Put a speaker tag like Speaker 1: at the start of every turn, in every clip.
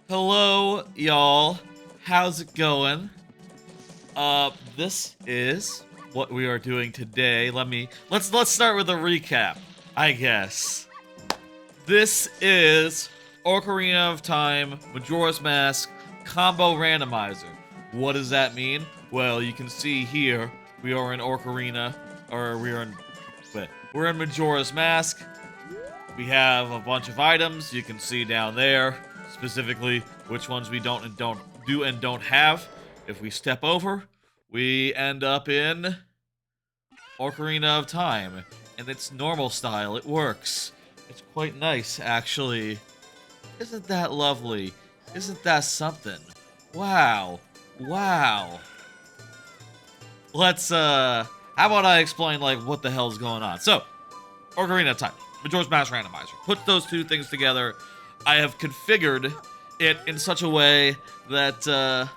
Speaker 1: Hello, y'all. How's it going? This is what we are doing today. Let's start with a recap, I guess. This is Ocarina of Time, Majora's Mask, Combo Randomizer. What does that mean? Well, you can see here, we are in Ocarina, or we're in Majora's Mask. We have a bunch of items, you can see down there, specifically which ones we don't and don't have. If we step over, we end up in Ocarina of Time. And it's normal style, it works. It's quite nice, actually. Isn't that lovely? Isn't that something? Wow. Wow. How about I explain, like, what the hell's going on? So, Ocarina of Time, Majora's Mask Randomizer. Put those two things together. I have configured it in such a way that,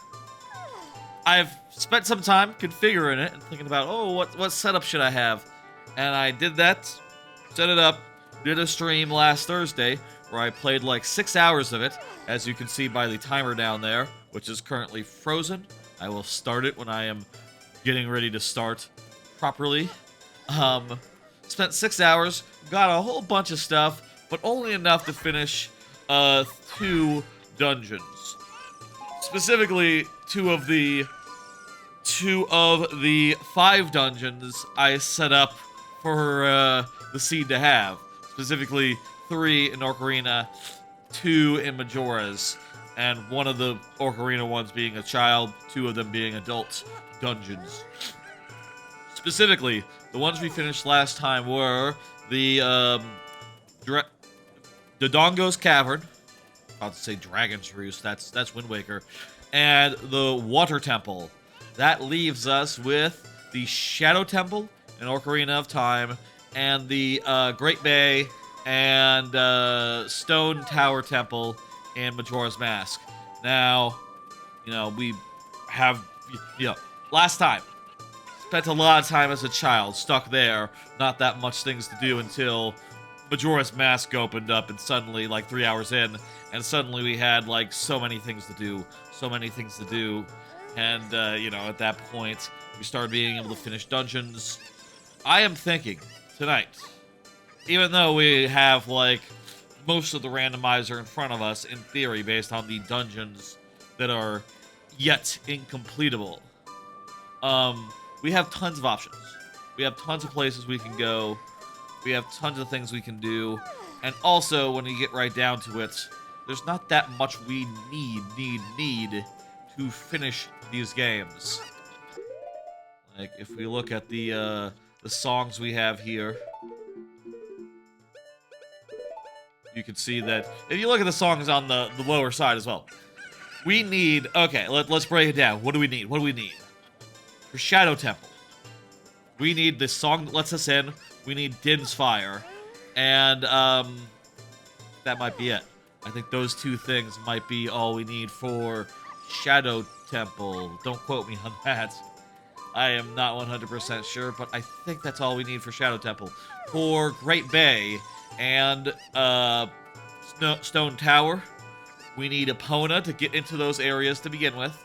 Speaker 1: I've spent some time configuring it and thinking about, oh, what setup should I have? And I did that, set it up, did a stream last Thursday where I played like 6 hours of it, as you can see by the timer down there, which is currently frozen. I will start it when I am getting ready to start properly. Spent 6 hours, got a whole bunch of stuff, but only enough to finish 2 dungeons. Specifically, two of the 5 dungeons I set up for the seed to have. Specifically, 3 in Ocarina, 2 in Majora's, and one of the Ocarina ones being a child, 2 of them being adult dungeons. Specifically, the ones we finished last time were the Dodongo's Cavern. About to say Dragon's Roost. That's Wind Waker, and the Water Temple. That leaves us with the Shadow Temple in Ocarina of Time, and the Great Bay and Stone Tower Temple in Majora's Mask. Now, we have, last time, spent a lot of time as a child stuck there, not that much things to do until Majora's Mask opened up, and suddenly, like 3 hours in, and suddenly we had like so many things to do, and at that point we started being able to finish dungeons. I am thinking tonight, even though we have like most of the randomizer in front of us in theory based on the dungeons that are yet incompletable, we have tons of options. We have tons of places we can go. We have tons of things we can do. And also, when you get right down to it, there's not that much we need to finish these games. Like, if we look at the songs we have here, you can see that if you look at the songs on the lower side as well, we need... Okay, let's break it down. What do we need? For Shadow Temple, we need the song that lets us in. We need Din's Fire. And, that might be it. I think those 2 things might be all we need for Shadow Temple. Don't quote me on that. I am not 100% sure, but I think that's all we need for Shadow Temple. For Great Bay and, Stone Tower, we need Epona to get into those areas to begin with.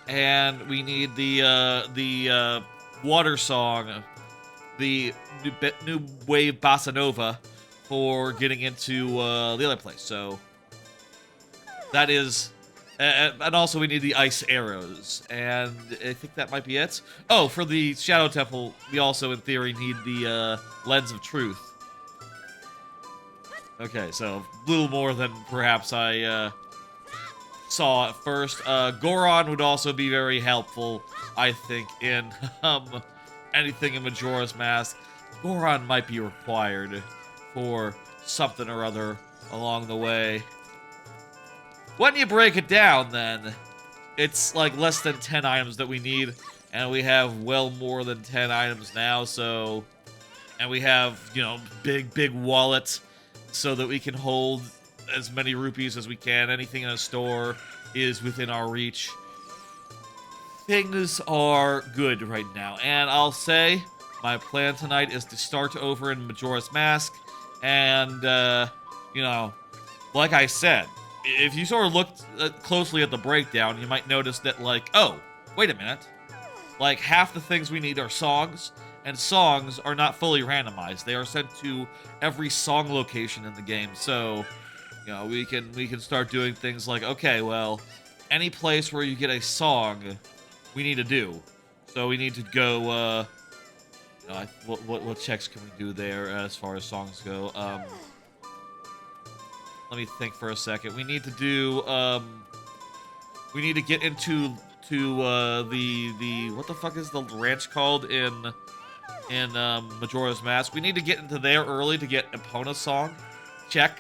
Speaker 1: And we need the Water Song, the New Wave Bossa Nova, for getting into the other place. So that is, and also we need the Ice Arrows, and I think that might be it. Oh, for the Shadow Temple, we also in theory need the Lens of Truth. Okay, so a little more than perhaps I saw at first. Goron would also be very helpful, I think, in anything in Majora's Mask. Goron might be required for something or other along the way. When you break it down, then, it's like less than 10 items that we need, and we have well more than 10 items now, so... And we have, big wallets so that we can hold as many rupees as we can. Anything in a store is within our reach. Things are good right now, and I'll say my plan tonight is to start over in Majora's Mask, and, like I said, if you sort of look closely at the breakdown, you might notice that, like, oh, wait a minute. Like, half the things we need are songs, and songs are not fully randomized. They are sent to every song location in the game, so, you know, we can start doing things like, okay, well, any place where you get a song, we need to do. So we need to go, what checks can we do there as far as songs go? Let me think for a second. We need to do, we need to get into the what the fuck is the ranch called in Majora's Mask? We need to get into there early to get Epona's song check,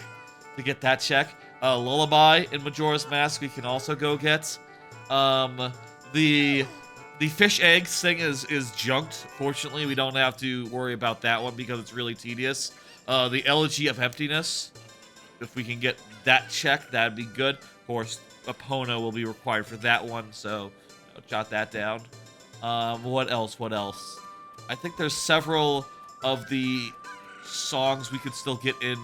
Speaker 1: to get that check. Lullaby in Majora's Mask we can also go get. The fish egg thing is junked. Fortunately, we don't have to worry about that one because it's really tedious. The Elegy of Emptiness, if we can get that check, that'd be good. Of course, Epona will be required for that one, so jot that down. What else? What else? I think there's several of the songs we could still get in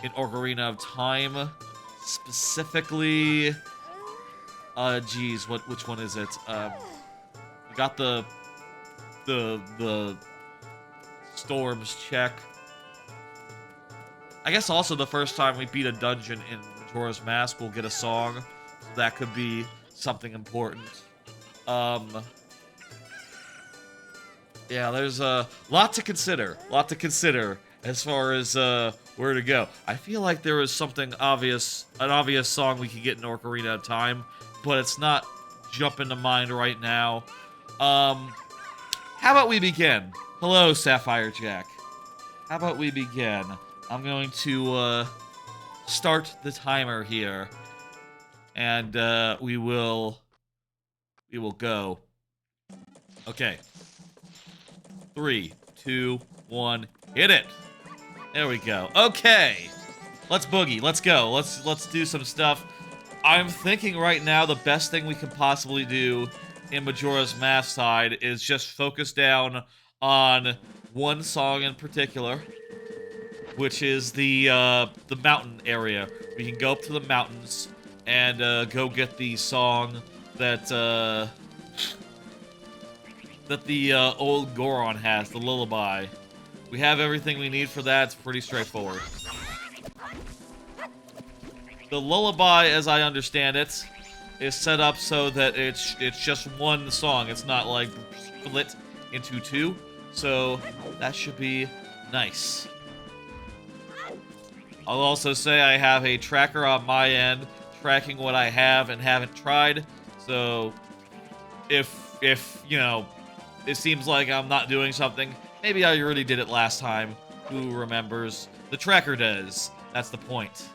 Speaker 1: Ocarina of Time. Specifically, geez, which one is it? We got the storms check. I guess also the first time we beat a dungeon in Majora's Mask, we'll get a song. So that could be something important. Yeah, there's a lot to consider. As far as where to go. I feel like there was something obvious, an obvious song we could get in Ocarina of Time, but it's not jumping to mind right now. How about we begin? Hello, Sapphire Jack. How about we begin? I'm going to start the timer here, and we will go. Okay. 3, 2, 1, hit it. There we go. Okay. Let's boogie. Let's go. Let's do some stuff. I'm thinking right now the best thing we can possibly do in Majora's Mask side is just focus down on one song in particular, which is the mountain area. We can go up to the mountains and go get the song that the old Goron has, the lullaby. We have everything we need for that. It's pretty straightforward. The lullaby, as I understand it, is set up so that it's just one song. It's not like split into two. So that should be nice. I'll also say I have a tracker on my end tracking what I have and haven't tried. So if you know, it seems like I'm not doing something, maybe I already did it last time. Who remembers? The tracker does. That's the point.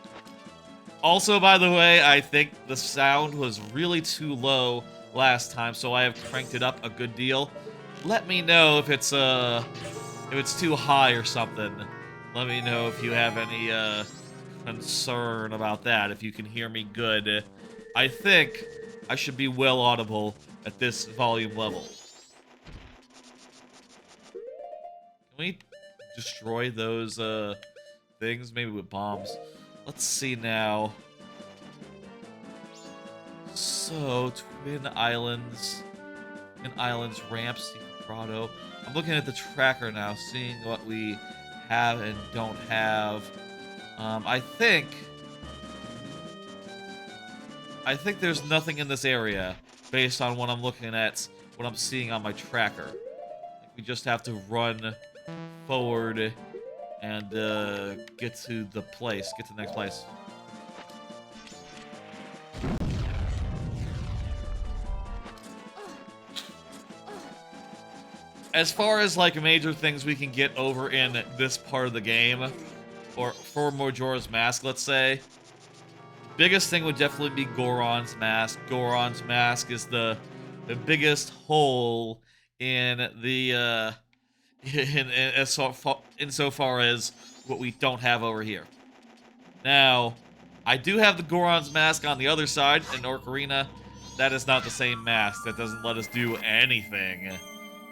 Speaker 1: Also, by the way, I think the sound was really too low last time, so I have cranked it up a good deal. Let me know if it's too high or something. Let me know if you have any concern about that, if you can hear me good. I think I should be well audible at this volume level. Can we destroy those things? Maybe with bombs. Let's see now. So, Twin Islands ramps, Rando. I'm looking at the tracker now, seeing what we have and don't have. I think there's nothing in this area based on what I'm looking at, what I'm seeing on my tracker. We just have to run forward and get to the next place. As far as like major things we can get over in this part of the game, or for Majora's Mask, let's say, biggest thing would definitely be Goron's Mask. Goron's Mask is the biggest hole in the insofar as what we don't have over here. Now, I do have the Goron's Mask on the other side in Ocarina. That is not the same mask. That doesn't let us do anything, as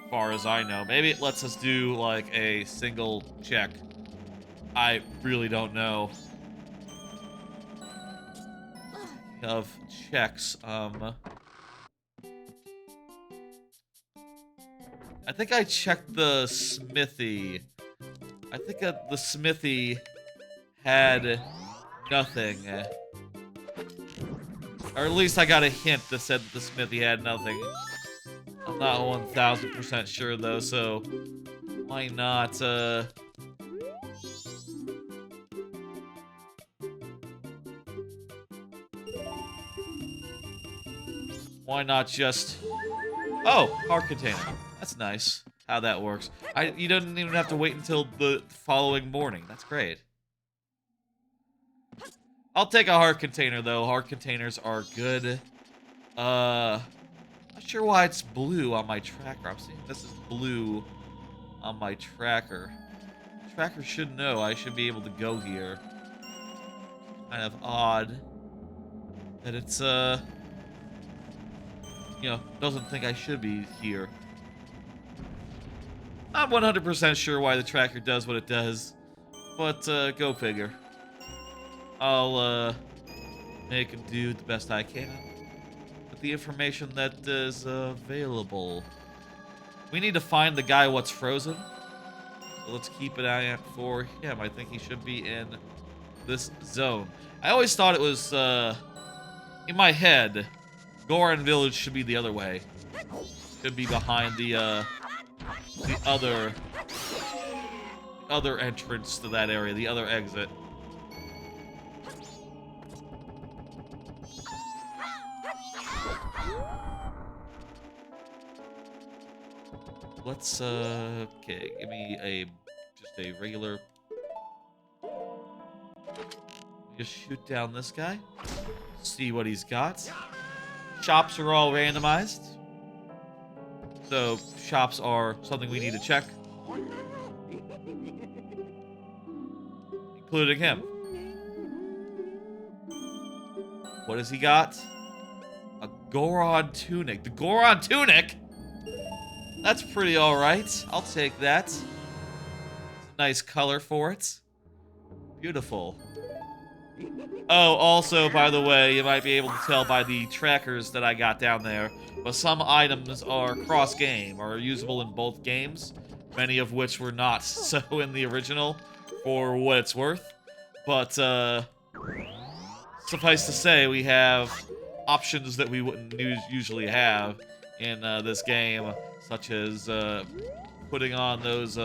Speaker 1: far as I know. Maybe it lets us do like a single check. I really don't know. of checks, I think I checked the smithy. I think the smithy had nothing. Or at least I got a hint that said that the smithy had nothing. I'm not 1000% sure though, so why not, why not just... Oh, heart container. That's nice how that works. You don't even have to wait until the following morning. That's great. I'll take a heart container, though. Heart containers are good. Not sure why it's blue on my tracker. I'm seeing this is blue on my tracker. The tracker should know I should be able to go here. Kind of odd that it's, you know, doesn't think I should be here. Not 100% sure why the tracker does what it does, but, go figure. I'll, make and do the best I can with the information that is available. We need to find the guy what's frozen, so let's keep an eye out for him. I think he should be in this zone. I always thought it was, in my head, Goron Village should be the other way. Should be behind the other entrance to that area, the other exit. Let's, okay, give me just a regular... Just shoot down this guy. See what he's got. Shops are all randomized. So, shops are something we need to check. Including him. What has he got? A Goron tunic. The Goron tunic? That's pretty alright. I'll take that. It's a nice color for it. Beautiful. Oh, also, by the way, you might be able to tell by the trackers that I got down there, but some items are cross-game, or usable in both games, many of which were not so in the original, for what it's worth. But, suffice to say, we have options that we wouldn't usually have in this game, such as putting on those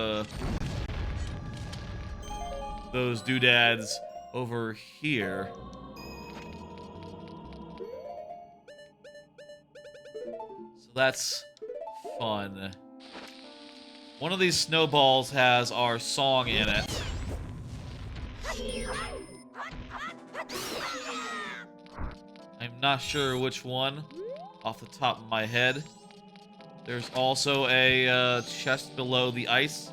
Speaker 1: doodads over here. So that's fun. One of these snowballs has our song in it. I'm not sure which one off the top of my head. There's also a chest below the ice.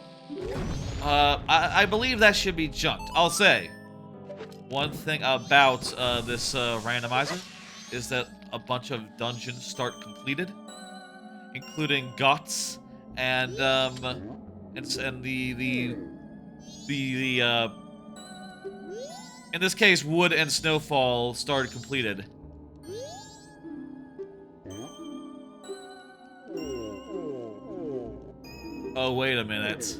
Speaker 1: I believe that should be junked. I'll say, one thing about this randomizer is that a bunch of dungeons start completed, including Guts and the in this case, Wood and Snowfall started completed. Oh, wait a minute.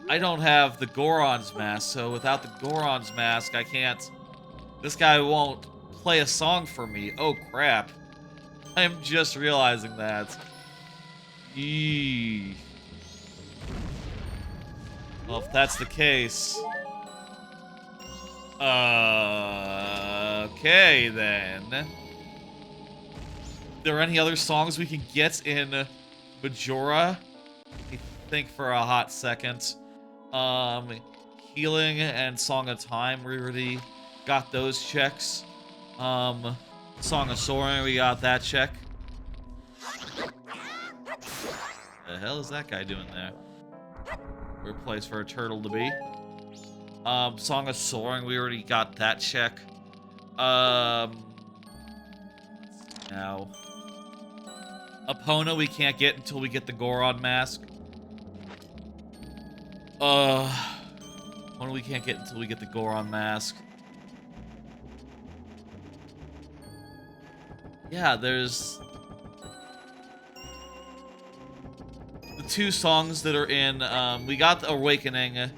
Speaker 1: I don't have the Goron's mask, so without the Goron's mask, I can't... This guy won't play a song for me. Oh, crap. I'm just realizing that. Eee. Well, if that's the case... Okay, then. There any other songs we can get in Majora? I think for a hot second. Healing and Song of Time, we already got those checks. Song of Soaring, we got that check. The hell is that guy doing there? Weird place for a turtle to be. Song of Soaring, we already got that check. Now. Epona we can't get until we get the Goron mask. One we can't get until we get the Goron mask. Yeah, there's the 2 songs that are in, we got the Awakening,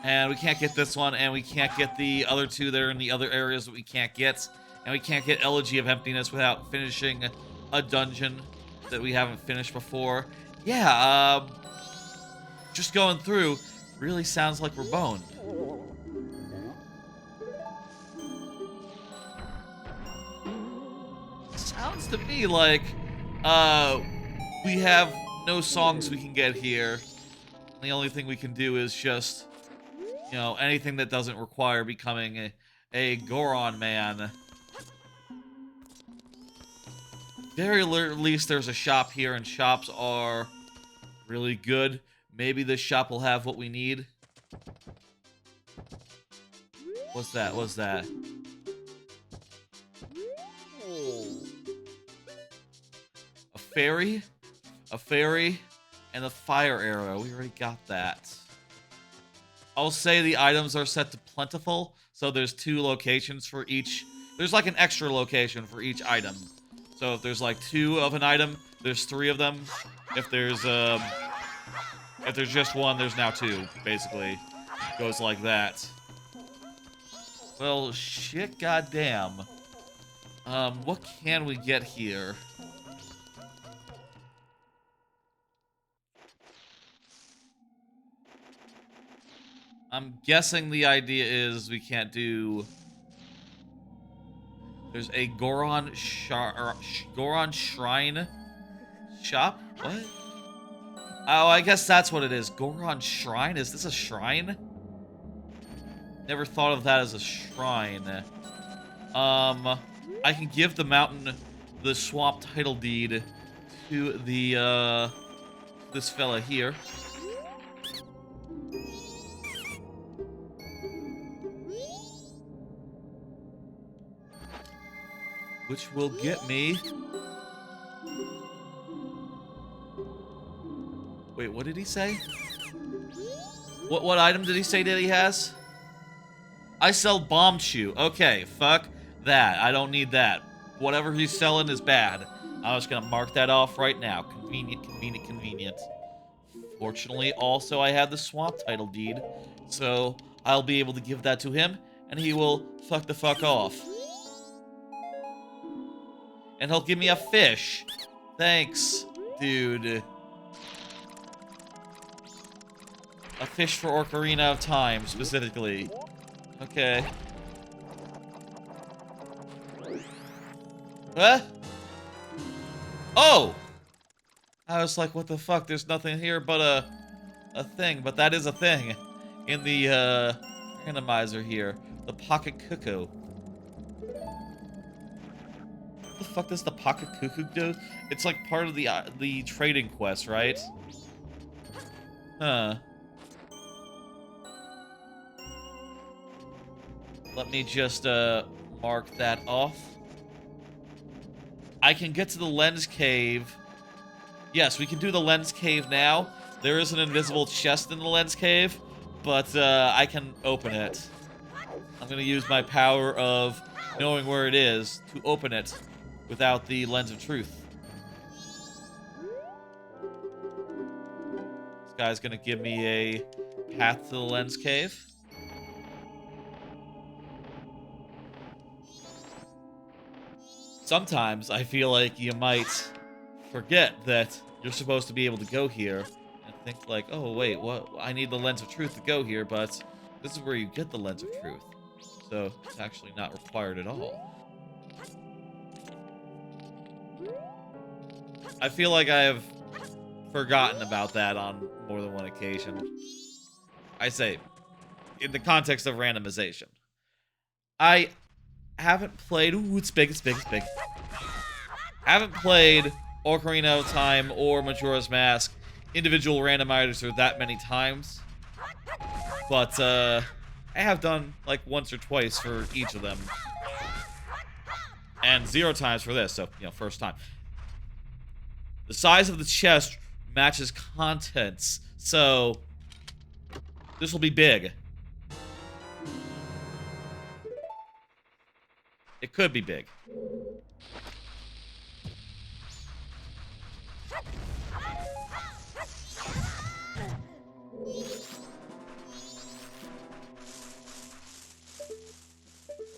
Speaker 1: and we can't get this one, and we can't get the other 2 that are in the other areas that we can't get, and we can't get Elegy of Emptiness without finishing a dungeon that we haven't finished before. Yeah, just going through really sounds like we're boned. Sounds to me like, we have no songs we can get here. The only thing we can do is just, you know, anything that doesn't require becoming a Goron man. Very least there's a shop here, and shops are really good. Maybe this shop will have what we need. What's that? What's that? A fairy? A fairy? And a fire arrow. We already got that. I'll say the items are set to plentiful, so there's 2 locations for each. There's like an extra location for each item. So if there's like 2 of an item, there's 3 of them. If there's just 1, there's now 2. Basically, it goes like that. Well, shit, goddamn. What can we get here? I'm guessing the idea is we can't do. There's a Goron Shrine shop? What? Oh, I guess that's what it is. Goron Shrine? Is this a shrine? Never thought of that as a shrine. I can give the mountain the swamp title deed to the, this fella here. Which will get me... Wait, what did he say? What item did he say that he has? I sell bomb shoe. Okay, fuck that. I don't need that. Whatever he's selling is bad. I'm just gonna mark that off right now. Convenient, convenient, convenient. Fortunately, also, I have the swamp title deed, so I'll be able to give that to him, and he will fuck the fuck off. And he'll give me a fish. Thanks, dude. A fish for Ocarina of Time, specifically. Okay. Huh? Oh! I was like, what the fuck? There's nothing here but a thing. But that is a thing. In the, randomizer here. The pocket cuckoo. What the fuck does the pocket cuckoo do? It's like part of the trading quest, right? Huh. Let me just mark that off. I can get to the lens cave. Yes, we can do the lens cave now. There is an invisible chest in the lens cave, but I can open it. I'm gonna use my power of knowing where it is to open it without the lens of truth. This guy's gonna give me a path to the lens cave. Sometimes I feel like you might forget that you're supposed to be able to go here and think like, oh wait, what? I need the lens of truth to go here, but this is where you get the lens of truth. So it's actually not required at all. I feel like I have forgotten about that on more than one occasion. I say, in the context of randomization. I haven't played... Ooh, it's big, it's big, it's big. Haven't played Ocarina of Time or Majora's Mask individual randomizers that many times. But, I have done, like, once or twice for each of them. And 0 times for this, so, you know, first time. The size of the chest matches contents, so this will be big. It could be big.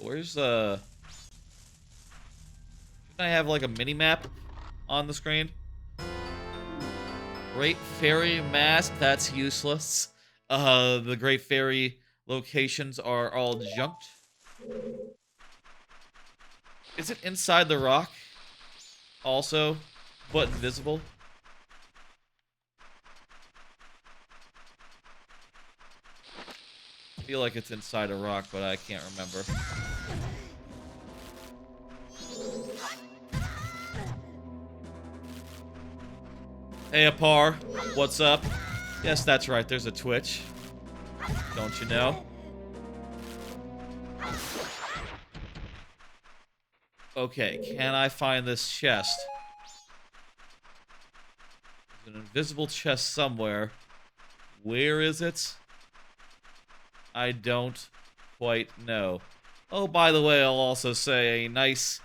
Speaker 1: Where's shouldn't I have like a mini map on the screen? Great Fairy Mask, that's useless. The Great Fairy locations are all junked. Is it inside the rock? Also, but invisible? I feel like it's inside a rock, but I can't remember. Hey, Apar, what's up? Yes, that's right, there's a Twitch. Don't you know? Okay, can I find this chest? There's an invisible chest somewhere. Where is it? I don't quite know. Oh, by the way, I'll also say a nice,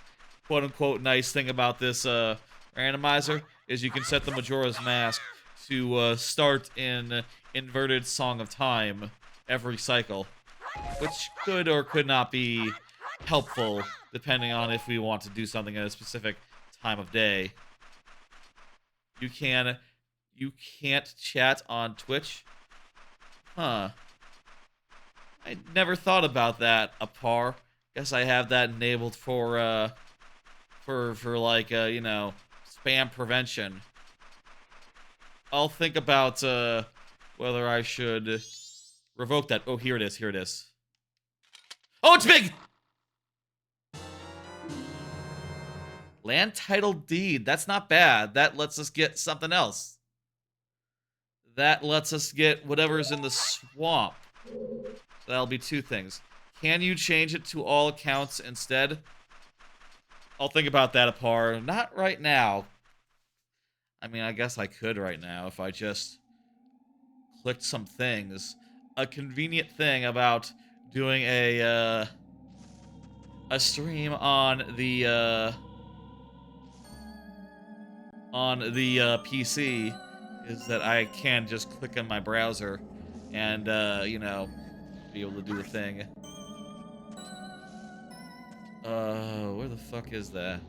Speaker 1: quote-unquote, nice thing about this randomizer is you can set the Majora's Mask to start in inverted Song of Time every cycle, which could or could not be helpful depending on if we want to do something at a specific time of day. You can't chat on Twitch? Huh. I never thought about that, Apar. Guess I have that enabled for like, you know, spam prevention. I'll think about, whether I should revoke that. Oh, here it is, here it is. Oh, it's big! Land title deed. That's not bad. That lets us get something else. That lets us get whatever's in the swamp. That'll be two things. Can you change it to all accounts instead? I'll think about that, Apar. Not right now. I mean, I guess I could right now if I just clicked some things. A convenient thing about doing a stream on the PC is that I can just click on my browser and, you know, be able to do the thing. Where the fuck is that?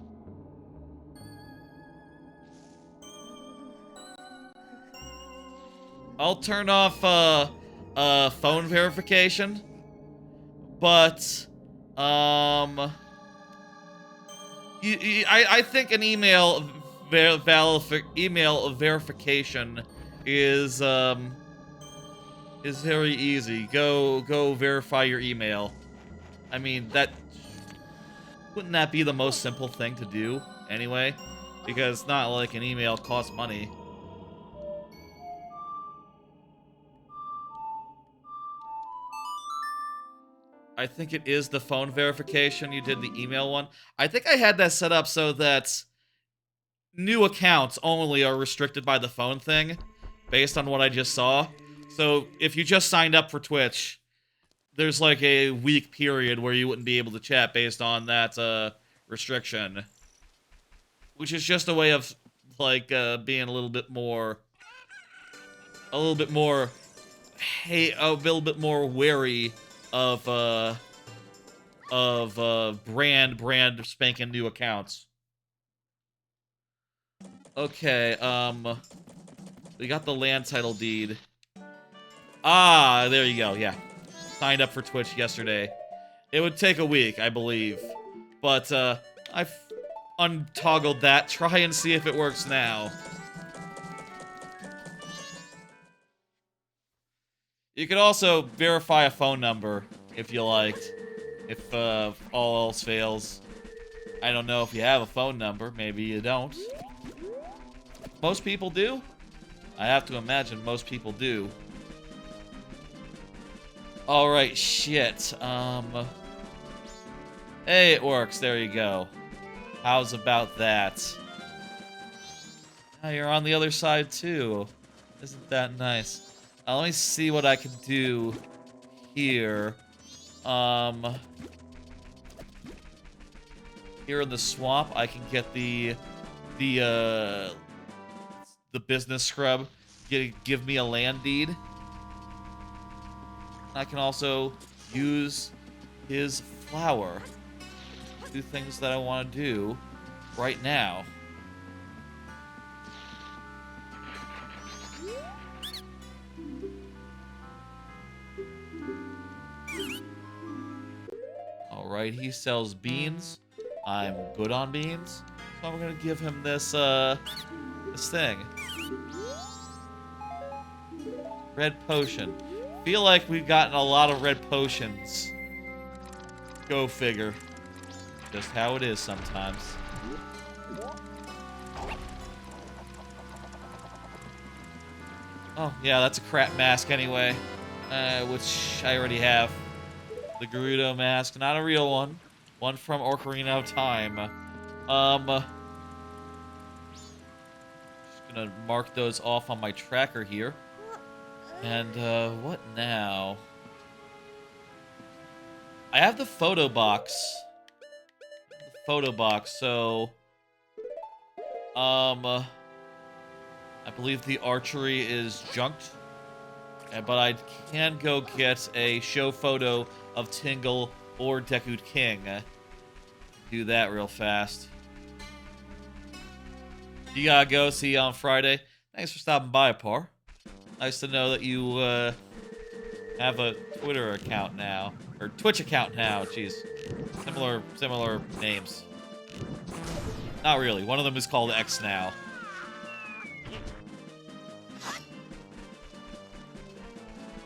Speaker 1: I'll turn off, phone verification, but, I think an email verification is very easy. Go verify your email. I mean, wouldn't that be the most simple thing to do anyway? Because it's not like an email costs money. I think it is the phone verification. You did the email one. I think I had that set up so that new accounts only are restricted by the phone thing, based on what I just saw. So if you just signed up for Twitch, there's like a week period where you wouldn't be able to chat based on that restriction. Which is just a way of, like, being a little bit more wary of brand spanking new accounts. Okay, we got the land title deed. Ah, there you go, yeah. Signed up for Twitch yesterday. It would take a week, I believe. But, I've untoggled that. Try and see if it works now. You could also verify a phone number, if you liked. If, all else fails. I don't know if you have a phone number. Maybe you don't. Most people do? I have to imagine most people do. Alright, shit. Hey, it works. There you go. How's about that? Now you're on the other side, too. Isn't that nice? Let me see what I can do here. here in the swamp, I can get the business scrub. Give me a land deed. I can also use his flower. Do things that I want to do right now. Alright, he sells beans. I'm good on beans. So I'm gonna give him this this thing. Red potion. Feel like we've gotten a lot of red potions. Go figure. Just how it is sometimes. Oh, yeah, that's a crap mask anyway. Which I already have. The Gerudo mask, not a real one. One from Ocarina of Time. Just gonna mark those off on my tracker here. And, what now? I have the photo box. So... I believe the archery is junked. But I can go get a show photo of Tingle or Deku King. Do that real fast. You gotta go. See you on Friday. Thanks for stopping by, Par. Nice to know that you have a Twitter account now. Or Twitch account now, jeez. Similar names. Not really. One of them is called X now.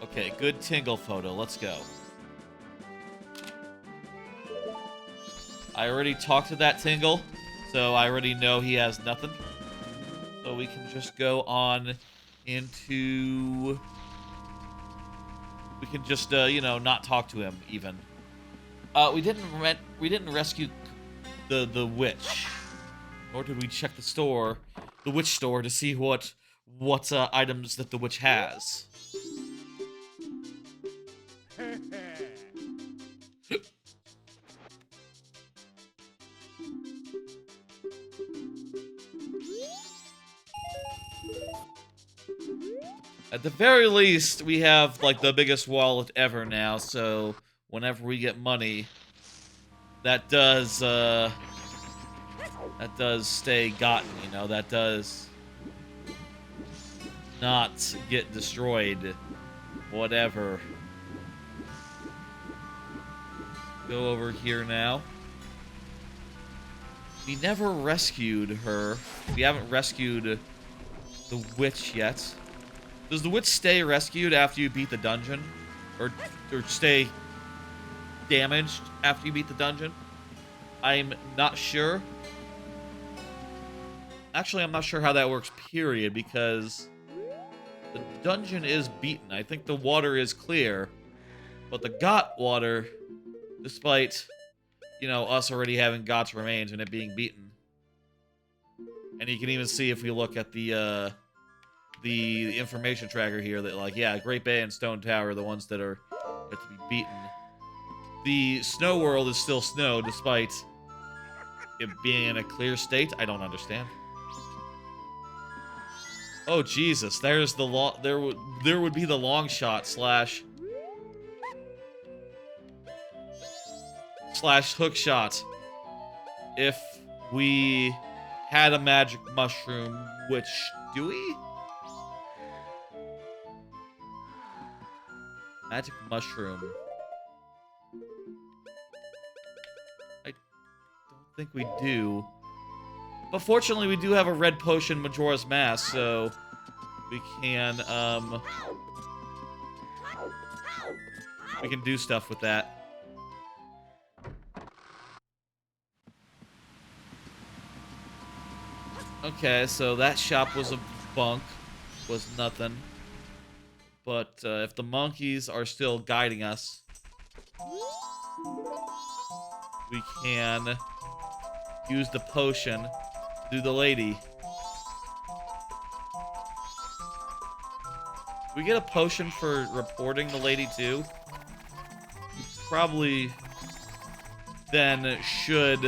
Speaker 1: Okay, good Tingle photo. Let's go. I already talked to that Tingle, so I already know he has nothing. So we can just go on into... We can just, you know, not talk to him, even. We didn't rescue the witch. Nor did we check the store, the witch store, to see what items that the witch has. At the very least, we have, like, the biggest wallet ever now, so whenever we get money, that does stay gotten, you know, that does not get destroyed. Whatever. Go over here now. We never rescued her. We haven't rescued the witch yet. Does the witch stay rescued after you beat the dungeon? Or stay damaged after you beat the dungeon? I'm not sure. Actually, I'm not sure how that works, period, because the dungeon is beaten. I think the water is clear. But the Got water, despite, you know, us already having Got's remains and it being beaten. And you can even see if we look at the information tracker here that, like, yeah, Great Bay and Stone Tower are the ones that are to be beaten. The snow world is still snow, despite it being in a clear state. I don't understand. Oh Jesus! There's the there would be the long shot slash hook shot if we had a magic mushroom. Which do we? Magic mushroom. I don't think we do. But fortunately, we do have a red potion, Majora's Mask, so we can do stuff with that. Okay, so that shop was a bunk, was nothing. But if the monkeys are still guiding us, we can use the potion to do the lady. We get a potion for reporting the lady too. Probably then should,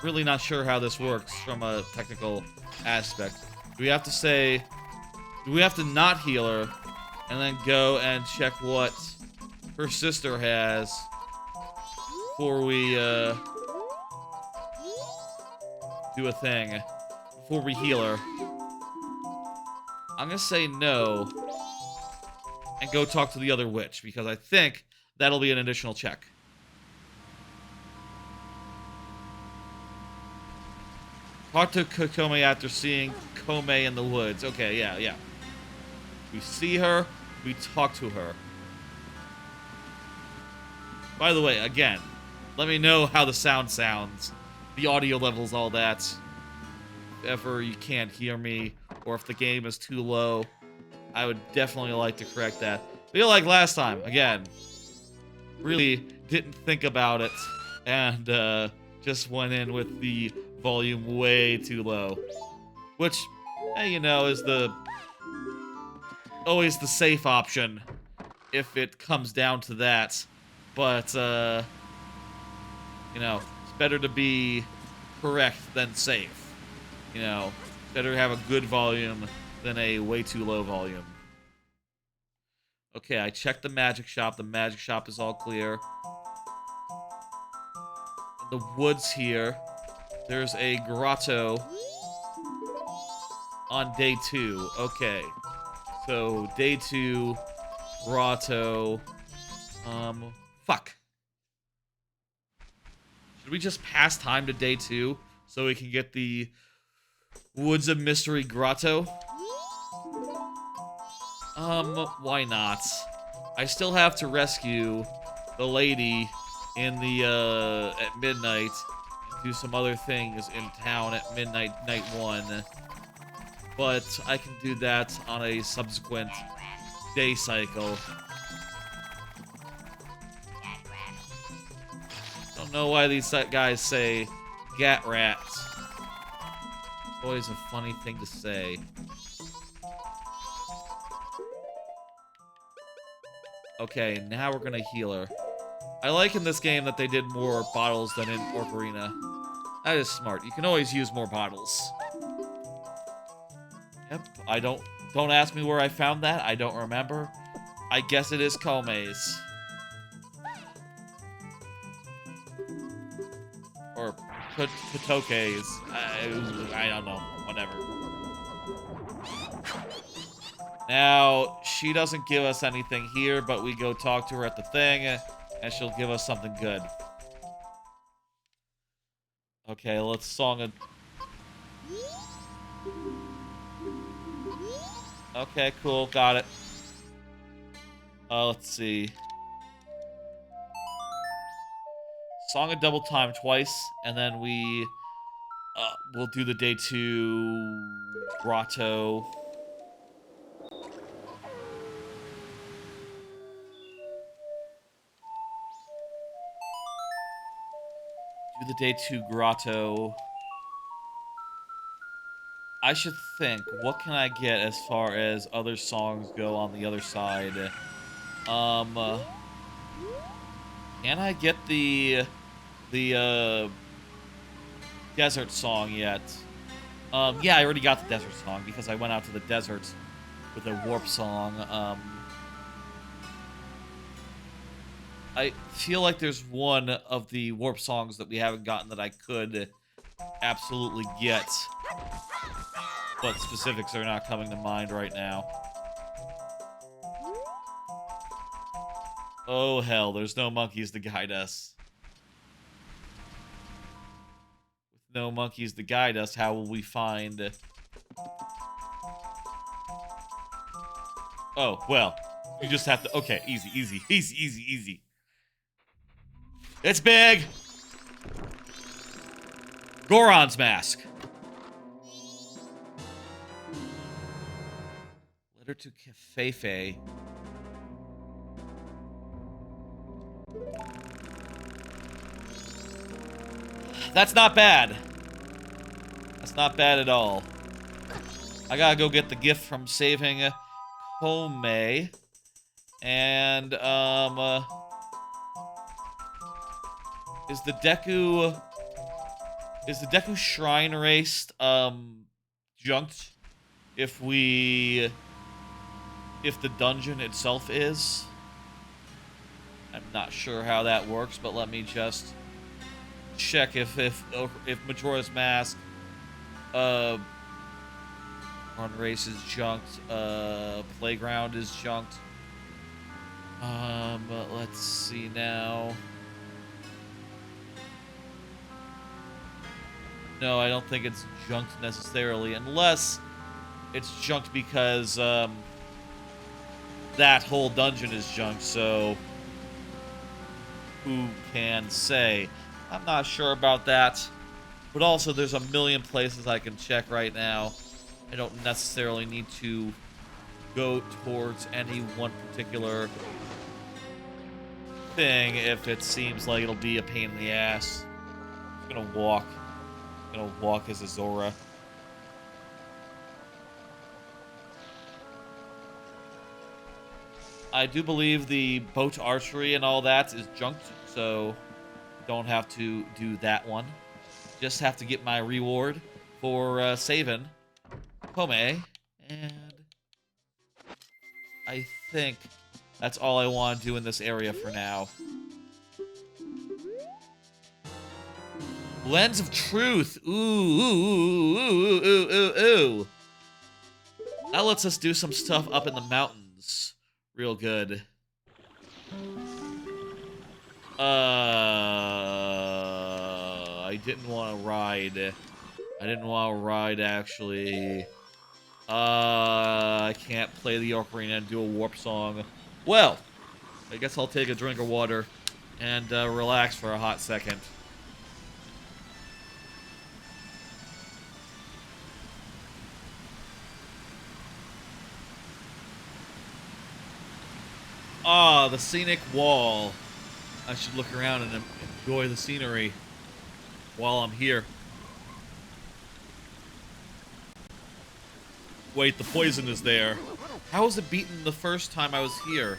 Speaker 1: really not sure how this works from a technical aspect. Do we have to not heal her, and then go and check what her sister has before we, do a thing, before we heal her? I'm gonna say no, and go talk to the other witch, because I think that'll be an additional check. Talk to Kokome after seeing Kome in the woods. Okay, yeah. We see her, we talk to her. By the way, again, let me know how the sound sounds. The audio levels, all that. If ever you can't hear me, or if the game is too low, I would definitely like to correct that. Feel like last time, again, really didn't think about it, and just went in with the volume way too low. Which, you know, is always the safe option if it comes down to that. But, you know, it's better to be correct than safe. You know, better to have a good volume than a way too low volume. Okay, I checked the magic shop. The magic shop is all clear. In the woods here, there's a grotto on day 2. Okay. So, day 2, grotto. Fuck. Should we just pass time to day 2 so we can get the Woods of Mystery grotto? Why not? I still have to rescue the lady in the, at midnight, and do some other things in town at midnight, night 1. But I can do that on a subsequent day cycle. Don't know why these guys say gat rats. Always a funny thing to say. Okay, now we're gonna heal her. I like in this game that they did more bottles than in Ocarina. That is smart. You can always use more bottles. Yep, don't ask me where I found that. I don't remember. I guess it is Kome's. Or Kotoke's. I don't know. Whatever. Now, she doesn't give us anything here, but we go talk to her at the thing, and she'll give us something good. Okay, let's song it. Okay, cool, got it. Let's see. Song a double time twice, and then we'll do the day 2 grotto. Do the day 2 grotto. I should think, what can I get as far as other songs go on the other side? Can I get the desert song yet? Yeah, I already got the desert song because I went out to the desert with a warp song. I feel like there's one of the warp songs that we haven't gotten that I could absolutely get, but specifics are not coming to mind right now. Oh hell, there's no monkeys to guide us. With no monkeys to guide us, how will we find... Oh, well, you just have to... Okay, easy. It's big! Goron's mask. Letter to Kefefe. That's not bad. That's not bad at all. I gotta go get the gift from saving Kome. And, Is the Deku Shrine race junked if the dungeon itself is? I'm not sure how that works, but let me just check if Majora's Mask run race is junked, playground is junked. But let's see now. No, I don't think it's junked necessarily, unless it's junked because that whole dungeon is junked, so who can say? I'm not sure about that. But also, there's a million places I can check right now. I don't necessarily need to go towards any one particular thing if it seems like it'll be a pain in the ass. I'm gonna walk. I'm gonna walk as a Zora. I do believe the boat archery and all that is junked, so don't have to do that one. Just have to get my reward for saving Pome, and I think that's all I want to do in this area for now. Lens of Truth. Ooh, ooh, ooh, ooh, ooh, ooh, ooh. That lets us do some stuff up in the mountains. Real good. I didn't want to ride. I didn't want to ride, actually. I can't play the Ocarina and do a warp song. Well, I guess I'll take a drink of water and relax for a hot second. Ah, the scenic wall. I should look around and enjoy the scenery while I'm here. Wait, the poison is there. How was it beaten the first time I was here?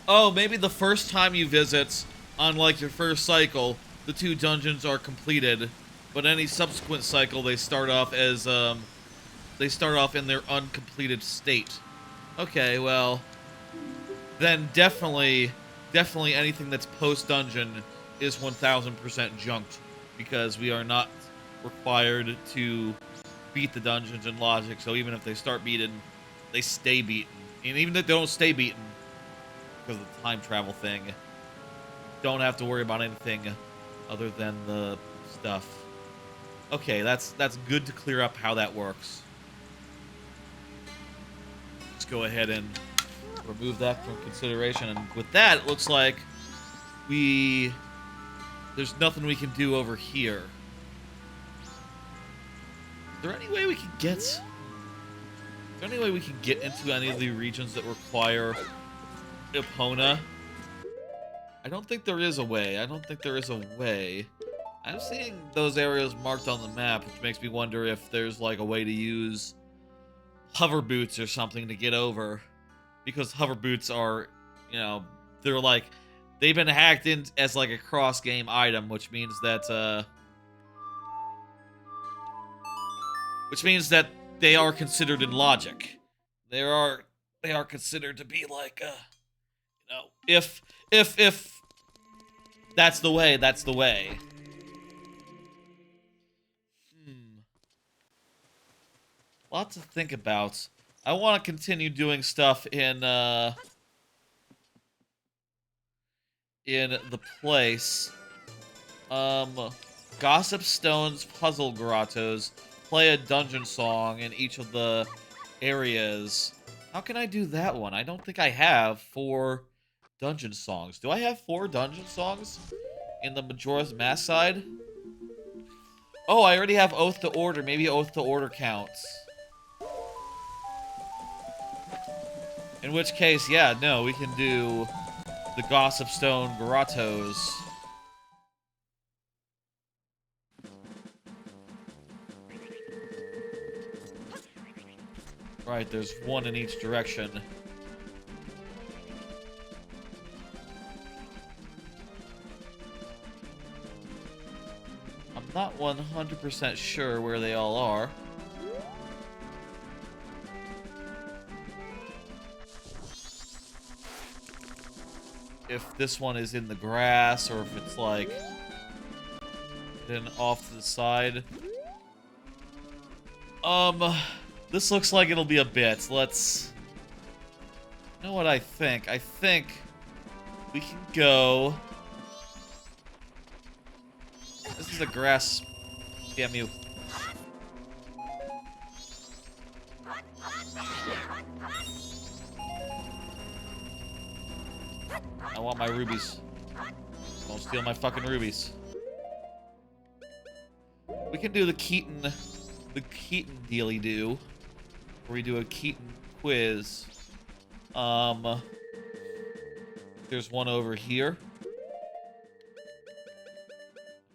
Speaker 1: Oh, maybe the first time you visit, on like your first cycle, the 2 dungeons are completed, but any subsequent cycle they start off as they start off in their uncompleted state. Okay, well, then definitely anything that's post-dungeon is 1000% junked, because we are not required to beat the dungeons in logic, so even if they start beaten, they stay beaten. And even if they don't stay beaten, because of the time travel thing, don't have to worry about anything other than the stuff. Okay, that's good to clear up how that works. Let's go ahead and remove that from consideration, and with that, it looks like there's nothing we can do over here. Is there any way we can get... Is there any way we can get into any of the regions that require Epona? I don't think there is a way. I'm seeing those areas marked on the map, which makes me wonder if there's like a way to use hover boots or something to get over. Because hover boots are, you know, they've been hacked in as like a cross-game item, which means that they are considered in logic. They are considered to be like, you know, if that's the way, that's the way. Lots to think about. I want to continue doing stuff in the place. Gossip Stone's Puzzle Grottos. Play a dungeon song in each of the areas. How can I do that one? I don't think I have 4 dungeon songs. Do I have 4 dungeon songs in the Majora's Mask side? Oh, I already have Oath to Order. Maybe Oath to Order counts. In which case, yeah, no, we can do the Gossip Stone Grottos. Right, there's 1 in each direction. Not 100% sure where they all are. If this one is in the grass or if it's like then off to the side. This looks like it'll be a bit. Let's... You know what I think? I think we can go... This is a grass... Damn you. I want my rubies. Don't steal my fucking rubies. We can do the Keaton dealy-do. Where we do a Keaton quiz. There's one over here.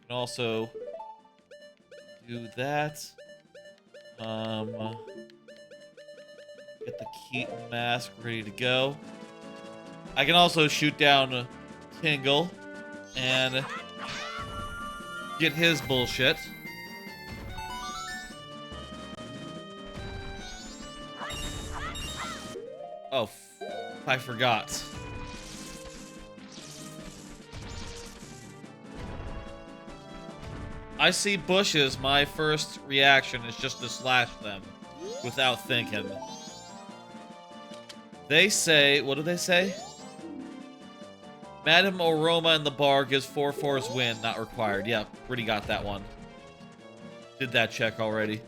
Speaker 1: We can also do that. Get the Keaton mask ready to go. I can also shoot down Tingle and get his bullshit. Oh, I forgot. I see bushes, my first reaction is just to slash them without thinking. They say, what do they say? Madam Aroma in the bar gives 4/4's win, not required. Yep, already got that one. Did that check already.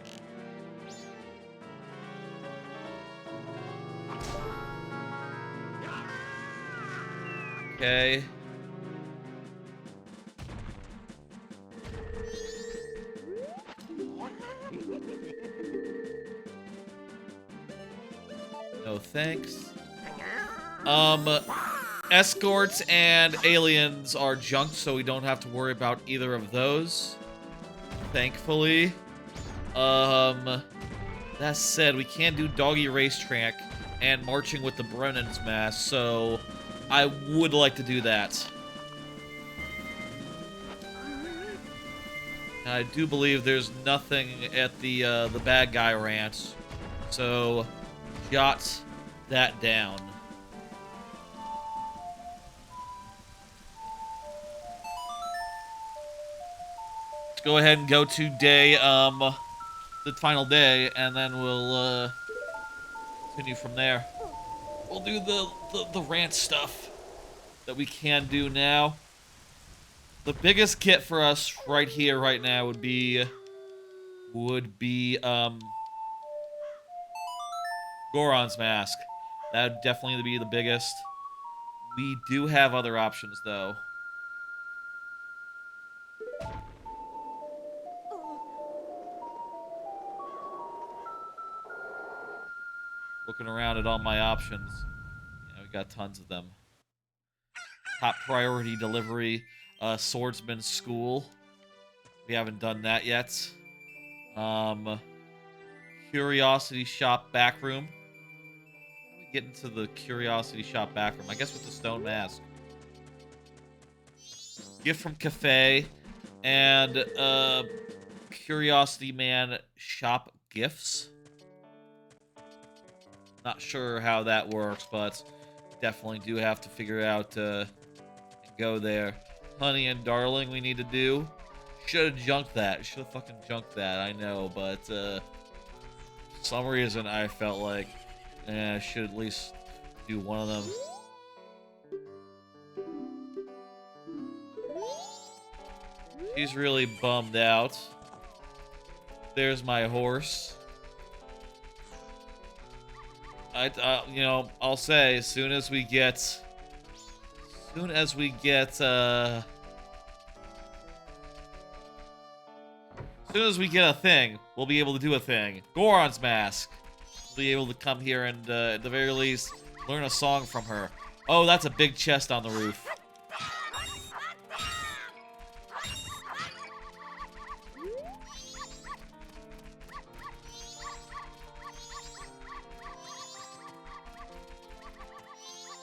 Speaker 1: Okay. No thanks. Escorts and aliens are junked, so we don't have to worry about either of those. Thankfully. That said, we can't do doggy racetrack and marching with the Brennan's mask, so I would like to do that. And I do believe there's nothing at the bad guy ranch, so jot that down. Let's go ahead and go to day, the final day, and then we'll continue from there. We'll do the ranch stuff that we can do now. The biggest kit for us right here, right now, would be Goron's mask. That would definitely be the biggest. We do have other options, though. Looking around at all my options. Yeah, we got tons of them. Top priority delivery, swordsman school. We haven't done that yet. Curiosity shop back room. How do we get into the curiosity shop back room? I guess with the stone mask. Gift from cafe and curiosity man shop gifts. Not sure how that works, but definitely do have to figure out go there. Honey and Darling we need to do. Should have junked that. Should have fucking junked that, I know, but for some reason I felt like I should at least do one of them. She's really bummed out. There's my horse. You know, I'll say, as soon as we get a thing, we'll be able to do a thing. Goron's mask. We'll be able to come here and, at the very least, learn a song from her. Oh, that's a big chest on the roof.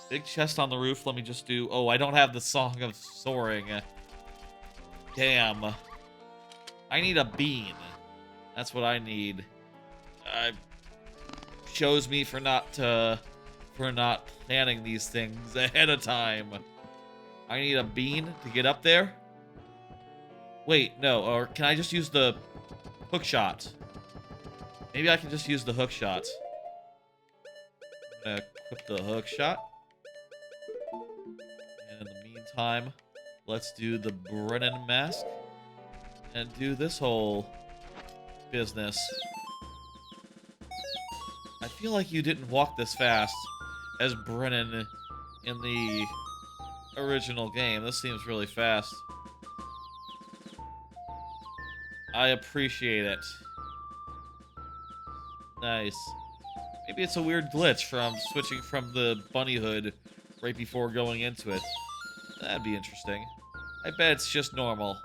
Speaker 1: Big chest on the roof. Let me just do... Oh, I don't have the Song of Soaring. Damn. I need a bean. That's what I need. Shows me for not planning these things ahead of time. I need a bean to get up there. Wait, no, or can I just use the hook shot? Maybe I can just use the hook shot. I'm gonna equip the hook shot. And in the meantime, let's do the Brennan mask. And do this whole business. I feel like you didn't walk this fast as Brennan in the original game. This seems really fast. I appreciate it. Nice. Maybe it's a weird glitch from switching from the bunny hood right before going into it. That'd be interesting. I bet it's just normal.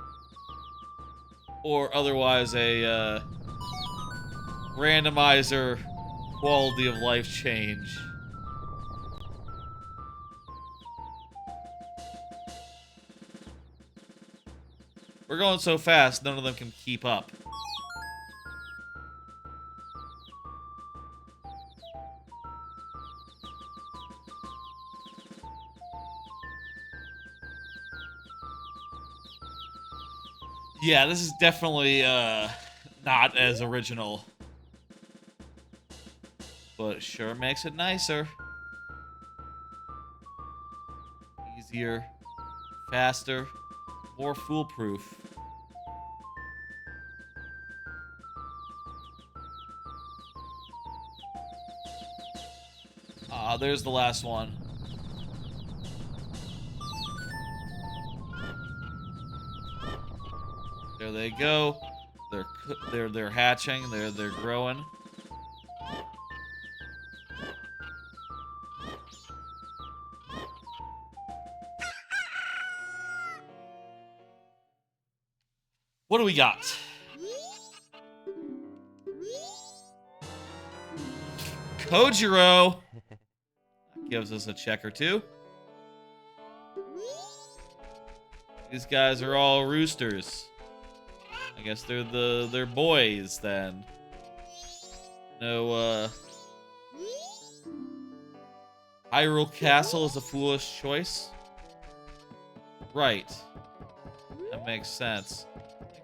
Speaker 1: Or otherwise a randomizer quality of life change. We're going so fast, none of them can keep up. Yeah, this is definitely not as original. But it sure makes it nicer. Easier, faster, more foolproof. Ah, there's the last one. There they go. They're hatching. They're growing. What do we got? Kojiro gives us a check or two. These guys are all roosters. I guess they're boys then. No, Hyrule Castle is a foolish choice. Right. That makes sense.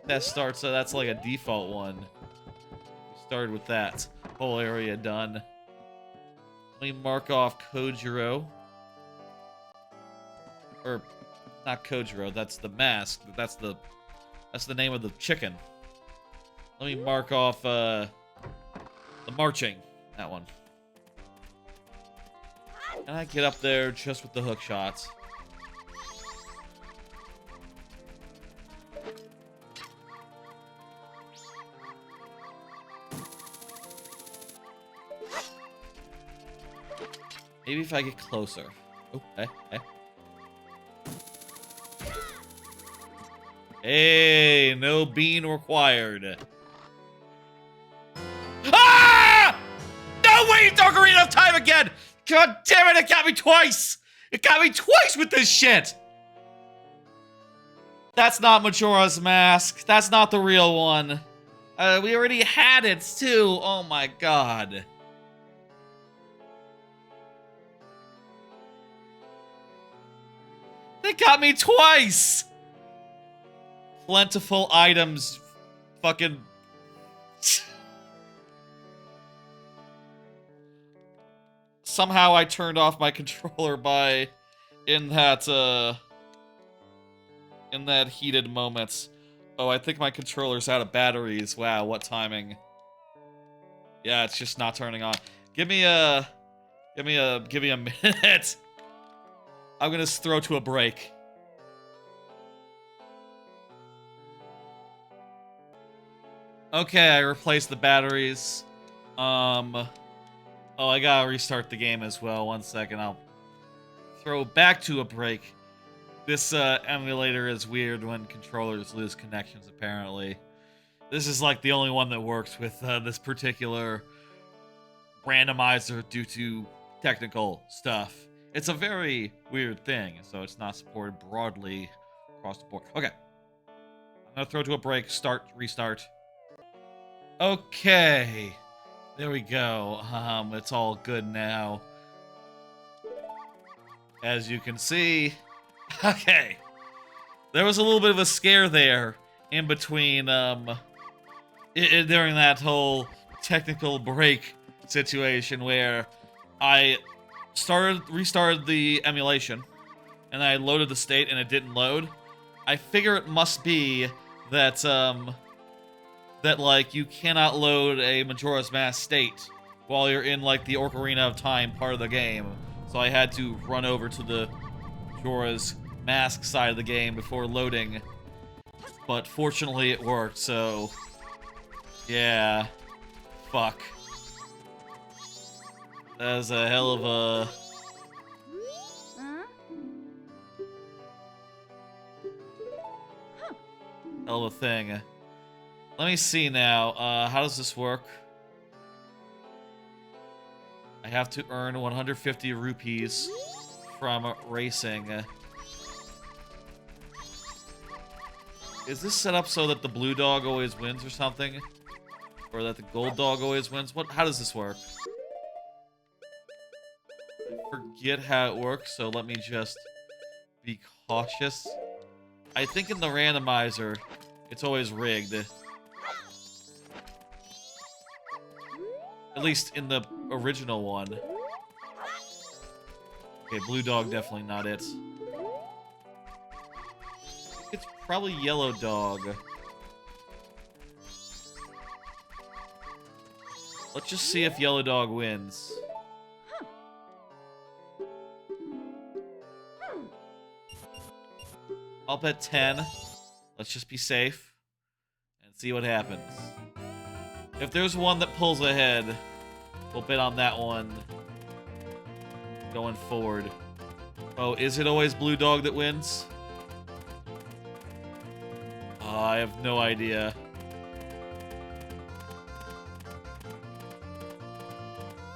Speaker 1: That starts, that's like a default one. We started with that. Whole area done. Let me mark off Kojiro. Or, not Kojiro, that's the mask. That's the name of the chicken. Let me mark off, the marching. That one. Can I get up there just with the hook shots? Maybe if I get closer. Oh, hey, hey. Hey, no bean required. Ah! No way, it's Ocarina of Time again! God damn it, it got me twice! It got me twice with this shit! That's not Majora's Mask. That's not the real one. We already had it, too. Oh my god. They got me twice! Plentiful items. Fucking... Somehow I turned off my controller by... In that heated moment. Oh, I think my controller's out of batteries. Wow, what timing. Yeah, it's just not turning on. Give me a minute. I'm gonna throw to a break. Okay, I replaced the batteries. Oh, I gotta restart the game as well. 1 second, I'll throw back to a break. This emulator is weird when controllers lose connections, apparently. This is like the only one that works with this particular randomizer due to technical stuff. It's a very weird thing, so it's not supported broadly across the board. Okay. I'm gonna throw to a break. Start, restart. Okay. There we go. It's all good now. As you can see. Okay. There was a little bit of a scare there in between, during that whole technical break situation where I restarted the emulation, and I loaded the state and it didn't load. I figure it must be that, like, you cannot load a Majora's Mask state while you're in, like, the Ocarina of Time part of the game. So I had to run over to the Majora's Mask side of the game before loading. But fortunately it worked, so... yeah. Fuck. That was a hell of a... hell of a thing. Let me see now. How does this work? I have to earn 150 rupees from racing. Is this set up so that the blue dog always wins or something? Or that the gold dog always wins? How does this work? I forget how it works, so let me just be cautious. I think in the randomizer, it's always rigged. At least in the original one. Okay, blue dog, definitely not it. It's probably yellow dog. Let's just see if yellow dog wins. I'll bet 10. Let's just be safe and see what happens. If there's one that pulls ahead, we'll bet on that one going forward. Oh, is it always blue dog that wins? I have no idea.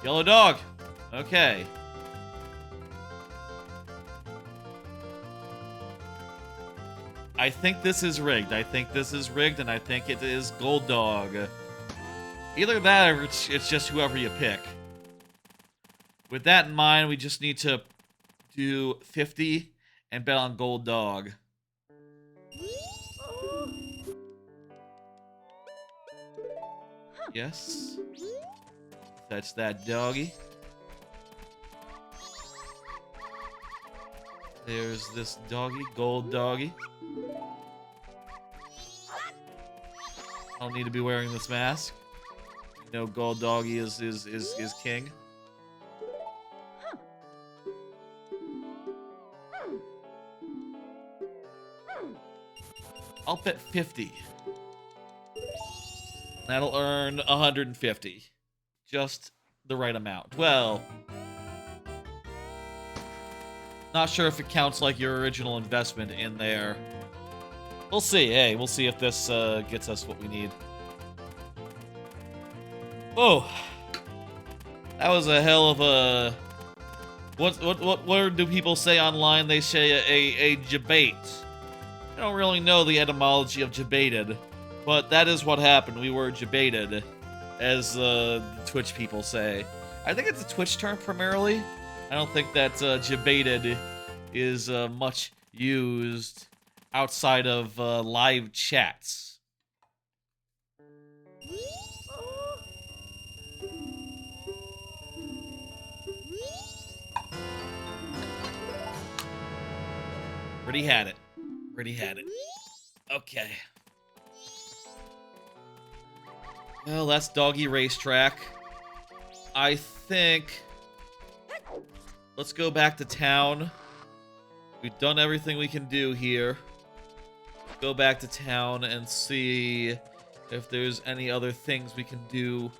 Speaker 1: Yellow dog. Okay. I think this is rigged. I think this is rigged, and I think it is gold dog. Either that or it's just whoever you pick. With that in mind, we just need to do 50 and bet on gold dog. Yes. That's that doggy. There's this doggy, gold doggy. I don't need to be wearing this mask. You know, gold doggy is king. I'll bet 50. That'll earn 150. Just the right amount. Well, not sure if it counts like your original investment in there. We'll see. Hey, we'll see if this gets us what we need. Oh, that was a hell of a... What word do people say online? They say a debate. I don't really know the etymology of debated, but that is what happened. We were debated, as the Twitch people say. I think it's a Twitch term primarily. I don't think that debated is much used outside of live chats. Already had it. Already had it. Okay. Well, that's Doggy Racetrack. I think... let's go back to town. We've done everything we can do here. Go back to town and see if there's any other things we can do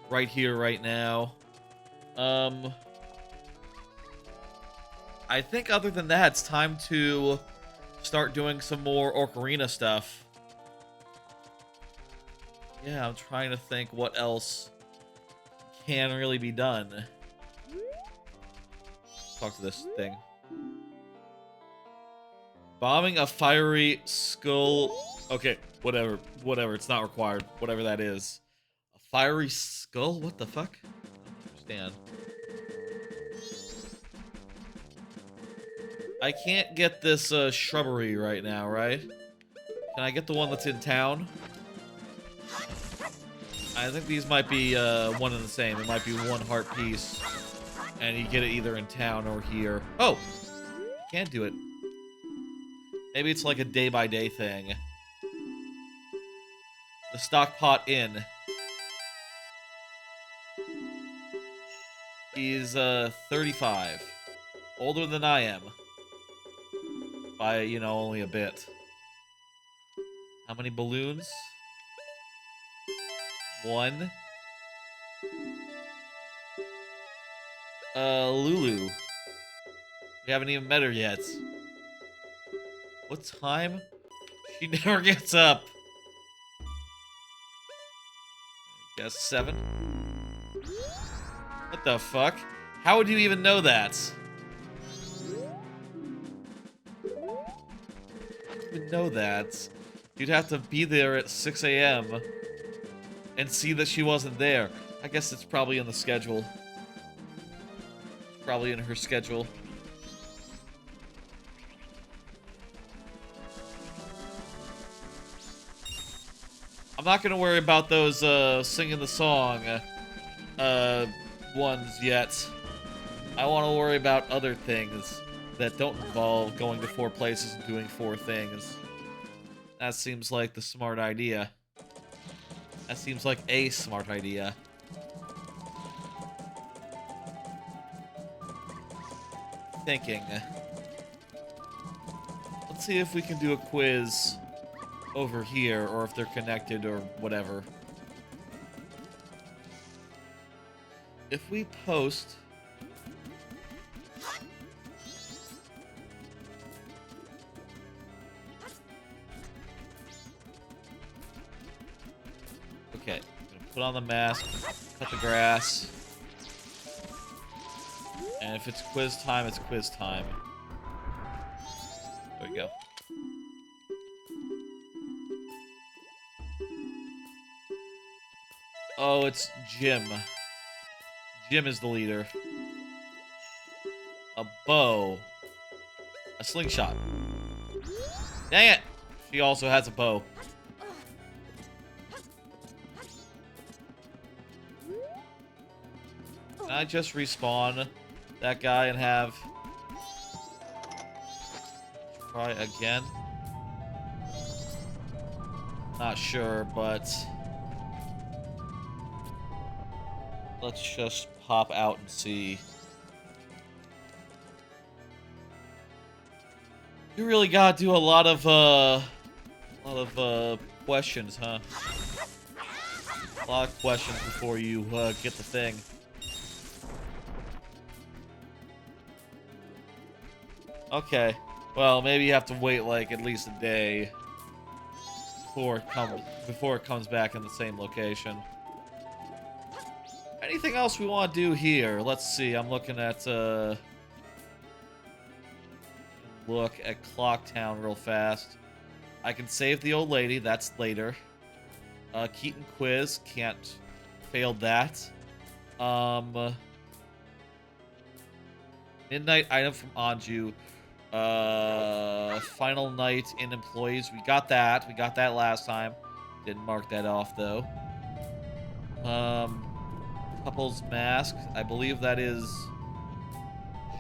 Speaker 1: right here, right now. I think other than that, it's time to start doing some more Ocarina stuff. Yeah, I'm trying to think what else can really be done. Talk to this thing. Bombing a fiery skull. Okay, whatever. Whatever. It's not required. Whatever that is. A fiery skull? What the fuck? I don't understand. I can't get this shrubbery right now, right? Can I get the one that's in town? I think these might be one and the same. It might be one heart piece. And you get it either in town or here. Oh! Can't do it. Maybe it's like a day-by-day thing. The stock pot inn. He's 35. Older than I am. By, you know, only a bit. How many balloons? 1. Lulu. We haven't even met her yet. What time? She never gets up. I guess 7. What the fuck? How would you even know that? You would know that. You'd have to be there at 6 a.m. and see that she wasn't there. I guess it's probably in the schedule. Probably in her schedule. I'm not gonna worry about those singing the song ones yet. I want to worry about other things that don't involve going to 4 places and doing 4 things. That seems like the smart idea. That seems like a smart idea. Thinking. Let's see if we can do a quiz over here, or if they're connected, or whatever. If we post... Okay, I'm gonna put on the mask, cut the grass. And if it's quiz time, it's quiz time. There we go. Oh, it's Jim. Jim is the leader. A bow. A slingshot. Dang it! She also has a bow. Can I just respawn that guy and have... try again? Not sure, but... let's just pop out and see. You really gotta do a lot of questions, huh? A lot of questions before you get the thing. Okay. Well, maybe you have to wait like at least a day before it comes back in the same location. Anything else we want to do here? Let's see. I'm looking at look at Clocktown real fast. I can save the old lady. That's later. Keaton quiz. Can't fail that. Midnight item from Anju. Final night in employees. We got that. We got that last time. Didn't mark that off though. Couple's mask. I believe that is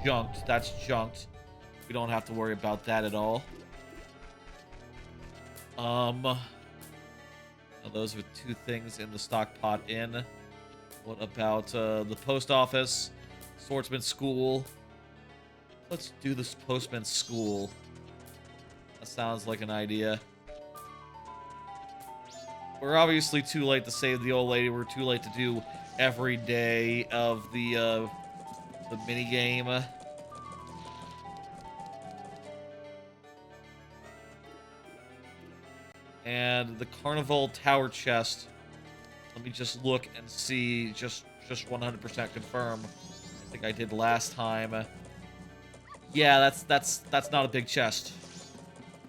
Speaker 1: junked. That's junked. We don't have to worry about that at all. Those are 2 things in the stockpot inn. What about the post office? Swordsman school. Let's do this postman school. That sounds like an idea. We're obviously too late to save the old lady. We're too late to do every day of the mini game. And the Carnival Tower chest. Let me just look and see, just 100% confirm. I think I did last time. Yeah, that's not a big chest.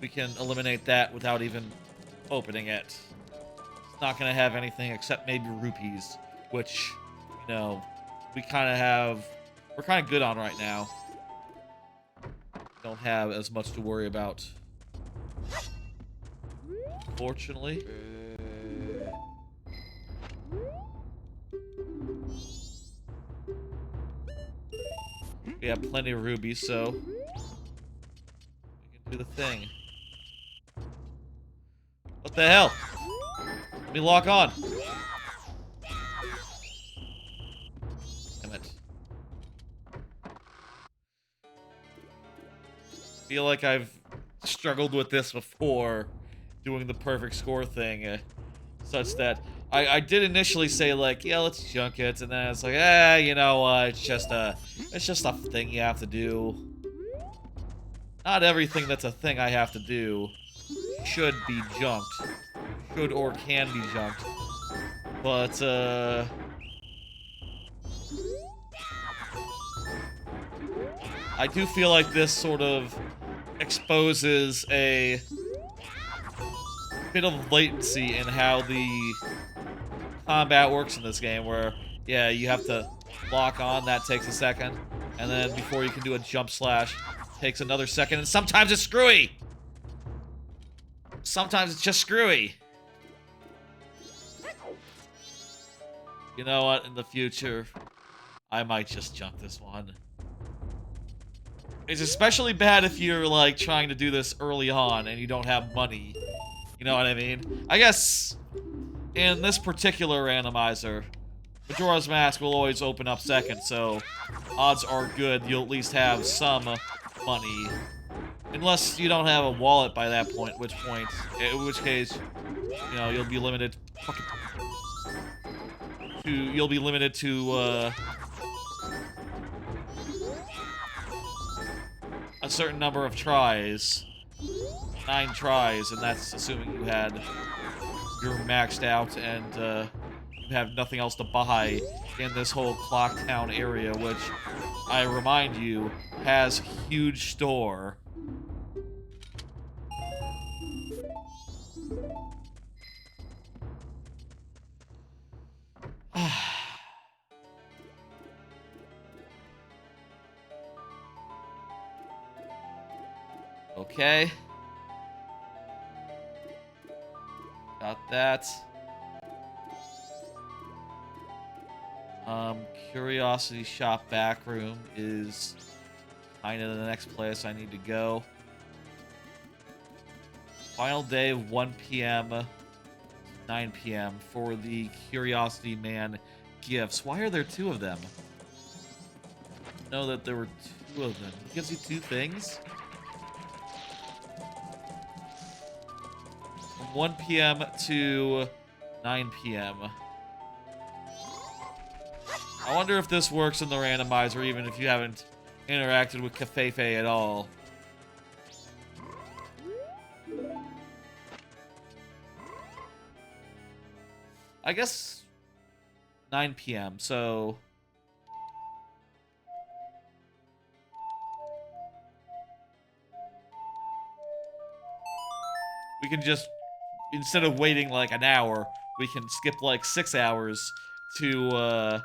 Speaker 1: we can eliminate that without even opening it. It's not going to have anything except maybe rupees, which, you know, we're kind of good on right now. Don't have as much to worry about. Fortunately. We have plenty of rubies, so we can do the thing. What the hell? Let me lock on. Damn it. I feel like I've struggled with this before, doing the perfect score thing, such that I did initially say, like, yeah, let's junk it, and then it's like, you know, it's just a thing you have to do. Not everything that's a thing I have to do should be junked. Should or can be junked. But, I do feel like this sort of exposes a bit of latency in how the combat works in this game, where, yeah, you have to lock on, that takes a second, and then before you can do a jump slash, takes another second, and sometimes it's screwy! Sometimes it's just screwy. You know what, in the future, I might just jump this one. It's especially bad if you're, like, trying to do this early on and you don't have money. You know what I mean? I guess, in this particular randomizer, Majora's Mask will always open up second, so odds are good you'll at least have some money. Unless you don't have a wallet by that point, in which case, you know, you'll be limited to a certain number of tries. 9 tries, and that's assuming you're maxed out and you have nothing else to buy in this whole Clock Town area, which, I remind you, has a huge store. Okay. Got that. Curiosity Shop back room is kind of the next place I need to go. Final day, 1 p.m. 9 p.m. for the Curiosity Man gifts. Why are there 2 of them? I know that there were 2 of them. He gives you 2 things? From 1 p.m. to 9 p.m. I wonder if this works in the randomizer, even if you haven't interacted with Cafefe at all. I guess 9 p.m., so... we can just, instead of waiting like an hour, we can skip like 6 hours to,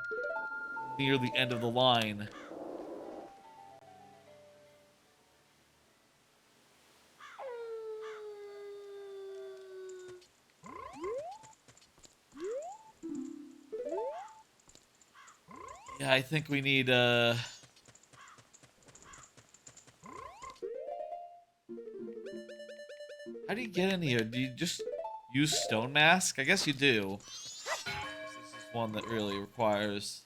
Speaker 1: near the end of the line. Yeah, I think we need, how do you get in here? Do you just use Stone Mask? I guess you do. This is one that really requires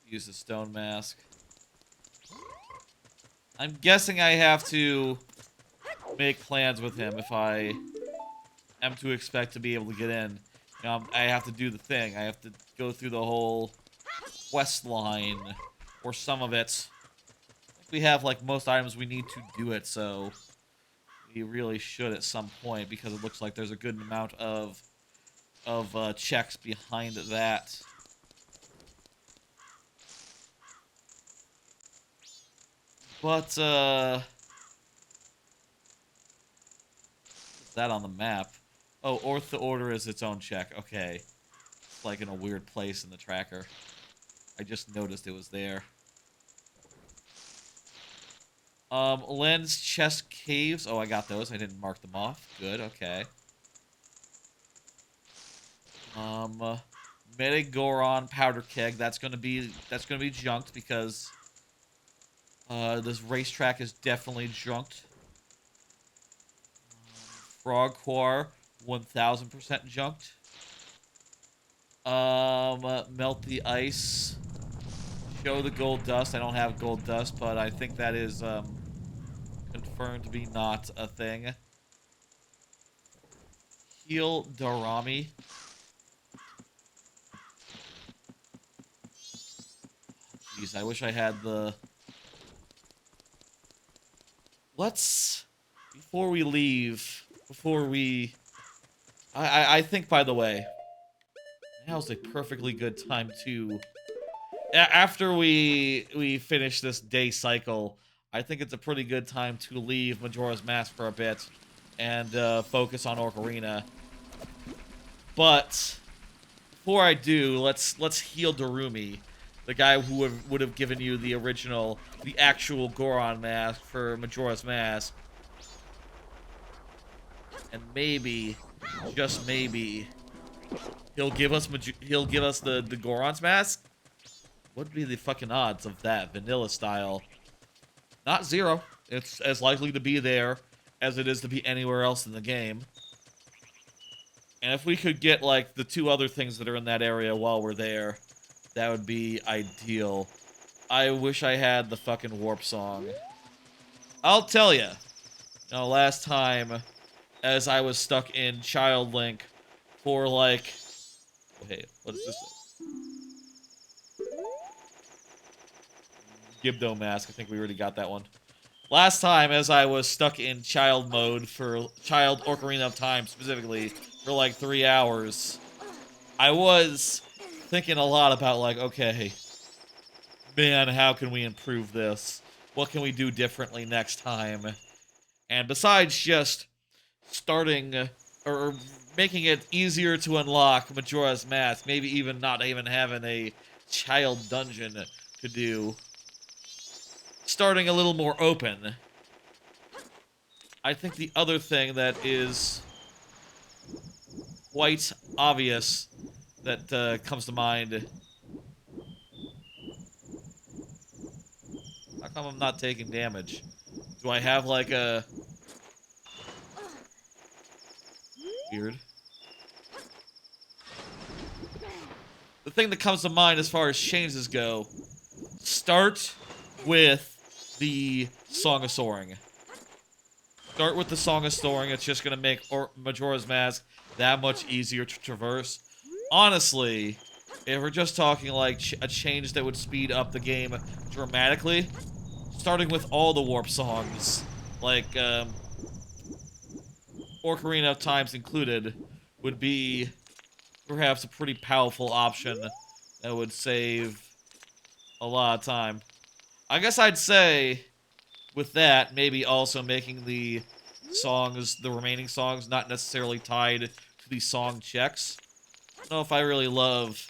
Speaker 1: use the Stone Mask. I'm guessing I have to make plans with him if I am to expect to be able to get in. You know, I have to do the thing. I have to go through the whole quest line, or some of it. I think we have, like, most items we need to do it, so we really should at some point, because it looks like there's a good amount of checks behind that. But, Is that on the map? Oh, Ortho Order is its own check. Okay. It's like in a weird place in the tracker. I just noticed it was there. Lens, chest, caves. Oh, I got those. I didn't mark them off. Good, okay. Metagoron powder keg. That's gonna be junked because this racetrack is definitely junked. Frog core, 1000% junked. Melt the ice. Show the gold dust. I don't have gold dust, but I think that is confirmed to be not a thing. Heal Darami. Jeez, I wish I had the... Let's... Before we leave... I think, by the way... Now's a perfectly good time to... After we finish this day cycle, I think it's a pretty good time to leave Majora's Mask for a bit and focus on Ocarina. But before I do, let's heal Darumi, the guy who would have given you the actual Goron mask for Majora's Mask, and maybe, just maybe, he'll give us the Goron's mask. What would be the fucking odds of that, vanilla style? Not zero. It's as likely to be there as it is to be anywhere else in the game. And if we could get, like, the two other things that are in that area while we're there, that would be ideal. I wish I had the fucking warp song. I'll tell ya. You know, last time, as I was stuck in Child Link for, like... Oh, hey, what is this? Gibdo mask. I think we already got that one. Last time, as I was stuck in child mode for Child Ocarina of Time, specifically, for like 3 hours, I was thinking a lot about, like, okay, man, how can we improve this? What can we do differently next time? And besides just starting, or making it easier to unlock Majora's Mask, maybe even not even having a child dungeon to do, starting a little more open. I think the other thing that is quite obvious that comes to mind... How come I'm not taking damage? Do I have, like, a... Weird. The thing that comes to mind as far as changes go, start with the Song of Soaring. Start with the Song of Soaring. It's just going to make Majora's Mask that much easier to traverse. Honestly, if we're just talking like a change that would speed up the game dramatically, starting with all the warp songs, like Ocarina of Time's included, would be perhaps a pretty powerful option that would save a lot of time. I guess I'd say, with that, maybe also making the songs, the remaining songs, not necessarily tied to the song checks. I don't know if I really love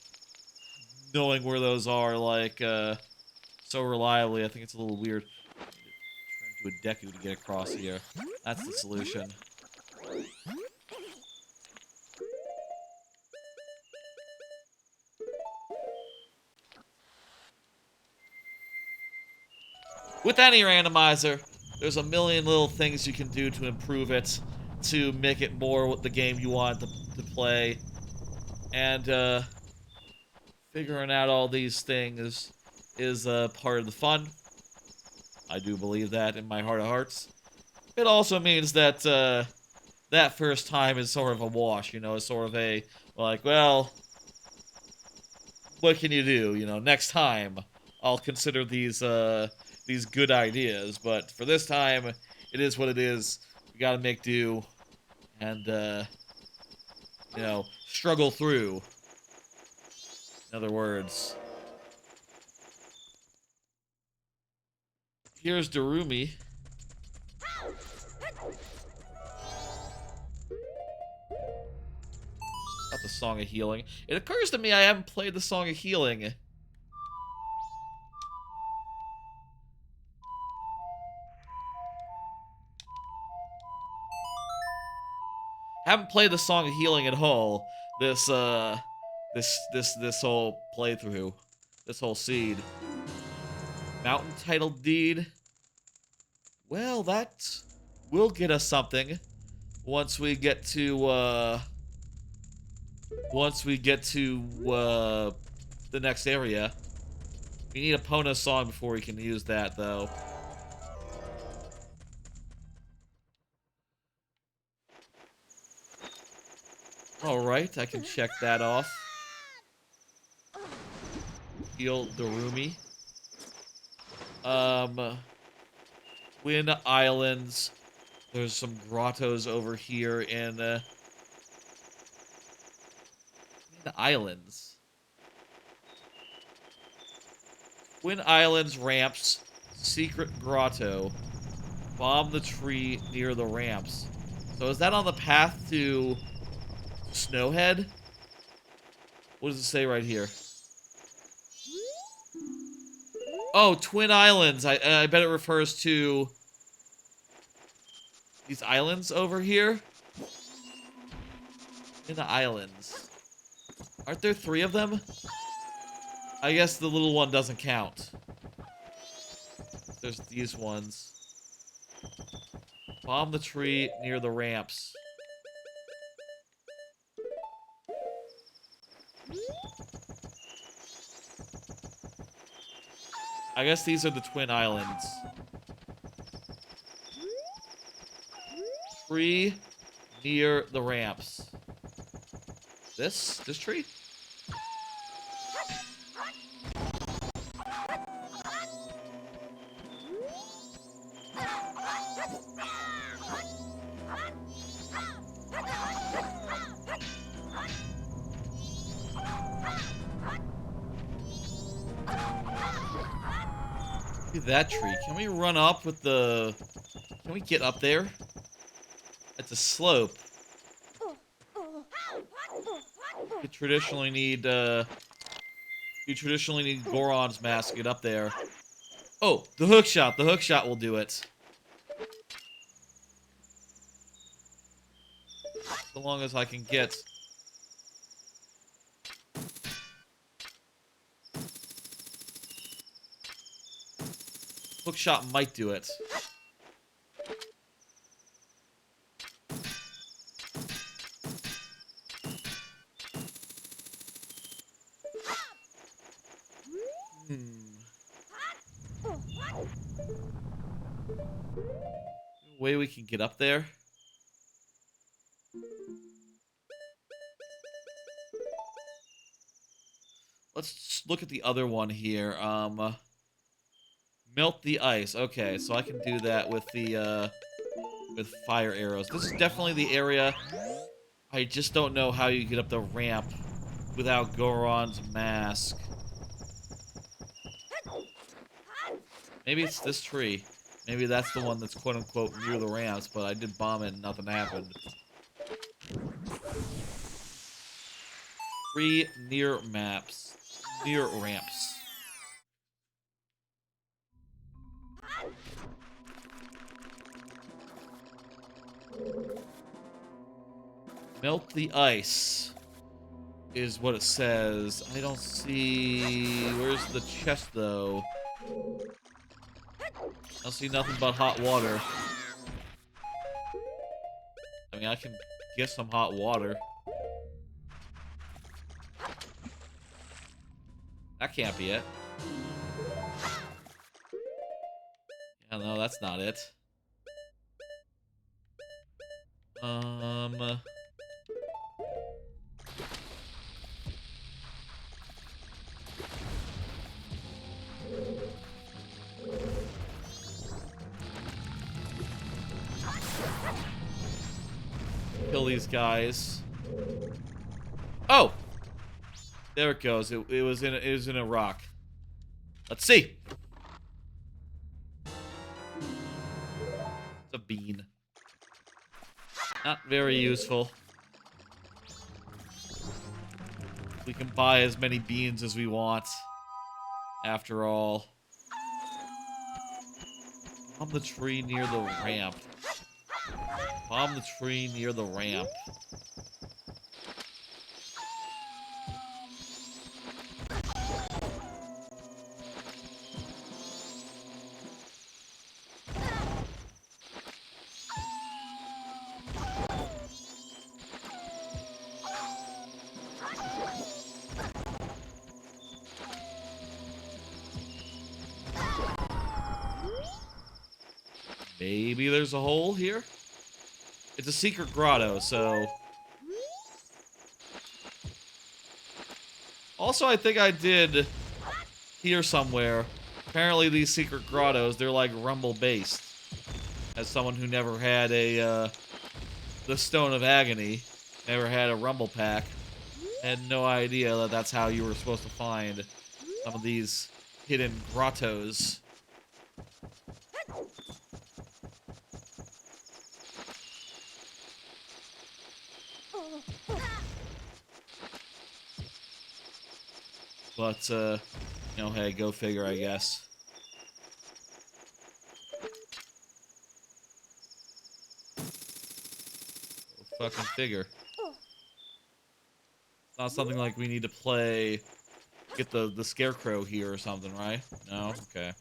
Speaker 1: knowing where those are, like, so reliably. I think it's a little weird. Trying to do a Deku to get across here. That's the solution. With any randomizer, there's a million little things you can do to improve it, to make it more the game you want to play. And, figuring out all these things is part of the fun. I do believe that in my heart of hearts. It also means that, that first time is sort of a wash, you know, it's sort of a, like, well, what can you do? You know, next time I'll consider these good ideas, but for this time, it is what it is. We gotta make do, and, you know, struggle through. In other words. Here's Darumi. the Song of Healing. It occurs to me I haven't played the Song of Healing. Haven't played the Song of Healing at all. This whole playthrough. This whole seed. Mountain Title Deed. Well, that will get us something. Once we get to, the next area. We need a Pona song before we can use that, though. Alright, I can check that off. Heal Darumi. Twin Islands. There's some grottos over here in, the islands. Twin Islands ramps. Secret grotto. Bomb the tree near the ramps. So is that on the path to Snowhead? What does it say right here? Oh, Twin Islands. I bet it refers to these islands over here. In the islands. Aren't there 3 of them? I guess the little one doesn't count. There's these ones. Bomb the tree near the ramps. I guess these are the Twin Islands. Tree near the ramps. This tree? That tree. Can we run up with the... Can we get up there? It's a slope. You traditionally need Goron's mask to get up there. Oh, the hook shot. The hook shot will do it. So long as I can get... Hook shot might do it. Way we can get up there. Let's look at the other one here. Melt the ice. Okay, so I can do that with the with fire arrows. This is definitely the area. I just don't know how you get up the ramp without Goron's mask. Maybe it's this tree. Maybe that's the one that's quote-unquote near the ramps, but I did bomb it and nothing happened. Tree near maps. Near ramps. Melt the ice is what it says. I don't see... Where's the chest, though? I don't see nothing but hot water. I mean, I can get some hot water. That can't be it. Yeah, no, that's not it. Kill these guys. Oh! There it goes. It was in a rock. Let's see. It's a bean. Not very useful. We can buy as many beans as we want. After all. Bomb the tree near the ramp. Bomb the tree near the ramp. Maybe there's a hole here? It's a secret grotto, so... Also, I think I did hear somewhere. Apparently these secret grottos, they're like rumble-based. As someone who never had the Stone of Agony, never had a rumble pack, had no idea that that's how you were supposed to find some of these hidden grottos. But, you know, hey, go figure, I guess. Go fucking figure. It's not something like we need to play, get the scarecrow here or something, right? No? Okay.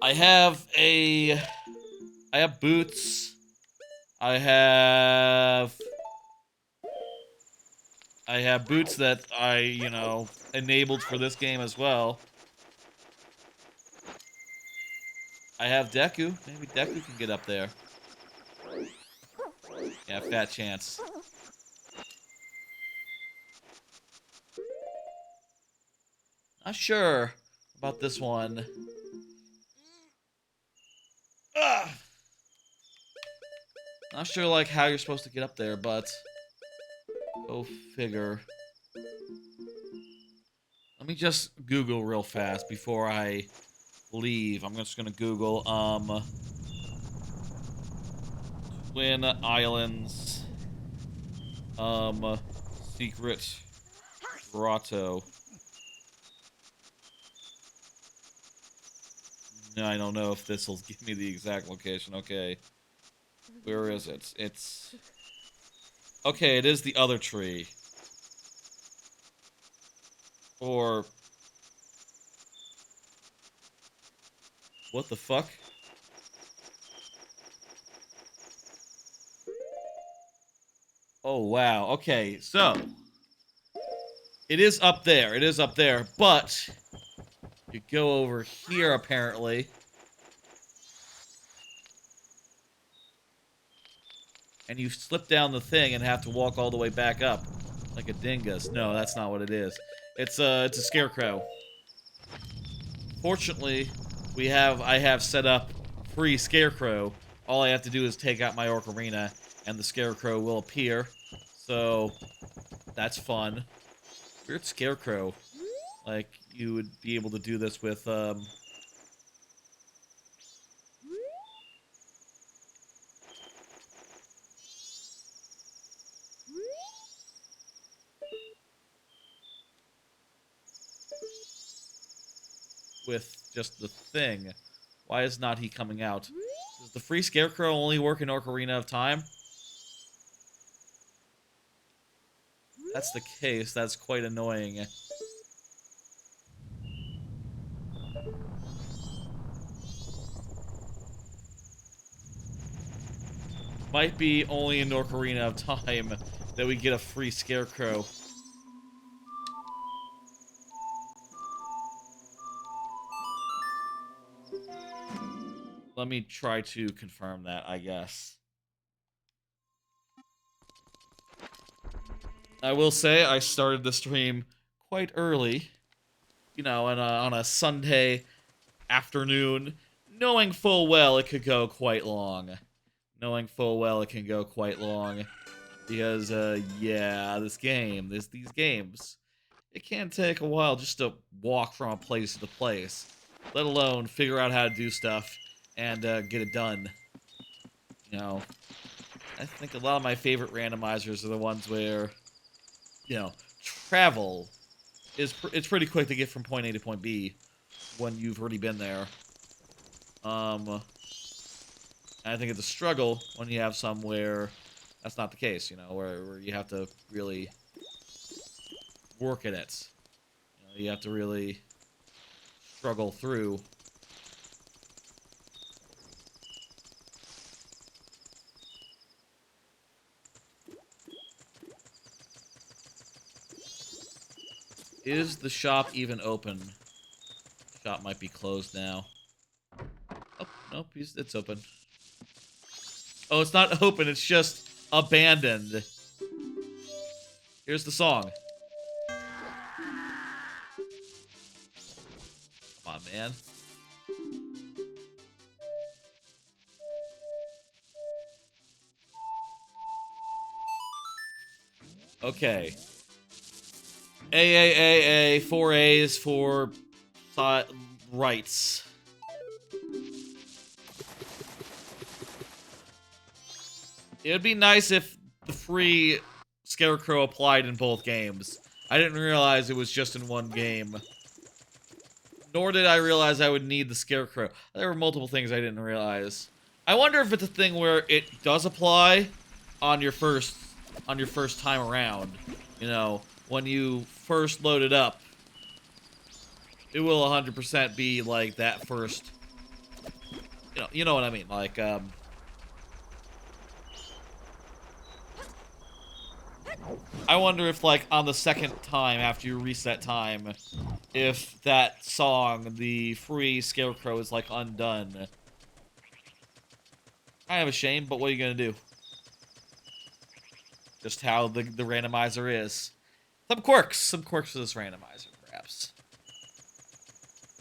Speaker 1: I have boots. I have boots that I, you know, enabled for this game as well. I have Deku. Maybe Deku can get up there. Yeah, fat chance. Not sure about this one. Ugh. Not sure, like, how you're supposed to get up there, but... Go figure. Let me just Google real fast before I leave. I'm just gonna Google, Twin Islands, secret grotto. No, I don't know if this will give me the exact location. Okay. Where is it? It's... Okay, it is the other tree. Or... What the fuck? Oh, wow. Okay, so... It is up there. It is up there. But... You go over here, apparently. And you slip down the thing and have to walk all the way back up. Like a dingus. No, that's not what it is. It's a scarecrow. Fortunately, I have set up free scarecrow. All I have to do is take out my Ocarina, and the scarecrow will appear. So, that's fun. Weird scarecrow. Like, you would be able to do this with, with just the thing. Why is not he coming out? Does the free scarecrow only work in Ocarina of Time? That's the case. That's quite annoying. Might be only in Ocarina of Time that we get a free scarecrow. Let me try to confirm that, I guess. I will say I started the stream quite early. You know, on a Sunday afternoon, knowing full well it could go quite long. Knowing full well it can go quite long. Because, yeah, these games, it can take a while just to walk from a place to place. Let alone figure out how to do stuff and get it done. You know, I think a lot of my favorite randomizers are the ones where, you know, travel is it's pretty quick to get from point A to point B when you've already been there. I think it's a struggle when you have some where that's not the case, you know, where you have to really work at it. You know, you have to really struggle through. Is the shop even open? Shop might be closed now. Oh, nope, it's open. Oh, it's not open, it's just abandoned. Here's the song. Come on, man. Okay. A, 4 A's for rights. It would be nice if the free Scarecrow applied in both games. I didn't realize it was just in one game. Nor did I realize I would need the Scarecrow. There were multiple things I didn't realize. I wonder if it's a thing where it does apply on your first time around. You know, when you first load it up, it will 100% be like that first. You know what I mean? Like, I wonder if, like, on the second time after you reset time, if that song, the free Scarecrow, is, like, undone. Kind of a shame, but what are you gonna do? Just how the randomizer is. Some quirks to this randomizer, perhaps.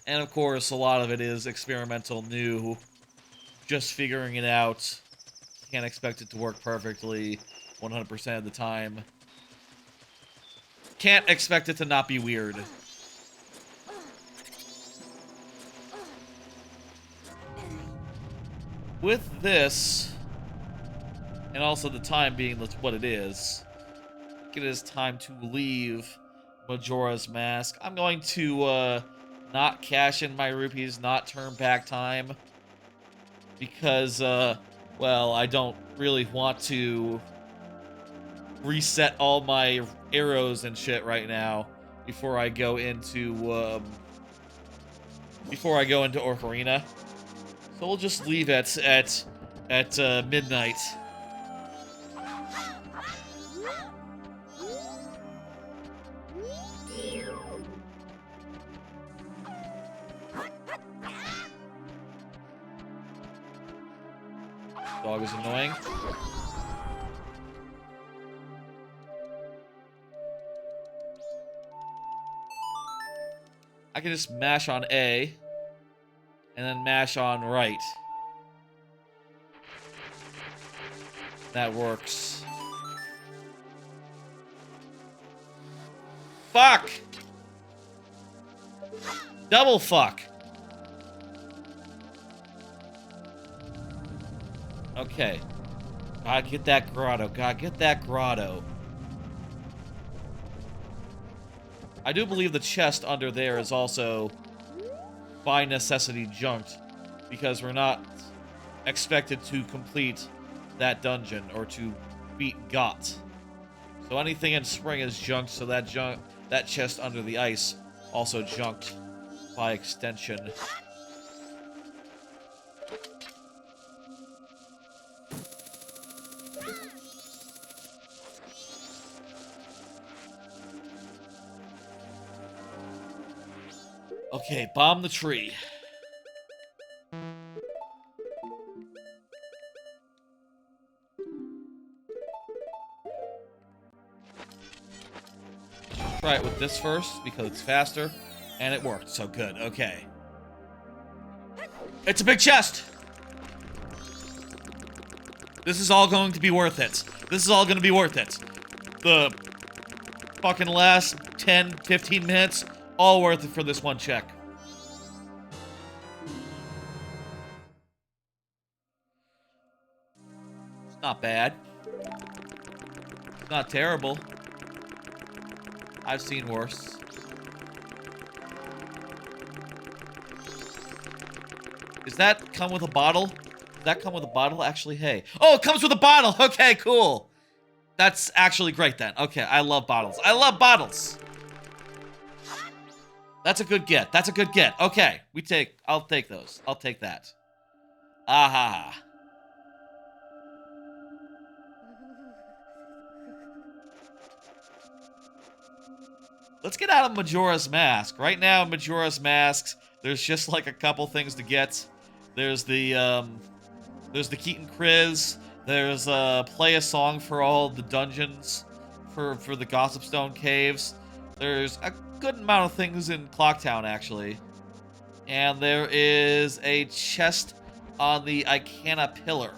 Speaker 1: And, of course, a lot of it is experimental, new, just figuring it out. Can't expect it to work perfectly 100% of the time. Can't expect it to not be weird. With this, and also the time being what it is, I think it is time to leave Majora's Mask. I'm going to not cash in my rupees, not turn back time, because, well, I don't really want to reset all my arrows and shit right now before I go into Ocarina. So we'll just leave at midnight. Dog is annoying. I can just mash on A, and then mash on right. That works. Fuck! Double fuck! Okay. Gotta get that grotto. Gotta get that grotto. I do believe the chest under there is also, by necessity, junked. Because we're not expected to complete that dungeon or to beat Got. So anything in spring is junked, so that chest under the ice also junked by extension. Okay, bomb the tree. Try it with this first, because it's faster, and it worked, so good, okay. It's a big chest! This is all going to be worth it. This is all going to be worth it. The fucking last 10, 15 minutes, all worth it for this one check. Not bad. Not terrible. I've seen worse. Does that come with a bottle? Does that come with a bottle? Actually, hey. Oh, it comes with a bottle! Okay, cool. That's actually great then. Okay, I love bottles. I love bottles! That's a good get. That's a good get. Okay, I'll take those. I'll take that. Aha. Let's get out of Majora's Mask. Right now, Majora's Mask, there's just like a couple things to get. There's the Keaton Kriz. There's play a song for all the dungeons for the Gossip Stone Caves. There's a good amount of things in Clocktown, actually. And there is a chest on the Icana Pillar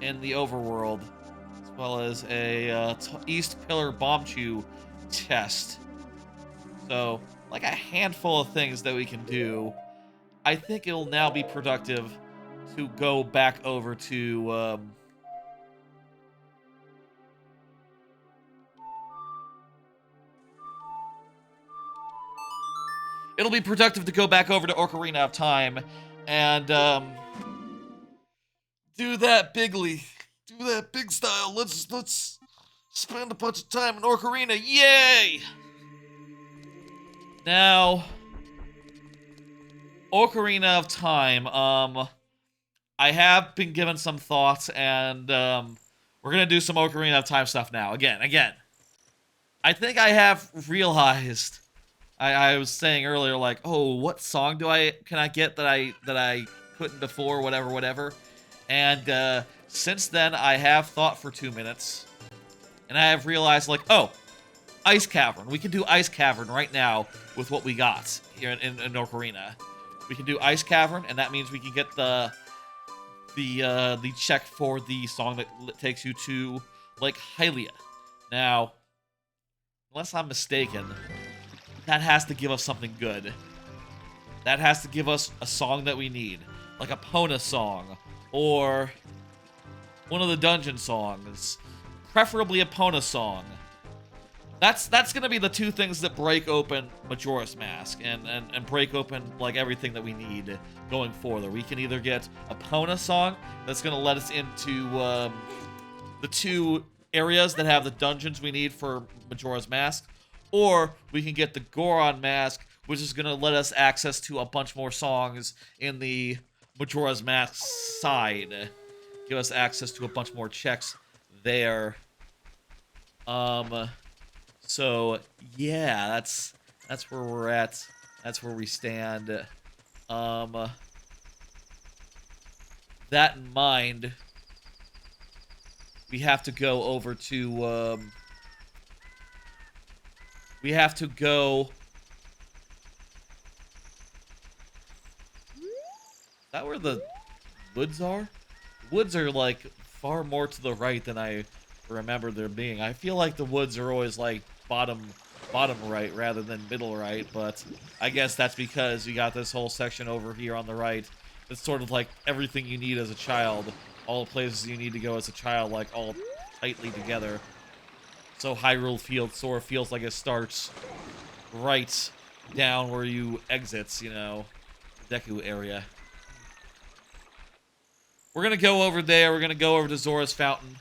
Speaker 1: in the overworld, as well as a East Pillar Bomb Chew chest. So, like a handful of things that we can do. I think it'll now be productive to go back over to it'll be productive to go back over to Ocarina of Time and do that bigly. Do that big style. Let's spend a bunch of time in Ocarina. Yay! Now, Ocarina of Time, I have been given some thoughts, and we're gonna do some Ocarina of Time stuff now. Again. I think I have realized. I was saying earlier, like, oh, what song can I get that I couldn't before, whatever. And since then, I have thought for 2 minutes, and I have realized, like, oh, Ice Cavern. We can do Ice Cavern right now with what we got here in Ocarina. We can do Ice Cavern, and that means we can get the check for the song that takes you to Lake Hylia. Now, unless I'm mistaken, that has to give us something good. That has to give us a song that we need, like a Pona song or one of the dungeon songs, preferably a Pona song. That's gonna be the two things that break open Majora's Mask and break open like everything that we need going forward. We can either get a Pona song that's gonna let us into the two areas that have the dungeons we need for Majora's Mask, or we can get the Goron Mask, which is gonna let us access to a bunch more songs in the Majora's Mask side. Give us access to a bunch more checks there. So, yeah, that's where we're at. That's where we stand. That in mind, we have to go over to, we have to go... Is that where the woods are? The woods are, like, far more to the right than I remember there being. I feel like the woods are always, like, bottom right rather than middle right, but I guess that's because you got this whole section over here on the right. It's sort of like everything you need as a child. All the places you need to go as a child, like, all tightly together. So Hyrule Field sort of feels like it starts right down where you exits, you know, Deku area. We're gonna go over there. We're gonna go over to Zora's Fountain.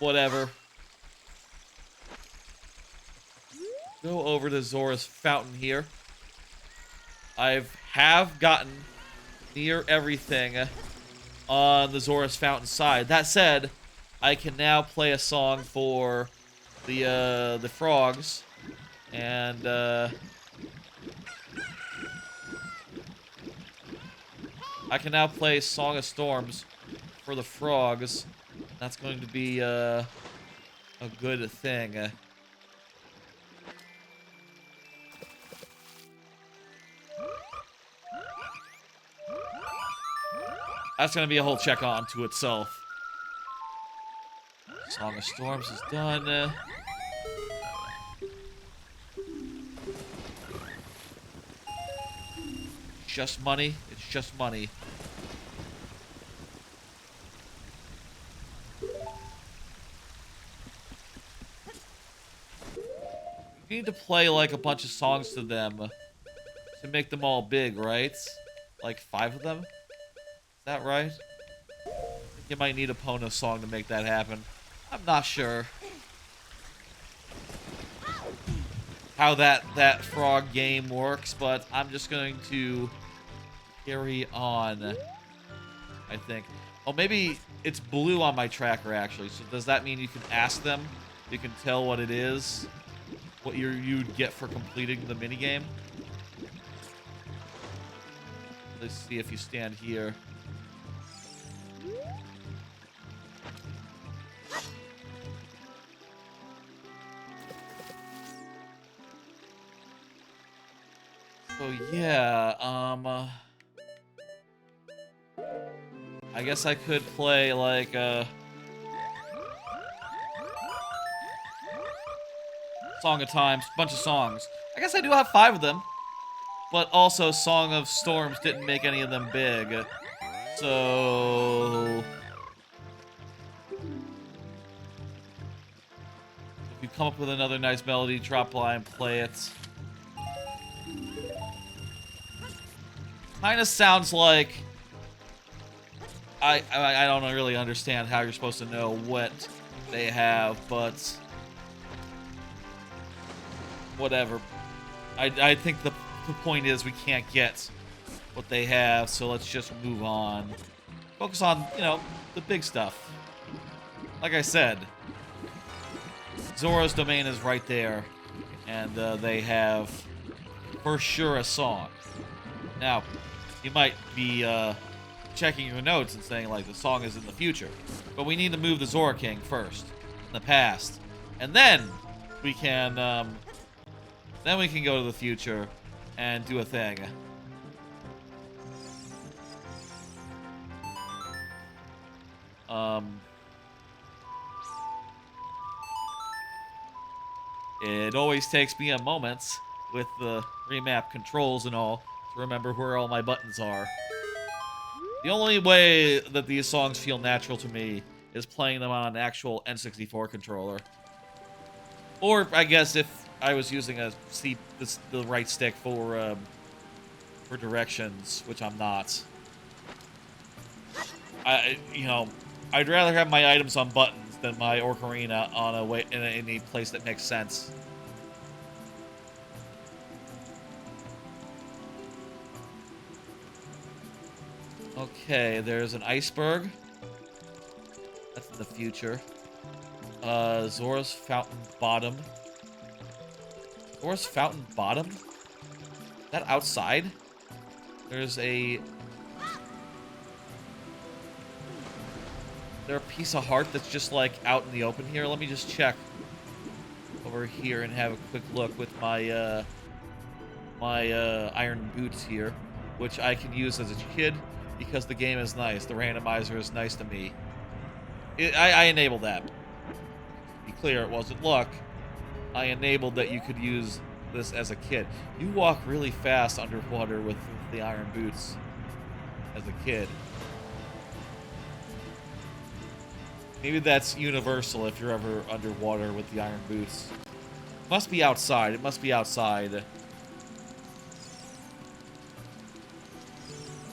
Speaker 1: Whatever. Go over to Zora's Fountain here. have gotten near everything on the Zora's Fountain side. That said, I can now play a song for the frogs, and I can now play Song of Storms for the frogs. That's going to be a good thing. That's going to be a whole check on to itself. Song of Storms is done. Just money. It's just money. You need to play, like, a bunch of songs to them to make them all big, right? Like, 5 of them? Is that right? I think you might need a Pono song to make that happen. I'm not sure how that frog game works, but I'm just going to carry on, I think. Oh, maybe it's blue on my tracker, actually. So does that mean you can ask them? You can tell what it is? What you'd get for completing the minigame? Let's see if you stand here. So yeah, I guess I could play like a Song of Times, bunch of songs. I guess I do have 5 of them, but also Song of Storms didn't make any of them big. So if you come up with another nice melody, drop by and play it. Kind of sounds like I don't really understand how you're supposed to know what they have, but whatever. I think the point is we can't get what they have, so let's just move on. Focus on, you know, the big stuff. Like I said, Zora's domain is right there, and they have, for sure, a song. Now, you might be checking your notes and saying, like, the song is in the future. But we need to move the Zora King first, in the past. And then we can go to the future and do a thing. It always takes me a moment with the remap controls and all to remember where all my buttons are. The only way that these songs feel natural to me is playing them on an actual N64 controller. Or, I guess, if I was using the right stick for directions, which I'm not. I'd rather have my items on buttons than my Ocarina on in a place that makes sense. Okay, there's an iceberg. That's in the future. Zora's Fountain Bottom. Zora's Fountain Bottom? Is that outside? There's a... Is there a piece of heart that's just, like, out in the open here? Let me just check over here and have a quick look with my, iron boots here, which I can use as a kid because the game is nice. The randomizer is nice to me. I enabled that. To be clear, it wasn't luck. I enabled that you could use this as a kid. You walk really fast underwater with the iron boots as a kid. Maybe that's universal if you're ever underwater with the iron boots. It must be outside. It must be outside.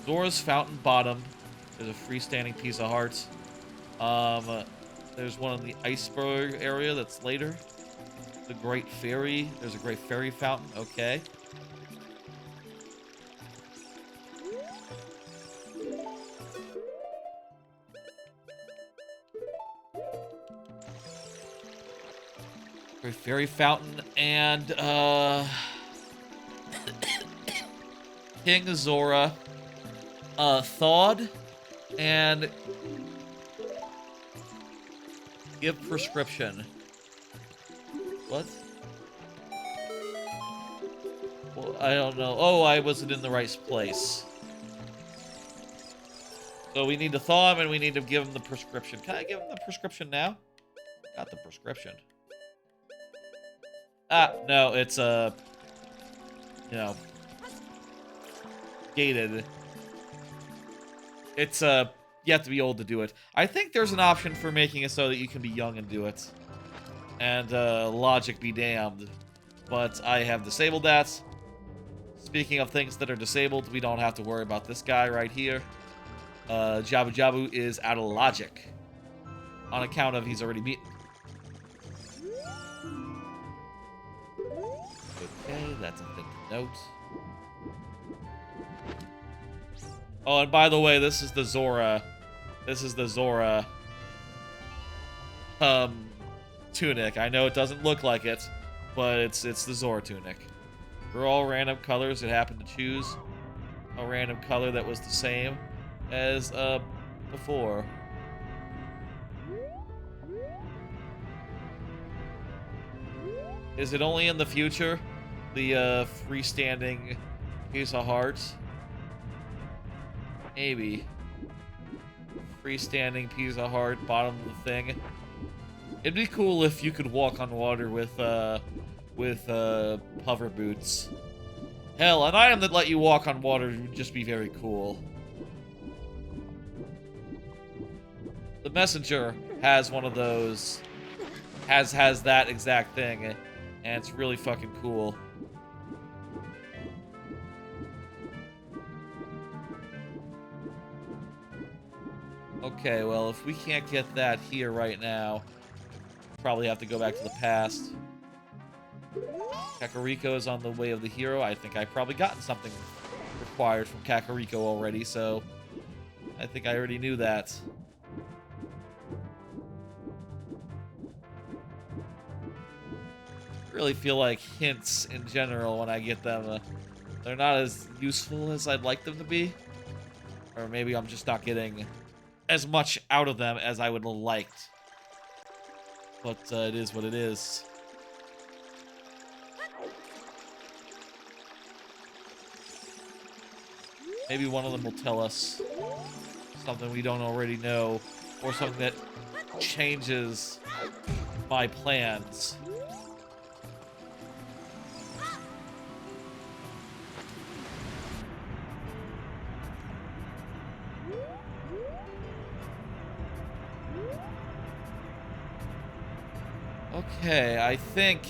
Speaker 1: Zora's Fountain Bottom. There's a freestanding piece of hearts. There's one in the iceberg area that's later. The Great Fairy. There's a Great Fairy Fountain. Okay. Great Fairy Fountain and King Zora, Thawed, and give prescription. What? Well, I don't know. Oh, I wasn't in the right place. So we need to thaw him and we need to give him the prescription. Can I give him the prescription now? Got the prescription. Ah, no, it's, gated. It's you have to be old to do it. I think there's an option for making it so that you can be young and do it. And logic be damned. But I have disabled that. Speaking of things that are disabled, we don't have to worry about this guy right here. Jabu Jabu is out of logic. On account of he's already beaten. Okay, that's a thing to note. Oh, and by the way, this is the Zora. This is the Zora tunic. I know it doesn't look like it, but it's the Zora tunic. For all random colors, it happened to choose a random color that was the same as before. Is it only in the future? The freestanding piece of heart? Maybe. Freestanding piece of heart, bottom of the thing. It'd be cool if you could walk on water with hover boots. Hell, an item that let you walk on water would just be very cool. The messenger has one of those. Has that exact thing, and it's really fucking cool. Okay, well, if we can't get that here right now, probably have to go back to the past. Kakariko is on the way of the hero. I think I've probably gotten something required from Kakariko already, so I think I already knew that. I really feel like hints in general when I get them, they're not as useful as I'd like them to be. Or maybe I'm just not getting as much out of them as I would have liked. But it is what it is. Maybe one of them will tell us something we don't already know, or something that changes my plans. Okay, I think,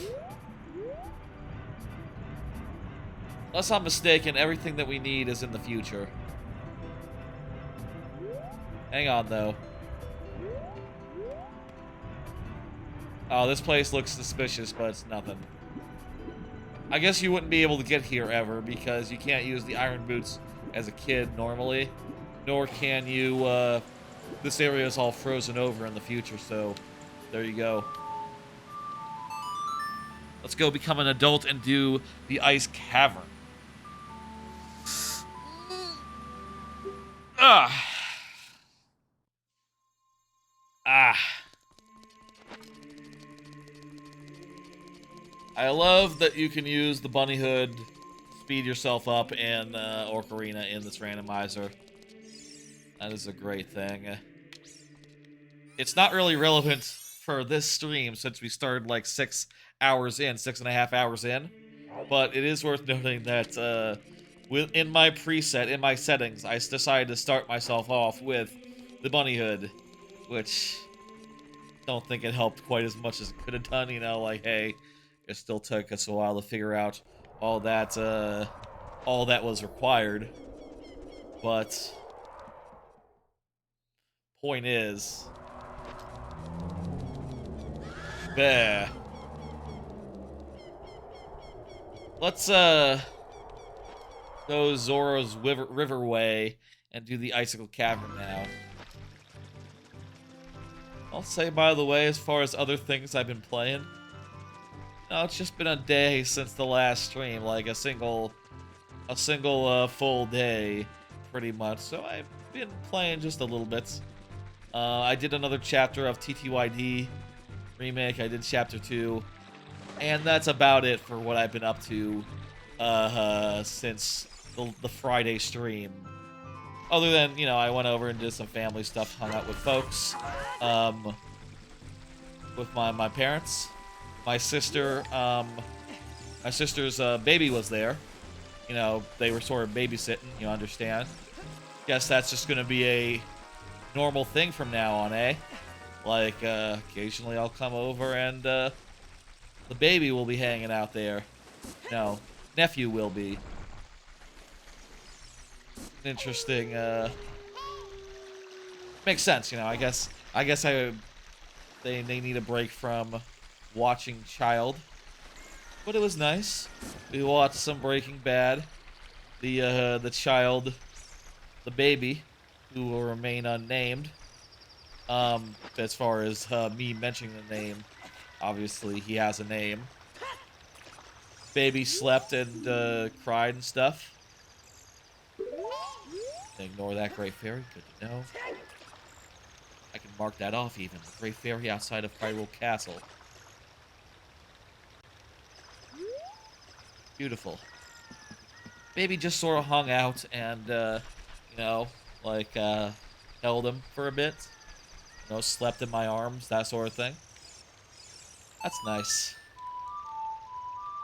Speaker 1: unless I'm mistaken, everything that we need is in the future. Hang on, though. Oh, this place looks suspicious, but it's nothing. I guess you wouldn't be able to get here ever, because you can't use the iron boots as a kid normally. Nor can you, this area is all frozen over in the future, so there you go. Let's go become an adult and do the ice cavern. Ah. I love that you can use the bunny hood to speed yourself up in Ocarina in this randomizer. That is a great thing. It's not really relevant for this stream since we started like 6 hours in, 6.5 hours in. But it is worth noting that in my preset, in my settings, I decided to start myself off with the bunny hood, which don't think it helped quite as much as it could have done. You know, like, hey, it still took us a while to figure out all that was required. But point is, bah. Let's go Zoro's Riverway and do the Icicle Cavern now. I'll say, by the way, as far as other things I've been playing, no, it's just been a day since the last stream, like a single full day, pretty much. So I've been playing just a little bit. I did another chapter of TTYD remake. I did chapter 2. And that's about it for what I've been up to since the Friday stream. Other than, you know, I went over and did some family stuff, hung out with folks, with my parents. My sister, my sister's baby was there. You know, they were sort of babysitting, you understand. Guess that's just gonna be a normal thing from now on, eh? Like, occasionally I'll come over and, the baby will be hanging out there. No, nephew will be. Interesting, makes sense, you know, they need a break from watching Child. But it was nice. We watched some Breaking Bad. The child, the baby, who will remain unnamed. As far as me mentioning the name, obviously he has a name. Baby slept and cried and stuff. Ignore that Great Fairy. Good to know. I can mark that off even. The Great Fairy outside of Hyrule Castle. Beautiful. Baby just sort of hung out and, you know, like, held him for a bit. You know, slept in my arms, that sort of thing. That's nice.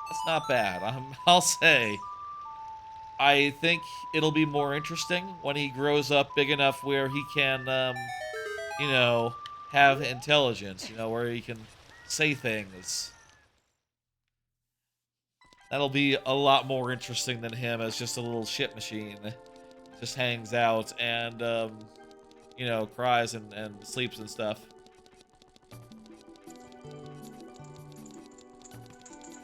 Speaker 1: That's not bad, I'll say. I think it'll be more interesting when he grows up big enough where he can, you know, have intelligence, you know, where he can say things. That'll be a lot more interesting than him as just a little shit machine. Just hangs out and, you know, cries and sleeps and stuff.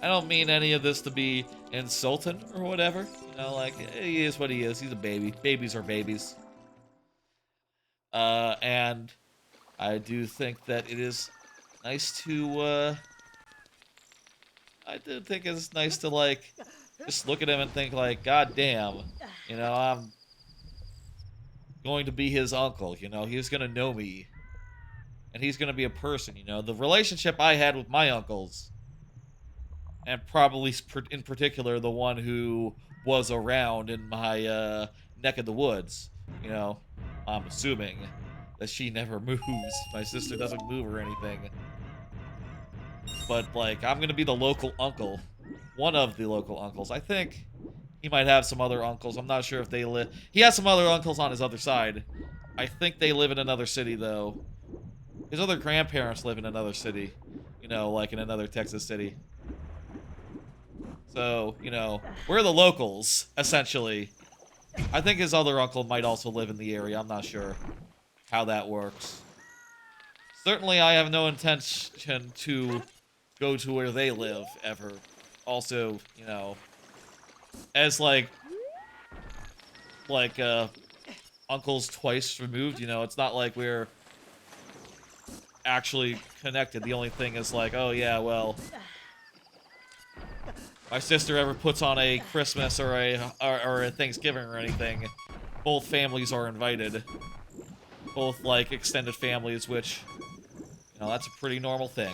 Speaker 1: I don't mean any of this to be insulting or whatever. You know, like, he is what he is. He's a baby. Babies are babies. And I do think that it is nice to, I do think it's nice to, like, just look at him and think, like, God damn, you know, I'm going to be his uncle, you know, he's gonna know me. And he's gonna be a person, you know. The relationship I had with my uncles, and probably in particular the one who was around in my neck of the woods, you know, I'm assuming that she never moves. My sister doesn't move or anything. But, like, I'm gonna be the local uncle. One of the local uncles. I think he might have some other uncles. I'm not sure if they live... He has some other uncles on his other side. I think they live in another city, though. His other grandparents live in another city. You know, like in another Texas city. So, you know, we're the locals, essentially. I think his other uncle might also live in the area. I'm not sure how that works. Certainly, I have no intention to go to where they live, ever. Also, you know, as, uncles twice removed, you know, it's not like we're actually connected. The only thing is, like, oh, yeah, well... my sister ever puts on a Christmas or a Thanksgiving or anything, both families are invited. Both, like, extended families, which, you know, that's a pretty normal thing.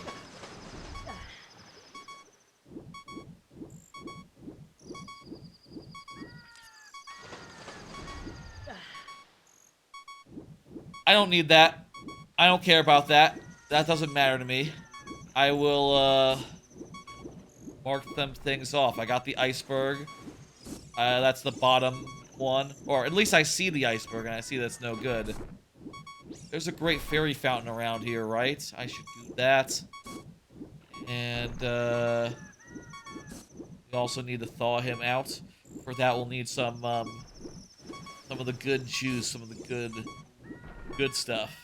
Speaker 1: I don't need that. I don't care about that. That doesn't matter to me. I will, mark them things off. I got the iceberg. That's the bottom one. Or at least I see the iceberg, and I see that's no good. There's a great fairy fountain around here, right? I should do that. And, we also need to thaw him out. For that, we'll need some of the good juice, some of the good stuff.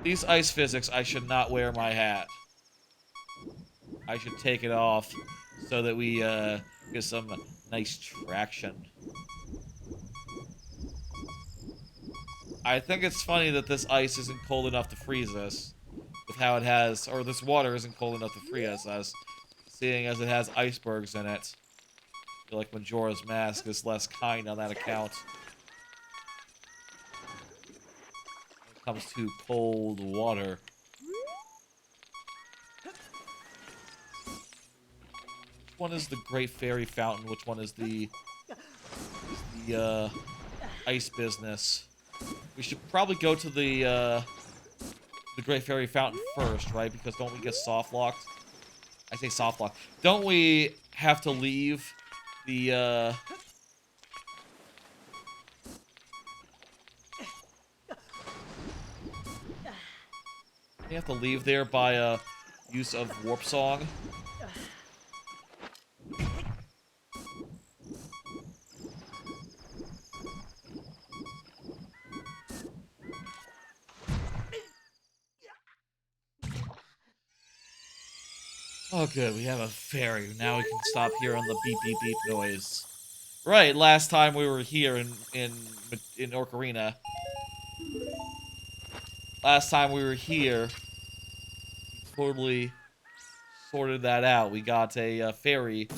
Speaker 1: These ice physics, I should not wear my hat. I should take it off so that we get some nice traction. I think it's funny that this ice isn't cold enough to freeze us with how it has, or this water isn't cold enough to freeze us, seeing as it has icebergs in it. I feel like Majora's Mask is less kind on that account. When it comes to cold water. Which one is the Great Fairy Fountain? Which one is the ice business? We should probably go to the Great Fairy Fountain first, right? Because don't we get soft locked? I say soft lock. Don't we have to leave the, we have to leave there by, use of Warp Song? Oh, good. We have a fairy. Now we can stop hearing the beep, beep, beep noise. Right, last time we were here in Ocarina. Last time we were here, we totally sorted that out. We got a fairy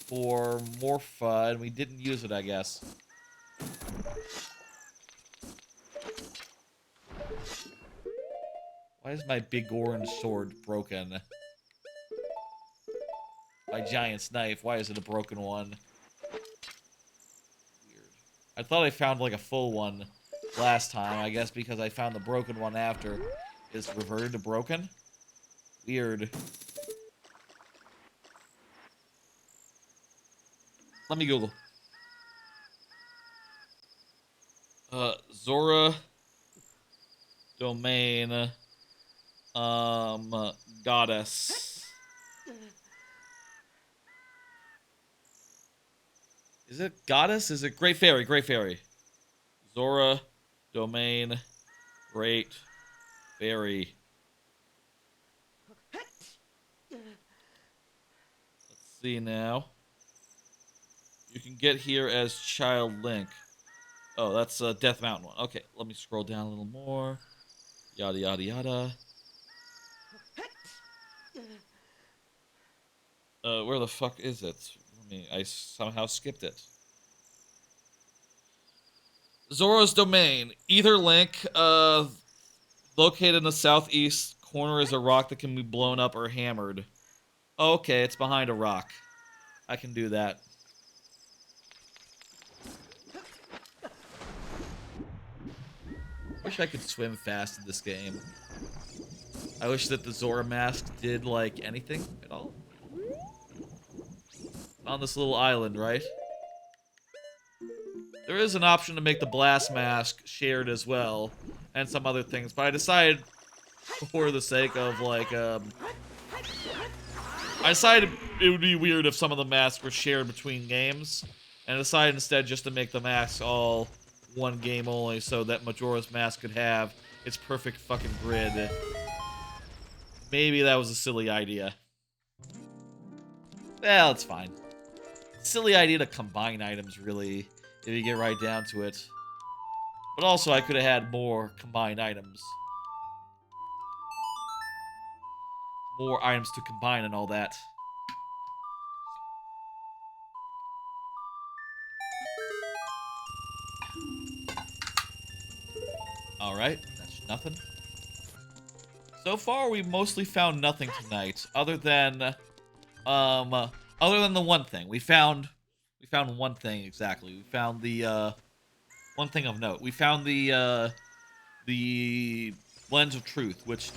Speaker 1: for Morpha, and we didn't use it, I guess. Why is my big orange sword broken? My giant's knife, why is it a broken one? Weird. I thought I found like a full one last time. I guess because I found the broken one after. It's reverted to broken? Weird. Let me Google. Zora domain goddess. Is it goddess? Is it Great Fairy? Great Fairy. Zora domain Great Fairy. Let's see now. You can get here as Child Link. Oh, that's Death Mountain one. Okay, let me scroll down a little more. Yada, yada, yada. Where the fuck is it? I somehow skipped it. Zora's Domain. Either link, located in the southeast corner is a rock that can be blown up or hammered. Okay, it's behind a rock. I can do that. Wish I could swim fast in this game. I wish that the Zora mask did, like, anything at all. On this little island, right? There is an option to make the blast mask shared as well, and some other things, but I decided, for the sake of, like, I decided it would be weird if some of the masks were shared between games, and I decided instead just to make the masks all one game only so that Majora's Mask could have its perfect fucking grid. Maybe that was a silly idea. Well, it's fine. Silly idea to combine items, really, if you get right down to it. But also, I could have had more combined items. More items to combine and all that. Alright, that's nothing. So far, we've mostly found nothing tonight, other than the one thing. We found one thing, exactly. We found the, one thing of note. We found the Lens of Truth, which,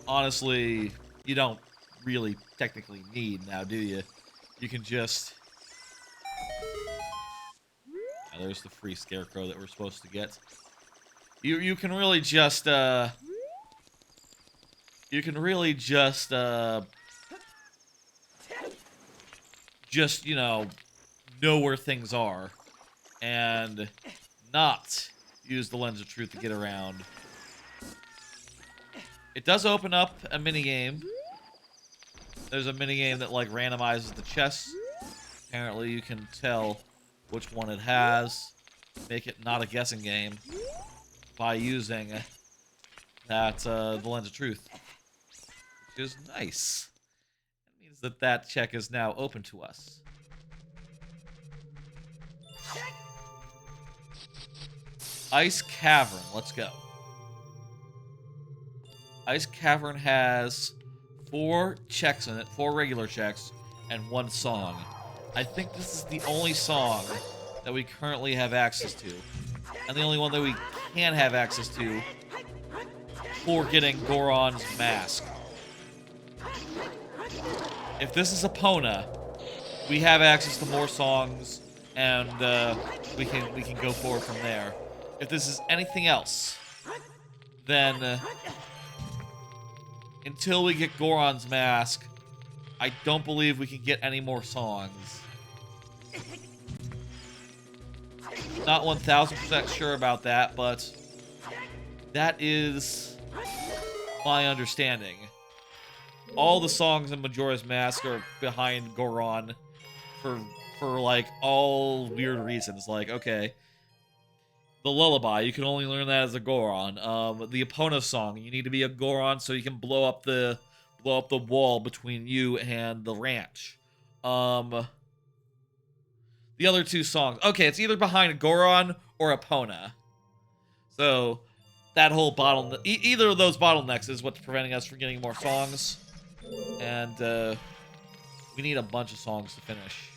Speaker 1: honestly, you don't really technically need now, do you? You can just... Now, there's the free scarecrow that we're supposed to get. You can really just, you can really just, you know where things are, and not use the Lens of Truth to get around. It does open up a minigame. There's a minigame that, like, randomizes the chests. Apparently, you can tell which one it has. Make it not a guessing game by using that, the Lens of Truth. Which is nice. It means that that check is now open to us. Ice Cavern, let's go. Ice Cavern has 4 checks in it, 4 regular checks, and 1 song. I think this is the only song that we currently have access to. And the only one that we can have access to for getting Goron's mask. If this is Epona, we have access to more songs, and we can go forward from there. If this is anything else, then until we get Goron's mask, I don't believe we can get any more songs. Not 1000% sure about that, but that is my understanding. All the songs in Majora's Mask are behind Goron for like all weird reasons. Like, okay, the lullaby, you can only learn that as a Goron. The Epona song, you need to be a Goron so you can blow up the wall between you and the ranch. The other two songs. Okay, it's either behind Goron or Epona. So, that whole bottleneck... either of those bottlenecks is what's preventing us from getting more songs. And, we need a bunch of songs to finish.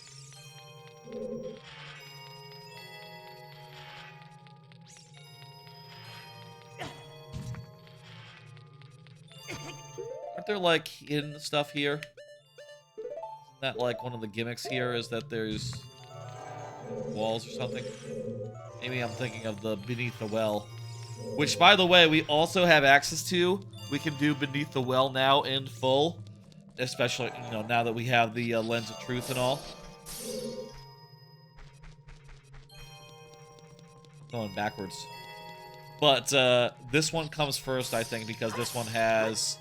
Speaker 1: Aren't there, like, hidden stuff here? Isn't that, like, one of the gimmicks here is that there's walls or something? Maybe I'm thinking of the Beneath the Well. Which, by the way, we also have access to. We can do Beneath the Well now in full. Especially, you know, now that we have the Lens of Truth and all. Going backwards. But, this one comes first, I think, because this one has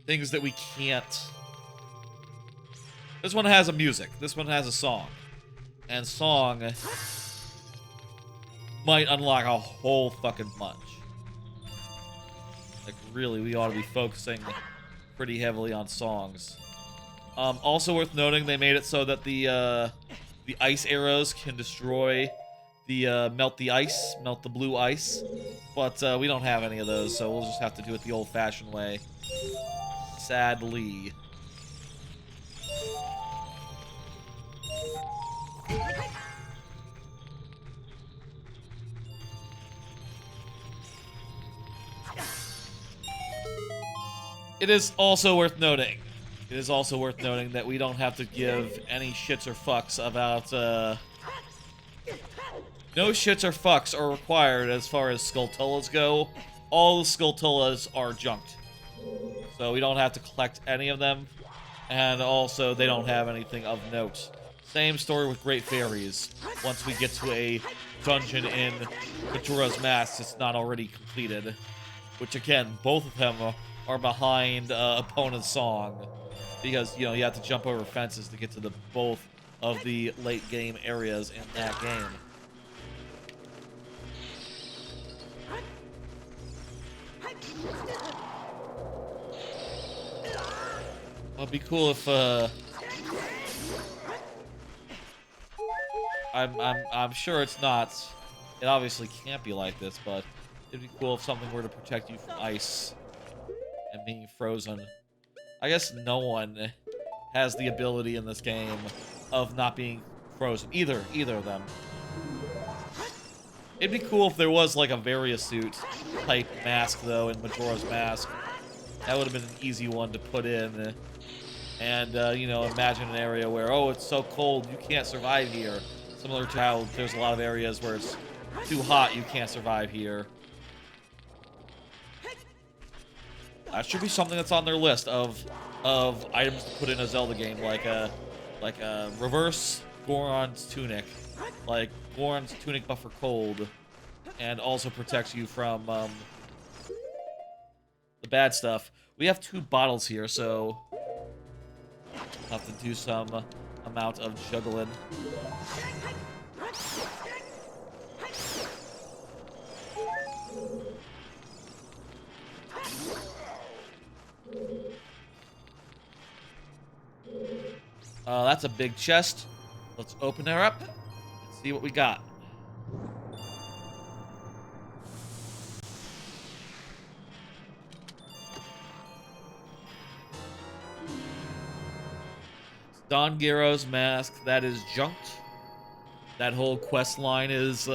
Speaker 1: things that we can't... This one has a music. This one has a song. And song might unlock a whole fucking bunch. Like, really, we ought to be focusing pretty heavily on songs. Also worth noting, they made it so that the ice arrows can destroy the, melt the blue ice. But, we don't have any of those, so we'll just have to do it the old-fashioned way. Sadly. It is also worth noting. It is also worth noting that we don't have to give any shits or fucks about, no shits or fucks are required as far as Skulltulas go. All the Skulltulas are junked. So we don't have to collect any of them. And also, they don't have anything of note. Same story with Great Fairies. Once we get to a dungeon in Majora's Mask, it's not already completed. Which, again, both of them are behind Epona's song. Because, you know, you have to jump over fences to get to both of the late game areas in that game. It'd be cool if I'm sure it's not. It obviously can't be like this, but it'd be cool if something were to protect you from ice and being frozen. I guess no one has the ability in this game of not being frozen. Either of them. It'd be cool if there was like a Variasuit type mask though in Majora's Mask. That would have been an easy one to put in. And, you know, imagine an area where, oh, it's so cold, you can't survive here. Similar to how there's a lot of areas where it's too hot, you can't survive here. That should be something that's on their list of items to put in a Zelda game, like a reverse Goron's tunic. Like, Goron's tunic buff for cold, and also protects you from, the bad stuff. We have 2 bottles here, so I'll have to do some amount of juggling. That's a big chest. Let's open her up and see what we got. Don Gero's mask, that is junked. That whole quest line is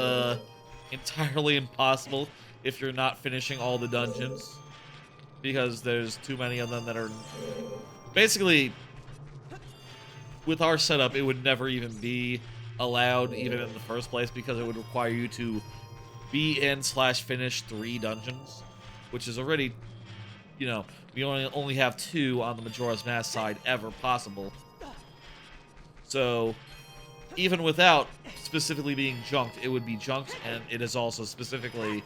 Speaker 1: entirely impossible if you're not finishing all the dungeons. because there's too many of them that are basically, with our setup, it would never even be allowed even in the first place because it would require you to be in / finish 3 dungeons, which is already, you know, we only have 2 on the Majora's Mask side ever possible. So even without specifically being junked, it would be junked, and it is also specifically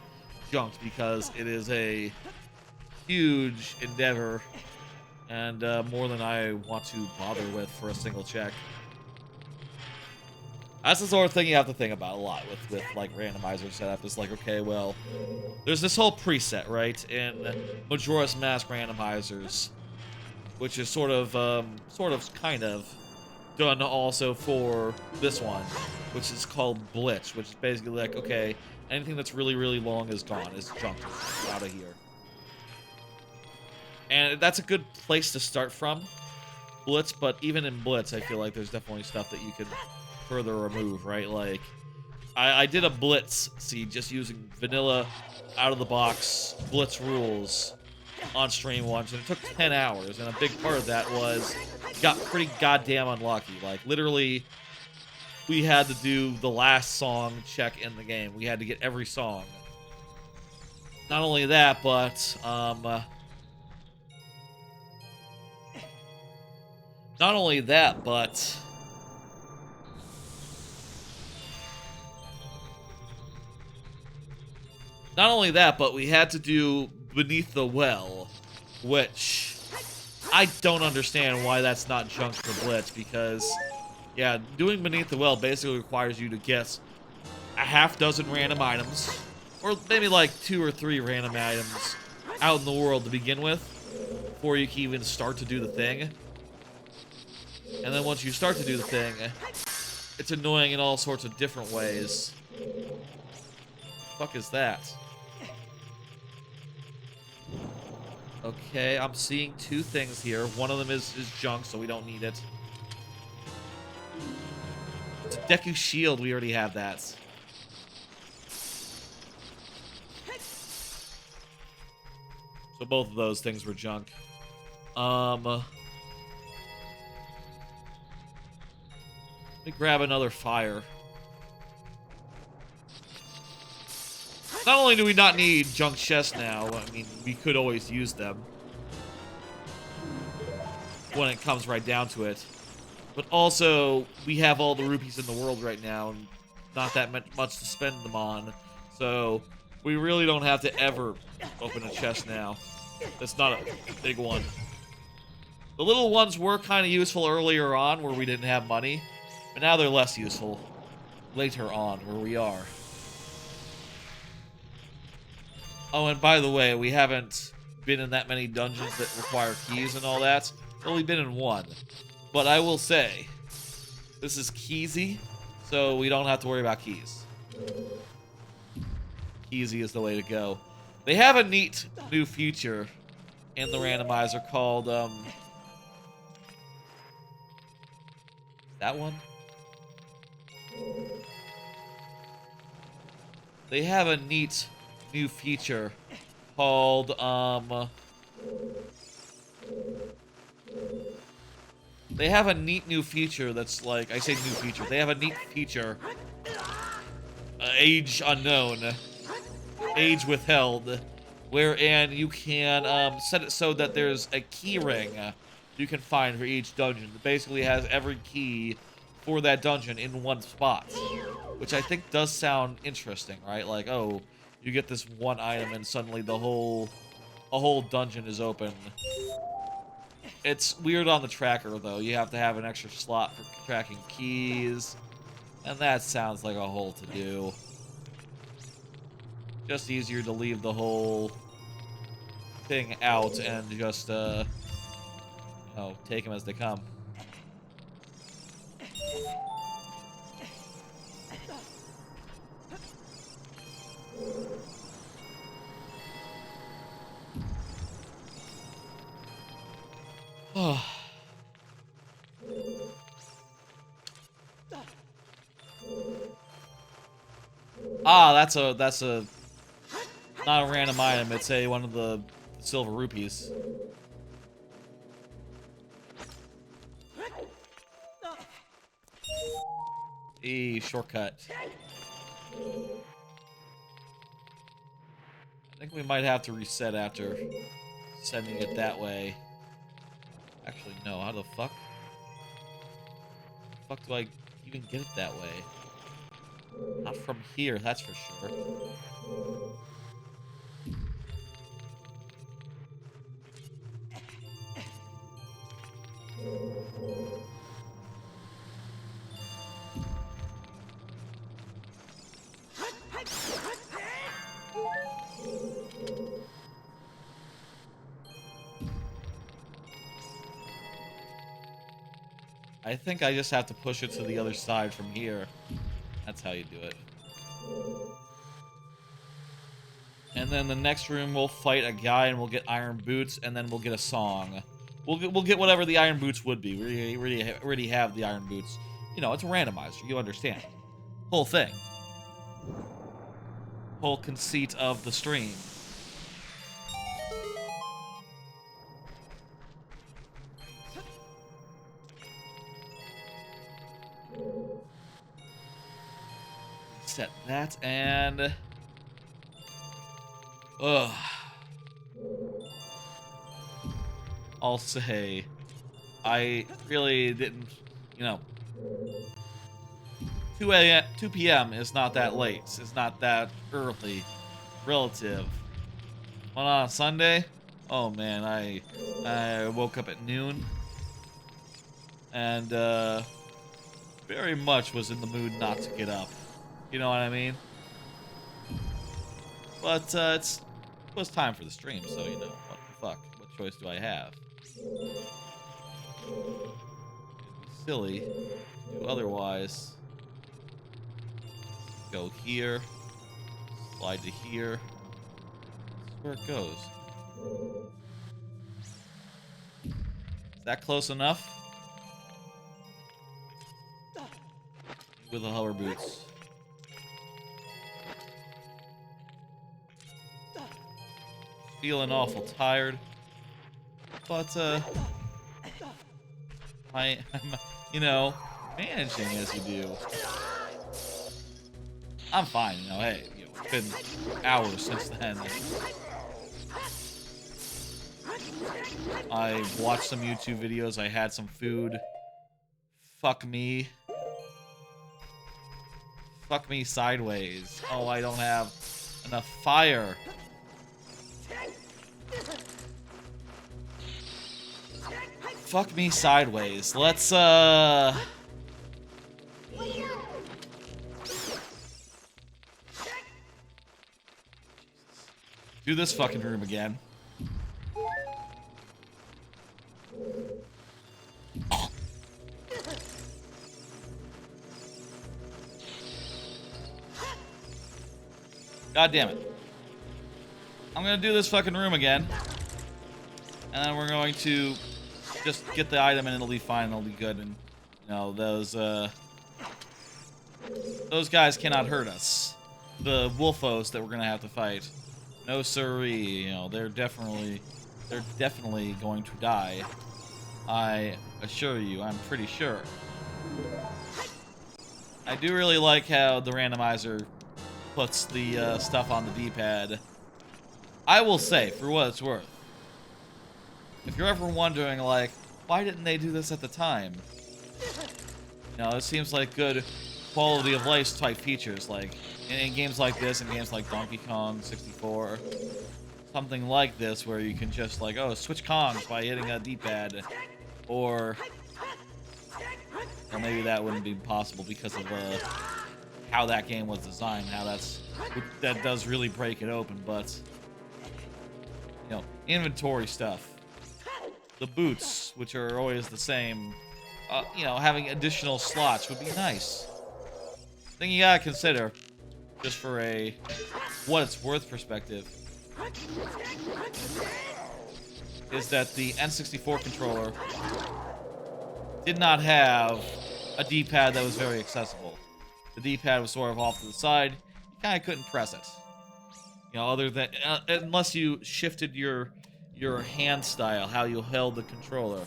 Speaker 1: junked because it is a huge endeavor and more than I want to bother with for a single check. That's the sort of thing you have to think about a lot with like randomizer setup. It's like, okay, well, there's this whole preset, right, in Majora's Mask randomizers, which is sort of kind of done also for this one, which is called Blitz, which is basically like, okay, anything that's really, really long is gone, is junked, is out of here. And that's a good place to start from, Blitz, but even in Blitz, I feel like there's definitely stuff that you could further remove, right? Like, I did a Blitz seed just using vanilla, out-of-the-box Blitz rules on stream once, and it took 10 hours, and a big part of that was got pretty goddamn unlucky. Like, literally, we had to do the last song check in the game. We had to get every song. Not only that, but, not only that, but we had to do Beneath the Well, which I don't understand why that's not junked for Blitz, because, yeah, doing Beneath the Well basically requires you to guess a half dozen random items, or maybe like 2 or 3 random items out in the world to begin with, before you can even start to do the thing. And then once you start to do the thing, it's annoying in all sorts of different ways. The fuck is that? Okay, I'm seeing 2 things here. One of them is junk, so we don't need it. It's a Deku Shield. We already have that. So both of those things were junk. Let me grab another fire. Not only do we not need junk chests now, I mean, we could always use them when it comes right down to it. But also, we have all the rupees in the world right now, and not that much to spend them on. So, we really don't have to ever open a chest now. That's not a big one. The little ones were kind of useful earlier on where we didn't have money, but now they're less useful later on where we are. Oh, and by the way, we haven't been in that many dungeons that require keys and all that. We've only been in 1. But I will say, this is keysy, so we don't have to worry about keys. Keysy is the way to go. They have a neat new feature in the randomizer called, that one? They have a neat new feature called, they have a neat new feature that's like, I say new feature, they have a neat feature, age unknown, age withheld, wherein you can set it so that there's a key ring you can find for each dungeon. It basically has every key for that dungeon in one spot, which I think does sound interesting, right? Like, oh, you get this one item and suddenly a whole dungeon is open. It's weird on the tracker, though. You have to have an extra slot for tracking keys, and that sounds like a whole to-do. Just easier to leave the whole thing out and just, take them as they come. that's a not a random item. It's one of the silver rupees. Shortcut. I think we might have to reset after sending it that way. Actually, no. How the fuck? The fuck do I even get it that way? Not from here, that's for sure. I think I just have to push it to the other side from here. That's how you do it. And then the next room we'll fight a guy and we'll get iron boots and then we'll get a song. We'll get whatever the iron boots would be. We already have the iron boots. You know, it's a randomizer. You understand. Whole thing. Whole conceit of the stream. Set that and... Ugh. I'll say, I really didn't, you know, 2 p.m. is not that late. It's not that early, relative. But on a Sunday, oh man, I woke up at noon, and very much was in the mood not to get up. You know what I mean? But it was time for the stream, so you know, what the fuck? What choice do I have? Silly. Do otherwise. Go here. Slide to here. That's where it goes. Is that close enough? With the hover boots. Feeling awful tired, but I'm, you know, managing as you do. I'm fine, you know. Hey, you know, it's been hours since then. I watched some YouTube videos. I had some food. Fuck me. Fuck me sideways. Oh, I don't have enough fire. Fuck me sideways. Let's, do this fucking room again. God damn it. I'm gonna do this fucking room again. And then we're going to just get the item and it'll be fine, it'll be good, and you know, those guys cannot hurt us. The wolfos that we're gonna have to fight. No siree, you know, they're definitely going to die. I assure you, I'm pretty sure. I do really like how the randomizer puts the stuff on the D-pad. I will say, for what it's worth, if you're ever wondering, like, why didn't they do this at the time? You know, it seems like good quality of life type features, like in games like this, in games like Donkey Kong 64, something like this where you can just like, oh, switch Kongs by hitting a D-pad, or well, maybe that wouldn't be possible because of how that game was designed, how that does really break it open, but you know, inventory stuff. The boots, which are always the same, you know, having additional slots would be nice. Thing you gotta consider, just for a what it's worth perspective, is that the N64 controller did not have a D-pad that was very accessible. The D-pad was sort of off to the side. You kind of couldn't press it. You know, other than unless you shifted your your hand style, how you held the controller.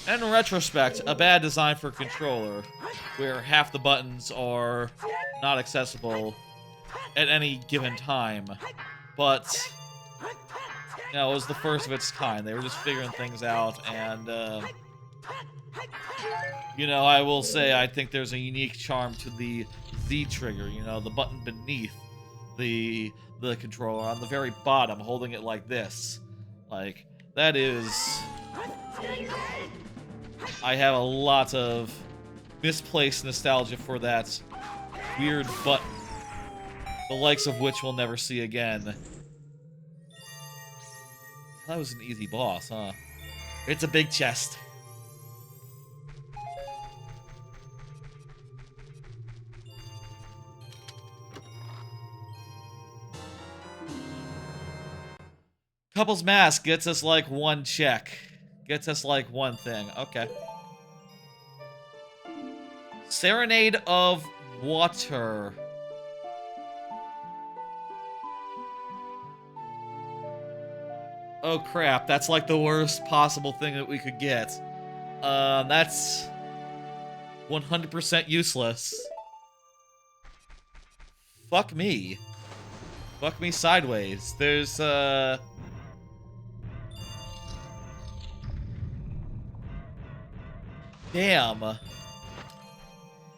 Speaker 1: And in retrospect, a bad design for a controller, where half the buttons are not accessible at any given time. But, you know, it was the first of its kind. They were just figuring things out, and, you know, I will say I think there's a unique charm to the Z trigger, you know, the button beneath the controller on the very bottom, holding it like this. Like, that is... I have a lot of misplaced nostalgia for that weird button, the likes of which we'll never see again. That was an easy boss, huh? It's a big chest. Couple's Mask gets us like one check. Gets us like one thing. Okay. Serenade of Water. Oh crap, that's like the worst possible thing that we could get. That's 100% useless. Fuck me. Fuck me sideways. There's, damn.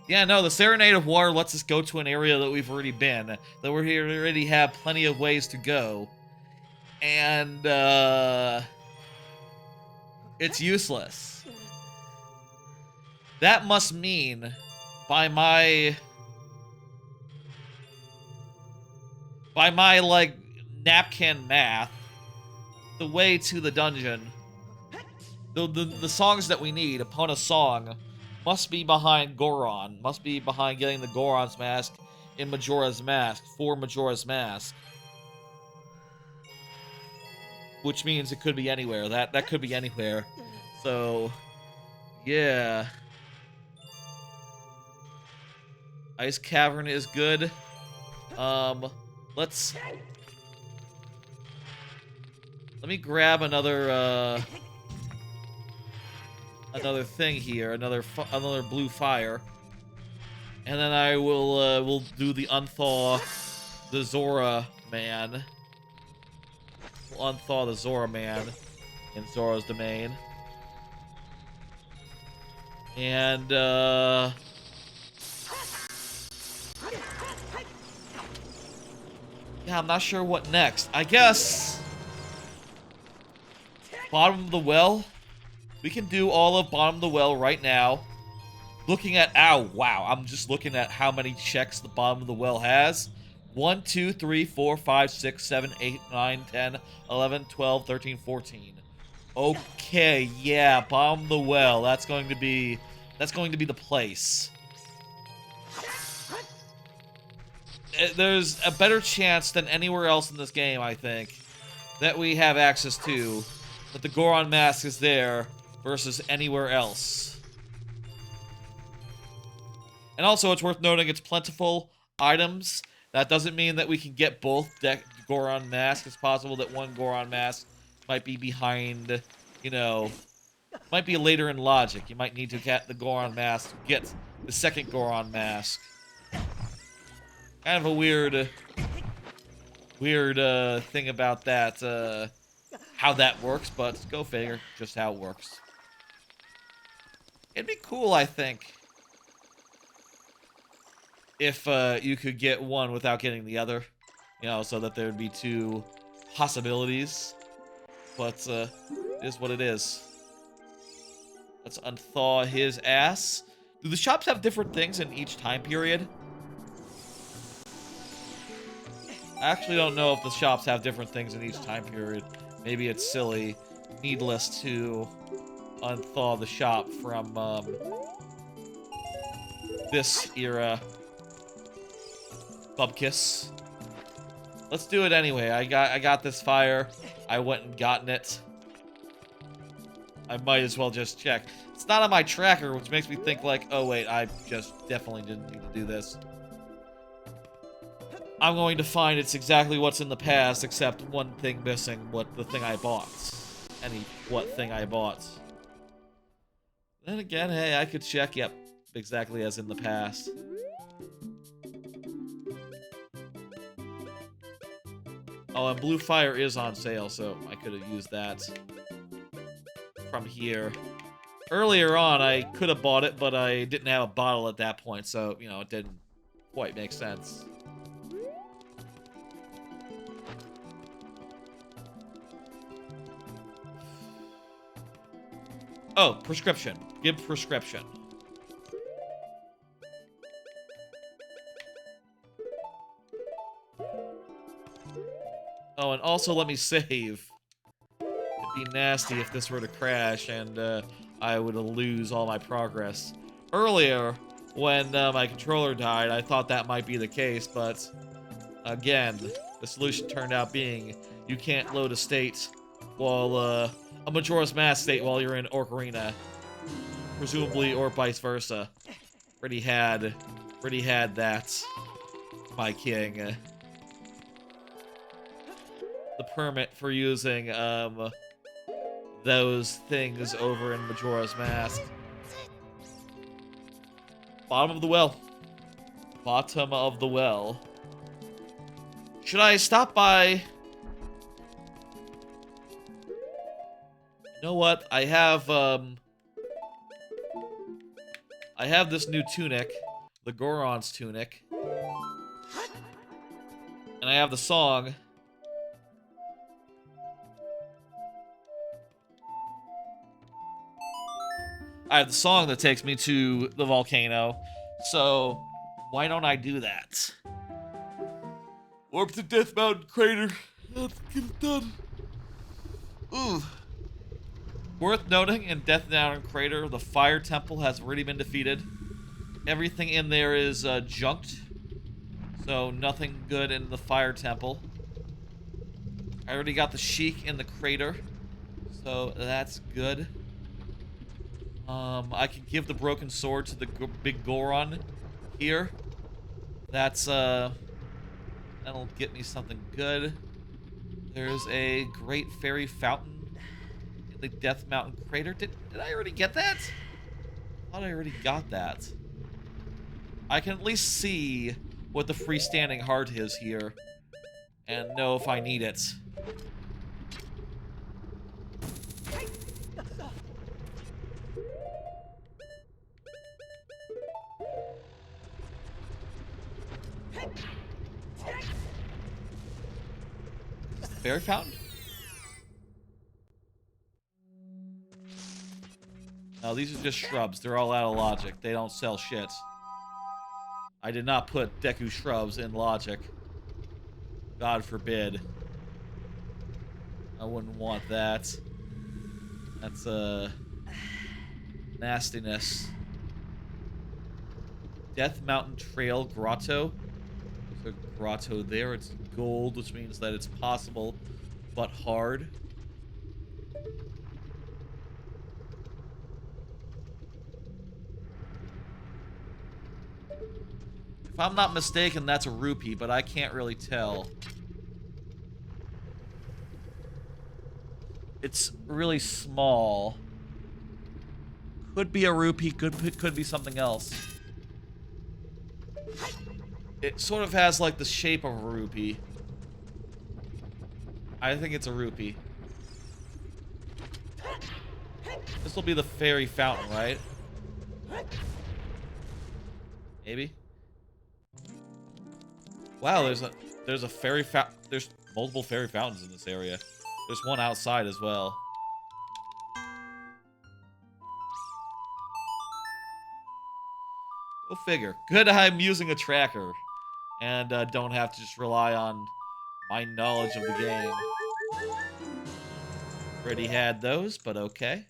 Speaker 1: Yeah, no, the Serenade of Water lets us go to an area that we've already been. That we already have plenty of ways to go. And, it's useless. That must mean, by my, like, napkin math, the way to the dungeon, the songs that we need upon a song must be behind Goron, must be behind getting the Goron's mask in Majora's Mask, for Majora's Mask. Which means it could be anywhere. That could be anywhere. So, yeah. Ice Cavern is good. Let me grab another thing here, another blue fire, and then I will do the unthaw the Zora man. We'll unthaw the Zora man in Zora's domain, and yeah, I'm not sure what next. I guess bottom of the well. We can do all of bottom of the well right now. Looking at, ow, wow, I'm just looking at how many checks the bottom of the well has. 1, 2, 3, 4, 5, 6, 7, 8, 9, 10, 11, 12, 13, 14. Okay, yeah, bottom of the well. That's going to be the place. There's a better chance than anywhere else in this game, I think, that we have access to, that the Goron mask is there versus anywhere else. And also, it's worth noting it's plentiful items. That doesn't mean that we can get both Goron masks. It's possible that one Goron mask might be behind, you know, might be later in logic. You might need to get the Goron mask to get the second Goron mask. Kind of a weird thing about that, how that works, but go figure, just how it works. It'd be cool, I think, if you could get one without getting the other, you know, so that there'd be two possibilities. But it is what it is. Let's unthaw his ass. Do the shops have different things in each time period? I actually don't know if the shops have different things in each time period. Maybe it's silly, needless to unthaw the shop from this era. Bubkiss. Let's do it anyway. I got this fire. I went and gotten it. I might as well just check. It's not on my tracker, which makes me think like, oh wait, I just definitely didn't need to do this. I'm going to find it's exactly what's in the past, except one thing missing, the thing I bought. What thing I bought. Then again, hey, I could check, yep, exactly as in the past. Oh, and Blue Fire is on sale, so I could have used that from here. Earlier on, I could have bought it, but I didn't have a bottle at that point, so, you know, it didn't quite make sense. Oh, prescription. Give prescription. Oh, and also let me save. It'd be nasty if this were to crash and I would lose all my progress. Earlier, when my controller died, I thought that might be the case, but again, the solution turned out being you can't load a state while a Majora's Mask state while you're in Ocarina, presumably, or vice versa. Already had that, my king. The permit for using those things over in Majora's Mask. Bottom of the well. Bottom of the well. Should I stop by? You know what? I have this new tunic, the Goron's tunic. And I have the song. I have the song that takes me to the volcano, so why don't I do that? Warp to Death Mountain Crater. Let's get it done. Ooh. Worth noting, in Death Mountain Crater, the Fire Temple has already been defeated. Everything in there is junked, so nothing good in the Fire Temple. I already got the Sheik in the crater, so that's good. I can give the broken sword to the big Goron here. That's, that'll get me something good. There's a great fairy fountain in the Death Mountain Crater. Did I already get that? I thought I already got that. I can at least see what the freestanding heart is here and know if I need it. Fairy fountain? No, these are just shrubs. They're all out of logic. They don't sell shit. I did not put Deku shrubs in logic. God forbid. I wouldn't want that. That's, nastiness. Death Mountain Trail Grotto. There's a grotto there. It's gold, which means that it's possible, but hard. If I'm not mistaken, that's a rupee, but I can't really tell. It's really small. Could be a rupee, could be something else. It sort of has, like, the shape of a rupee. I think it's a rupee. This will be the fairy fountain, right? Maybe? Wow, there's a fairy fountain. There's multiple fairy fountains in this area. There's one outside as well. Go figure. Good I'm using a tracker. And don't have to just rely on my knowledge of the game. Already had those, but okay.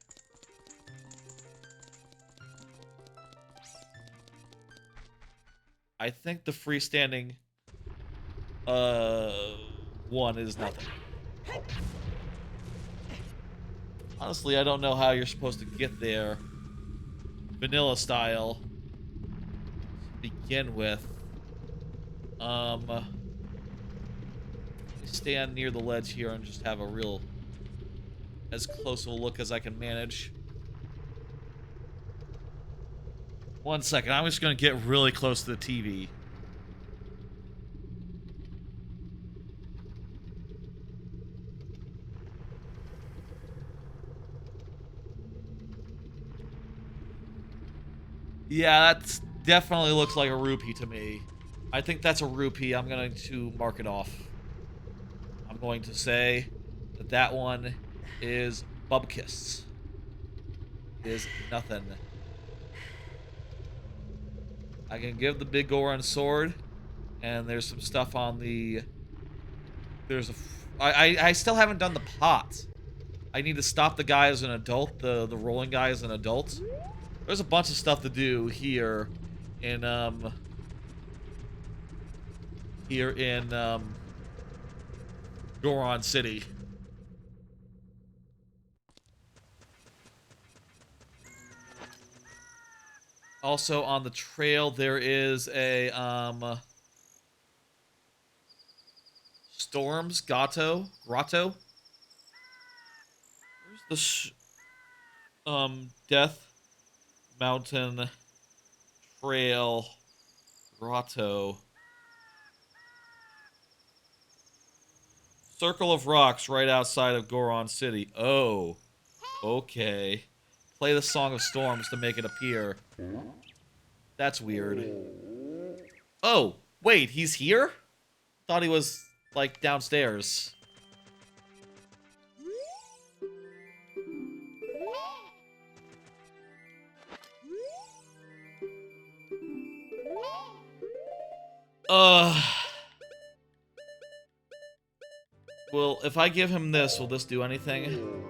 Speaker 1: I think the freestanding one is nothing. Honestly, I don't know how you're supposed to get there vanilla style to begin with. stand near the ledge here and just have a real, as close a look as I can manage. 1 second, I'm just gonna get really close to the TV. Yeah, that definitely looks like a rupee to me. I think that's a rupee. I'm going to mark it off. I'm going to say that that one is Bubkiss. Is nothing. I can give the big Goron sword, and there's some stuff on the... There's a... I still haven't done the pot. I need to stop the guy as an adult, the rolling guy as an adult. There's a bunch of stuff to do here in Goron City. Also on the trail there is a Storms Grotto. Where's the Death Mountain Trail Grotto. Circle of rocks right outside of Goron City. Oh, okay. Play the Song of Storms to make it appear. That's weird. Oh, wait, he's here? Thought he was, like, downstairs. Well, if I give him this, will this do anything?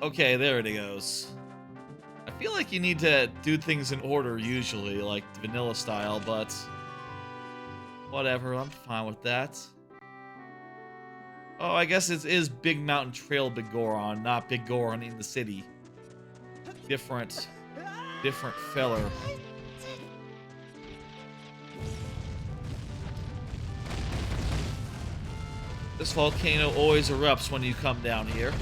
Speaker 1: Okay, there it goes. I feel like you need to do things in order usually, like vanilla style, but whatever, I'm fine with that. Oh, I guess it is Big Mountain Trail Big Goron, not Big Goron in the city. Different feller. This volcano always erupts when you come down here.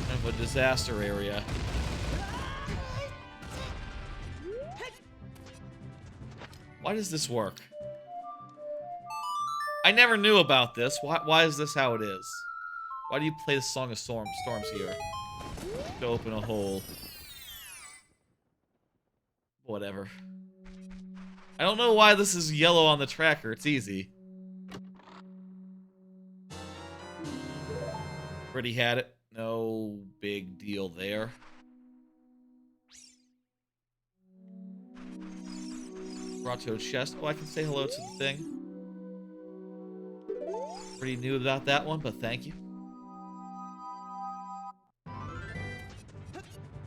Speaker 1: Kind of a disaster area. Why does this work? I never knew about this. Why is this how it is? Why do you play the Song of Storms here? To open a hole. Whatever. I don't know why this is yellow on the tracker. It's easy. Already had it. No big deal there. Grotto chest. Oh, I can say hello to the thing. Pretty new about that one, but thank you.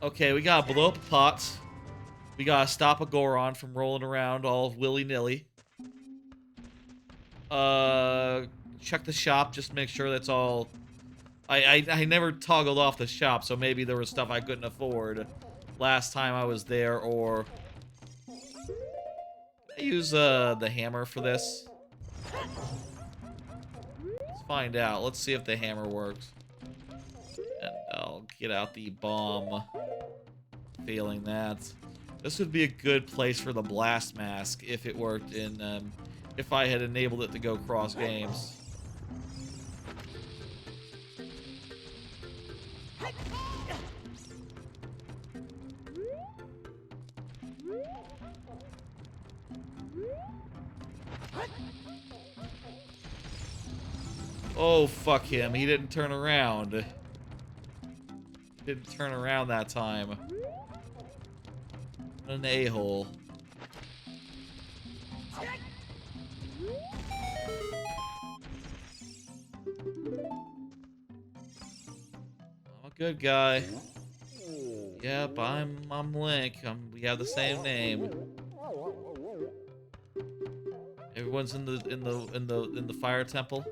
Speaker 1: Okay, we gotta blow up a pot. We gotta stop a Goron from rolling around all willy-nilly. Check the shop, just make sure that's all... I never toggled off the shop, so maybe there was stuff I couldn't afford last time I was there, or... I use, the hammer for this. Let's find out. Let's see if the hammer works. And I'll get out the bomb. Failing that. This would be a good place for the blast mask if it worked in, if I had enabled it to go cross games. Oh, fuck him. He didn't turn around. He didn't turn around that time. What an a-hole. I'm a good guy. Yep, I'm Link. We have the same name. Everyone's in the fire temple.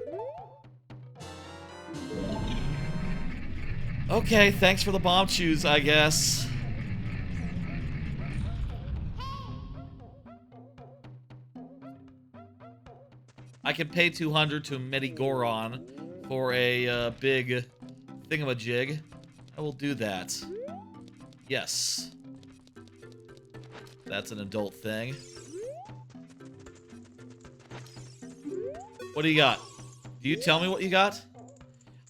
Speaker 1: Okay, thanks for the bomb chews, I guess. I can pay 200 to Medigoron for a big thingamajig. I will do that. Yes. That's an adult thing. What do you got? Do you tell me what you got?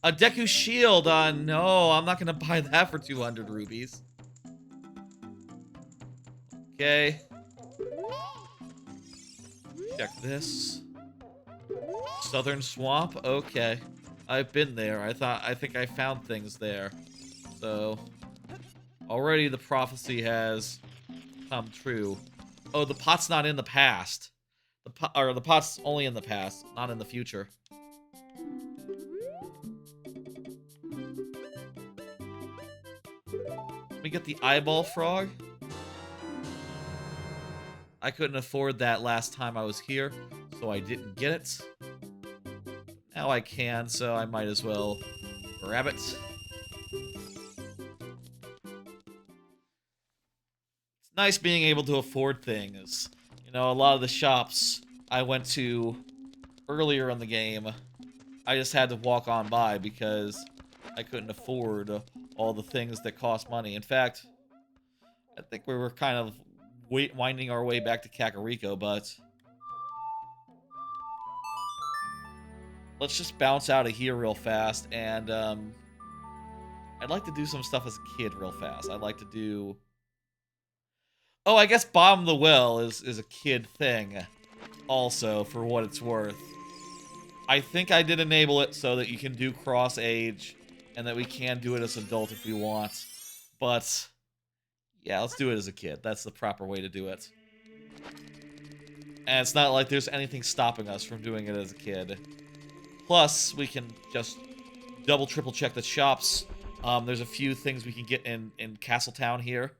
Speaker 1: A Deku Shield! No, I'm not gonna buy that for 200 rubies. Okay. Check this. Southern Swamp? Okay. I've been there. I think I found things there. So, already the prophecy has come true. Oh, the pot's not in the past. The pot's only in the past, not in the future. Let me get the eyeball frog. I couldn't afford that last time I was here, so I didn't get it. Now I can, so I might as well grab it. It's nice being able to afford things. You know, a lot of the shops I went to earlier in the game, I just had to walk on by because I couldn't afford all the things that cost money. In fact, I think we were kind of winding our way back to Kakariko, but let's just bounce out of here real fast, and I'd like to do some stuff as a kid real fast. I'd like to do... Oh, I guess Bomb the Well is a kid thing also, for what it's worth. I think I did enable it so that you can do cross-age, and that we can do it as adult if we want. But, yeah, let's do it as a kid. That's the proper way to do it. And it's not like there's anything stopping us from doing it as a kid. Plus, we can just double, triple check the shops. There's a few things we can get in Castletown here.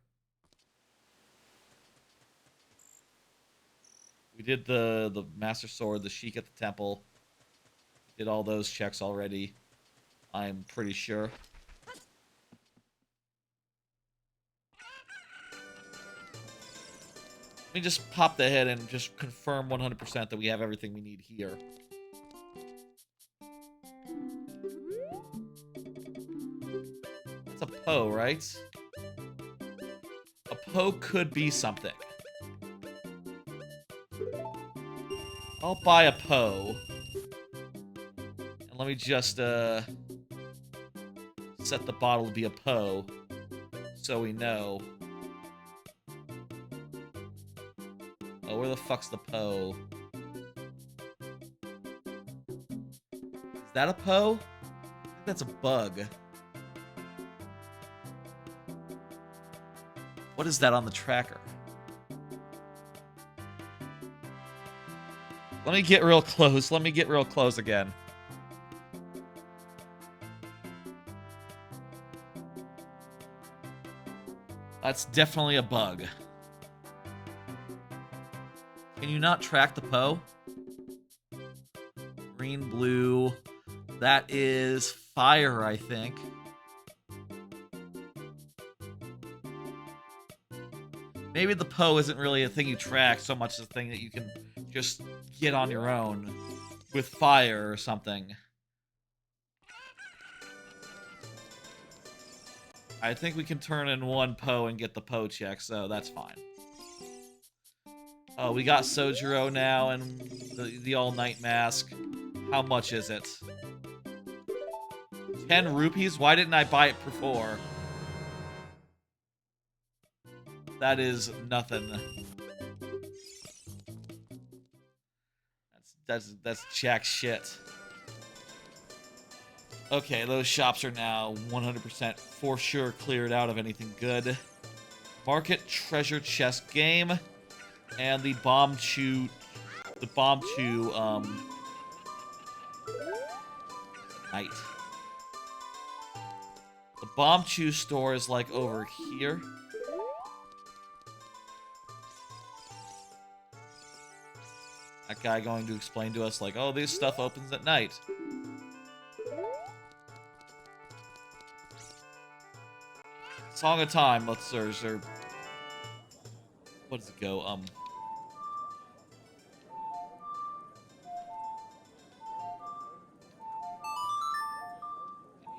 Speaker 1: We did the Master Sword, the Sheik at the Temple. Did all those checks already, I'm pretty sure. Let me just pop the head and just confirm 100% that we have everything we need here. It's a Poe, right? A Poe could be something. I'll buy a Poe. And let me just, set the bottle to be a Poe, so we know. Oh, where the fuck's the Poe? Is that a Poe? I think that's a bug. What is that on the tracker? Let me get real close. Let me get real close again. That's definitely a bug. Can you not track the Poe? Green, blue. That is fire, I think. Maybe the Poe isn't really a thing you track so much as a thing that you can just get on your own with fire or something. I think we can turn in one Poe and get the Poe check, so that's fine. Oh, we got Sojiro now and the all-night mask. How much is it? 10 rupees? Why didn't I buy it before? That is nothing. That's jack shit. Okay, those shops are now 100% for sure cleared out of anything good. Market treasure chest game and the bomb chew night. The bomb chew store is like over here. That guy going to explain to us like, oh, this stuff opens at night. Song of Time. Let's search. What does it go?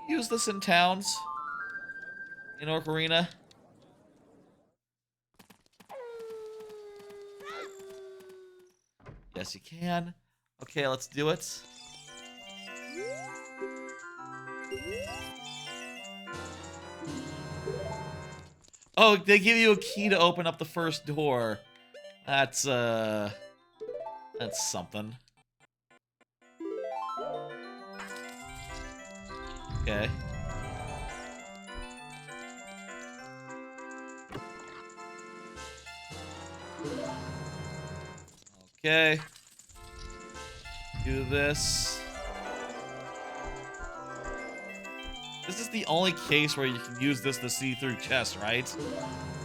Speaker 1: Use this in towns in Ocarina. Yes, you can. Okay, let's do it. Oh, they give you a key to open up the first door. That's something. Okay. Okay. Do this. This is the only case where you can use this to see through chests, right?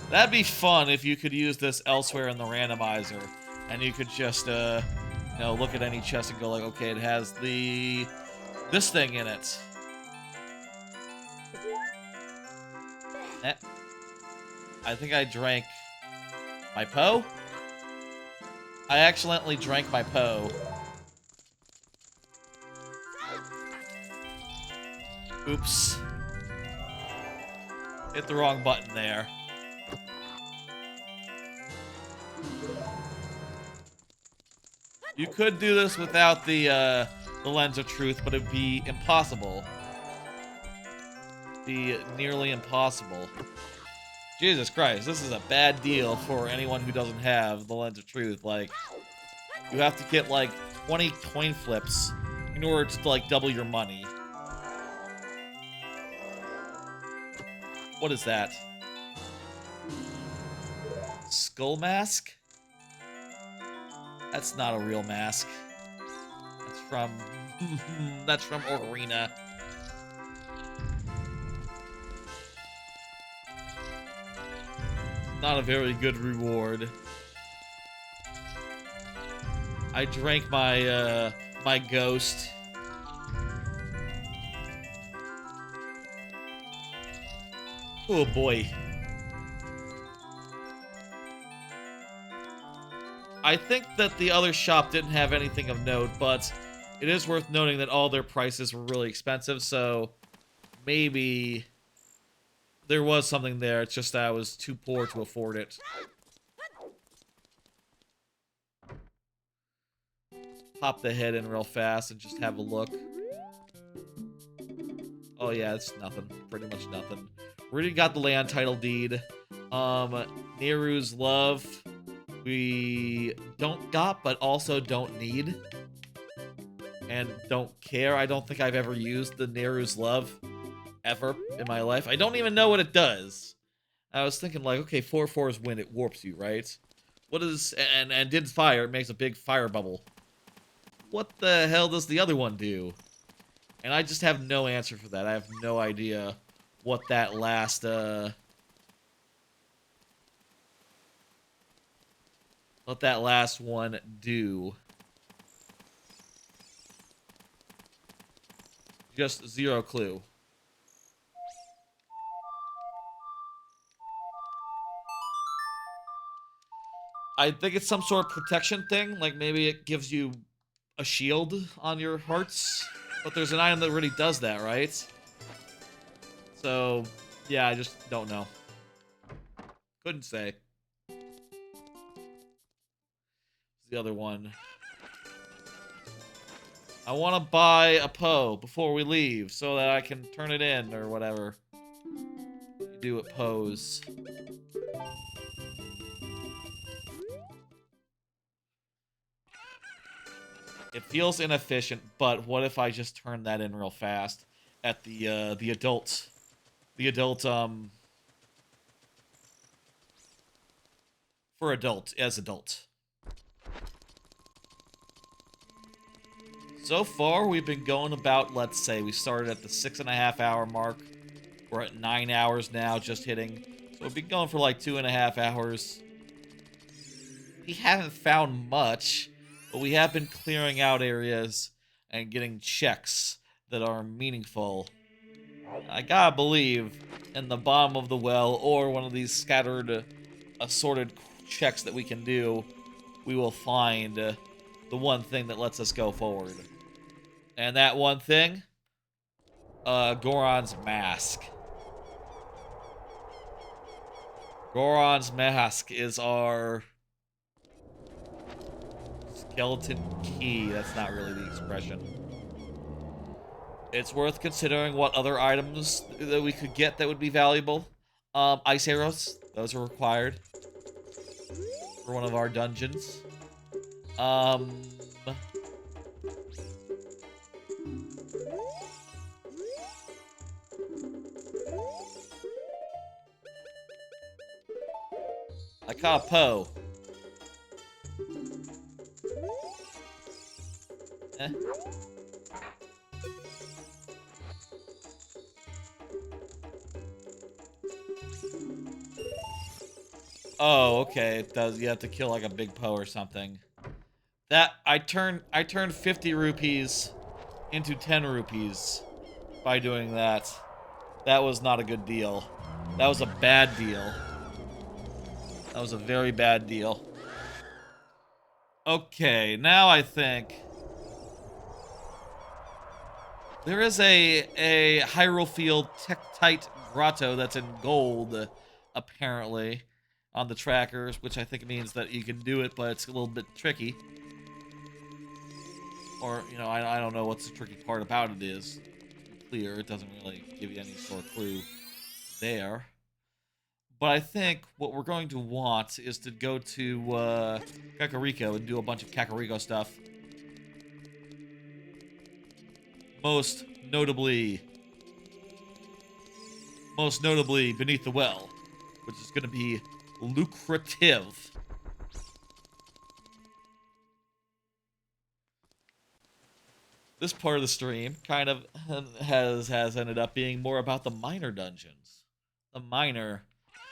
Speaker 1: That'd be fun if you could use this elsewhere in the randomizer. And you could just, you know, look at any chest and go like, okay, it has this thing in it. I think I drank my Poe? I accidentally drank my Poe. Oops. Hit the wrong button there. You could do this without the Lens of Truth, but it'd be impossible. Be nearly impossible. Jesus Christ, this is a bad deal for anyone who doesn't have the Lens of Truth. Like, you have to get like 20 coin flips in order to like double your money. What is that? Skull mask? That's not a real mask. That's from that's from Ocarina. Not a very good reward. I drank my my ghost. Oh boy. I think that the other shop didn't have anything of note, but it is worth noting that all their prices were really expensive, so maybe there was something there. It's just that I was too poor to afford it. Pop the head in real fast and just have a look. Oh yeah, it's nothing. Pretty much nothing. We already got the land title deed. Neru's Love. We don't got, but also don't need. And don't care. I don't think I've ever used the Neru's Love ever in my life. I don't even know what it does. I was thinking like, okay, 4/4 is when it warps you, right? What is, and did fire, it makes a big fire bubble. What the hell does the other one do? And I just have no answer for that. I have no idea what that last, what that last one do. Just zero clue. I think it's some sort of protection thing. Like maybe it gives you a shield on your hearts. But there's an item that really does that, right? So, yeah, I just don't know. Couldn't say. The other one. I want to buy a Poe before we leave so that I can turn it in or whatever. You do it Poes. It feels inefficient, but what if I just turn that in real fast at the adult for adult as adult. So far, we've been going about, let's say, we started at the 6.5 hour mark. We're at 9 hours now, just hitting. So we've been going for like 2.5 hours. We haven't found much, but we have been clearing out areas and getting checks that are meaningful. I gotta believe in the bottom of the well or one of these scattered, assorted checks that we can do, we will find the one thing that lets us go forward. And that one thing, Goron's mask. Goron's mask is our skeleton key. That's not really the expression. It's worth considering what other items that we could get that would be valuable. Ice arrows. Those are required for one of our dungeons. I caught a Poe. Eh. Oh, okay. It does. You have to kill like a big Poe or something. That I turned 50 rupees into 10 rupees by doing that. That was not a good deal. That was a bad deal. That was a very bad deal. Okay, now I think there is a Hyrule Field Tektite Grotto that's in gold, apparently, on the trackers, which I think means that you can do it, but it's a little bit tricky. Or, you know, I don't know what's the tricky part about it is. It's clear, it doesn't really give you any sort of clue there. But I think what we're going to want is to go to Kakariko and do a bunch of Kakariko stuff. Most notably Beneath the Well, which is going to be lucrative. This part of the stream kind of has ended up being more about the minor dungeons. The minor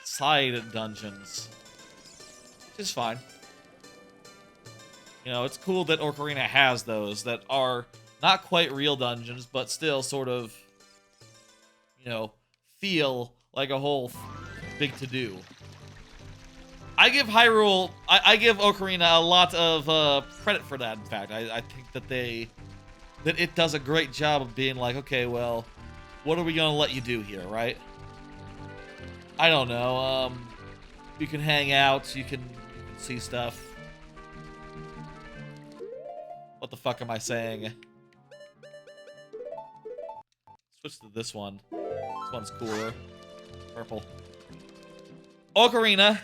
Speaker 1: side dungeons. Which is fine. You know, it's cool that Ocarina has those that are not quite real dungeons, but still sort of, you know, feel like a whole big to-do. I give Hyrule, I give Ocarina a lot of credit for that, in fact. I think that it does a great job of being like, okay, well, what are we gonna let you do here, right? I don't know, you can hang out, you can see stuff. What the fuck am I saying? Switch to this one. This one's cooler. Purple. Ocarina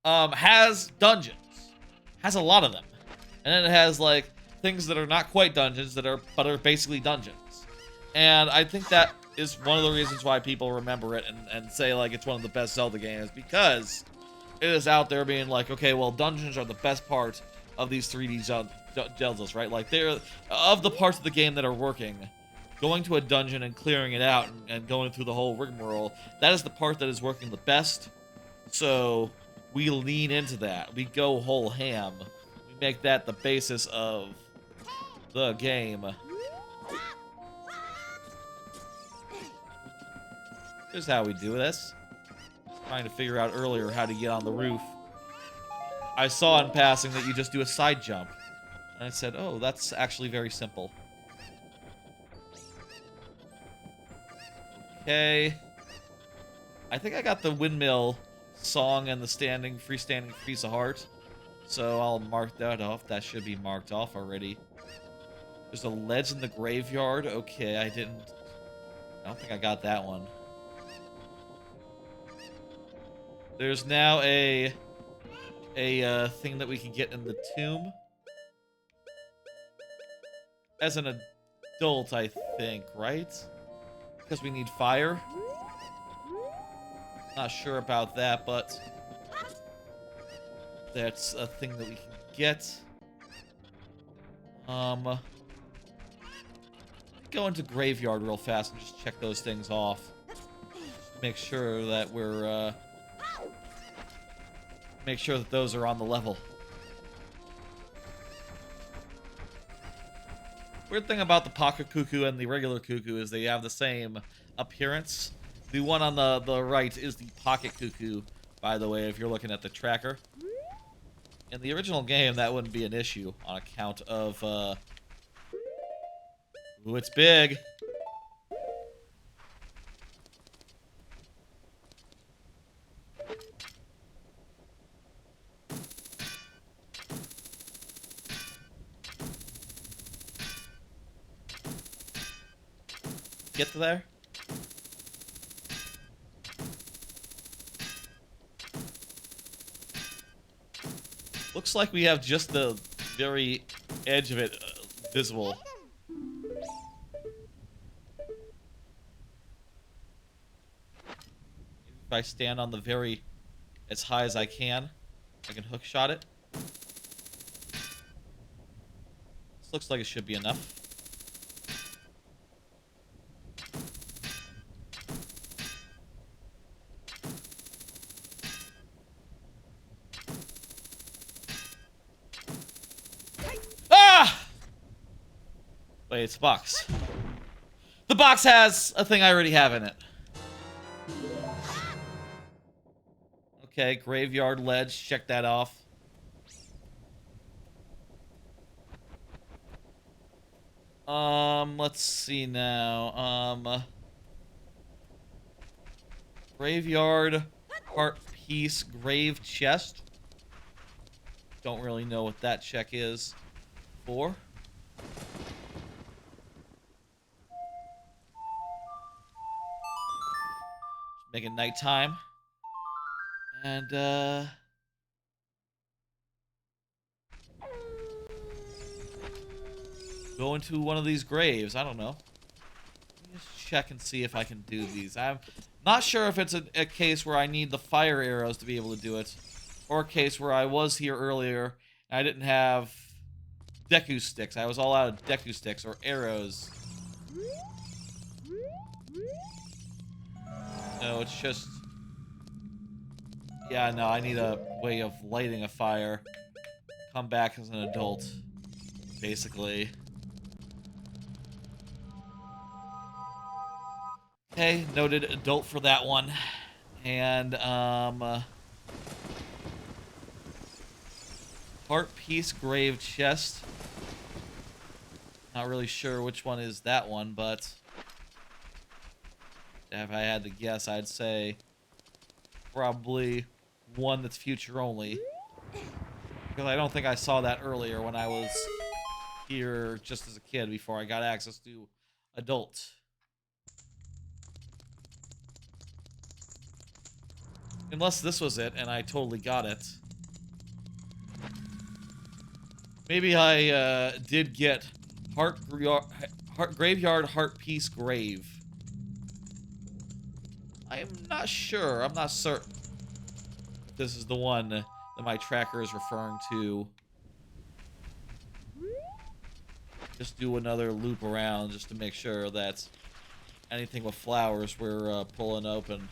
Speaker 1: has dungeons. Has a lot of them. And then it has like things that are not quite dungeons but are basically dungeons. And I think that is one of the reasons why people remember it and say like it's one of the best Zelda games, because it is out there being like, okay, well, dungeons are the best part of these 3D Zeldas, right? Like, they're of the parts of the game that are working. Going to a dungeon and clearing it out and going through the whole rigmarole, that is the part that is working the best. So we lean into that. We go whole ham. We make that the basis of the game. Here's how we do this. Trying to figure out earlier how to get on the roof. I saw in passing that you just do a side jump. And I said, oh, that's actually very simple. Okay. I think I got the windmill song and the freestanding piece of heart. So I'll mark that off. That should be marked off already. There's a ledge in the graveyard. Okay, I don't think I got that one. There's now a thing that we can get in the tomb. As an adult, I think, right? Because we need fire. Not sure about that, but that's a thing that we can get. Go into graveyard real fast and just check those things off. Just make sure that we're make sure that those are on the level. Weird thing about the pocket cuckoo and the regular cuckoo is they have the same appearance, The one on the right is the Pocket Cuckoo, by the way, if you're looking at the tracker. In the original game, that wouldn't be an issue on account of, ooh, it's big. Get to there. Looks like we have just the very edge of it visible. If I stand on the very as high as I can hook shot it. This looks like it should be enough. Wait, it's a box. The box has a thing I already have in it. Okay, graveyard ledge. Check that off. Let's see now. Graveyard, heart piece, grave chest. Don't really know what that check is for. Make it nighttime. And, go into one of these graves. I don't know. Let me just check and see if I can do these. I'm not sure if it's a case where I need the fire arrows to be able to do it. Or a case where I was here earlier and I didn't have Deku sticks. I was all out of Deku sticks or arrows. No, it's just... Yeah, no, I need a way of lighting a fire. Come back as an adult, basically. Okay, noted adult for that one. And, heart piece, grave chest. Not really sure which one is that one, but... if I had to guess, I'd say... probably one that's future only. Because I don't think I saw that earlier when I was here just as a kid before I got access to adult. Unless this was it and I totally got it. Maybe I did get graveyard heart piece grave. I am not sure. I'm not certain. This is the one that my tracker is referring to. Just do another loop around just to make sure that anything with flowers we're pulling open.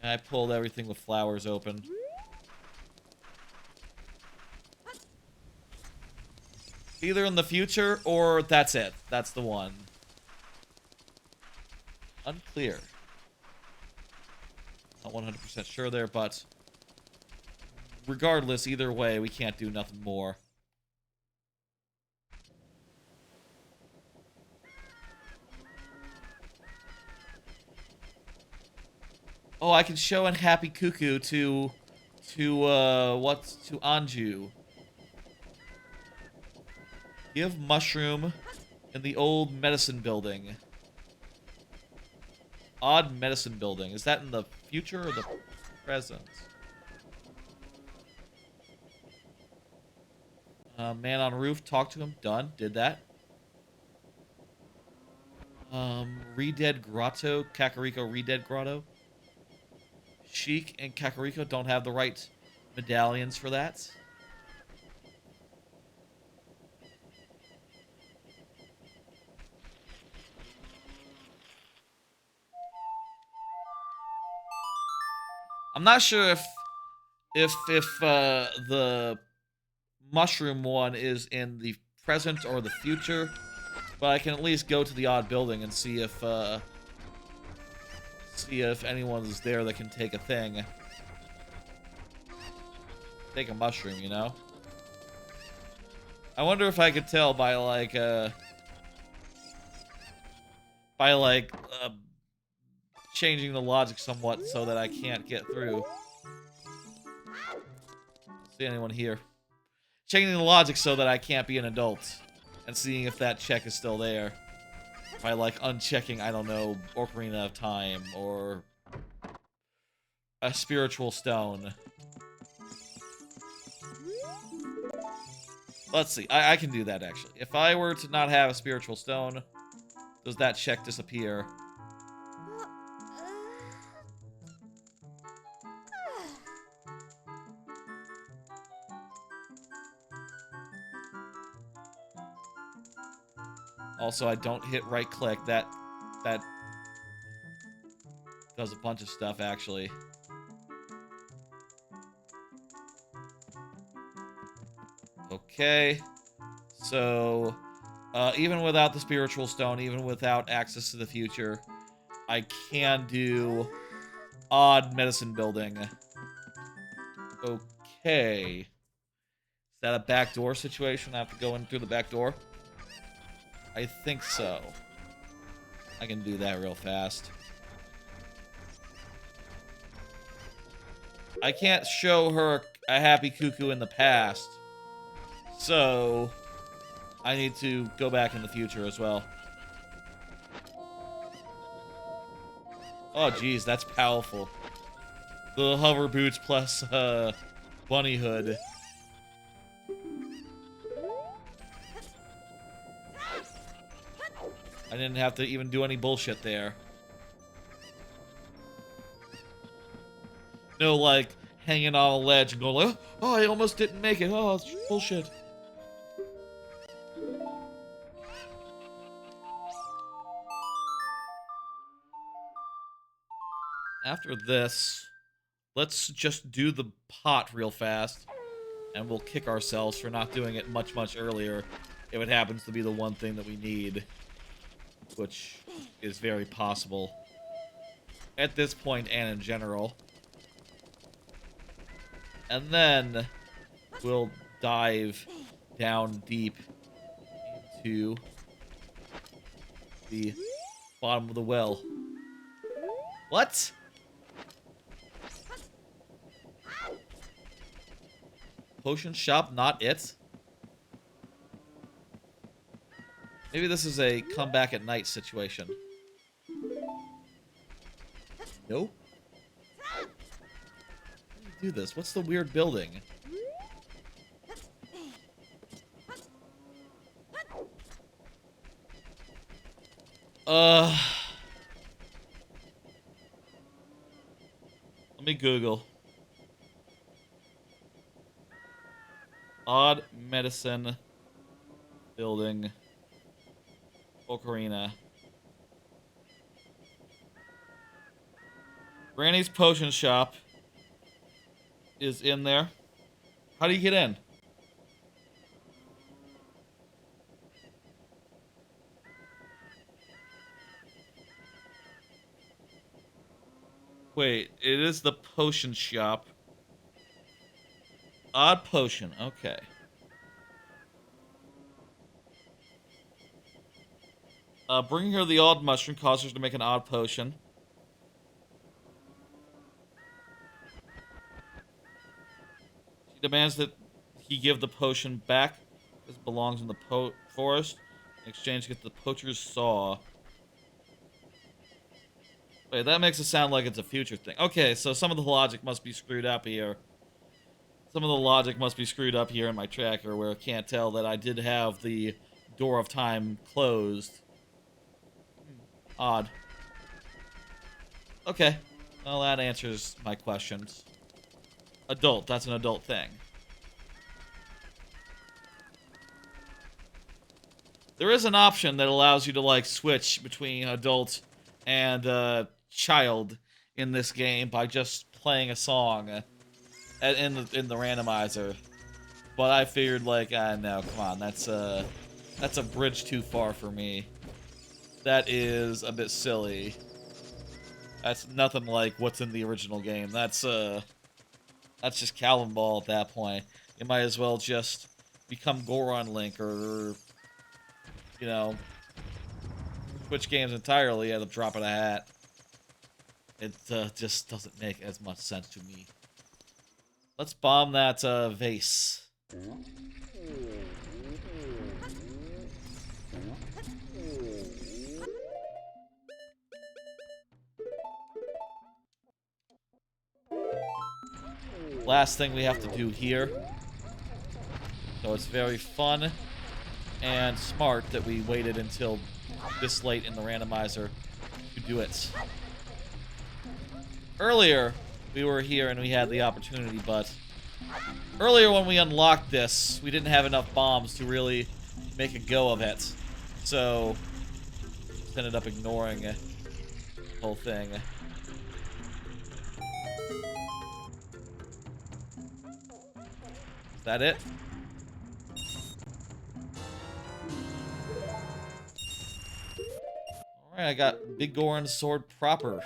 Speaker 1: And I pulled everything with flowers open. Either in the future or that's it. That's the one. Unclear. Not 100% sure there, but regardless, either way, we can't do nothing more. Oh, I can show an happy cuckoo to Anju. Give mushroom in the old medicine building. Odd medicine building. Is that in the future or the present? Man on roof. Talk to him. Done. Did that. Redead Grotto. Kakariko Redead Grotto. Sheik and Kakariko don't have the right medallions for that. I'm not sure if the mushroom one is in the present or the future, but I can at least go to the odd building and see if see if anyone's there that can take a thing. Take a mushroom, you know? I wonder if I could tell by like changing the logic somewhat so that I can't get through. See anyone here? Changing the logic so that I can't be an adult, and seeing if that check is still there. By like unchecking, I don't know, Ocarina of Time or a spiritual stone. Let's see. I can do that actually. If I were to not have a spiritual stone, does that check disappear? Also, I don't hit right click. That does a bunch of stuff, actually. Okay. So, even without the spiritual stone, even without access to the future, I can do odd medicine building. Okay. Is that a backdoor situation? I have to go in through the back door? I think so. I can do that real fast. I can't show her a happy cuckoo in the past. So, I need to go back in the future as well. Oh, geez, that's powerful. The hover boots plus, bunny hood. I didn't have to even do any bullshit there. No, like, hanging on a ledge and going like, oh, I almost didn't make it. Oh, it's bullshit. After this, let's just do the pot real fast. And we'll kick ourselves for not doing it much, much earlier. If it happens to be the one thing that we need. Which is very possible. At this point and in general. And then we'll dive down deep into the bottom of the well. What? Potion shop, not it? Maybe this is a come back at night situation. Nope. How do you do this? What's the weird building? Let me Google. Odd medicine building. Ocarina. Granny's potion shop is in there. How do you get in? Wait, it is the potion shop. Odd potion, okay. Bringing her the odd mushroom causes her to make an odd potion. She demands that he give the potion back. This belongs in the forest. In exchange, get the poacher's saw. Wait, that makes it sound like it's a future thing. Okay, so some of the logic must be screwed up here. Some of the logic must be screwed up here in my tracker where I can't tell that I did have the door of time closed. Odd. Okay. Well, that answers my questions. Adult. That's an adult thing. There is an option that allows you to, like, switch between adult and child in this game by just playing a song in the randomizer. But I figured, like, no, come on. That's a bridge too far for me. That is a bit silly. That's nothing like what's in the original game. That's just Calvin Ball at that point. You might as well just become Goron Link or, you know, switch games entirely at a drop of a hat. It just doesn't make as much sense to me. Let's bomb that vase. Last thing we have to do here. So it's very fun and smart that we waited until this late in the randomizer to do it. Earlier, we were here and we had the opportunity, but earlier when we unlocked this, we didn't have enough bombs to really make a go of it. So, just ended up ignoring the whole thing. Is that it? Alright, I got Big Goron's sword proper.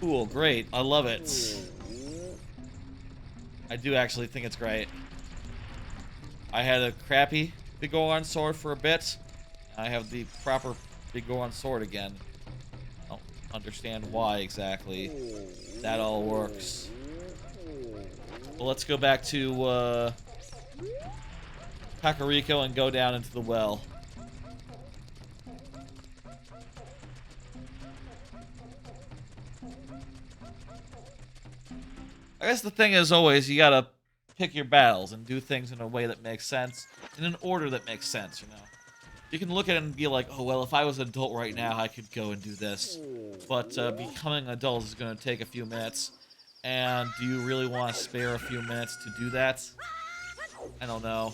Speaker 1: Cool, great. I love it. I do actually think it's great. I had a crappy Big Goron sword for a bit. I have the proper Big Goron sword again. I don't understand why exactly that all works. Well, let's go back to Kakariko and go down into the well. I guess the thing is always, you gotta pick your battles and do things in a way that makes sense, in an order that makes sense, you know? You can look at it and be like, oh, well, if I was an adult right now, I could go and do this. But becoming an adult is gonna take a few minutes, and do you really want to spare a few minutes to do that? I don't know.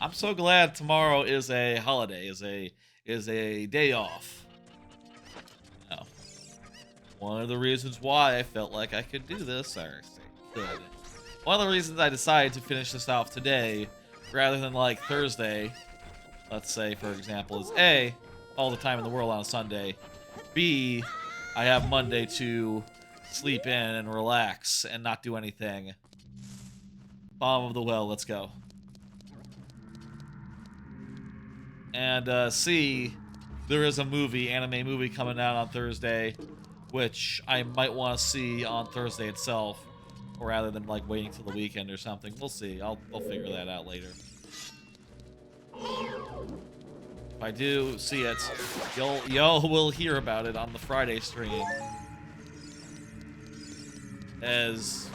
Speaker 1: I'm so glad tomorrow is a holiday, is a day off. One of the reasons why I felt like I could do this, or could. One of the reasons I decided to finish this off today, rather than like Thursday, let's say for example, is A, all the time in the world on a Sunday, B, I have Monday to sleep in and relax and not do anything. Bottom of the well, let's go. And C, there is a anime movie coming out on Thursday, which I might want to see on Thursday itself, or rather than like waiting till the weekend or something. We'll see. I'll figure that out later. If I do see it, y'all will hear about it on the Friday stream, as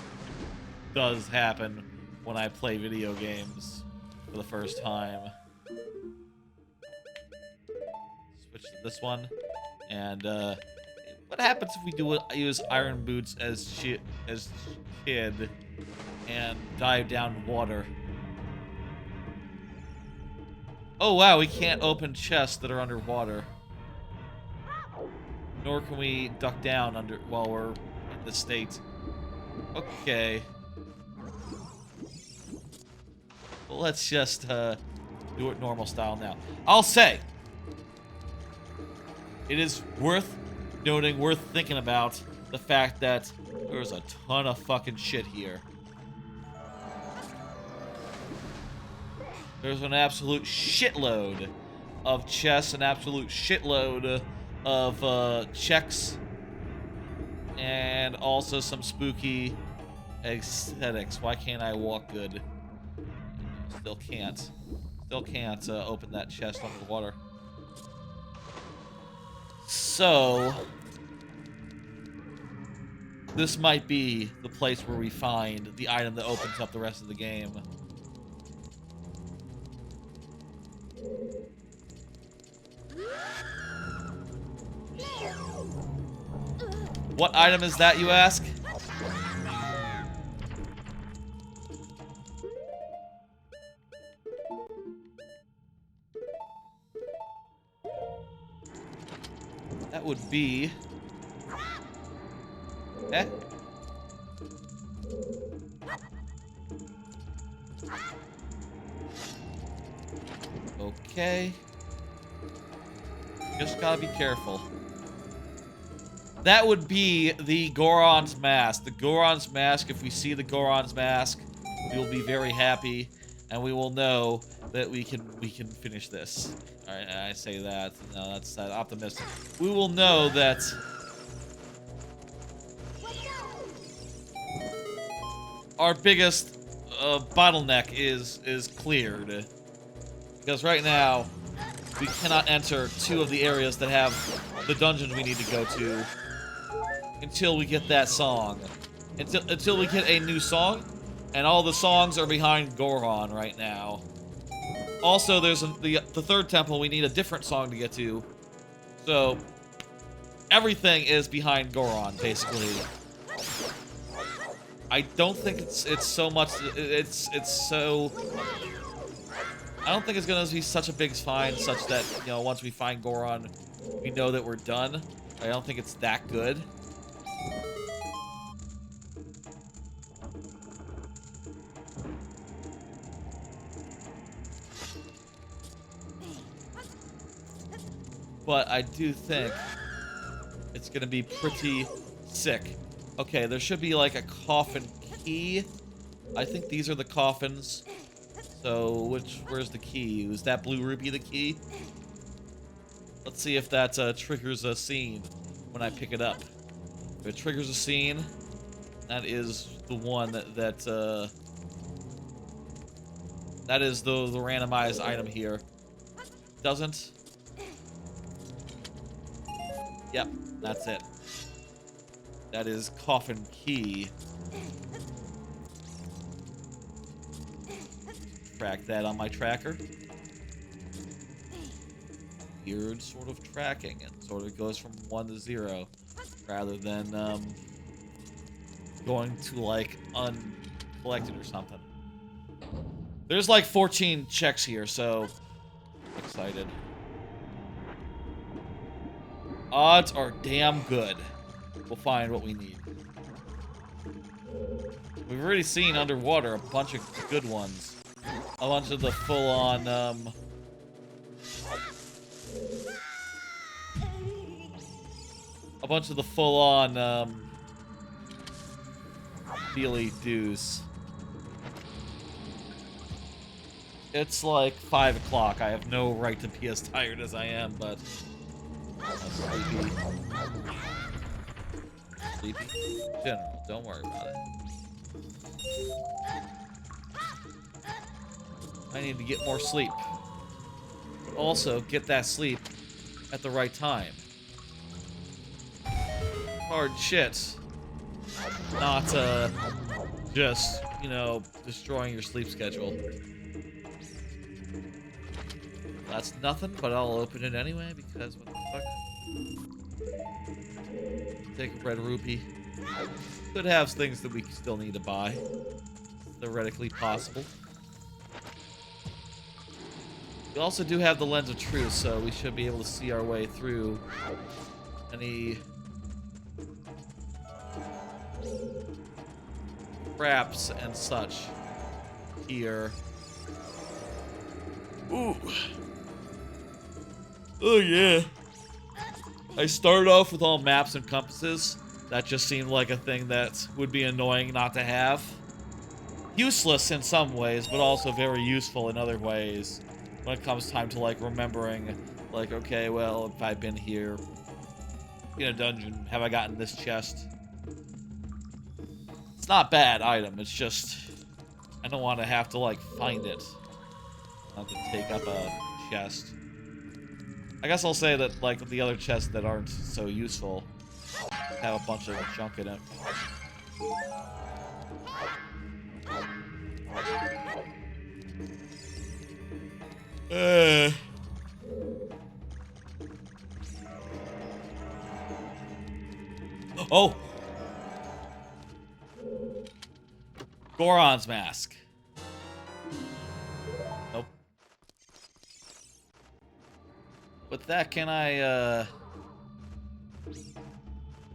Speaker 1: does happen when I play video games for the first time. Switch to this one, and what happens if we use Iron Boots as kid and dive down water? Oh wow, we can't open chests that are underwater. Nor can we duck down while we're in this state. Okay. Well, let's just do it normal style now. I'll say, it is worth noting, worth thinking about the fact that there's a ton of fucking shit here. There's an absolute shitload of chests, an absolute shitload of checks, and also some spooky aesthetics. Why can't I walk good? Still can't. Still can't open that chest under the water. So, this might be the place where we find the item that opens up the rest of the game. What item is that, you ask? That would be... Okay. Just gotta be careful. That would be the Goron's Mask. The Goron's Mask, if we see the Goron's Mask, we will be very happy, and we will know that we can finish this. Alright, I say that. No, that's optimistic. We will know that our biggest bottleneck is cleared. Because right now, we cannot enter 2 of the areas that have the dungeons we need to go to until we get that song. Until we get a new song, and all the songs are behind Goron right now. Also, there's the 3rd temple. We need a different song to get to. So everything is behind Goron, basically. I don't think it's so much. It's so. I don't think it's gonna be such a big find, such that, you know, once we find Goron, we know that we're done. I don't think it's that good. But I do think it's gonna be pretty sick. Okay, there should be like a coffin key. I think these are the coffins. So, where's the key? Is that blue ruby the key? Let's see if that triggers a scene when I pick it up. If it triggers a scene, that is the one that is the randomized item here. Doesn't? Yep, that's it. That is coffin key. Track that on my tracker. Weird sort of tracking. It sort of goes from 1 to 0 rather than going to like uncollected or something. There's like 14 checks here, so I'm excited. Odds are damn good. We'll find what we need. We've already seen underwater a bunch of good ones. A bunch of the full-on, a bunch of the full-on, dealy doos. It's like 5 o'clock. I have no right to be as tired as I am, but I'm sleepy. Sleepy? General, don't worry about it. I need to get more sleep. But also, get that sleep at the right time. Hard shit. Not, just, you know, destroying your sleep schedule. That's nothing, but I'll open it anyway, because what the fuck? Take a red rupee. Could have things that we still need to buy. Theoretically possible. We also do have the lens of truth, so we should be able to see our way through any traps and such here. Ooh. Oh yeah. I started off with all maps and compasses. That just seemed like a thing that would be annoying not to have. Useless in some ways, but also very useful in other ways. When it comes time to, like, remembering, like, okay, well, if I've been here in a dungeon, have I gotten this chest? It's not a bad item, it's just, I don't want to have to, like, find it. I have to take up a chest. I guess I'll say that, like, the other chests that aren't so useful have a bunch of junk in it. Oh! Goron's mask. Nope. With that, can I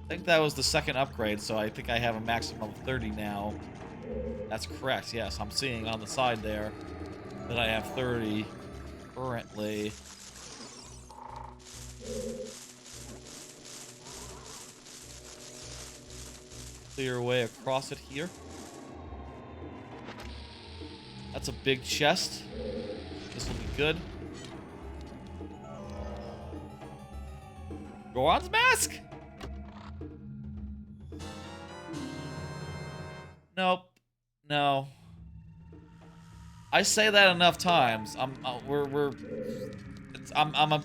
Speaker 1: think that was the second upgrade, so I think I have a maximum of 30 now. That's correct, yes. I'm seeing on the side there that I have 30 currently. Clear way across it here. That's a big chest. This will be good. Goron's mask? Nope. No. I say that enough times. I'm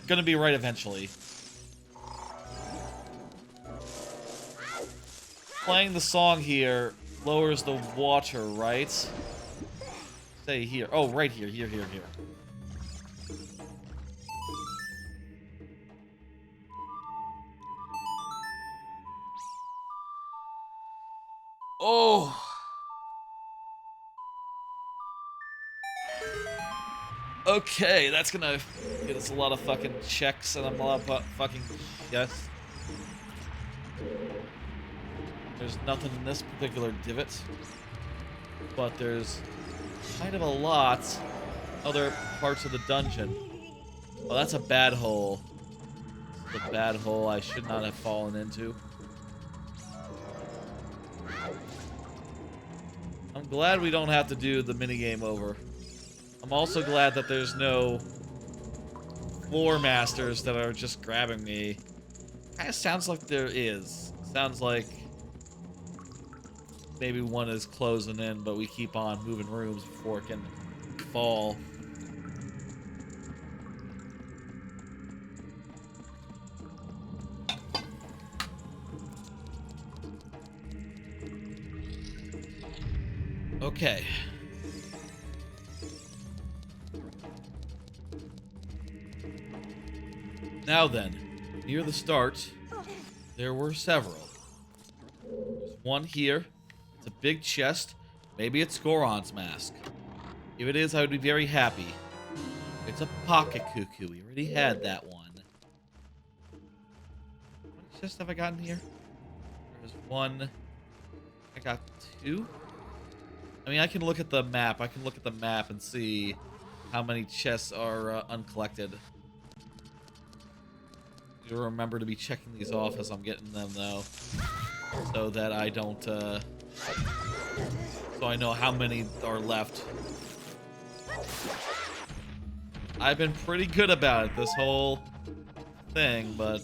Speaker 1: gonna be right eventually. Playing the song here lowers the water, right? Say here. Oh, right here. Here. Oh. Okay, that's gonna get us a lot of fucking checks and a lot of fucking yes. There's nothing in this particular divot, but there's kind of a lot other parts of the dungeon. Oh, that's a bad hole. It's a bad hole I should not have fallen into. I'm glad we don't have to do the minigame over. I'm also glad that there's no floor masters that are just grabbing me. Kinda sounds like there is. Sounds like maybe one is closing in, but we keep on moving rooms before it can fall. Okay. Now then, near the start, there were several. There's one here. It's a big chest. Maybe it's Goron's mask. If it is, I would be very happy. It's a pocket cuckoo. We already had that one. What chest have I gotten here? There's one. I got two. I mean, I can look at the map. I can look at the map and see how many chests are uncollected. You'll remember to be checking these off as I'm getting them, though, so that I don't, so I know how many are left. I've been pretty good about it this whole thing, but,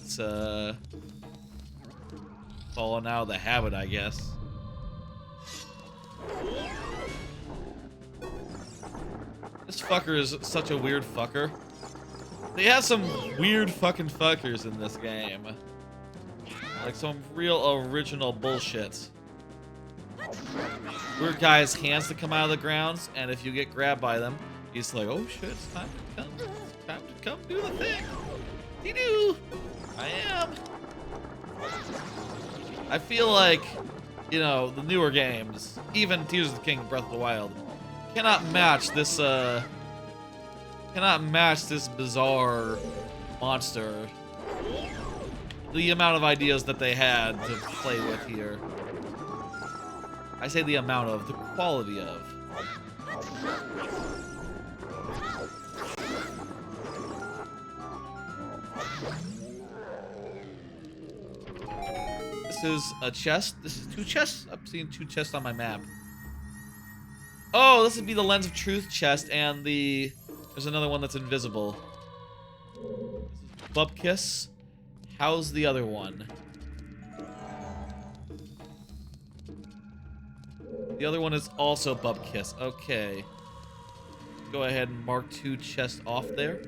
Speaker 1: falling out of the habit, I guess. This fucker is such a weird fucker. They have some weird fucking fuckers in this game. Like some real original bullshit. Weird guy's hands that come out of the grounds, and if you get grabbed by them, he's like, oh shit, it's time to come. It's time to come do the thing. Dee-doo! I am. I feel like, you know, the newer games, even Tears of the King, Breath of the Wild, cannot match this bizarre monster. The amount of ideas that they had to play with here. I say the amount of, the quality of. This is a chest. This is two chests. I'm seeing two chests on my map. Oh, this would be the Lens of Truth chest, and the... There's another one that's invisible. This is Bubkiss. How's the other one? The other one is also Bubkiss. Okay. Go ahead and mark two chests off there.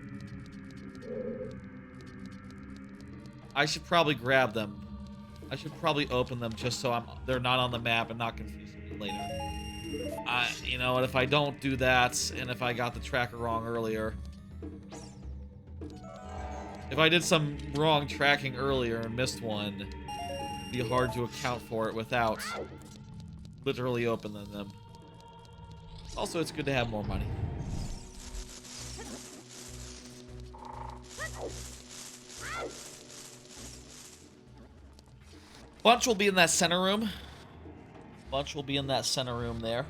Speaker 1: I should probably grab them. I should probably open them just so they're not on the map and not confusing me later. You know what, if I don't do that, and if I got the tracker wrong earlier... If I did some wrong tracking earlier and missed one, it'd be hard to account for it without literally opening them. Also, it's good to have more money. Bunch will be in that center room. Bunch will be in that center room there.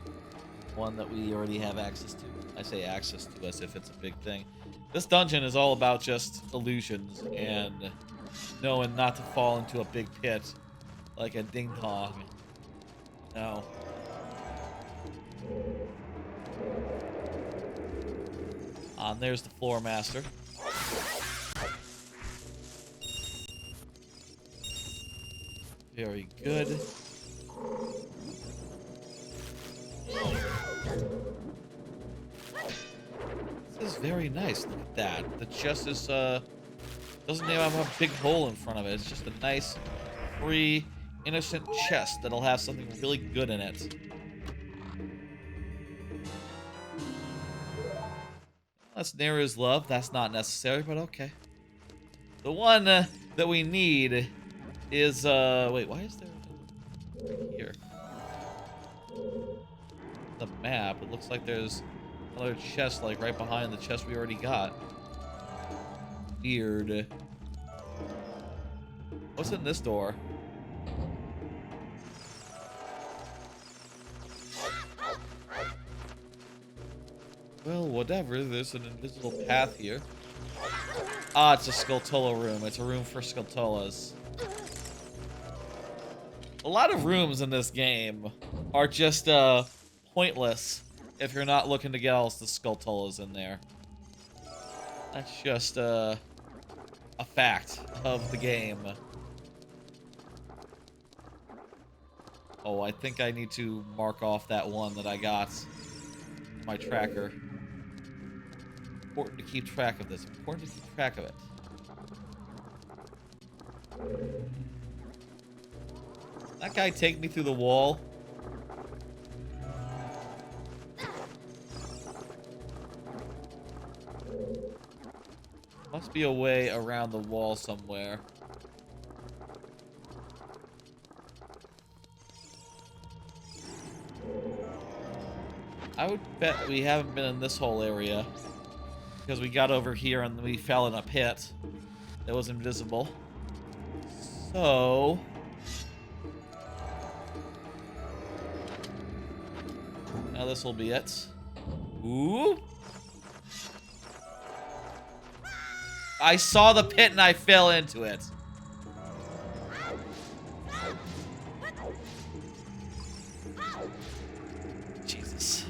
Speaker 1: one that we already have access to. I say access to as if it's a big thing. This dungeon is all about just illusions and knowing not to fall into a big pit like a ding dong. No. And there's the floor master. Very good. This is very nice. Look at that. The chest is doesn't even have a big hole in front of it. It's just a nice, free, innocent chest that'll have something really good in it. That's Neru's love. That's not necessary, but okay. The one that we need is wait, why is there right here? The map. It looks like there's another chest like right behind the chest we already got. Weird. What's in this door? Well, whatever. There's an invisible path here. Ah, it's a Skulltula room. It's a room for Skulltulas. A lot of rooms in this game are just pointless if you're not looking to get all the Skulltulas in there. That's just a fact of the game. Oh, I think I need to mark off that one that I got. My tracker. Important to keep track of this. Important to keep track of it. That guy take me through the wall. Must be a way around the wall somewhere. I would bet we haven't been in this whole area because we got over here and we fell in a pit that was invisible. So now this will be it. Ooh. I saw the pit and I fell into it. Jesus.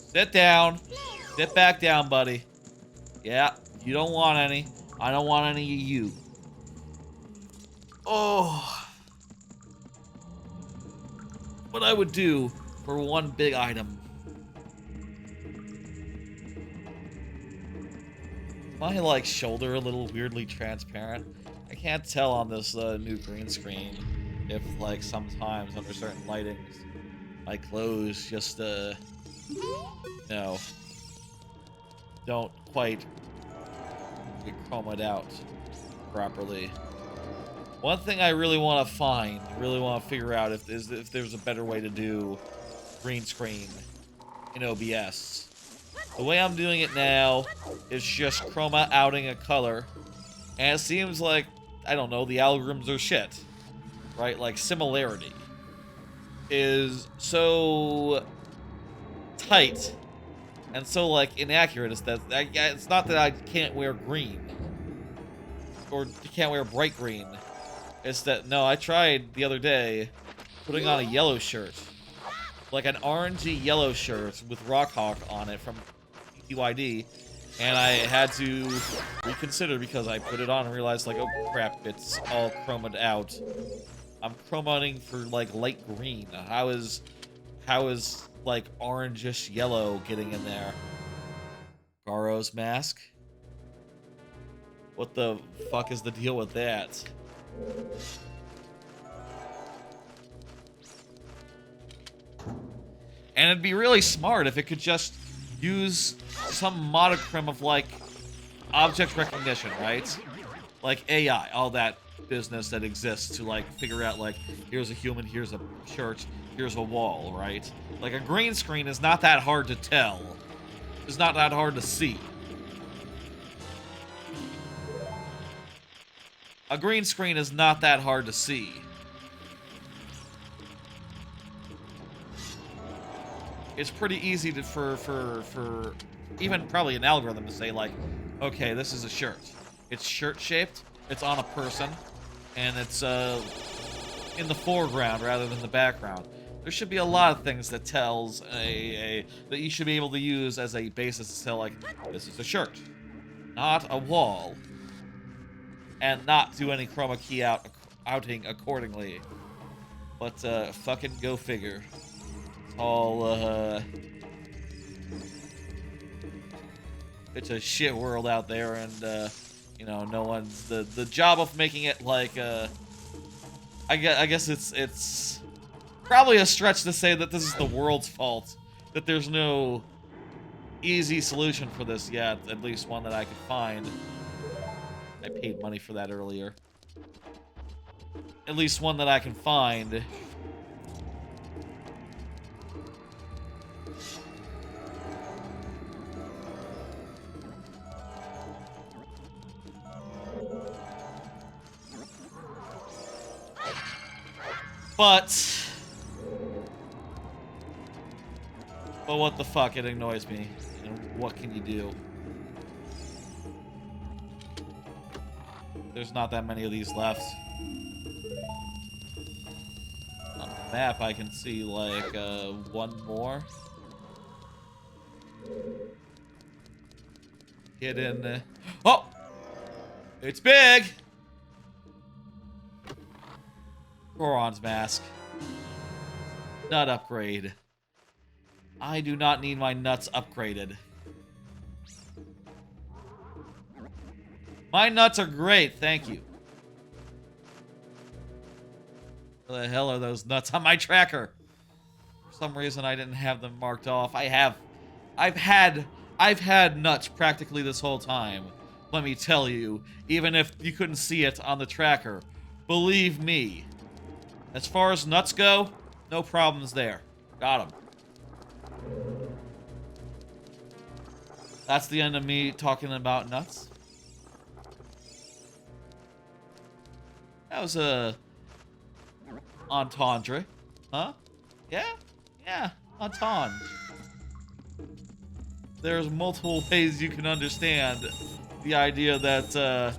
Speaker 1: Sit down. Sit back down, buddy. Yeah, you don't want any. I don't want any of you. Oh. What I would do for one big item. My, like, shoulder a little weirdly transparent. I can't tell on this new green screen if, like, sometimes under certain lightings, my clothes just, no, don't quite get chromed out properly. One thing I really want to find, really want to figure out if there's a better way to do green screen in OBS. The way I'm doing it now is just chroma outing a color, and it seems like, I don't know, the algorithms are shit, right? Like, similarity is so tight and so, like, inaccurate. It's not that I can't wear green or can't wear bright green. It's that, no, I tried the other day putting on a yellow shirt. Like an orangey yellow shirt with Rockhawk on it from TYD. And I had to reconsider because I put it on and realized, like, oh crap, it's all chromed out. I'm chromating for, like, light green. How is like, orangish yellow getting in there? Garo's mask? What the fuck is the deal with that? And it'd be really smart if it could just use some monochrome of, like, object recognition, right? Like AI, all that business that exists to, like, figure out, like, here's a human, here's a church, here's a wall, right? Like, a green screen is not that hard to tell. It's not that hard to see. A green screen is not that hard to see. It's pretty easy to, for even probably an algorithm to say, like, okay, this is a shirt. It's shirt-shaped, it's on a person, and it's in the foreground rather than the background. There should be a lot of things that tells that you should be able to use as a basis to tell, like, this is a shirt, not a wall, and not do any chroma key outing accordingly. But fucking go figure. It's all it's a shit world out there, and you know, no one's the job of making it like I guess it's probably a stretch to say that this is the world's fault, that there's no easy solution for this yet, at least one that I could find. I paid money for that earlier. At least one that I can find. But what the fuck, it annoys me. And what can you do? There's not that many of these left. On the map, I can see, like, one more. Hidden. Oh! It's big! Goron's mask. Nut upgrade. I do not need my nuts upgraded. My nuts are great, thank you. Where the hell are those nuts on my tracker? For some reason I didn't have them marked off. I've had nuts practically this whole time. Let me tell you, even if you couldn't see it on the tracker. Believe me. As far as nuts go, no problems there. Got them. That's the end of me talking about nuts. That was a entendre. Huh? Yeah? Yeah, entendre. There's multiple ways you can understand the idea that,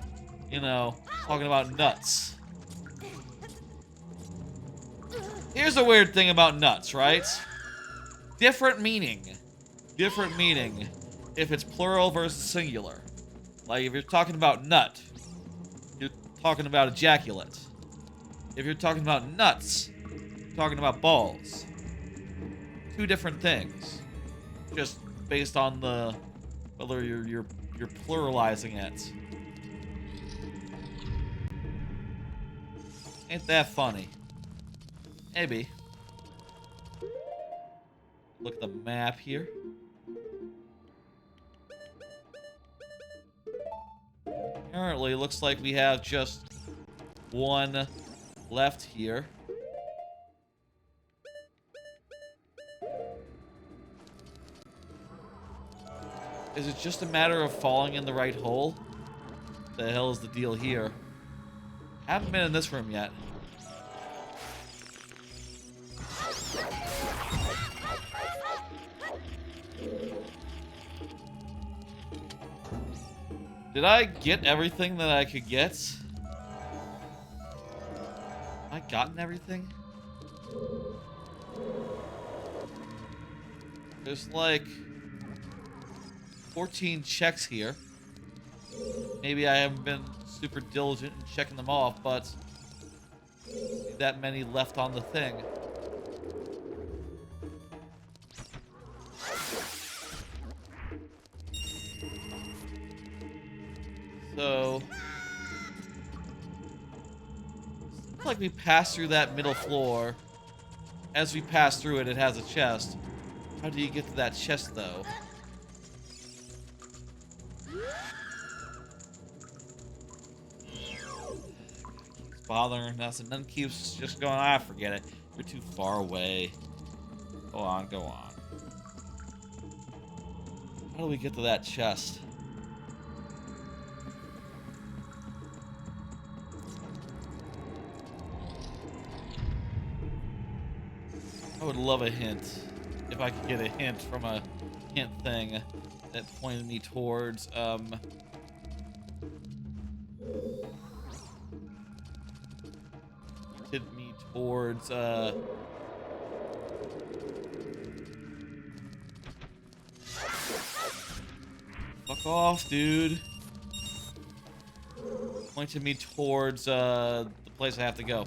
Speaker 1: you know, talking about nuts. Here's the weird thing about nuts, right? Different meaning. Different meaning if it's plural versus singular. Like, if you're talking about nut, you're talking about ejaculate. If you're talking about nuts, you're talking about balls. Two different things. Just based on the whether you're pluralizing it. Ain't that funny? Maybe. Look at the map here. Apparently, it looks like we have just one left here. Is it just a matter of falling in the right hole? What the hell is the deal here? Haven't been in this room yet. Did I get everything that I could get? Have I gotten everything? There's like 14 checks here. Maybe I haven't been super diligent in checking them off, but that many left on the thing. So, it's like we passed through that middle floor. As we pass through it, it has a chest. How do you get to that chest, though? Keeps bothering us, and then keeps just going, ah, forget it. You're too far away. Go on, go on. How do we get to that chest? I would love a hint. If I could get a hint from a hint thing that pointed me towards, pointed me towards, fuck off, dude. Pointed me towards, the place I have to go.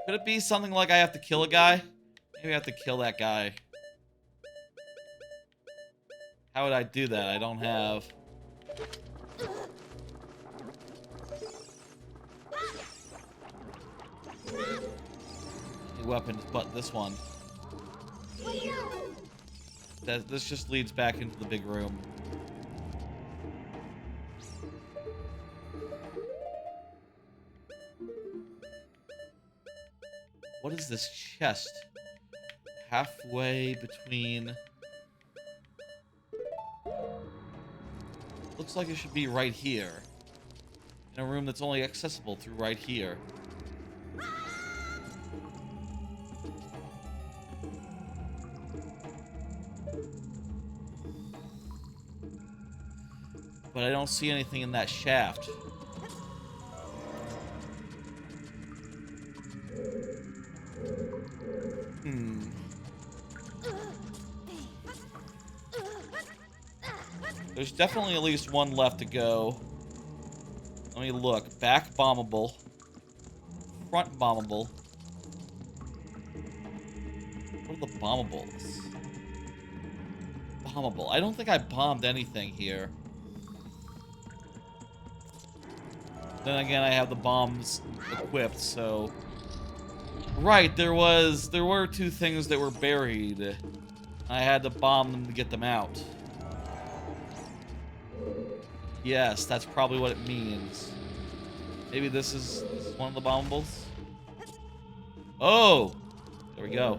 Speaker 1: Could it be something like I have to kill a guy? Maybe I have to kill that guy. How would I do that? I don't have... any weapons but this one. This just leads back into the big room. What is this chest? Halfway between... Looks like it should be right here. In a room that's only accessible through right here. But I don't see anything in that shaft. There's definitely at least one left to go. Let me look. Back bombable. Front bombable. What are the bombables? Bombable. I don't think I bombed anything here. Then again, I have the bombs equipped, so... Right, there were two things that were buried. I had to bomb them to get them out. Yes, that's probably what it means. Maybe this is one of the bombables? Oh! There we go.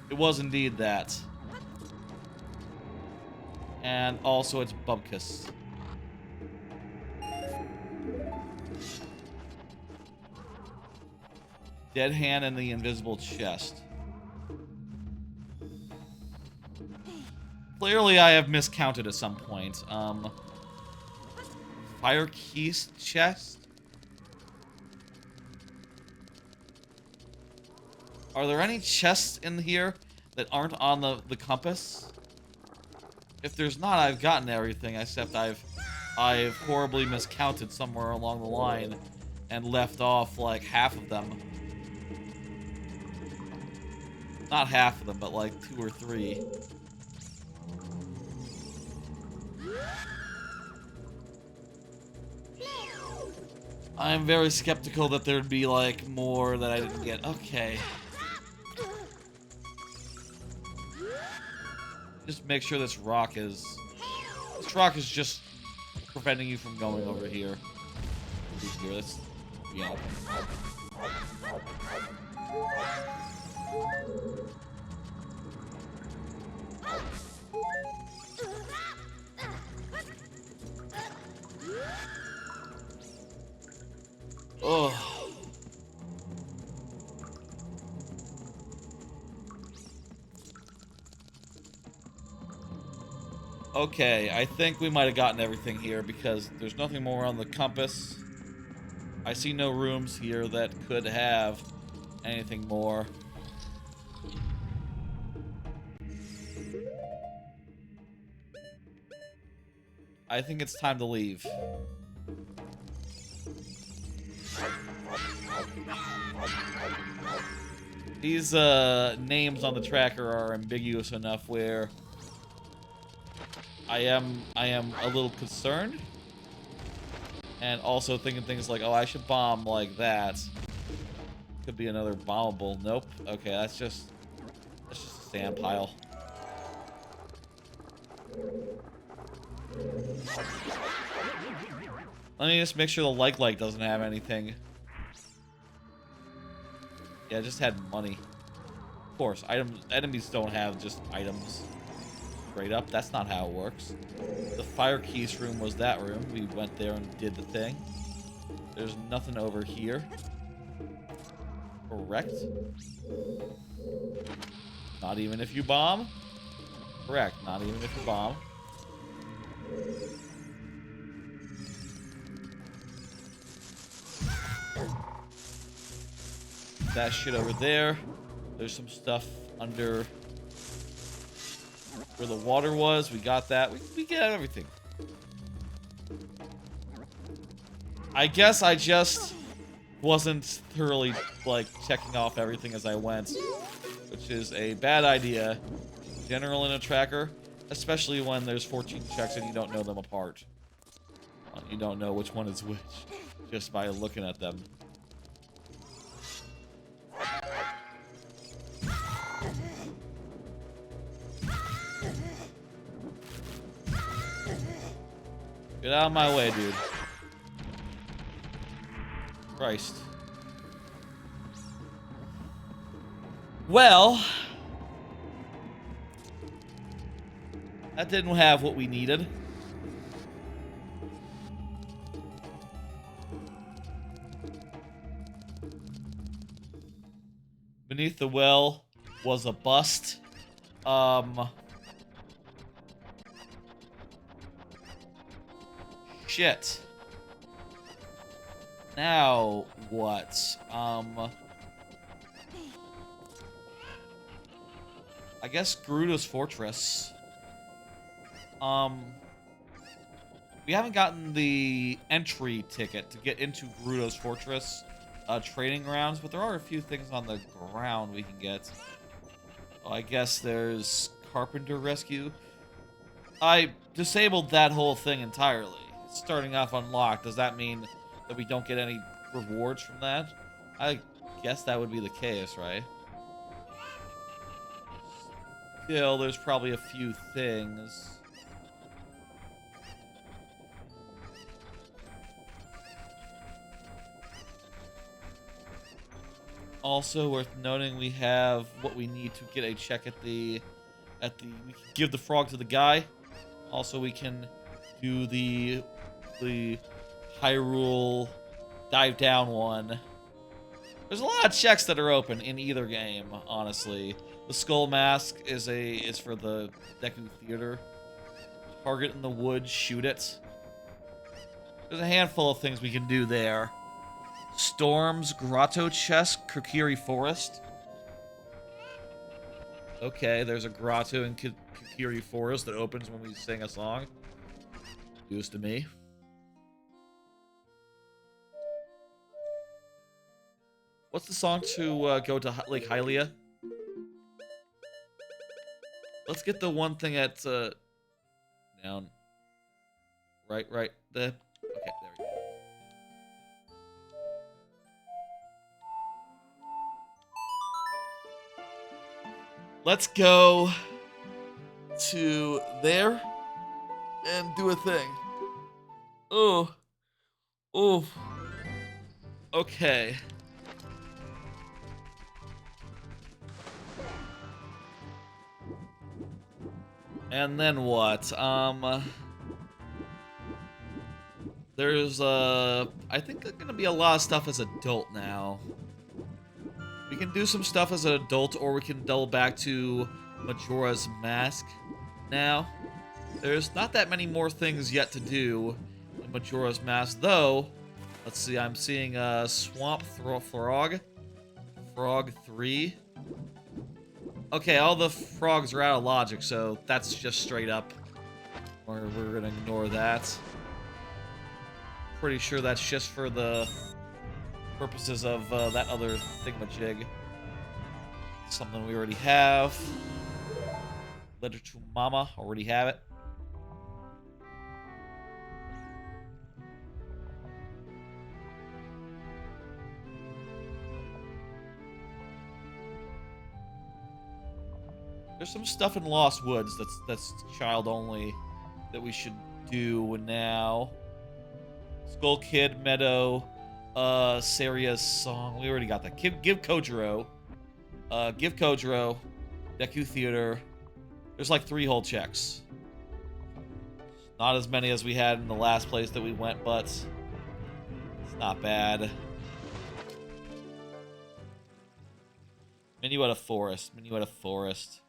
Speaker 1: It was indeed that. And also it's Bubkus. Dead hand in the invisible chest. Clearly I have miscounted at some point. Fire keys chest? Are there any chests in here that aren't on the compass? If there's not, I've gotten everything, except I've horribly miscounted somewhere along the line and left off like half of them. Not half of them, but like 2 or 3. I'm very skeptical that there'd be like more that I didn't get. Okay. Just make sure this rock is just preventing you from going over here. Here, let's, yeah. Oh. Okay, I think we might have gotten everything here because there's nothing more on the compass. I see no rooms here that could have anything more. I think it's time to leave. These names on the tracker are ambiguous enough where I am a little concerned, and also thinking things like, oh, I should bomb like that. Could be another bombable. Nope. Okay, that's just a sand pile. Let me just make sure the like doesn't have anything. Yeah, it just had money. Of course, enemies don't have just items straight up. That's not how it works. The fire keys room was that room. We went there and did the thing. There's nothing over here. Correct. Not even if you bomb. Correct. Not even if you bomb. That shit over there. There's some stuff under where the water was. We got that. We get everything. I guess I just wasn't thoroughly, like, checking off everything as I went, which is a bad idea. General in a tracker, especially when there's 14 checks and you don't know them apart. You don't know which one is which just by looking at them. Get out of my way, dude. Christ. Well, that didn't have what we needed. Beneath the well was a bust. Shit. Now what? I guess Gerudo's Fortress. We haven't gotten the entry ticket to get into Gerudo's Fortress training grounds, but there are a few things on the ground we can get. Oh, I guess there's Carpenter Rescue. I disabled that whole thing entirely. It's starting off unlocked. Does that mean that we don't get any rewards from that? I guess that would be the case, right? Still, there's probably a few things. Also worth noting, we have what we need to get a check at the we can give the frog to the guy. Also, we can do the Hyrule dive down one. There's a lot of checks that are open in either game, honestly. The Skull Mask is for the Deku Theater. Target in the woods, shoot it. There's a handful of things we can do there. Storm's Grotto Chest, Kokiri Forest. Okay, there's a grotto in Kokiri Forest that opens when we sing a song. News to me. What's the song to go to Lake Hylia? Let's get the one thing at down. Right. Okay, there we go. Let's go to there and do a thing. Oh. Okay. And then what? There's I think there's gonna be a lot of stuff as adult now. We can do some stuff as an adult, or we can double back to Majora's Mask now. There's not that many more things yet to do in Majora's Mask, though. Let's see, I'm seeing Swamp Frog 3. Okay, all the frogs are out of logic, so that's just straight up. We're gonna ignore that. Pretty sure that's just for the purposes of that other thingamajig. Something we already have. Letter to Mama, already have it. There's some stuff in Lost Woods that's child only that we should do now. Skull Kid, Meadow, Saria's song. We already got that. Give Kojiro. Give Kojiro. Deku Theater. There's like 3 whole checks. Not as many as we had in the last place that we went, but it's Not bad. Minuet of Forest. Minuet of Forest.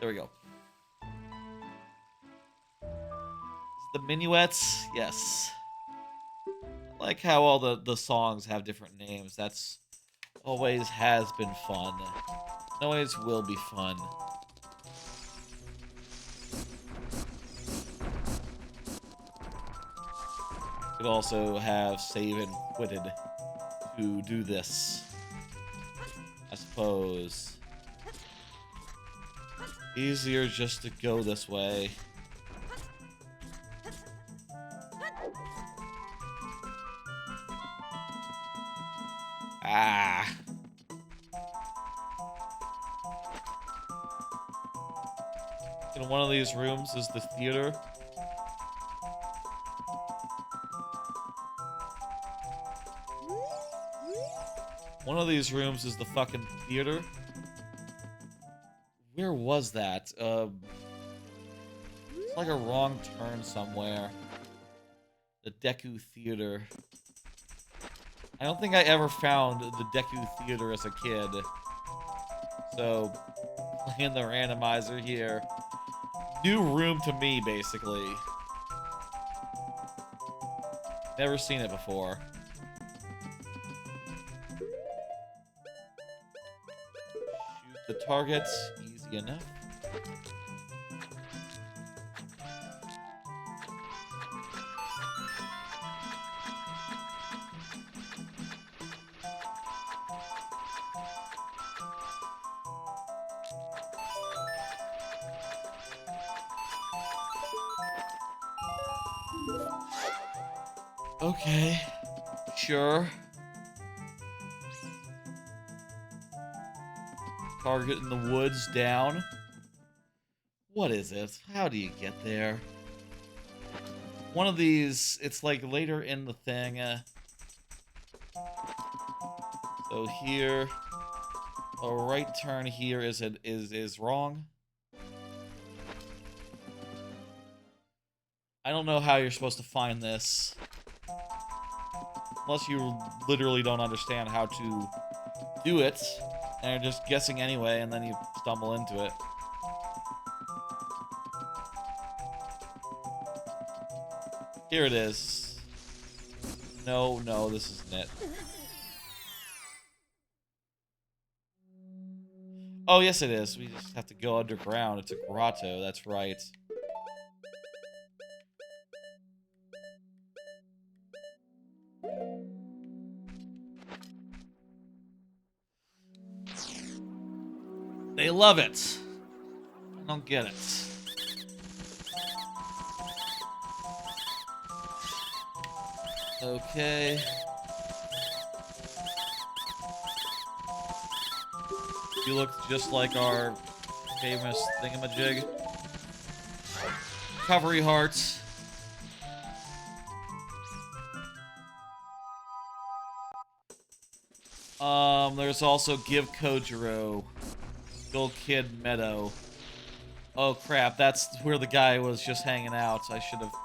Speaker 1: There we go. The minuets? Yes. I like how all the songs have different names. That's always has been fun. Always will be fun. Could also have save and quitted to do this. I suppose. Easier just to go this way. Ah. In one of these rooms is the theater. One of these rooms is the fucking theater. Where was that? It's like a wrong turn somewhere. The Deku Theater. I don't think I ever found the Deku Theater as a kid. So, playing the randomizer here. New room to me, basically. Never seen it before. Shoot the targets. Easy enough. Okay, sure. Target in the woods down. What is it? How do you get there? One of these, it's like later in the thing. So here, a right turn here is wrong. I don't know how you're supposed to find this. Unless you literally don't understand how to do it, and you're just guessing anyway, and then you stumble into it. Here it is. No, no, this isn't it. Oh, yes it is. We just have to go underground. It's a grotto, that's right. They love it. I don't get it. Okay. You look just like our famous thingamajig. Recovery hearts. There's also Give Kojiro. Gold Kid Meadow. Oh crap, that's where the guy was just hanging out. I should have done that.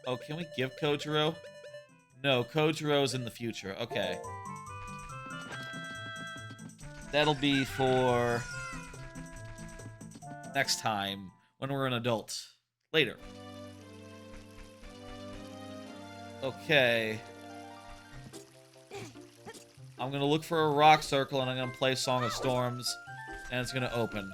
Speaker 1: Oh, can we give Kojiro? No, Kojiro's in the future. Okay. That'll be for next time when we're an adult. Later. Okay. I'm gonna look for a rock circle and I'm gonna play Song of Storms, and it's gonna open.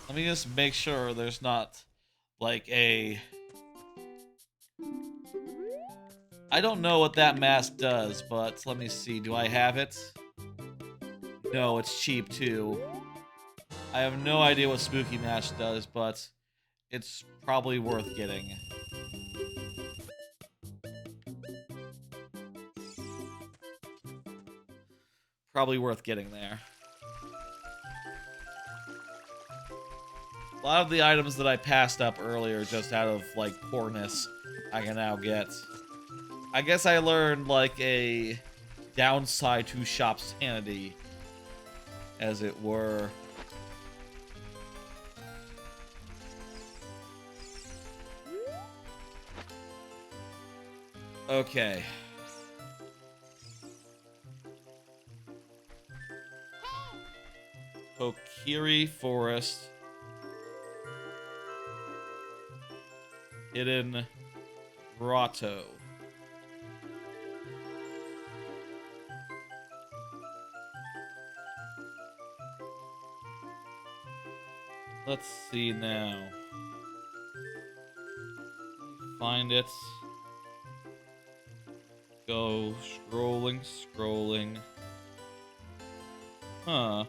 Speaker 1: Let me just make sure there's not, like, a... I don't know what that mask does, but let me see. Do I have it? No, it's cheap, too. I have no idea what Spooky Mask does, but it's probably worth getting. Probably worth getting there. A lot of the items that I passed up earlier just out of, like, poorness, I can now get. I guess I learned, like, a downside to shop sanity, as it were. Okay. Kokiri Forest. Hidden Grotto. Let's see now. Find it. Go scrolling. Huh.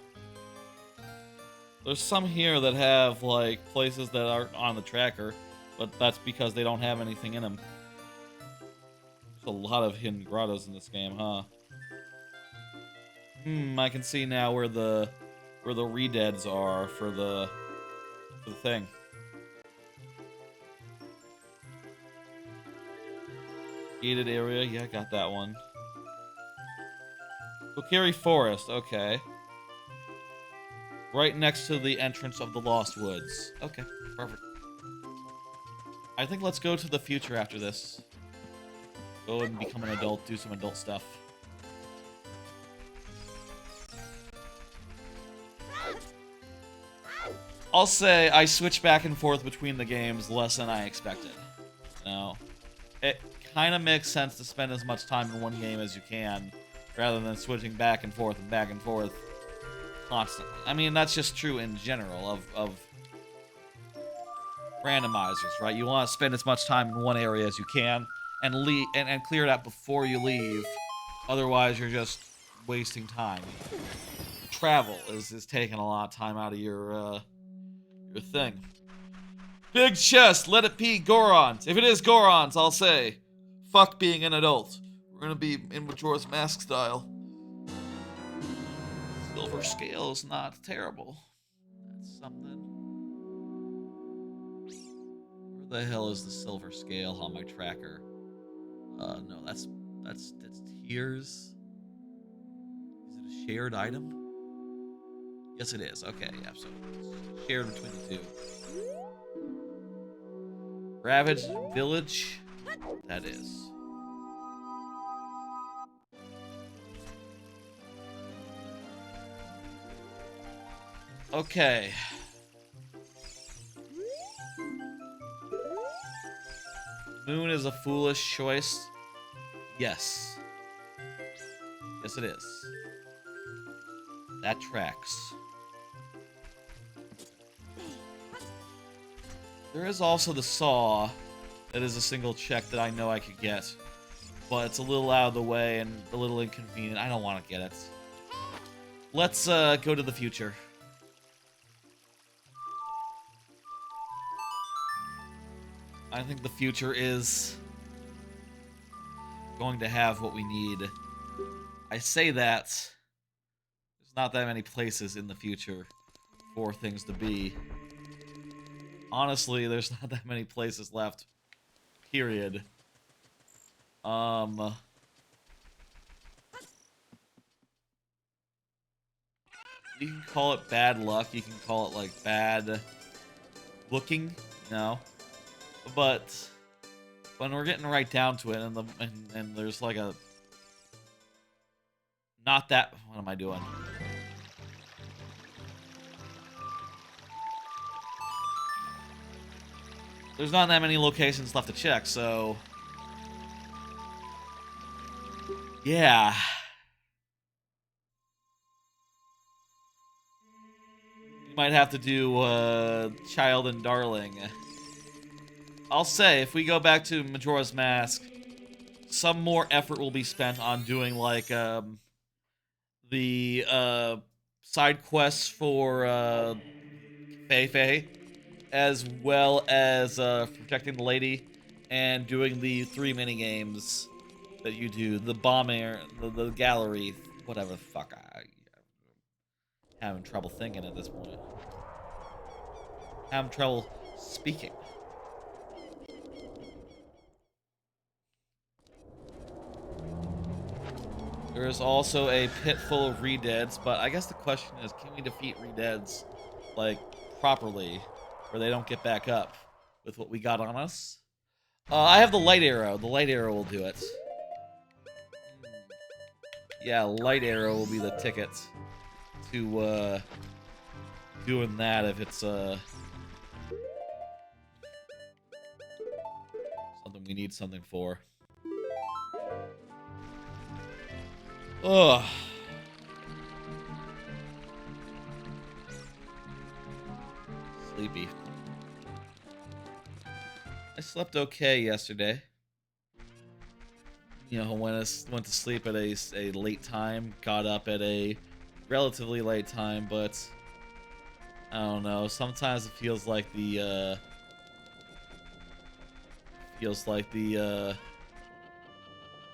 Speaker 1: There's some here that have, like, places that aren't on the tracker, but that's because they don't have anything in them. There's a lot of hidden grottos in this game, huh? I can see now where the redeads are for the thing. Gated area, yeah, got that one. Kokiri Forest, okay. Right next to the entrance of the Lost Woods. Okay, perfect. I think let's go to the future after this. Go and become an adult, do some adult stuff. I'll say I switch back and forth between the games less than I expected. No. It kind of makes sense to spend as much time in one game as you can, rather than switching back and forth constantly. I mean, that's just true in general of randomizers, right? You want to spend as much time in one area as you can and and clear it out before you leave. Otherwise, you're just wasting time. Travel is taking a lot of time out of your thing. Big chest, let it be Gorons. If it is Gorons, I'll say, fuck being an adult. We're gonna be in Majora's Mask style. Silver scale is not terrible. That's something. Where the hell is the silver scale on my tracker? No, that's tiers. Is it a shared item? Yes, it is. Okay, yeah, so it's shared between the two. Ravaged Village? That is. Okay. Moon is a foolish choice. Yes. Yes, it is. That tracks. There is also the saw. That is a single check that I know I could get. But it's a little out of the way and a little inconvenient. I don't want to get it. Let's go to the future. I think the future is going to have what we need. I say that there's not that many places in the future for things to be. Honestly, there's not that many places left. Period. You can call it bad luck. You can call it, like, bad looking. No. But when we're getting right down to it, and there's like a not that. What am I doing? There's not that many locations left to check, so yeah. You might have to do Child and Darling. I'll say, if we go back to Majora's Mask, some more effort will be spent on doing, like, the side quests for Fei, as well as protecting the lady and doing the 3 mini games that you do, the bomber, the gallery, whatever the fuck. I'm having trouble thinking at this point. Having trouble speaking. There is also a pit full of Redeads, but I guess the question is, can we defeat Redeads, like, properly, where they don't get back up with what we got on us? I have the light arrow. The light arrow will do it. Yeah, light arrow will be the ticket to, doing that if it's, something we need something for. Ugh. Sleepy. I slept okay yesterday. You know, when I went to sleep at a late time, got up at a relatively late time, but I don't know. Sometimes it feels like the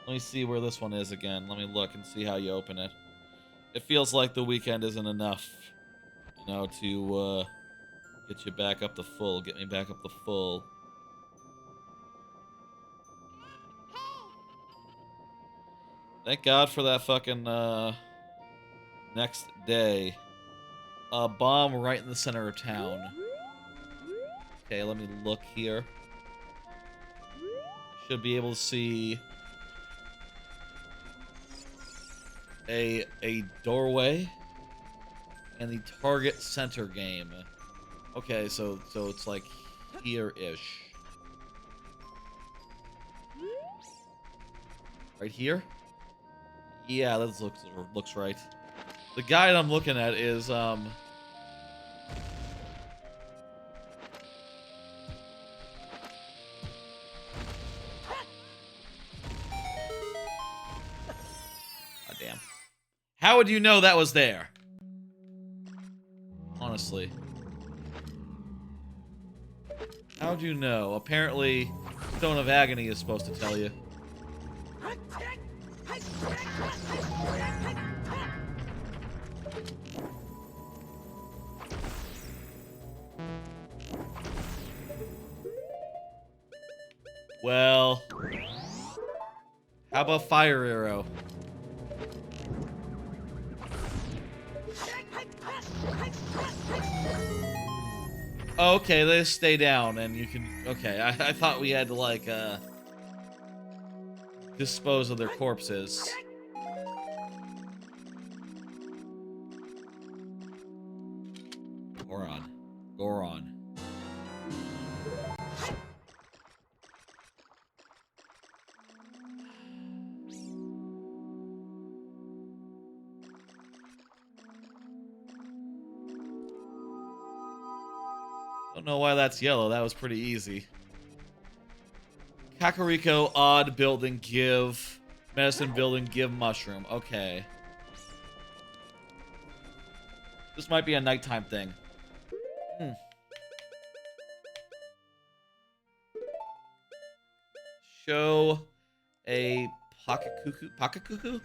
Speaker 1: let me see where this one is again. Let me look and see how you open it. It feels like the weekend isn't enough, you know, to get you back up to full. Get me back up to full. Thank God for that fucking next day. A bomb right in the center of town. Okay, let me look here. Should be able to see a doorway and the target center game. Okay, so it's like here-ish. Right here? Yeah, that looks right. The guide I'm looking at is God damn. How would you know that was there? Honestly. How'd you know? Apparently, Stone of Agony is supposed to tell you. Well, how about Fire Arrow? Oh, okay, they stay down and you can... Okay, I thought we had to, like, dispose of their corpses. Goron. Goron. Don't know why that's yellow. That was pretty easy. Kakariko, odd building, give. Medicine building, give mushroom. Okay. This might be a nighttime thing. Show a pocket cuckoo. Pocket cuckoo?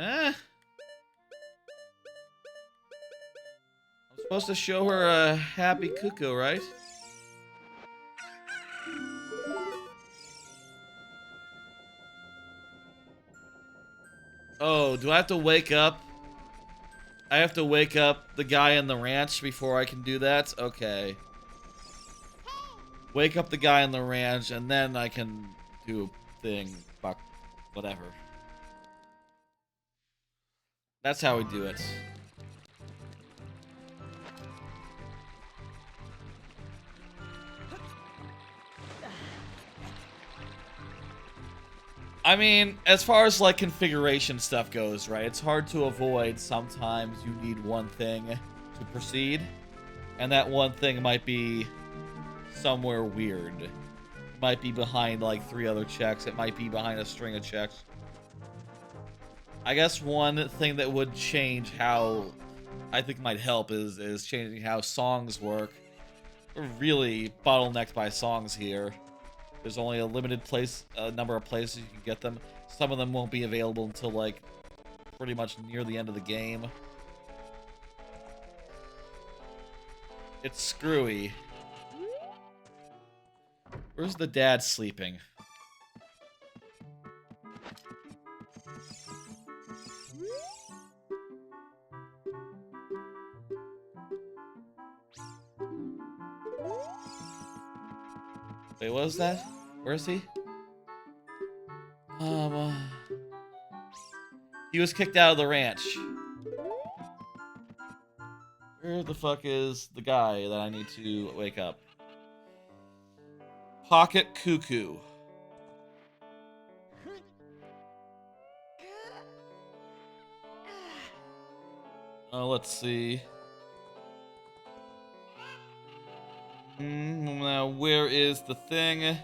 Speaker 1: I'm supposed to show her a happy cuckoo, right? Oh, do I have to wake up? I have to wake up the guy in the ranch before I can do that? Okay. Wake up the guy in the ranch, and then I can do a thing. Fuck. Whatever. That's how we do it. I mean, as far as, like, configuration stuff goes, right? It's hard to avoid. Sometimes you need one thing to proceed. And that one thing might be somewhere weird. It might be behind like 3 other checks. It might be behind a string of checks. I guess one thing that would change how I think might help is changing how songs work. We're really bottlenecked by songs here. There's only a limited number of places you can get them. Some of them won't be available until like pretty much near the end of the game. It's screwy. Where's the dad sleeping? Wait, what was that? Where is he? He was kicked out of the ranch. Where the fuck is the guy that I need to wake up? Pocket Cuckoo. Let's see. Now, where is the thing?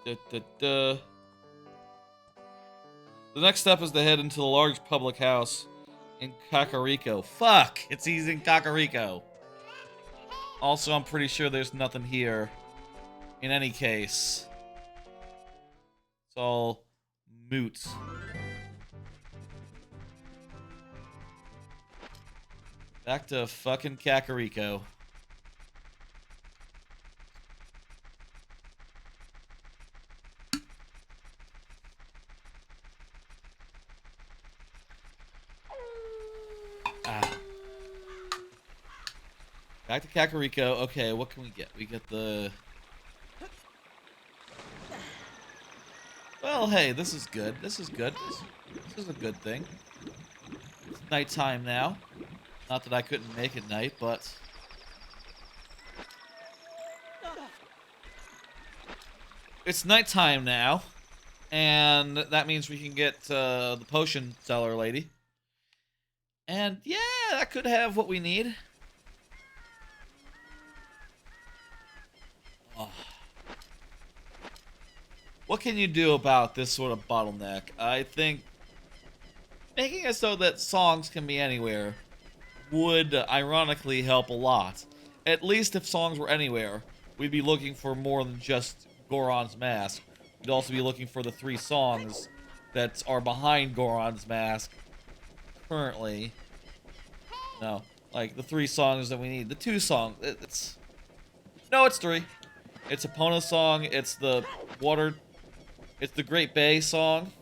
Speaker 1: The next step is to head into the large public house in Kakariko. Fuck! He's in Kakariko. Also, I'm pretty sure there's nothing here. In any case. It's all moot. Back to fucking Kakariko. Back to Kakariko. Okay, what can we get? We get the... Well, hey, this is good. This is good. This is a good thing. It's nighttime now. Not that I couldn't make it night, but... It's nighttime now. And that means we can get the potion seller lady. And yeah, that could have what we need. Oh. What can you do about this sort of bottleneck? I think making it so that songs can be anywhere would ironically help a lot. At least if songs were anywhere, we'd be looking for more than just Goron's mask. We'd also be looking for the 3 songs that are behind Goron's mask currently. No, like the 3 songs that we need. The 2 songs. It's 3. It's Epona's song. It's the It's the Great Bay song.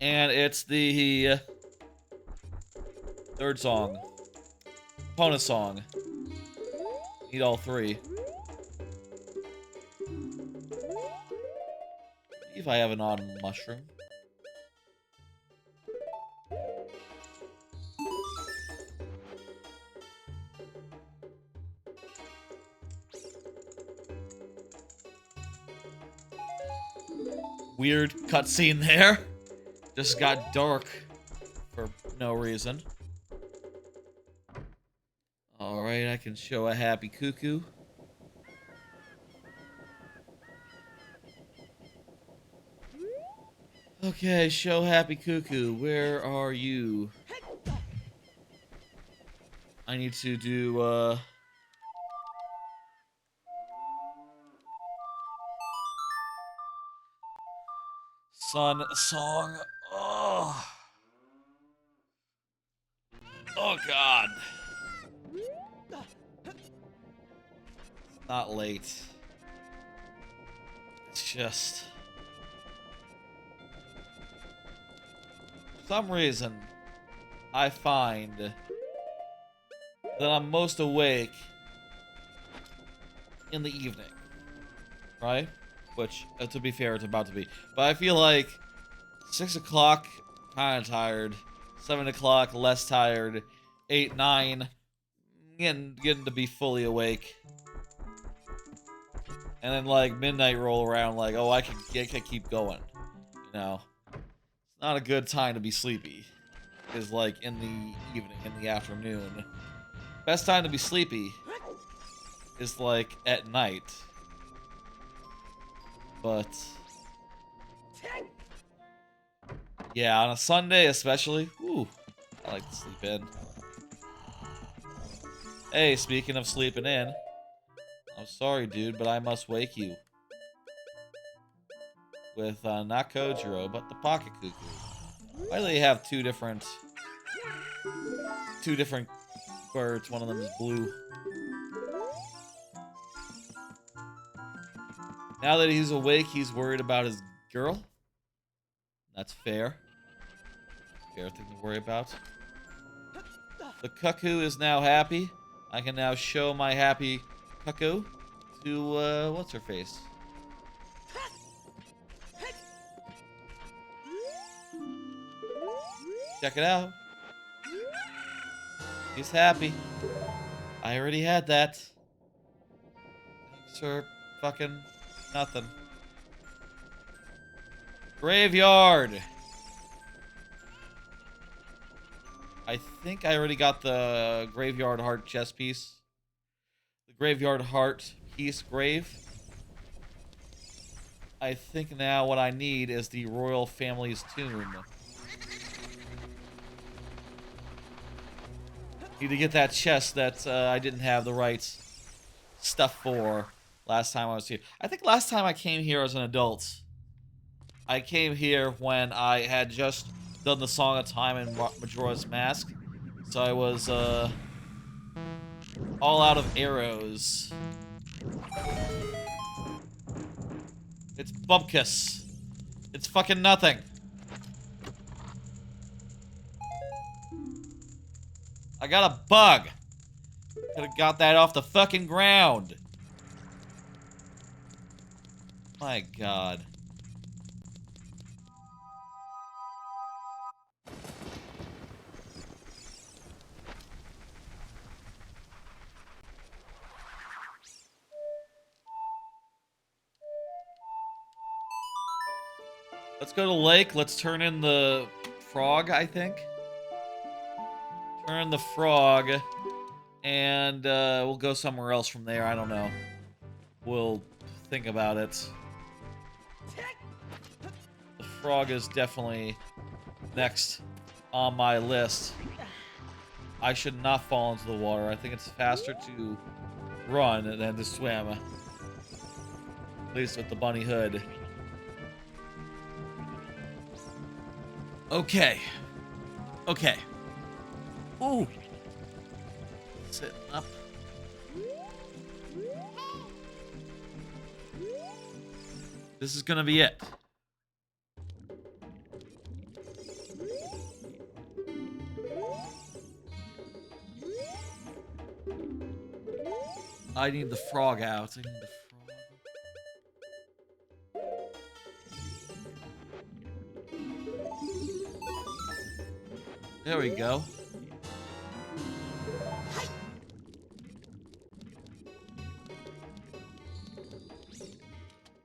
Speaker 1: And it's the 3rd song. Epona's song. Need all 3. See if I have an autumn mushroom. Weird cutscene there. Just got dark for no reason. Alright, I can show a happy cuckoo. Okay, show happy cuckoo. Where are you? I need to do, Sun song. Oh. Oh god. It's not late. It's just... For some reason, I find that I'm most awake in the evening. Right? Which, to be fair, it's about to be. But I feel like 6 o'clock, kind of tired. 7 o'clock, less tired. 8, 9, getting to be fully awake. And then, like, midnight roll around, like, oh, I can keep going. You know? It's not a good time to be sleepy. It's like in the evening, in the afternoon. Best time to be sleepy is like at night. But yeah, on a Sunday especially, whew, I like to sleep in. Hey, speaking of sleeping in, I'm sorry, dude, but I must wake you. With not Kojiro, but the Pocket Cuckoo. Why do they have two different birds? One of them is blue. Now that he's awake, he's worried about his girl. That's fair. Fair thing to worry about. The cuckoo is now happy. I can now show my happy cuckoo to, what's her face? Check it out. He's happy. I already had that. Thanks for fucking nothing. Graveyard. I think I already got the Graveyard Heart chest piece. The Graveyard Heart piece grave. I think now what I need is the royal family's tomb. Need to get that chest that I didn't have the right stuff for last time I was here. I think last time I came here as an adult, I came here when I had just done the Song of Time and Majora's Mask. So I was all out of arrows. It's Bubkus. It's fucking nothing. I got a bug. Could have got that off the fucking ground. My God. Let's go to lake. Let's turn in the frog, I think. Turn the frog, and we'll go somewhere else from there. I don't know. We'll think about it. The frog is definitely next on my list. I should not fall into the water. I think it's faster to run than to swim. At least with the bunny hood. Okay. Okay. Ooh. Sit up. This is gonna be it. I need the frog out. I need the frog. There we go.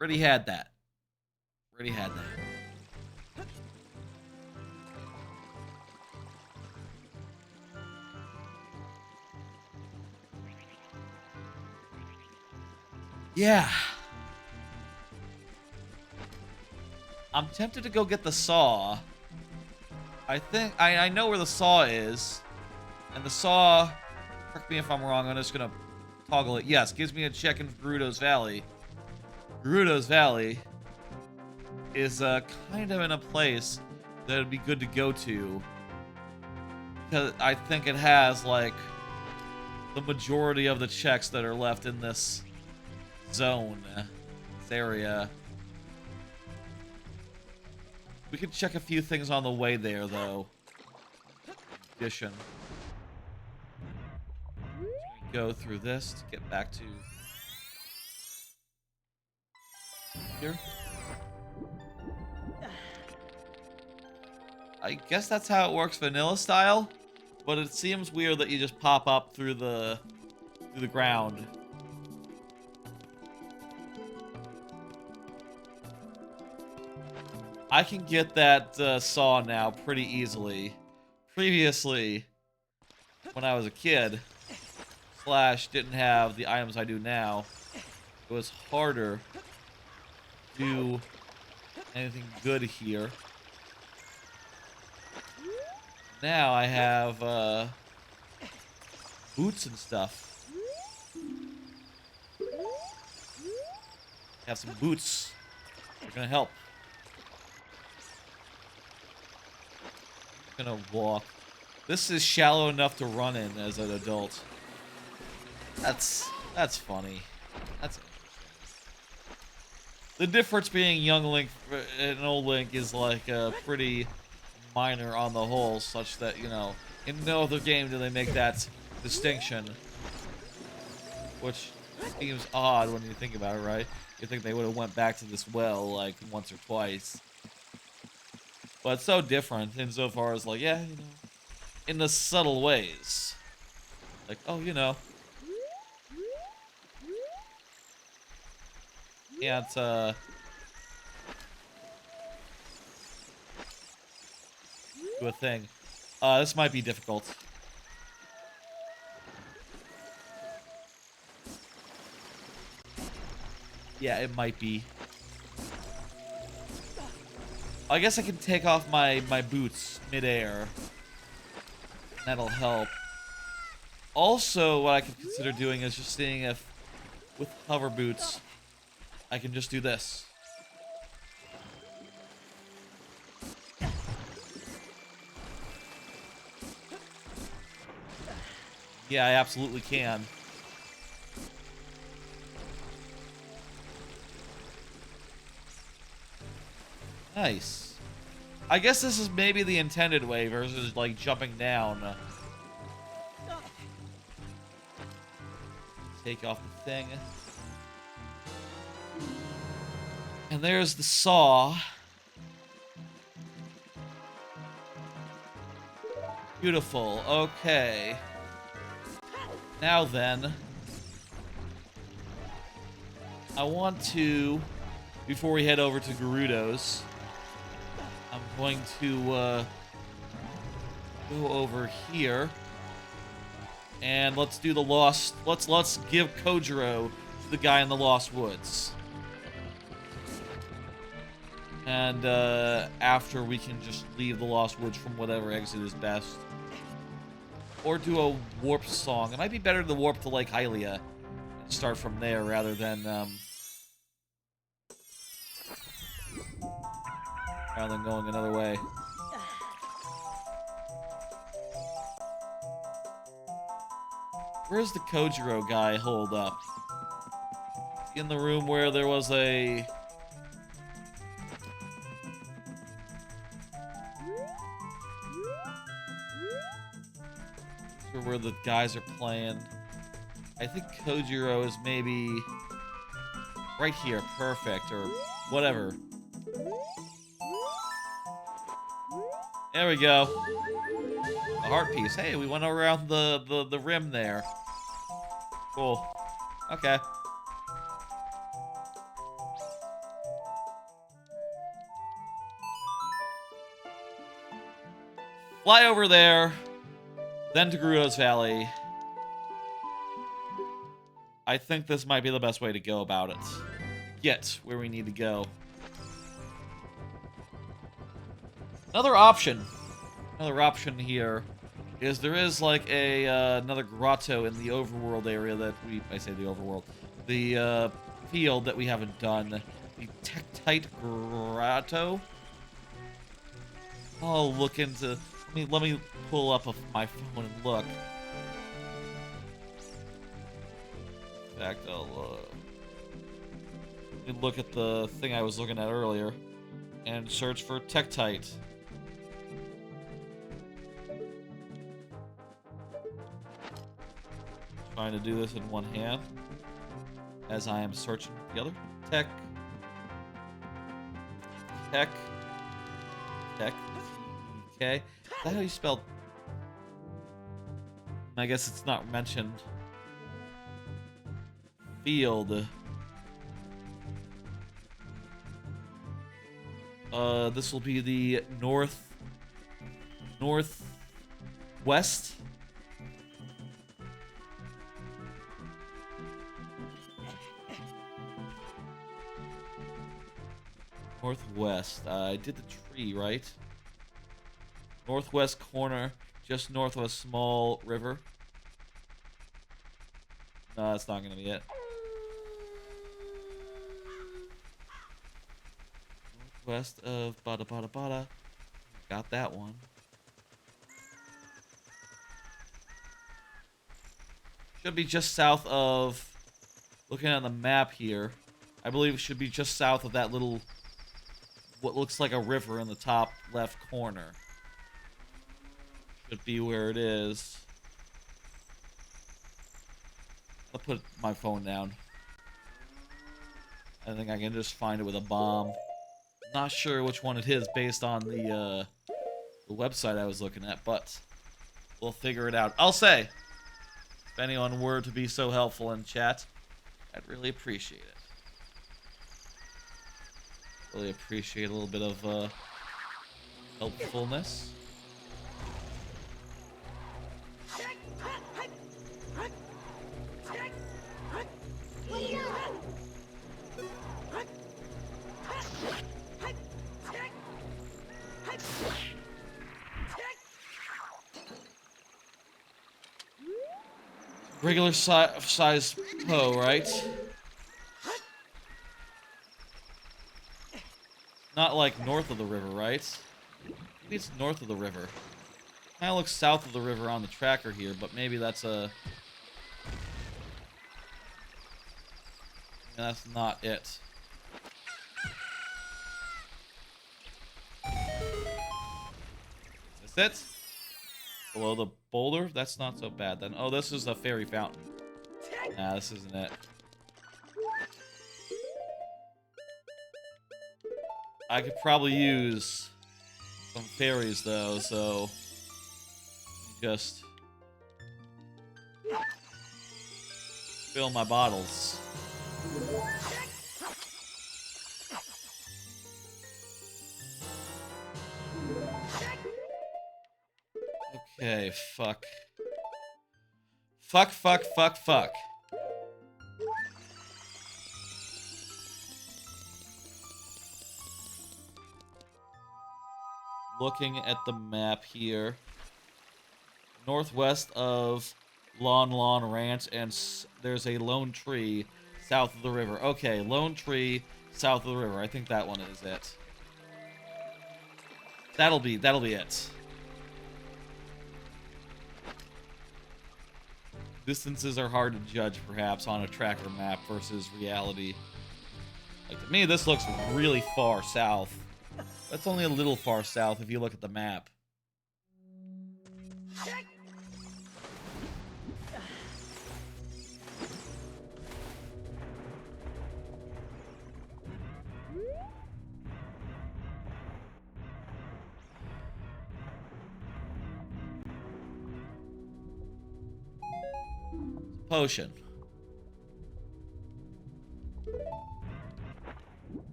Speaker 1: Already had that. Already had that. Yeah. I'm tempted to go get the saw. I think I know where the saw is. And the saw, correct me if I'm wrong, I'm just gonna toggle it. Yes, gives me a check in Gerudo's Valley. Gerudo's Valley is kind of in a place that would be good to go to. Because I think it has, like, the majority of the checks that are left in this zone, this area. We could check a few things on the way there, though. Addition. Go through this to get back to here. I guess that's how it works vanilla style, but it seems weird that you just pop up through the ground. I can get that saw now pretty easily. Previously, when I was a kid, Flash didn't have the items I do now, it was harder to do anything good here. Now I have boots and stuff. Have some boots. They're gonna help. I'm gonna walk. This is shallow enough to run in as an adult. That's funny. That's interesting. The difference being young Link and old Link is like pretty minor on the whole, such that, you know, in no other game do they make that distinction. Which seems odd when you think about it, right? You think they would have went back to this well like once or twice. But it's so different insofar as like, yeah, you know, in the subtle ways. Like, oh, you know. Yeah, it's do a thing. This might be difficult. Yeah, it might be. I guess I can take off my boots midair. That'll help. Also, what I could consider doing is just seeing if, with hover boots, I can just do this. Yeah, I absolutely can. Nice. I guess this is maybe the intended way versus, like, jumping down. Take off the thing. And there's the saw. Beautiful. Okay. Now then, I want to, before we head over to Gerudo's, I'm going to go over here, and let's do the lost. Let's give Kojiro to the guy in the Lost Woods, and after we can just leave the Lost Woods from whatever exit is best. Or do a warp song. It might be better to warp to Lake Hylia and start from there rather than going another way. Where's the Kojiro guy holed up? In the room where there was a... where the guys are playing. I think Kojiro is maybe right here. Perfect, or whatever. There we go. A heart piece. Hey, we went around the rim there. Cool. Okay. Fly over there. Then to Gerudo's Valley. I think this might be the best way to go about it. Get where we need to go. Another option here is there is like a another grotto in the overworld area that I say the overworld, the field that we haven't done. The Tektite Grotto. I'll look into. Let me pull up my phone and look. In fact, I'll let me look at the thing I was looking at earlier and search for Tektite. Trying to do this in one hand as I am searching the other. Tech. Okay. Is that how you spell? I guess it's not mentioned. Field. This will be the northwest. Northwest. I did the tree, right? Northwest corner, just north of a small river. No, that's not gonna be it. Northwest of Bada Bada Bada. Got that one. Should be just south of... Looking at the map here, I believe it should be just south of that little... What looks like a river in the top left corner. Should be where it is. I'll put my phone down. I think I can just find it with a bomb. Not sure which one it is based on the website I was looking at, but we'll figure it out. I'll say, if anyone were to be so helpful in chat, I'd really appreciate it. Really appreciate a little bit of helpfulness. Regular size Poe, right? Not like north of the river, right? Maybe it's north of the river. Kinda looks south of the river on the tracker here, but maybe that's a... That's not it. Is this it? Below the boulder? That's not so bad then. Oh, this is a fairy fountain. Nah, this isn't it. I could probably use some fairies though, so just fill my bottles. Okay, fuck. Fuck, fuck, fuck, fuck. Looking at the map here. Northwest of Lon Ranch, and there's a lone tree south of the river. Okay, lone tree south of the river. I think that one is it. That'll be it. Distances are hard to judge, perhaps, on a tracker map versus reality. Like, to me, this looks really far south. That's only a little far south if you look at the map. Potion.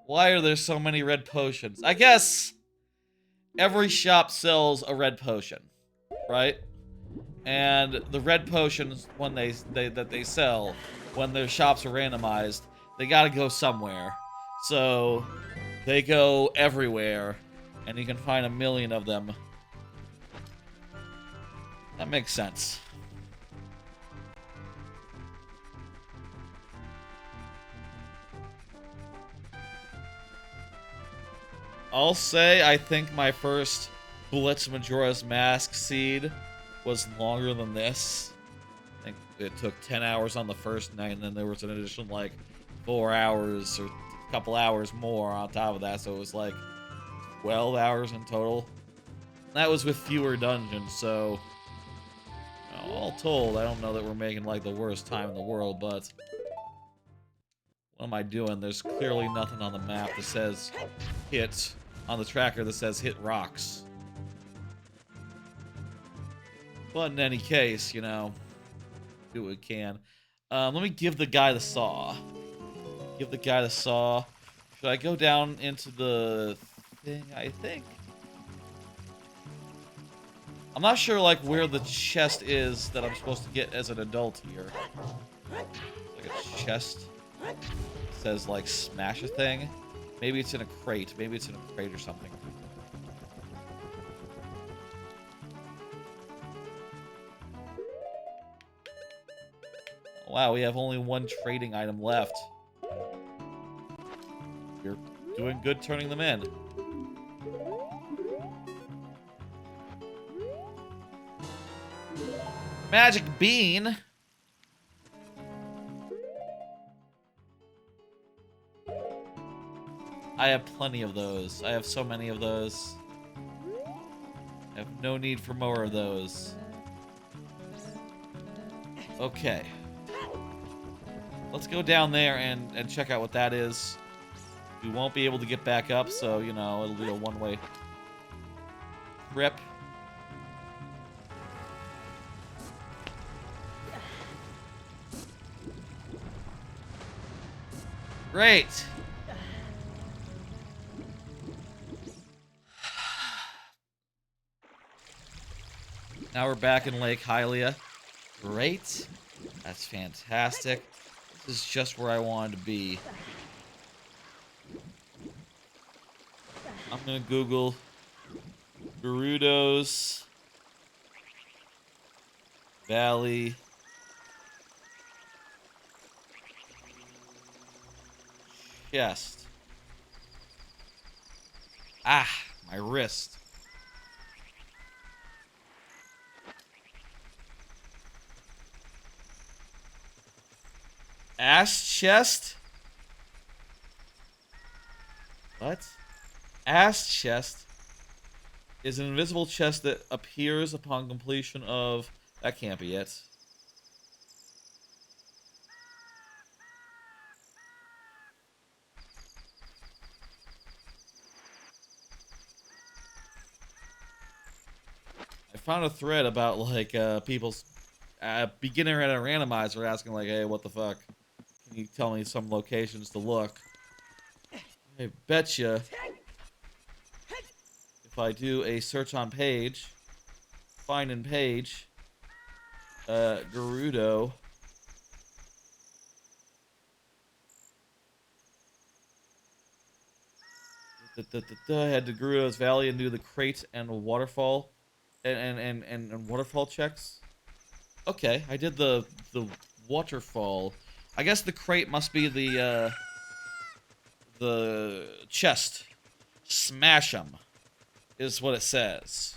Speaker 1: Why are there so many red potions? I guess every shop sells a red potion, right? And the red potions, when they sell, when their shops are randomized, they gotta go somewhere. So they go everywhere, and you can find 1,000,000 of them. That makes sense. I'll say I think my first Blitz Majora's Mask seed was longer than this. I think it took 10 hours on the first night, and then there was an additional, like, 4 hours or a couple hours more on top of that, so it was, like, 12 hours in total. That was with fewer dungeons, so... You know, all told, I don't know that we're making, like, the worst time in the world, but... What am I doing? There's clearly nothing on the map that says hit... on the tracker that says hit rocks. But in any case, you know, do what we can. Let me give the guy the saw. Give the guy the saw. Should I go down into the thing, I think? I'm not sure, like, where the chest is that I'm supposed to get as an adult here. Like a chest. It says, like, smash a thing. Maybe it's in a crate. Maybe it's in a crate or something. Wow, we have only one trading item left. You're doing good turning them in. Magic bean? I have plenty of those. I have so many of those. I have no need for more of those. Okay. Let's go down there and check out what that is. We won't be able to get back up, so, you know, it'll be a one-way trip. Great! Now we're back in Lake Hylia. Great. That's fantastic. This is just where I wanted to be. I'm gonna Google Gerudo's Valley chest. Ah, my wrist. Ass chest? What? Ass chest is an invisible chest that appears upon completion of... That can't be it. I found a thread about, like, people's... beginner at a randomizer asking, like, hey, what the fuck? Can you tell me some locations to look? I betcha if I do a search on page, find in page, Gerudo. I had to Gerudo's Valley and do the crate and waterfall and waterfall checks. Okay, I did the waterfall. I guess the crate must be the chest. Smash them is what it says.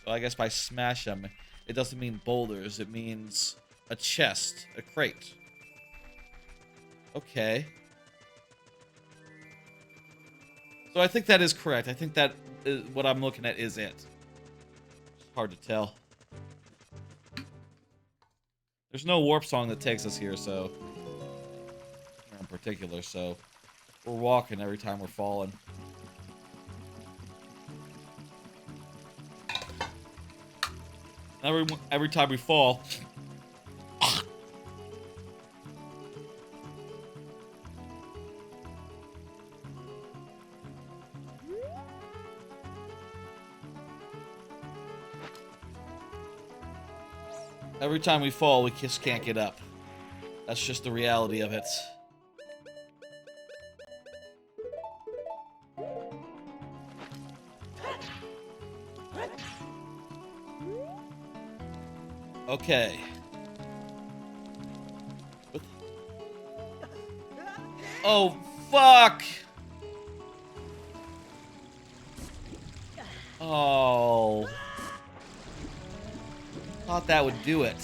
Speaker 1: So I guess by smash them, it doesn't mean boulders. It means a chest, a crate. Okay. So I think that is correct. I think that is, what I'm looking at is it. It's hard to tell. There's no warp song that takes us here, so... in particular, so... we're walking every time we're falling. Every time we fall... every time we fall, we just can't get up. That's just the reality of it. Okay. Oh, fuck! Oh. Thought that would do it.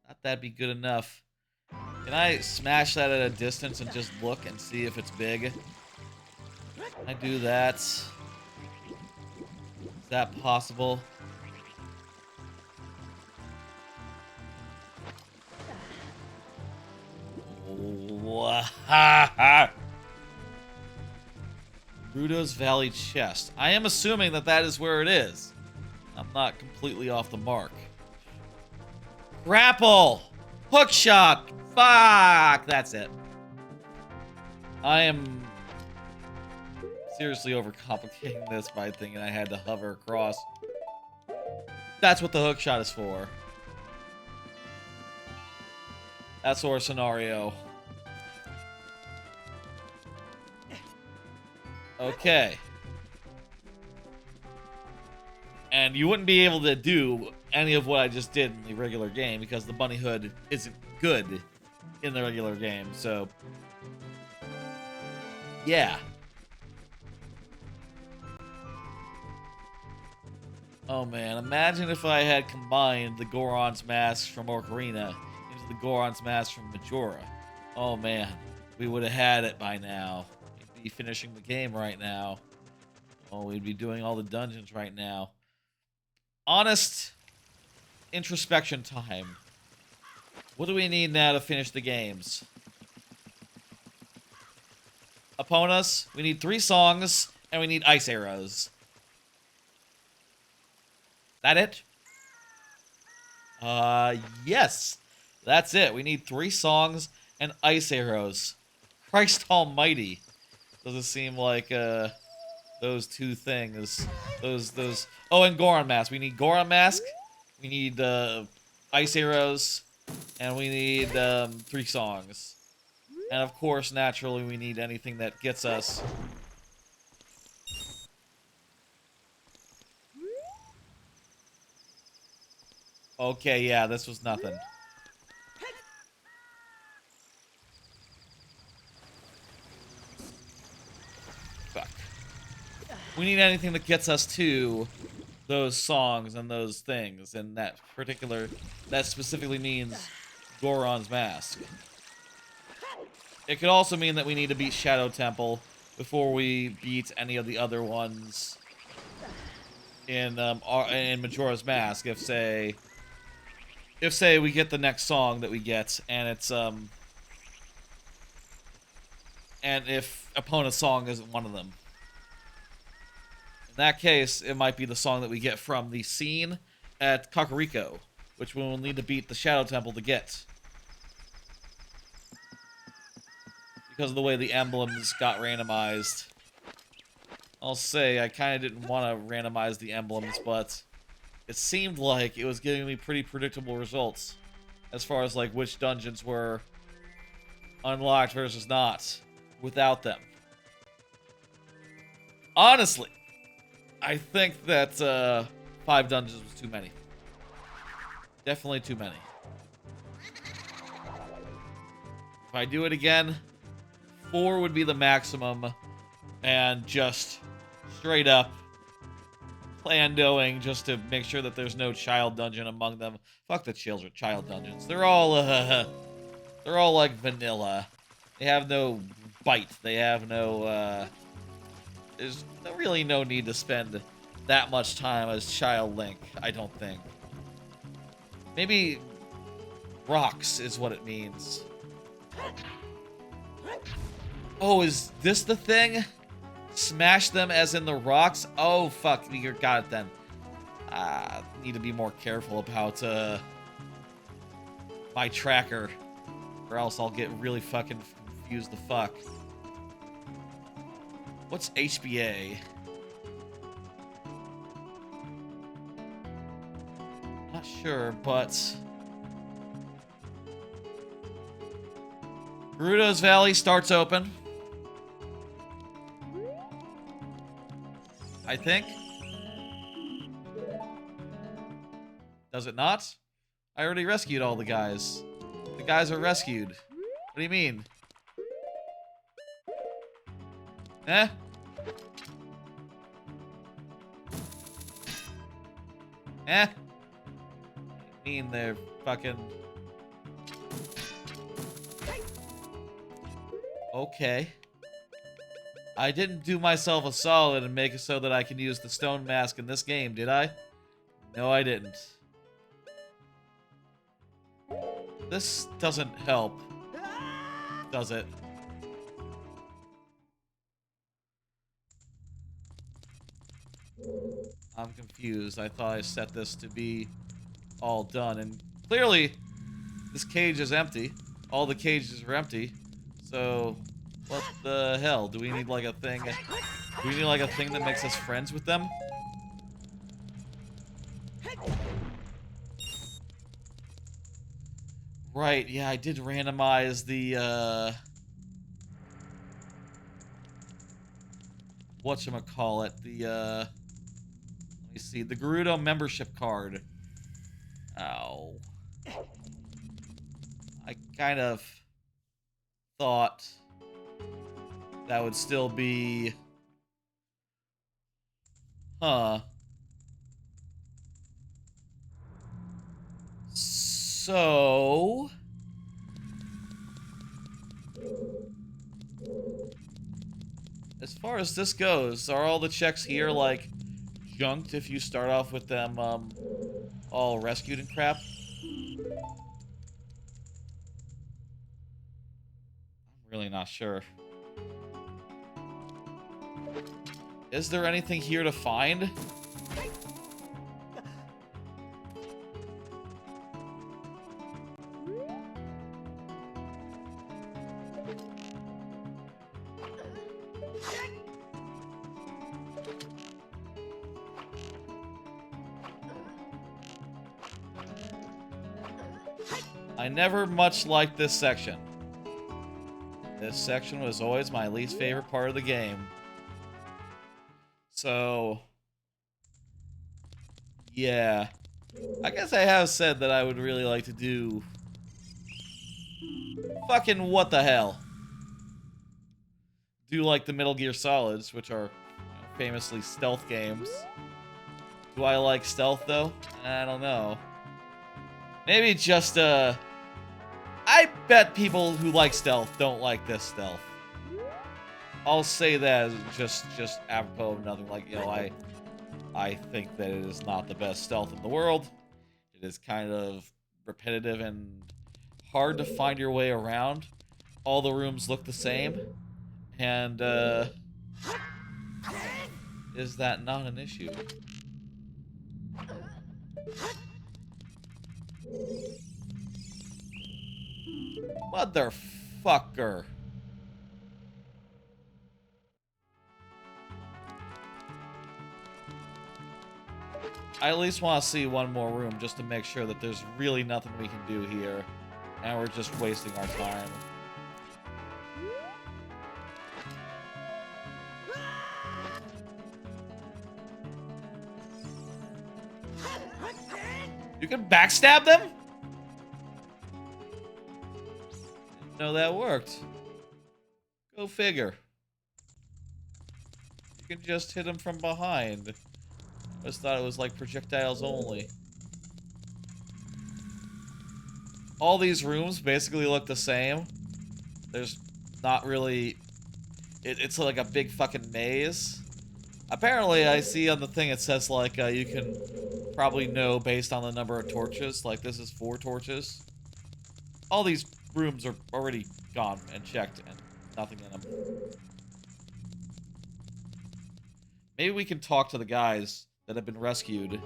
Speaker 1: Thought that'd be good enough. Can I smash that at a distance and just look and see if it's big? Can I do that? Is that possible? Rudo's Valley chest. I am assuming that that is where it is. I'm not completely off the mark. Grapple! Hookshot! Fuck! That's it. I am seriously overcomplicating this by thinking I had to hover across. That's what the hookshot is for. That's our scenario. Okay. And you wouldn't be able to do any of what I just did in the regular game because the bunny hood isn't good in the regular game, so... yeah. Oh man, imagine if I had combined the Goron's mask from Ocarina into the Goron's mask from Majora. Oh man, we would have had it by now. We'd be finishing the game right now. Oh, we'd be doing all the dungeons right now. Honest introspection time. What do we need now to finish the games? Upon us, we need 3 songs, and we need ice arrows. That it? Yes. That's it. We need 3 songs and ice arrows. Christ almighty. Does it seem like, those 2 things. Those... Oh, and Goron Mask. We need Goron Mask. We need, ice arrows. And we need, 3 songs. And of course, naturally, we need anything that gets us... Okay, yeah, this was nothing. Fuck. We need anything that gets us to those songs and those things, and that specifically means Goron's Mask. It could also mean that we need to beat Shadow Temple before we beat any of the other ones in Majora's Mask. If say we get the next song that we get, and it's and if Epona's song isn't one of them. In that case, it might be the song that we get from the scene at Kakariko, which we will need to beat the Shadow Temple to get. Because of the way the emblems got randomized. I'll say, I kind of didn't want to randomize the emblems, but it seemed like it was giving me pretty predictable results as far as, like, which dungeons were unlocked versus not without them. Honestly, I think that 5 dungeons was too many. Definitely too many. If I do it again, 4 would be the maximum, and just straight up plandoing just to make sure that there's no child dungeon among them. Fuck the child dungeons. They're all like vanilla. They have no bite. They have no, there's really no need to spend that much time as Child Link, I don't think. Maybe rocks is what it means. Oh, is this the thing? Smash them as in the rocks? Oh, fuck. You got it then. Need to be more careful about, my tracker. Or else I'll get really fucking confused the fuck. What's HBA? Not sure, but... Gerudo's Valley starts open. I think. Does it not? I already rescued all the guys. The guys are rescued. What do you mean? Eh? Eh? I mean they're fucking... Okay. I didn't do myself a solid and make it so that I can use the stone mask in this game, did I? No, I didn't. This doesn't help, does it? I'm confused. I thought I set this to be all done, and clearly this cage is empty. All the cages are empty. So, what the hell? Do we need like a thing? Do we need like a thing that makes us friends with them? Right, yeah, I did randomize the, whatchamacallit, let me see, the Gerudo membership card. Oh. I kind of thought that would still be... Huh. So... As far as this goes, are all the checks here, like, junked if you start off with them, all rescued and crap? I'm really not sure. Is there anything here to find? I never much liked this section. This section was always my least favorite part of the game. So... yeah. I guess I have said that I would really like to do... fucking what the hell? Do like the Metal Gear Solids, which are famously stealth games. Do I like stealth, though? I don't know. Maybe just, I bet people who like stealth don't like this stealth. I'll say that just apropos of nothing. Like, you know, I think that it is not the best stealth in the world. It is kind of repetitive and hard to find your way around. All the rooms look the same. And, is that not an issue? Motherfucker. I at least want to see one more room just to make sure that there's really nothing we can do here. And we're just wasting our time. You can backstab them? Didn't know that worked. Go figure. You can just hit them from behind. I just thought it was like projectiles only. All these rooms basically look the same. There's not really... It's like a big fucking maze. Apparently, I see on the thing it says, like, you can probably know based on the number of torches. Like, this is 4 torches. All these rooms are already gone and checked, and nothing in them. Maybe we can talk to the guys that have been rescued.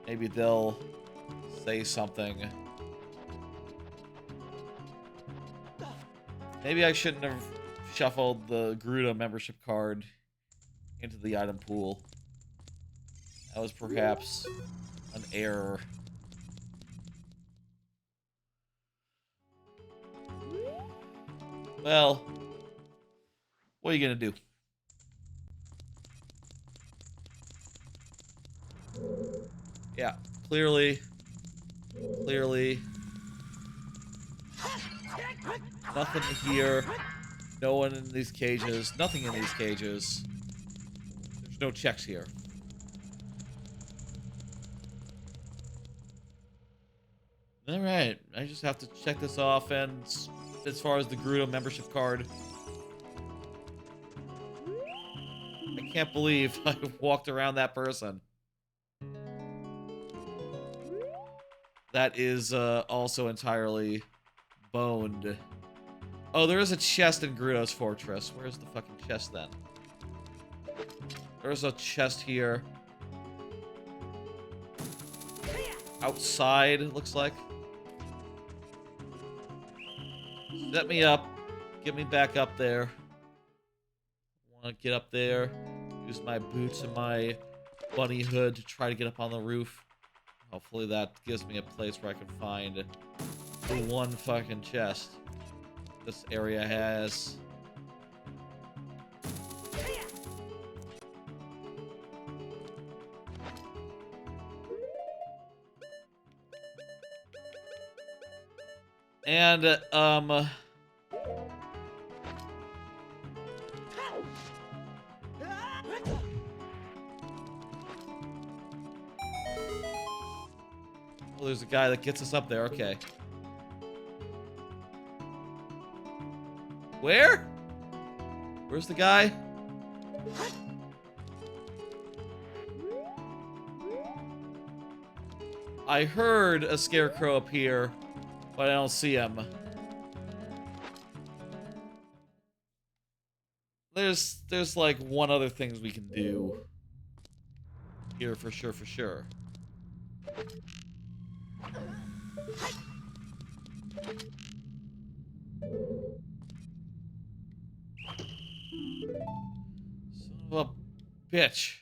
Speaker 1: Maybe they'll say something. Maybe I shouldn't have shuffled the Gerudo membership card into the item pool. That was perhaps an error. Well, what are you gonna do? Yeah, clearly. Nothing here. No one in these cages. Nothing in these cages. There's no checks here. Alright, I just have to check this off, and as far as the Gerudo membership card, I can't believe I walked around that person. That is also entirely boned. Oh, there is a chest in Gerudo's fortress. Where's the fucking chest then? There's a chest here. Outside, it looks like. Set me up. Get me back up there. Want to get up there. Use my boots and my bunny hood to try to get up on the roof. Hopefully that gives me a place where I can find the one fucking chest this area has. And, well, there's a guy that gets us up there. Okay. Where? Where's the guy? I heard a scarecrow appear, but I don't see him. There's like one other thing we can do here for sure, for sure. Son of a bitch.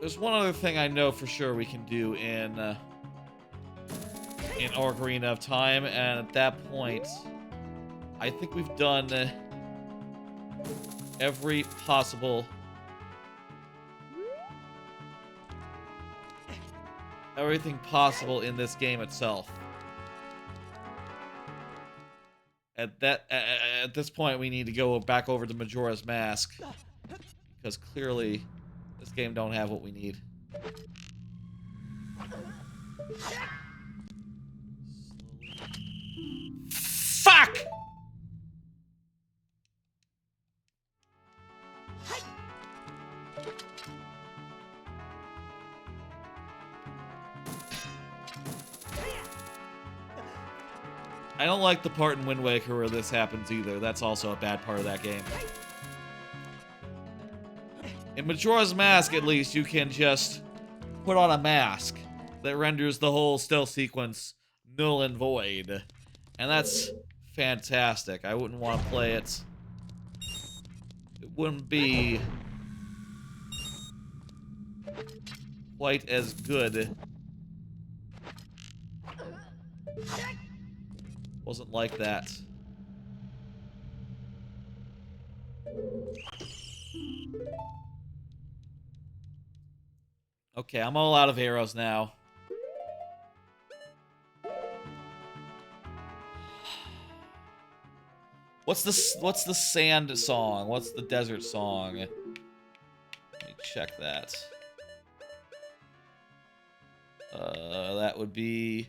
Speaker 1: There's one other thing I know for sure we can do in Ocarina of Time, and at that point, I think we've done everything possible in this game itself. At this point, we need to go back over to Majora's Mask, because clearly this game don't have what we need. Fuck! I don't like the part in Wind Waker where this happens either. That's also a bad part of that game. In Majora's Mask, at least, you can just put on a mask that renders the whole stealth sequence null and void. And that's fantastic. I wouldn't want to play it. It wouldn't be quite as good. Wasn't like that. Okay, I'm all out of arrows now. What's the sand song? What's the desert song? Let me check that. That would be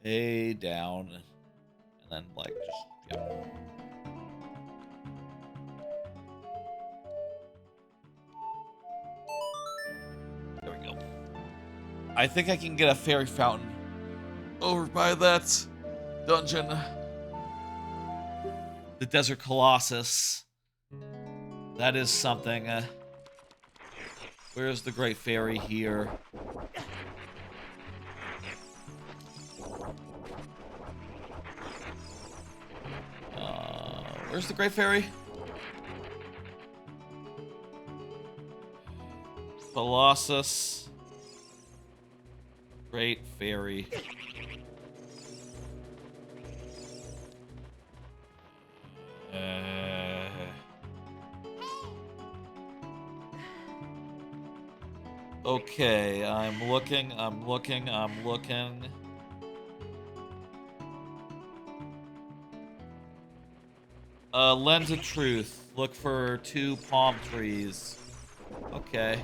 Speaker 1: A down, and then like just yeah. There we go. I think I can get a fairy fountain over by that dungeon. The Desert Colossus. That is something. Where's the Great Fairy here? Where's the Great Fairy? Colossus. Great Fairy. Okay, I'm looking. Lens of Truth. Look for 2 palm trees. Okay.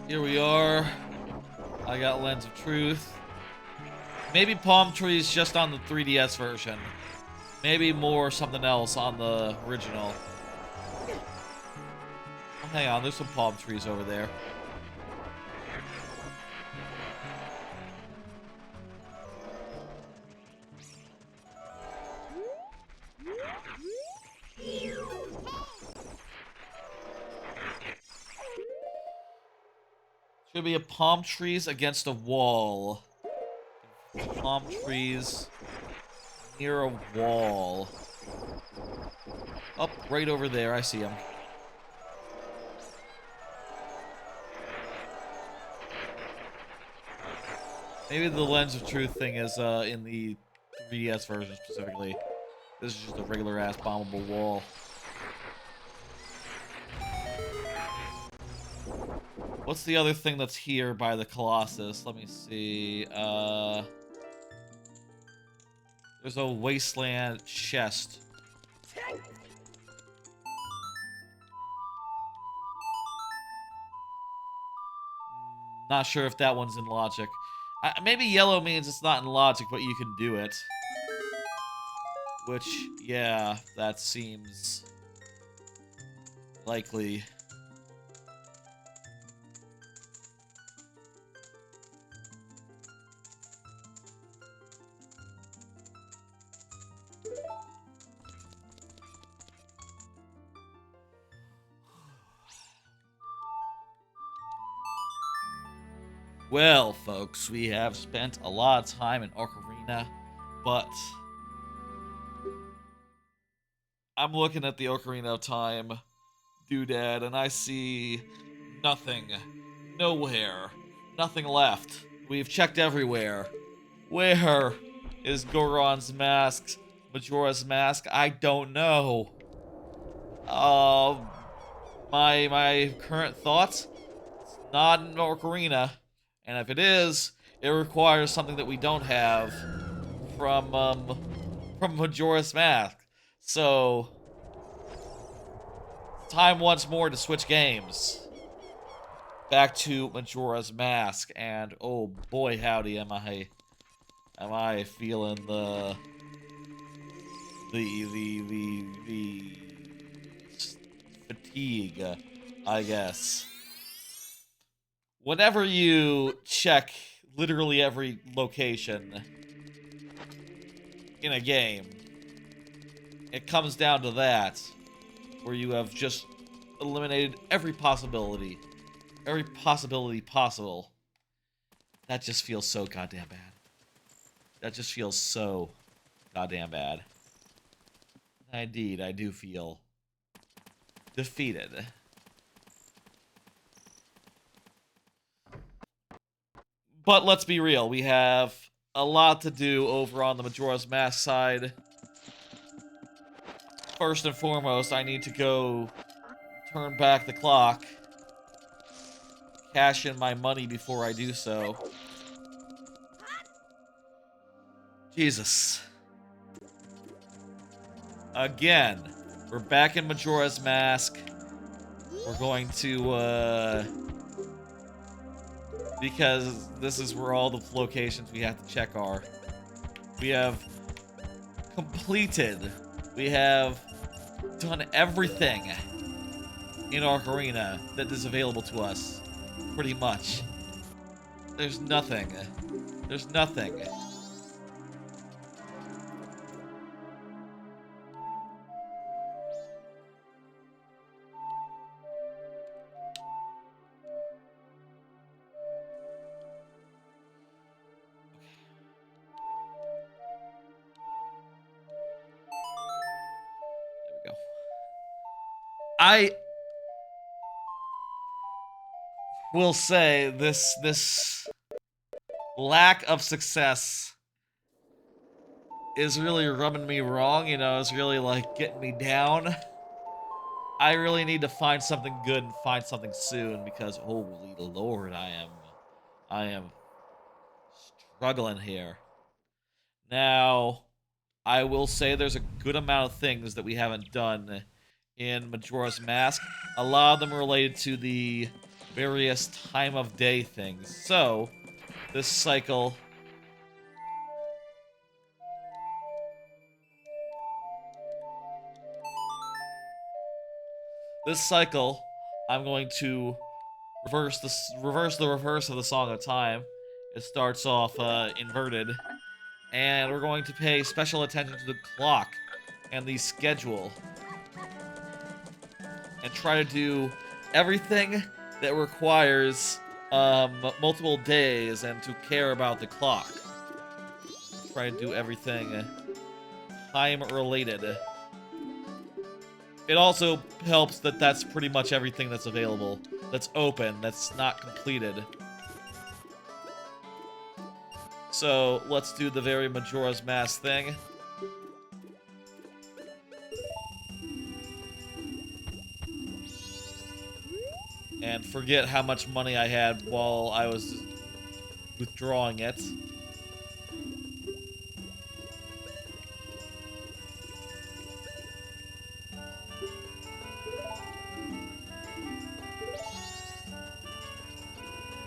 Speaker 1: Here we are. I got Lens of Truth. Maybe palm trees just on the 3DS version. Maybe more something else on the original. Oh, hang on, there's some palm trees over there. Should be a palm trees against a wall. Palm trees near a wall. Up, right over there. I see him. Maybe the Lens of Truth thing is in the 3DS version specifically. This is just a regular ass bombable wall. What's the other thing that's here by the Colossus? Let me see. There's a wasteland chest. Not sure if that one's in logic. Maybe yellow means it's not in logic, but you can do it. Which, yeah, that seems likely. Well, folks, we have spent a lot of time in Ocarina, but I'm looking at the Ocarina of Time doodad, and I see nothing. Nowhere. Nothing left. We've checked everywhere. Where is Goron's mask? Majora's mask? I don't know. My current thoughts? It's not in Ocarina. And if it is, it requires something that we don't have from Majora's Mask. So, time once more to switch games. Back to Majora's Mask, and oh boy howdy am I feeling the fatigue, I guess. Whenever you check literally every location in a game, it comes down to that, where you have just eliminated every possibility possible. That just feels so goddamn bad. That just feels so goddamn bad. Indeed, I do feel defeated. But let's be real, we have a lot to do over on the Majora's Mask side. First and foremost, I need to go turn back the clock. Cash in my money before I do so. Jesus. Again, we're back in Majora's Mask. We're going to, because this is where all the locations we have to check are. We have completed. We have done everything in Ocarina that is available to us. Pretty much. There's nothing. There's nothing. I will say this lack of success is really rubbing me wrong, you know, it's really like getting me down. I really need to find something good and find something soon because holy lord, I am struggling here. Now, I will say there's a good amount of things that we haven't done in Majora's Mask. A lot of them are related to the various time of day things. So, this cycle... I'm going to reverse the reverse of the Song of Time. It starts off inverted. And we're going to pay special attention to the clock and the schedule. And try to do everything that requires multiple days and to care about the clock. Try to do everything time-related. It also helps that that's pretty much everything that's available, that's open, that's not completed. So let's do the very Majora's Mask thing. And forget how much money I had while I was withdrawing it.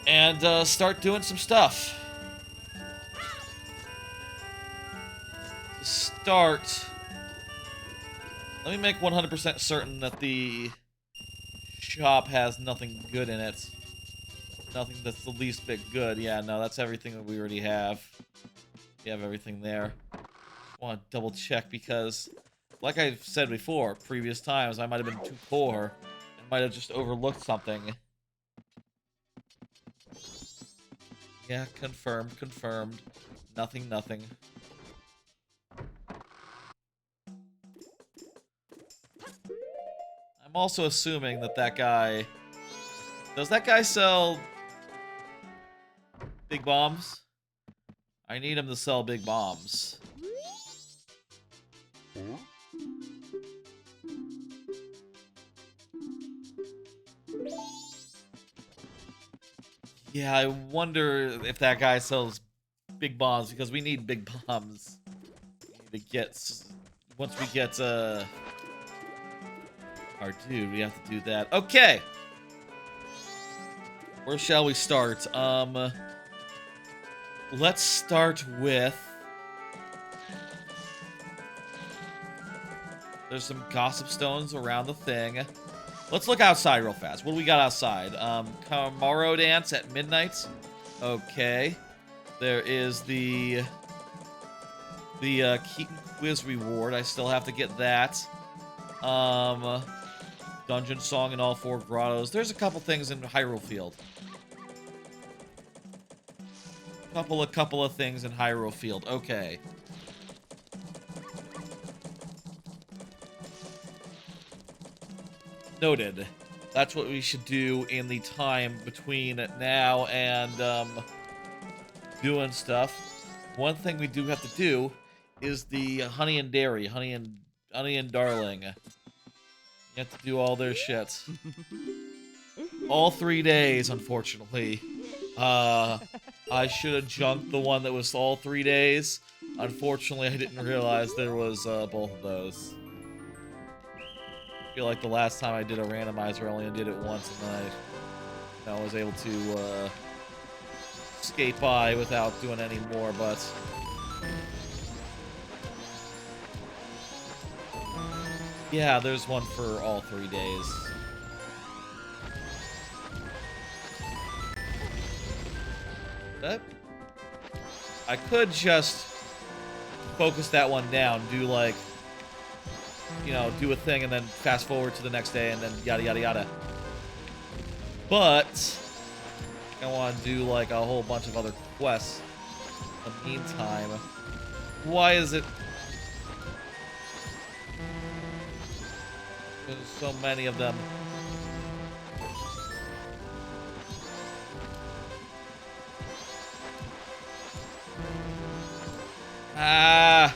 Speaker 1: And start doing some stuff. To start, let me make 100% certain that the shop has nothing good in it. Nothing that's the least bit good. Yeah, no, that's everything that we already have. We have everything there. I want to double check because, like I've said before, previous times, I might have been too poor and might have just overlooked something. Yeah, confirmed, confirmed. Nothing, nothing. I'm also assuming that that guy... Does that guy sell big bombs? I need him to sell big bombs. Yeah, I wonder if that guy sells big bombs, because we need big bombs. We need to get... Once we get, our dude, we have to do that. Okay! Where shall we start? Let's start with... There's some gossip stones around the thing. Let's look outside real fast. What do we got outside? Kamaro dance at midnight. Okay. There is the Keaton quiz reward. I still have to get that. Dungeon song in all 4 grottos. There's a couple things in Hyrule Field. Couple of things in Hyrule Field. Okay. Noted. That's what we should do in the time between now and doing stuff. One thing we do have to do is the honey and dairy, honey and darling. You have to do all their shit. All 3 days, unfortunately. I should have junked the one that was all 3 days. Unfortunately, I didn't realize there was both of those. I feel like the last time I did a randomizer, I only did it once, and then I was able to skate by without doing any more, but... Yeah, there's one for all 3 days. I could just focus that one down, do like... You know, do a thing and then fast forward to the next day and then yada yada yada. But I want to do like a whole bunch of other quests in the meantime. Why is it... There's so many of them. Ah!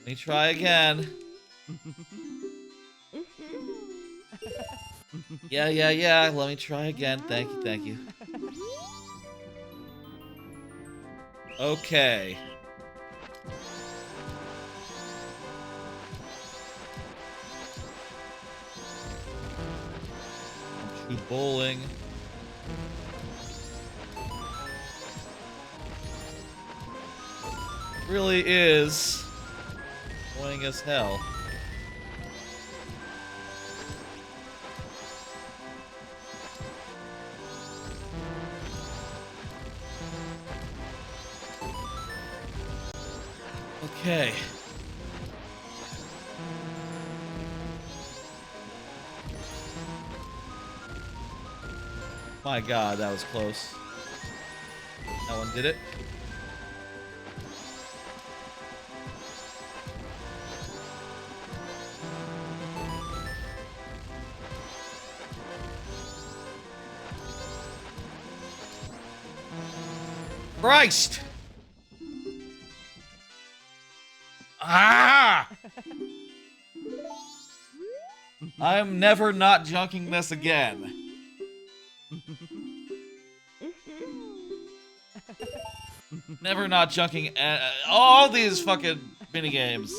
Speaker 1: Let me try again. Yeah. Let me try again. Thank you. Okay. Shoot bowling. Really is annoying as hell. Okay. My God, that was close. That one did it. Christ! Ah! I'm never not junking this again. Never not junking all these fucking minigames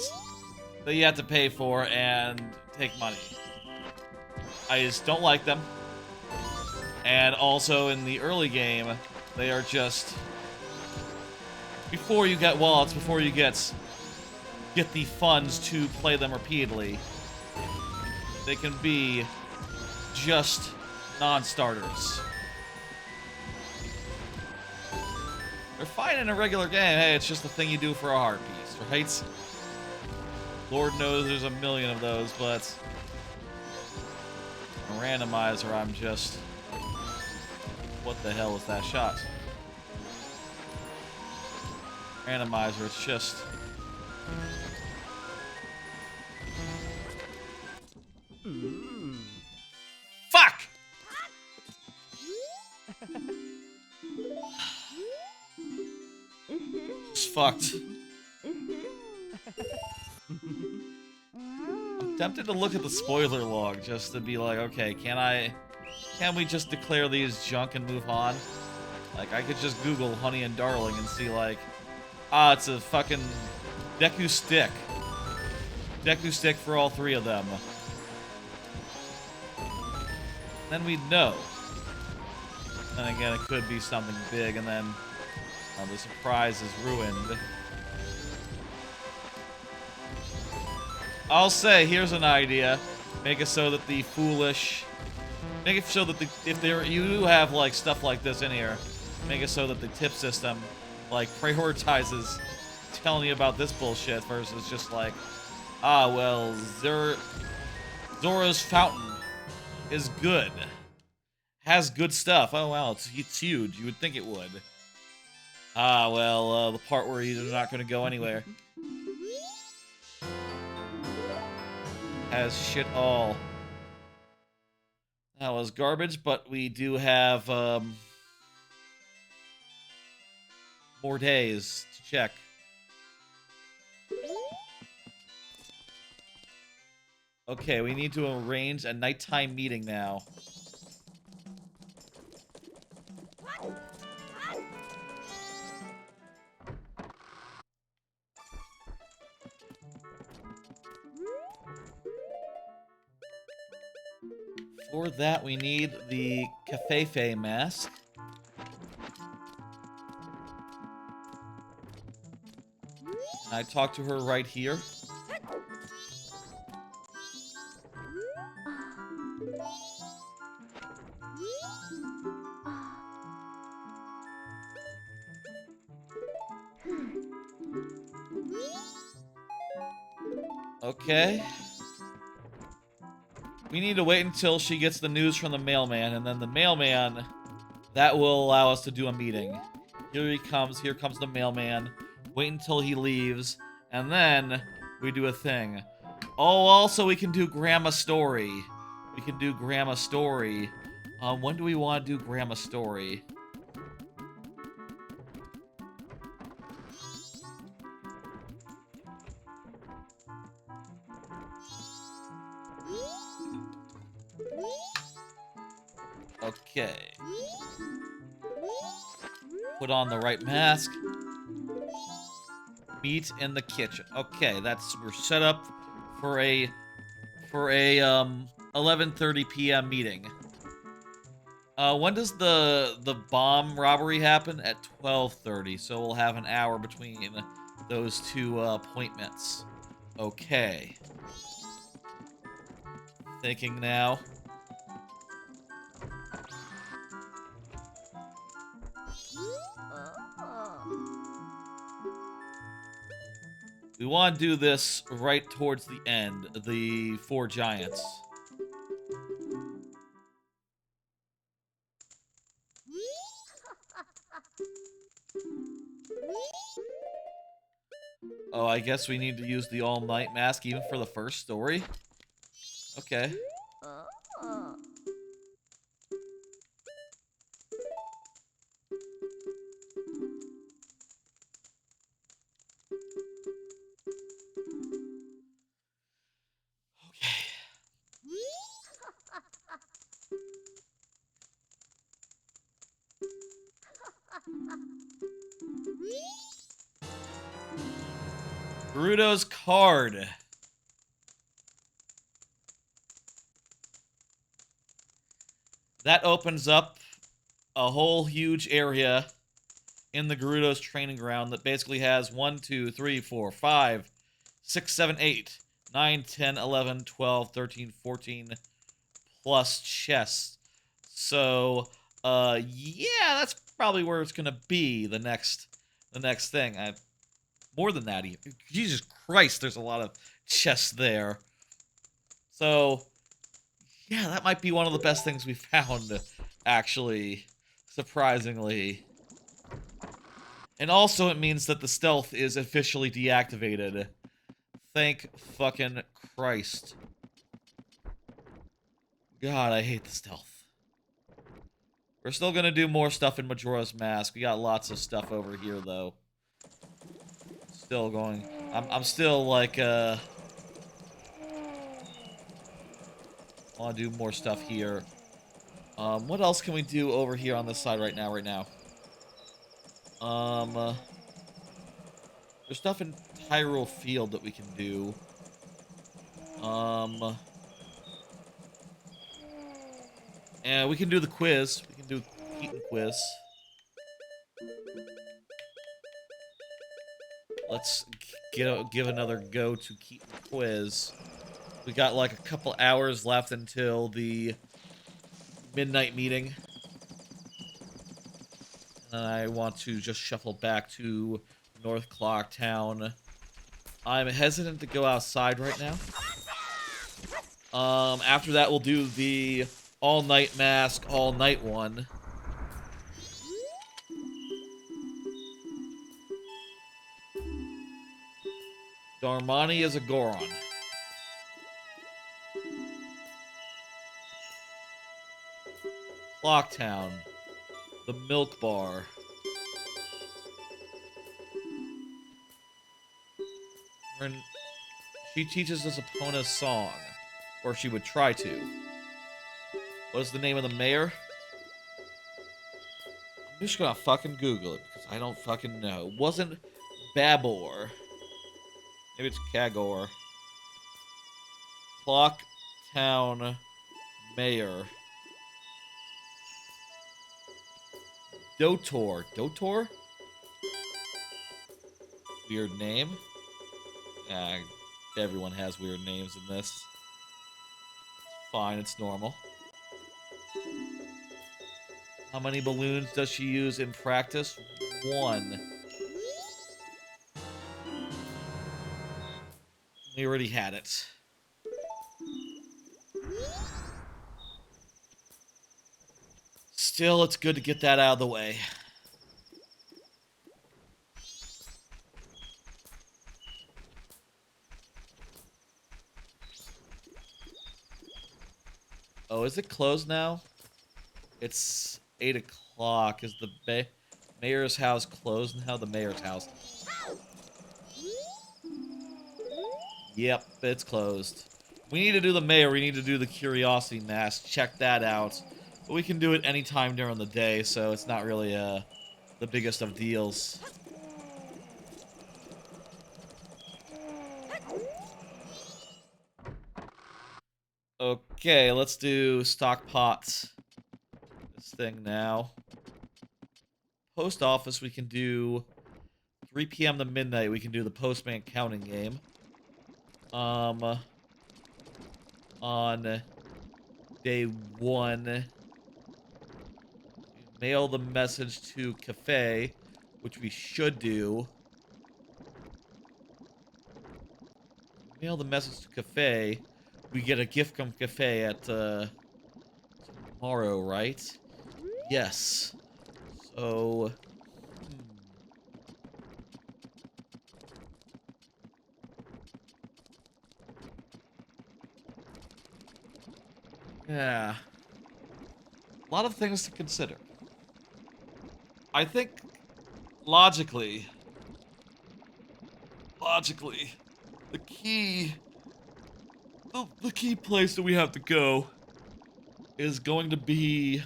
Speaker 1: that you have to pay for and take money. I just don't like them. And also in the early game, they are just... Before you get wallets, before you get the funds to play them repeatedly, they can be just non-starters. They're fine in a regular game. Hey, it's just a thing you do for a heart piece, right? Lord knows there's a million of those, but a randomizer, I'm just... What the hell is that shot? Randomizer, it's just... Fuck! It's fucked. I'm tempted to look at the spoiler log just to be like, okay, can we just declare these junk and move on? Like, I could just Google Honey and Darling and see, like, it's a fucking Deku stick. Deku stick for all three of them. Then we'd know. Then again, it could be something big, and then the surprise is ruined. I'll say, here's an idea. Make it so that the foolish... Make it so that if you do have, like, stuff like this in here, make it so that the tip system, like, prioritizes telling you about this bullshit versus just like, well, Zora's Fountain is good. Has good stuff. Oh, wow, it's huge. You would think it would. Well, the part where you're not going to go anywhere. Has shit all. That was garbage, but we do have, more days to check. Okay, we need to arrange a nighttime meeting now. For that, we need the Cafefe mask. I talked to her right here. Okay. We need to wait until she gets the news from the mailman, and then the mailman, that will allow us to do a meeting. Here he comes. Here comes the mailman. Wait until he leaves, and then we do a thing. Oh, also we can do Grandma Story. We can do Grandma Story. When do we want to do Grandma Story? Okay. Put on the right mask. Meet in the kitchen. Okay, we're set up for a 11:30 p.m. meeting. When does the bomb robbery happen? At 12:30. So we'll have an hour between those two appointments. Okay. Thinking now. We want to do this right towards the end, the 4 giants. Oh, I guess we need to use the all-night mask even for the first story? Okay. Gerudo's card. That opens up a whole huge area in the Gerudo's training ground that basically has 1, 2, 3, 4, 5, 6, 7, 8, 9, 10, 11, 12, 13, 14 plus chests. So, yeah, that's probably where it's gonna be the next thing. More than that, even. Jesus Christ, there's a lot of chests there. So, yeah, that might be one of the best things we found, actually, surprisingly. And also it means that the stealth is officially deactivated. Thank fucking Christ. God, I hate the stealth. We're still gonna do more stuff in Majora's Mask. We got lots of stuff over here, though. Still going. I'm still, like, wanna do more stuff here. What else can we do over here on this side right now, there's stuff in Hyrule Field that we can do. And we can do the quiz. We can do Keaton quiz. Let's give another go to Keaton quiz. We got like a couple hours left until the midnight meeting. And I want to just shuffle back to North Clock Town. I'm hesitant to go outside right now. After that, we'll do the all-night mask, all-night one. Darmani is a Goron. Clocktown. The Milk Bar. She teaches us Epona's song. Or she would try to. What's the name of the mayor? I'm just gonna fucking Google it, because I don't fucking know. It wasn't Babor. Maybe it's Kagor. Clocktown Mayor. Dotor. Dotor? Weird name. Everyone has weird names in this. It's fine, it's normal. How many balloons does she use in practice? 1. We already had it. Still, it's good to get that out of the way. Oh, is it closed now? It's 8 o'clock. Is the mayor's house closed now? The mayor's house. Yep, it's closed. We need to do the mayor. We need to do the curiosity mask. Check that out. But we can do it anytime during the day, so it's not really the biggest of deals. Okay, let's do stock pots. This thing now. Post office, we can do 3 p.m. to midnight. We can do the postman counting game. On day 1, mail the message to cafe, which we should do. Mail the message to cafe. We get a gift from cafe at tomorrow, right? Yes. So. Yeah. A lot of things to consider. I think, logically, the key place that we have to go is going to be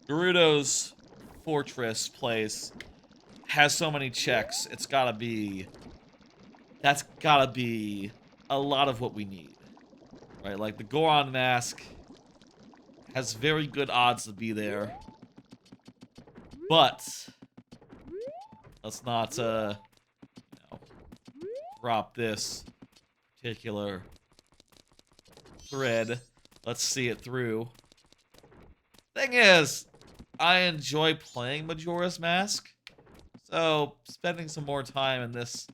Speaker 1: Gerudo's fortress place has so many checks. It's gotta be... That's gotta be a lot of what we need. Right, like the Goron mask has very good odds to be there. But let's not drop this particular thread. Let's see it through. Thing is, I enjoy playing Majora's Mask, so spending some more time in this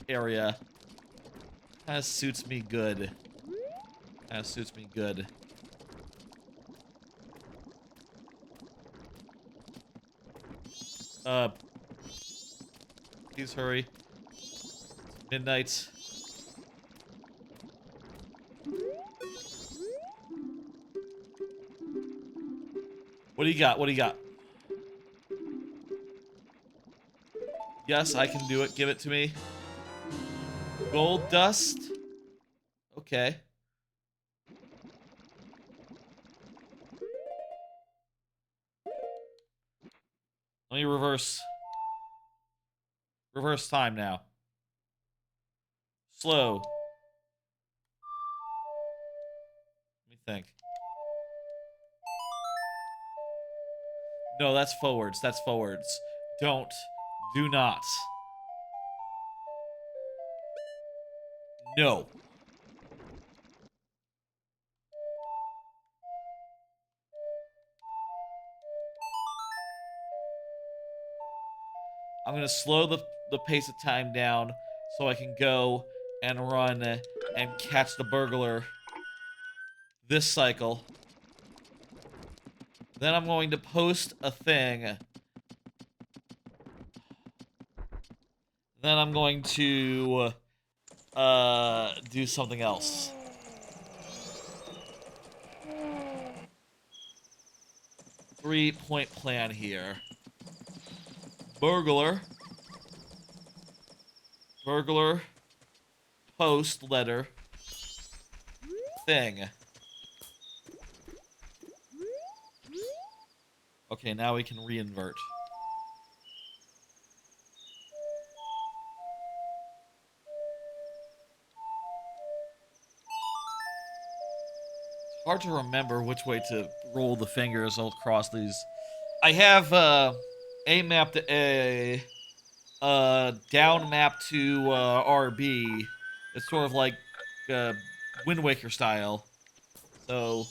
Speaker 1: area kind of suits me good. Kind of suits me good. Please hurry. Midnight. What do you got? What do you got? Yes, I can do it. Give it to me. Gold dust? Okay. Let me reverse. Reverse time now. Slow. Let me think. No, that's forwards. That's forwards. Don't. Do not. No. I'm gonna slow the pace of time down so I can go and run and catch the burglar this cycle. Then I'm going to post a thing. Then I'm going to do something else. Three-point plan here. Burglar. Burglar. Post letter. Thing. Okay, now we can reinvert. It's hard to remember which way to roll the fingers across these. I have A map to A, down map to RB. It's sort of like Wind Waker style. So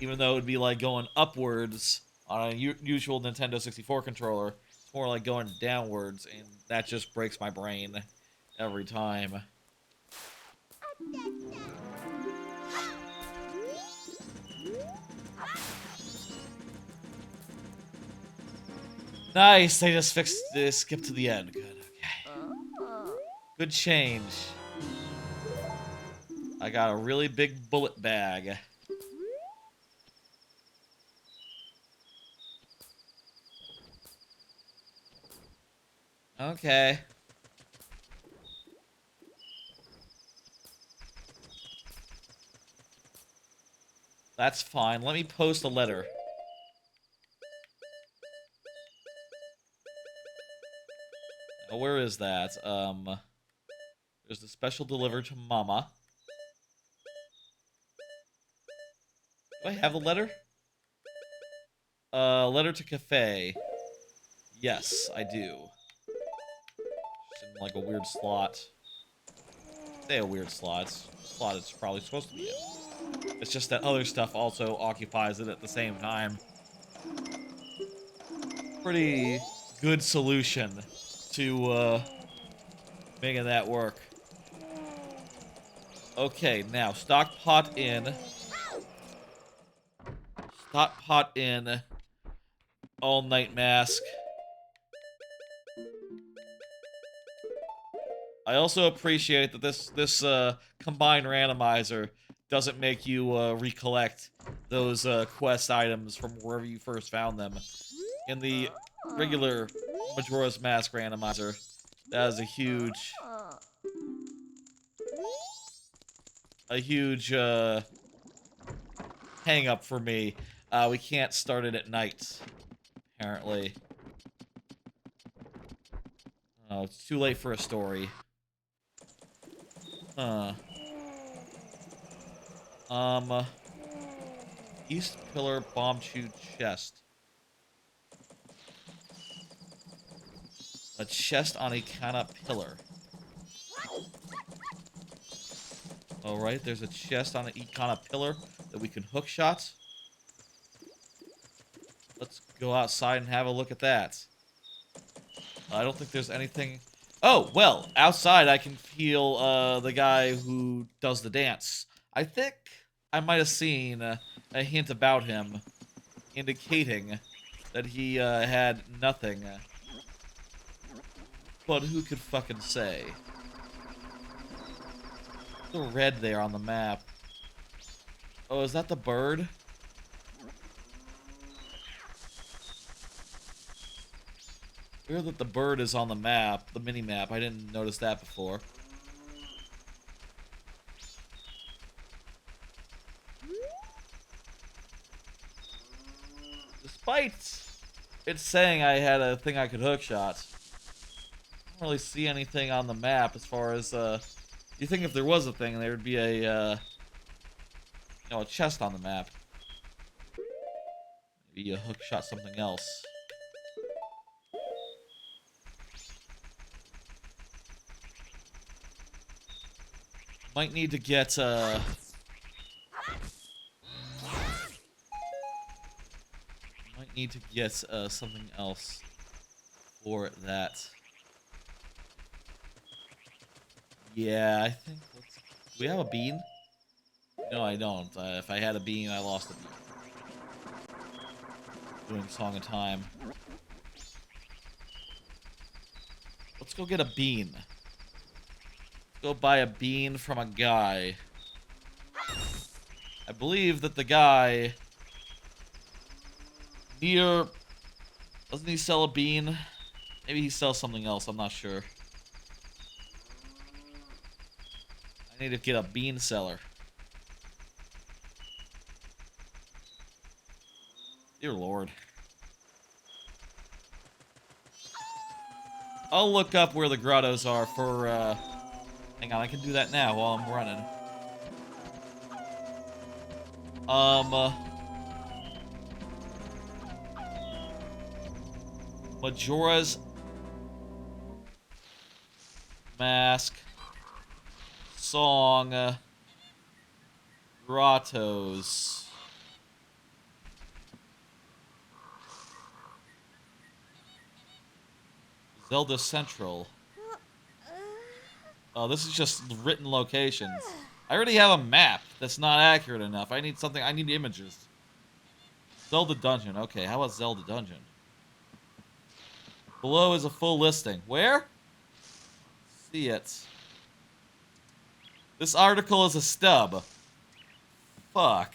Speaker 1: even though it would be like going upwards on a usual Nintendo 64 controller, it's more like going downwards, and that just breaks my brain every time. Nice, they just fixed this. Skip to the end. Good, okay. Good change. I got a really big bullet bag. Okay. That's fine. Let me post a letter. Now, where is that? There's the special deliver to Mama. Do I have the letter? Letter to Cafe. Yes, I do. It's in like a weird slot. Say a weird slot. It's a slot it's probably supposed to be in. It's just that other stuff also occupies it at the same time. Pretty good solution to making that work. Okay, now stock pot in. Stock pot in. All night mask. I also appreciate that this combined randomizer doesn't make you recollect those quest items from wherever you first found them. In the regular Majora's Mask randomizer, that is a huge hang up for me. We can't start it at night, apparently. Oh, it's too late for a story. Huh. East Pillar Bomb Chew Chest. A chest on a kind of pillar. Alright, there's a chest on an Econa pillar that we can hook shot. Let's go outside and have a look at that. I don't think there's anything... Oh, well, outside I can feel the guy who does the dance. I think I might have seen a hint about him indicating that he had nothing. But who could fucking say? The red there on the map. Oh, is that the bird? Weird that the bird is on the map, the mini-map. I didn't notice that before. Despite it saying I had a thing I could hookshot, I don't really see anything on the map as far as, you think if there was a thing, there would be a, you know, a chest on the map. Maybe you hookshot something else. Might need to get, might need to get, something else for that. Yeah, I think let's... Do we have a bean? No, I don't. If I had a bean, I lost a bean. Doing Song of Time. Let's go get a bean. Let's go buy a bean from a guy. I believe that the guy near... Doesn't he sell a bean? Maybe he sells something else, I'm not sure. I need to get a bean seller. Dear Lord. I'll look up where the grottos are for, hang on, I can do that now while I'm running. Majora's Mask Song Grottos. Zelda Central. Oh, this is just written locations. I already have a map that's not accurate enough. I need something. I need images. Zelda Dungeon. Okay, how about Zelda Dungeon? Below is a full listing. Where? See it. This article is a stub. Fuck.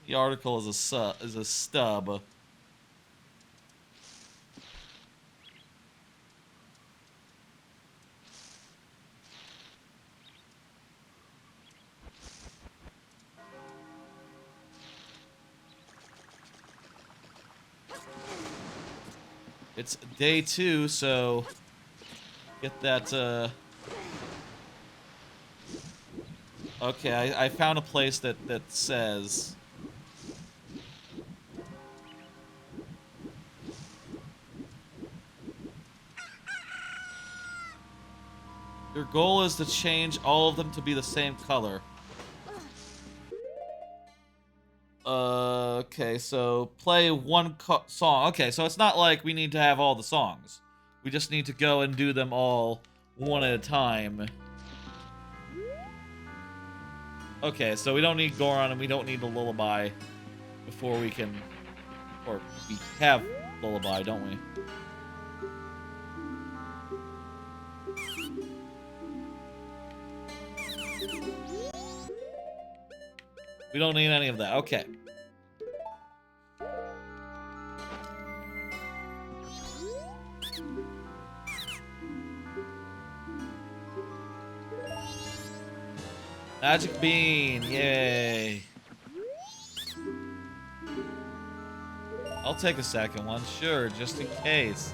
Speaker 1: The article is a stub. It's day 2, so get that, okay, I found a place that says... Your goal is to change all of them to be the same color. Okay, so play one song. Okay, so it's not like we need to have all the songs. We just need to go and do them all one at a time. Okay, so we don't need Goron and we don't need the Lullaby before we can... Or we have Lullaby, don't we? We don't need any of that. Okay. Magic Bean, yay. I'll take a second one, sure, just in case.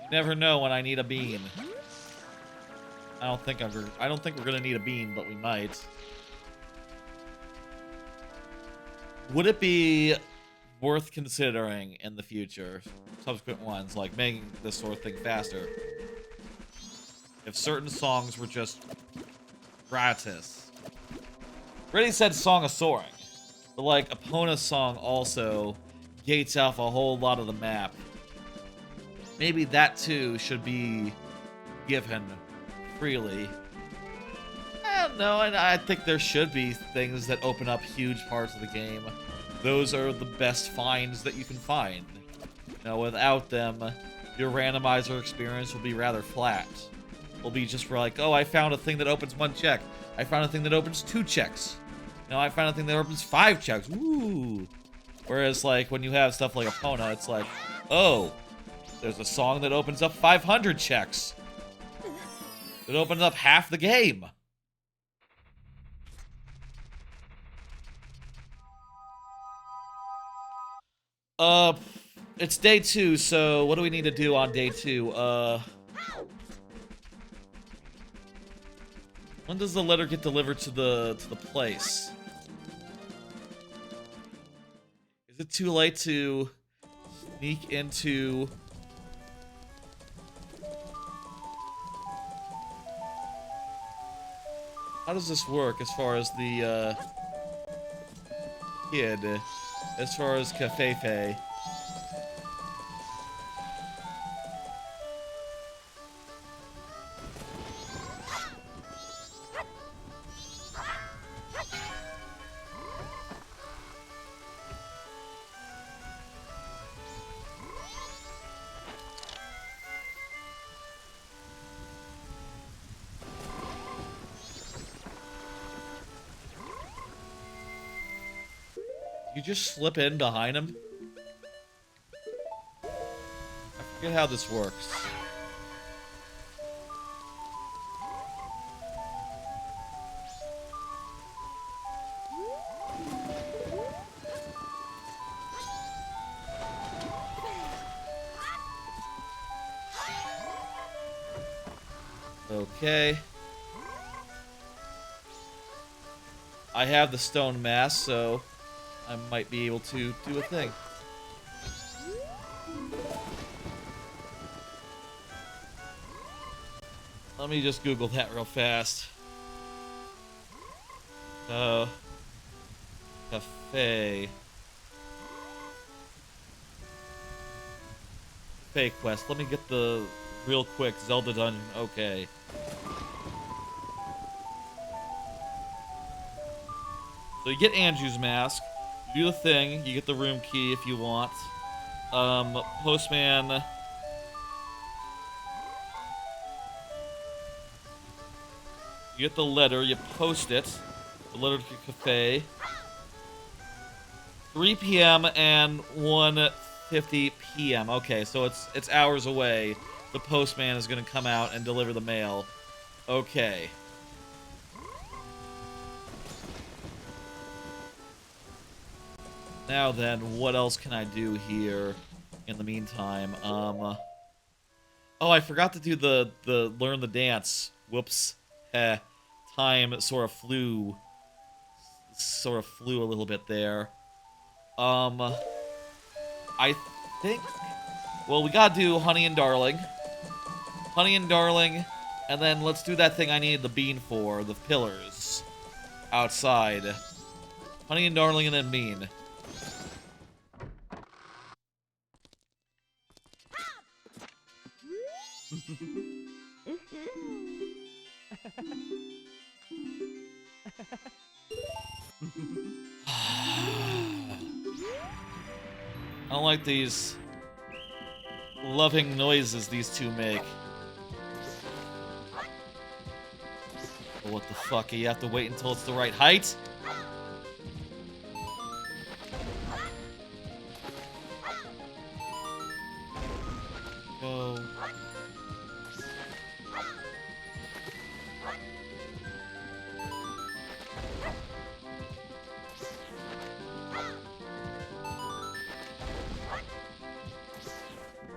Speaker 1: You never know when I need a bean. I don't think we're gonna need a bean, but we might. Would it be worth considering in the future, subsequent ones, like making this sort of thing faster, if certain songs were just gratis? Already said Song of Soaring, but like Epona's song also gates off a whole lot of the map. Maybe that too should be given freely. I don't know, and I think there should be things that open up huge parts of the game. Those are the best finds that you can find. Now, without them, your randomizer experience will be rather flat. It'll be just for like, oh, I found a thing that opens 1 check. I found a thing that opens 2 checks. Now I found a thing that opens 5 checks. Woo! Whereas, like, when you have stuff like Epona, it's like, oh, there's a song that opens up 500 checks. It opens up half the game. It's day 2, so what do we need to do on day 2? When does the letter get delivered to the place? Is it too late to sneak into... How does this work as far as the, kid? As far as Cafefe? You just slip in behind him? I forget how this works. Okay. I have the stone mask, so I might be able to do a thing. Let me just Google that real fast. Cafe. Cafe quest. Let me get the real quick Zelda dungeon. Okay. So you get Anju's mask. You do the thing. You get the room key if you want. Postman. You get the letter. You post it. The letter to Cafe. 3 p.m. and 1:50 p.m. Okay, so it's hours away. The postman is gonna come out and deliver the mail. Okay. Now then, what else can I do here in the meantime? Oh, I forgot to do the learn the dance. Whoops. Time sort of flew a little bit there. I think, well, we gotta do Honey and Darling. Honey and Darling, and then let's do that thing I needed the bean for, the pillars outside. Honey and Darling and then bean. I don't like these loving noises these two make. But what the fuck? You have to wait until it's the right height? Go.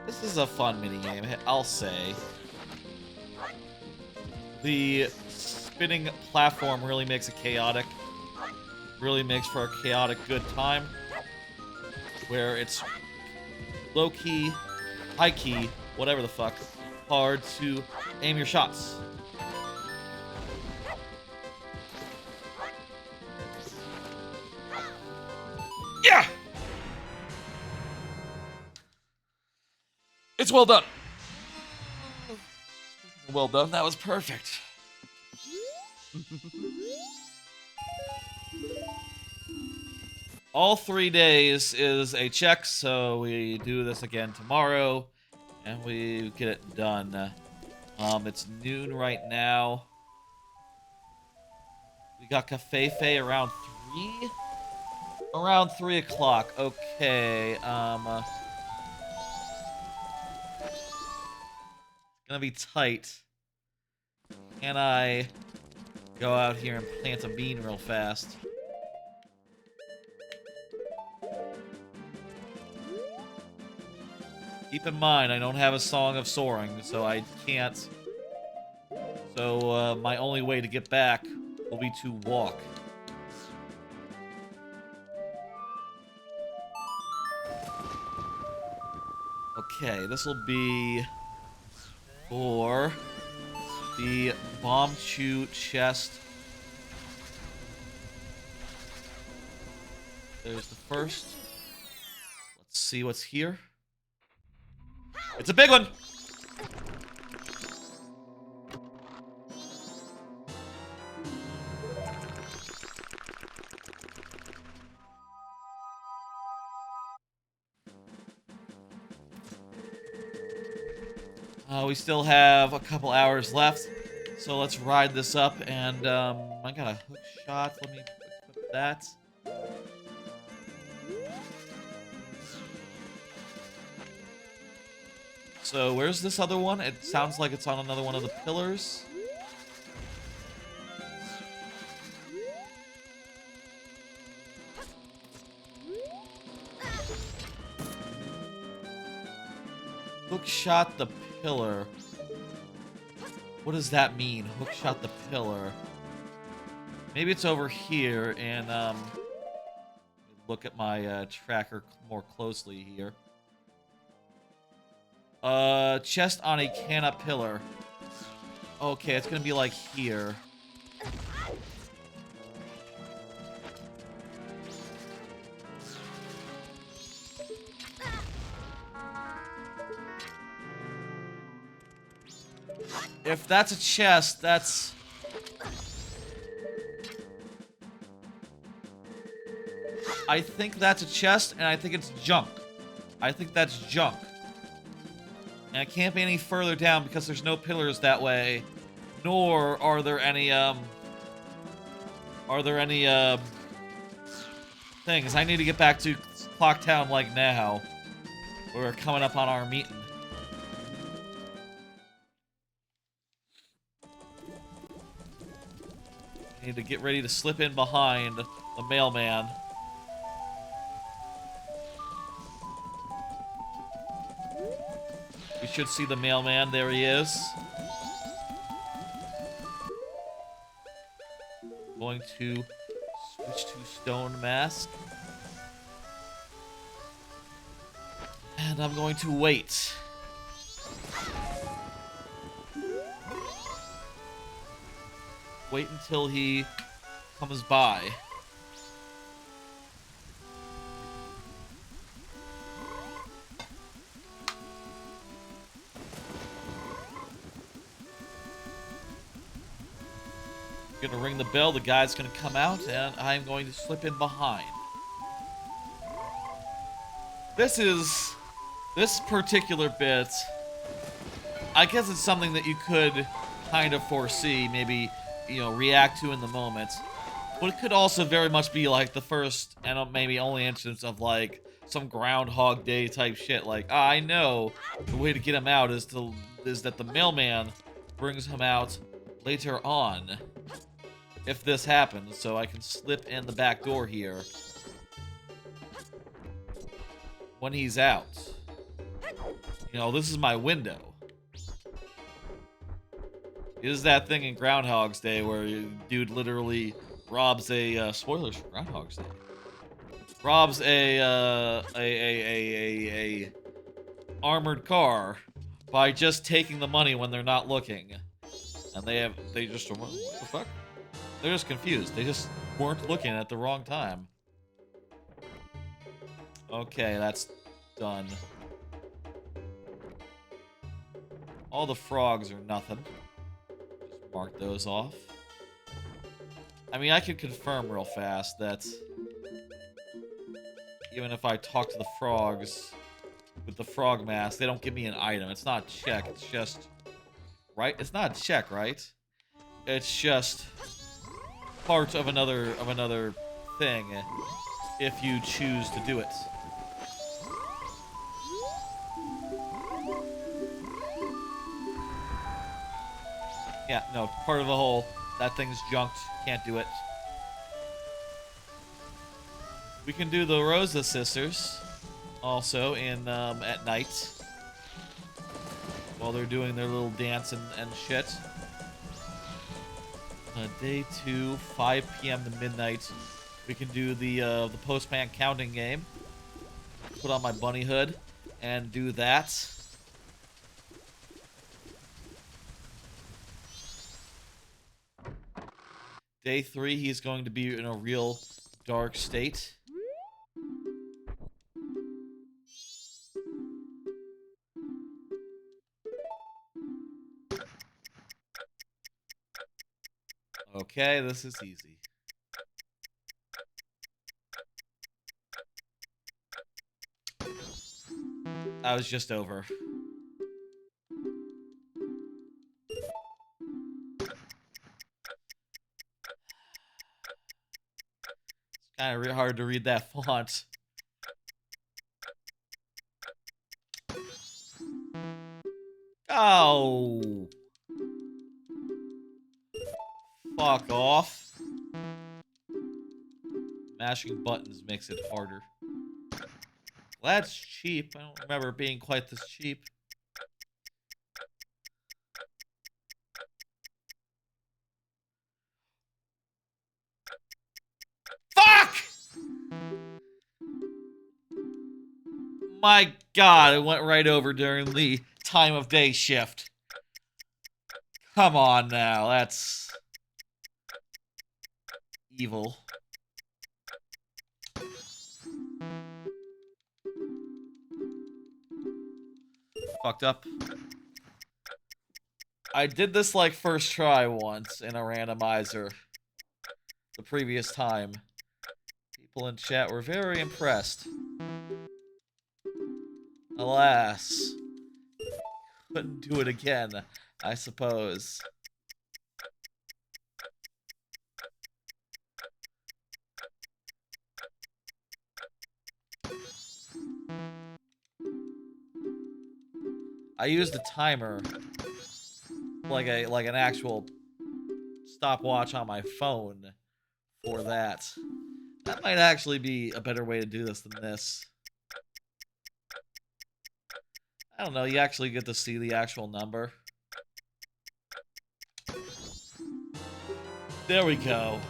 Speaker 1: This is a fun minigame, I'll say. The spinning platform really makes it chaotic. Really makes for a chaotic good time. Where it's low-key, high-key, whatever the fuck, hard to aim your shots. Yeah! It's well done. Well done. That was perfect. All 3 days is a check, so we do this again tomorrow, and we get it done. It's noon right now. We got Cafe around 3? Around 3 o'clock. Okay, it's gonna be tight. Can I go out here and plant a bean real fast? Keep in mind, I don't have a Song of Soaring, so I can't. So, my only way to get back will be to walk. Okay, this will be for the Bomb Chew chest. There's the first. Let's see what's here. It's a big one! We still have a couple hours left, so let's ride this up, and I got a hook shot. Let me equip that. So where's this other one? It sounds like it's on another one of the pillars. Hook shot the pillar. What does that mean? Hook shot the pillar. Maybe it's over here, and look at my tracker more closely here. Chest on a canna pillar. Okay, it's gonna be like here. If that's a chest, that's... I think that's a chest, and I think it's junk. I think that's junk. And it can't be any further down because there's no pillars that way. Nor are there any, things. I need to get back to Clock Town, like, now. We're coming up on our meeting. I need to get ready to slip in behind the mailman. We should see the mailman. There he is. Going to switch to Stone Mask. And I'm going to wait. Wait until he comes by. Gonna ring the bell, the guy's gonna come out, and I'm going to slip in behind. This particular bit, I guess it's something that you could kind of foresee, maybe, you know, react to in the moment. But it could also very much be like the first and maybe only instance of like some Groundhog Day type shit. Like, I know the way to get him out is that the mailman brings him out later on. If this happens, so I can slip in the back door here when he's out. You know, this is my window. It is that thing in Groundhog's Day where dude literally robs a spoilers for Groundhog's Day. Robs a armored car by just taking the money when they're not looking, and they just what the fuck? They're just confused. They just weren't looking at the wrong time. Okay, that's done. All the frogs are nothing. Just mark those off. I mean, I could confirm real fast that even if I talk to the frogs with the frog mask, they don't give me an item. It's not check, it's just... Right? It's not check, right? It's just part of another thing if you choose to do it. Yeah, no, part of the whole, that thing's junked, can't do it. We can do the Rosa sisters also in at night while they're doing their little dance and shit. Day 2, 5 p.m. to midnight. We can do the postman counting game. Put on my bunny hood and do that. Day 3, he's going to be in a real dark state. Okay, this is easy. I was just over. It's kind of hard to read that font. Oh! Fuck off. Mashing buttons makes it harder. Well, that's cheap. I don't remember it being quite this cheap. Fuck! My God, it went right over during the time of day shift. Come on now, that's evil. Fucked up. I did this like first try once in a randomizer the previous time. People in chat were very impressed. Alas, couldn't do it again, I suppose. I used a timer, like an actual stopwatch on my phone for that. That might actually be a better way to do this than this. I don't know, you actually get to see the actual number. There we go.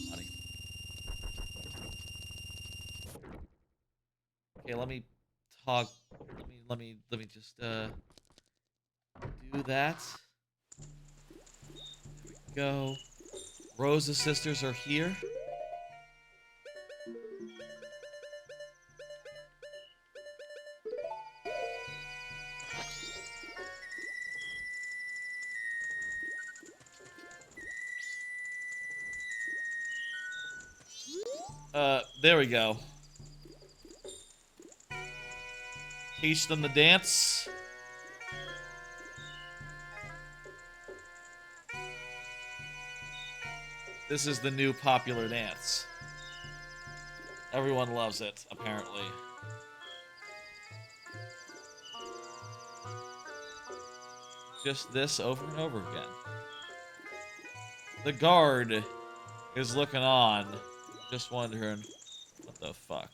Speaker 1: Funny. Okay, let me talk. Let me just do that. There we go. Rosa's sisters are here. There we go. Teach them to dance. This is the new popular dance. Everyone loves it, apparently. Just this over and over again. The guard is looking on, just wondering, what the fuck?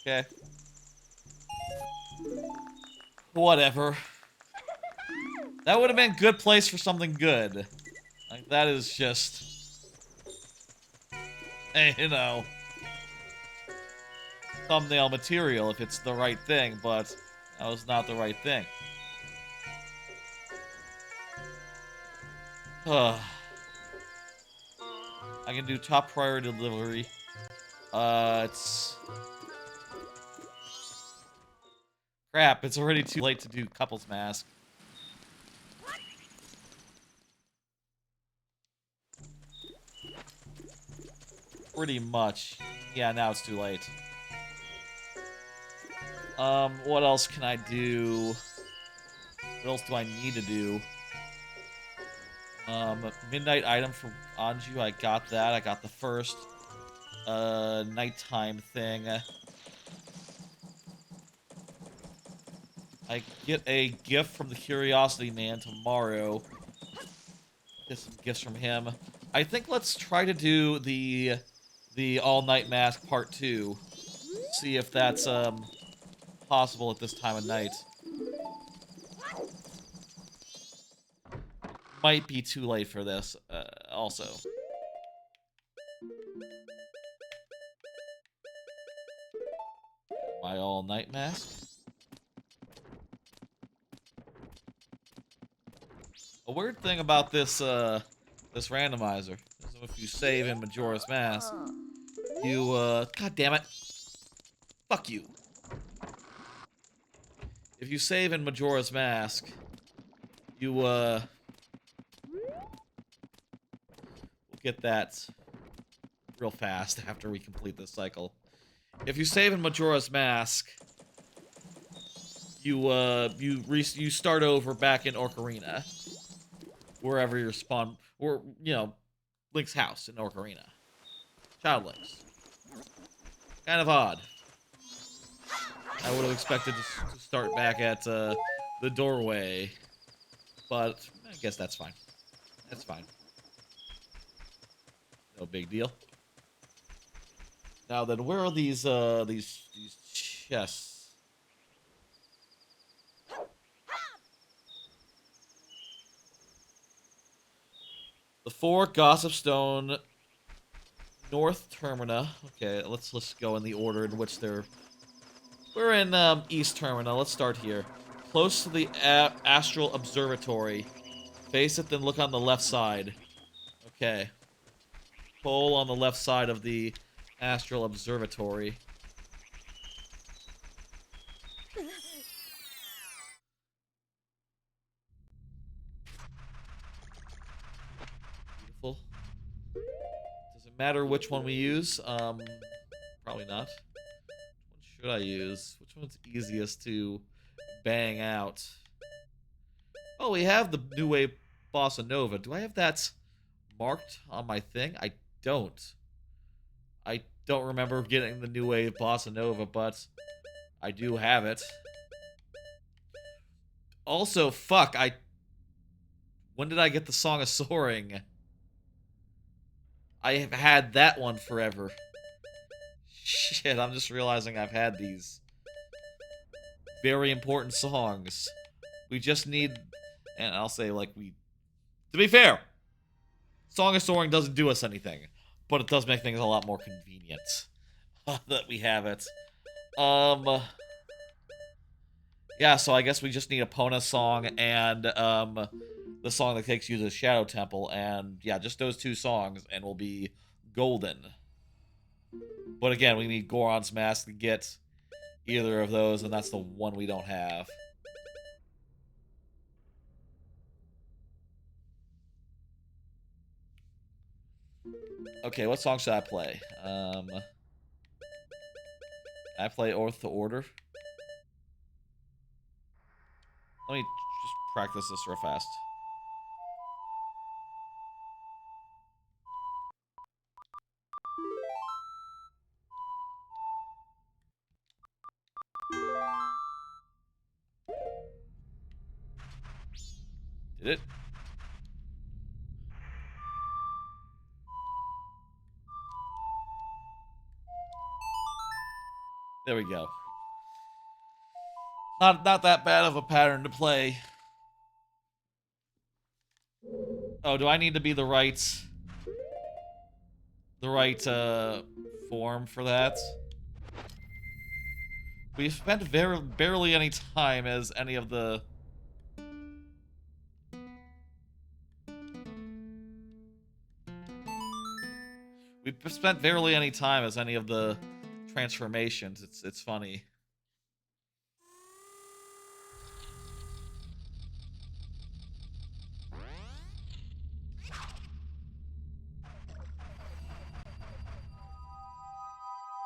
Speaker 1: Okay. Whatever. That would have been a good place for something good. Like, that is just... you know... thumbnail material if it's the right thing, but that was not the right thing. I can do top priority delivery. It's... Crap, it's already too late to do couples mask. Pretty much. Yeah, now it's too late. What else can I do? What else do I need to do? Midnight item from Anju, I got that. I got the first, nighttime thing. I get a gift from the Curiosity Man tomorrow. Get some gifts from him. I think let's try to do the all-night mask part 2. See if that's, possible at this time of night. Might be too late for this, also. My all-night mask? A weird thing about this, this randomizer is if you save in Majora's Mask, you, God damn it. Fuck you. If you save in Majora's Mask, you, we'll get that real fast after we complete this cycle. If you save in Majora's Mask, you start over back in Ocarina. Wherever your spawn, or, you know, Link's house in Ocarina. Child Link's. Kind of odd. I would have expected to start back at, the doorway. But, I guess that's fine. That's fine. No big deal. Now then, where are these chests? The 4 Gossip Stone North Termina. Okay, let's go in the order in which they're... We're in, East Termina. Let's start here. Close to the Astral Observatory. Face it, then look on the left side. Okay. Pole on the left side of the Astral Observatory. Beautiful. Does it matter which one we use? Probably not. What should I use? Which one's easiest to bang out? Oh, we have the New Wave Bossa Nova. Do I have that marked on my thing? I don't. I don't remember getting the New Wave Bossa Nova, but I do have it. Also, fuck, when did I get the Song of Soaring? I have had that one forever. Shit, I'm just realizing I've had these. Very important songs. We just need... And I'll say, like, to be fair, Song of Soaring doesn't do us anything. But it does make things a lot more convenient. That we have it. Yeah, so I guess we just need Epona's song and, the song that takes you to the Shadow Temple. And, yeah, just those 2 songs, and we'll be golden. But again, we need Goron's Mask to get either of those, and that's the one we don't have. Okay, what song should I play? I play OoT Order. Let me just practice this real fast. Did it? There we go. Not that bad of a pattern to play. Oh, do I need to be the right form for that? We've spent barely any time as any of the... We've spent barely any time as any of the transformations. It's funny.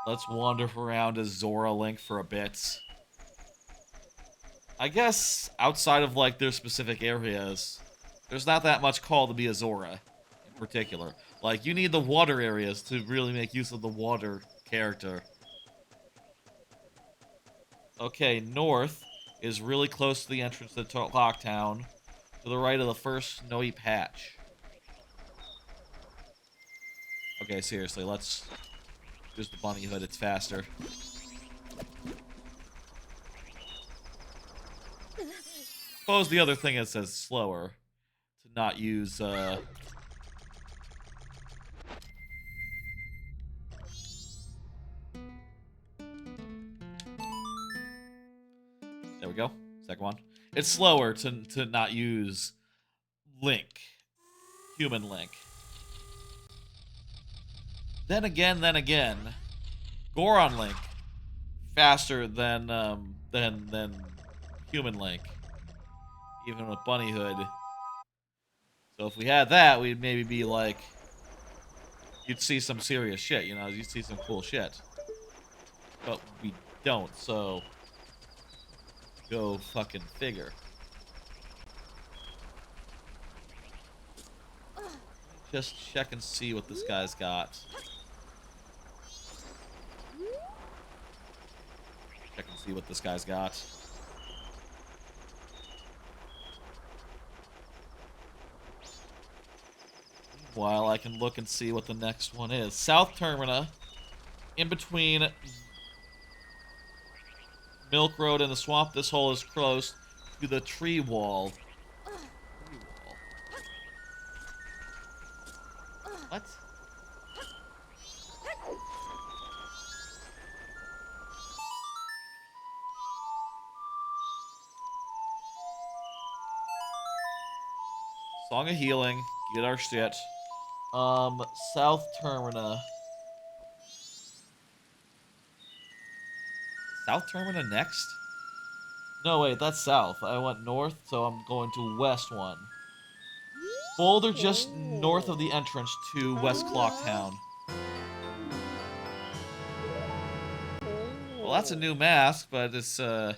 Speaker 1: Let's wander around as Zora Link for a bit. I guess outside of like their specific areas, there's not that much call to be a Zora in particular. Like, you need the water areas to really make use of the water character. Okay, north is really close to the entrance to Clocktown, to the right of the first snowy patch. Okay, seriously, let's use the bunny hood, it's faster. Suppose the other thing is says slower to not use there we go. Second one. It's slower to not use Link. Human Link. Then again, Goron Link faster than Human Link, even with Bunny Hood. So if we had that, we'd maybe be like, you'd see some serious shit, you know, you'd see some cool shit. But we don't, so go fucking figure. Just check and see what this guy's got. Check and see what this guy's got. Meanwhile, I can look and see what the next one is. South Termina, in between Milk Road and the swamp. This hole is close to the tree wall. What? Song of Healing. Get our shit. South Termina. South Termina next? No, wait, that's south. I went north, so I'm going to west one. Boulder just north of the entrance to West Clocktown. Well, that's a new mask, but it's not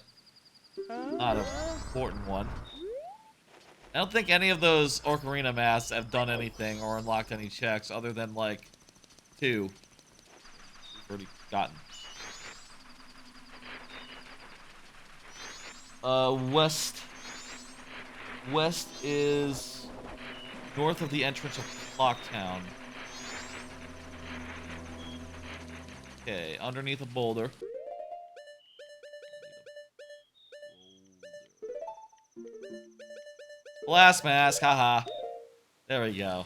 Speaker 1: an important one. I don't think any of those Ocarina masks have done anything or unlocked any checks other than, like, 2 we've already gotten. West is north of the entrance of Clocktown. Okay, underneath a boulder. Blast mask, haha. There we go.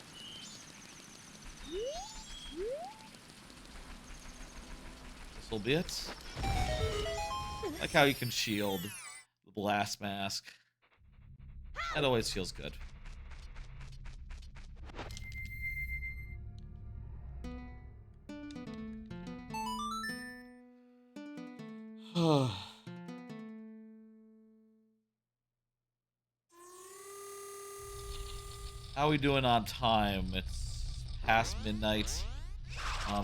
Speaker 1: This'll be it. Like how you can shield the blast mask. That always feels good. How are we doing on time? It's past midnight.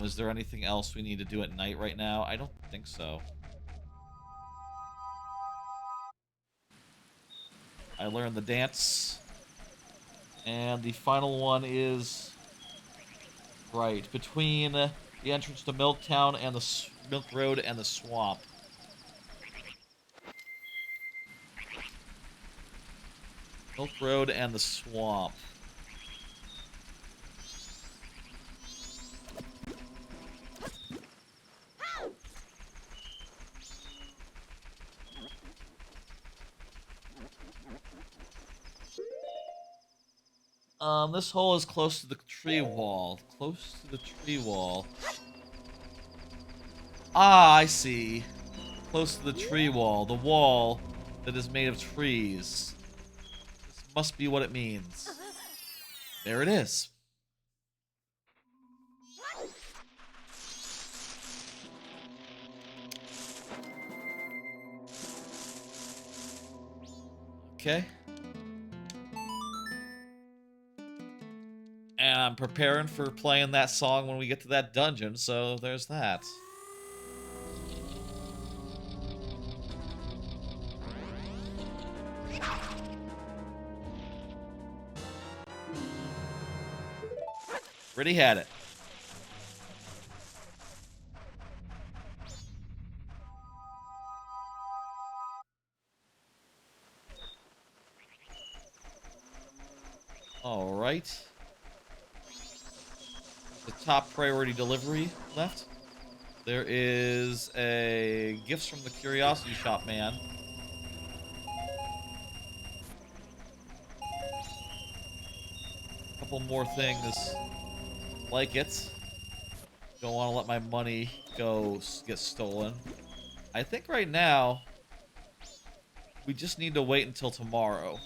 Speaker 1: Is there anything else we need to do at night right now? I don't think so. I learned the dance. And the final one is... right, between the entrance to Milktown and the Milk Road and the swamp. Milk Road and the swamp. This hole is close to the tree wall. Close to the tree wall. Ah, I see. Close to the tree wall. The wall that is made of trees. This must be what it means. There it is. Okay. And I'm preparing for playing that song when we get to that dungeon, so there's that. Already had it. All right. The top priority delivery left. There is a gifts from the Curiosity Shop man. A couple more things like it. Don't want to let my money get stolen. I think right now we just need to wait until tomorrow.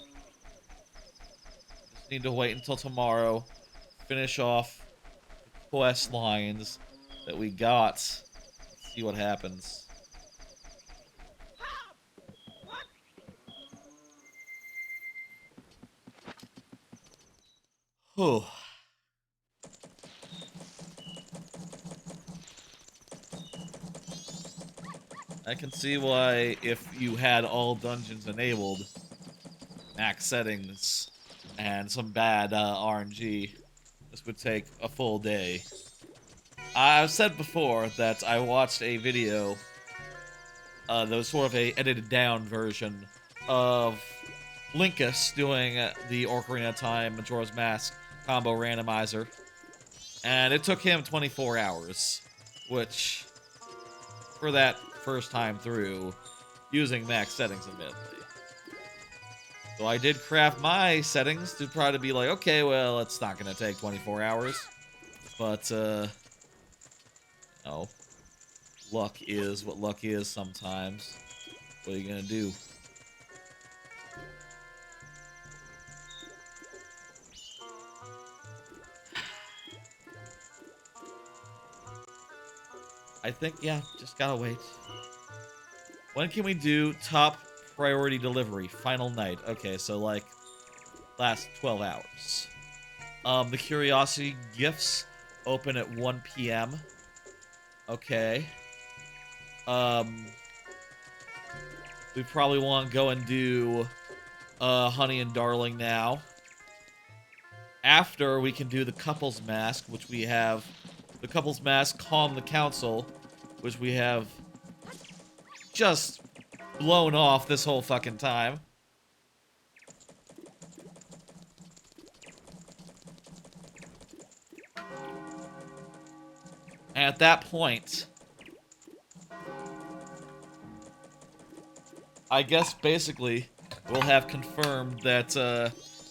Speaker 1: Just need to wait until tomorrow. Finish off quest lines that we got. Let's see what happens. Whew. I can see why, if you had all dungeons enabled, max settings, and some bad RNG, this would take a full day. I've said before that I watched a video that was sort of a edited down version of Linkus doing the Ocarina Time Majora's Mask combo randomizer, and it took him 24 hours, which, for that first time through, using max settings admittedly. So I did craft my settings to try to be like, okay, well, it's not going to take 24 hours, but, no. Luck is what luck is sometimes. What are you gonna do? I think, yeah, just gotta wait. When can we do top priority delivery? Final night. Okay, so, like, last 12 hours. The Curiosity gifts open at 1 p.m. Okay. We probably want to go and do Honey and Darling now. After, we can do the Couple's Mask, which we have... The Couple's Mask, Calm the Council, which we have just blown off this whole fucking time. And at that point, I guess basically we'll have confirmed that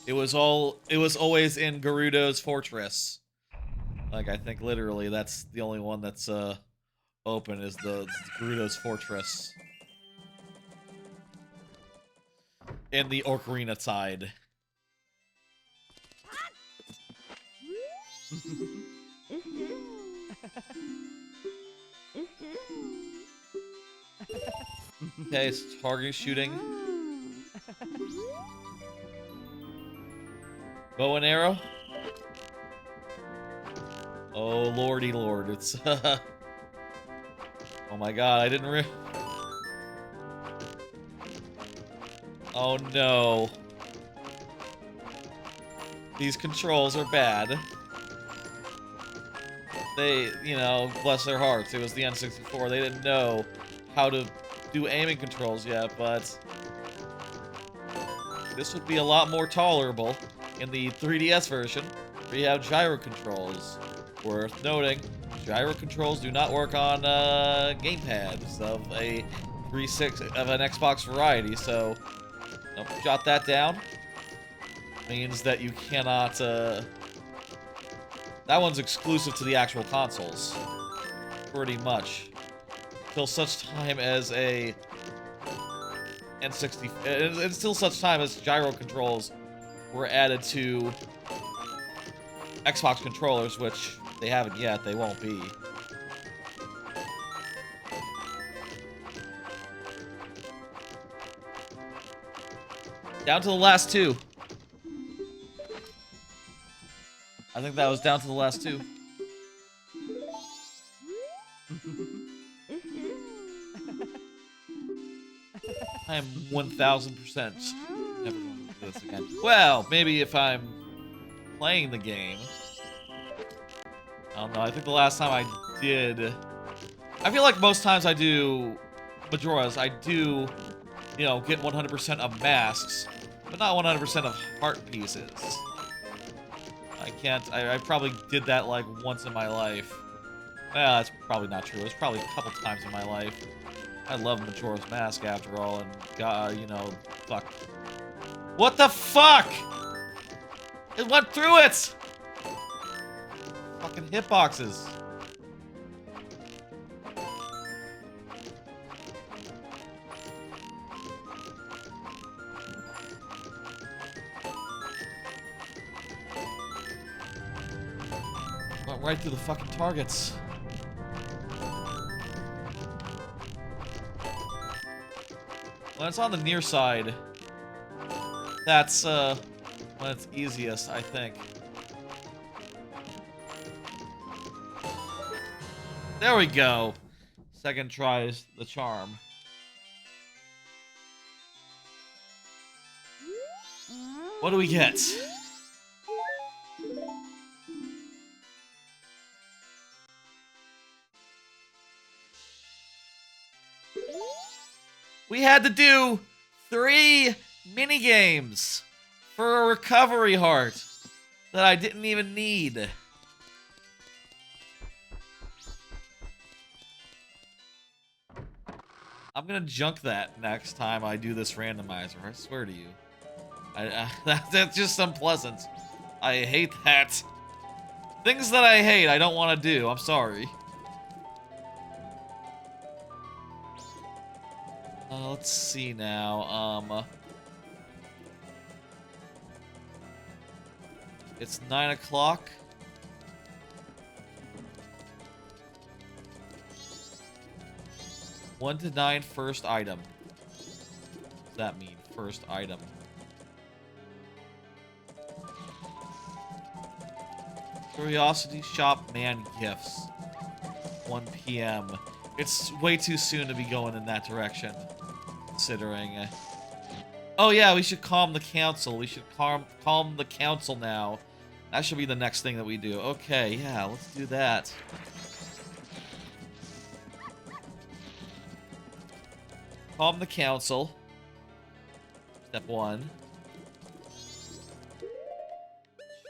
Speaker 1: it was always in Gerudo's fortress. Like, I think literally that's the only one that's open is the Gerudo's fortress in the Ocarina side. Okay, it's target shooting. Bow and arrow. Oh lordy lord, it's oh my god, I didn't oh no. These controls are bad. They, you know, bless their hearts, it was the N64, they didn't know how to do aiming controls yet, but this would be a lot more tolerable in the 3DS version, where you have gyro controls. Worth noting, gyro controls do not work on gamepads of an Xbox variety, so jot that down. means that you cannot, that one's exclusive to the actual consoles. Pretty much. Until such time as a N60, until such time as gyro controls were added to Xbox controllers, which they haven't yet, they won't be. Down to the last two. I think that was down to the last two. I am 1000% never going to do this again. Well, maybe if I'm playing the game. I don't know, I think the last time I did... I feel like most times I do Majoras, I do, you know, get 100% of masks, but not 100% of heart pieces. I can't, I probably did that like once in my life. Well, that's probably not true. It was probably a couple times in my life. I love Majora's Mask after all, and God, you know, fuck. What the fuck? It went through it! Fucking hitboxes. Went right through the fucking targets. When it's on the near side, that's when it's easiest, I think. There we go. Second try is the charm. What do we get? We had to do 3 minigames for a recovery heart that I didn't even need. I'm gonna junk that next time I do this randomizer, I swear to you. That's just unpleasant. I hate that. Things that I hate, I don't want to do. I'm sorry. Let's see now. It's 9 o'clock. One to 9, first item. What does that mean, first item? Curiosity Shop Man Gifts. 1 p.m. It's way too soon to be going in that direction, considering. Oh yeah, we should calm the council. We should calm the council now. That should be the next thing that we do. Okay, yeah, let's do that. Calm the council. Step 1.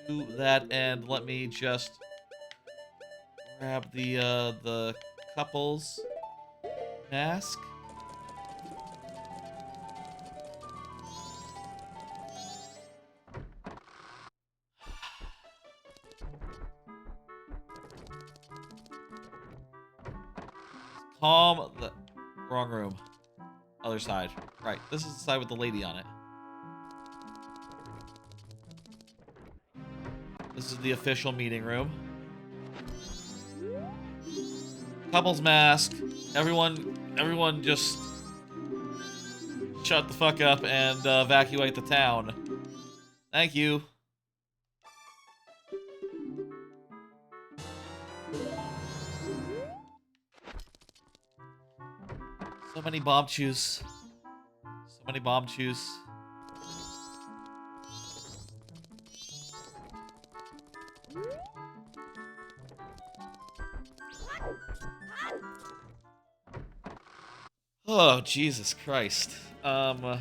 Speaker 1: To that end, let me just grab the couple's mask. Calm the... Wrong room. Other side. Right, this is the side with the lady on it. This is the official meeting room. Couple's mask. Everyone just shut the fuck up and evacuate the town. Thank you. So many bomb chews. So many bomb chews. Oh, Jesus Christ. I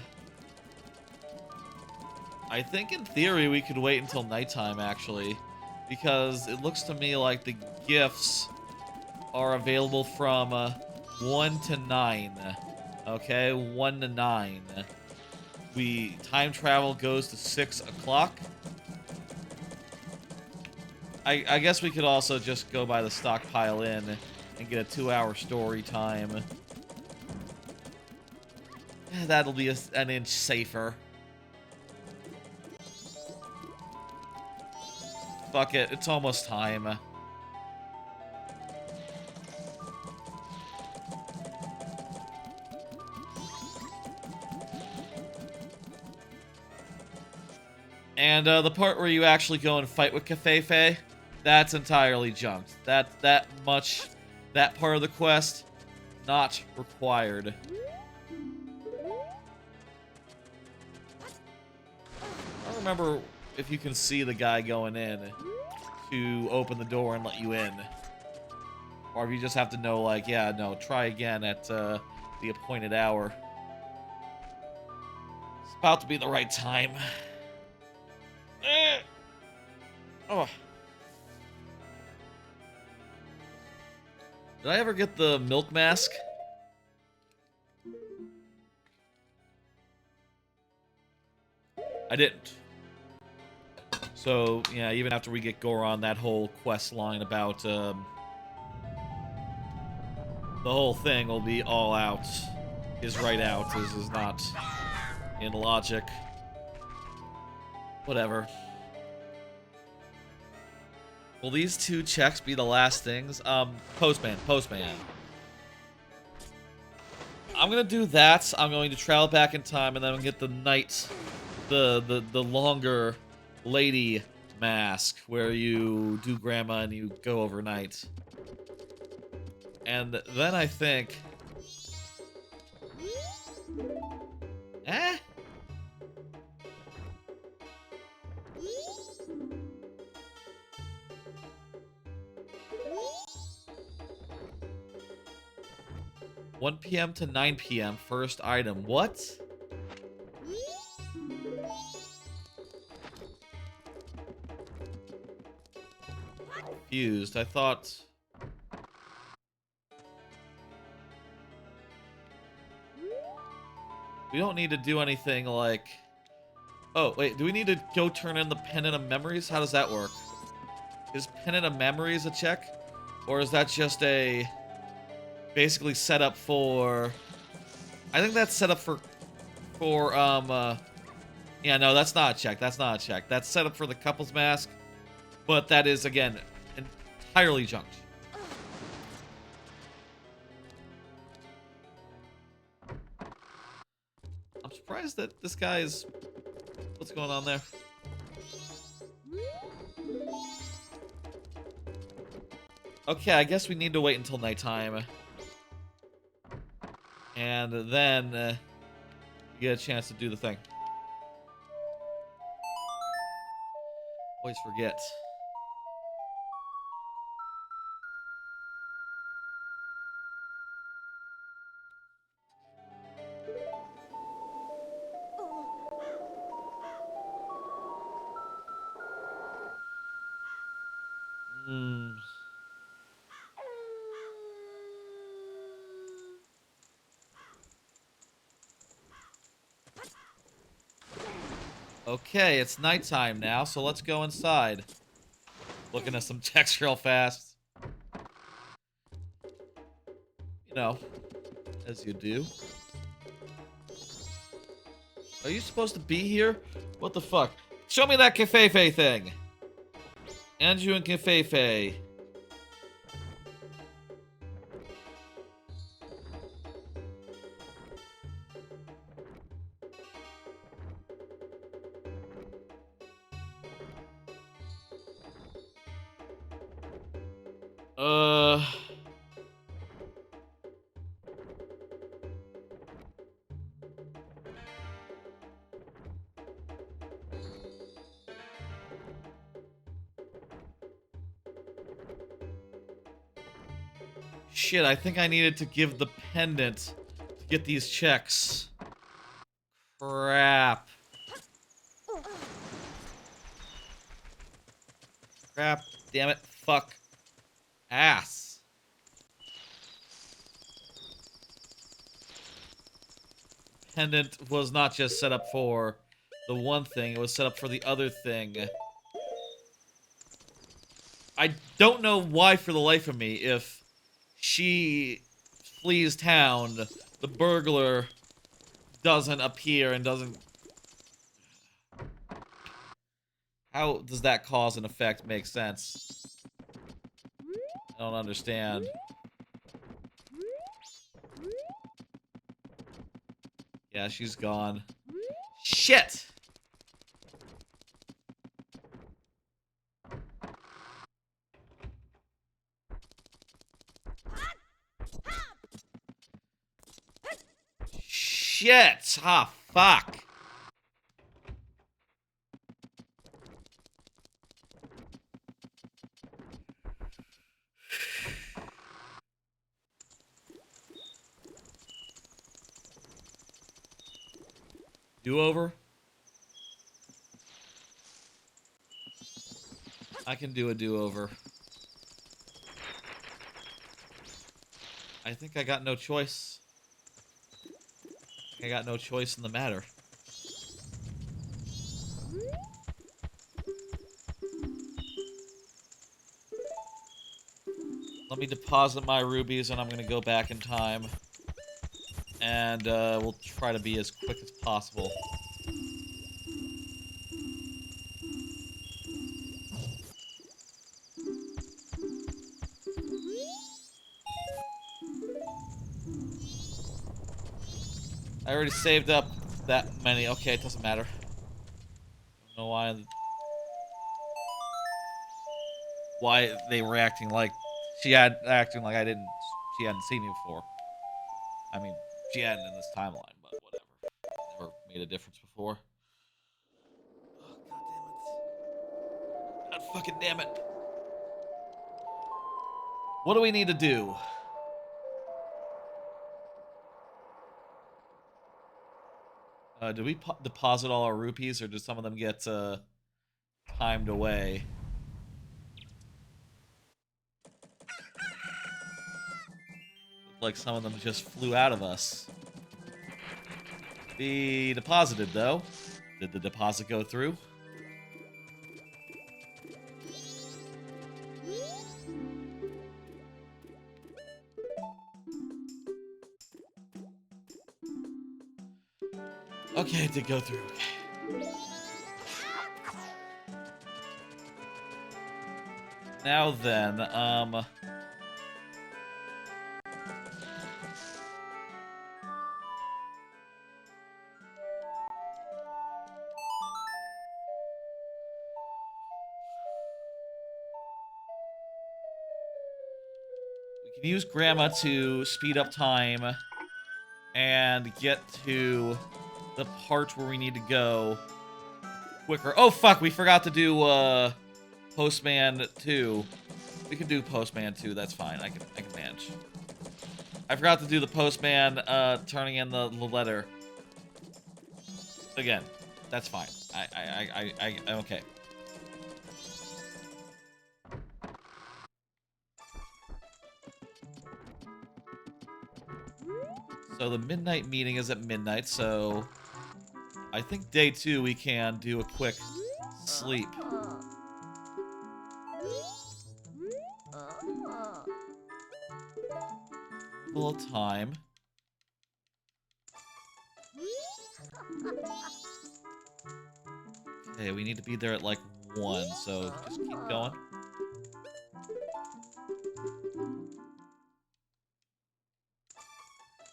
Speaker 1: think in theory we could wait until nighttime, actually. Because it looks to me like the gifts are available from 1 to 9. Okay, 1 to 9. time travel goes to 6 o'clock. I guess we could also just go by the stockpile in and get a 2-hour story time. That'll be an inch safer. Fuck it, it's almost time. And the part where you actually go and fight with Cafefe, that's entirely junked. That part of the quest, not required. I don't remember if you can see the guy going in to open the door and let you in. Or if you just have to know, like, yeah, no, try again at the appointed hour. It's about to be the right time. Oh. Did I ever get the milk mask? I didn't. So, yeah, even after we get Goron, that whole quest line about the whole thing will be all out. Is right out, is not in logic. Whatever. Will these 2 checks be the last things? Postman. I'm gonna do that. I'm going to travel back in time, and then I'm gonna get the night, the longer lady mask, where you do grandma and you go overnight. And then I think... 1 p.m. to 9 p.m. First item. What? Confused. I thought... We don't need to do anything like... Oh, wait. Do we need to go turn in the Pendant of Memories? How does that work? Is Pendant of Memories a check? Or is that just a... basically set up for... I think that's set up for... Yeah, no, that's not a check. That's not a check. That's set up for the couple's mask. But that is, again, entirely junked. I'm surprised that this guy is... What's going on there? Okay, I guess we need to wait until nighttime. And then you get a chance to do the thing. Always forget. Okay, it's nighttime now, so let's go inside. Looking at some text real fast. You know, as you do. Are you supposed to be here? What the fuck? Show me that Cafefe thing! Andrew and Cafefe. Shit, I think I needed to give the pendant to get these checks. Crap. Crap. Damn it. Fuck. Ass. pendant was not just set up for the one thing, it was set up for the other thing. I don't know why, for the life of me, if she flees town, the burglar doesn't appear and doesn't... How does that cause and effect make sense? I don't understand. Yeah, she's gone. Shit! Shit! Ah, fuck. Do-over? I can do a do-over. I think I got no choice. I got no choice in the matter. Let me deposit my rubies and I'm gonna go back in time. And we'll try to be as quick as possible. I already saved up that many. Okay, it doesn't matter. I don't know why they were acting like she acting like she hadn't seen me before. I mean, she hadn't in this timeline, but whatever. Never made a difference before. Oh, God fucking damn it. What do we need to do? Do we deposit all our rupees, or do some of them get timed away? Looked like some of them just flew out of us. Be deposited, though. Did the deposit go through? Okay, it did go through. Okay. Now then, we can use Grandma to speed up time and get to the part where we need to go quicker. Oh, fuck, we forgot to do, Postman 2. We can do Postman 2, that's fine. I can manage. I forgot to do the Postman, turning in the letter. Again, that's fine. I'm okay. So the midnight meeting is at midnight, so I think day 2 we can do a quick sleep. A little time. Okay, we need to be there at like 1, so just keep going.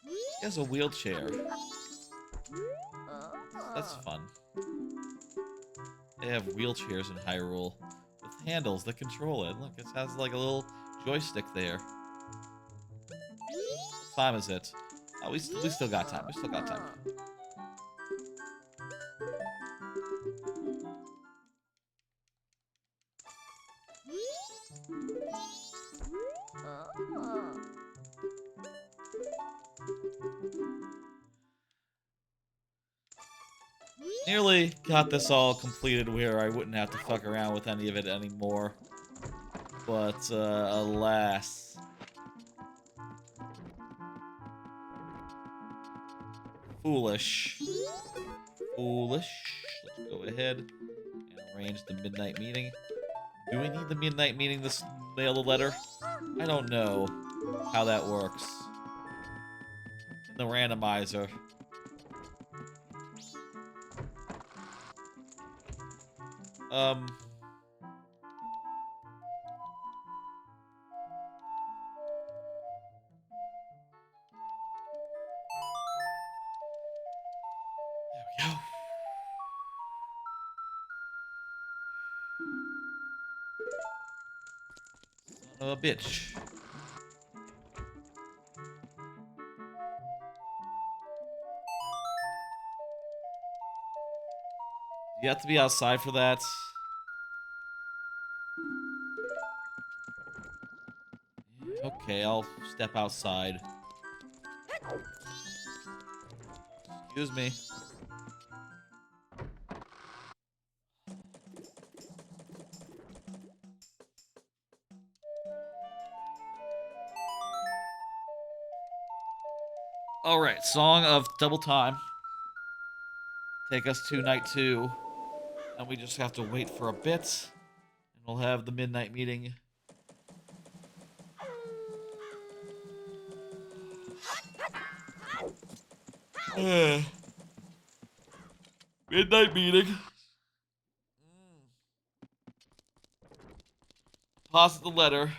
Speaker 1: He has a wheelchair. That's fun. They have wheelchairs in Hyrule with handles that control it. Look, it has like a little joystick there. What time is it? Oh, we still got time. We still got time. Nearly got this all completed where I wouldn't have to fuck around with any of it anymore. But, alas. Foolish. Foolish. Let's go ahead and arrange the midnight meeting. Do we need the midnight meeting to mail the letter? I don't know how that works. The randomizer. There we go. Son of a bitch. You have to be outside for that. Okay, I'll step outside. Excuse me. Alright, Song of Double Time. Take us to night 2. And we just have to wait for a bit. And we'll have the midnight meeting. Midnight meeting. Deposit the letter.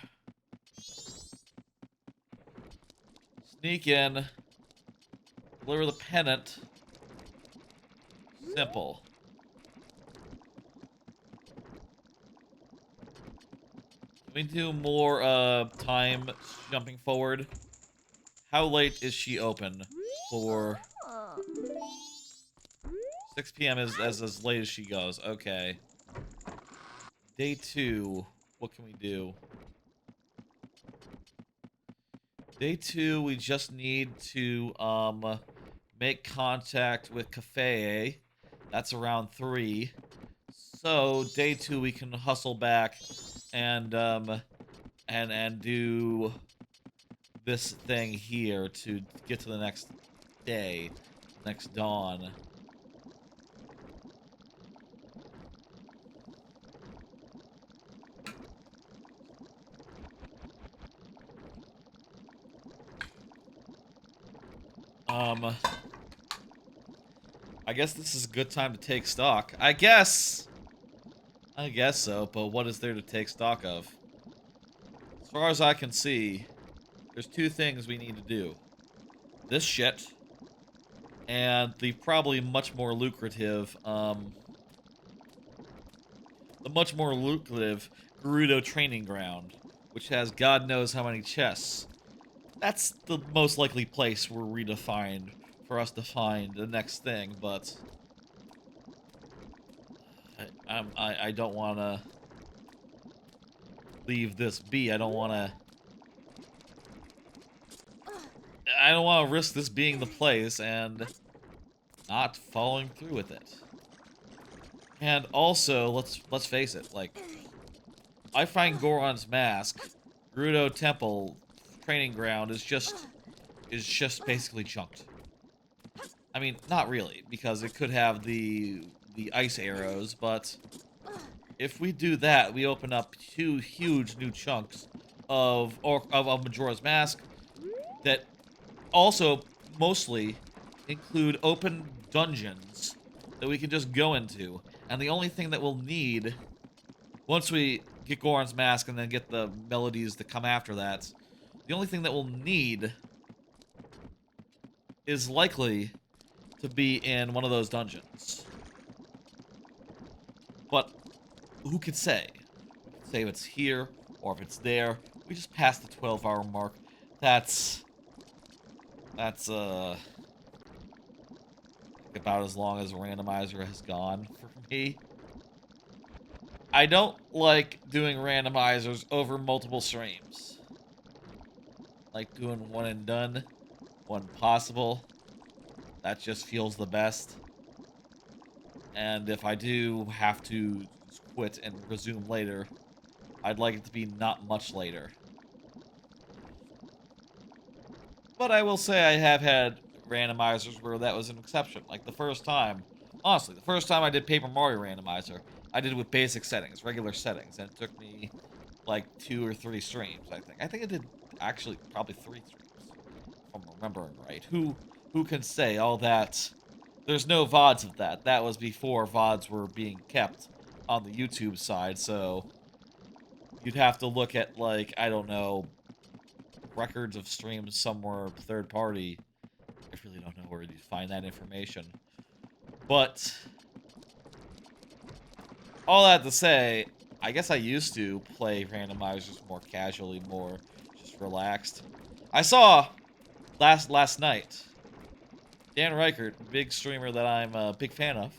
Speaker 1: Sneak in. Deliver the pennant. Simple. Can we do more time jumping forward? How late is she open? For 6 p.m. is as late as she goes. Okay. Day 2. What can we do? Day 2, we just need to make contact with Cafe. That's around 3. So day 2, we can hustle back and do this thing here to get to the next day, next dawn. I guess this is a good time to take stock. I guess so, but what is there to take stock of? As far as I can see, there's 2 things we need to do. This shit, and the probably much more lucrative, Gerudo training ground, which has God knows how many chests. That's the most likely place we're redefined for us to find the next thing, but I don't want to leave this be. I don't want to risk this being the place and not following through with it. And also, let's face it, like, I find Goron's Mask, Gerudo Temple training ground is just basically chunked. I mean, not really, because it could have the ice arrows, but if we do that, we open up 2 huge new chunks of Majora's Mask that also mostly include open dungeons that we can just go into. And the only thing that we'll need, once we get Goron's Mask and then get the melodies that come after that, the only thing that we'll need is likely to be in one of those dungeons. But who could say? Who could say if it's here or if it's there? We just passed the 12-hour mark. That's about as long as Randomizer has gone for me. I don't like doing randomizers over multiple streams. Like doing one and done, one possible. That just feels the best. And if I do have to quit and resume later, I'd like it to be not much later. But I will say I have had randomizers where that was an exception. Like the first time, honestly, the first time I did Paper Mario Randomizer, I did it with basic settings, regular settings, and it took me like 2 or 3 streams, I think. I think I did actually probably 3 streams, if I'm remembering right. Who can say all that? There's no VODs of that. That was before VODs were being kept on the YouTube side, so you'd have to look at, like, I don't know, records of streams somewhere third party. I really don't know where you'd find that information. But all that to say, I guess I used to play randomizers more casually, more just relaxed. I saw last night Dan Reichert, big streamer that I'm a big fan of.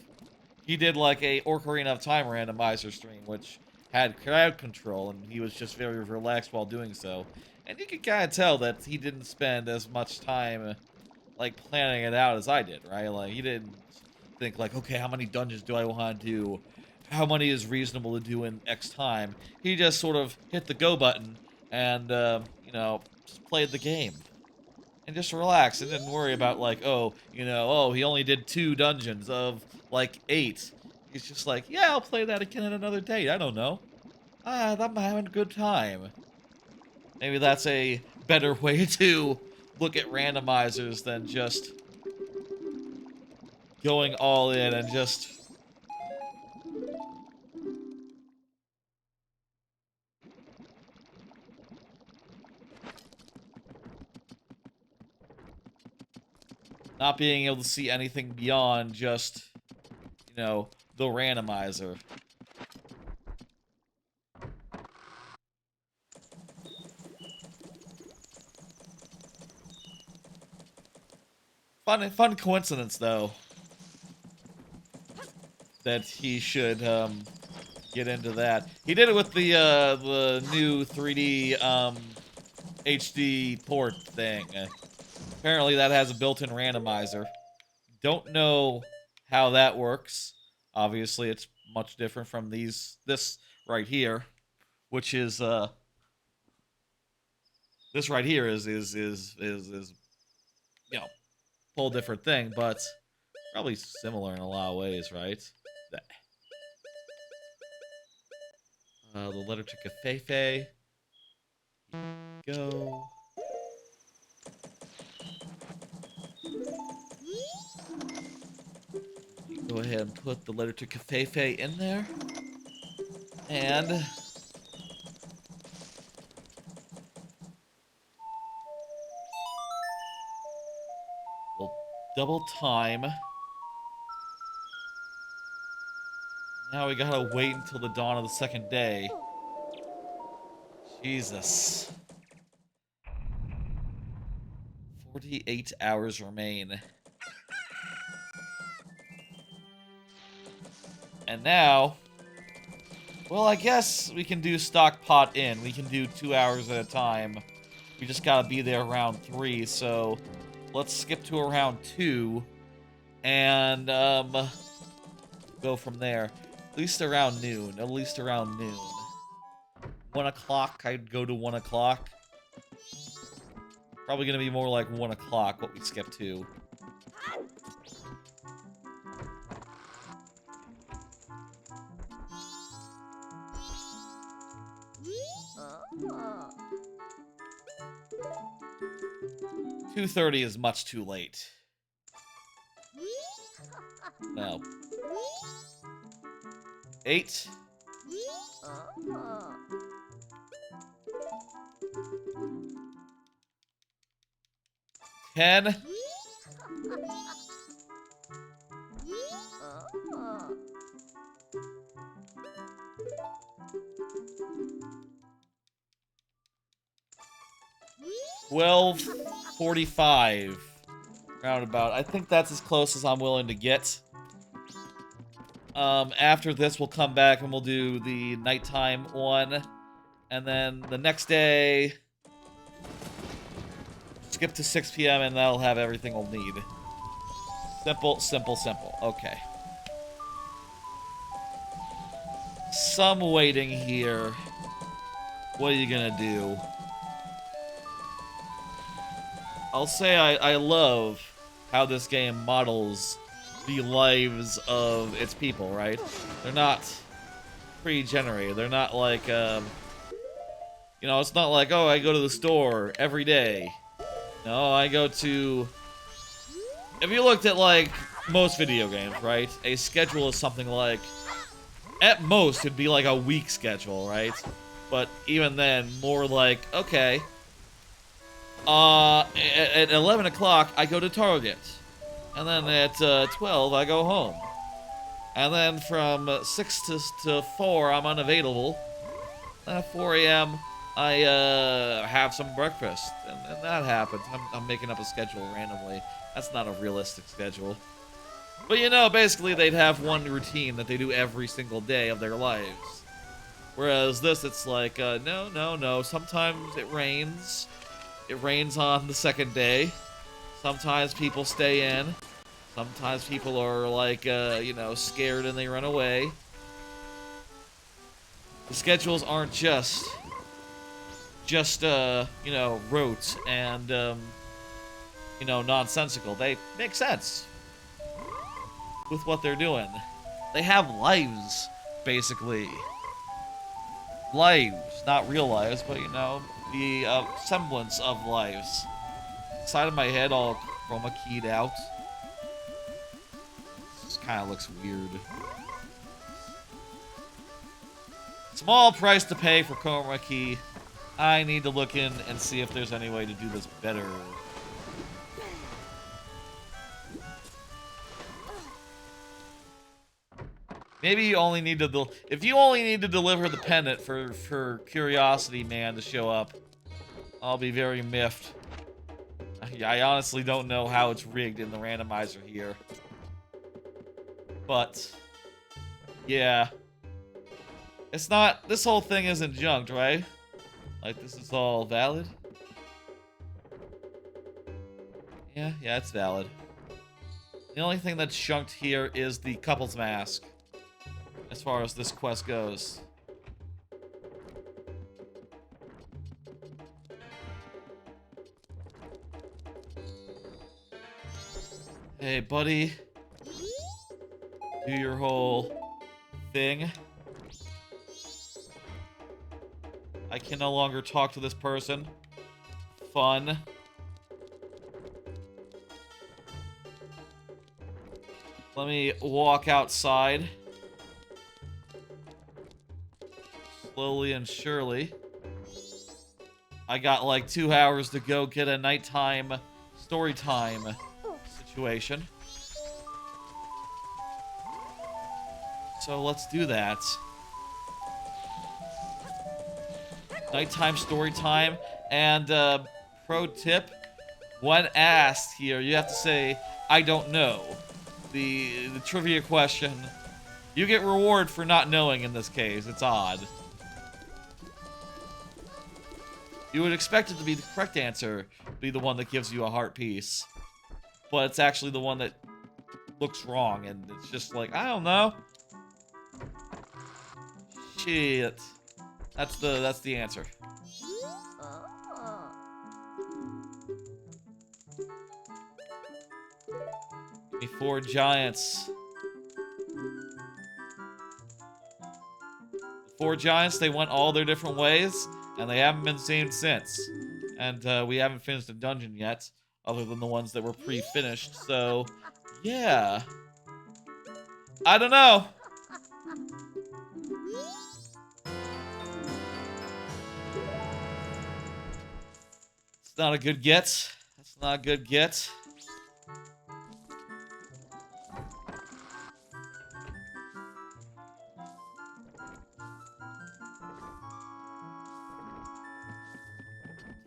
Speaker 1: He did like a Ocarina of Time randomizer stream, which had crowd control, and he was just very relaxed while doing so. And you could kind of tell that he didn't spend as much time like planning it out as I did, right? Like he didn't think like, okay, how many dungeons do I want to do? How many is reasonable to do in X time? He just sort of hit the go button and, you know, just played the game. And just relax and didn't worry about like, oh, you know, oh, he only did 2 dungeons of like 8. He's just like, yeah, I'll play that again at another date. I don't know. I'm having a good time. Maybe that's a better way to look at randomizers than just going all in and just not being able to see anything beyond just, you know, the randomizer. Fun coincidence, though, that he should get into that. He did it with the new 3D HD port thing. Apparently, that has a built-in randomizer. Don't know how that works. Obviously, it's much different from this right here, which is this right here is you know, a whole different thing, but probably similar in a lot of ways, right? The letter to Cafefe. Go. Go ahead and put the letter to Cafefe in there. And we'll double time. Now we gotta wait until the dawn of the second day. Jesus. 48 hours remain. And now, well, I guess we can do stock pot in. We can do 2 hours at a time. We just gotta be there around 3, so let's skip to around 2 and go from there. At least around noon. 1 o'clock, I'd go to 1 o'clock. Probably gonna be more like 1 o'clock what we skip to. Oh. 2:30 is much too late. No. 8. 10. 12:45. Roundabout. I think that's as close as I'm willing to get. After this, we'll come back and we'll do the nighttime one. And then the next day, skip to 6 p.m. and that'll have everything we'll need. Simple, simple, simple. Okay. Some waiting here. What are you gonna do? I'll say I love how this game models the lives of its people, right? They're not pre-generated. They're not like, you know, it's not like, oh, I go to the store every day. No, I go to... If you looked at, like, most video games, right? A schedule is something like... At most, it'd be like a week schedule, right? But even then, more like, okay... at 11 o'clock, I go to Target. And then at 12, I go home. And then from 6 to 4, I'm unavailable. And at 4 a.m., I have some breakfast. And that happens. I'm making up a schedule randomly. That's not a realistic schedule. But you know, basically they'd have one routine that they do every single day of their lives. Whereas this, it's like, no. Sometimes it rains. It rains on the second day. Sometimes people stay in. Sometimes people are like, you know, scared and they run away. The schedules aren't just you know, rote and, you know, nonsensical. They make sense with what they're doing. They have lives, basically. Lives, not real lives, but, you know, the semblance of lives. Side of my head all chroma keyed out. This kind of looks weird. Small price to pay for chroma key. I need to look in and see if there's any way to do this better. Maybe you only need to... If you only need to deliver the pendant for Curiosity Man to show up, I'll be very miffed. I honestly don't know how it's rigged in the randomizer here. But, yeah. It's not... This whole thing isn't junked, right? Like, this is all valid? Yeah, it's valid. The only thing that's junked here is the couple's mask. As far as this quest goes. Hey, buddy. Do your whole thing. I can no longer talk to this person. Fun. Let me walk outside. Slowly and surely. I got like 2 hours to go get a nighttime story time situation. So let's do that. Nighttime story time. And pro tip, when asked here, you have to say, I don't know. The trivia question. You get reward for not knowing in this case. It's odd. You would expect it to be the correct answer, be the one that gives you a heart piece. But it's actually the one that looks wrong, and it's just like, I don't know. Shit. That's the answer. Give me 4 giants. 4 giants, they went all their different ways. And they haven't been seen since. And we haven't finished the dungeon yet, other than the ones that were pre-finished, so yeah. I don't know. It's not a good get. That's not a good get.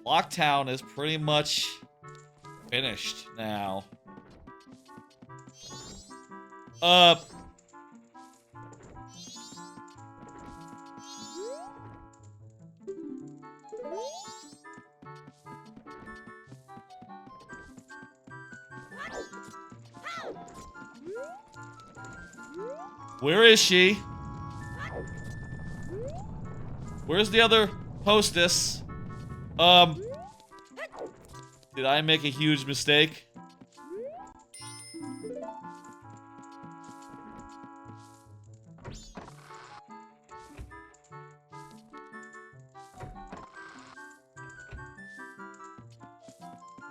Speaker 1: Locktown is pretty much finished now. Where is she? Where's the other hostess? Did I make a huge mistake?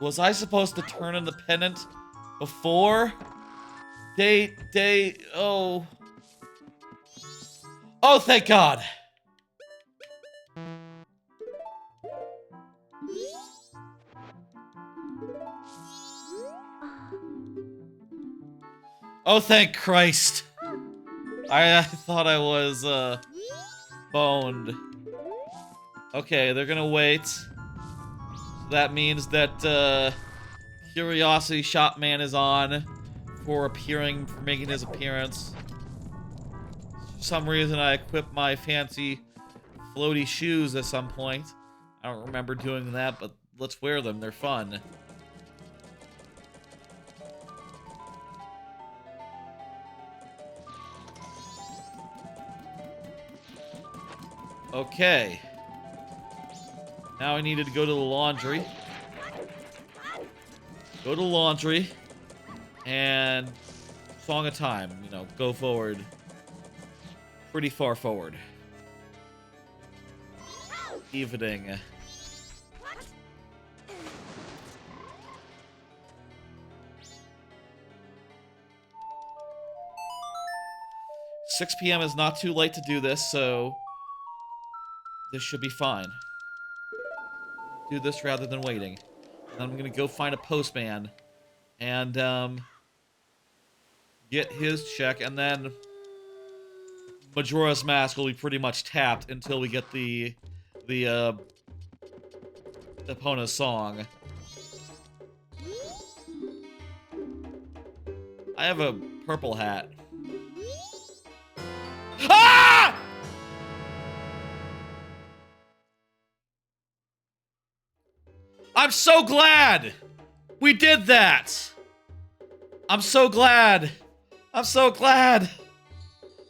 Speaker 1: Was I supposed to turn in the pennant before? Oh. Oh, thank God. Oh, thank Christ. I thought I was, boned. Okay, they're gonna wait. So that means that, Curiosity Shop Man is on for making his appearance. For some reason, I equipped my fancy floaty shoes at some point. I don't remember doing that, but let's wear them. They're fun. Okay. Now I needed to go to the laundry. Go to the laundry. And song of time, you know, go forward. Pretty far forward. Evening. $6 p.m. is not too late to do this, so this should be fine. Do this rather than waiting. And I'm gonna go find a postman and get his check, and then Majora's Mask will be pretty much tapped until we get the Epona's song. I have a purple hat. Ah! I'm so glad we did that. I'm so glad. I'm so glad.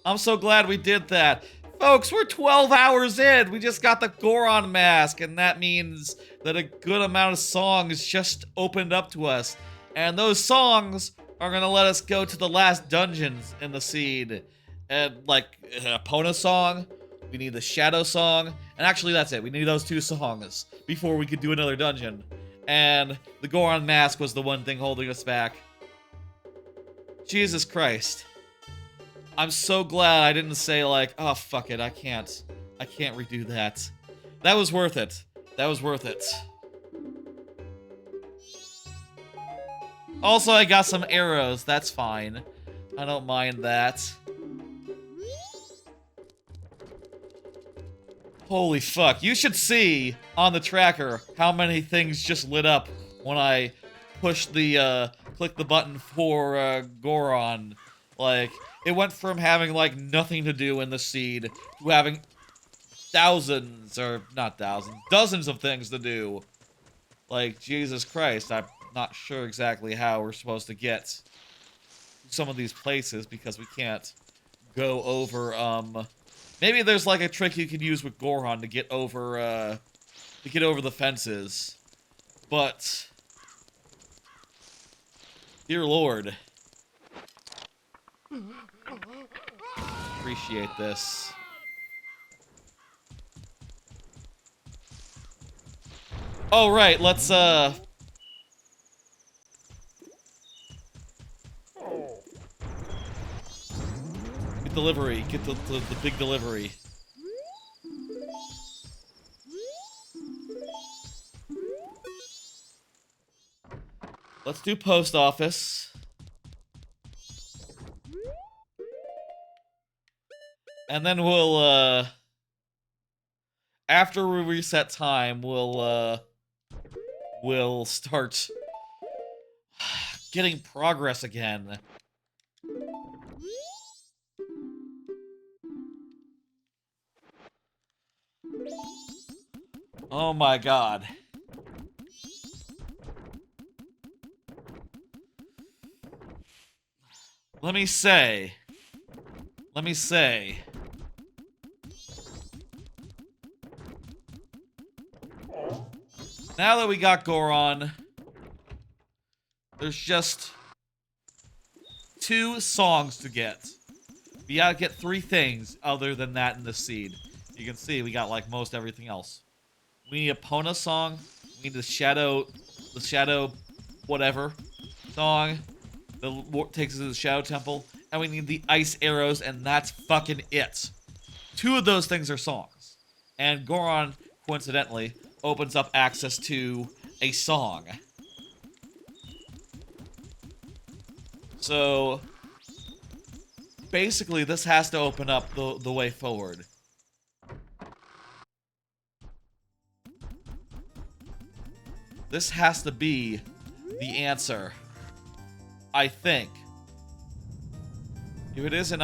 Speaker 1: I'm so glad we did that. Folks, we're 12 hours in. We just got the Goron mask, and that means that a good amount of songs just opened up to us. And those songs are gonna let us go to the last dungeons in the seed. And like Epona song, we need the Shadow song, and actually that's it. We need those 2 songs before we could do another dungeon. And the Goron mask was the one thing holding us back. Jesus Christ. I'm so glad I didn't say like, oh fuck it, I can't redo that. That was worth it. That was worth it. Also, I got some arrows, that's fine. I don't mind that. Holy fuck, you should see on the tracker how many things just lit up when I pushed the, click the button for, Goron. Like, it went from having, like, nothing to do in the seed to having thousands, or not thousands, dozens of things to do. Like, Jesus Christ, I'm not sure exactly how we're supposed to get to some of these places because we can't go over, maybe there's, like, a trick you can use with Goron to get over the fences. But, dear Lord. Appreciate this. Oh, right, let's, get delivery. Get the big delivery. Let's do post office. And then we'll, after we reset time, we'll start getting progress again. Oh my god. Let me say. Now that we got Goron, there's just 2 songs to get. We gotta get 3 things other than that in the seed. You can see we got like most everything else. We need a Epona song, we need the Shadow the Shadow whatever song that takes us to the Shadow Temple, and we need the ice arrows, and that's fucking it. 2 of those things are songs. And Goron, coincidentally, opens up access to a song. So, basically, this has to open up the way forward. This has to be the answer. I think. If it isn't,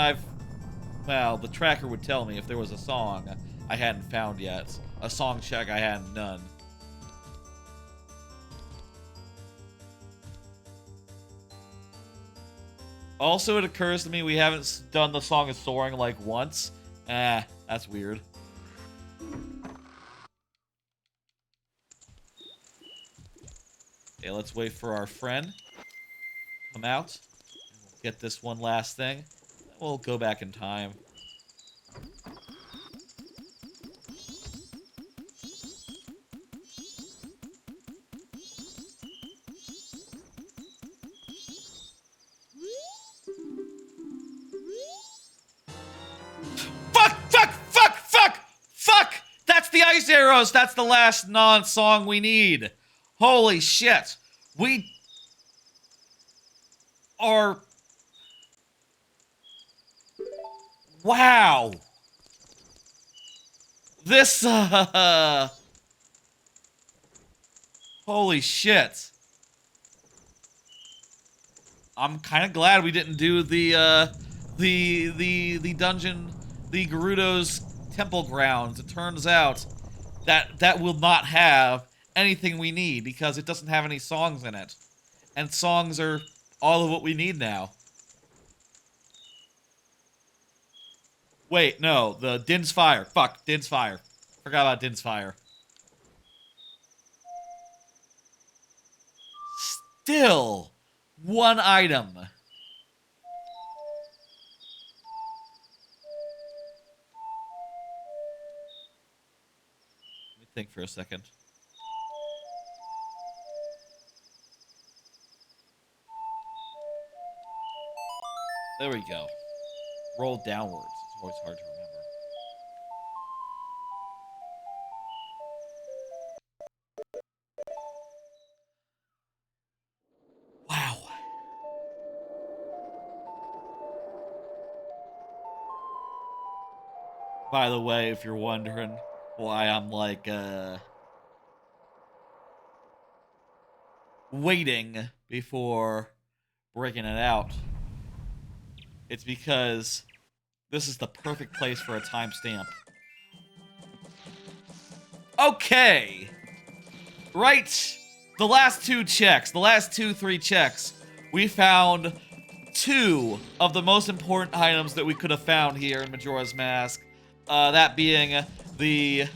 Speaker 1: well, the tracker would tell me if there was a song I hadn't found yet. A song check I hadn't done. Also, it occurs to me we haven't done the Song of Soaring like once. That's weird. Okay, let's wait for our friend to come out. And we'll get this one last thing. Then we'll go back in time. Fuck! That's the ice arrows! That's the last non-song we need. Holy shit. We are... Wow. This, Holy shit. I'm kind of glad we didn't do the dungeon, the Gerudo's temple grounds. It turns out that will not have anything we need because it doesn't have any songs in it. And songs are all of what we need now. Wait, no, the Din's Fire. Fuck, Din's Fire. Forgot about Din's Fire. Still, one item. Let me think for a second. There we go. Roll downwards. It's always hard to remember. Wow. By the way, if you're wondering why I'm like, waiting before breaking it out, it's because this is the perfect place for a timestamp. Okay. Right. The last 2 checks, the last 3 checks, we found 2 of the most important items that we could have found here in Majora's Mask. That being the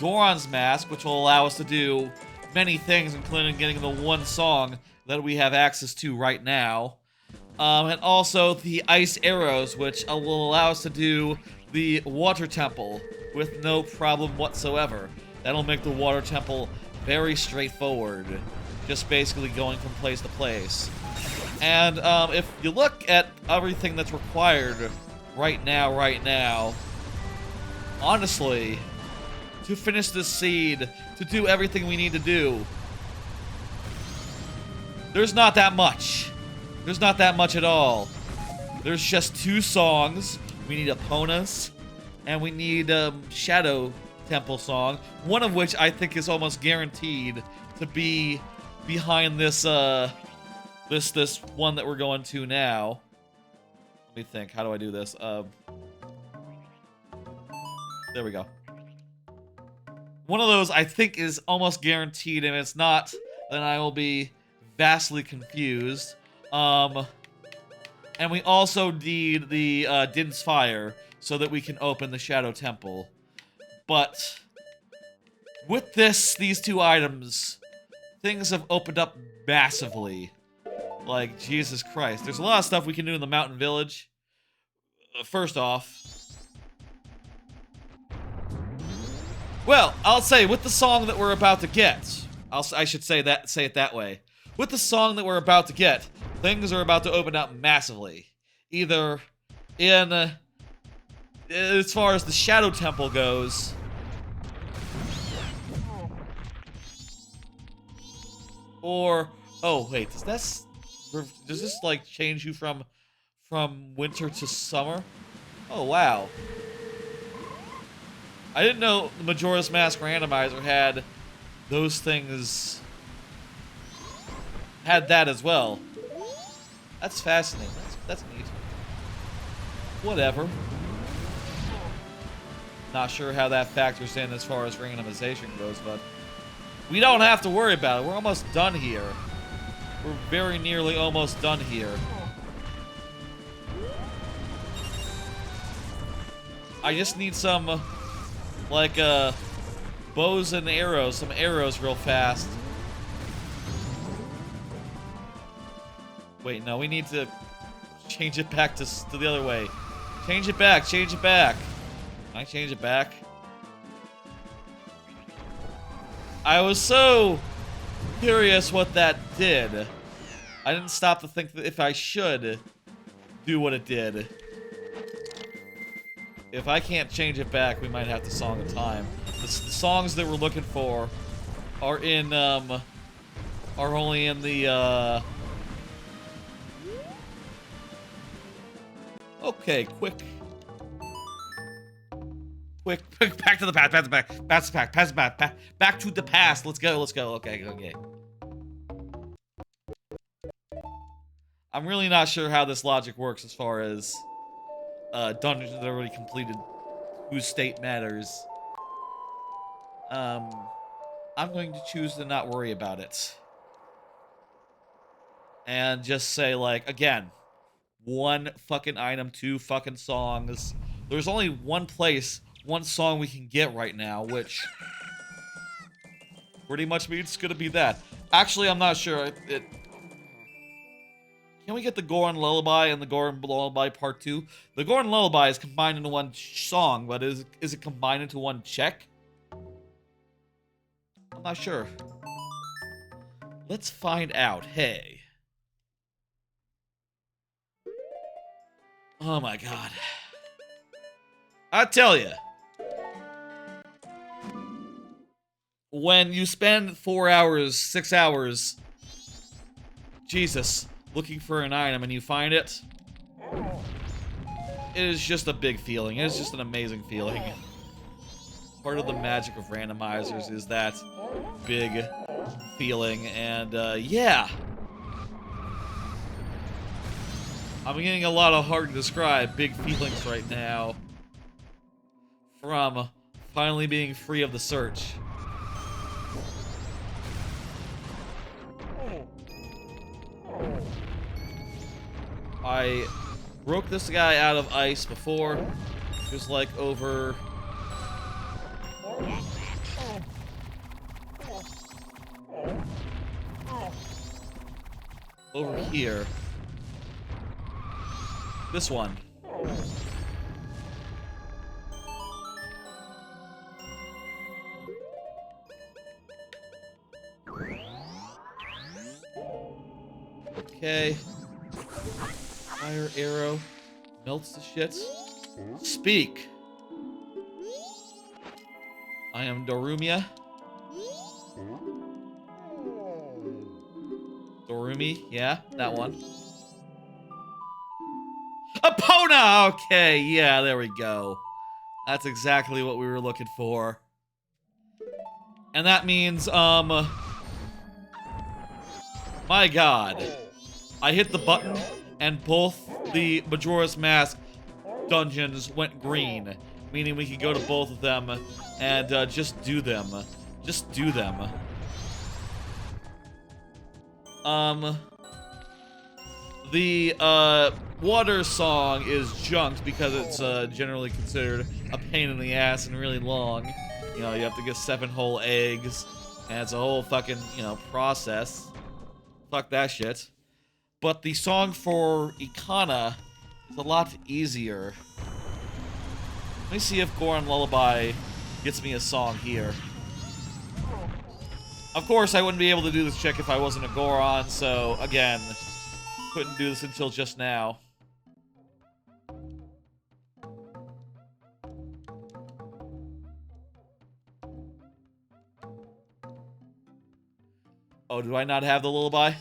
Speaker 1: Goron's Mask, which will allow us to do many things, including getting the one song that we have access to right now. And also the ice arrows, which will allow us to do the water temple with no problem whatsoever. That'll make the water temple very straightforward, just basically going from place to place. And if you look at everything that's required right now, honestly, to finish this seed, to do everything we need to do, there's not that much. There's not that much at all. There's just 2 songs. We need Epona's, and we need Shadow Temple song, one of which I think is almost guaranteed to be behind this this one that we're going to now. Let me think. How do I do this? There we go. One of those I think is almost guaranteed, and if it's not, then I will be vastly confused. And we also need the Din's Fire so that we can open the Shadow Temple. But with these 2 items, things have opened up massively. Like, Jesus Christ. There's a lot of stuff we can do in the Mountain Village. First off, Well, I'll say with the song that we're about to get, I should say it that way. With the song that we're about to get, things are about to open up massively. Either in as far as the Shadow Temple goes, or oh wait, does this like change you from winter to summer? Oh wow. I didn't know the Majora's Mask Randomizer had those things, had that as well. That's fascinating. That's neat. Whatever. Not sure how that factors in as far as randomization goes, but we don't have to worry about it. We're almost done here. We're very nearly almost done here. I just need some, like, bows and arrows, some arrows real fast. Wait, no, we need to change it back to the other way. Change it back, change it back. Can I change it back? I was so curious what that did. I didn't stop to think that if I should do what it did. If I can't change it back, we might have to Song of Time. The songs that we're looking for are in, are only in the, okay, quick, back to the past, back to the past. Let's go. Okay. I'm really not sure how this logic works as far as dungeons that are already completed, whose state matters. I'm going to choose to not worry about it. And just say, like, again, one fucking item, 2 fucking songs. There's only one place, one song we can get right now, which pretty much means it's gonna be that. Actually, I'm not sure. Can we get the Goron Lullaby and the Goron Lullaby Part 2? The Goron Lullaby is combined into one song, but is it combined into one check? I'm not sure. Let's find out. Hey. Oh my god. I tell you. When you spend 4 hours, 6 hours, Jesus, looking for an item and you find it, it is just a big feeling. It is just an amazing feeling. Part of the magic of randomizers is that big feeling, and yeah. I'm getting a lot of hard to describe big feelings right now from finally being free of the search. I broke this guy out of ice before. It was like over here. This one. Okay. Fire arrow. Melts the shit. Speak. I am Dorumia. Dorumi, yeah, that one. Epona! Okay, yeah, there we go. That's exactly what we were looking for. And that means, my god. I hit the button, and both the Majora's Mask dungeons went green. Meaning we could go to both of them and just do them. Just do them. The water song is junked because it's generally considered a pain in the ass and really long. You know, you have to get 7 whole eggs, and it's a whole fucking, you know, process. Fuck that shit. But the song for Ikana is a lot easier. Let me see if Goron Lullaby gets me a song here. Of course, I wouldn't be able to do this trick if I wasn't a Goron, so, again, couldn't do this until just now. Oh, do I not have the lullaby?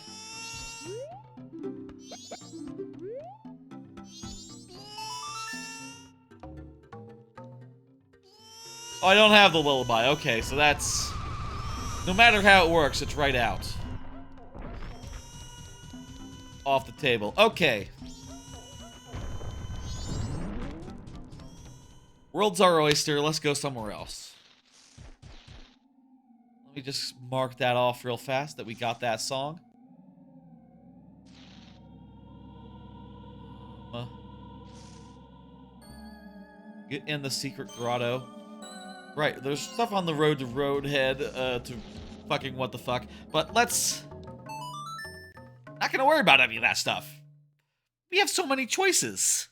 Speaker 1: Oh, I don't have the lullaby. Okay, so that's... No matter how it works, it's right out. Off the table. Okay. World's our oyster. Let's go somewhere else. Let me just mark that off real fast that we got that song. Get in the secret grotto. Right, there's stuff on the road to Roadhead, to fucking what the fuck. But let's... Not gonna worry about any of that stuff. We have so many choices.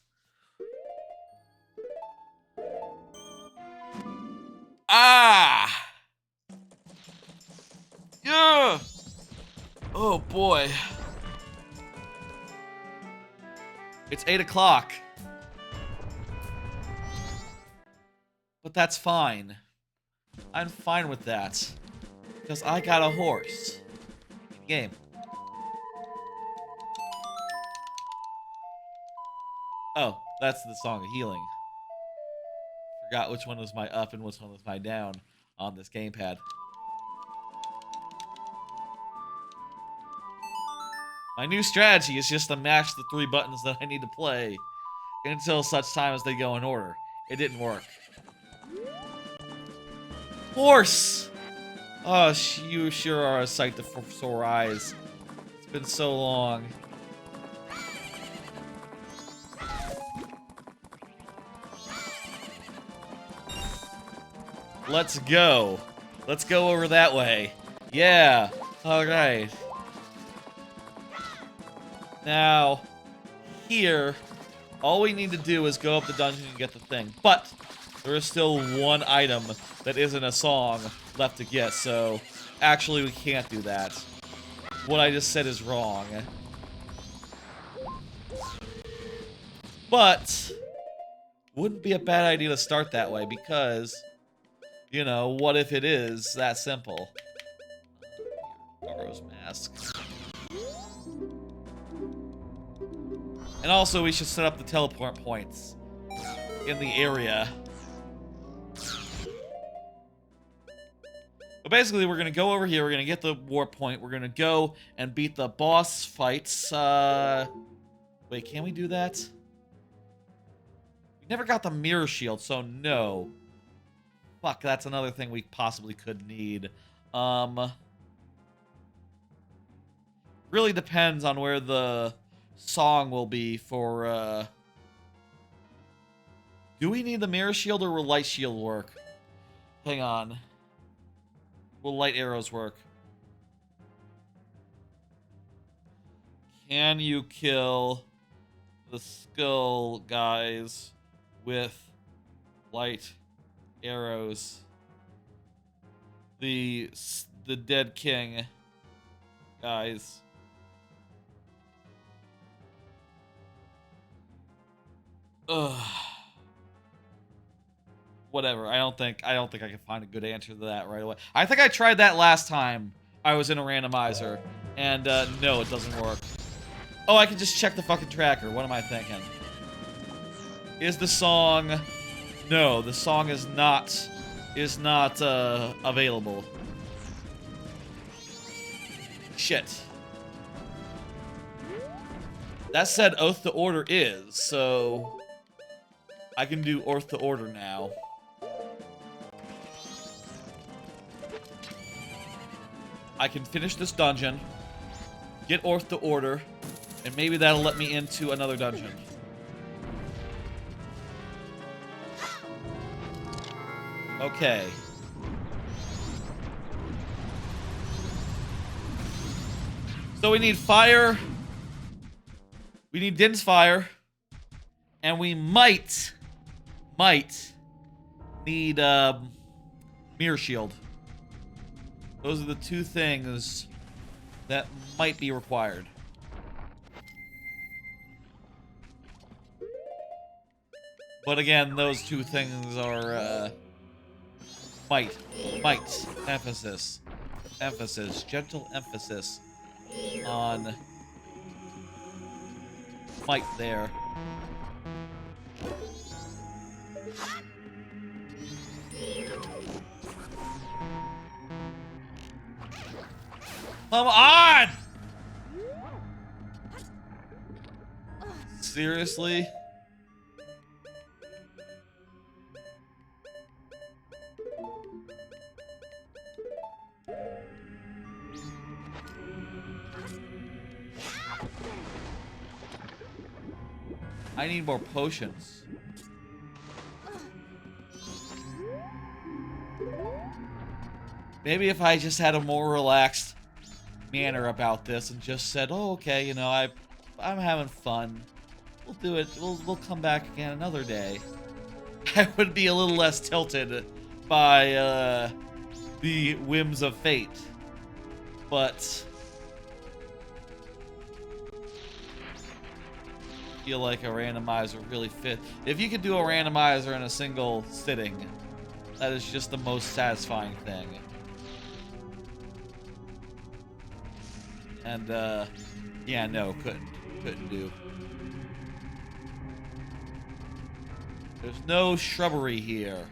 Speaker 1: Ah! Yeah! Oh boy. It's 8 o'clock. But that's fine. I'm fine with that. Because I got a horse. Game. Oh, that's the Song of Healing. Forgot which one was my up and which one was my down on this gamepad. My new strategy is just to mash the 3 buttons that I need to play until such time as they go in order. It didn't work. Horse! Oh, you sure are a sight for sore eyes. It's been so long. Let's go. Let's go over that way. Yeah. Alright. Now, here, all we need to do is go up the dungeon and get the thing. But, there is still one item that isn't a song left to get, so actually we can't do that. What I just said is wrong. But, wouldn't be a bad idea to start that way, because, you know, what if it is that simple? Goro's mask. And also, we should set up the teleport points in the area. But basically, we're gonna go over here, we're gonna get the warp point, we're gonna go and beat the boss fights. Wait, can we do that? We never got the mirror shield, so no. Fuck, that's another thing we possibly could need. Really depends on where the song will be for, Do we need the mirror shield or will light shield work? Hang on. Will light arrows work? Can you kill the skull guys with light arrows? The dead king guys. Ugh. Whatever. I don't think I can find a good answer to that right away. I think I tried that last time I was in a randomizer, and no, it doesn't work. Oh, I can just check the fucking tracker. What am I thinking? Is the song? No, the song is not available. Shit. That said, Oath to Order is, so I can do Oath to Order now. I can finish this dungeon, get Oath to Order, and maybe that'll let me into another dungeon. Okay. So we need fire. We need Din's fire. And we might need, Mirror shield. Those are the two things that might be required. But again, those two things are, might, emphasis, gentle emphasis on might there. Come on! Seriously? I need more potions. Maybe if I just had a more relaxed manner about this and just said, "Oh, okay, you know, I'm having fun. We'll do it. We'll come back again another day." I would be a little less tilted by the whims of fate. But I feel like a randomizer really fit. If you could do a randomizer in a single sitting, that is just the most satisfying thing. And yeah, no, couldn't do. There's no shrubbery here.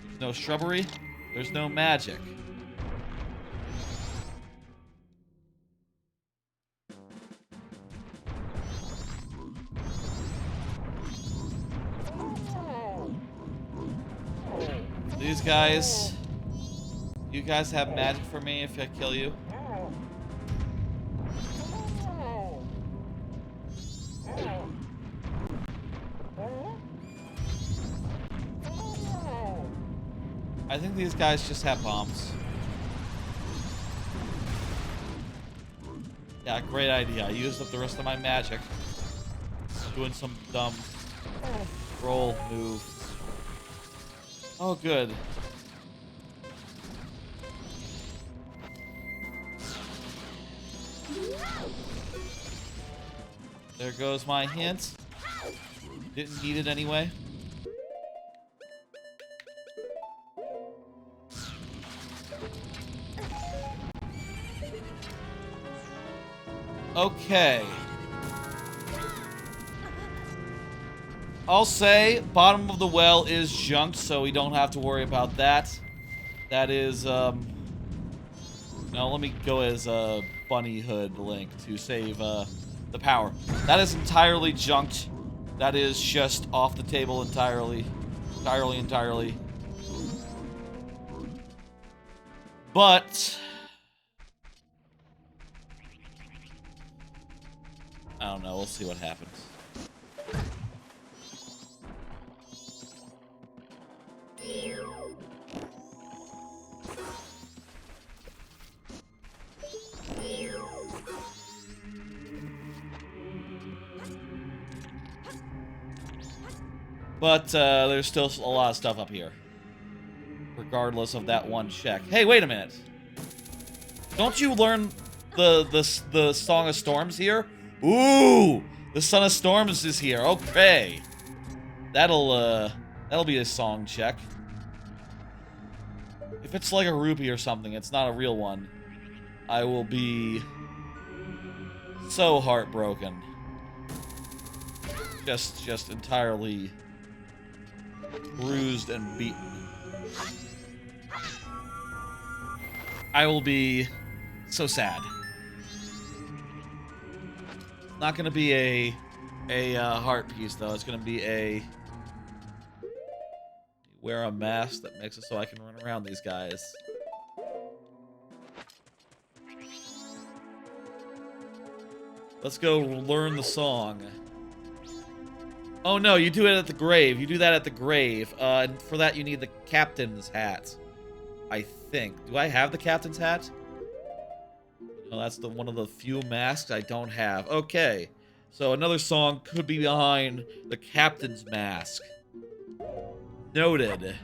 Speaker 1: There's no shrubbery. There's no magic. These guys, you guys have magic for me if I kill you? I think these guys just have bombs. Yeah, great idea. I used up the rest of my magic. Doing some dumb roll move. Oh, good. There goes my hint. Didn't need it anyway. Okay. I'll say bottom of the well is junked, so we don't have to worry about that. That is, now let me go as a bunny hood link to save, the power. That is entirely junked. That is just off the table entirely. Entirely. But I don't know. We'll see what happens. But there's still a lot of stuff up here, regardless of that one check. Hey, wait a minute! Don't you learn the Song of Storms here? Ooh, the Son of Storms is here. Okay, that'll be a song check. If it's like a rupee or something, it's not a real one, I will be so heartbroken. Just entirely bruised and beaten. I will be so sad. Not gonna be a heart piece though. It's gonna be a wear a mask that makes it so I can run around these guys. Let's go learn the song. Oh no, you do it at the grave. You do that at the grave. And for that you need the captain's hat. I think. Do I have the captain's hat? No, that's the one of the few masks I don't have. Okay. So another song could be behind the captain's mask. Noted.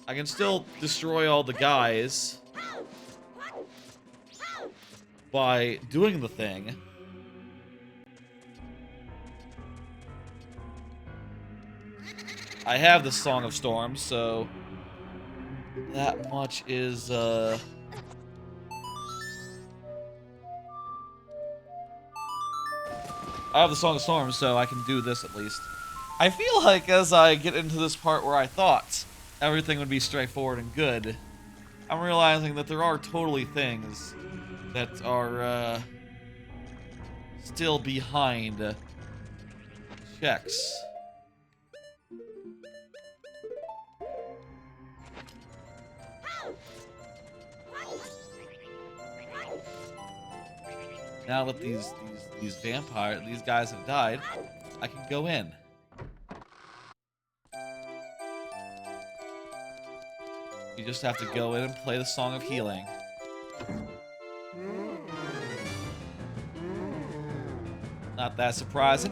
Speaker 1: I can still destroy all the guys by doing the thing. I have the Song of Storms, so that much is, I have the Song of Storms, so I can do this at least. I feel like as I get into this part where I thought everything would be straightforward and good, I'm realizing that there are totally things that are, still behind checks. Now that these guys have died, I can go in. You just have to go in and play the Song of Healing. Not that surprising.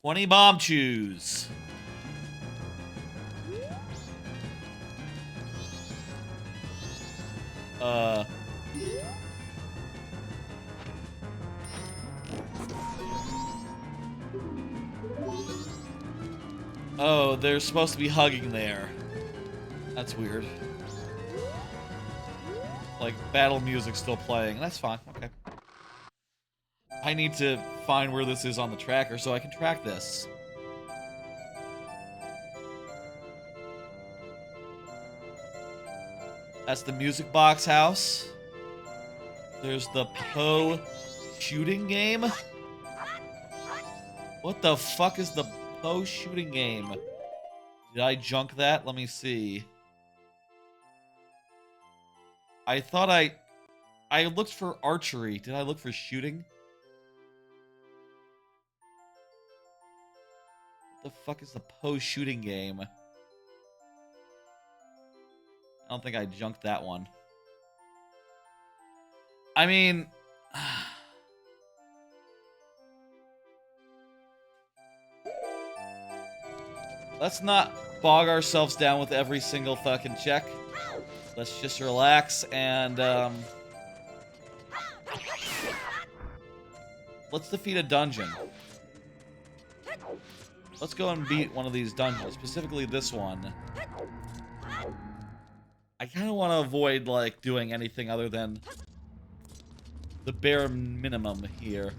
Speaker 1: $20 bomb chews. Oh, they're supposed to be hugging there. That's weird. Like, battle music still playing. That's fine. Okay. I need to find where this is on the tracker so I can track this. That's the music box house. There's the Poe shooting game. What the fuck is the Poe shooting game? Did I junk that? Let me see. I thought I looked for archery. Did I look for shooting? What the fuck is the Poe shooting game? I don't think I junked that one. I mean... let's not bog ourselves down with every single fucking check. Let's just relax and, let's defeat a dungeon. Let's go and beat one of these dungeons, specifically this one. I kind of want to avoid, like, doing anything other than the bare minimum here.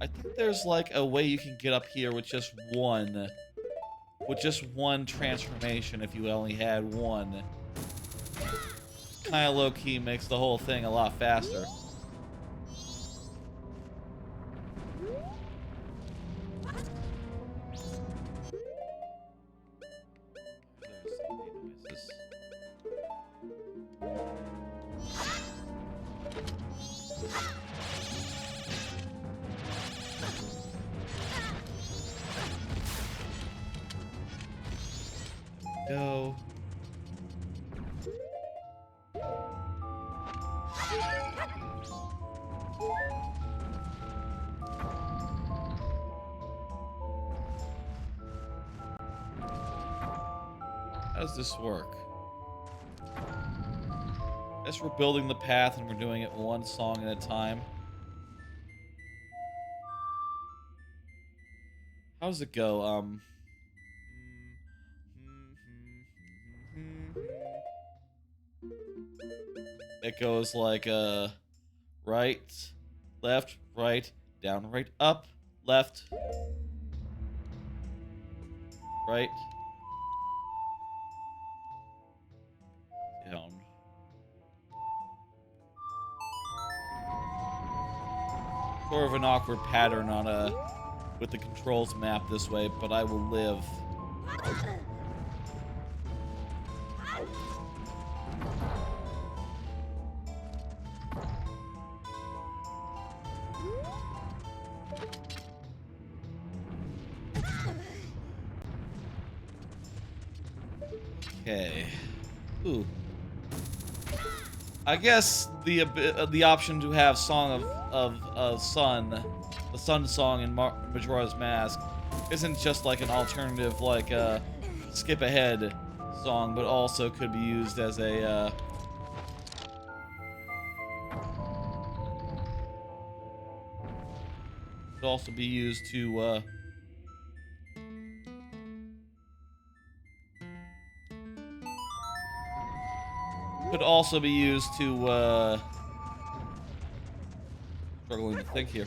Speaker 1: I think there's, like, a way you can get up here with just one transformation if you only had one. Kind of low-key makes the whole thing a lot faster. Go. How does this work? I guess we're building the path and we're doing it one song at a time. How does it go? It goes like, right, left, right, down, right, up, left, right, down. Sort of an awkward pattern on with the controls map this way, but I will live. Okay. Ooh. I guess the option to have Song of Sun, the Sun song in Majora's Mask, isn't just like an alternative, like a skip ahead song, but also could be used as a could also be used to struggling to think here.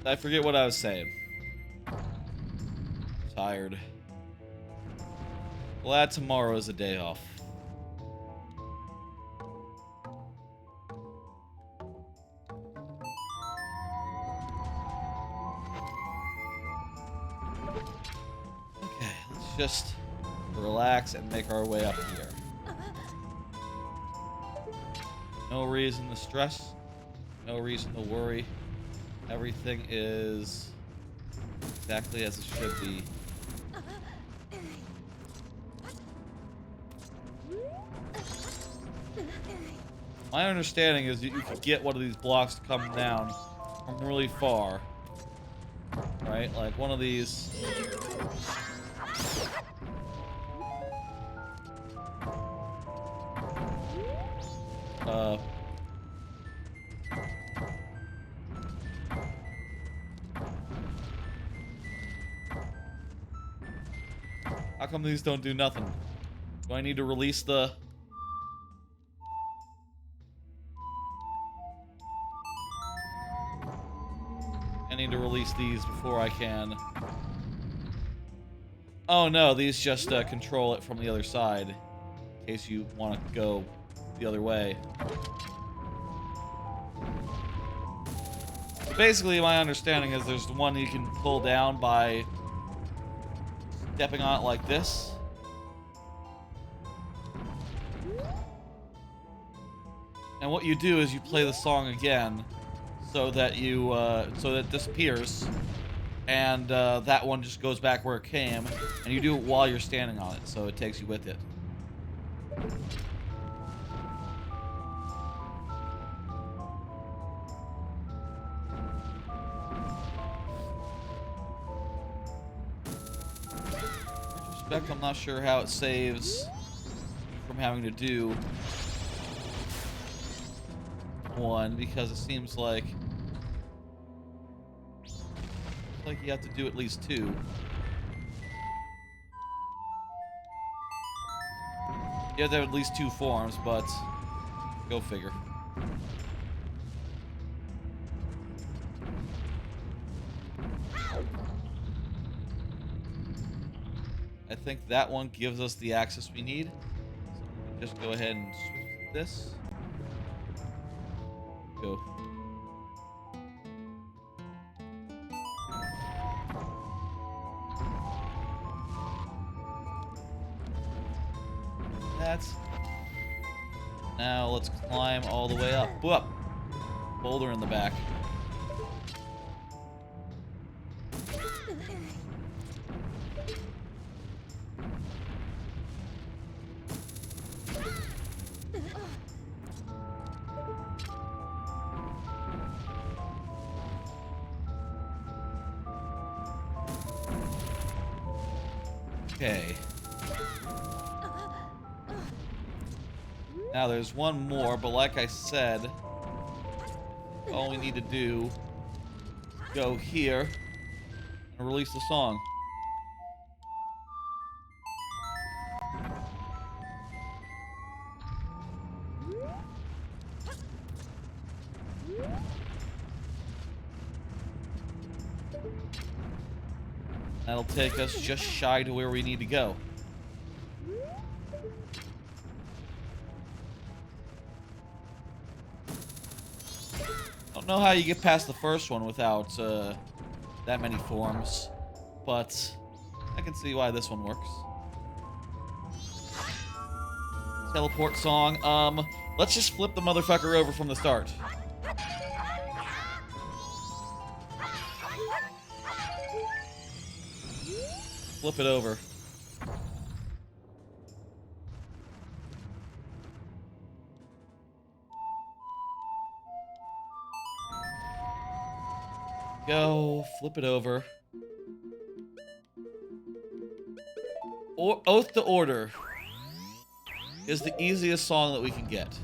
Speaker 1: I forget what I was saying. Tired. Glad tomorrow is a day off. Okay, let's just relax and make our way up here. No reason to stress. No reason to worry. Everything is exactly as it should be. My understanding is that you could get one of these blocks to come down from really far. Right? Like one of these. How come these don't do nothing? Do I need to release the... I need to release these before I can... Oh no, these just control it from the other side. In case you want to go the other way. So basically, my understanding is there's the one you can pull down by stepping on it like this. And what you do is you play the song again so that you so that it disappears, and that one just goes back where it came, and you do it while you're standing on it, so it takes you with it. In retrospect, I'm not sure how it saves from having to do one, because it seems like you have to do at least two. You have to have at least two forms, but go figure. I think that one gives us the access we need. So we can just go ahead and switch this. Go. That's... Now let's climb all the way up. Whoop! Boulder in the back. Okay. Now there's one more, but like I said, all we need to do is go here and release the song. That'll take us just shy to where we need to go. Don't know how you get past the first one without that many forms, but I can see why this one works. Teleport song. Let's just flip the motherfucker over from the start. Flip it over. Go, flip it over. Oath to Order is the easiest song that we can get.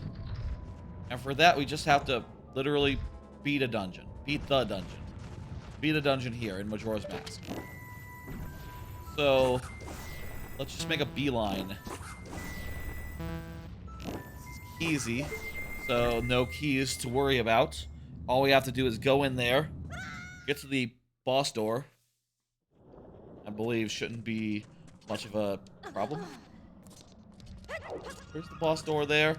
Speaker 1: And for that, we just have to literally beat a dungeon. Beat the dungeon. Beat a dungeon here in Majora's Mask. So, let's just make a beeline. This is easy, so no keys to worry about. All we have to do is go in there, get to the boss door. I believe shouldn't be much of a problem. There's the boss door there.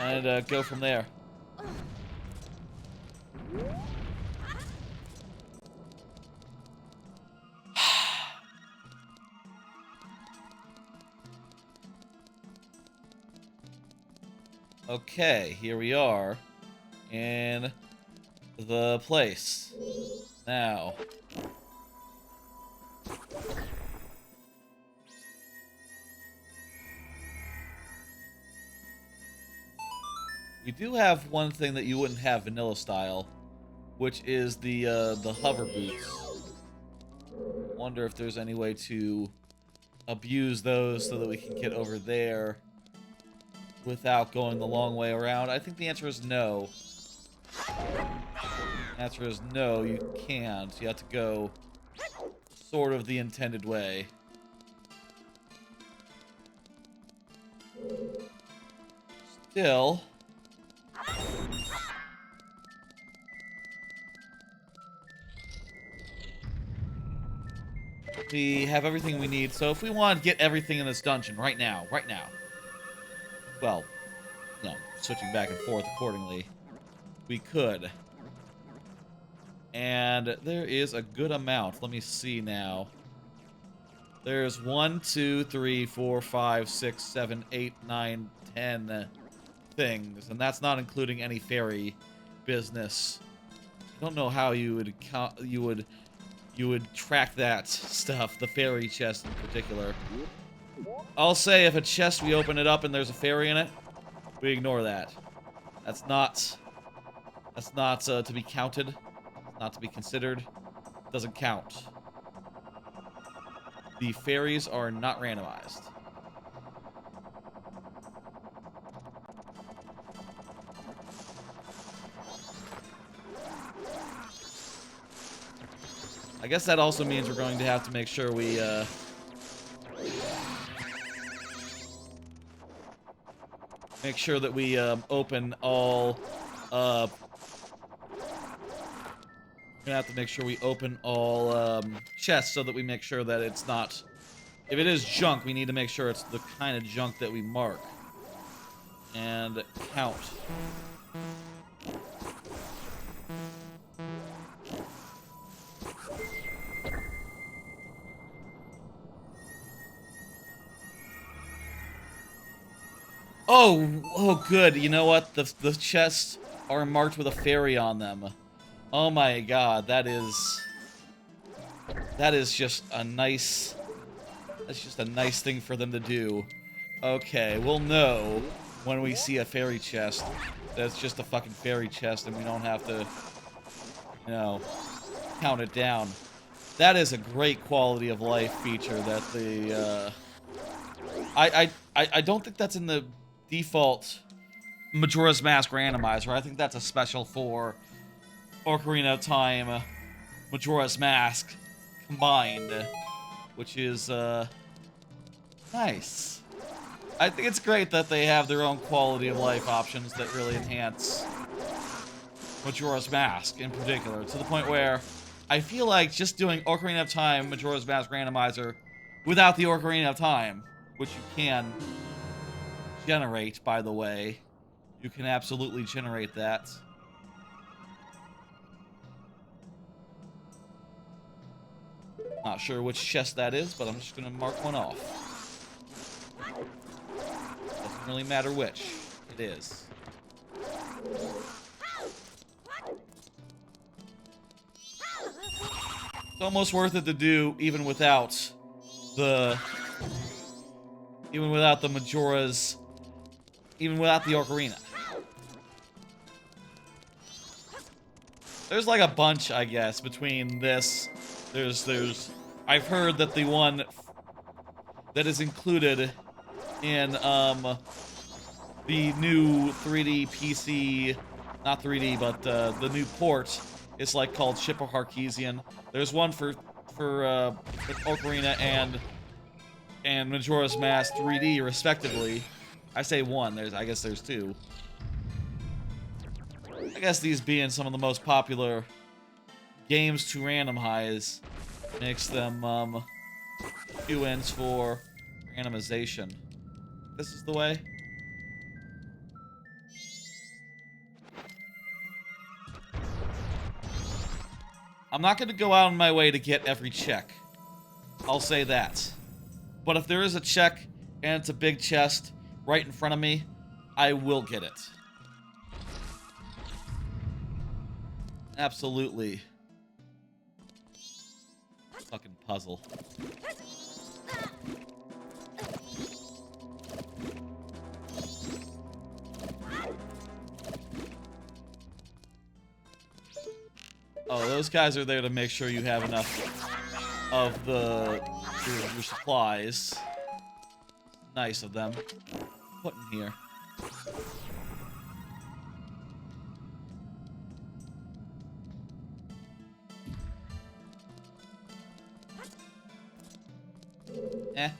Speaker 1: And go from there. Okay, here we are in the place. Now, we do have one thing that you wouldn't have vanilla style, which is the hover boots. Wonder if there's any way to abuse those so that we can get over there without going the long way around. I think the answer is no. The answer is no, you can't. You have to go sort of the intended way. Still, we have everything we need. So if we want to get everything in this dungeon right now, well, no, switching back and forth accordingly, we could. And there is a good amount. Let me see now. There's 1, 2, 3, 4, 5, 6, 7, 8, 9, 10 things, and that's not including any fairy business. I don't know how you would count. You would track that stuff, the fairy chest in particular. I'll say if a chest, we open it up and there's a fairy in it, we ignore that. That's not to be counted. Not to be considered. Doesn't count. The fairies are not randomized. I guess that also means we're going to have to make sure we make sure that we open all we're gonna have to make sure we open all chests so that we make sure that it's not... If it is junk, we need to make sure it's the kind of junk that we mark. And count. Oh, good. You know what? The chests are marked with a fairy on them. Oh my god, that is just a nice... That's just a nice thing for them to do. Okay, we'll know when we see a fairy chest that's just a fucking fairy chest and we don't have to, you know, count it down. That is a great quality of life feature that the, I don't think that's in the default Majora's Mask randomizer. I think that's a special for Ocarina of Time, Majora's Mask combined, which is nice. I think it's great that they have their own quality of life options that really enhance Majora's Mask in particular, to the point where I feel like just doing Ocarina of Time, Majora's Mask randomizer without the Ocarina of Time, which you can generate, by the way. You can absolutely generate that. Not sure which chest that is, but I'm just gonna mark one off. Doesn't really matter which it is. It's almost worth it to do even without the Majoras, even without the Ocarina. There's like a bunch, I guess, between this. There's I've heard that the one that is included in the new 3D PC, not 3D, but the new port is like called Ship of Harkeesian. There's one for Ocarina and Majora's Mask 3D respectively. I say one. I guess there's two. I guess these being some of the most popular games to randomize makes them QNs for randomization. This is the way. I'm not going to go out of my way to get every check. I'll say that. But if there is a check and it's a big chest right in front of me, I will get it. Absolutely. Fucking puzzle. Oh, those guys are there to make sure you have enough of your supplies. Nice of them. Put in here. Eh.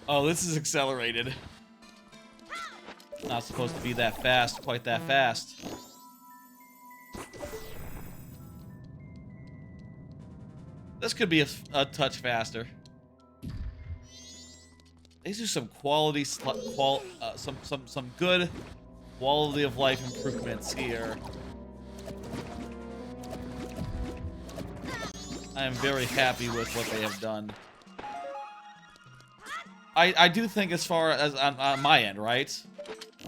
Speaker 1: Oh, this is accelerated. Not supposed to be that fast, quite that fast. This could be a touch faster. These are some quality, some good quality of life improvements here. I am very happy with what they have done. I do think as far as on my end, right?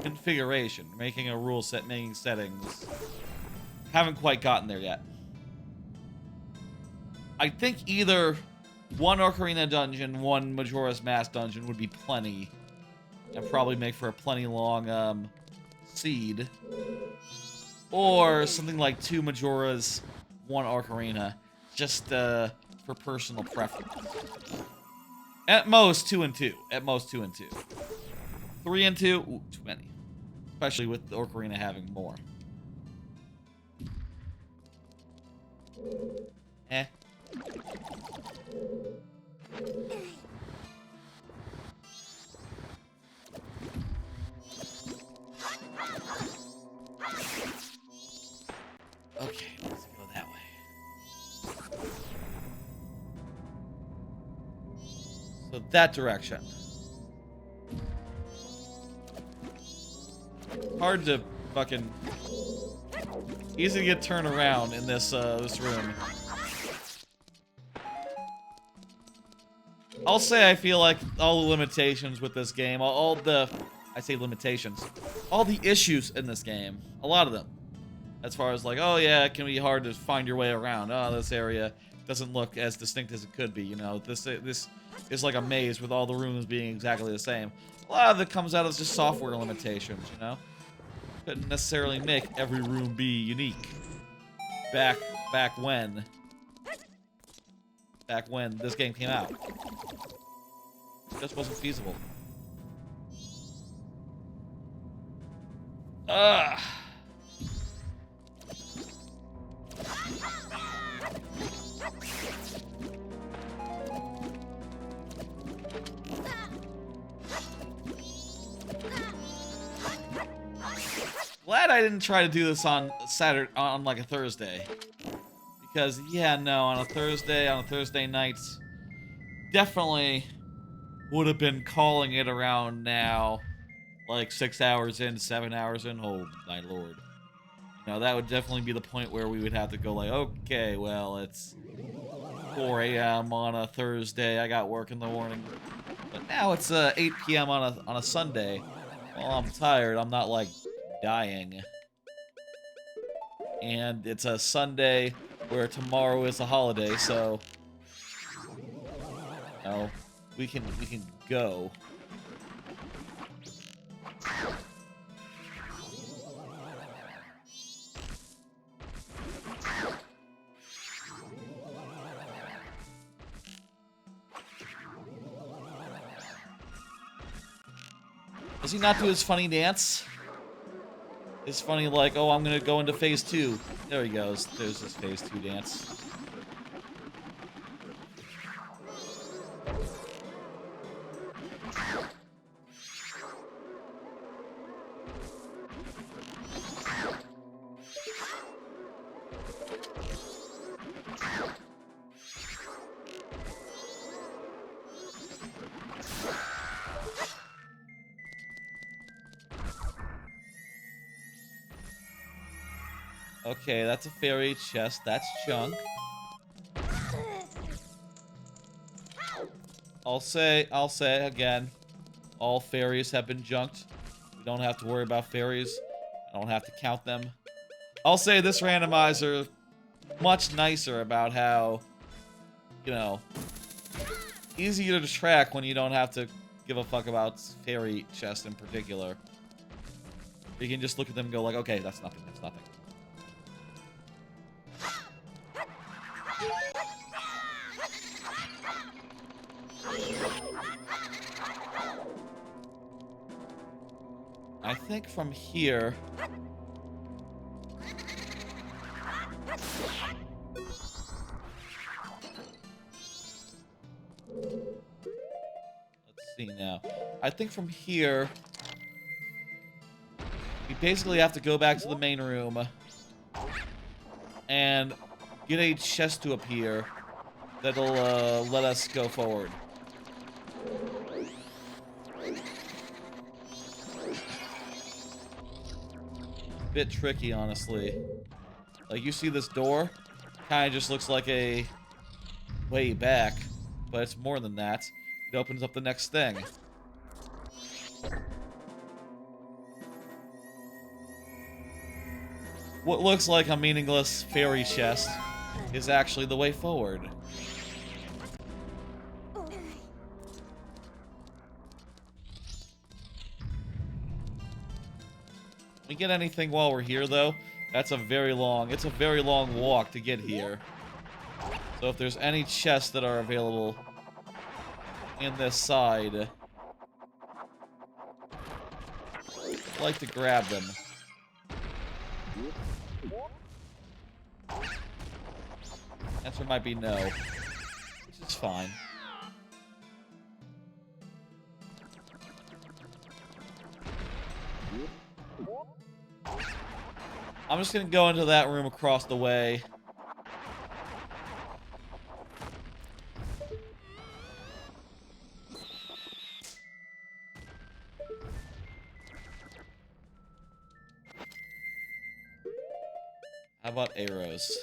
Speaker 1: Configuration, making a rule set, making settings. Haven't quite gotten there yet. I think either one Ocarina dungeon, one Majora's Mask dungeon would be plenty. And probably make for a plenty long seed. Or something like 2 Majoras, 1 Ocarina. Just for personal preference. At most 2 and 2. At most 2 and 2. 3 and 2, ooh, too many. Especially with the Ocarina having more. Eh. Okay, let's go that way. So that direction. Hard to fucking easy to get turned around in this this room. I'll say I feel like all the limitations with this game, I say limitations, all the issues in this game, a lot of them, as far as like, oh yeah, it can be hard to find your way around. Oh, this area doesn't look as distinct as it could be. You know, this is like a maze with all the rooms being exactly the same. A lot of it comes out as just software limitations. You know, couldn't necessarily make every room be unique. Back when this game came out, it just wasn't feasible. Ugh. Glad I didn't try to do this on Saturday, on like a Thursday. Because, yeah, no, on a Thursday night, definitely would have been calling it around now, like 6 hours in, 7 hours in. Oh, my lord. You know, that would definitely be the point where we would have to go like, okay, well, it's 4 a.m. on a Thursday, I got work in the morning. But now it's 8 p.m. on a Sunday. Well, I'm tired. I'm not, like, dying. And it's a Sunday where tomorrow is a holiday, so... No, we can go. Does he not do his funny dance? It's funny, like, oh, I'm gonna go into phase 2. There he goes. There's his phase 2 dance. Okay, that's a fairy chest. That's junk. I'll say again, all fairies have been junked. We don't have to worry about fairies. I don't have to count them. I'll say this randomizer much nicer about how, you know, easier to track when you don't have to give a fuck about fairy chests in particular. You can just look at them and go like, okay, that's nothing, that's nothing. I think from here... Let's see now. I think from here... We basically have to go back to the main room and get a chest to appear that'll let us go forward. Bit tricky, honestly. Like, you see this door? Kind of just looks like a way back, but it's more than that. It opens up the next thing. What looks like a meaningless fairy chest is actually the way forward. We get anything while we're here, though, it's a very long walk to get here. So if there's any chests that are available in this side, I'd like to grab them. Answer might be no, which is fine. I'm just gonna go into that room across the way. How about arrows?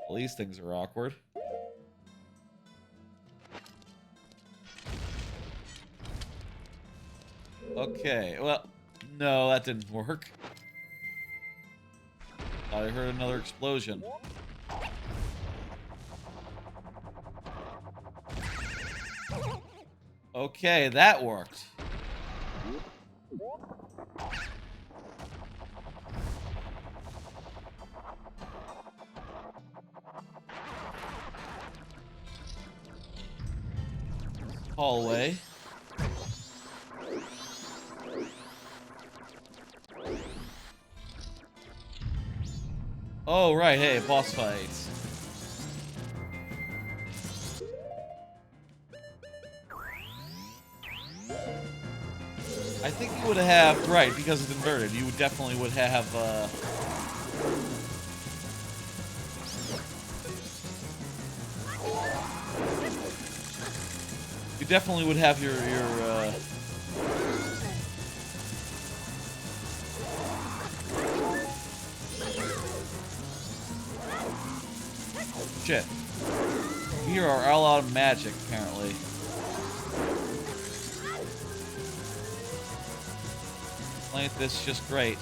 Speaker 1: Well, these things are awkward. Okay, well, no, that didn't work. Thought I heard another explosion. Okay, that worked. Hallway. Oh, right, hey, boss fights. I think you would have, right, because it's inverted, you would definitely would have, definitely would have your shit. We are all out of magic, apparently. Like this is just great.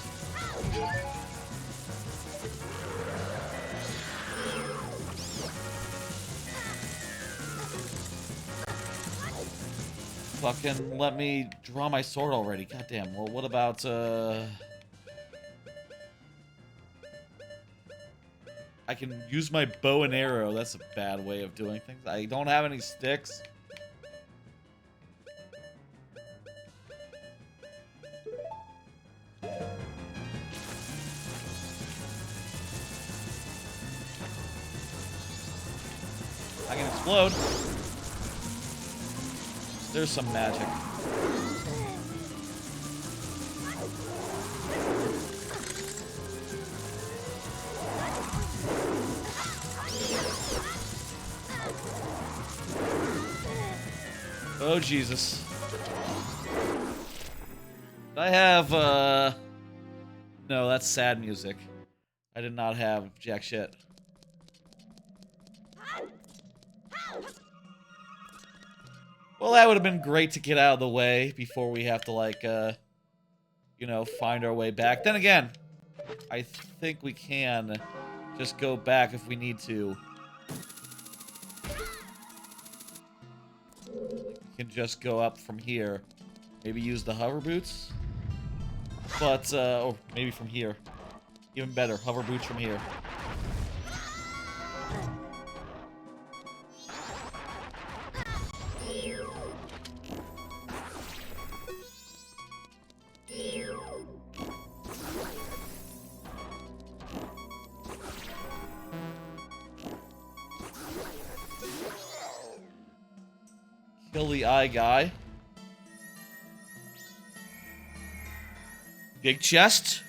Speaker 1: Fucking let me draw my sword already. Goddamn. Well, what about, I can use my bow and arrow. That's a bad way of doing things. I don't have any sticks. I can explode. There's some magic. Oh, Jesus. I have, no, that's sad music. I did not have jack shit. Well, that would have been great to get out of the way before we have to, like, you know, find our way back. Then again, I think we can just go back if we need to. We can just go up from here. Maybe use the hover boots? But, oh, maybe from here. Even better, hover boots from here. Kill the eye guy. Big chest.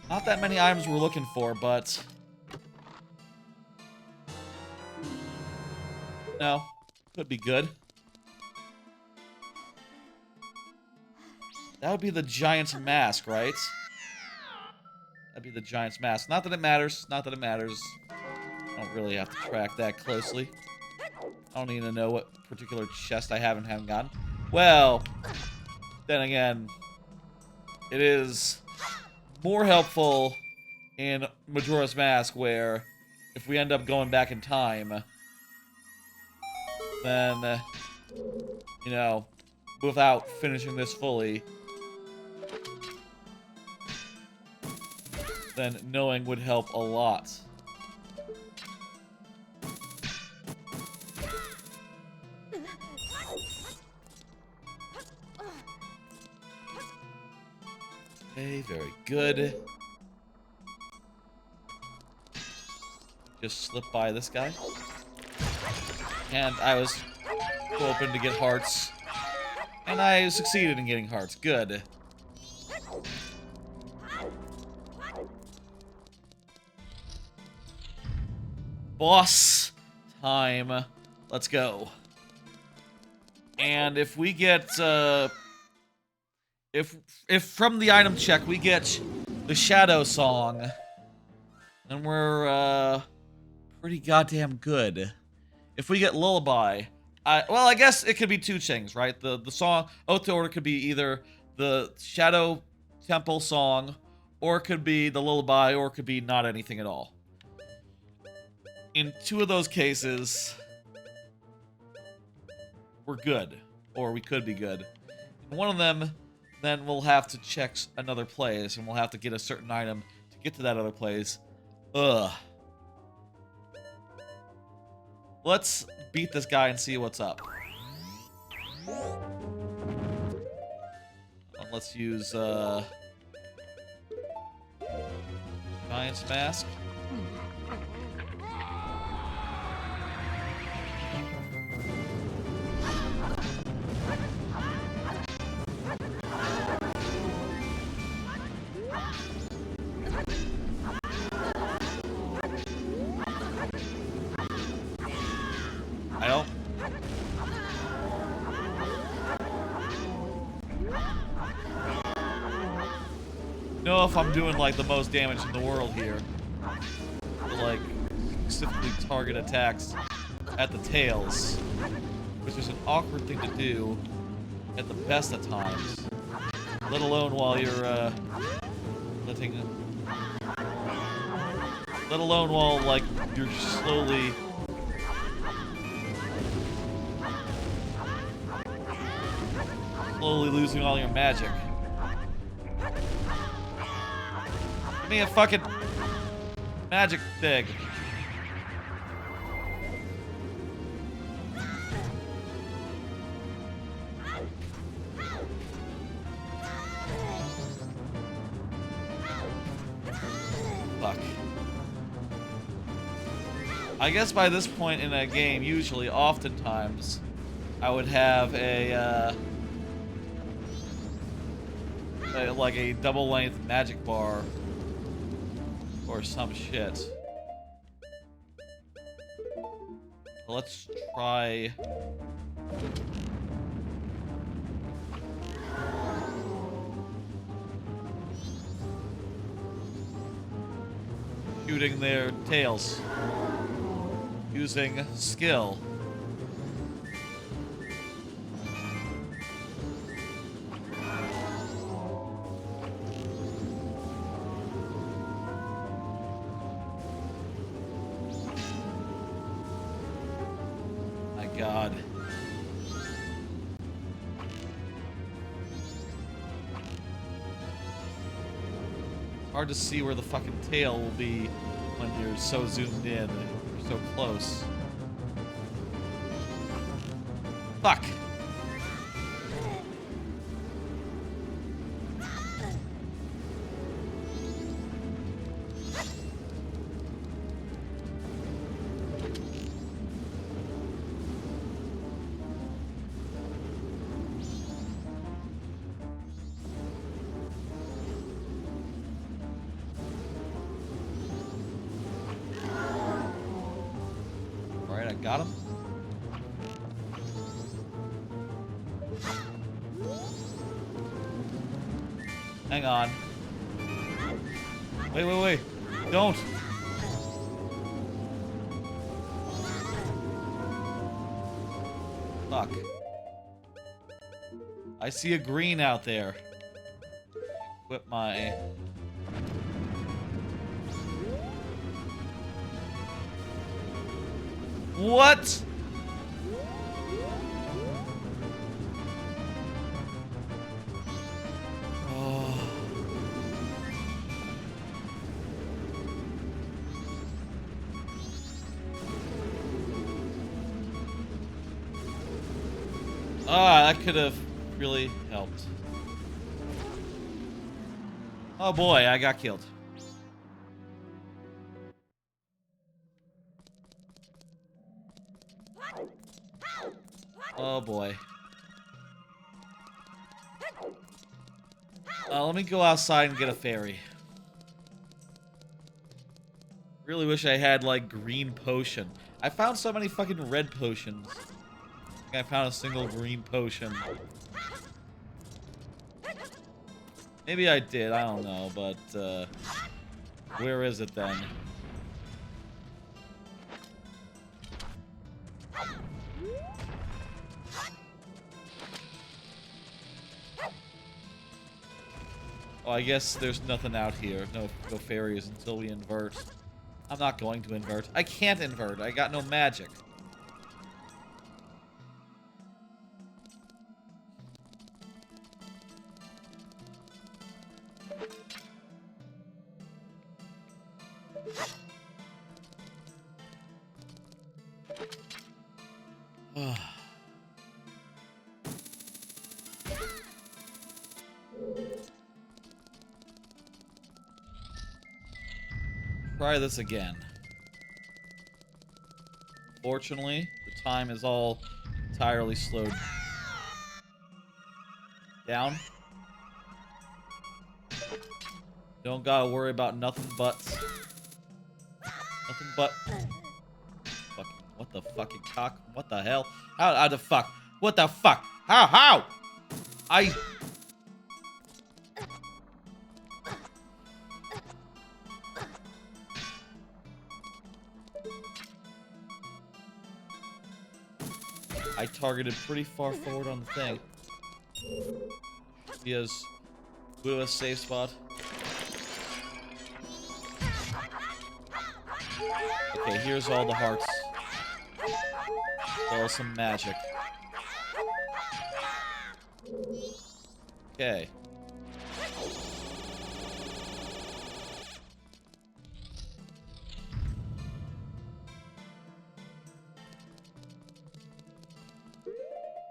Speaker 1: Not that many items we're looking for, but... no. Could be good. That would be the giant's mask, right? That'd be the giant's mask. Not that it matters. Not that it matters. I don't really have to track that closely. I don't need to know what particular chest I haven't gotten. Well, then again, it is more helpful in Majora's Mask, where if we end up going back in time, then, you know, without finishing this fully, then knowing would help a lot. Okay, very good. Just slip by this guy. And I was hoping to get hearts. And I succeeded in getting hearts. Good. Boss time. Let's go. And if we get, if from the item check we get the Shadow Song, then we're, pretty goddamn good. If we get Lullaby, well, I guess it could be two things, right? The song, OoT OoT could be either the Shadow Temple song, or it could be the Lullaby, or it could be not anything at all. In two of those cases, we're good. Or we could be good. In one of them, then we'll have to check another place, and we'll have to get a certain item to get to that other place. Ugh. Let's beat this guy and see what's up. Let's use, Giant's Mask. know if I'm doing like the most damage in the world here. To, like, specifically target attacks at the tails, which is an awkward thing to do at the best of times. Let alone while you're let alone while like you're slowly losing all your magic. Give me a fucking magic thing. Fuck. I guess by this point in a game, usually, oftentimes, I would have like a double-length magic bar or some shit. Let's try. Shooting their tails. Using skill. My God. Hard to see where the fucking tail will be when you're so zoomed in and you're so close. Fuck. Alright, I got him. Hang on. Wait. Don't. Fuck. I see a green out there. Equip my... What? Ah, that could have really helped. Oh boy, I got killed. Oh boy. Let me go outside and get a fairy. Really wish I had, like, green potion. I found so many fucking red potions. I found a single green potion. Maybe I did, I don't know, but, where is it then? Oh, I guess there's nothing out here. No fairies until we invert. I'm not going to invert. I can't invert. I got no magic. Try this again. Fortunately, the time is all entirely slowed down. Don't gotta worry about nothing but fucking, what the fucking cock? What the hell? How the fuck? What the fuck? How? I targeted pretty far forward on the thing. He has a safe spot. Okay, here's all the hearts. All some magic. Okay.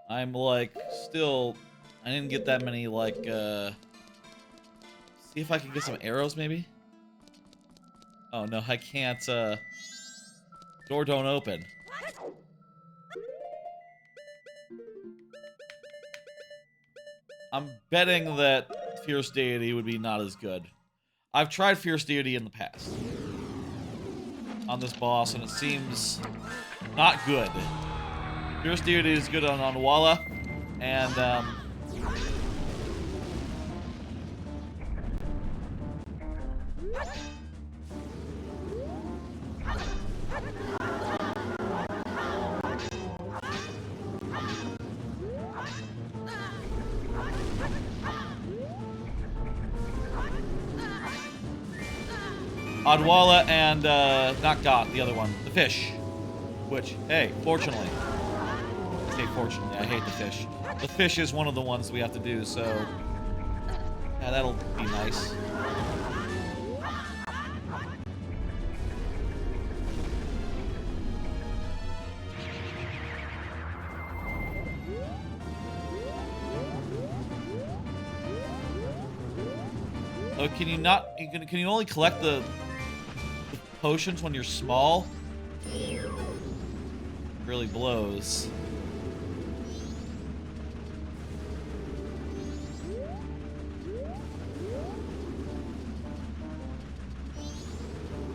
Speaker 1: I'm like still I didn't get that many like see if I can get some arrows maybe? Oh no, I can't door don't open. I'm betting that Fierce Deity would be not as good. I've tried Fierce Deity in the past on this boss, and it seems not good. Fierce Deity is good on Walla, and Odwalla and not God, the other one, the fish. Which, hey, fortunately. I say fortunately, I hate the fish. The fish is one of the ones we have to do, so yeah, that'll be nice. Oh, can you not? Can you only collect the potions when you're small? Really blows.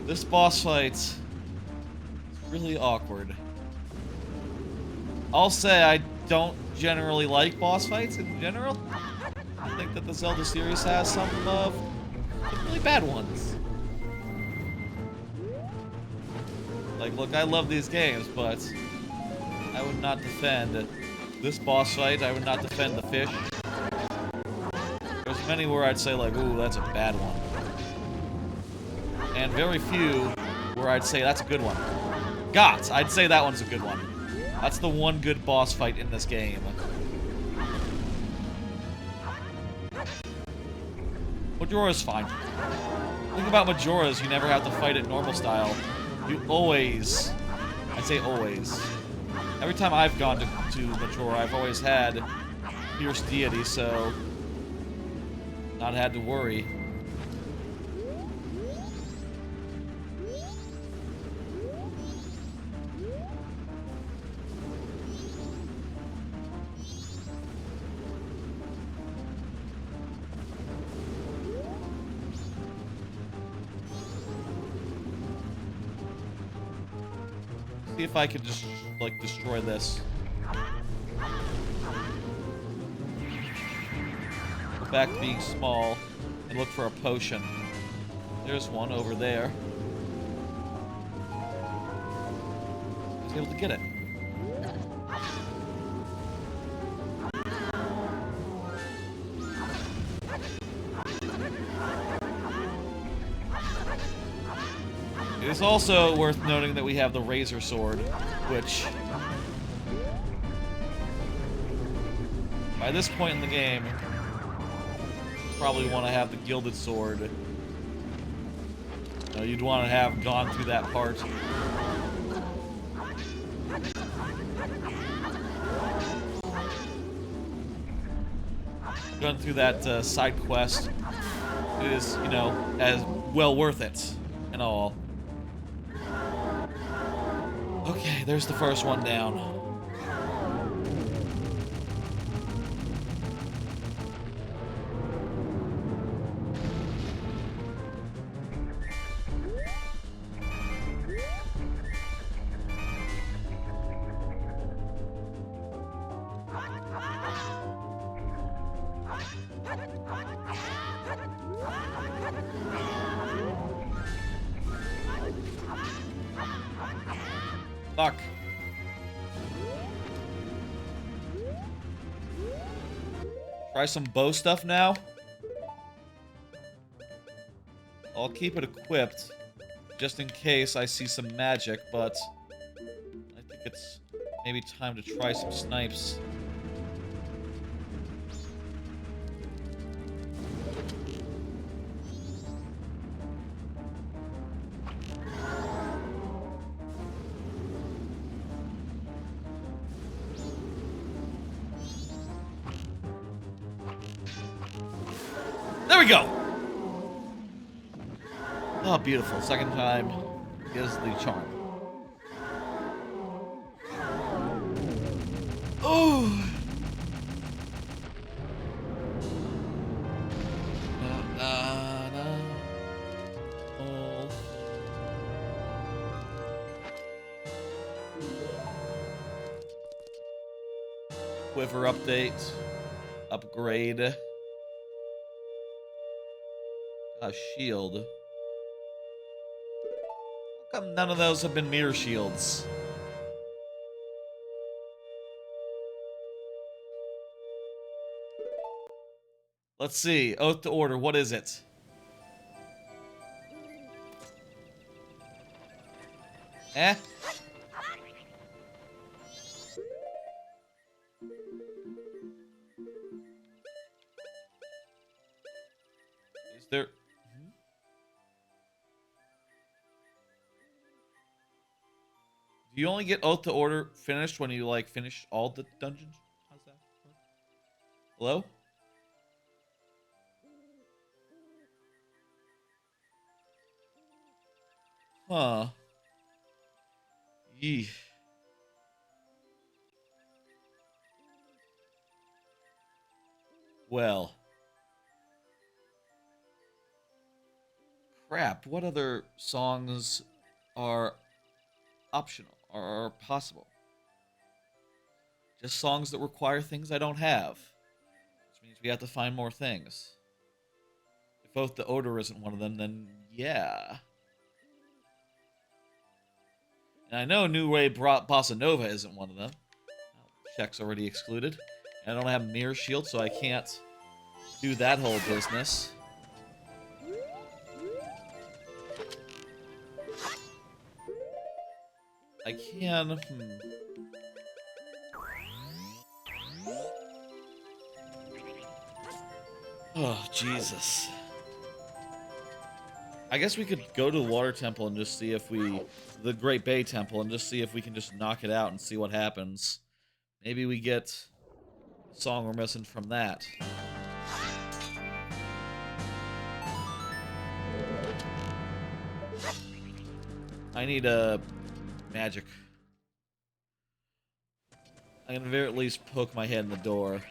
Speaker 1: This boss fight's really awkward. I'll say I don't generally like boss fights in general. I think that the Zelda series has some really bad ones. Like, look, I love these games, but I would not defend this boss fight. I would not defend the fish. There's many where I'd say, like, ooh, that's a bad one. And very few where I'd say that's a good one. Gots, I'd say that one's a good one. That's the one good boss fight in this game. Majora's fine. The thing about Majora is you never have to fight it normal style. You always, I say always, every time I've gone to Majora, I've always had Fierce Deity, so not had to worry. See if I could just, like, destroy this. Go back to being small and look for a potion. There's one over there. I was able to get it. It is also worth noting that we have the Razor Sword, which, by this point in the game, you probably want to have the Gilded Sword. You'd want to have gone through that part. Gone through that side quest. It is, you know, as well worth it and all. Okay, there's the first one down. Fuck. Try some bow stuff now. I'll keep it equipped just in case I see some magic, but I think it's maybe time to try some snipes. There we go! Oh, beautiful. Second time is the charm. Oh! Oh. Quiver update. Upgrade. Shield. How come none of those have been mirror shields? Let's see. Oath to order. What is it? Eh? Is there... Do you only get Oath to Order finished when you, like, finish all the dungeons? How's that work? Hello? Huh. Yeesh. Well. Crap, what other songs are optional? Are possible? Just songs that require things I don't have. Which means we have to find more things. If Oath to Order isn't one of them, then yeah. And I know New Way Bossa Nova isn't one of them. Check's already excluded. And I don't have Mirror Shield, so I can't do that whole business. I can... Oh, Jesus. I guess we could go to the Water Temple and just see if we... The Great Bay Temple, and just see if we can just knock it out and see what happens. Maybe we get the song we're missing from that. I need a... magic. I'm gonna very at least poke my head in the door.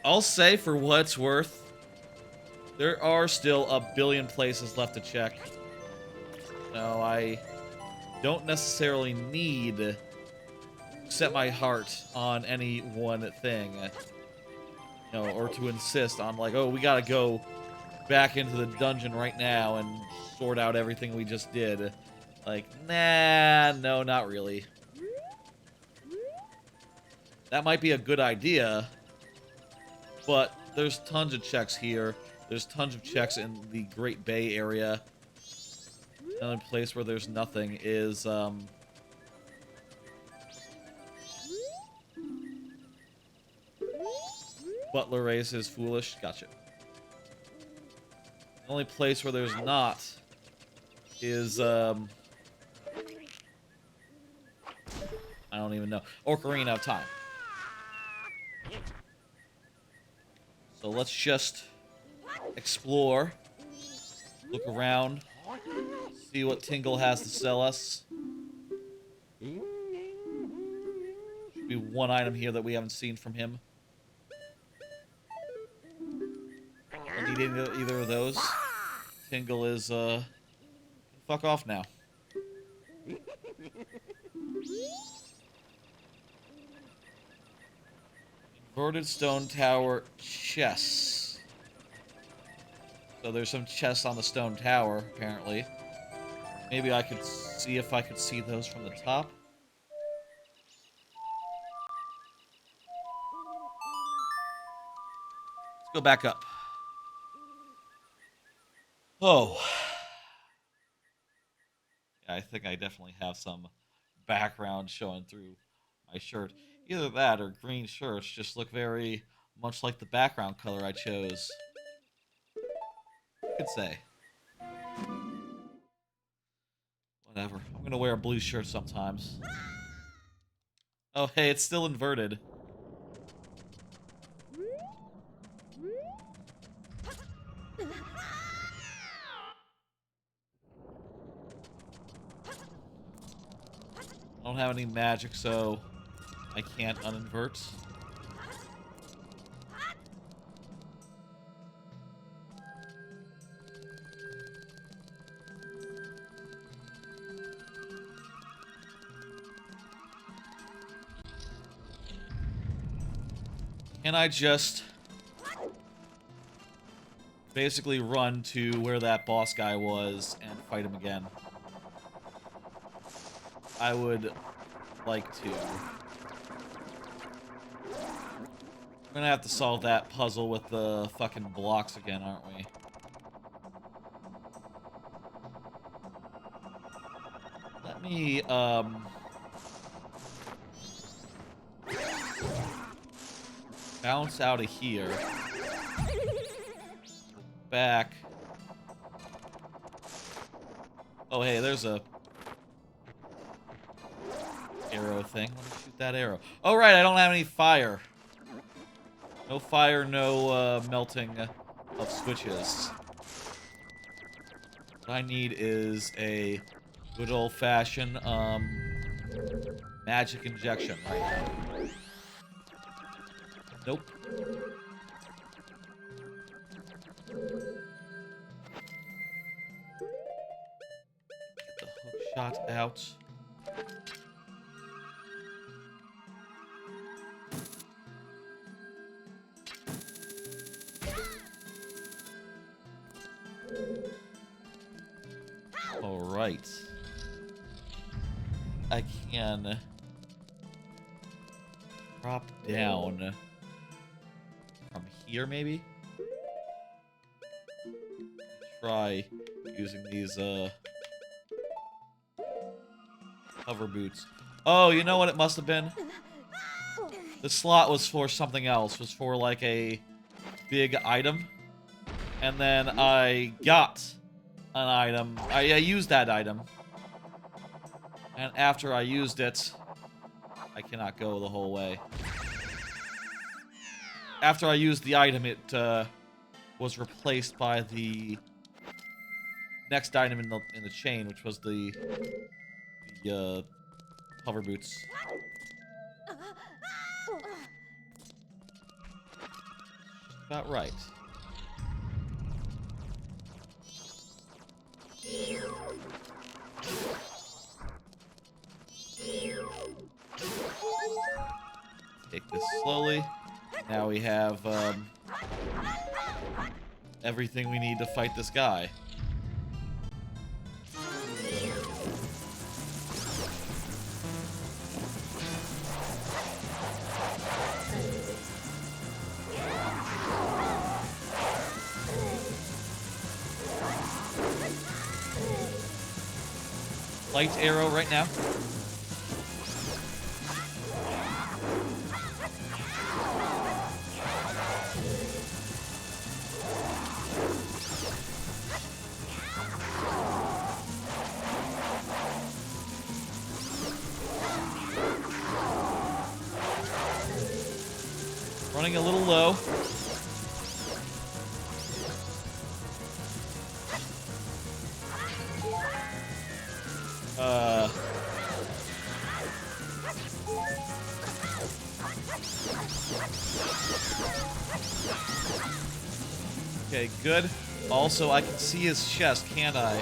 Speaker 1: I'll say, for what it's worth, there are still a billion places left to check. No, I don't necessarily need to set my heart on any one thing. You know, or to insist on, like, oh, we gotta go back into the dungeon right now and sort out everything we just did. Like, nah, no, not really. That might be a good idea, but there's tons of checks here. There's tons of checks in the Great Bay area. Another place where there's nothing is, Butler Race is foolish. Gotcha. The only place where there's not is, I don't even know. Ocarina of Time. So let's just explore, look around, see what Tingle has to sell us. Should be one item here that we haven't seen from him. Don't need either of those. Tingle is, fuck off now. Inverted stone tower chests. So there's some chests on the stone tower, apparently. Maybe I could see if I could see those from the top. Let's go back up. Oh. Yeah, I think I definitely have some background showing through my shirt. Either that or green shirts just look very much like the background color I chose. I could say. Whatever. I'm gonna wear a blue shirt sometimes. Oh, hey, it's still inverted. I don't have any magic, so I can't uninvert. Can I just basically run to where that boss guy was and fight him again? I would like to. We're gonna have to solve that puzzle with the fucking blocks again, aren't we? Let me, bounce out of here. Back. Oh, hey, there's a arrow thing. Let me shoot that arrow. Oh, right, I don't have any fire. No fire, no melting of switches. What I need is a good old-fashioned magic injection right now. Nope. Get the hook shot out. All right. I can drop down from here, maybe? Try using these hover boots. Oh, you know what it must have been? The slot was for something else. It was for like a big item. And then I got an item. I used that item. And after I used it, I cannot go the whole way. After I used the item, it was replaced by the next item in the chain, which was the hover boots. About right. Take this slowly. Now we have everything we need to fight this guy. Light arrow right now. Running a little low. Okay, good. Also, I can see his chest, can't I?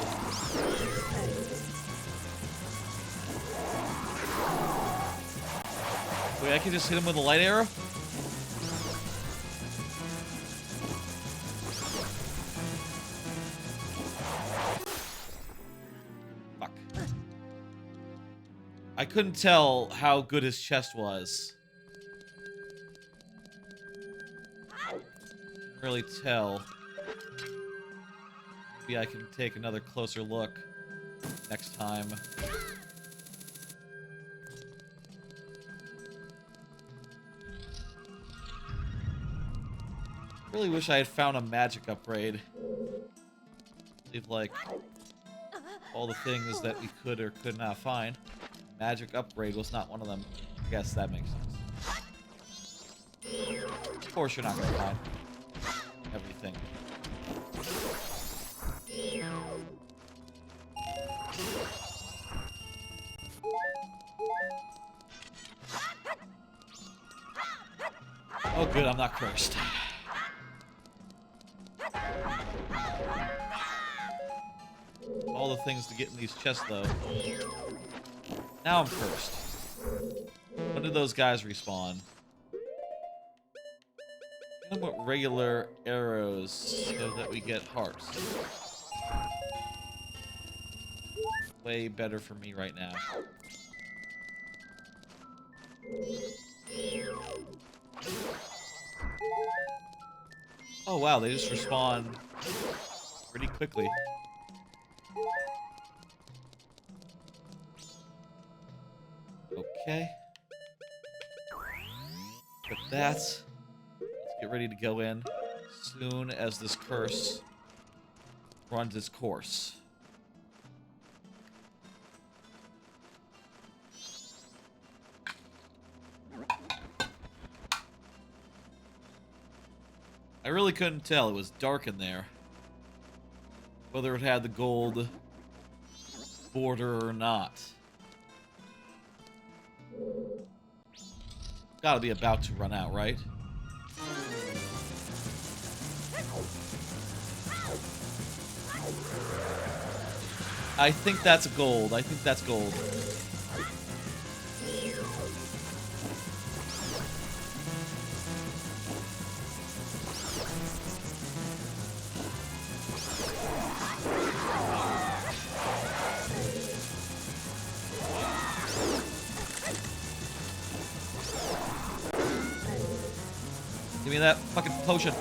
Speaker 1: Wait, I can just hit him with a light arrow? couldn't tell how good his chest was. Couldn't really tell. Maybe I can take another closer look next time. Really wish I had found a magic upgrade. Leave like all the things that we could or could not find. Magic upgrade was not one of them. I guess that makes sense. Of course you're not gonna find everything. Oh good, I'm not cursed. All the things to get in these chests, though. Now I'm cursed. When did those guys respawn? Hit them with regular arrows so that we get hearts. Way better for me right now. Oh wow, they just respawn pretty quickly. Okay. Put that. Let's get ready to go in soon as this curse runs its course. I really couldn't tell. It was dark in there. Whether it had the gold border or not. Gotta be about to run out, right? I think that's gold. I think that's gold. Give me that fucking potion.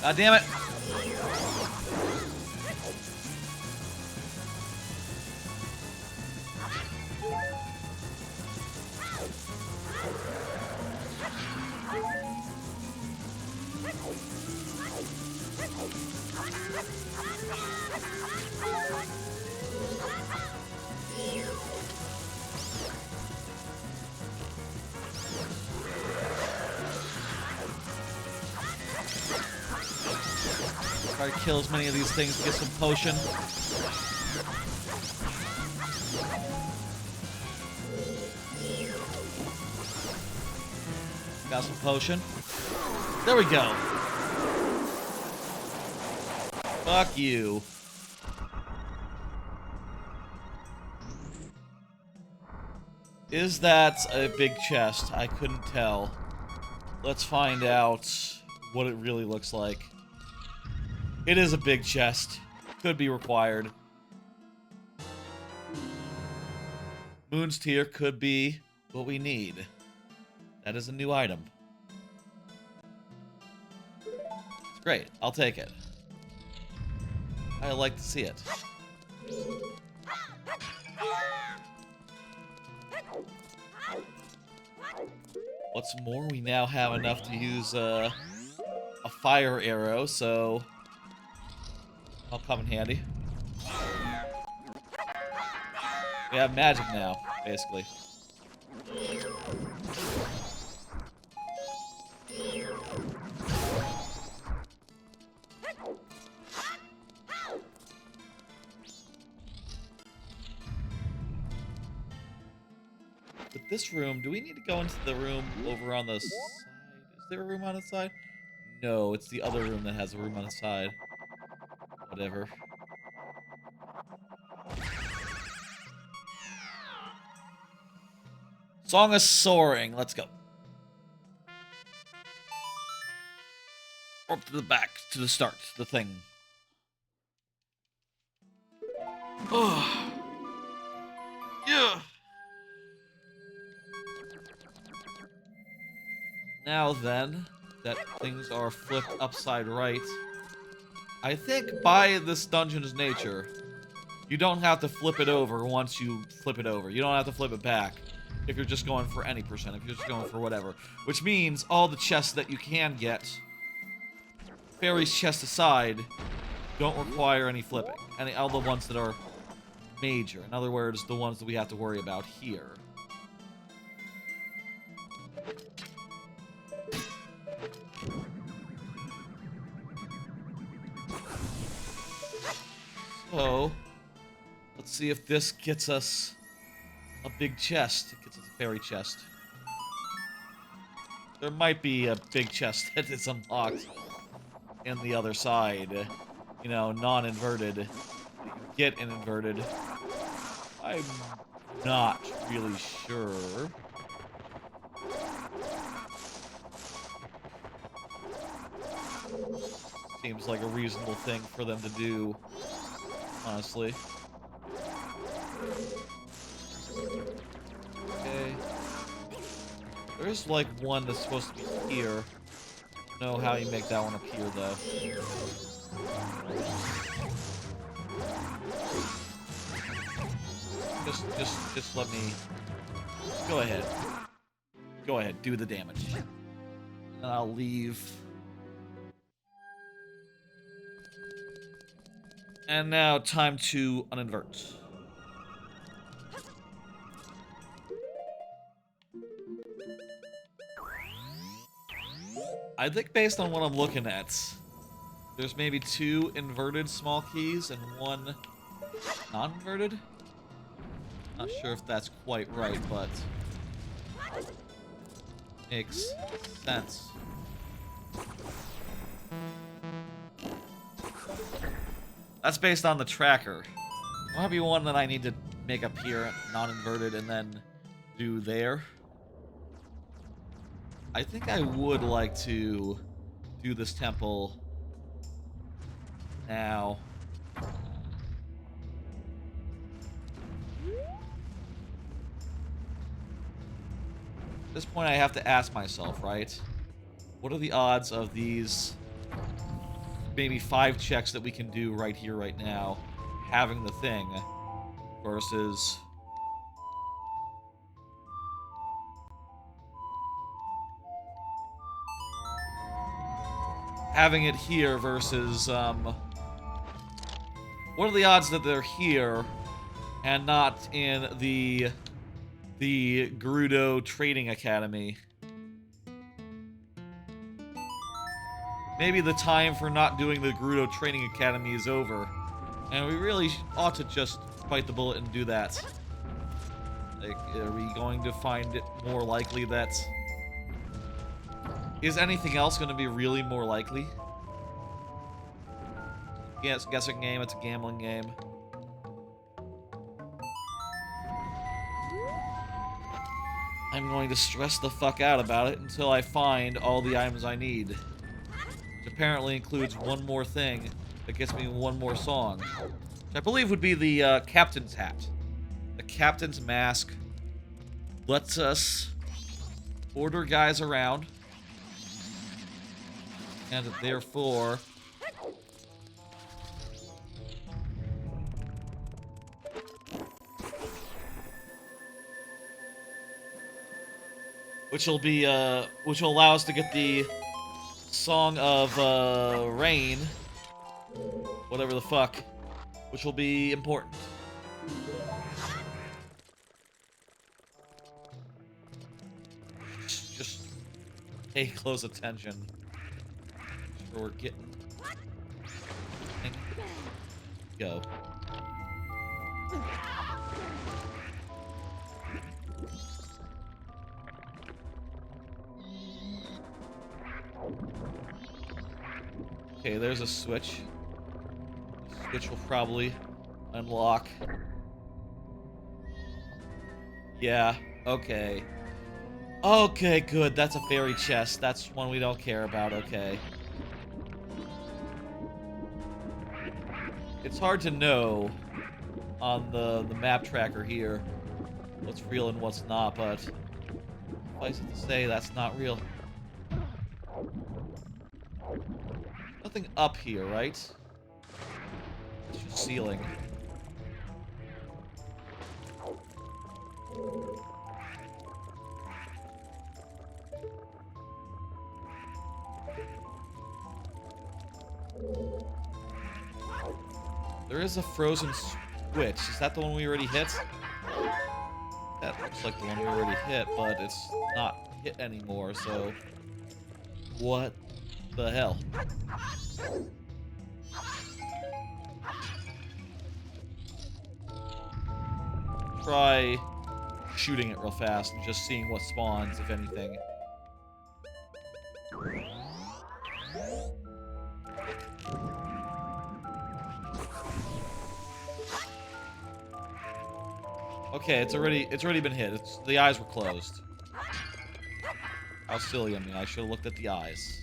Speaker 1: God damn it. Try to kill as many of these things to get some potion. Got some potion. There we go. Fuck you. Is that a big chest? I couldn't tell. Let's find out what it really looks like. It is a big chest. Could be required. Moon's Tear could be what we need. That is a new item. It's great. I'll take it. I like to see it. What's more, we now have enough to use a fire arrow, so I'll come in handy. We have magic now, basically. this room, do we need to go into the room over on the side? Is there a room on the side? No, it's the other room that has a room on the side. Whatever. Song of Soaring. Let's go. Up to the back, to the start, the thing. Oh. Yeah. Now then, that things are flipped upside right, I think by this dungeon's nature, you don't have to flip it over once you flip it over. You don't have to flip it back if you're just going for any percent, if you're just going for whatever. Which means all the chests that you can get, fairies chest aside, don't require any flipping. And all the ones that are major. In other words, the ones that we have to worry about here. So, let's see if this gets us a big chest. It gets us a fairy chest. There might be a big chest that is unlocked in the other side. You know, non-inverted. You can get an inverted. I'm not really sure. Seems like a reasonable thing for them to do, honestly. Okay. There's like one that's supposed to be here. I don't know how you make that one appear though. Just let me go ahead. Go ahead, do the damage. And I'll leave. And now time to uninvert. I think based on what I'm looking at, there's maybe 2 inverted small keys and 1 non-inverted. Not sure if that's quite right, but makes sense. That's based on the tracker. Might be one that I need to make appear non-inverted and then do there. I think I would like to do this temple now. At this point, I have to ask myself, right? What are the odds of these maybe 5 checks that we can do right here, right now, having the thing, versus having it here versus, what are the odds that they're here and not in the Gerudo Trading Academy? Maybe the time for not doing the Gerudo Training Academy is over. And we really ought to just bite the bullet and do that. Like, are we going to find it more likely that... Is anything else going to be really more likely? Yeah, it's a guessing game, it's a gambling game. I'm going to stress the fuck out about it until I find all the items I need. Which apparently includes one more thing that gets me one more song. Which I believe would be the captain's hat. The captain's mask lets us order guys around. And therefore... which will allow us to get the Song of Rain, whatever the fuck, which will be important. Just pay close attention. Make sure we're getting... Go. Okay, there's a switch. The switch will probably unlock. Yeah, okay. Okay, good. That's a fairy chest. That's one we don't care about, okay. It's hard to know on the map tracker here what's real and what's not, but suffice it to say that's not real. Nothing up here, right? It's just ceiling. There is a frozen switch. Is that the one we already hit? That looks like the one we already hit, but it's not hit anymore, so... What the hell? Try shooting it real fast and just seeing what spawns, if anything. Okay, it's already been hit. The eyes were closed. How silly of me. I should have looked at the eyes.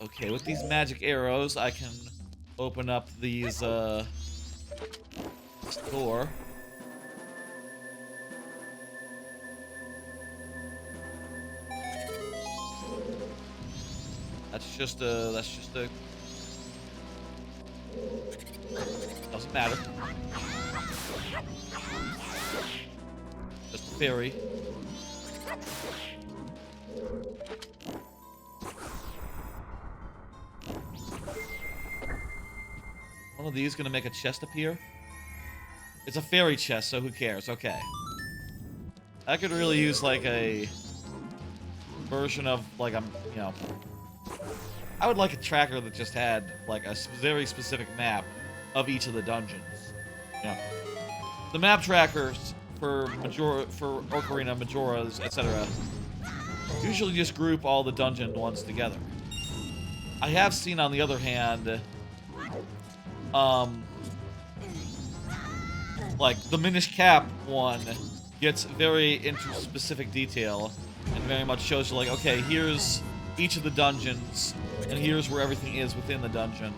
Speaker 1: Okay, with these magic arrows, I can open up these, this door. That's just a... Doesn't matter. Just a fairy. One of these gonna make a chest appear? It's a fairy chest, so who cares? Okay. I could really use like a version of like a, you know, I would like a tracker that just had like a very specific map of each of the dungeons. You know, the map trackers for Ocarina, Majoras, etc. usually just group all the dungeon ones together. I have seen, on the other hand, like the Minish Cap one gets very into specific detail and very much shows you like, okay, here's each of the dungeons and here's where everything is within the dungeon.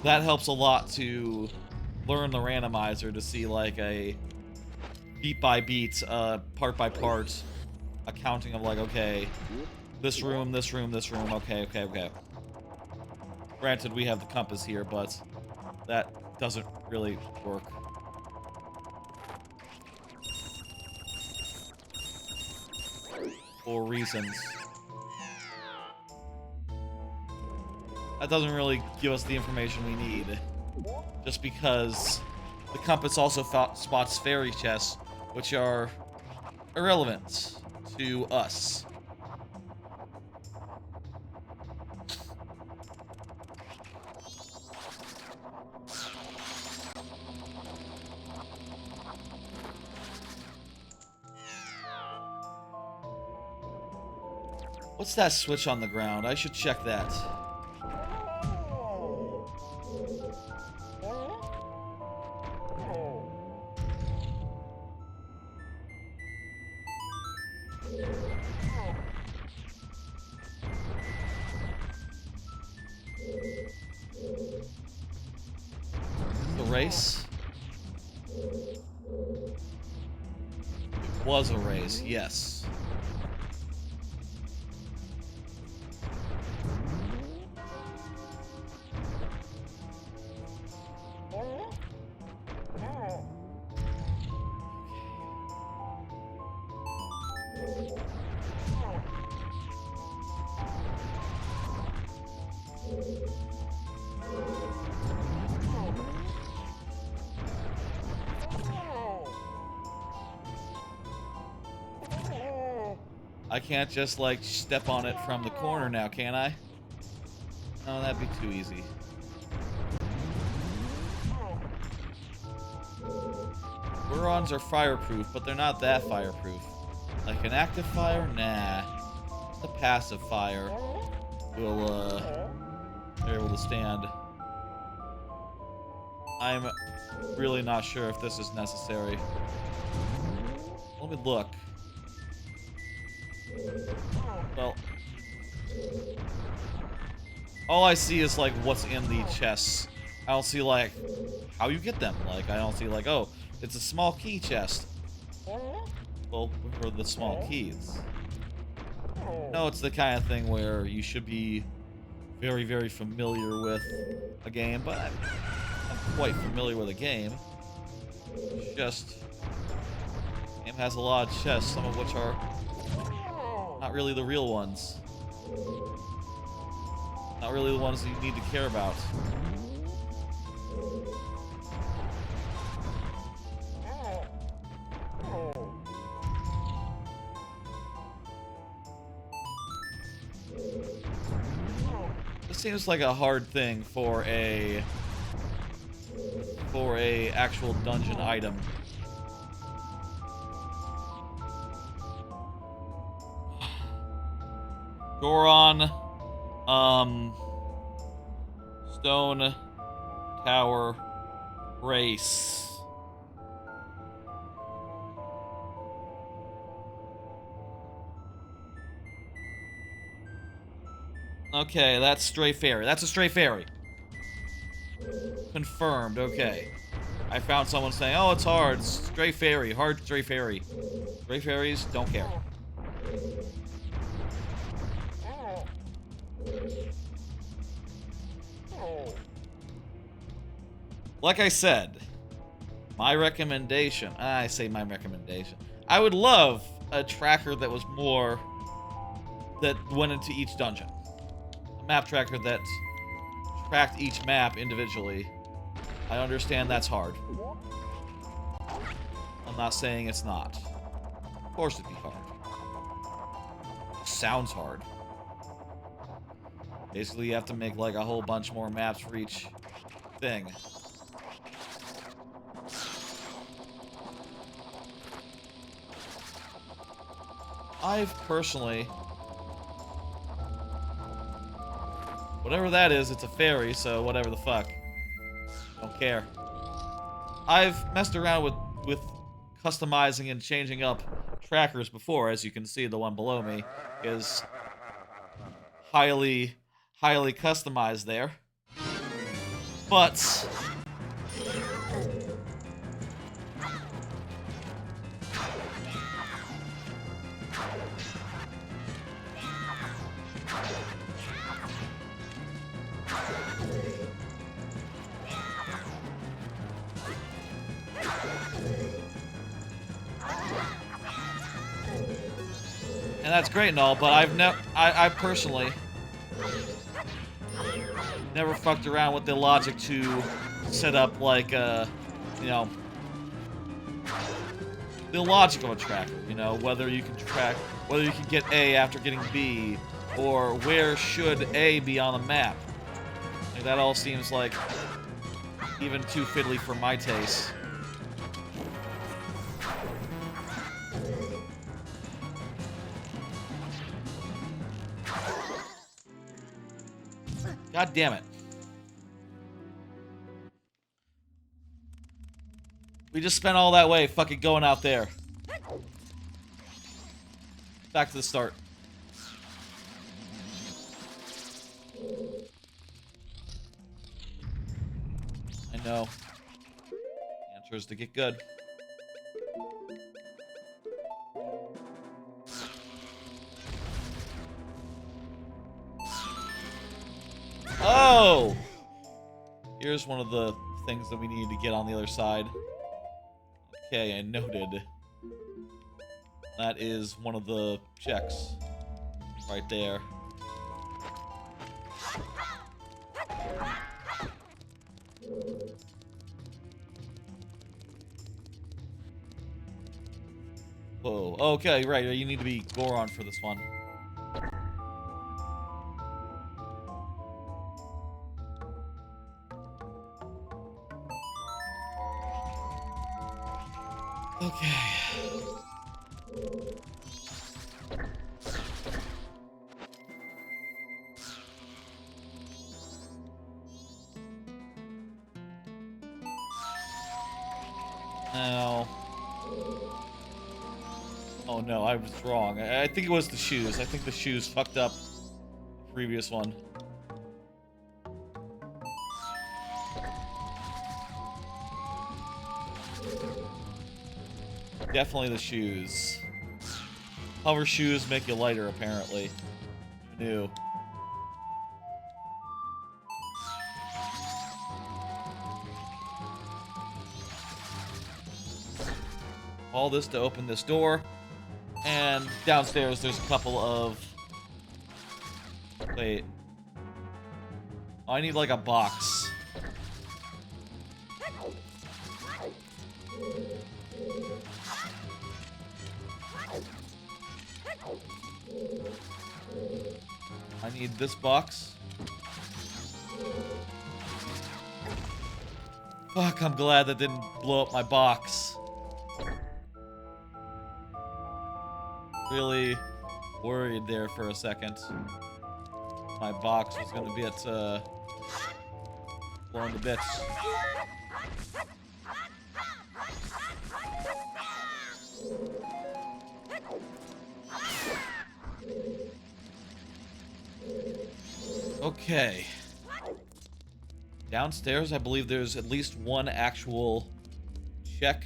Speaker 1: That helps a lot to learn the randomizer, to see like a beat by beat, part by part accounting of like, okay, this room, this room, this room, okay. Granted, we have the compass here, but that doesn't really work. For reasons. That doesn't really give us the information we need. Just because the compass also spots fairy chests, which are irrelevant to us. What's that switch on the ground? I should check that. The race? It was a race, yes. I can't just, like, step on it from the corner now, can I? Oh, that'd be too easy. Burons are fireproof, but they're not that fireproof. Like an active fire? Nah. The passive fire will, they're able to stand. I'm really not sure if this is necessary. Let me look. Well, all I see is, like, what's in the chests. I don't see, like, how you get them. Like, I don't see, like, oh, it's a small key chest. Well, for the small keys. No, it's the kind of thing where you should be very, very familiar with a game, but I'm quite familiar with a game. It's just, the game has a lot of chests, some of which are not really the real ones. Not really the ones that you need to care about. This seems like a hard thing for a actual dungeon item. Goron, Stone Tower Race. Okay, that's Stray Fairy. That's a Stray Fairy. Confirmed, okay. I found someone saying, oh, it's hard. Stray Fairy, hard Stray Fairy. Stray Fairies, don't care. Like I said, my recommendation, I say my recommendation. I would love a tracker that was more, that went into each dungeon. A map tracker that tracked each map individually. I understand that's hard. I'm not saying it's not. Of course it'd be hard. It sounds hard. Basically, you have to make like a whole bunch more maps for each thing. I've personally... Whatever that is, it's a fairy, so whatever the fuck. Don't care. I've messed around with customizing and changing up trackers before. As you can see, the one below me is highly customized there. But... and that's great and all, but I personally never fucked around with the logic to set up like you know, the logic of a tracker, you know, whether you can get A after getting B, or where should A be on the map. Like, that all seems like even too fiddly for my taste. God damn it. We just spent all that way fucking going out there. Back to the start. I know. The answer is to get good. Oh! Here's one of the things that we need to get on the other side. Okay, I noted. That is one of the checks. Right there. Whoa. Okay, right. You need to be Goron for this one. Okay. No. Oh no, I was wrong. I think it was the shoes. I think the shoes fucked up the previous one. Definitely the shoes. Hover shoes make you lighter, apparently. Who knew? All this to open this door. And downstairs there's a couple of... Wait. I need like a box. I need this box. Fuck, I'm glad that didn't blow up my box. Really worried there for a second. My box was gonna get blown to bits. Okay. Downstairs, I believe there's at least one actual check.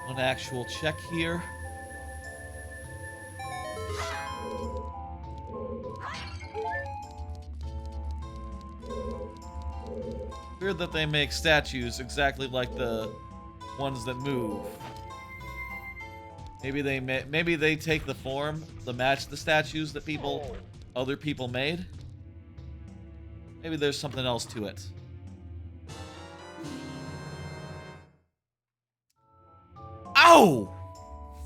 Speaker 1: One actual check here. Weird that they make statues exactly like the ones that move. Maybe they take the form to match the statues that other people made. Maybe there's something else to it. Oh!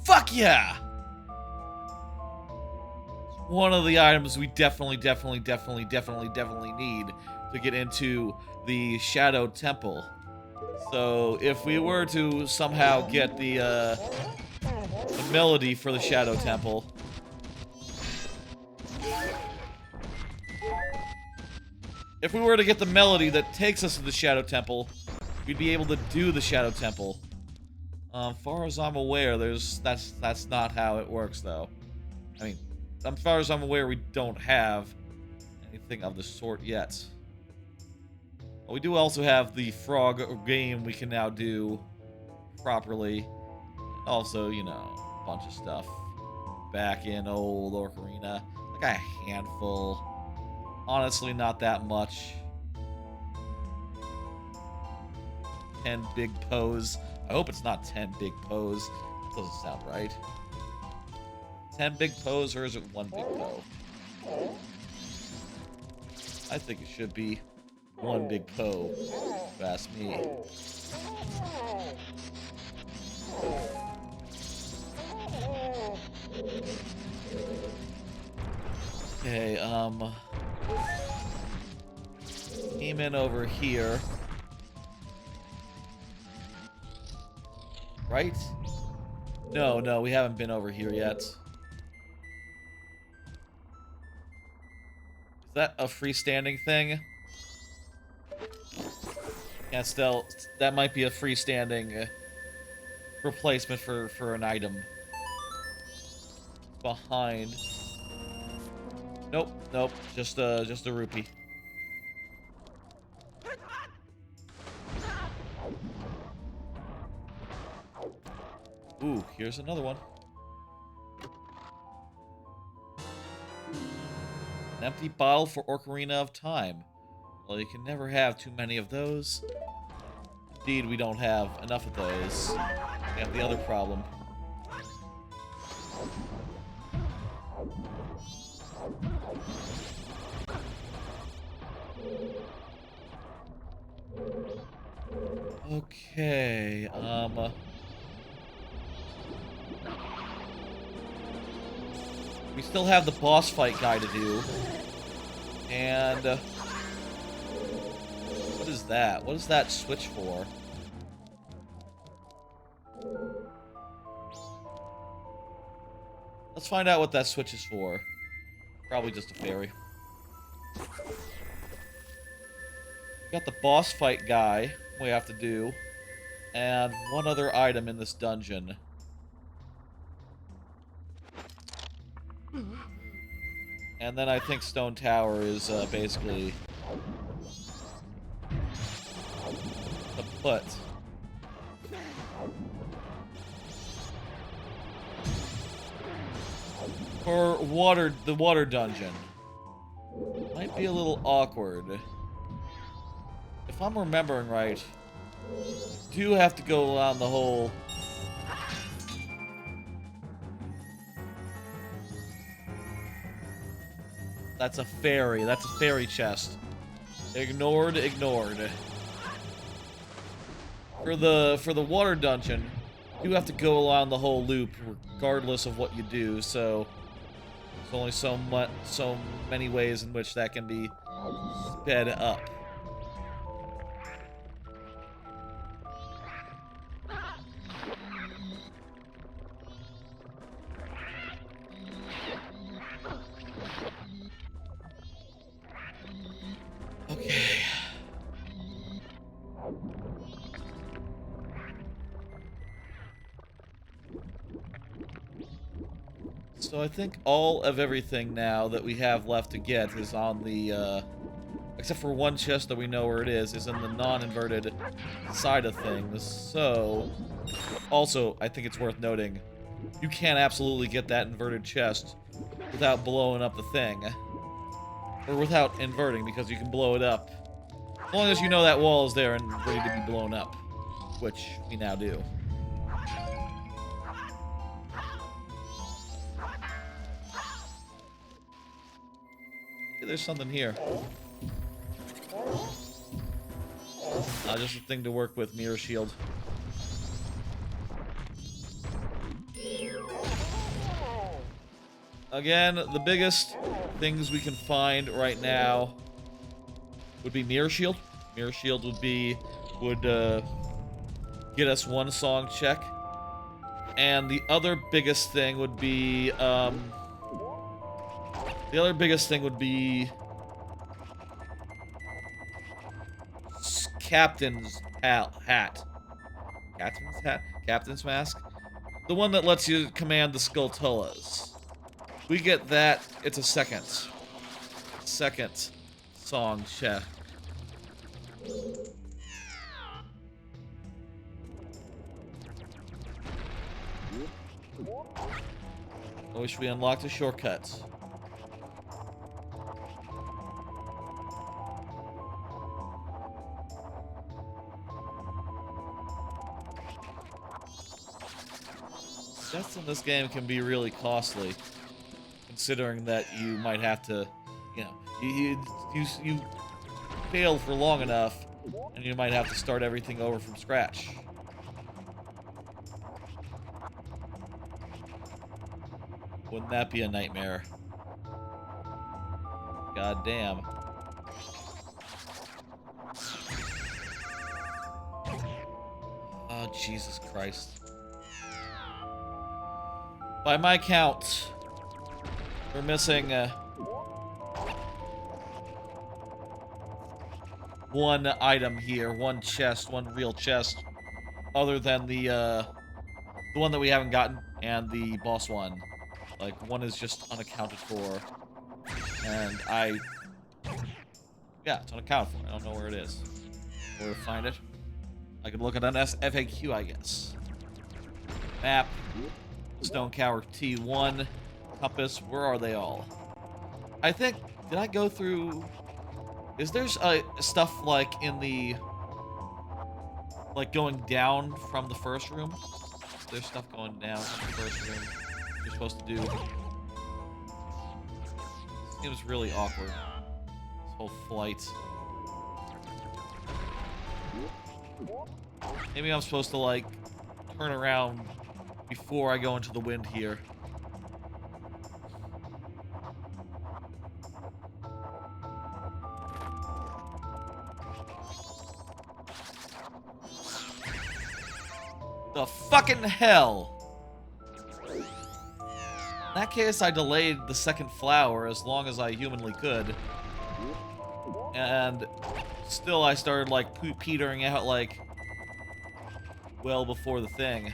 Speaker 1: Fuck yeah! It's one of the items we definitely need to get into the Shadow Temple. So if we were to somehow get the melody for the Shadow Temple, if we were to get the melody that takes us to the Shadow Temple, we'd be able to do the Shadow Temple. As far as I'm aware, that's not how it works, though. I mean, as far as I'm aware, we don't have anything of the sort yet. But we do also have the frog game we can now do properly. Also, you know, a bunch of stuff back in old Ocarina. Like a handful. Honestly, not that much. 10 big pose. I hope it's not 10 big pose. That doesn't sound right. 10 big pose, or is it 1 big po? I think it should be 1 big po, if you ask me. Okay, came in over here. Right? No, we haven't been over here yet. Is that a freestanding thing? Can't tell. That might be a freestanding replacement for an item. Behind. Nope, just a rupee. Ooh, here's another one. An empty bottle for Ocarina of Time. Well, you can never have too many of those. Indeed, we don't have enough of those. We have the other problem. Okay, we still have the boss fight guy to do. And, what is that? What is that switch for? Let's find out what that switch is for. Probably just a fairy. Got the boss fight guy we have to do. And one other item in this dungeon. And then I think Stone Tower is basically the put. For the water dungeon. Might be a little awkward. If I'm remembering right, do have to go around the whole... That's a fairy. That's a fairy chest. Ignored. For the water dungeon, you have to go around the whole loop regardless of what you do, so there's only so many ways in which that can be sped up. Okay. So I think all of everything now that we have left to get is on the, except for one chest that we know where it is in the non-inverted side of things. So, also, I think it's worth noting, you can absolutely get that inverted chest without blowing up the thing. Or without inverting, because you can blow it up. As long as you know that wall is there and ready to be blown up. Which we now do. Okay, there's something here. Just a thing to work with, mirror shield. Again, the biggest things we can find right now would be mirror shield. Mirror shield would get us one song check. And the other biggest thing would be Captain's hat. Captain's hat? Captain's mask? The one that lets you command the Skulltulas. We get that, it's a second song check. I wish we unlocked a shortcut. Deaths in this game can be really costly, considering that you might have to, you know, you fail for long enough, and you might have to start everything over from scratch. Wouldn't that be a nightmare? God damn. Oh, Jesus Christ. By my count, we're missing one item here, one chest, one real chest, other than the one that we haven't gotten, and the boss one. Like, one is just unaccounted for, and yeah, it's unaccounted for. I don't know where it is. Where to find it? I could look at an FAQ, I guess. Map. Stone Tower T1, compass, where are they all? I think, did I go through, is there stuff like in the, like going down from the first room? There's stuff going down from the first room you're supposed to do. It was really awkward, this whole flight. Maybe I'm supposed to like turn around before I go into the wind here. The fucking hell! In that case, I delayed the second flower as long as I humanly could. And still I started, like, petering out, like, well before the thing.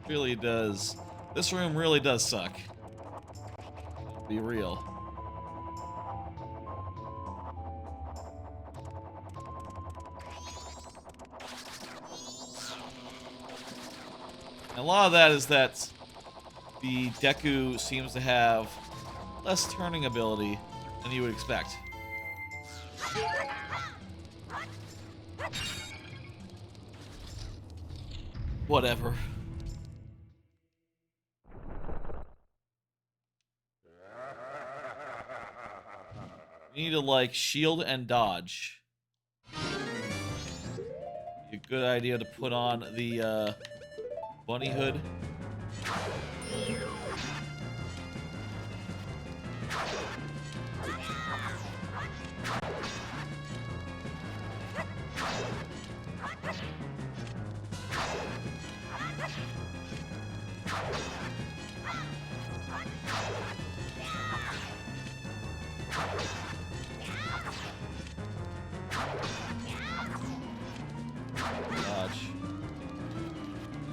Speaker 1: Really does. This room really does suck. Be real. And a lot of that is that the Deku seems to have less turning ability than you would expect. Whatever. You need to, like, shield and dodge. Be a good idea to put on the, bunny hood.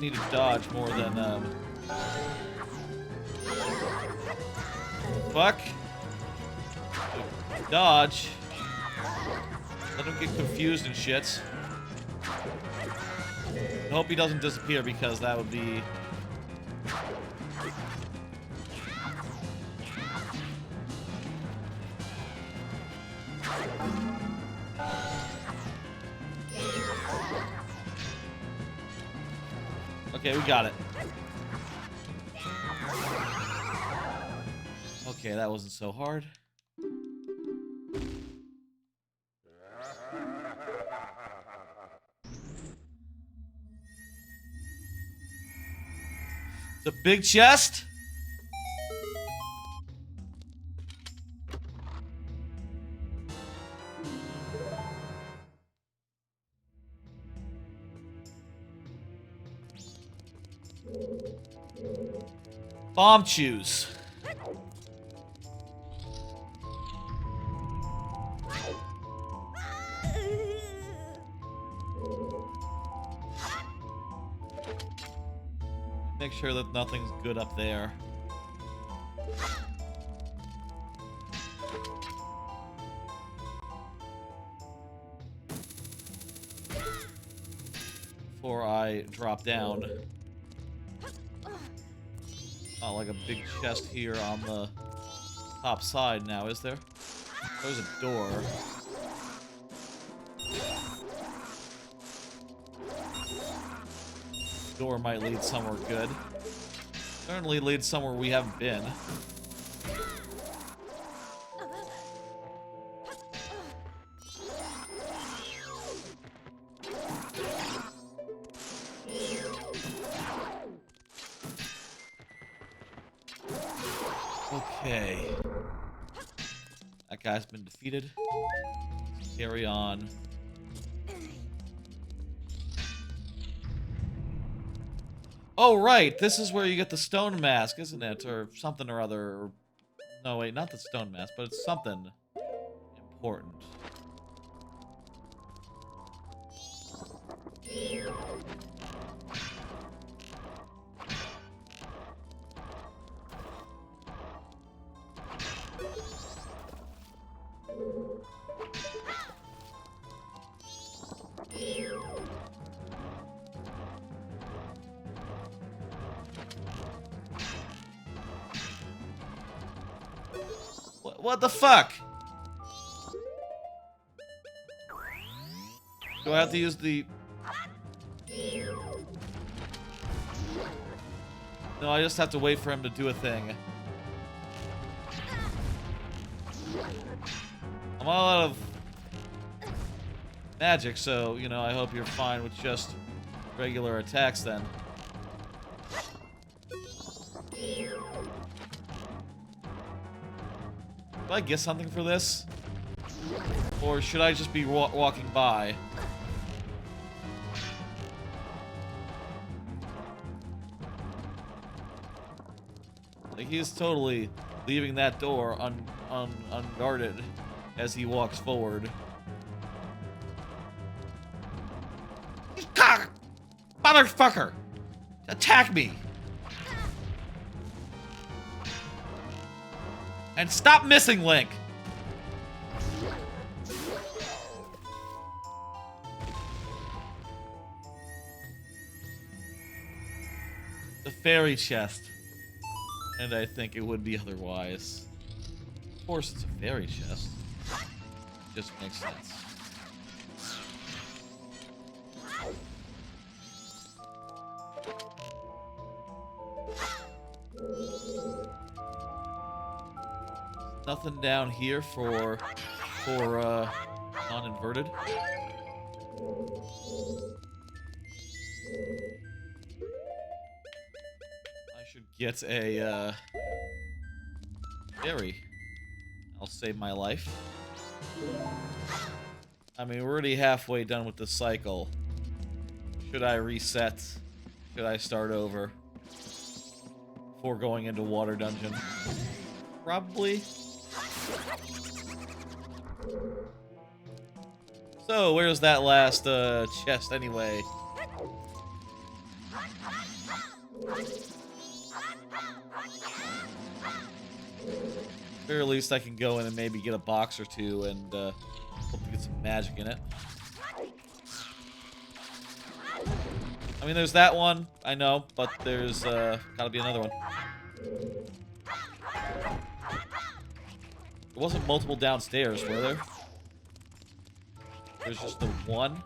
Speaker 1: Need to dodge more than fuck. Dodge. Let him get confused and shit. I hope he doesn't disappear because that would be okay, we got it. Okay, that wasn't so hard. The big chest? Bomb choose. Make sure that nothing's good up there. Before I drop down. Not like a big chest here on the top side now, is there? There's a door. Door might lead somewhere good. Certainly lead somewhere we haven't been. Okay. That guy's been defeated. Carry on. Oh, right. This is where you get the stone mask, isn't it? Or something or other. No, wait, not the stone mask, but it's something important. What the fuck? Do I have to use the... No, I just have to wait for him to do a thing. I'm all out of magic, so, you know, I hope you're fine with just regular attacks then. Do I get something for this? Or should I just be walking by? Like, he's totally leaving that door unguarded as he walks forward. Motherfucker! Attack me! And stop missing, Link! The fairy chest. And I think it would be otherwise. Of course it's a fairy chest. Just makes sense. Nothing down here for non-inverted. I should get a berry. I'll save my life. I mean, we're already halfway done with the cycle. Should I reset? Should I start over before going into Water Dungeon? Probably. So, where's that last chest anyway? Or at least I can go in and maybe get a box or two and hope to get some magic in it. I mean, there's that one, I know, but there's gotta be another one. There wasn't multiple downstairs, were there? There's just the one.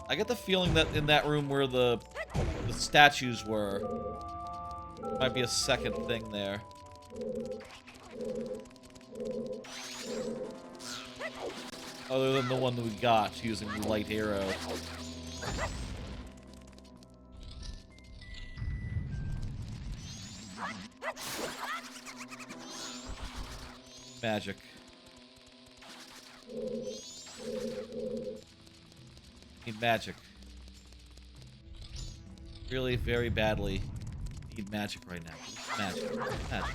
Speaker 1: I get the feeling that in that room where the statues were, there might be a second thing there. Other than the one that we got using the light arrow. Magic. Need magic. Really, very badly need magic right now. Magic. Magic.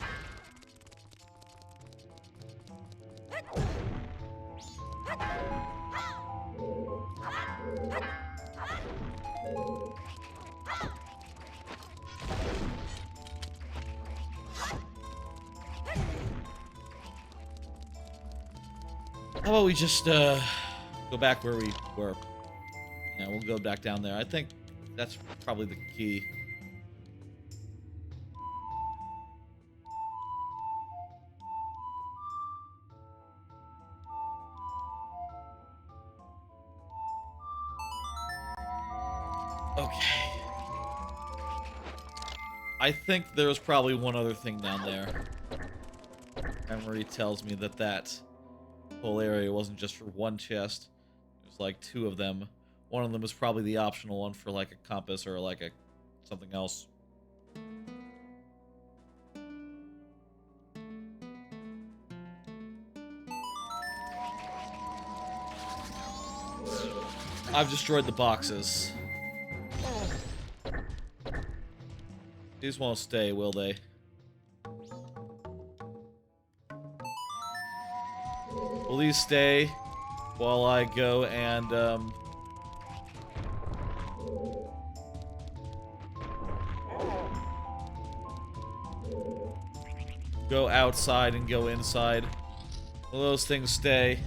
Speaker 1: How about we just go back where we were? Yeah, we'll go back down there. I think that's probably the key. Okay. I think there's probably one other thing down there. Memory tells me that that whole area wasn't just for one chest. There's like two of them. One of them is probably the optional one for like a compass or like a something else. I've destroyed the boxes. These won't stay, will they? Will these stay while I go and, go outside and go inside? Will those things stay?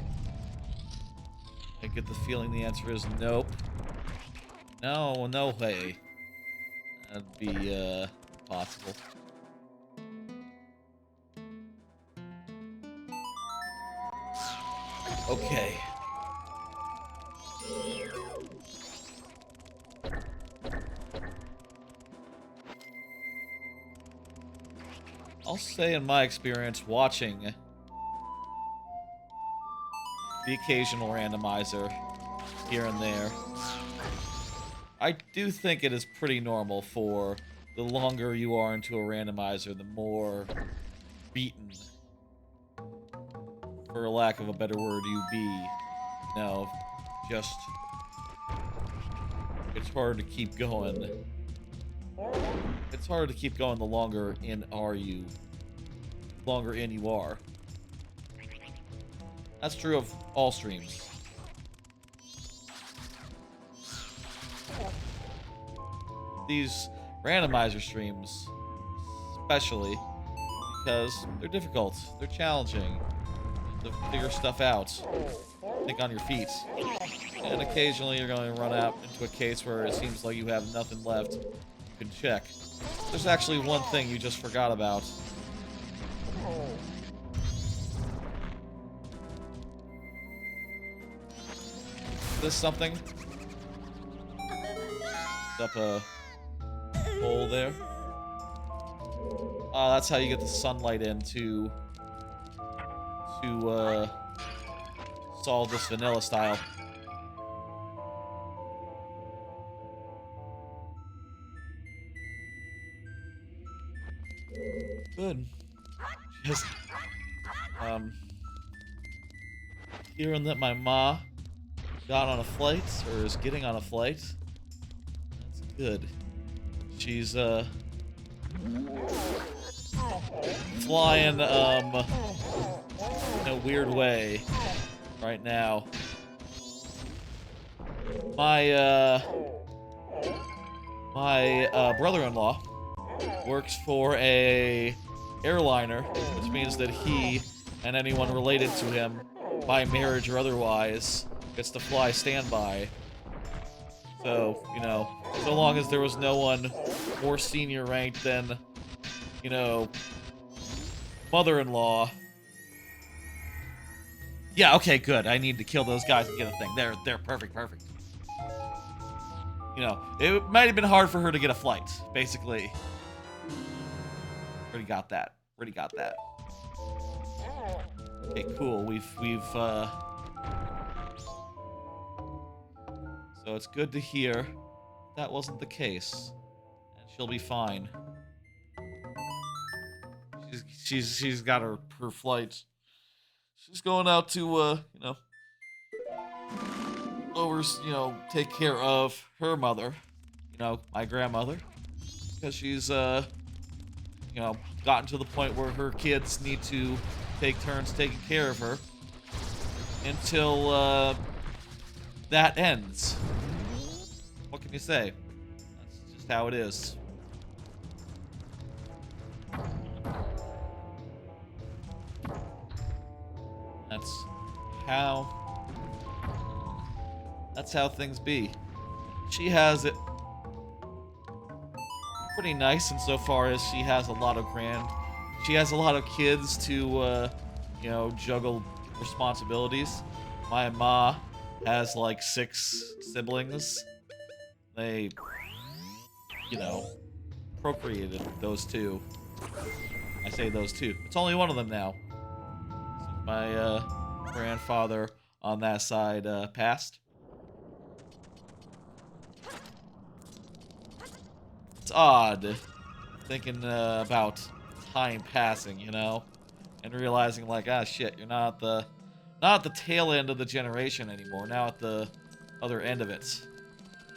Speaker 1: I get the feeling the answer is nope. No, no way. That'd be, possible. Okay. I'll say in my experience watching the occasional randomizer here and there. I do think it is pretty normal for the longer you are into a randomizer, the more beaten, for lack of a better word, you be. You know, just... it's hard to keep going. It's hard to keep going the longer in you are. That's true of all streams. These randomizer streams, especially, because they're difficult, they're challenging, to figure stuff out, think on your feet, and occasionally you're going to run out into a case where it seems like you have nothing left you can check. There's actually one thing you just forgot about. Is this something? Up a hole there. That's how you get the sunlight in to solve this vanilla style. Good. Just hearing that my ma got on a flight, or is getting on a flight. That's good. She's flying in a weird way right now. My brother-in-law works for a airliner, which means that he and anyone related to him, by marriage or otherwise, gets to fly standby. So, you know, so long as there was no one more senior ranked than, you know, mother-in-law. Yeah, okay, good. I need to kill those guys and get a thing. They're perfect. You know, it might have been hard for her to get a flight, basically. Already got that. Okay, cool. We've so it's good to hear that wasn't the case, and she'll be fine. She's got her flight. She's going out to you know, take care of her mother, you know, my grandmother, because she's you know, gotten to the point where her kids need to take turns taking care of her until that ends. What can you say? That's just how it is. That's how things be. She has it pretty nice insofar as she has a lot of kids to you know, juggle responsibilities. My ma has like 6 siblings. They, you know, procreated those 2. I say those 2. It's only one of them now. Since my grandfather on that side passed. It's odd thinking about time passing, you know, and realizing like, ah, shit, you're not at the tail end of the generation anymore. Now at the other end of it,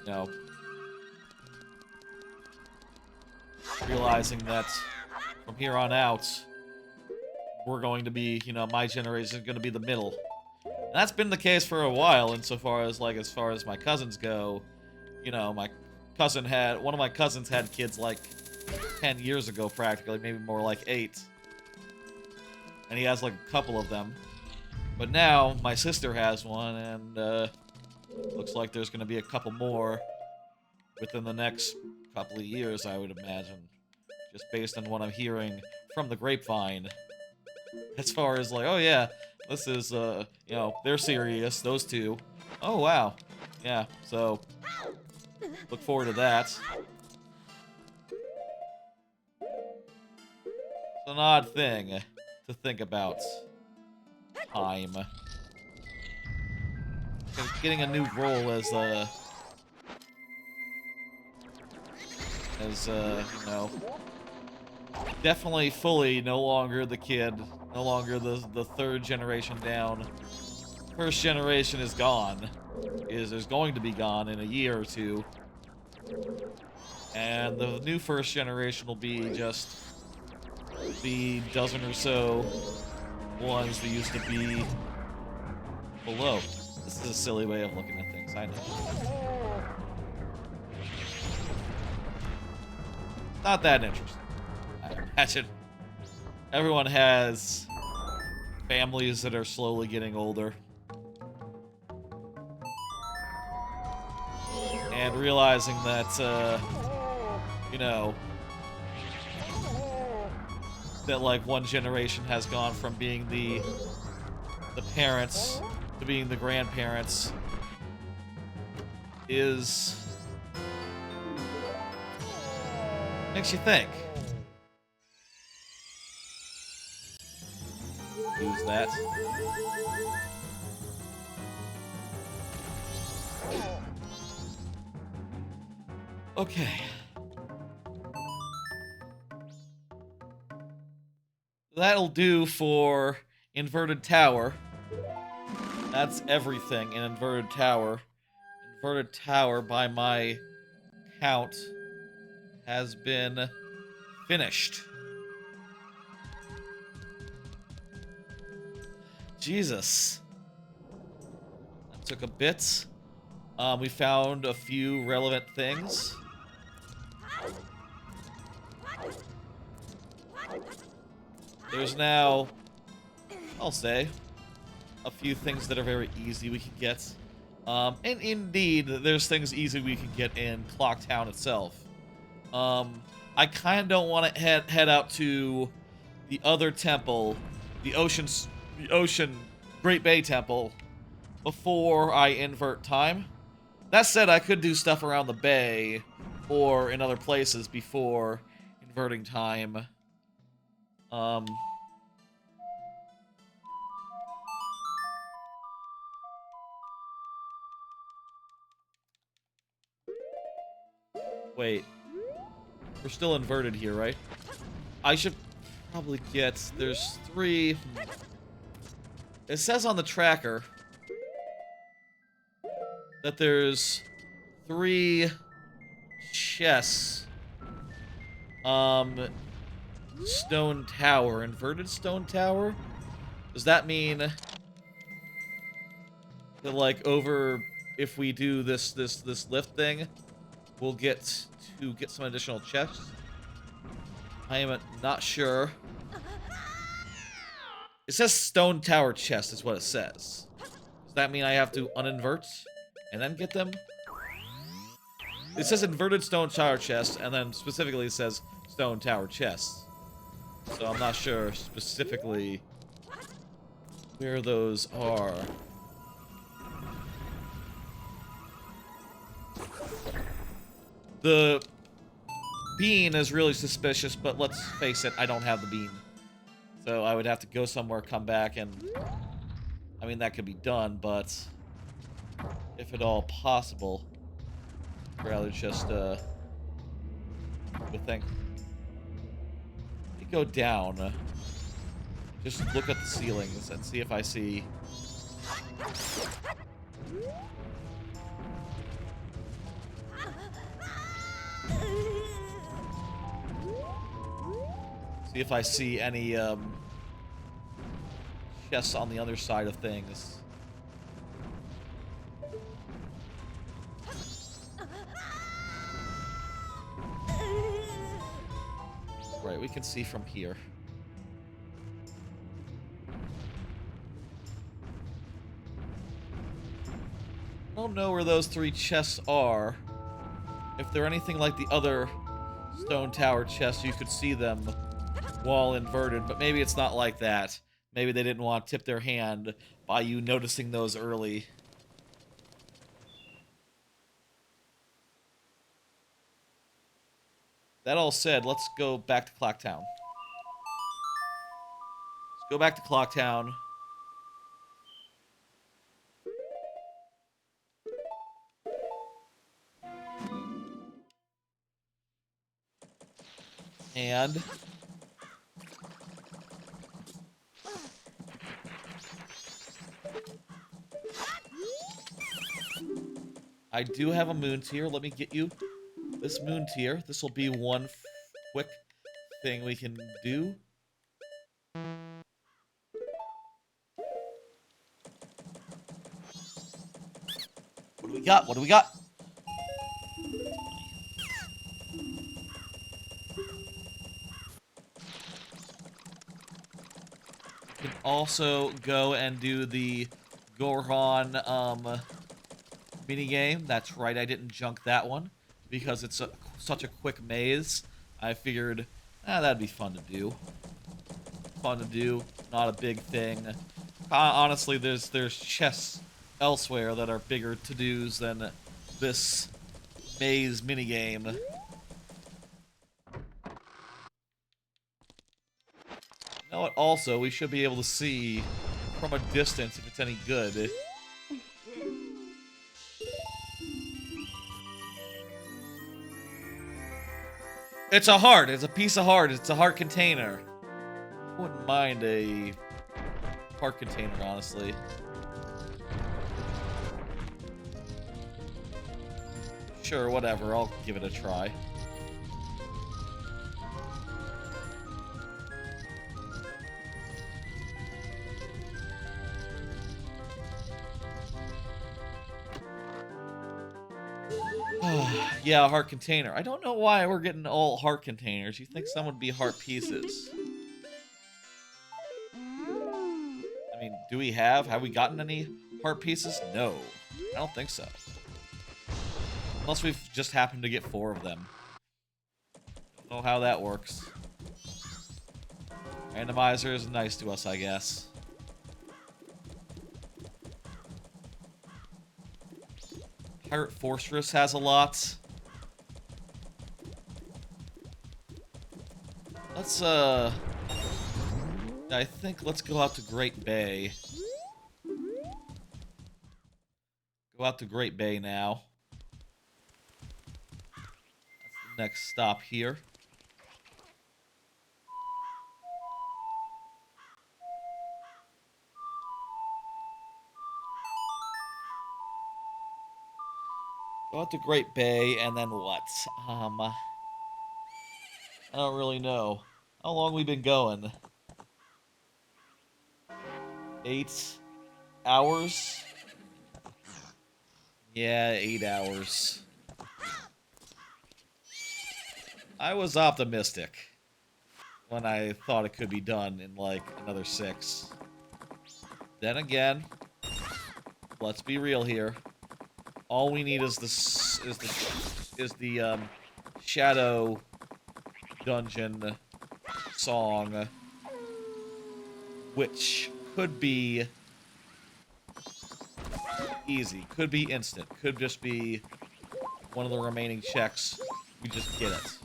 Speaker 1: you know, realizing that from here on out, we're going to be, you know, my generation is going to be the middle. And that's been the case for a while, insofar as, like, as far as my cousins go, you know, one of my cousins had kids, like, 10 years ago, practically, maybe more like 8. And he has, like, a couple of them. But now, my sister has one, and, looks like there's going to be a couple more within the next couple of years, I would imagine. Just based on what I'm hearing from the grapevine. As far as like, oh yeah, this is, you know, they're serious, those 2. Oh wow. Yeah, so, look forward to that. It's an odd thing to think about. Time. getting a new role you know, definitely fully no longer the kid, no longer the third generation down. First generation is gone, is going to be gone in a year or two, and the new first generation will be just the dozen or so ones that used to be below. This is a silly way of looking at things, I know. Not that interesting, I imagine. Everyone has families that are slowly getting older. And realizing that, you know, that like one generation has gone from being the parents to being the grandparents makes you think. Use that. Okay. That'll do for Inverted Tower. That's everything in Inverted Tower. Inverted Tower, by my count, has been finished. Jesus. That took a bit. We found a few relevant things. There's now, I'll say, a few things that are very easy we can get. And indeed, there's things easy we can get in Clocktown itself. I kind of don't want to head out to the other temple, the Ocean Great Bay Temple, before I invert time. That said, I could do stuff around the bay or in other places before inverting time. Wait. We're still inverted here, right? I should probably get... There's 3... It says on the tracker that there's 3 chests. Stone Tower. Inverted Stone Tower? Does that mean that, like, over... If we do this lift thing, we'll get to get some additional chests? I am not sure. It says Stone Tower chest is what it says. Does that mean I have to uninvert and then get them? It says inverted Stone Tower chest, and then specifically it says Stone Tower chest. So I'm not sure specifically where those are. The bean is really suspicious, but let's face it, I don't have the bean. So I would have to go somewhere, come back, and... I mean, that could be done, but... if at all possible, I'd rather just, good thing. Let me go down. Just look at the ceilings and see if I see... See if I see any, chests on the other side of things. Right, we can see from here. I don't know where those 3 chests are. If they're anything like the other Stone Tower chests, you could see them while inverted, but maybe it's not like that. Maybe they didn't want to tip their hand by you noticing those early. That all said, let's go back to Clocktown. Let's go back to Clocktown. And I do have a moon tier. Let me get you this moon tier. This will be one quick thing we can do. What do we got? What do we got? We can also go and do the Goron mini game. That's right, I didn't junk that one because it's such a quick maze. I figured, that'd be fun to do. Not a big thing. Honestly, there's chests elsewhere that are bigger to-dos than this maze minigame. You know what? Also, we should be able to see from a distance if it's any good. It's a heart. It's a piece of heart. It's a heart container. I wouldn't mind a heart container, honestly. Sure, whatever. I'll give it a try. Yeah, a heart container. I don't know why we're getting all heart containers. You'd think some would be heart pieces. I mean, do we have we gotten any heart pieces? No. I don't think so. Unless we've just happened to get 4 of them. Don't know how that works. Randomizer is nice to us, I guess. Pirate Fortress has a lot. Let's, I think let's go out to Great Bay. Go out to Great Bay now. That's the next stop here. Go out to Great Bay, and then what? I don't really know. How long we been going? 8 hours? Yeah, 8 hours. I was optimistic when I thought it could be done in like another 6. Then again, let's be real here. All we need is the Shadow Dungeon song, which could be easy, could be instant, could just be one of the remaining checks. We just get it.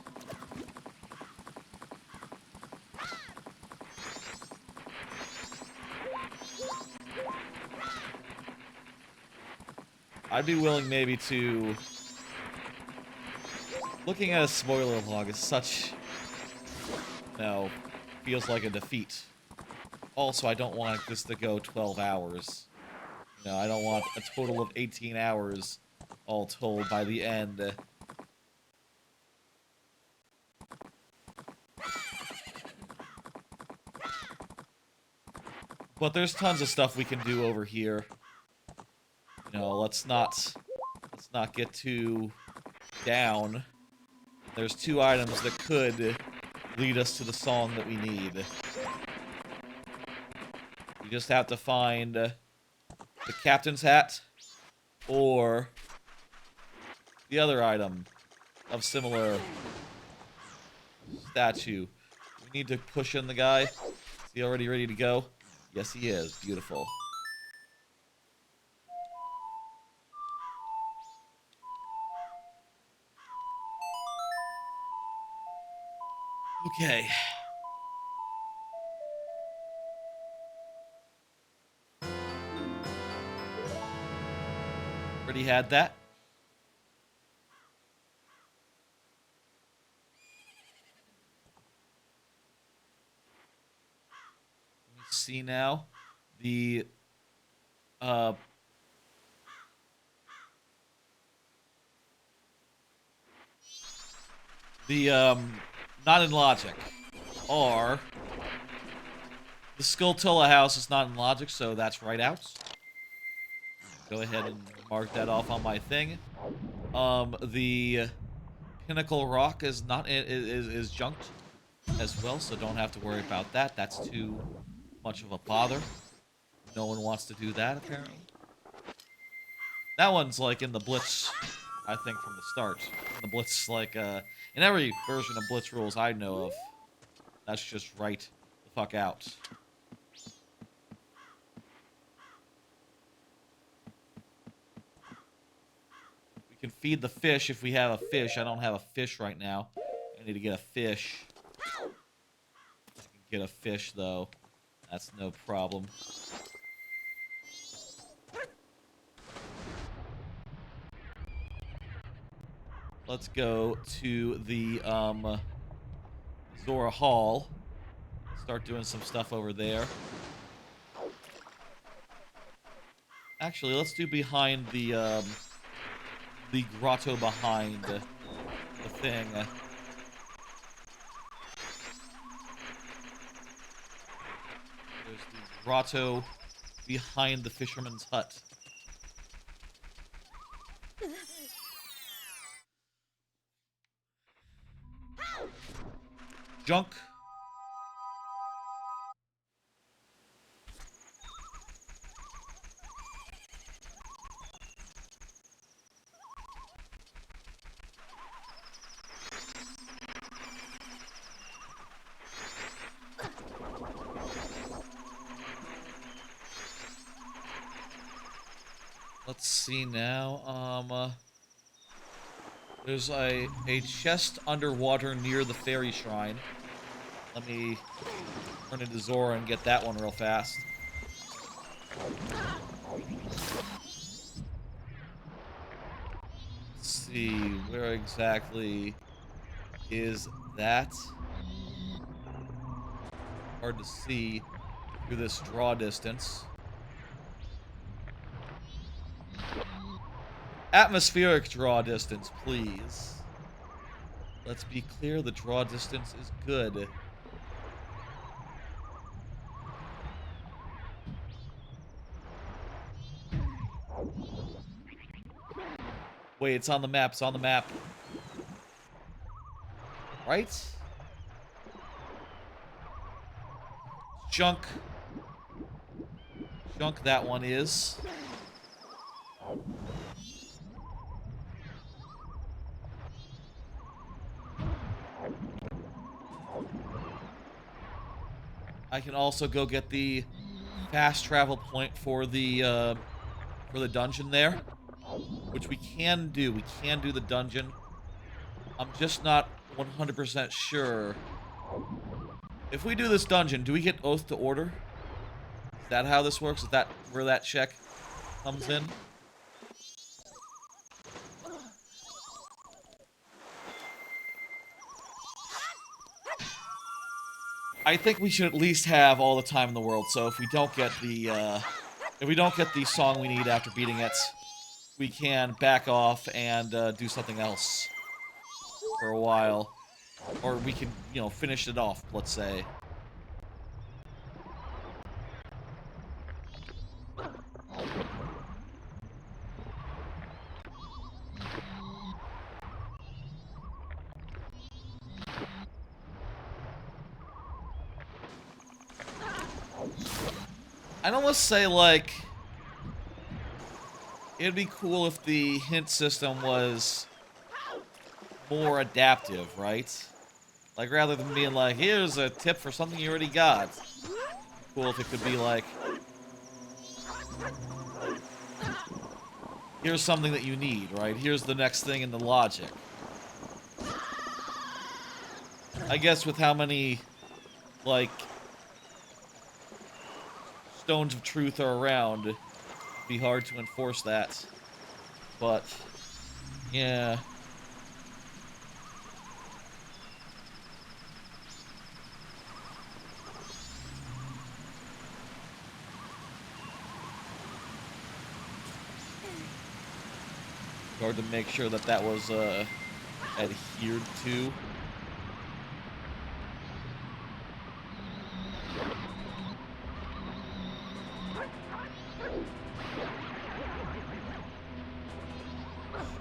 Speaker 1: I'd be willing maybe to... Looking at a spoiler log is such... No, feels like a defeat. Also, I don't want this to go 12 hours. No, I don't want a total of 18 hours all told by the end. But there's tons of stuff we can do over here. You know, let's not get too down. There's 2 items that could lead us to the song that we need. We just have to find the captain's hat or the other item of similar statue. We need to push in the guy. Is he already ready to go? Yes, he is. Beautiful. Okay. Already had that. see now. The not in logic are the Skulltula house is not in logic, so that's right out. Go ahead and mark that off on my thing. The Pinnacle Rock is not is junked as well, so don't have to worry about that. That's too much of a bother. No one wants to do that, apparently. That one's like in the Blitz, I think, from the start. In the Blitz, like, in every version of Blitz rules I know of, that's just right the fuck out. We can feed the fish if we have a fish. I don't have a fish right now. I need to get a fish. I can get a fish, though. That's no problem. Let's go to the Zora Hall. Start doing some stuff over there. Actually, let's do behind the grotto behind the thing. There's the grotto behind the fisherman's hut. Junk. Let's see now. There's a chest underwater near the fairy shrine. Let me turn into Zora and get that one real fast. Let's see, where exactly is that? Hard to see through this draw distance. Atmospheric draw distance, please. Let's be clear, the draw distance is good. Wait, it's on the map, it's on the map. Right? Junk. Junk, that one is. I can also go get the fast travel point for the dungeon there, which we can do. We can do the dungeon. I'm just not 100% sure. If we do this dungeon, do we get Oath to Order? Is that how this works? Is that where that check comes in? I think we should at least have all the time in the world. So if we don't get the song we need after beating it, we can back off and do something else for a while, or we can, you know, finish it off. Let's say. I'd almost say, like, it'd be cool if the hint system was more adaptive, right? Like, rather than being like, here's a tip for something you already got. Cool if it could be like, here's something that you need, right? Here's the next thing in the logic. I guess with how many, like, Stones of Truth are around, it'd be hard to enforce that. But, yeah. Hard to make sure that that was adhered to.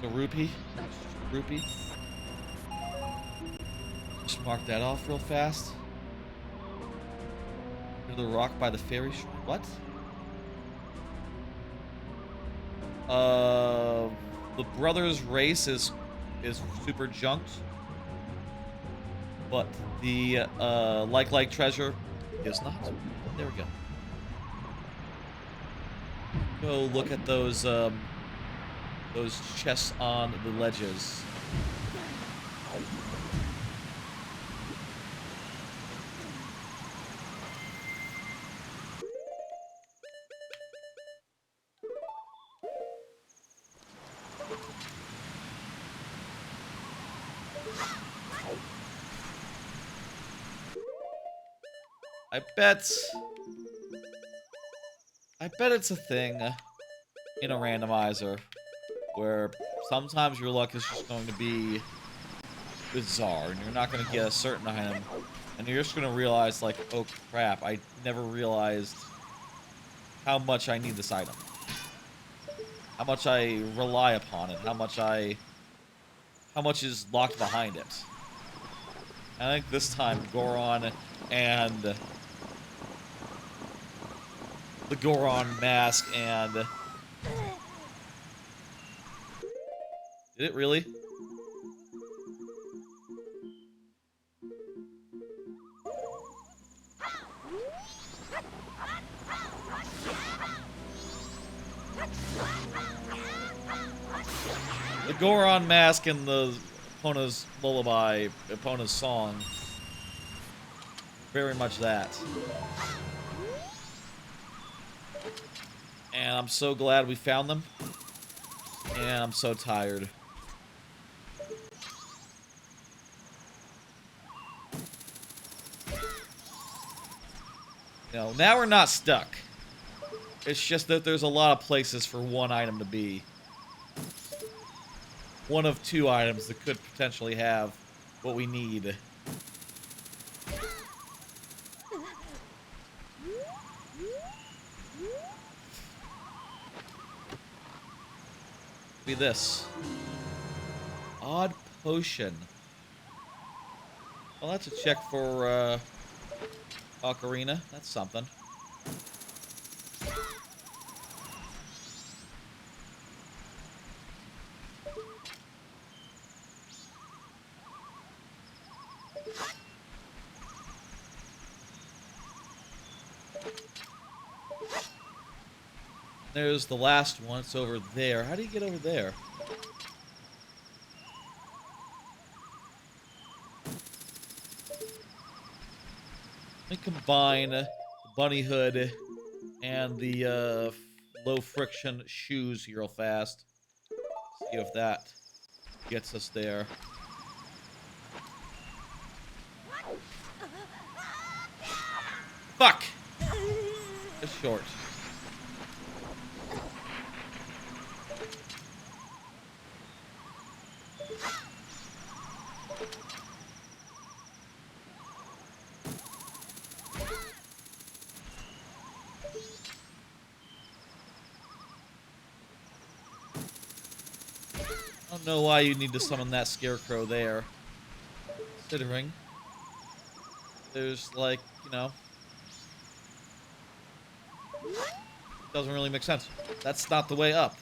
Speaker 1: The rupee. Rupee. Just mark that off real fast. To the rock by the fairy shrine. What? The brothers' race is super junked, but the like treasure is not. There we go. Go look at those chests on the ledges. I bet it's a thing in a randomizer where sometimes your luck is just going to be bizarre and you're not going to get a certain item and you're just going to realize like, oh crap, I never realized how much I need this item. How much I rely upon it, how much is locked behind it. I think this time Goron and the Goron mask and... Did it really? The Goron mask and the Epona's lullaby, Epona's song. Very much that. And I'm so glad we found them. And I'm so tired. You know, now we're not stuck. It's just that there's a lot of places for one item to be. One of two items that could potentially have what we need. Be this. Odd potion. Well, that's a check for, Ocarina. That's something. There's the last one. It's over there. How do you get over there? Let me combine the bunny hood and the low friction shoes real fast. See if that gets us there. Fuck! It's short. I don't know why you need to summon that scarecrow there. Considering there's like, you know, doesn't really make sense. That's not the way up.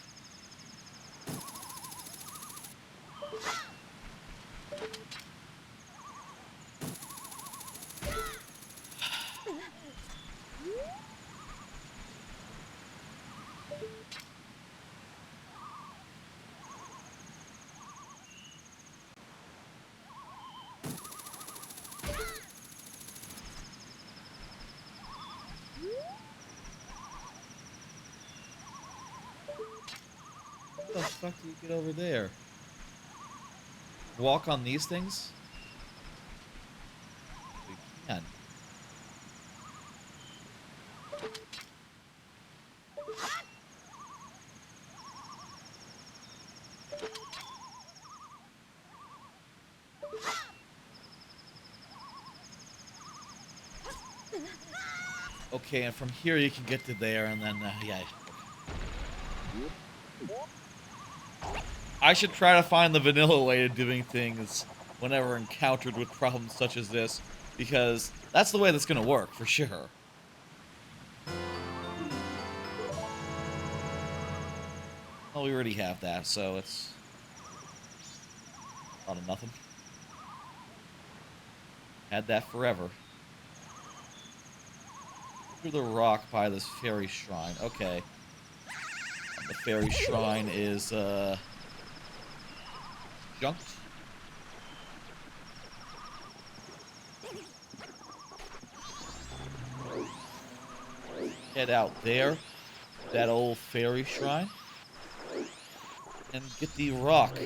Speaker 1: How the fuck do you get over there? Walk on these things? We can. Okay, and from here you can get to there, and then, yeah. I should try to find the vanilla way of doing things whenever encountered with problems such as this, because that's the way that's gonna work, for sure. Well, we already have that, so it's a lot of nothing. Had that forever. Through the rock by this fairy shrine. Okay. The fairy shrine is, junked. Head out there. That old fairy shrine. And get the rock.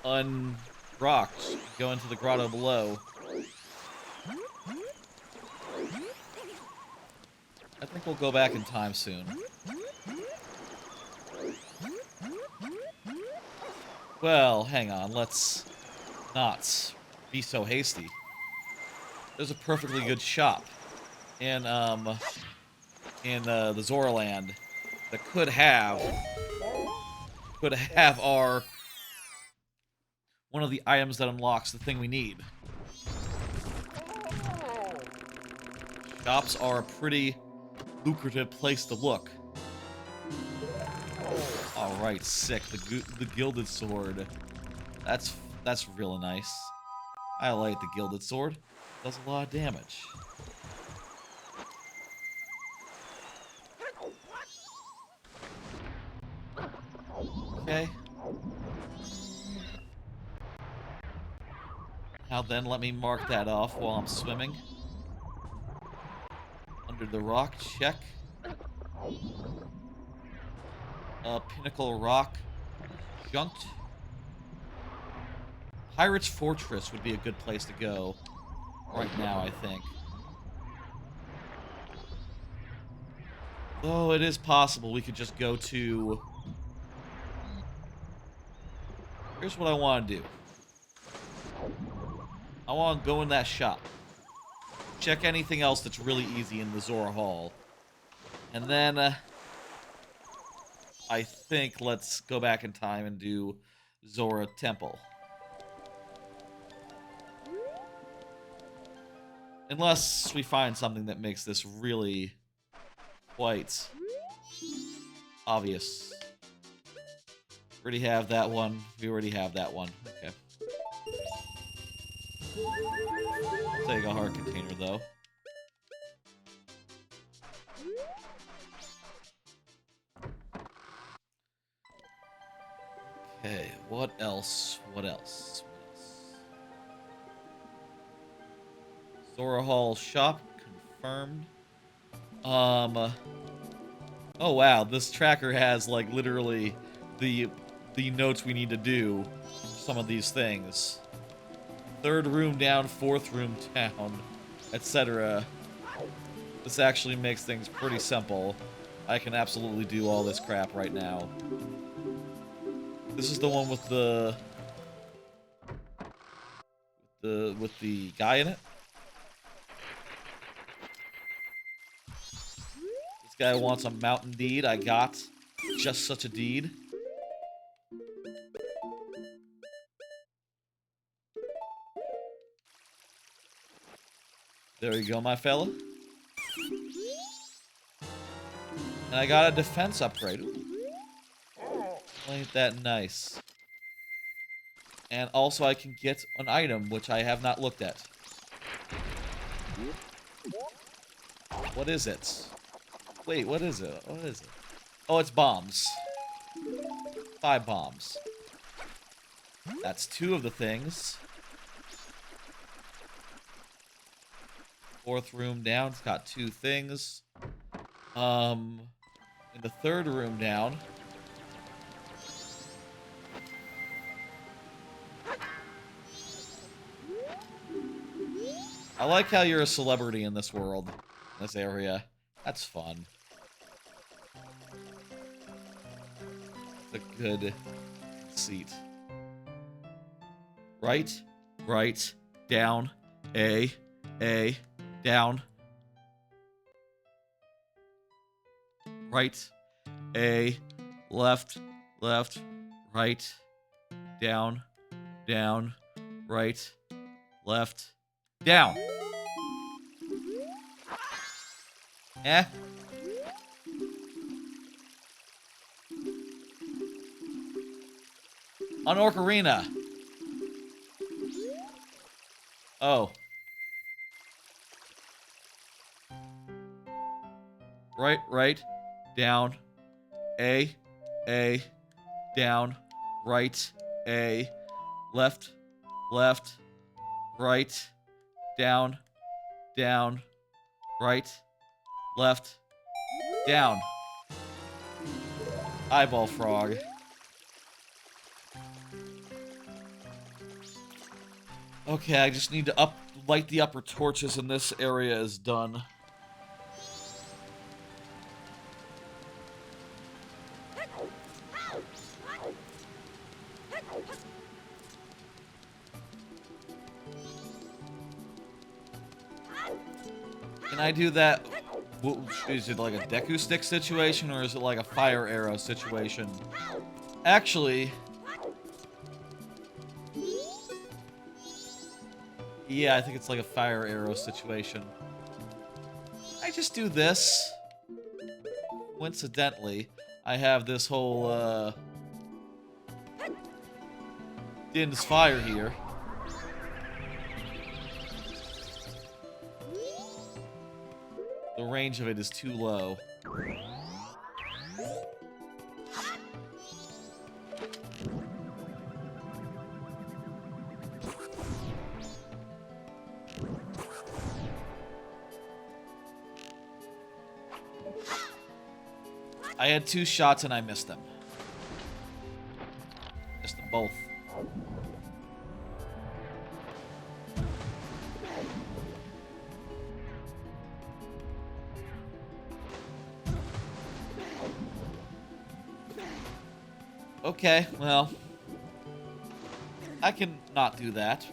Speaker 1: Unrocked. Go into the grotto below. I think we'll go back in time soon. Well, hang on. Let's not be so hasty. There's a perfectly good shop in the Zoraland that could have our one of the items that unlocks the thing we need. Shops are a pretty lucrative place to look. All right, sick. The gilded sword. That's really nice. I like the gilded sword. Does a lot of damage. Okay. Now then, let me mark that off while I'm swimming. Under the rock, check. Pinnacle rock, junked. Pirate's Fortress would be a good place to go right now, I think. Though it is possible we could just go to... Here's what I want to do. I want to go in that shop. Check anything else that's really easy in the Zora Hall. And then... I think let's go back in time and do Zora Temple. Unless we find something that makes this really quite obvious. We already have that one. We already have that one. Okay. Take a heart container, though. Okay, what else? What else? Zora Hall shop confirmed. Oh wow, this tracker has like literally the notes we need to do for some of these things. 3rd room down, 4th room down, etc. This actually makes things pretty simple. I can absolutely do all this crap right now. This is the one with the guy in it. This guy wants a mountain deed. I got just such a deed. There you go, my fella. And I got a defense upgrade. Ooh. Ain't that nice? And also I can get an item, which I have not looked at. What is it? Wait, what is it? What is it? Oh, it's bombs. 5 bombs. That's 2 of the things. 4th room down, it's got 2 things. In the 3rd room down... I like how you're a celebrity in this world, in this area. That's fun. A good seat. Right, down, A, A, down, right, A, left, left, right, down, down, right, left, down. Eh? On Ocarina. Oh. Right, right, down, A, down, right, A, left, left, right, down, down, right, left, down. Eyeball frog. Okay, I just need to light the upper torches and this area is done. Can I do that? Is it like a Deku Stick situation or is it like a fire arrow situation? Actually... yeah, I think it's like a fire arrow situation. I just do this. Coincidentally, I have this whole, Din's fire here. The range of it is too low. I had 2 shots and I missed them. Missed them both. Okay, well, I can not do that.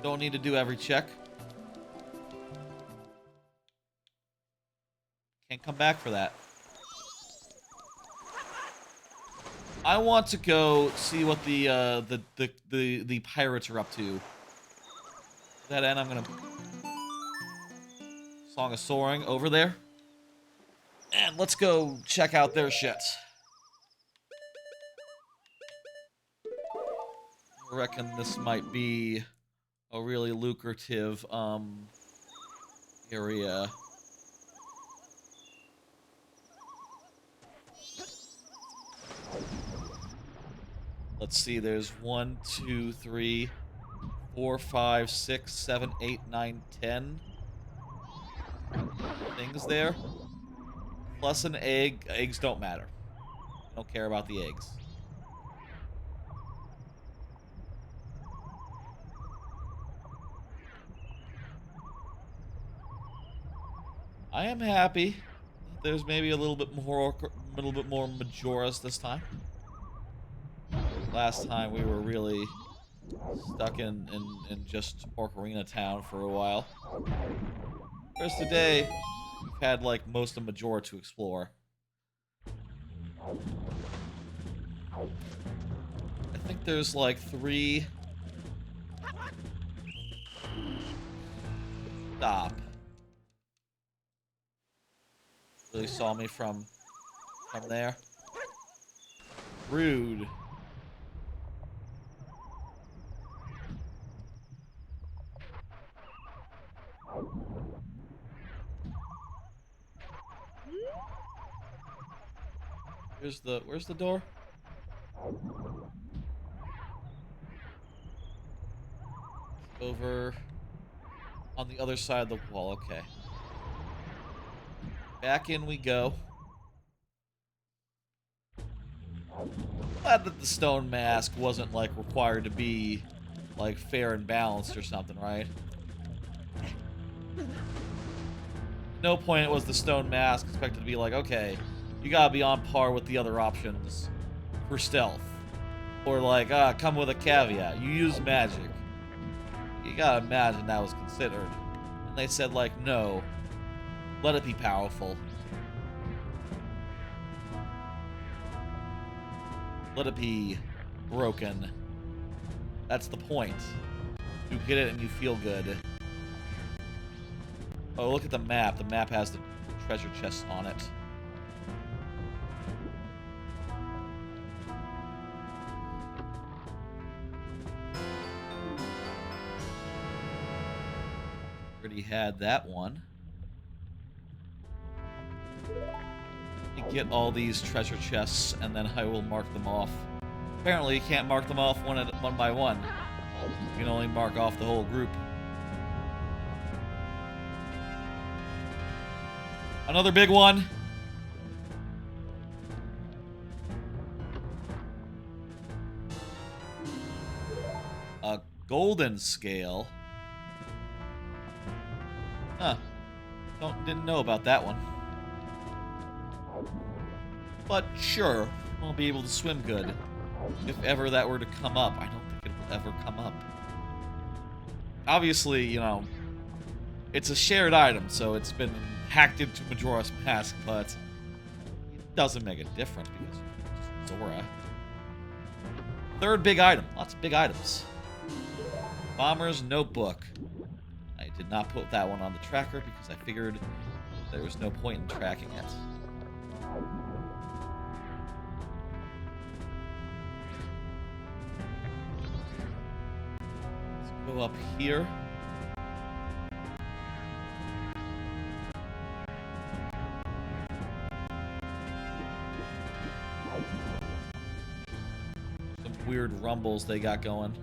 Speaker 1: Don't need to do every check. Can't come back for that. I want to go see what the pirates are up to. To that end, I'm gonna Song of Soaring over there, and let's go check out their shit. I reckon this might be a really lucrative area. Let's see, there's 1, 2, 3, 4, 5, 6, 7, 8, 9, 10 things there. Plus an egg. Eggs don't matter. I don't care about the eggs. I am happy that there's maybe a little bit more Majoras this time. Last time we were really stuck in just Ocarina Town for a while. Whereas today, we've had like most of Majora to explore. I think there's like 3... Stop. Really saw me from there. Rude. Where's the door? Over on the other side of the wall, okay. Back in we go. Glad that the stone mask wasn't like required to be like fair and balanced or something, right? No point was the stone mask expected to be like, okay, you gotta be on par with the other options for stealth. Or like, come with a caveat, you use magic. You gotta imagine that was considered. They said, like, no. Let it be powerful. Let it be broken. That's the point. You get it and you feel good. Oh, look at the map. The map has the treasure chests on it. Already had that one. Let me get all these treasure chests and then I will mark them off. Apparently you can't mark them off one by one. You can only mark off the whole group. Another big one. A golden scale. Huh. Didn't know about that one. But sure, I'll be able to swim good. If ever that were to come up. I don't think it will ever come up. Obviously, you know, it's a shared item, so it's been hacked into Majora's Mask, but it doesn't make a difference because it's Zora. Third big item. Lots of big items. Bomber's Notebook. I did not put that one on the tracker because I figured there was no point in tracking it. Let's go up here. Some weird rumbles they got going.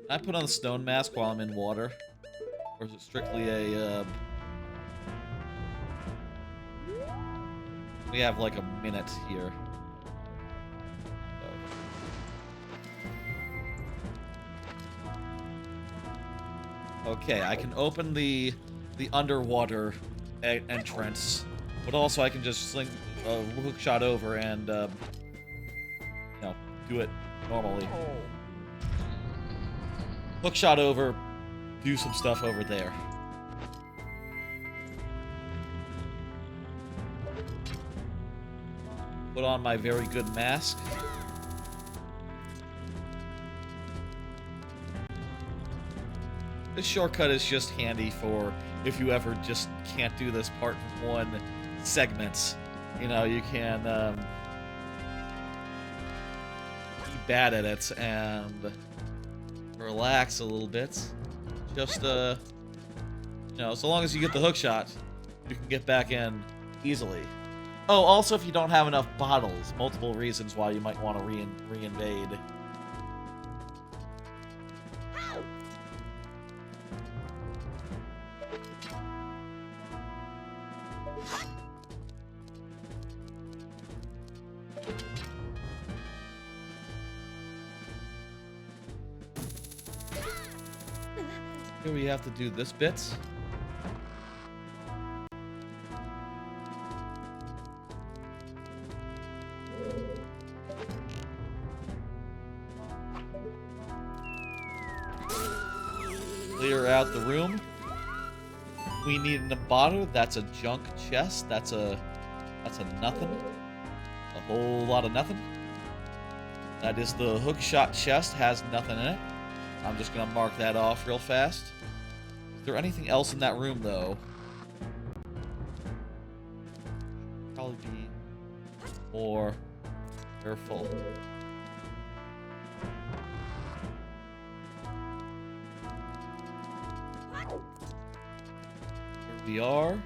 Speaker 1: Can I put on the stone mask while I'm in water? Or is it strictly a, We have like a minute here. Okay, I can open the underwater entrance, but also I can just sling a hook shot over and, you know, do it normally. Hook shot over, do some stuff over there. Put on my very good mask. This shortcut is just handy for if you ever just can't do this part in one segment. You know, you can be bad at it and relax a little bit. Just, you know, so long as you get the hook shot, you can get back in easily. Oh, also if you don't have enough bottles, multiple reasons why you might want to re-invade. Here we have to do this bit. Clear out the room. We need an abode. That's a junk chest. That's a nothing. A whole lot of nothing. That is the hook shot chest. Has nothing in it. I'm just gonna mark that off real fast. Is there anything else in that room though? Probably be more careful. Here we are.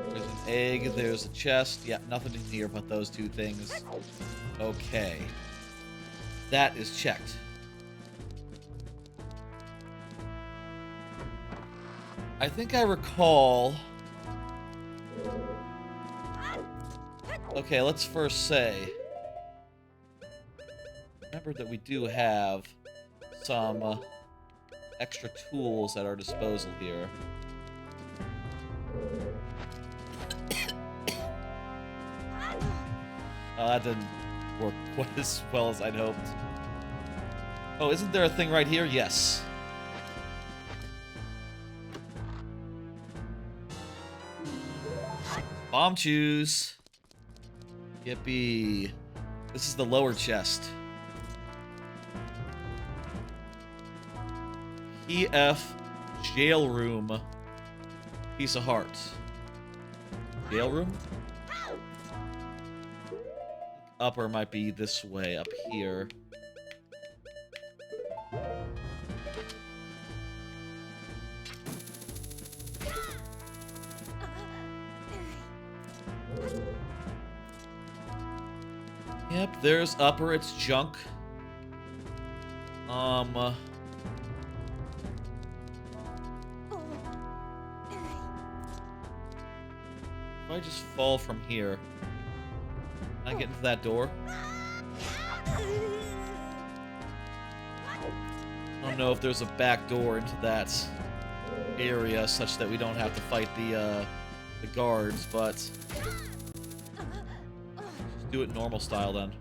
Speaker 1: There's an egg, there's a chest. Yeah, nothing in here but those two things. Okay. That is checked. I think I recall... Okay, let's first say... Remember that we do have some extra tools at our disposal here. That didn't work quite as well as I'd hoped. Oh, isn't there a thing right here? Yes. Bomb choose. Yippee. This is the lower chest. EF jail room. Piece of heart. Jail room? Upper might be this way, up here. Yep, there's upper, it's junk. If I just fall from here, can I get into that door? I don't know if there's a back door into that area such that we don't have to fight the guards, but just do it normal style then.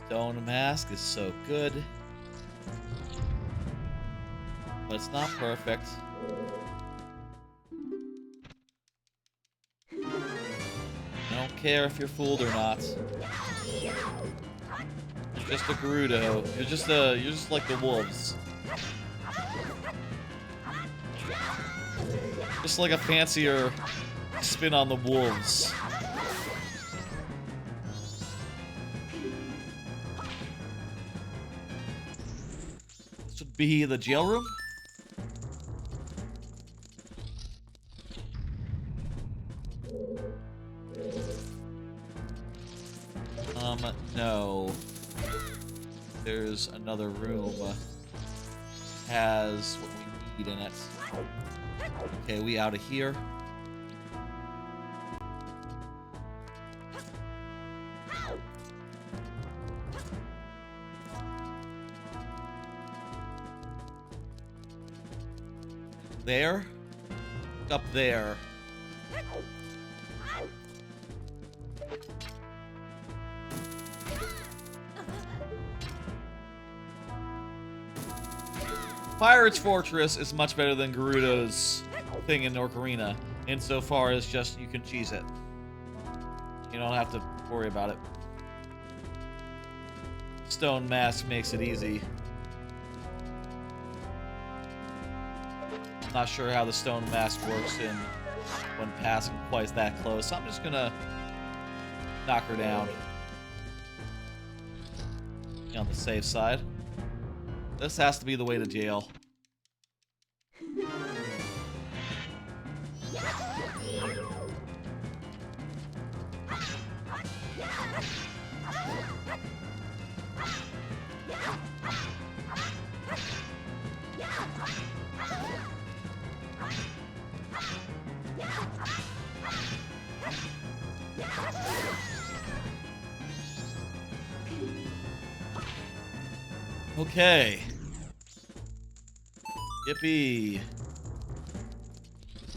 Speaker 1: Stone mask is so good, but it's not perfect. I don't care if you're fooled or not. You're just a Gerudo. You're just like the wolves. Just like a fancier spin on the wolves. This would be the jail room? No. There's another room. Has what we need in it. Okay, we out of here. There? Up there. Pirate's Fortress is much better than Gerudo's thing in Ocarina, insofar as just you can cheese it. You don't have to worry about it. Stone Mask makes it easy. I'm not sure how the Stone Mask works when passing quite that close, so I'm just gonna knock her down. On the safe side. This has to be the way to jail. Okay. Yippee.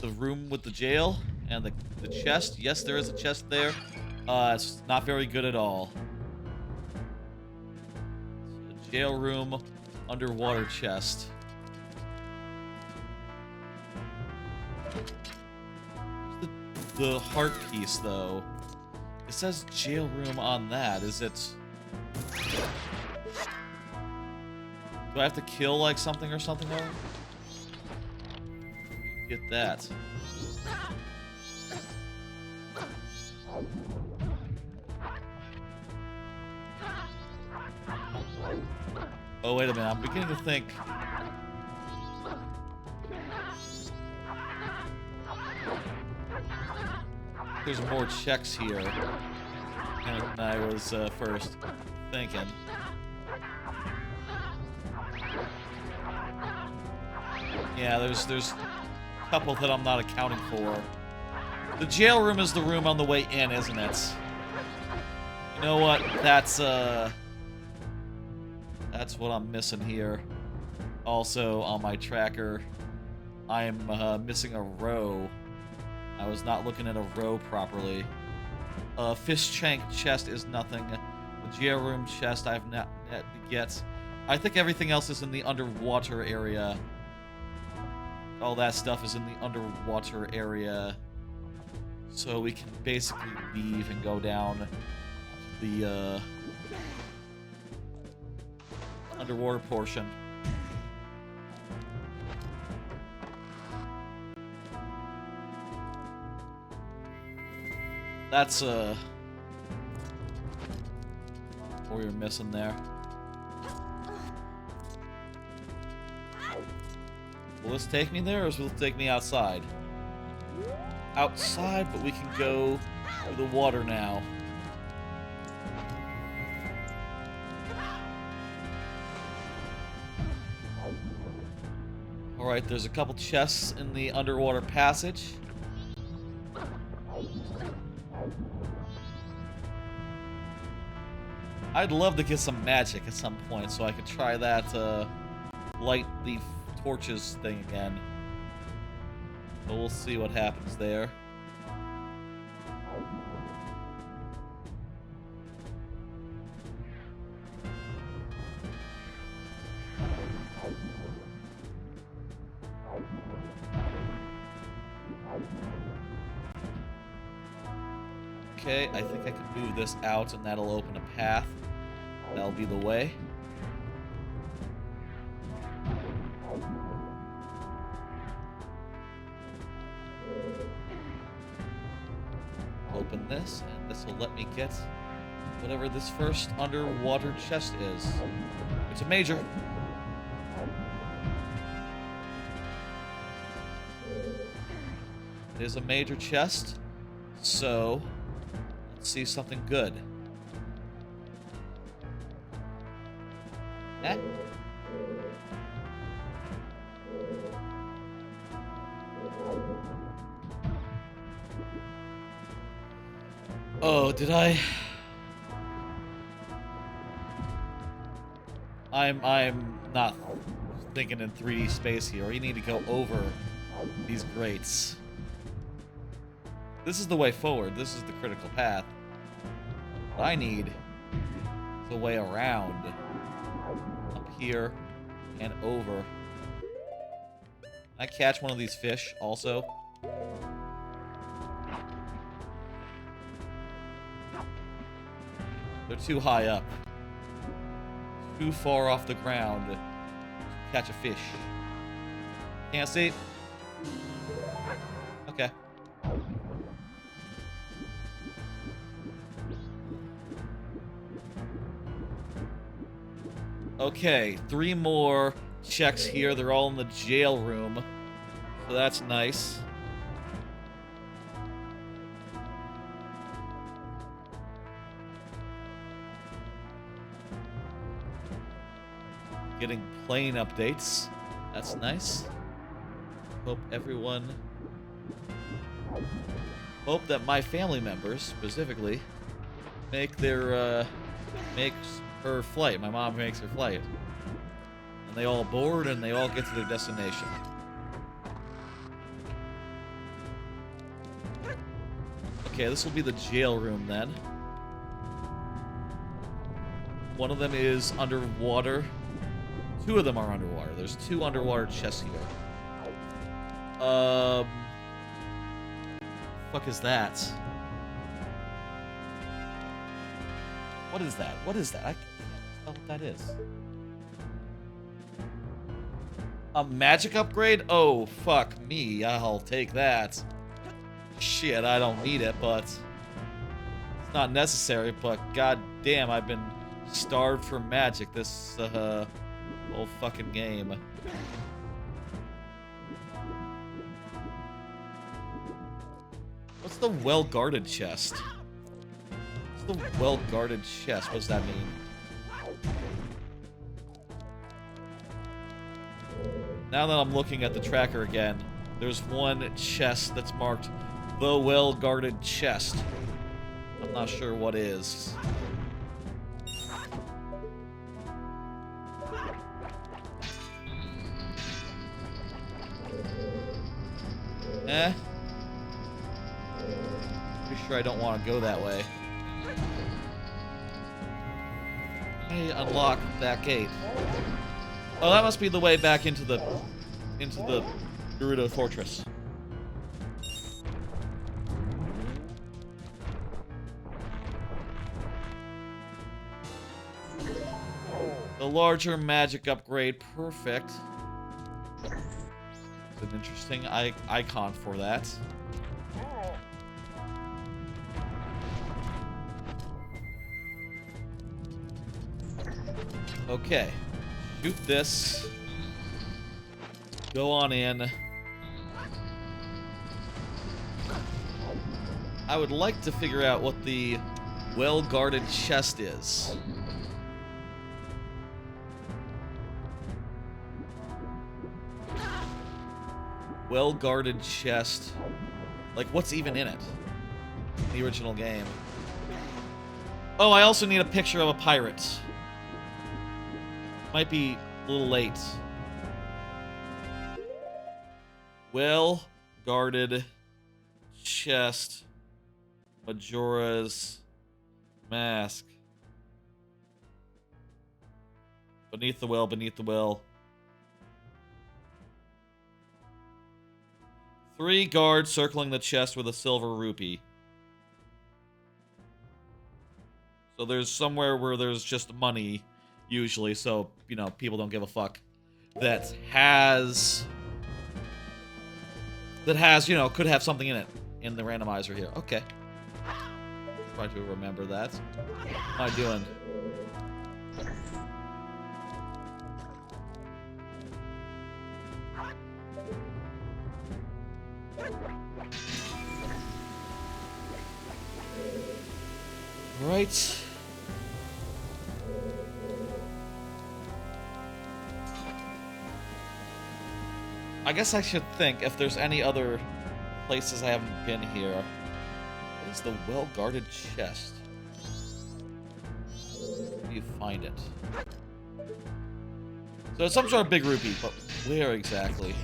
Speaker 1: The room with the jail and the chest. Yes, there is a chest there. It's not very good at all. It's a jail room, underwater chest. The heart piece, though. It says jail room on that. Is it... Do I have to kill, like, something or something? Get that. Oh, wait a minute. I'm beginning to think... There's more checks here than I was first thinking. Yeah, there's a couple that I'm not accounting for. The jail room is the room on the way in, isn't it? You know what? That's what I'm missing here. Also, on my tracker, I'm missing a row. I was not looking at a row properly. Fish tank chest is nothing. The jail room chest I have not yet. I think everything else is in the underwater area. All that stuff is in the underwater area. So we can basically leave and go down the underwater portion. That's what we were missing there. Will this take me there, or will it take me outside? Outside, but we can go through the water now. Alright, there's a couple chests in the underwater passage. I'd love to get some magic at some point so I could try that light the torches thing again. But we'll see what happens there. Okay, I think I can move this out and that'll open a path. That'll be the way. Open this, and this will let me get whatever this first underwater chest is. It's a major. It is a major chest, so let's see something good. Eh? Oh, did I? I'm not thinking in 3D space here. You need to go over these grates. This is the way forward. This is the critical path. What I need is a way around. Up here and over. Can I catch one of these fish also? They're too high up. Too far off the ground to catch a fish. Can't see. Okay. Okay, 3 more checks here. They're all in the jail room. So that's nice. Getting plane updates. That's nice. Hope everyone... Hope that my family members, specifically, make their, makes her flight. My mom makes her flight. And they all board and they all get to their destination. Okay, this will be the jail room then. One of them is underwater. 2 of them are underwater. There's 2 underwater chests here. Fuck is that? What is that? What is that? I can't tell what that is. A magic upgrade? Oh, fuck me. I'll take that. Shit, I don't need it, but... It's not necessary, but god damn, I've been starved for magic this, whole fucking game. What's the well-guarded chest? What's the well-guarded chest? What does that mean? Now that I'm looking at the tracker again, there's one chest that's marked the well-guarded chest. I'm not sure what is. Pretty sure I don't want to go that way. I unlock that gate. Oh, that must be the way back into the Gerudo Fortress. The larger magic upgrade, perfect. It's an interesting icon for that. Okay, shoot this. Go on in. I would like to figure out what the well-guarded chest is. Well-guarded chest. Like, what's even in it? The original game. Oh, I also need a picture of a pirate. Might be a little late. Well-guarded chest. Majora's mask. Beneath the well, beneath the well. 3 guards circling the chest with a silver rupee. So there's somewhere where there's just money, usually, so, you know, people don't give a fuck. That has, you know, could have something in it, in the randomizer here. Okay. Try to remember that. What am I doing? Right. I guess I should think if there's any other places I haven't been here. What is the well-guarded chest? Where do you find it? So it's some sort of big rupee, but where exactly?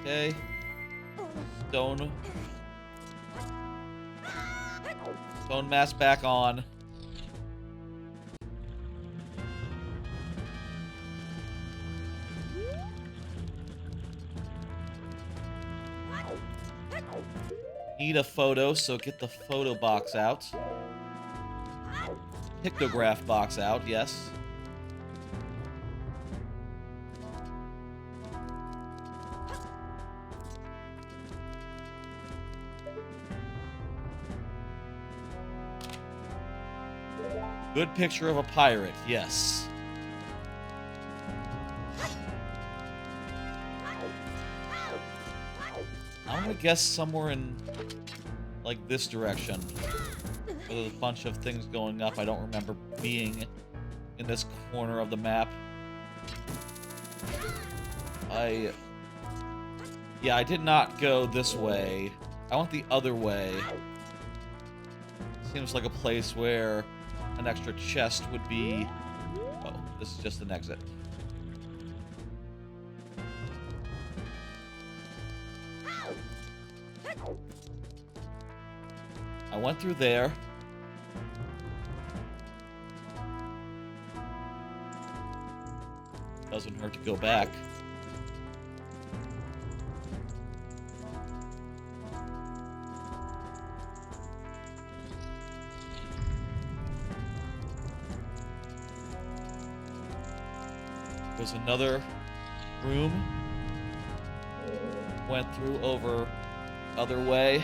Speaker 1: Okay. Stone mask back on. Need a photo, so get the photo box out. Pictograph box out, yes. Good picture of a pirate, yes. I'm gonna guess somewhere in, like, this direction. There's a bunch of things going up. I don't remember being in this corner of the map. Yeah, I did not go this way. I went the other way. Seems like a place where an extra chest would be... Oh, this is just an exit. I went through there. Doesn't hurt to go back. There's another room. Went through over the other way.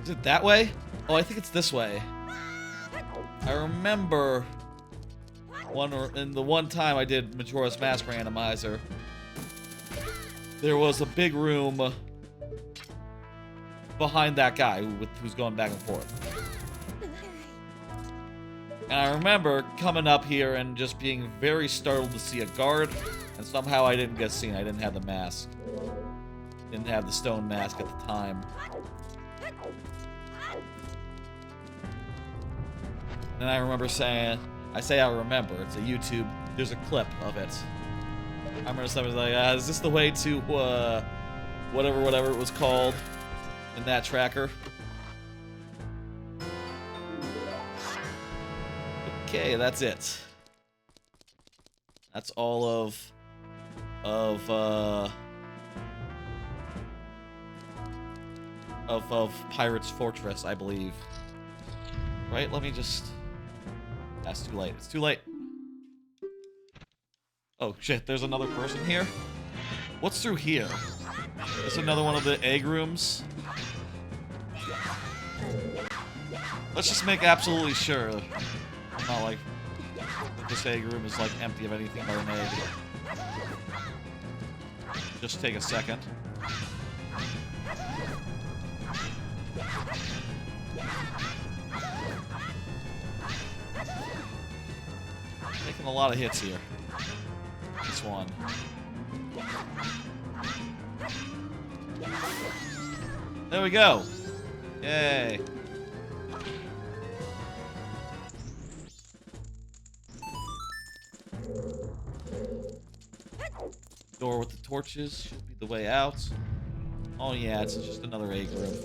Speaker 1: Is it that way? Oh, I think it's this way. I remember in the one time I did Majora's Mask Randomizer, there was a big room behind that guy who's going back and forth. And I remember coming up here and just being very startled to see a guard, and somehow I didn't get seen. I didn't have the mask. Didn't have the stone mask at the time. And I remember saying, I remember, it's a YouTube, there's a clip of it. I remember somebody was like, is this the way to, whatever it was called in that tracker? Okay, that's it. That's all of Pirate's Fortress, I believe. Right? Let me just... That's too late. It's too late. Oh, shit. There's another person here? What's through here? Is another one of the egg rooms? Let's just make absolutely sure. I'm not like... This egg room is, like, empty of anything but an egg. Just take a second. Taking a lot of hits here. This one. There we go. Yay. Door with the torches should be the way out. Oh yeah, it's just another egg room.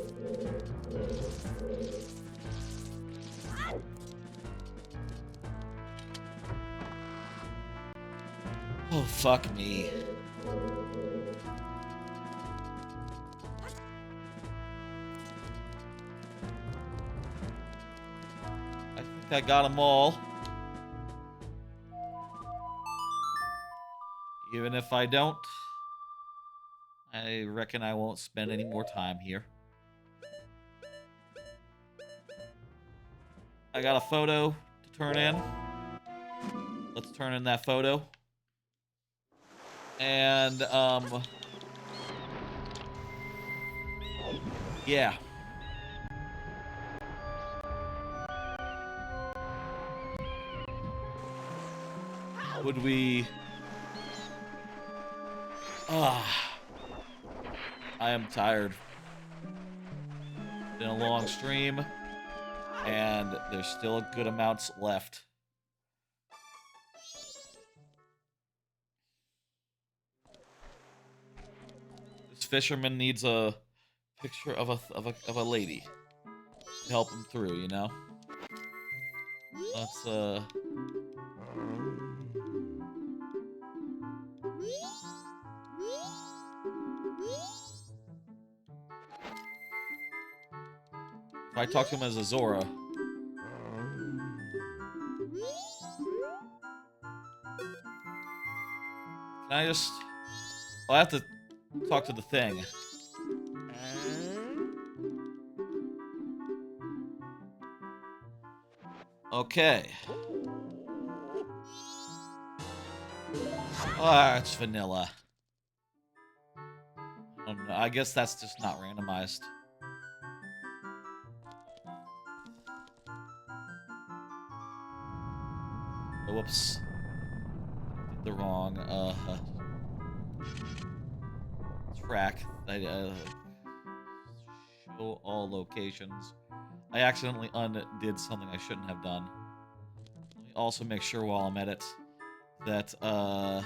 Speaker 1: Oh, fuck me. I think I got them all. Even if I don't, I reckon I won't spend any more time here. I got a photo to turn in. Let's turn in that photo. And, yeah. Would we... I am tired. Been a long stream, and there's still a good amounts left. This fisherman needs a picture of a lady to help him through, you know. Let's If I talk to him as a Zora. Can I just... I'll have to talk to the thing. Okay. Ah, it's vanilla. I don't know. I guess that's just not randomized. Whoops. Did the wrong, track. Show all locations. I accidentally undid something I shouldn't have done. Let me also make sure while I'm at it that, yeah.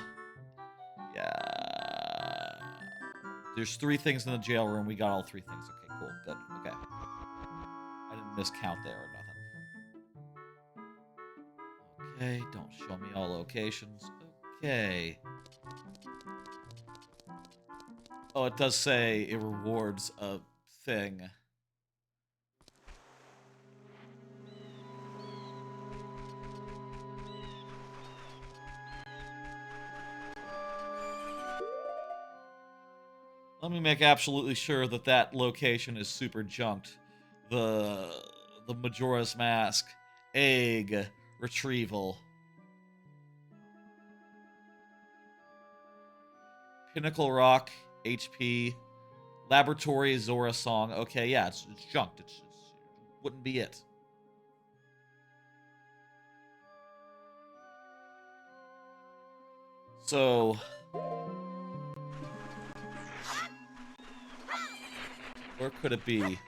Speaker 1: There's 3 things in the jail room. We got all 3 things. Okay, cool. Good. Okay. I didn't miscount there or nothing. Okay, don't show me all locations. Okay. Oh, it does say it rewards a thing. Let me make absolutely sure that that location is super junked. The Majora's Mask, egg, retrieval. Pinnacle Rock, HP, Laboratory Zora song. Okay, yeah, it's junked. It wouldn't be it. So... where could it be?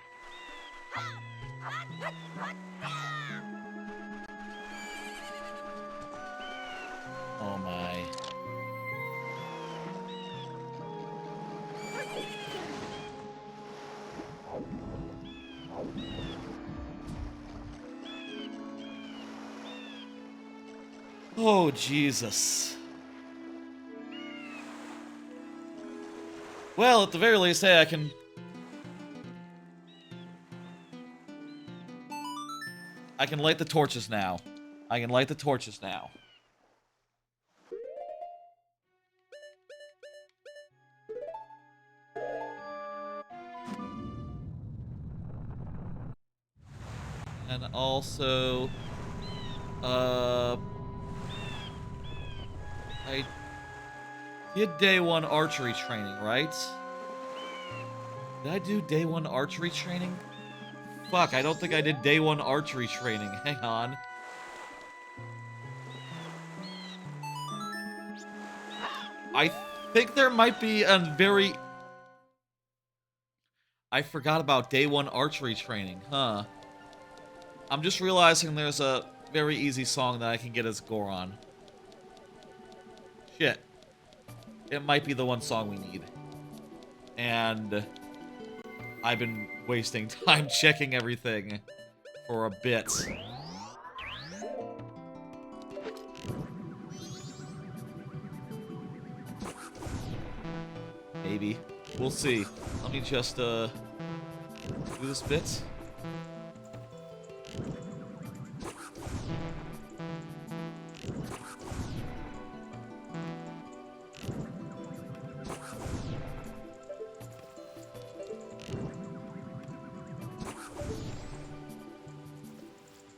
Speaker 1: Oh my. Oh, Jesus. Well, at the very least, hey, I can light the torches now. I can light the torches now. And also, I did day 1 archery training, right? Did I do day 1 archery training? Fuck, I don't think I did day 1 archery training. Hang on. I think there might be a very... I forgot about day 1 archery training, huh? I'm just realizing there's a very easy song that I can get as Goron. Shit. It might be the one song we need. And I've been wasting time checking everything for a bit. Maybe. We'll see. Let me just, do this bit.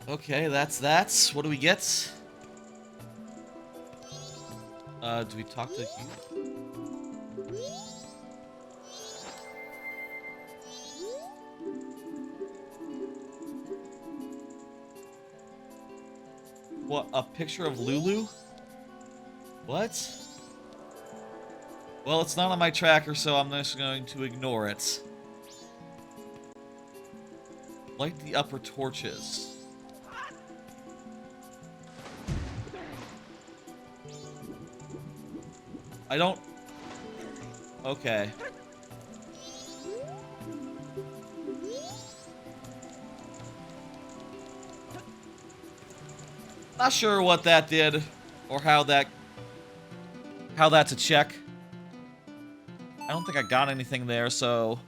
Speaker 1: Okay, that's that. What do we get? Do we talk to Hugh? What, a picture of Lulu? What? Well, it's not on my tracker, so I'm just going to ignore it. Light the upper torches. I don't... Okay. Not sure what that did, or how that's a check. I don't think I got anything there, so...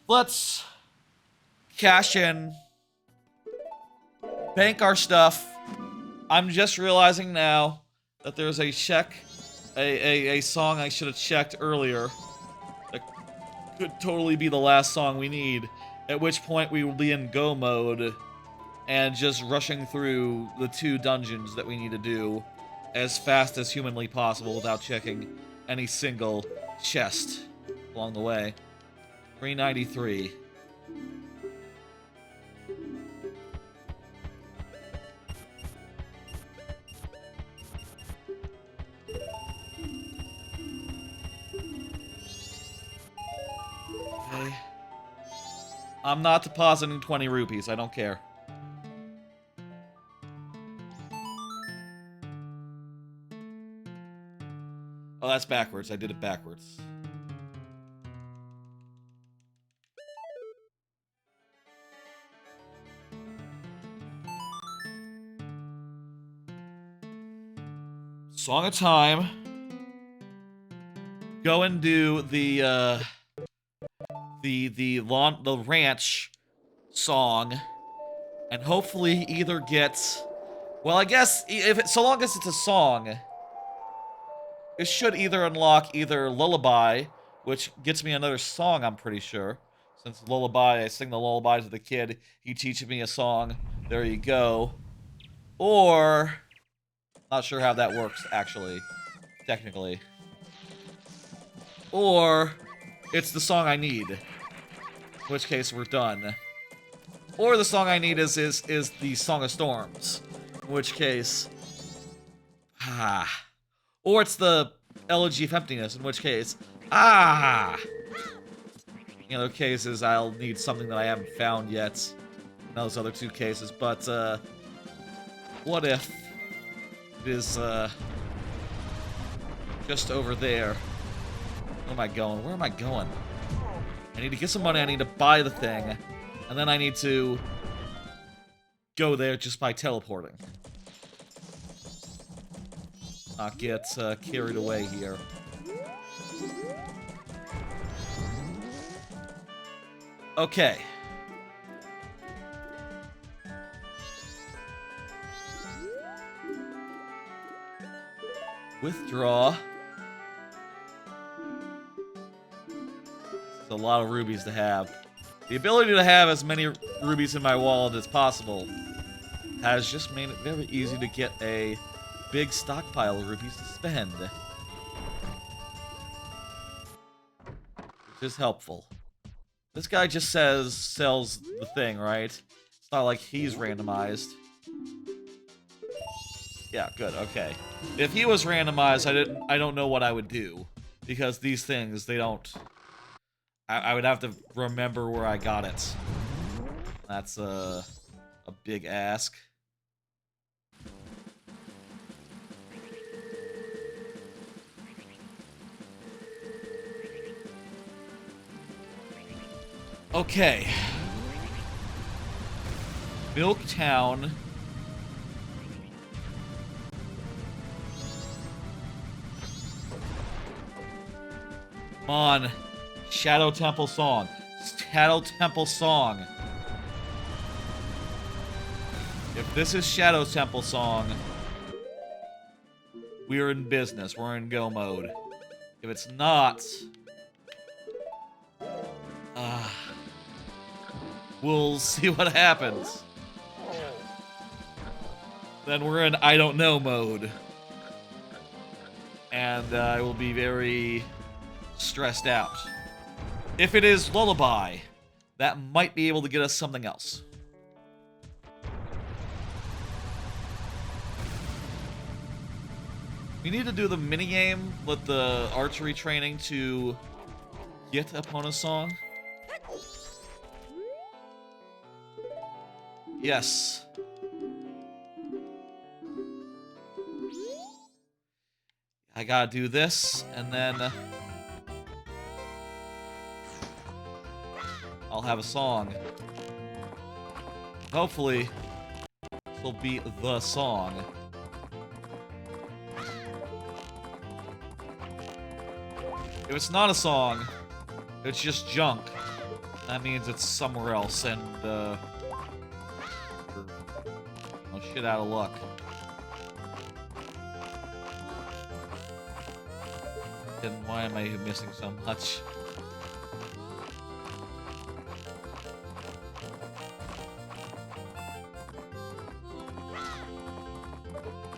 Speaker 1: let's cash in. Bank our stuff. I'm just realizing now that there's a check, a song I should have checked earlier. That could totally be the last song we need. At which point we will be in go mode and just rushing through the 2 dungeons that we need to do as fast as humanly possible without checking any single chest along the way. 393. Okay. I'm not depositing 20 rupees. I don't care. Oh, that's backwards. I did it backwards. Song of Time. Go and do the ranch song, and hopefully either get... well, I guess if it, so long as it's a song, it should either unlock either Lullaby, which gets me another song, I'm pretty sure. Since Lullaby, I sing the lullaby to the kid, he teaches me a song. There you go. Or... not sure how that works, actually. Technically. Or... it's the song I need. In which case, we're done. Or the song I need is the Song of Storms. In which case... Or it's the Elegy of Emptiness, in which case... In other cases, I'll need something that I haven't found yet. In those other two cases, but, what if it is, just over there? Where am I going? Where am I going? I need to get some money, I need to buy the thing, and then I need to go there just by teleporting. Not get, carried away here. Okay. Withdraw. It's a lot of rubies to have. The ability to have as many rubies in my wallet as possible has just made it very easy to get a big stockpile of rubies to spend. Which is helpful. This guy just sells the thing, right? It's not like he's randomized. Yeah, good, okay. If he was randomized, I don't know what I would do. Because these things, they don't... I would have to remember where I got it. That's a big ask. Okay. Milk Town. Come on. Shadow Temple song. Shadow Temple song. If this is Shadow Temple song, we're in business. We're in go mode. If it's not... we'll see what happens. Then we're in I don't know mode. And I will be very stressed out. If it is Lullaby, that might be able to get us something else. We need to do the minigame with the archery training to get Epona song. Yes. I gotta do this, and then I'll have a song. Hopefully, this will be the song. If it's not a song, it's just junk. That means it's somewhere else, and, oh, shit out of luck. Then why am I missing so much?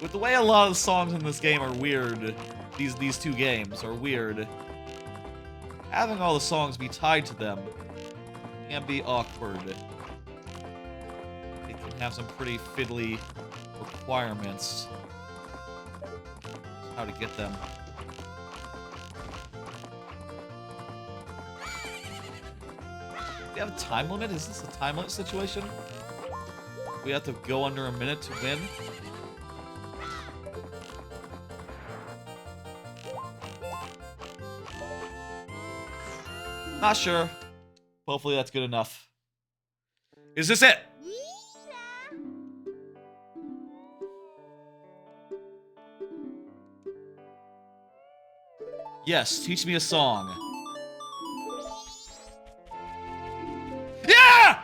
Speaker 1: With the way a lot of the songs in this game are weird, these two games are weird, having all the songs be tied to them can be awkward. It can have some pretty fiddly requirements. How to get them. Do we have a time limit? Is this a time limit situation? We have to go under a minute to win? Not sure. Hopefully that's good enough. Is this it? Yes, teach me a song. Yeah!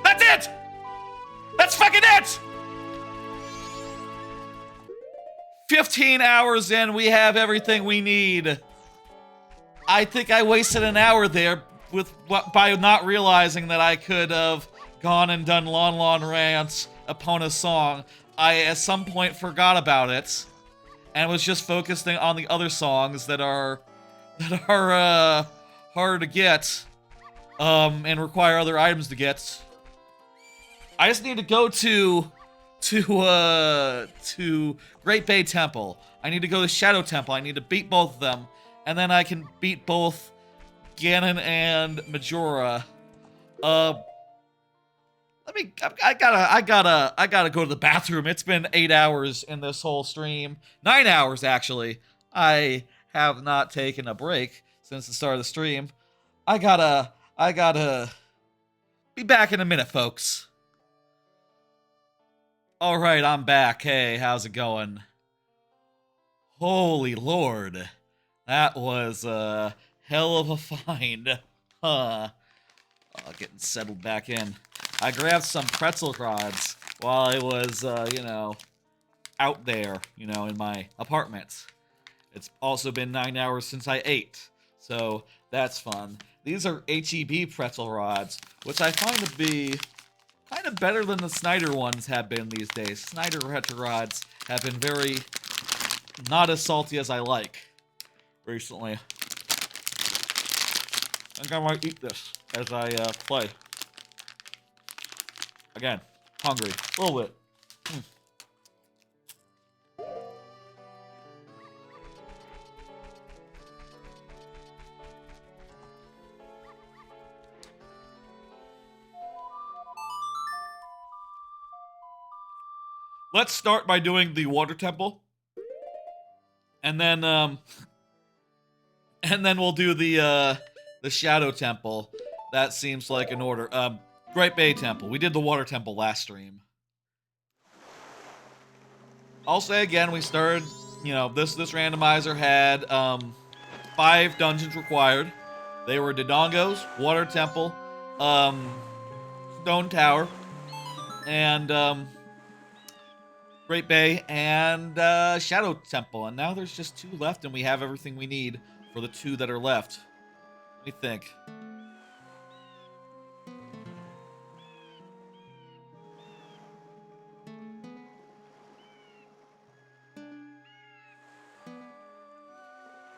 Speaker 1: That's it! That's fucking it! 15 hours in, we have everything we need. I think I wasted an hour there by not realizing that I could have gone and done Lon Lon Rant's Epona's song. I, at some point, forgot about it, and was just focusing on the other songs that are harder to get, and require other items to get. I just need to go to Great Bay Temple. I need to go to Shadow Temple. I need to beat both of them, and then I can beat both Ganon and Majora. I gotta go to the bathroom. It's been 8 hours in this whole stream. 9 hours, actually. I have not taken a break since the start of the stream. I gotta be back in a minute, folks. Alright, I'm back. Hey, how's it going? Holy lord. That was a hell of a find. Huh. Getting settled back in. I grabbed some pretzel rods while I was, out there, in my apartment. It's also been 9 hours since I ate, so that's fun. These are HEB pretzel rods, which I find to be kind of better than the Snyder ones have been these days. Snyder pretzel rods have been very not as salty as I like recently. I think I might eat this as I play. Again, hungry. A little bit. Let's start by doing the water temple. And then we'll do the shadow temple. That seems like an order. Great Bay Temple. We did the water temple last stream. I'll say again, we started, this randomizer had 5 dungeons required. They were Dodongos, Water Temple, Stone Tower, and Great Bay, and Shadow Temple. And now there's just 2 left, and we have everything we need for the 2 that are left. Let me think.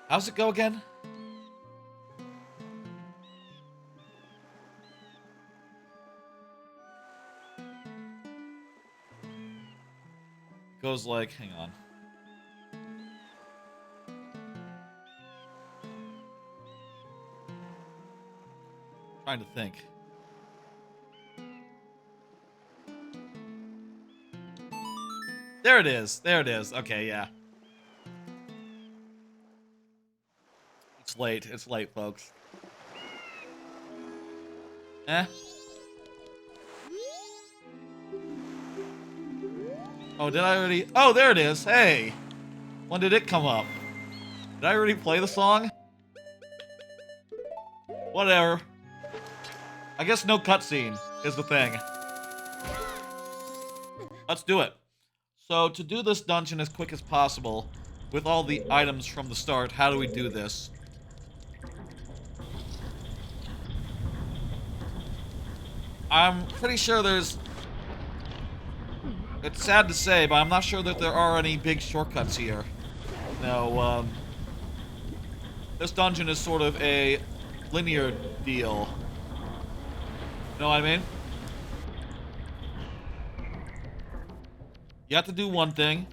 Speaker 1: How's it go again? Goes like, hang on. Trying to think. There it is. There it is. Okay, yeah. It's late. It's late, folks. Eh? Oh, did I already? Oh, there it is. Hey! When did it come up? Did I already play the song? Whatever. I guess no cutscene is the thing. Let's do it. So, to do this dungeon as quick as possible, with all the items from the start, how do we do this? I'm pretty sure there's... It's sad to say, but I'm not sure that there are any big shortcuts here. No, this dungeon is sort of a linear deal. Know what I mean? You have to do one thing.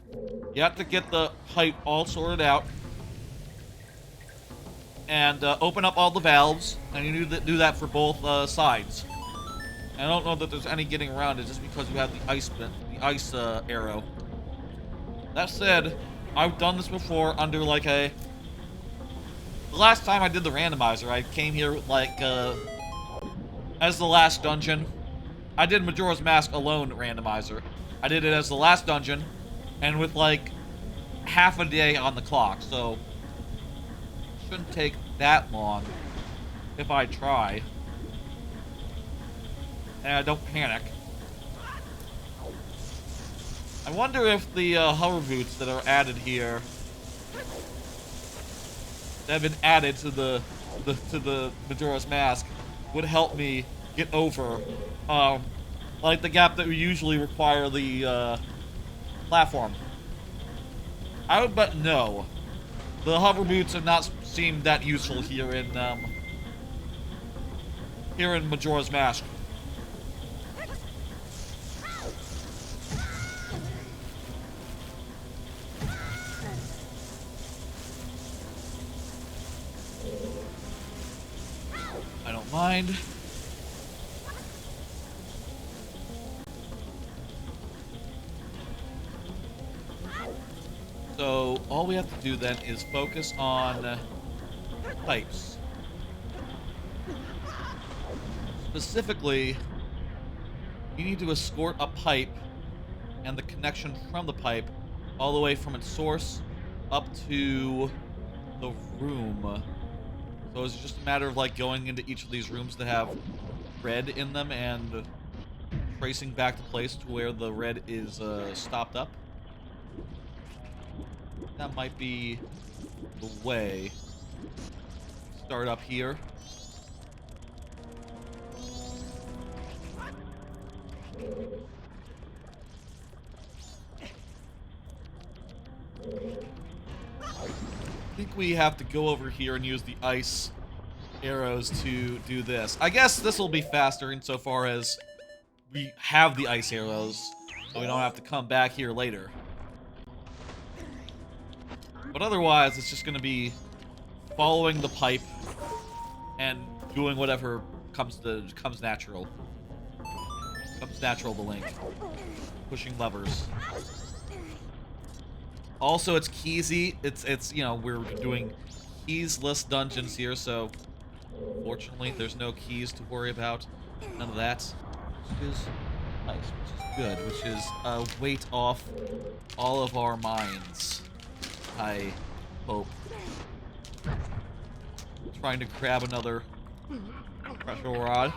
Speaker 1: You have to get the height all sorted out. And open up all the valves. And you need to do that for both sides. I don't know that there's any getting around it just because you have the ice arrow. That said, I've done this before under like a... The last time I did the randomizer, I came here like as the last dungeon. I did Majora's Mask alone randomizer. I did it as the last dungeon and with like half a day on the clock, so it shouldn't take that long if I try. And don't panic. I wonder if the hover boots that are added here, that have been added to the Majora's Mask, would help me get over, like the gap that we usually require the platform. I would bet no. The hover boots have not seemed that useful here in here in Majora's Mask. I don't mind. So all we have to do then is focus on pipes. Specifically, you need to escort a pipe and the connection from the pipe all the way from its source up to the room. So it's just a matter of like going into each of these rooms that have red in them and tracing back the place to where the red is stopped up. That might be the way. Start up here. I think we have to go over here and use the ice arrows to do this. I guess this will be faster insofar as we have the ice arrows, so we don't have to come back here later. But otherwise, it's just going to be following the pipe and doing whatever comes natural. Comes natural to Link. Pushing levers. Also, it's keysy. It's you know, we're doing keys-less dungeons here, so fortunately, there's no keys to worry about. None of that. Which is nice, which is good, which is a weight off all of our minds. I hope. Trying to grab another pressure rod.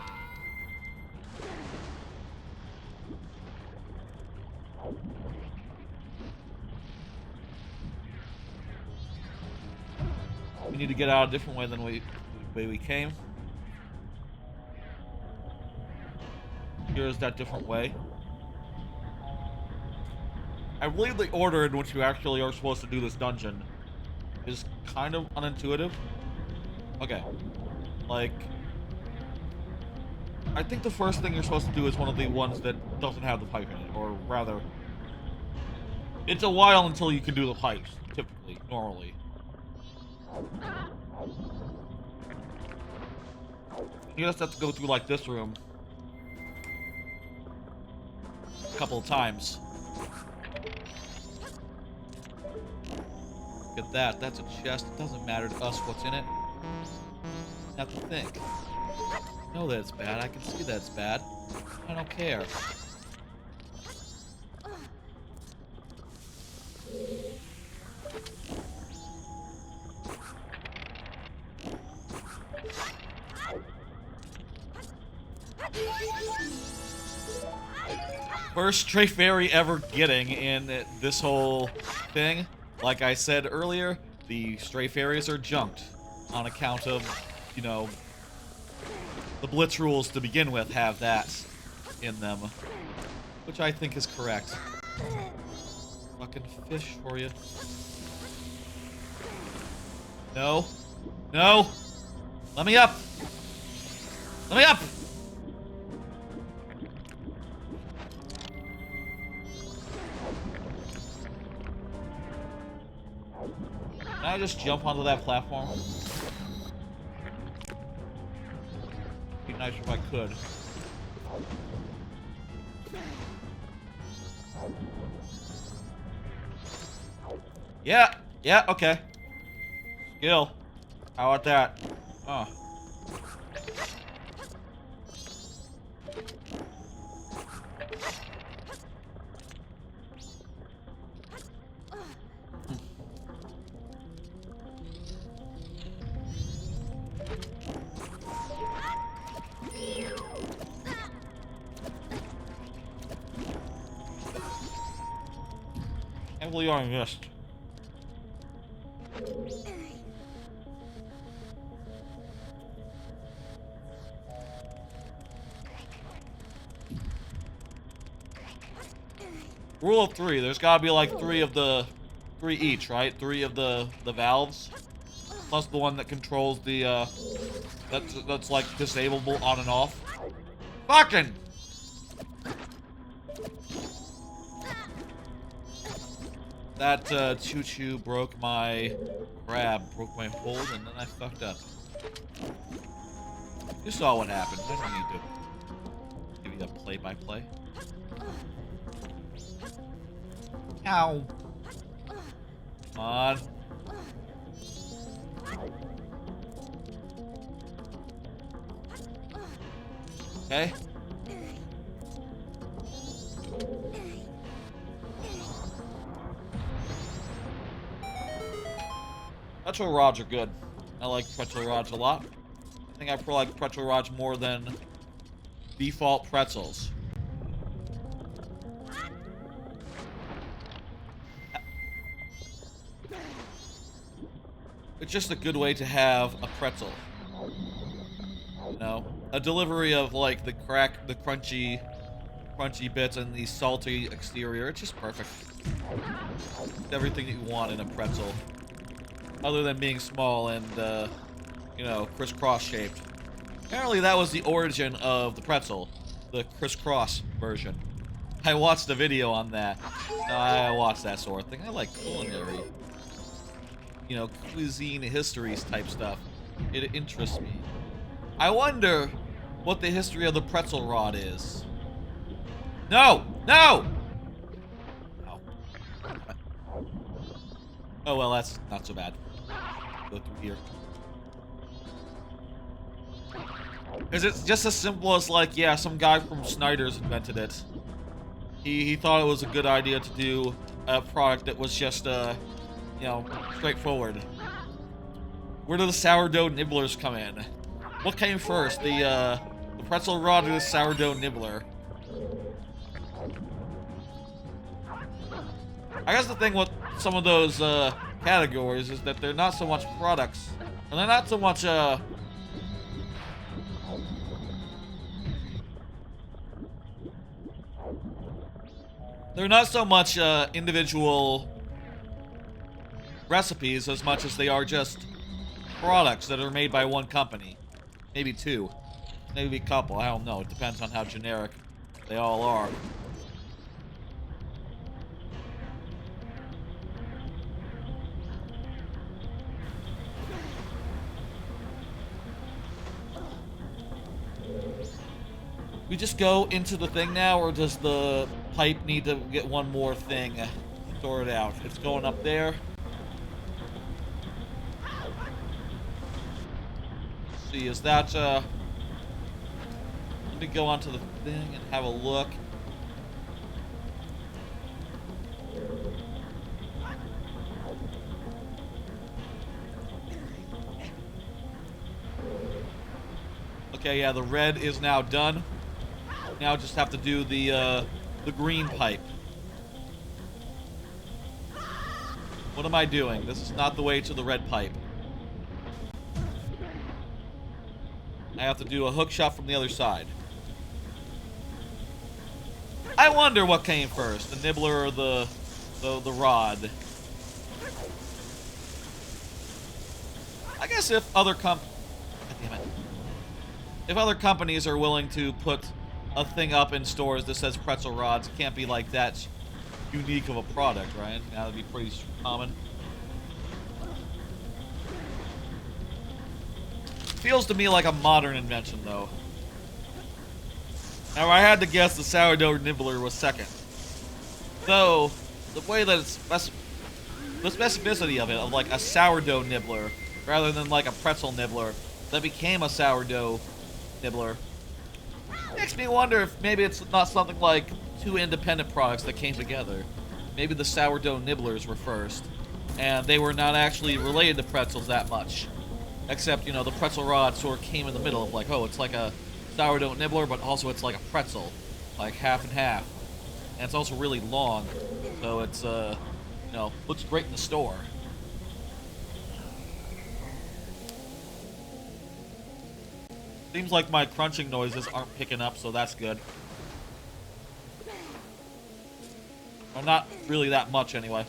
Speaker 1: We need to get out a different way than the way we came. Here's that different way. I believe the order in which you actually are supposed to do this dungeon is kind of unintuitive. Okay. Like, I think the first thing you're supposed to do is one of the ones that doesn't have the pipe in it, or rather, it's a while until you can do the pipes, typically, normally. You just have to go through, like, this room a couple of times. Look at that. That's a chest. It doesn't matter to us what's in it. Have to think. I know that it's bad. I can see that it's bad. I don't care. First stray fairy ever getting in this whole thing. Like I said earlier, the stray fairies are junked on account of, you know, the Blitz rules to begin with have that in them, which I think is correct. Fucking fish for you. No. No! Let me up! Let me up! Can I just jump onto that platform? Be nice if I could. Yeah, yeah, okay. Skill. How about that? Oh. Can't believe I missed. Rule of 3, there's gotta be like 3 each, right? 3 of the valves. Plus the one that controls the That's like disableable on and off. Fucking. That choo-choo broke my grab, broke my hold, and then I fucked up. You saw what happened. I don't need to give you a play-by-play. Ow. Come on. Okay. Pretzel rods are good. I like pretzel rods a lot. I think I like pretzel rods more than default pretzels. It's just a good way to have a pretzel. You know, a delivery of like the crunchy bits and the salty exterior. It's just perfect. It's everything that you want in a pretzel. Other than being small and, you know, crisscross shaped. Apparently that was the origin of the pretzel. The crisscross version. I watched a video on that. I watched that sort of thing. I like culinary, you know, cuisine histories type stuff. It interests me. I wonder what the history of the pretzel rod is. No! No! Oh, well, that's not so bad. Go through here. Is it just as simple as, like, yeah, some guy from Snyder's invented it. He thought it was a good idea to do a product that was just, you know, straightforward. Where do the sourdough nibblers come in? What came first, the pretzel rod or the sourdough nibbler? I guess the thing with some of those categories is that they're not so much products, and they're not so much individual recipes as much as they are just products that are made by one company, maybe two, maybe a couple. I don't know. It depends on how generic they all are. We just go into the thing now, or does the pipe need to get one more thing sorted out? It's going up there. Let's see, is that, let me go onto the thing and have a look. Okay, yeah, the red is now done. Now just have to do the green pipe. What am I doing? This is not the way to the red pipe. I have to do a hook shot from the other side. I wonder what came first, the nibbler or the rod. I guess if other if other companies are willing to put a thing up in stores that says pretzel rods, it can't be like that unique of a product, right? That would be pretty common. Feels to me like a modern invention, though. Now, I had to guess the sourdough nibbler was second. So, the way that it's the specificity of it, of like a sourdough nibbler, rather than like a pretzel nibbler, that became a sourdough nibbler, makes me wonder if maybe it's not something like two independent products that came together. Maybe the sourdough nibblers were first, and they were not actually related to pretzels that much. Except, you know, the pretzel rod sort of came in the middle of like, oh, it's like a sourdough nibbler, but also it's like a pretzel. Like half and half. And it's also really long, so it's, you know, looks great in the store. Seems like my crunching noises aren't picking up, so that's good. Well, not really that much, anyway.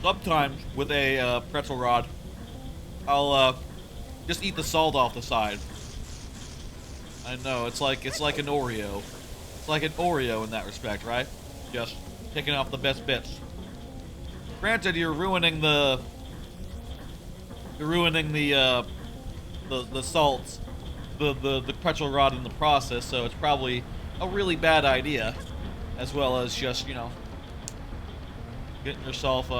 Speaker 1: Sometimes with a pretzel rod, I'll just eat the salt off the side. I know, it's like an Oreo. It's like an Oreo in that respect, right? Just picking off the best bits. Granted, you're ruining the salts, the pretzel rod in the process, so it's probably a really bad idea, as well as just, you know, getting yourself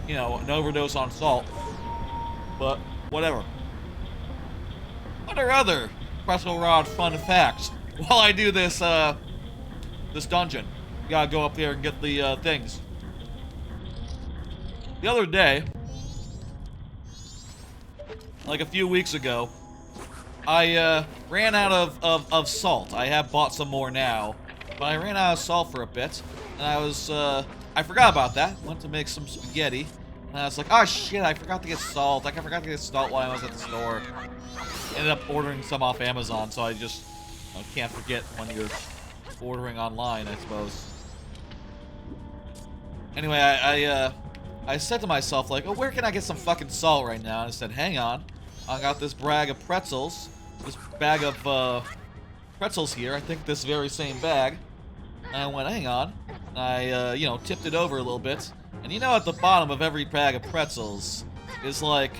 Speaker 1: you know, an overdose on salt. But whatever. What are other pretzel rod fun facts? While I do this this dungeon, you gotta go up there and get the things. The other day, like a few weeks ago, I ran out of salt. I have bought some more now, but I ran out of salt for a bit, and I forgot about that. Went to make some spaghetti, and I was like, oh shit, I forgot to get salt. I forgot to get salt while I was at the store. Ended up ordering some off Amazon, so I just can't forget when you're ordering online, I suppose. Anyway, I said to myself, like, oh, where can I get some fucking salt right now? And I said, hang on. I got this bag of pretzels. This bag of pretzels here. I think this very same bag. And I went, hang on. And I, you know, tipped it over a little bit. And you know, at the bottom of every bag of pretzels is like...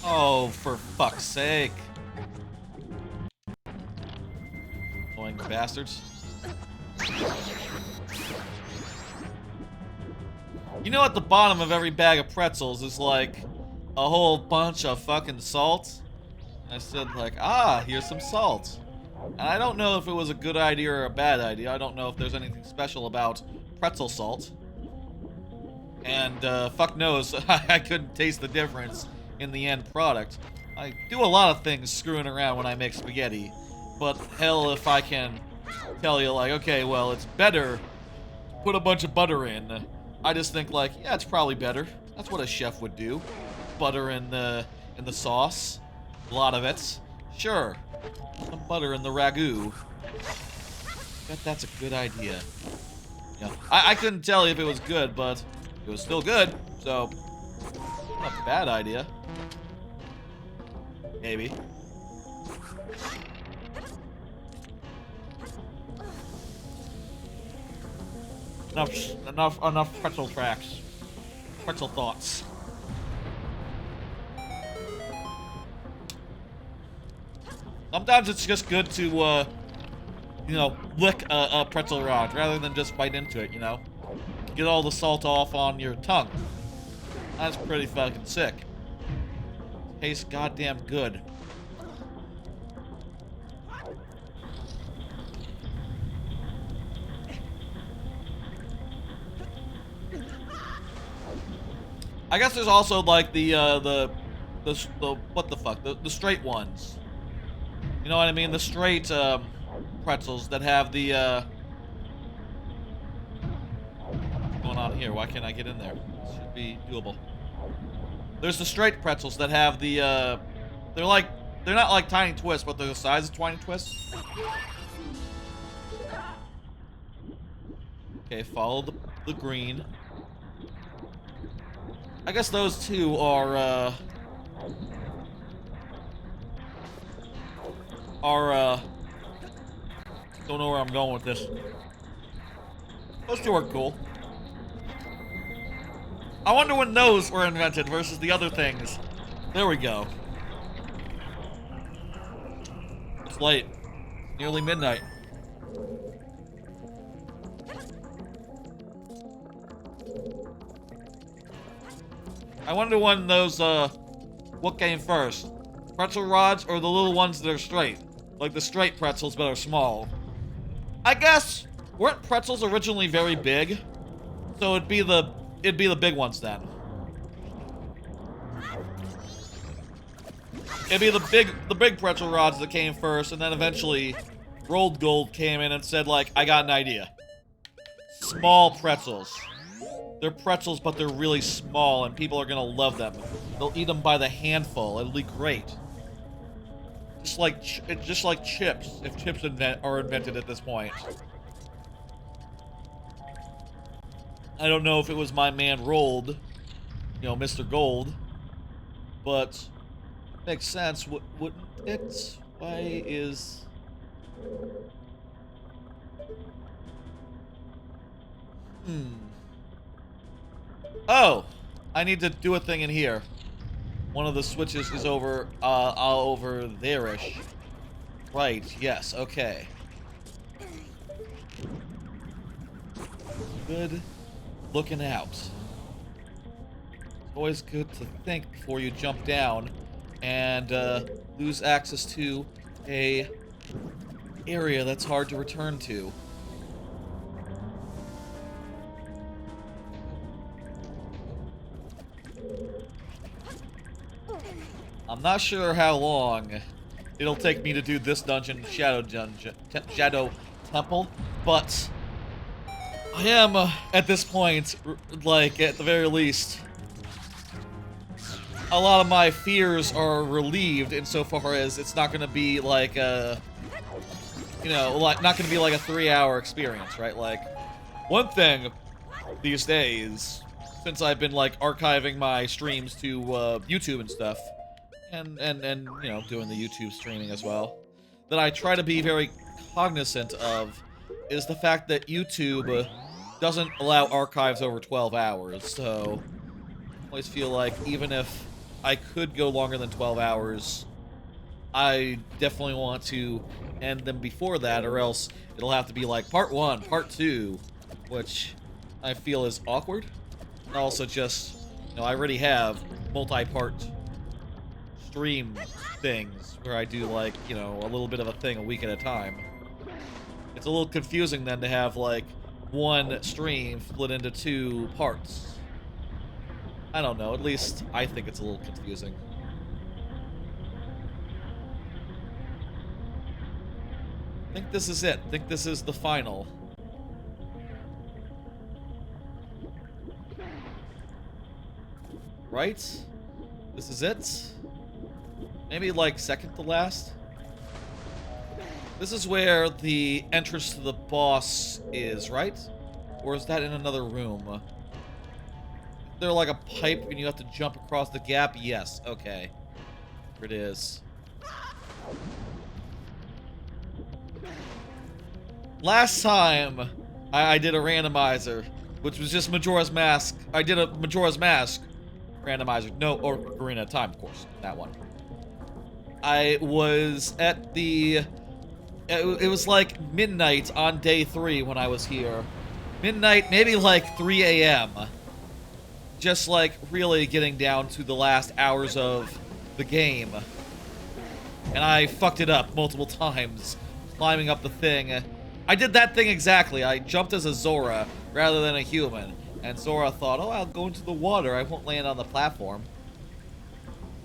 Speaker 1: Oh, for fuck's sake. Annoying bastards. You know, at the bottom of every bag of pretzels is like a whole bunch of fucking salt. I said like, ah, here's some salt. And I don't know if it was a good idea or a bad idea. I don't know if there's anything special about pretzel salt. And fuck knows, I couldn't taste the difference in the end product. I do a lot of things screwing around when I make spaghetti. But hell if I can tell you like, okay, well, it's better to put a bunch of butter in. I just think like, yeah, it's probably better. That's what a chef would do. Butter in the sauce. A lot of it. Sure. Some butter in the ragu. Bet that's a good idea. Yeah. I couldn't tell you if it was good, but it was still good, so not a bad idea. Maybe. Enough pretzel tracks. Pretzel thoughts. Sometimes it's just good to, you know, lick a pretzel rod rather than just bite into it, you know? Get all the salt off on your tongue. That's pretty fucking sick. Tastes goddamn good. I guess there's also like the what the fuck, the straight ones. You know what I mean? The straight pretzels that have the what's going on here? Why can't I get in there? This should be doable. There's the straight pretzels that have the they're not like tiny twists, but they're the size of tiny twists. Okay, follow the green. I guess those two are don't know where I'm going with this. Those two are cool. I wonder when those were invented versus the other things. There we go. It's late. Nearly midnight. I wonder when those, what came first? Pretzel rods or the little ones that are straight? Like the straight pretzels but are small. I guess, weren't pretzels originally very big? So it'd be the big ones then. It'd be the big pretzel rods that came first, and then eventually Rolled Gold came in and said like, I got an idea. Small pretzels. They're pretzels, but they're really small, and people are gonna love them. They'll eat them by the handful. It'll be great. just like chips, if chips are invented at this point. I don't know if it was my man Rolled, you know, Mr. Gold, but makes sense, wouldn't it? Why is... Oh! I need to do a thing in here. One of the switches is over there-ish. Right, yes, okay. Good looking out. It's always good to think before you jump down and lose access to a area that's hard to return to. I'm not sure how long it'll take me to do this dungeon, Shadow Temple, but I am, at this point, like, at the very least, a lot of my fears are relieved insofar as it's not gonna be like a, you know, like, not gonna be like a 3-hour experience, right? Like, one thing these days, since I've been, like, archiving my streams to, YouTube and stuff, and, you know, doing the YouTube streaming as well, that I try to be very cognizant of is the fact that YouTube doesn't allow archives over 12 hours, so I always feel like even if I could go longer than 12 hours, I definitely want to end them before that, or else it'll have to be like part 1, part 2, which I feel is awkward. And also just, you know, I already have multi-part stream things where I do, like, you know, a little bit of a thing a week at a time. It's a little confusing then to have, like, one stream split into 2 parts. I don't know, at least I think it's a little confusing. I think this is it. I think this is the final. Right? This is it? Maybe, like, second to last? This is where the entrance to the boss is, right? Or is that in another room? Is there, like, a pipe and you have to jump across the gap? Yes, okay. Here it is. Last time, I did a randomizer, which was just Majora's Mask. I did a Majora's Mask randomizer. No, or Ocarina of Time, of course. That one. I was at the... It was like midnight on day 3 when I was here. Midnight, maybe like 3 a.m. Just like really getting down to the last hours of the game. And I fucked it up multiple times, climbing up the thing. I did that thing exactly. I jumped as a Zora rather than a human. And Zora thought, oh, I'll go into the water. I won't land on the platform.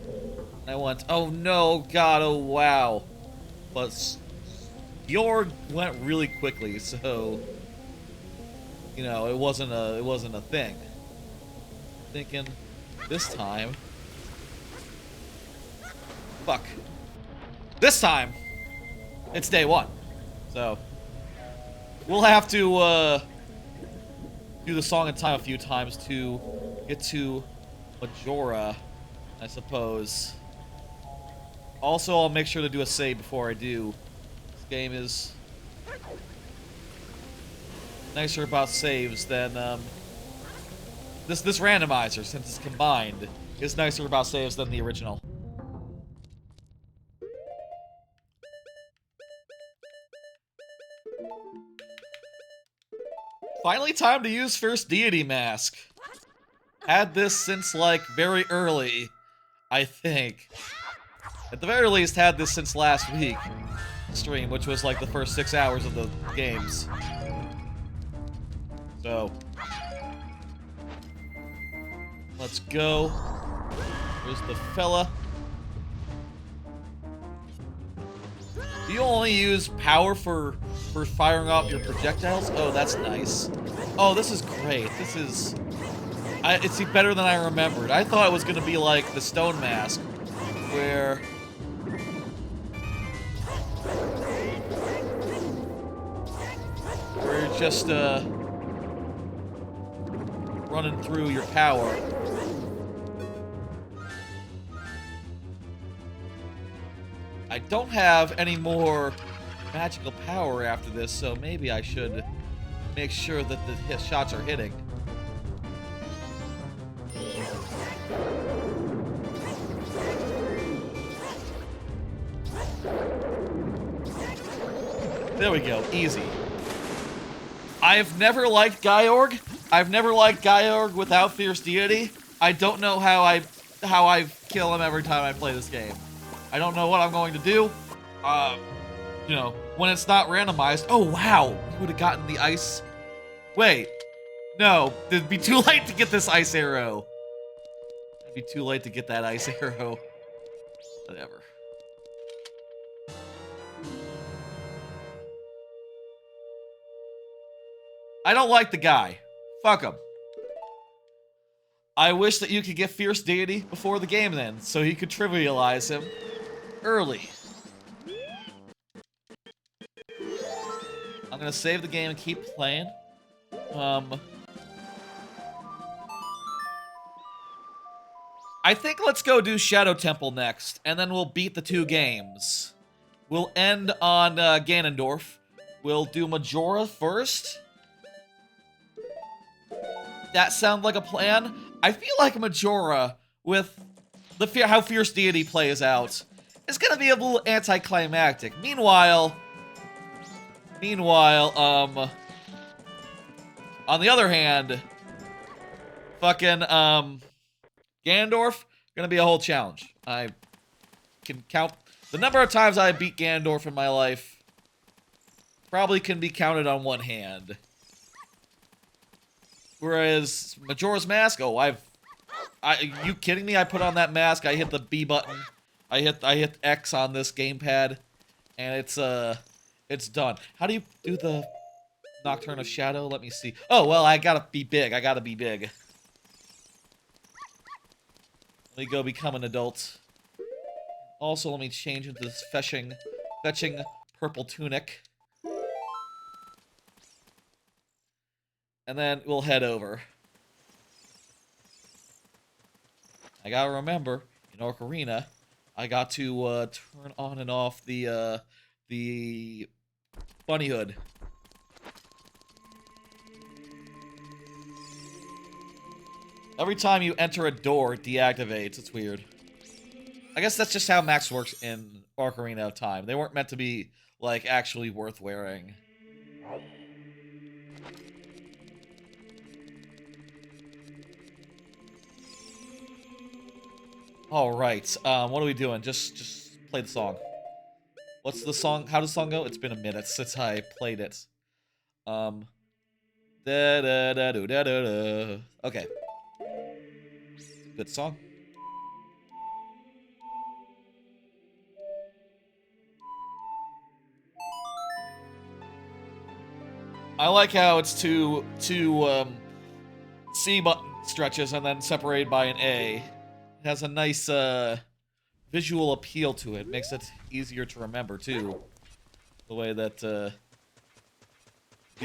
Speaker 1: And I went, oh no, God, oh wow. But Bjorg went really quickly, so you know, it wasn't a thing. Thinking this time. Fuck. This time it's day 1. So we'll have to do the song in time a few times to get to Majora, I suppose. Also, I'll make sure to do a save before I do. This game is nicer about saves than this randomizer, since it's combined, is nicer about saves than the original. Finally time to use first deity mask. Had this since, like, very early, I think. At the very least, had this since last week stream, which was like the first 6 hours of the games. So let's go. Here's the fella. Do you only use power for firing off your projectiles? Oh, that's nice. Oh, this is great. This is... it's better than I remembered. I thought it was going to be like the stone mask, where just running through your power. I don't have any more magical power after this, so maybe I should make sure that the shots are hitting. There we go, easy. I've never liked Gyorg. I've never liked Gyorg without Fierce Deity. I don't know how I kill him every time I play this game. I don't know what I'm going to do. You know, when it's not randomized. Oh, wow. You would have gotten the ice. Wait. No. It'd be too late to get this ice arrow. It'd be too late to get that ice arrow. Whatever. I don't like the guy. Fuck him. I wish that you could get Fierce Deity before the game ends, so he could trivialize him early. I'm gonna save the game and keep playing. I think let's go do Shadow Temple next, and then we'll beat the 2 games. We'll end on Ganondorf. We'll do Majora first. That sounds like a plan. I feel like Majora, with how Fierce Deity plays out, is gonna be a little anticlimactic. Meanwhile, on the other hand, fucking, Ganondorf, gonna be a whole challenge. I can count the number of times I beat Ganondorf in my life. Probably can be counted on one hand. Whereas Majora's Mask, oh, you kidding me? I put on that mask, I hit the B button, I hit X on this gamepad, and it's done. How do you do the Nocturne of Shadow? Let me see. Oh, well, I gotta be big. Let me go become an adult. Also, let me change into this fetching purple tunic. And then we'll head over. I gotta remember, in Ocarina, I got to turn on and off the bunny hood. Every time you enter a door, it deactivates. It's weird. I guess that's just how Max works in Ocarina of Time. They weren't meant to be, like, actually worth wearing. Alright, what are we doing? Just play the song. What's the song? How does the song go? It's been a minute since I played it. Da da da da da da. Okay. Good song. I like how it's two C button stretches and then separated by an A. It has a nice visual appeal to it. Makes it easier to remember too. The way that the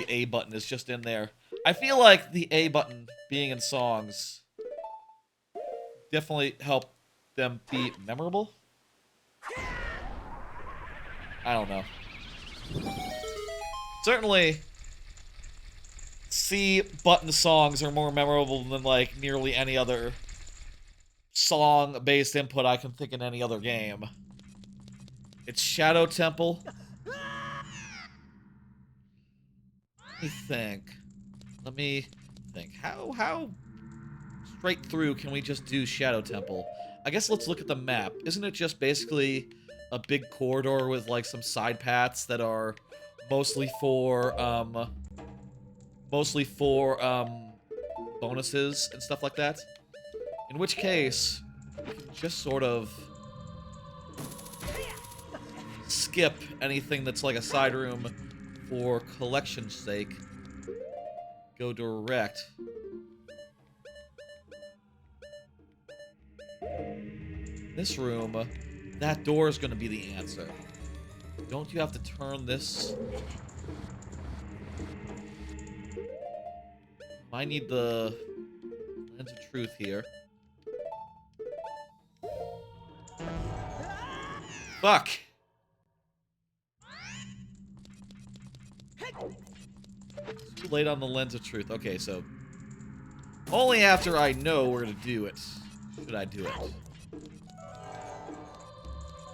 Speaker 1: A button is just in there. I feel like the A button being in songs definitely help them be memorable. I don't know. Certainly, C button songs are more memorable than like nearly any other song-based input I can think in any other game. It's Shadow Temple. Let me think. How straight through can we just do Shadow Temple? I guess let's look at the map. Isn't it just basically a big corridor with like some side paths that are mostly for bonuses and stuff like that? In which case, we can just sort of skip anything that's like a side room for collection's sake. Go direct. This room, that door is going to be the answer. Don't you have to turn this? I need the lens of truth here. Fuck! It's too late on the lens of truth. Okay, so only after I know where to do it should I do it.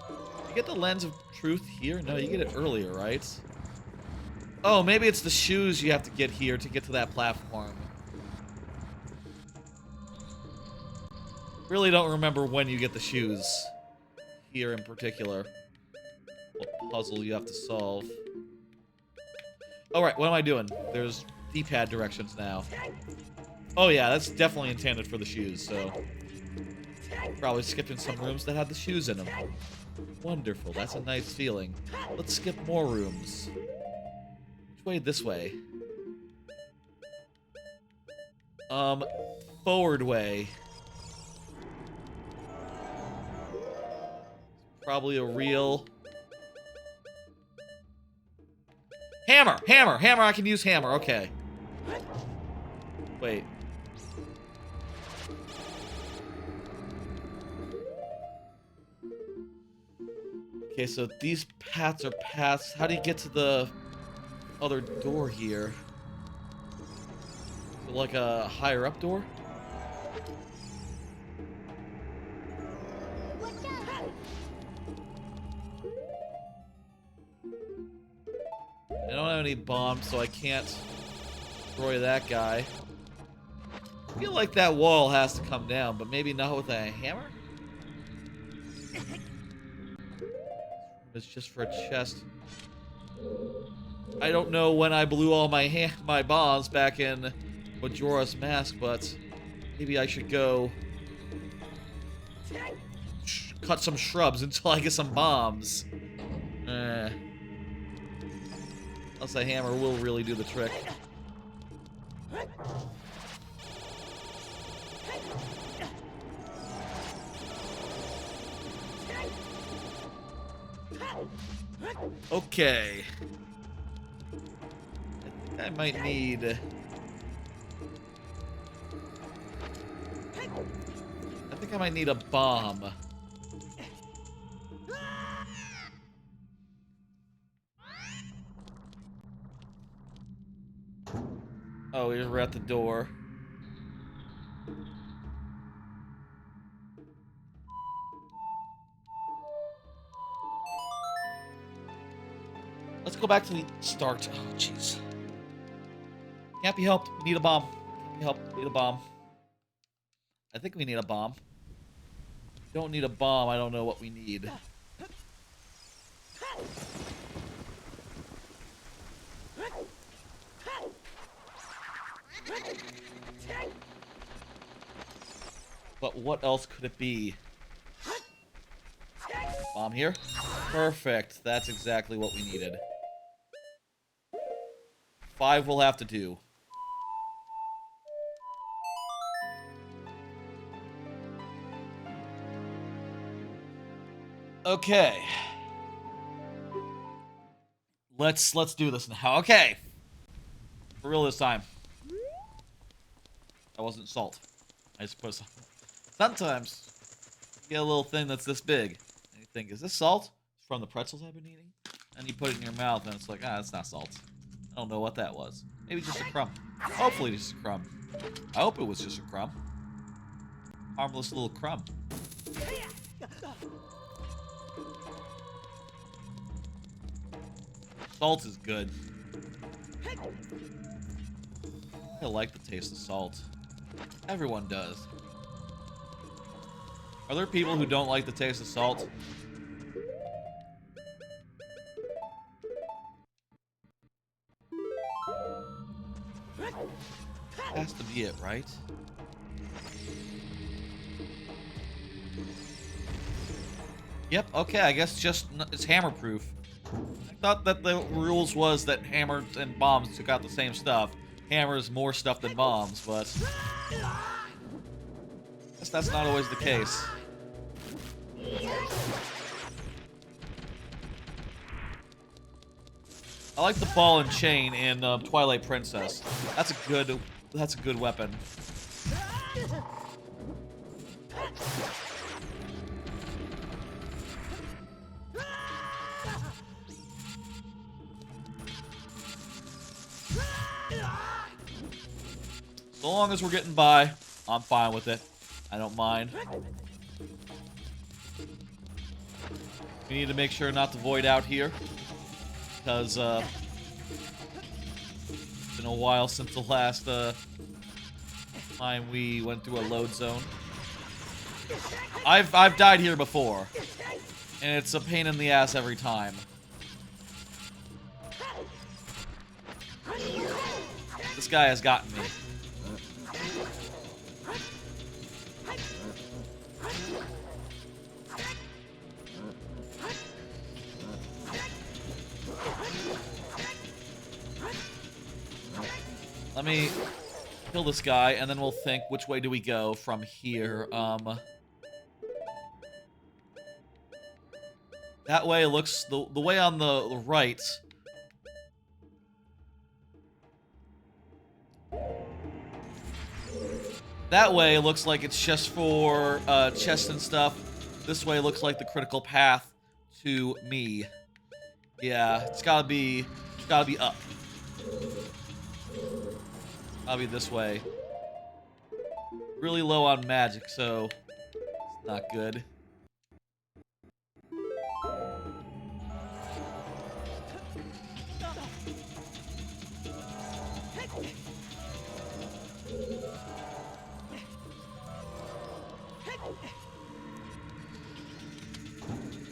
Speaker 1: You get the lens of truth here? No, you get it earlier, right? Oh, maybe it's the shoes you have to get here to get to that platform. Really don't remember when you get the shoes here in particular. What puzzle you have to solve. Alright, what am I doing? There's D-pad directions now. Oh yeah, that's definitely intended for the shoes, so... Probably skipping some rooms that had the shoes in them. Wonderful, that's a nice feeling. Let's skip more rooms. Which way? This way. Forward way. Probably a real... Hammer! Hammer! Hammer! I can use hammer, okay. Wait. Okay, so these paths are paths. How do you get to the other door here? Is it like a higher up door? I don't have any bombs, so I can't destroy that guy. I feel like that wall has to come down, but maybe not with a hammer? It's just for a chest. I don't know when I blew all my bombs back in Majora's Mask, but maybe I should go cut some shrubs until I get some bombs. Unless a hammer will really do the trick. Okay. I think I might need... I think I might need a bomb. Oh, we're at the door. Let's go back to the start. Oh, jeez. Can't be helped. We need a bomb. Can't be helped. We need a bomb. I think we need a bomb. Don't need a bomb. I don't know what we need. But what else could it be? Bomb here? Perfect. That's exactly what we needed. 5 will have to do. Okay. Let's do this now. Okay. For real this time. That wasn't salt. I just put some. Sometimes you get a little thing that's this big, and you think, "Is this salt?" It's from the pretzels I've been eating, and you put it in your mouth, and it's like, "Ah, that's not salt." I don't know what that was. Maybe just a crumb. Hopefully, just a crumb. I hope it was just a crumb. Harmless little crumb. Salt is good. I like the taste of salt. Everyone does. Are there people who don't like the taste of salt? Has to be it, right? Yep, okay, I guess just it's hammer proof. I thought that the rules was that hammers and bombs took out the same stuff. Hammers more stuff than bombs, but I guess that's not always the case. I like the ball and chain in Twilight Princess. That's a good That's a good weapon. So long as we're getting by, I'm fine with it. I don't mind. We need to make sure not to void out here. Because, it's been a while since the last, time we went through a load zone. I've died here before. And it's a pain in the ass every time. This guy has gotten me. Let me kill this guy, and then we'll think, which way do we go from here? That way it looks... The way on the right... That way it looks like it's just for chests and stuff. This way looks like the critical path to me. Yeah, it's gotta be up. I'll be this way. Really low on magic, so it's not good.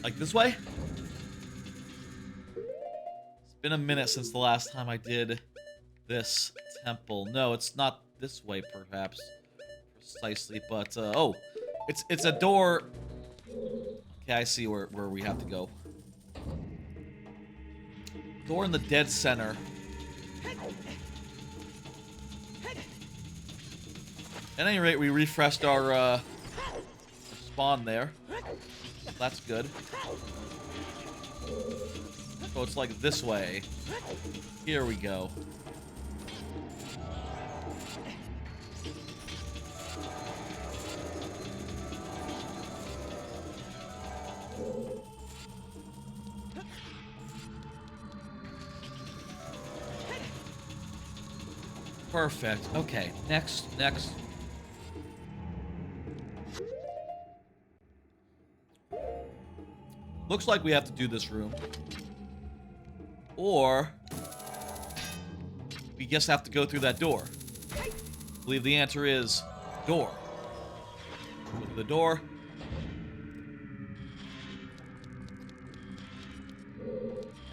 Speaker 1: Like this way? It's been a minute since the last time I did this temple. No, it's not this way, perhaps. Precisely, but, oh. It's a door. Okay, I see where we have to go. Door in the dead center. At any rate, we refreshed our, spawn there. That's good. So it's like this way. Here we go. Perfect. Okay, next. Looks like we have to do this room. Or we just have to go through that door. I believe the answer is door. Go to the door.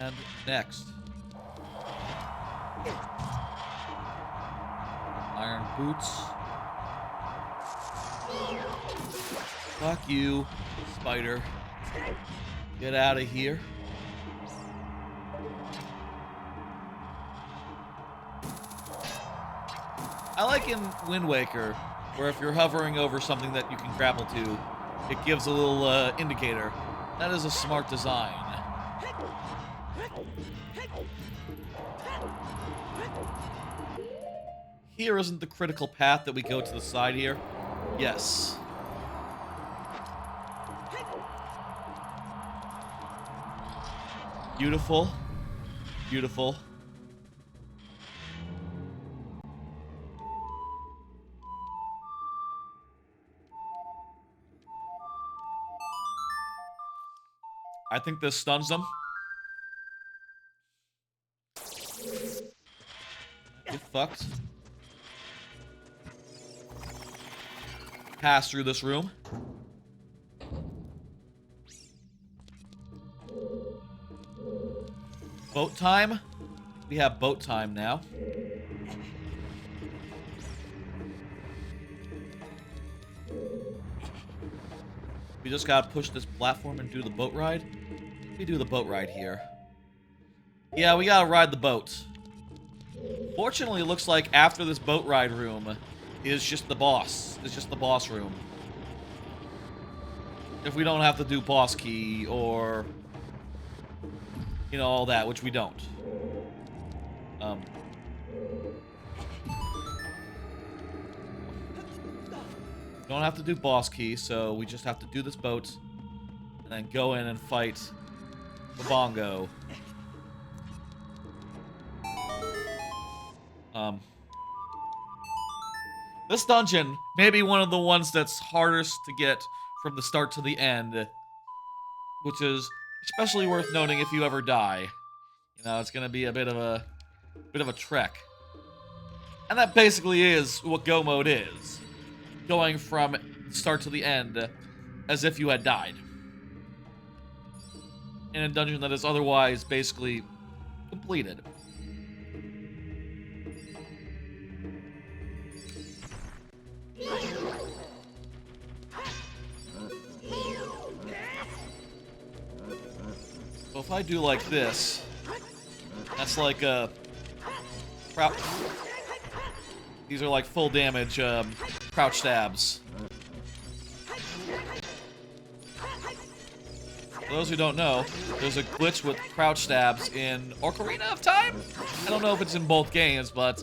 Speaker 1: And next. Iron boots. Fuck you, spider. Get out of here. I like in Wind Waker, where if you're hovering over something that you can grapple to, it gives a little indicator. That is a smart design. Here isn't the critical path that we go to the side here? Yes. Beautiful. Beautiful. I think this stuns them. Get fucked. Pass through this room. Boat time? We have boat time now. We just gotta push this platform and do the boat ride. We do the boat ride here. Yeah, we gotta ride the boat. Fortunately, it looks like after this boat ride room is just the boss. It's just the boss room. If we don't have to do boss key or... you know, all that, which we don't. Don't have to do boss key, so we just have to do this boat and then go in and fight the bongo. This dungeon may be one of the ones that's hardest to get from the start to the end, which is especially worth noting if you ever die. You know, it's gonna be a bit of a trek. And that basically is what Go Mode is. Going from start to the end as if you had died. In a dungeon that is otherwise basically completed. So if I do like this, that's like a... These are like full damage crouch stabs. For those who don't know, there's a glitch with crouch stabs in Ocarina of Time? I don't know if it's in both games, but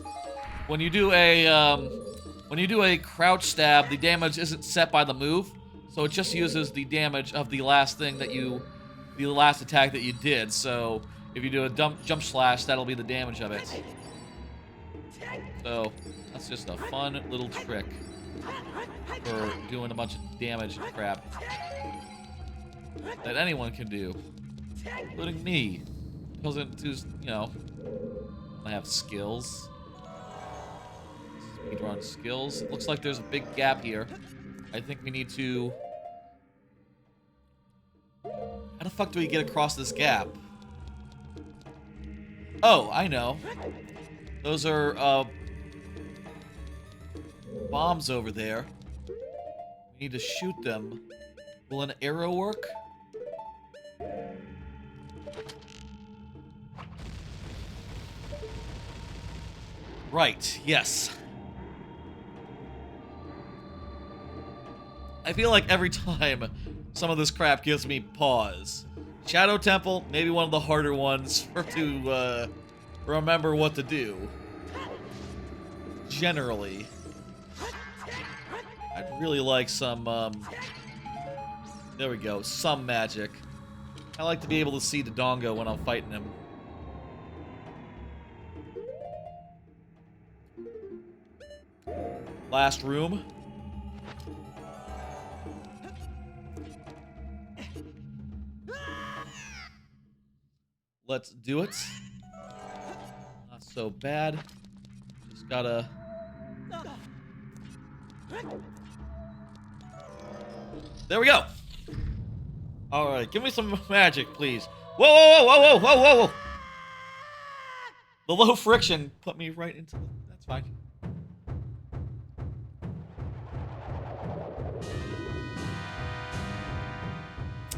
Speaker 1: when you do a crouch stab, the damage isn't set by the move, so it just uses the damage of the last thing that the last attack that you did. So if you do a jump slash, that'll be the damage of it. So that's just a fun little trick for doing a bunch of damage and crap that anyone can do, including me. Doesn't just, you know, I have skills. Speedrun skills. It looks like there's a big gap here. I think we need to... How the fuck do we get across this gap? Oh, I know. Those are, bombs over there. We need to shoot them. Will an arrow work? Right, yes. I feel like every time some of this crap gives me pause. Shadow Temple, maybe one of the harder ones to remember what to do. Generally. I'd really like some, there we go, some magic. I like to be able to see the Dongo when I'm fighting him. Last room. Let's do it. Not so bad. Just gotta... There we go. All right, give me some magic, please. Whoa, whoa, whoa, whoa, whoa, whoa, whoa. The low friction put me right into the... That's fine.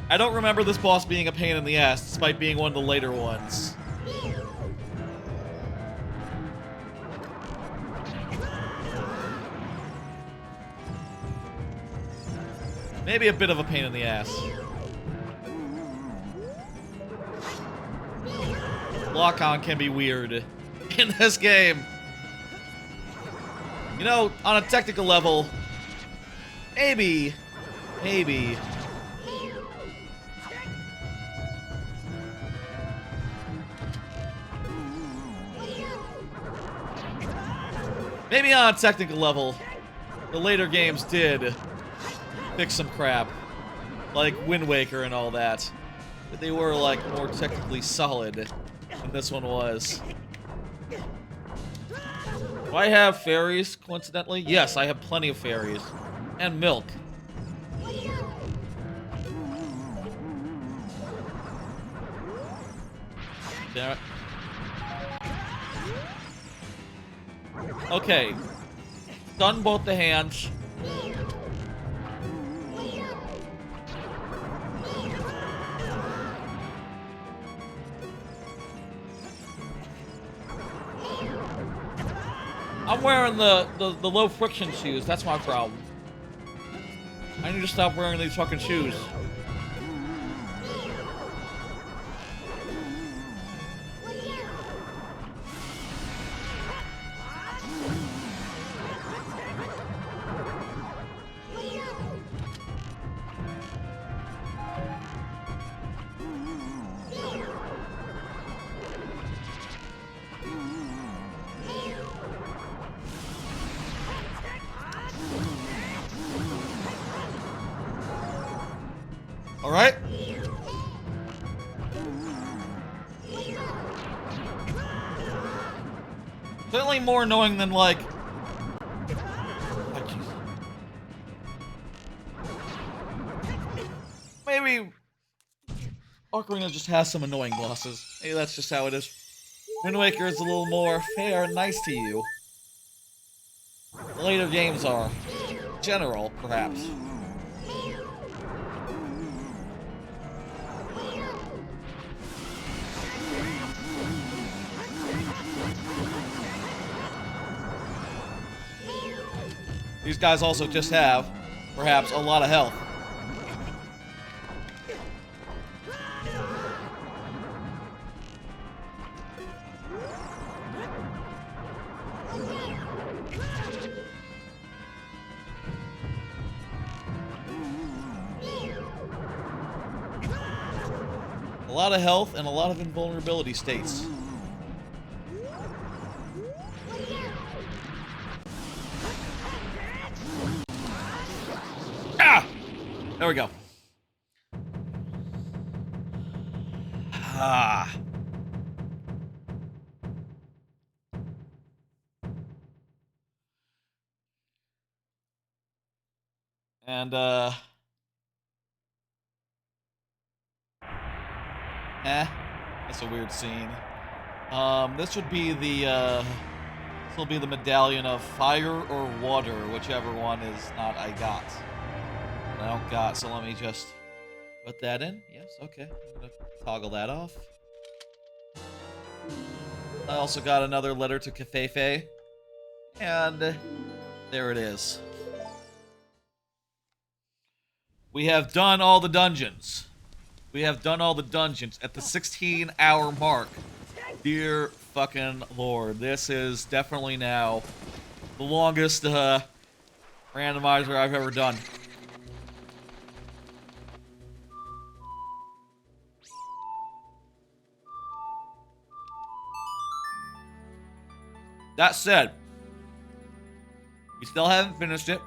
Speaker 1: I don't remember this boss being a pain in the ass, despite being one of the later ones. Maybe a bit of a pain in the ass. Lock-on can be weird in this game. You know, on a technical level, maybe. Maybe on a technical level, the later games did fix some crap, like Wind Waker and all that. But they were, like, more technically solid than this one was. Do I have fairies, coincidentally? Yes, I have plenty of fairies. And milk. Damn it. Okay. Done both the hands. I'm wearing the low friction shoes. That's my problem. I need to stop wearing these fucking shoes. Alright? Certainly more annoying than, like... Oh, jeez. Maybe... Ocarina just has some annoying bosses. Maybe that's just how it is. Wind Waker is a little more fair and nice to you. The later games are. General, perhaps. These guys also just have, perhaps, a lot of health. A lot of health and a lot of invulnerability states. Ah! There we go. Ah. And, that's a weird scene. This would be the, this will be the medallion of fire or water, whichever one is not I got. I don't got, so let me just put that in. Yes, okay. I'm gonna toggle that off. I also got another letter to Cafefe. And there it is. We have done all the dungeons. We have done all the dungeons at the 16-hour mark. Dear fucking Lord. This is definitely now the longest randomizer I've ever done. That said, we still haven't finished it,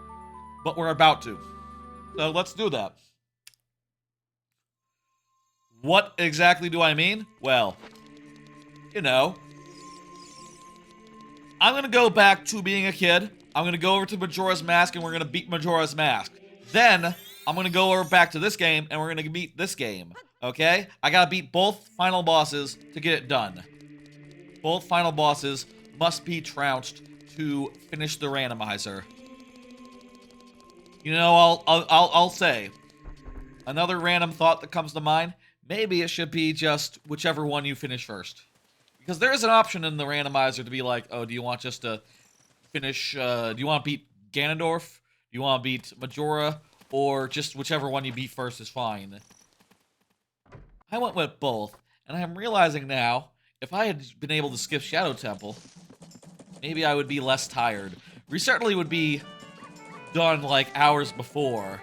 Speaker 1: but we're about to. So let's do that. What exactly do I mean? Well, you know, I'm gonna go back to being a kid. I'm gonna go over to Majora's Mask and we're gonna beat Majora's Mask. Then, I'm gonna go over back to this game and we're gonna beat this game. Okay? I gotta beat both final bosses to get it done. Both final bosses must be trounced to finish the randomizer. You know, I'll say, another random thought that comes to mind, maybe it should be just whichever one you finish first. Because there is an option in the randomizer to be like, oh, do you want just to finish, do you want to beat Ganondorf? Do you want to beat Majora? Or just whichever one you beat first is fine. I went with both, and I'm realizing now, if I had been able to skip Shadow Temple, maybe I would be less tired. We certainly would be done like hours before.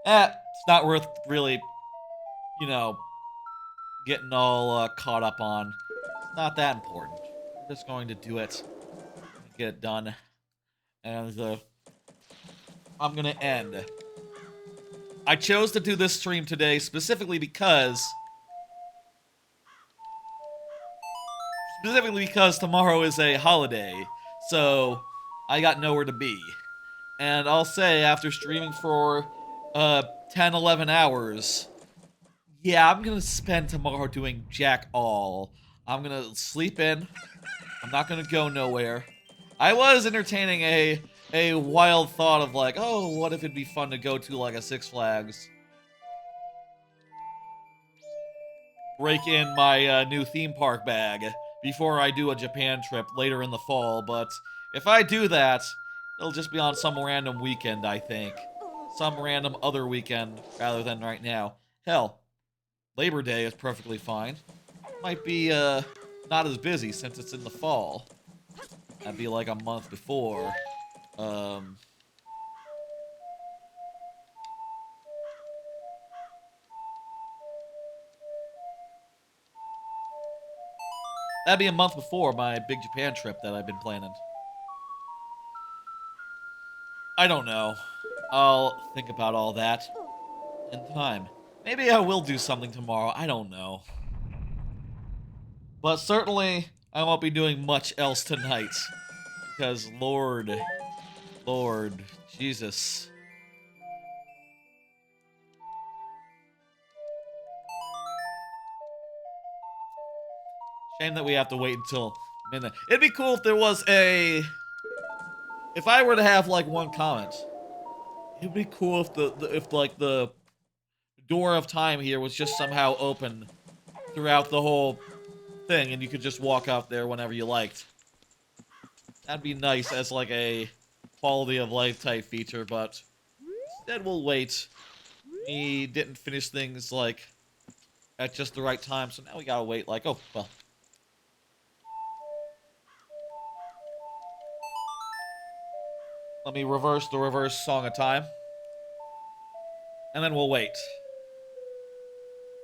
Speaker 1: It's not worth really, you know, getting all caught up on. It's not that important. We're just going to do it. Get it done. And I'm gonna end. I chose to do this stream today specifically because tomorrow is a holiday, so I got nowhere to be. And I'll say, after streaming for 10, 11 hours, yeah, I'm gonna spend tomorrow doing jack all. I'm gonna sleep in. I'm not gonna go nowhere. I was entertaining a wild thought of like, oh, what if it'd be fun to go to like a Six Flags? Break in my new theme park bag before I do a Japan trip later in the fall, but if I do that, it'll just be on some random weekend, I think. Some random other weekend rather than right now. Hell, Labor Day is perfectly fine. Might be not as busy since it's in the fall. That'd be like a month before. That'd be a month before my big Japan trip that I've been planning. I don't know. I'll think about all that in time. Maybe I will do something tomorrow. I don't know. But certainly, I won't be doing much else tonight. Because Lord, Jesus. Shame that we have to wait until midnight. It'd be cool if there was a... If I were to have, like, one comment, it'd be cool if the door of time here was just somehow open throughout the whole thing, and you could just walk out there whenever you liked. That'd be nice as, like, a quality of life type feature, but instead we'll wait. We didn't finish things, like, at just the right time, so now we gotta wait, like, oh, well. Let me reverse the reverse Song of Time. And then we'll wait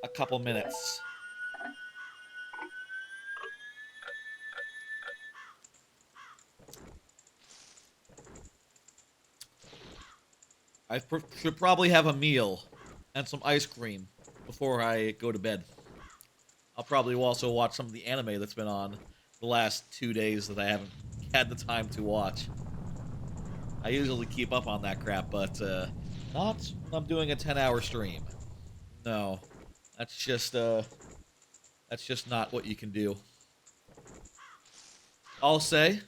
Speaker 1: a couple minutes. I should probably have a meal and some ice cream before I go to bed. I'll probably also watch some of the anime that's been on the last 2 days that I haven't had the time to watch. I usually keep up on that crap, but not when I'm doing a 10-hour stream. No, that's just not what you can do. I'll say,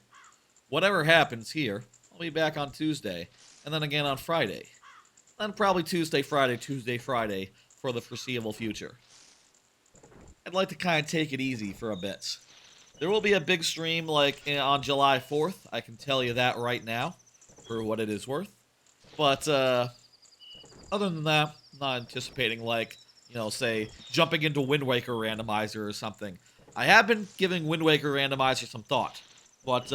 Speaker 1: whatever happens here, I'll be back on Tuesday, and then again on Friday. Then probably Tuesday, Friday for the foreseeable future. I'd like to kind of take it easy for a bit. There will be a big stream, like, on July 4th. I can tell you that right now, for what it is worth. But, other than that, I'm not anticipating, like, you know, say, jumping into Wind Waker Randomizer or something. I have been giving Wind Waker Randomizer some thought, but,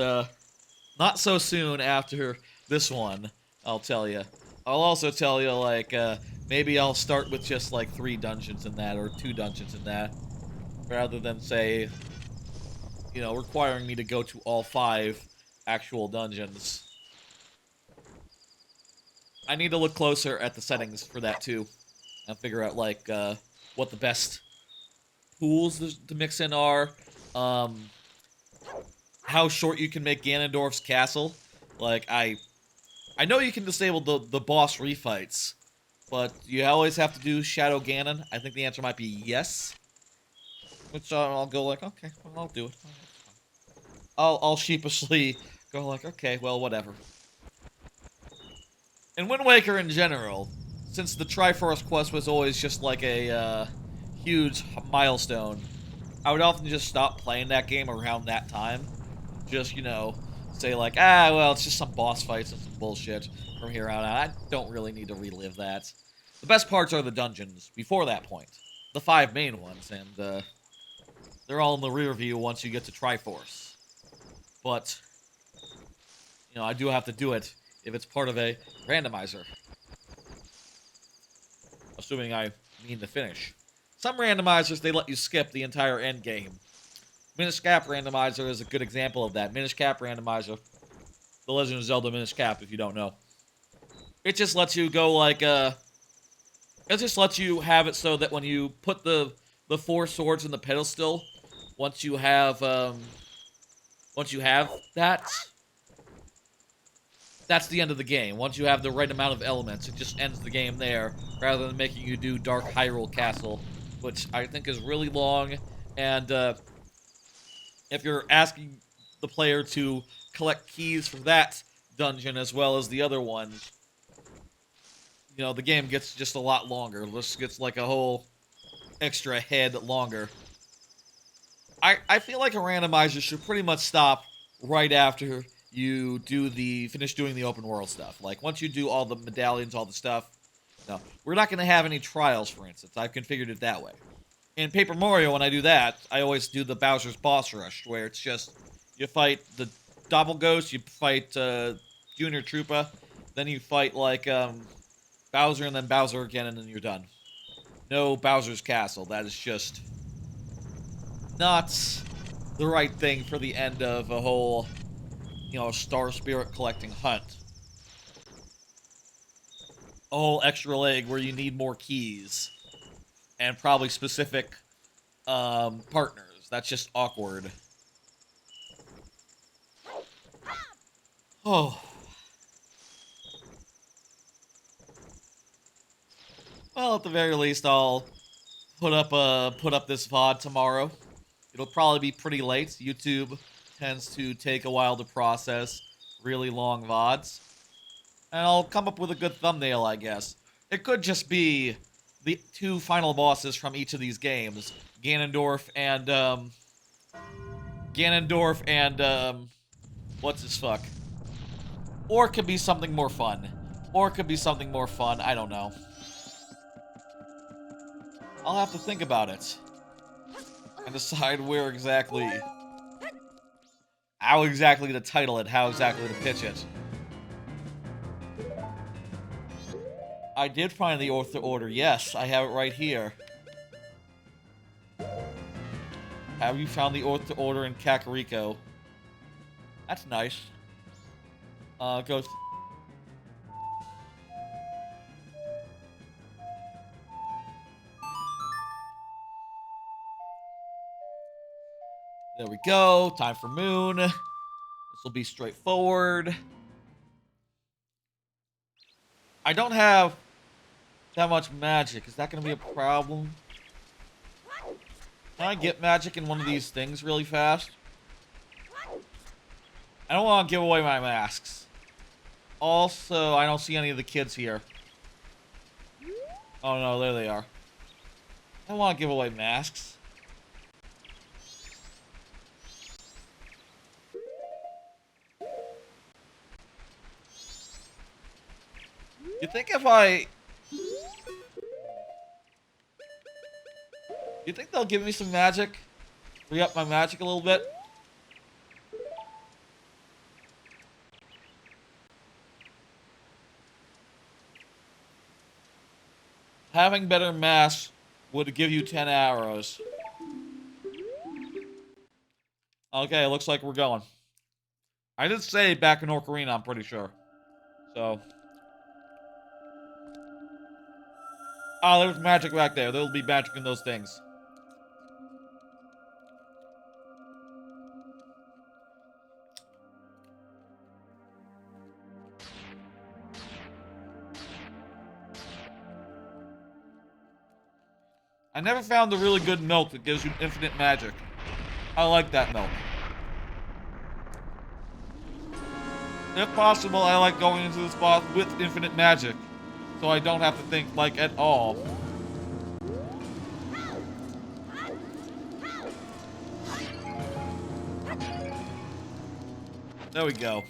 Speaker 1: not so soon after this one, I'll tell you. I'll also tell you, like, maybe I'll start with just, like, 3 dungeons in that, or 2 dungeons in that, rather than, say, you know, requiring me to go to all 5 actual dungeons. I need to look closer at the settings for that, too, and figure out, like, what the best pools to mix in are, how short you can make Ganondorf's castle. Like, I know you can disable the boss refights, but you always have to do Shadow Ganon. I think the answer might be yes. Which I'll go like, okay, well, I'll do it. I'll sheepishly go like, okay, well, whatever. In Wind Waker in general, since the Triforce quest was always just like a huge milestone, I would often just stop playing that game around that time. Just, you know, say like, well, it's just some boss fights and some bullshit from here on out. I don't really need to relive that. The best parts are the dungeons before that point. The 5 main ones, and they're all in the rear view once you get to Triforce. But, you know, I do have to do it if it's part of a randomizer. Assuming I mean to finish. Some randomizers, they let you skip the entire end game. Minish Cap Randomizer is a good example of that. Minish Cap Randomizer. The Legend of Zelda Minish Cap, if you don't know. It just lets you go like, it just lets you have it so that when you put the 4 swords in the pedestal, once you have that, that's the end of the game. Once you have the right amount of elements, it just ends the game there, rather than making you do Dark Hyrule Castle, which I think is really long, and, if you're asking the player to collect keys for that dungeon as well as the other ones, you know, the game gets just a lot longer. This gets like a whole extra head longer. I feel like a randomizer should pretty much stop right after you finish doing the open world stuff. Like, once you do all the medallions, all the stuff, no, we're not going to have any trials, for instance. I've configured it that way. In Paper Mario, when I do that, I always do the Bowser's Boss Rush, where it's just, you fight the Doppelghost, you fight Junior Troopa, then you fight, like, Bowser, and then Bowser again, and then you're done. No Bowser's Castle. That is just not the right thing for the end of a whole, you know, Star Spirit collecting hunt. a whole extra leg where you need more keys. And probably specific partners. That's just awkward. Oh. Well, at the very least, I'll put up this VOD tomorrow. It'll probably be pretty late. YouTube tends to take a while to process really long VODs. And I'll come up with a good thumbnail, I guess. It could just be the 2 final bosses from each of these games. Ganondorf and what's his fuck? Or it could be something more fun. I don't know. I'll have to think about it. And decide how exactly to title it, how exactly to pitch it. I did find the OoT order. Yes, I have it right here. Have you found the OoT order in Kakariko? That's nice. Go. There we go. Time for Moon. This will be straightforward. I don't have that much magic. Is that going to be a problem? Can I get magic in one of these things really fast? I don't want to give away my masks. Also, I don't see any of the kids here. Oh no, there they are. I don't want to give away masks. You think if I... You think they'll give me some magic? Free up my magic a little bit? Having better masks would give you 10 arrows. Okay, looks like we're going. I did say back in Ocarina, I'm pretty sure. So... Oh, there's magic back there. There'll be magic in those things. I never found the really good milk that gives you infinite magic. I like that milk. If possible, I like going into this boss with infinite magic. So I don't have to think, like, at all. There we go.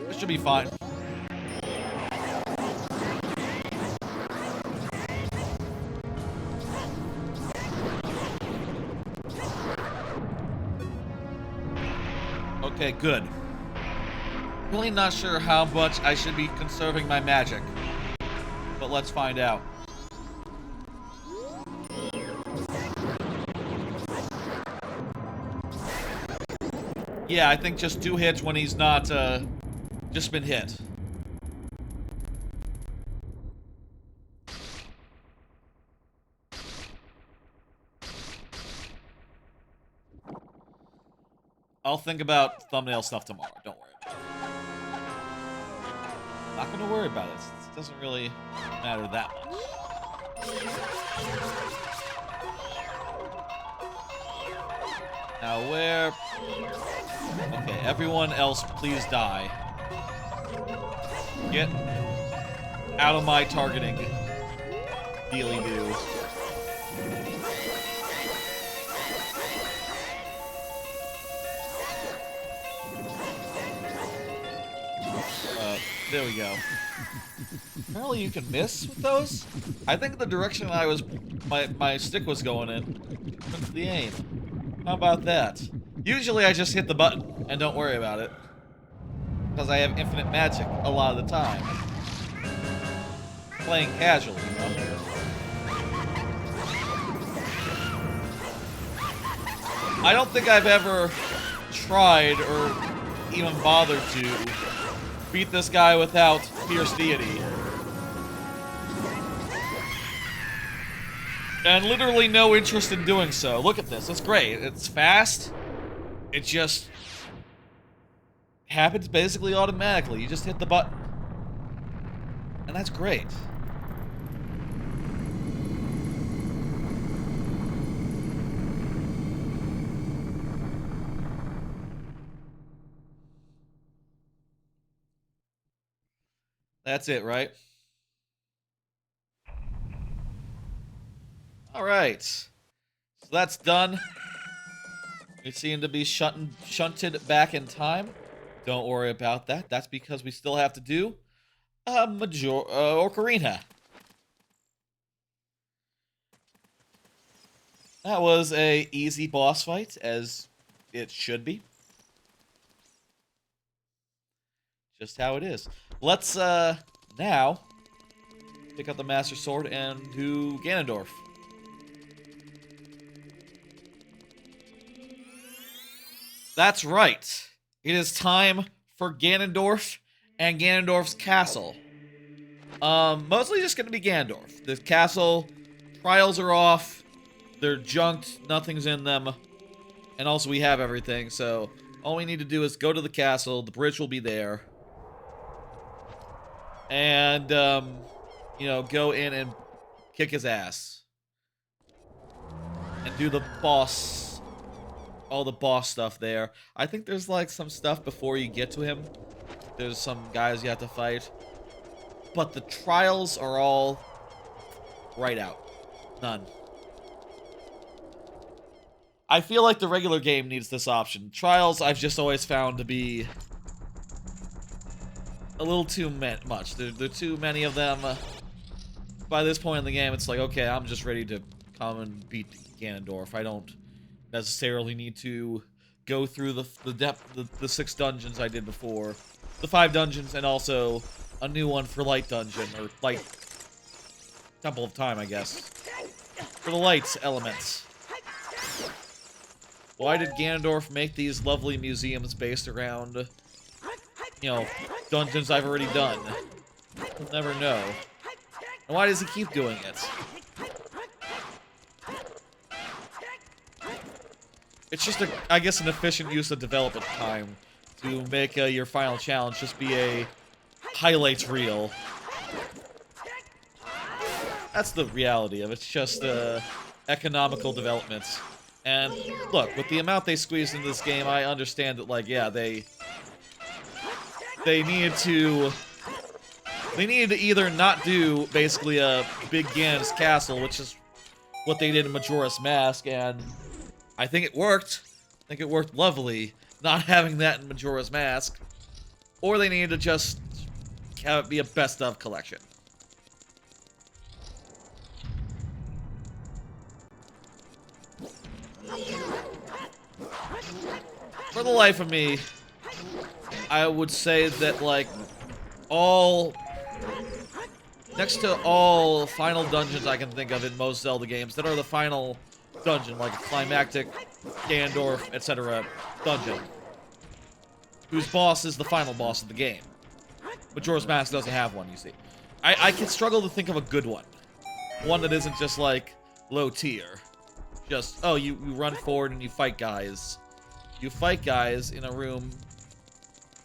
Speaker 1: This should be fine. Okay, good. Really not sure how much I should be conserving my magic. But let's find out. Yeah, I think just 2 hits when he's not, just been hit. I'll think about thumbnail stuff tomorrow, don't worry about it. Not gonna worry about it. It doesn't really matter that much. Now where... Okay, everyone else please die. Get out of my targeting. Dealy-doo. There we go. Apparently you can miss with those? I think the direction I was... My stick was going in. What's the aim? How about that? Usually I just hit the button and don't worry about it. Because I have infinite magic a lot of the time. Playing casually, you know? I don't think I've ever tried or even bothered to beat this guy without Fierce Deity. And literally no interest in doing so. Look at this. It's great. It's fast. It just happens basically automatically. You just hit the button. And that's great. That's it, right? Alright. So that's done. We seem to be shunted back in time. Don't worry about that. That's because we still have to do Ocarina. That was a easy boss fight, as it should be. Just how it is. Let's now pick up the Master Sword and do Ganondorf. That's right. It is time for Ganondorf and Ganondorf's castle. Mostly just gonna be Ganondorf. The castle trials are off. They're junked. Nothing's in them. And also we have everything, so all we need to do is go to the castle. The bridge will be there. And, you know, go in and kick his ass. And do the boss, all the boss stuff there. I think there's, like, some stuff before you get to him. There's some guys you have to fight. But the trials are all right out. None. I feel like the regular game needs this option. Trials, I've just always found to be a little too much. There are too many of them. By this point in the game, it's like, okay, I'm just ready to come and beat Ganondorf. I don't necessarily need to go through the 6 dungeons I did before. The 5 dungeons, and also a new one for Light Dungeon, or Light Temple of Time, I guess. For the lights elements. Why did Ganondorf make these lovely museums based around, you know, dungeons I've already done? We'll never know. And why does he keep doing it? It's just, I guess, an efficient use of development time to make your final challenge just be a highlights reel. That's the reality of it. It's just economical development. And look, with the amount they squeezed into this game, I understand that, like, yeah, they needed to either not do basically a big Ganon's castle, which is what they did in Majora's Mask, and I think it worked. I think it worked lovely, not having that in Majora's Mask, or they needed to just have it be a best of collection. For the life of me, I would say that, like, next to all final dungeons I can think of in most Zelda games that are the final dungeon, like a climactic, Ganondorf, etc. dungeon, whose boss is the final boss of the game. Majora's Mask doesn't have one, you see. I can struggle to think of a good one. One that isn't just, like, low tier. Just, oh, you run forward and you fight guys. You fight guys in a room.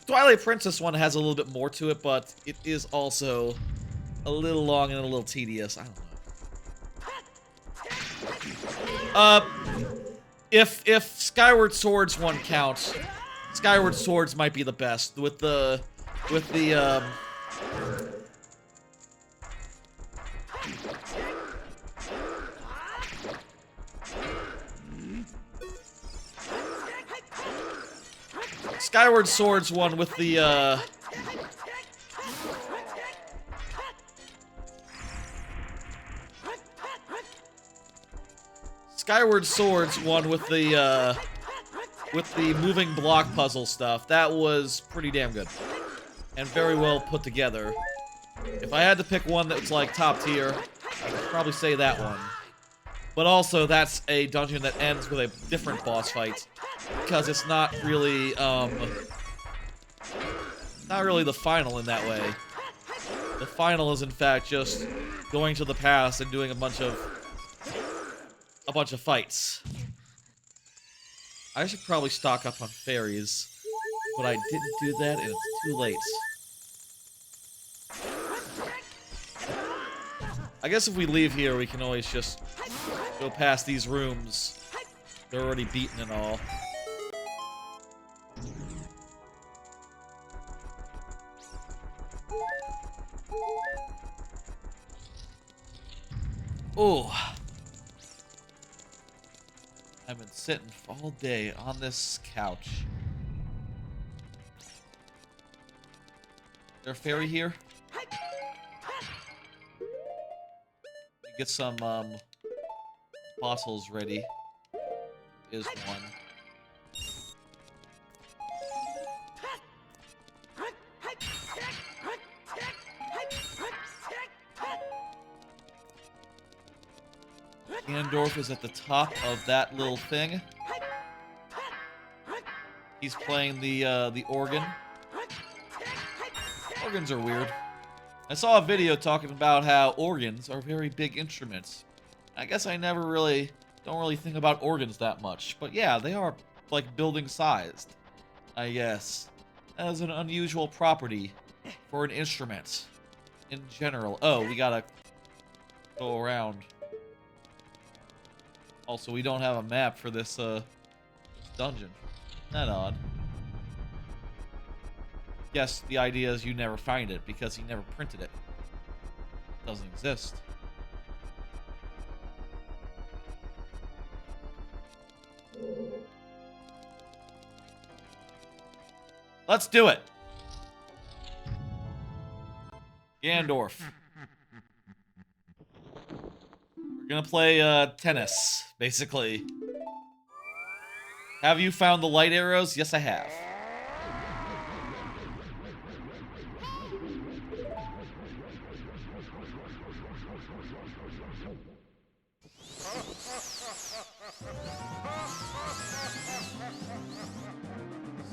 Speaker 1: Twilight Princess one has a little bit more to it, but it is also a little long and a little tedious. I don't know. If Skyward Swords one counts, Skyward Swords might be the best with the Skyward Swords one with the Skyward Swords one with the moving block puzzle stuff. That was pretty damn good and very well put together. If I had to pick one that's like top tier, I'd probably say that one. But also, that's a dungeon that ends with a different boss fight, because it's not really the final in that way. The final is, in fact, just going to the past and doing a bunch of a bunch of fights. I should probably stock up on fairies, but I didn't do that, and it's too late. I guess if we leave here, we can always just go past these rooms. They're already beaten and all. Oh. I've been sitting all day on this couch. Is there a fairy here? Get some bottles ready. Is one. Ganondorf is at the top of that little thing. He's playing the organ. Organs are weird. I saw a video talking about how organs are very big instruments. I guess I don't really think about organs that much. But yeah, they are like building sized, I guess. As an unusual property for an instrument in general. Oh, we gotta go around. Also, we don't have a map for this dungeon. Not odd. Yes, the idea is you never find it because he never printed it. It doesn't exist. Let's do it. Ganondorf. We're gonna play tennis, basically. Have you found the light arrows? Yes, I have.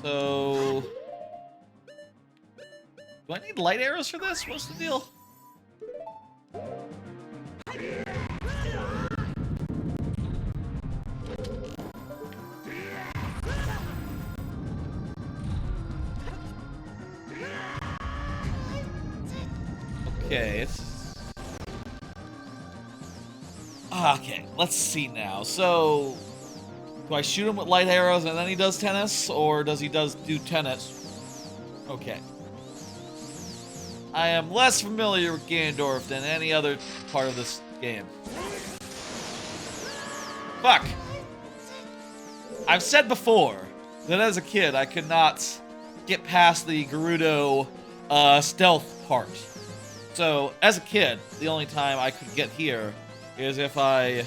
Speaker 1: So, do I need light arrows for this? What's the deal? Okay, okay, let's see now. So, do I shoot him with light arrows and then he does tennis? Or does he do tennis? Okay. I am less familiar with Ganondorf than any other part of this game. Fuck! I've said before that as a kid I could not get past the Gerudo stealth part. So, as a kid, the only time I could get here is if I,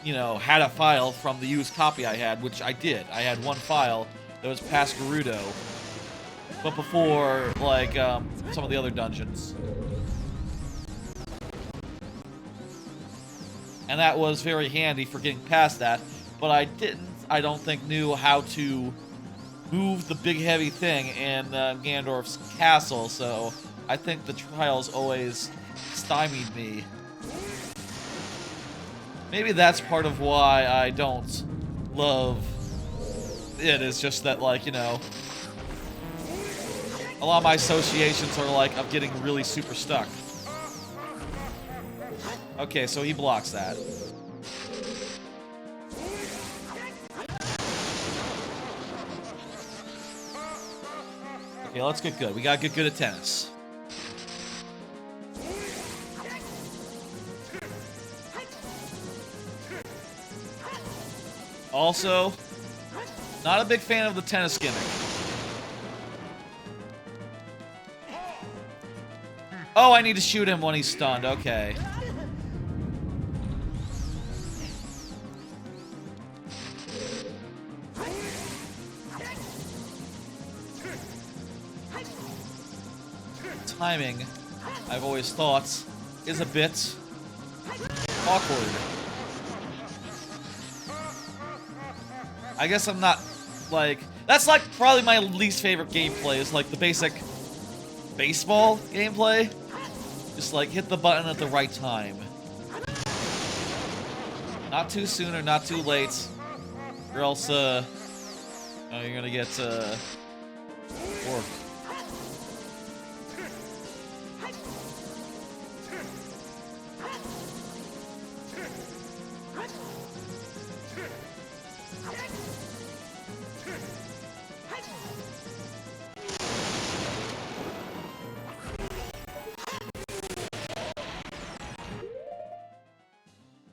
Speaker 1: you know, had a file from the used copy I had, which I did. I had one file that was past Gerudo, but before, like, some of the other dungeons. And that was very handy for getting past that, but I don't think, knew how to move the big heavy thing in Ganondorf's castle, so I think the trials always stymied me. Maybe that's part of why I don't love it, is just that, like, you know, a lot of my associations are like of getting really super stuck. Okay, so he blocks that. Okay, let's get good. We gotta get good at tennis. Also, not a big fan of the tennis gimmick. Oh, I need to shoot him when he's stunned. Okay. Timing, I've always thought, is a bit awkward. I guess I'm not, like... That's, like, probably my least favorite gameplay, is, like, the basic baseball gameplay. Just, like, hit the button at the right time. Not too soon or not too late. Or else, you're gonna get, worked.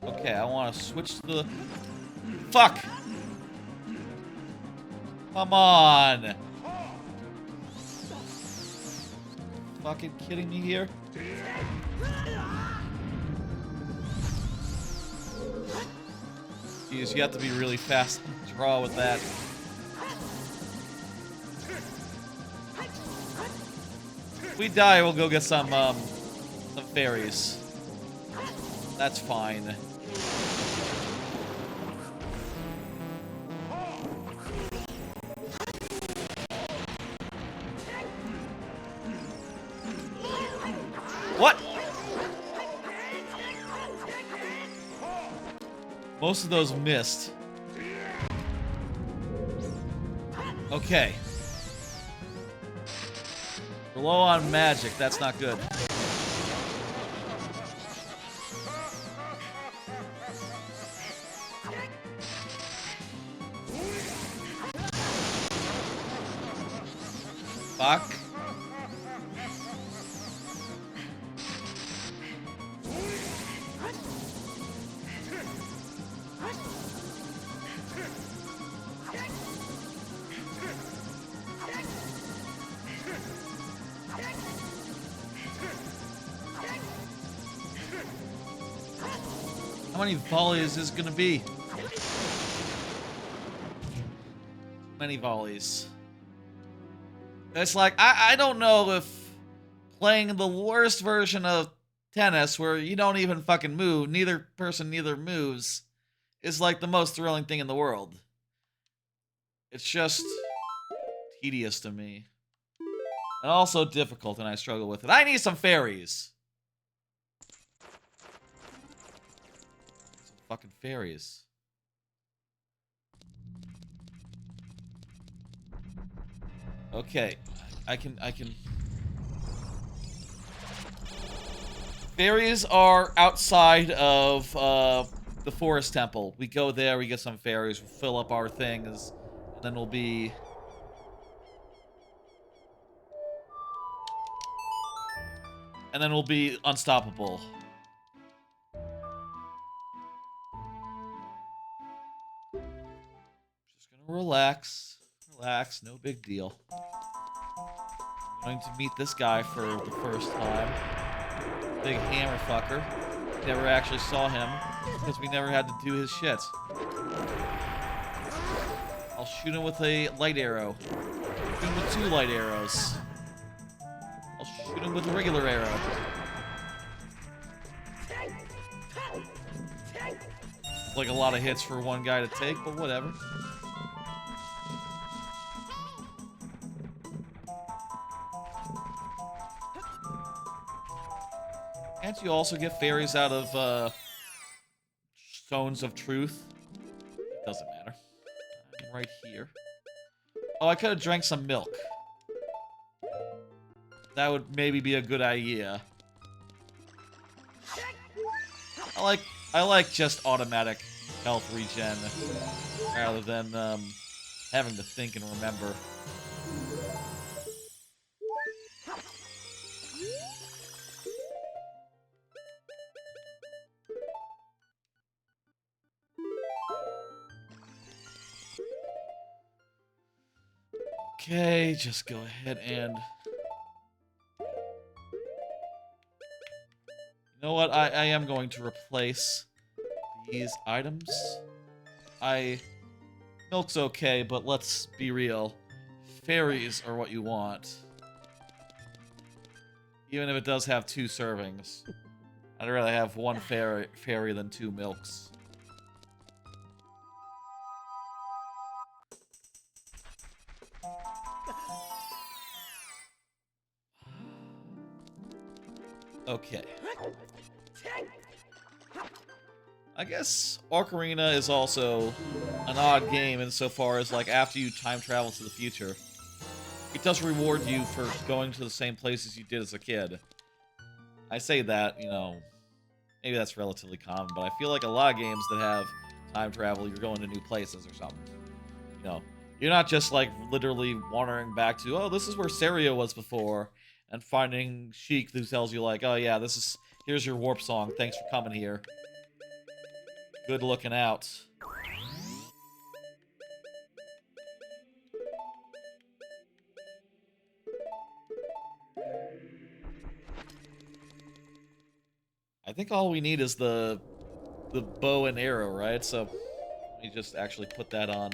Speaker 1: Okay, I want to switch to the... Fuck! Come on! Fucking kidding me here? Jeez, you have to be really fast to draw with that. If we die, we'll go get some fairies. That's fine. What? Most of those missed. Okay. We're low on magic. That's not good. Fuck. How many volleys is gonna be? Many volleys. It's like, I don't know if playing the worst version of tennis where you don't even fucking move, neither person moves, is like the most thrilling thing in the world. It's just tedious to me. And also difficult, and I struggle with it. I need some fairies. Some fucking fairies. Okay, I can... Fairies are outside of the forest temple. We go there, we get some fairies, we'll fill up our things, and then we'll be... And then we'll be unstoppable. Just gonna relax. Relax, no big deal. I'm going to meet this guy for the first time. Big hammer fucker. Never actually saw him because we never had to do his shit. I'll shoot him with a light arrow. Shoot him with 2 light arrows. I'll shoot him with a regular arrow. Like a lot of hits for one guy to take, but whatever. Can't you also get fairies out of, stones of truth? It doesn't matter. I'm right here. Oh, I could have drank some milk. That would maybe be a good idea. I like just automatic health regen rather than, having to think and remember. Okay, just go ahead and... You know what? I am going to replace these items. Milk's okay, but let's be real. Fairies are what you want. Even if it does have 2 servings. I'd rather have 1 fairy than 2 milks. Okay. I guess Ocarina is also an odd game insofar as, like, after you time travel to the future, it does reward you for going to the same places you did as a kid. I say that, you know, maybe that's relatively common, but I feel like a lot of games that have time travel, you're going to new places or something. You know, you're not just, like, literally wandering back to, oh, this is where Serio was before, and finding Sheik who tells you, like, oh, yeah, here's your warp song, thanks for coming here. Good looking out. I think all we need is the bow and arrow, right? So let me just actually put that on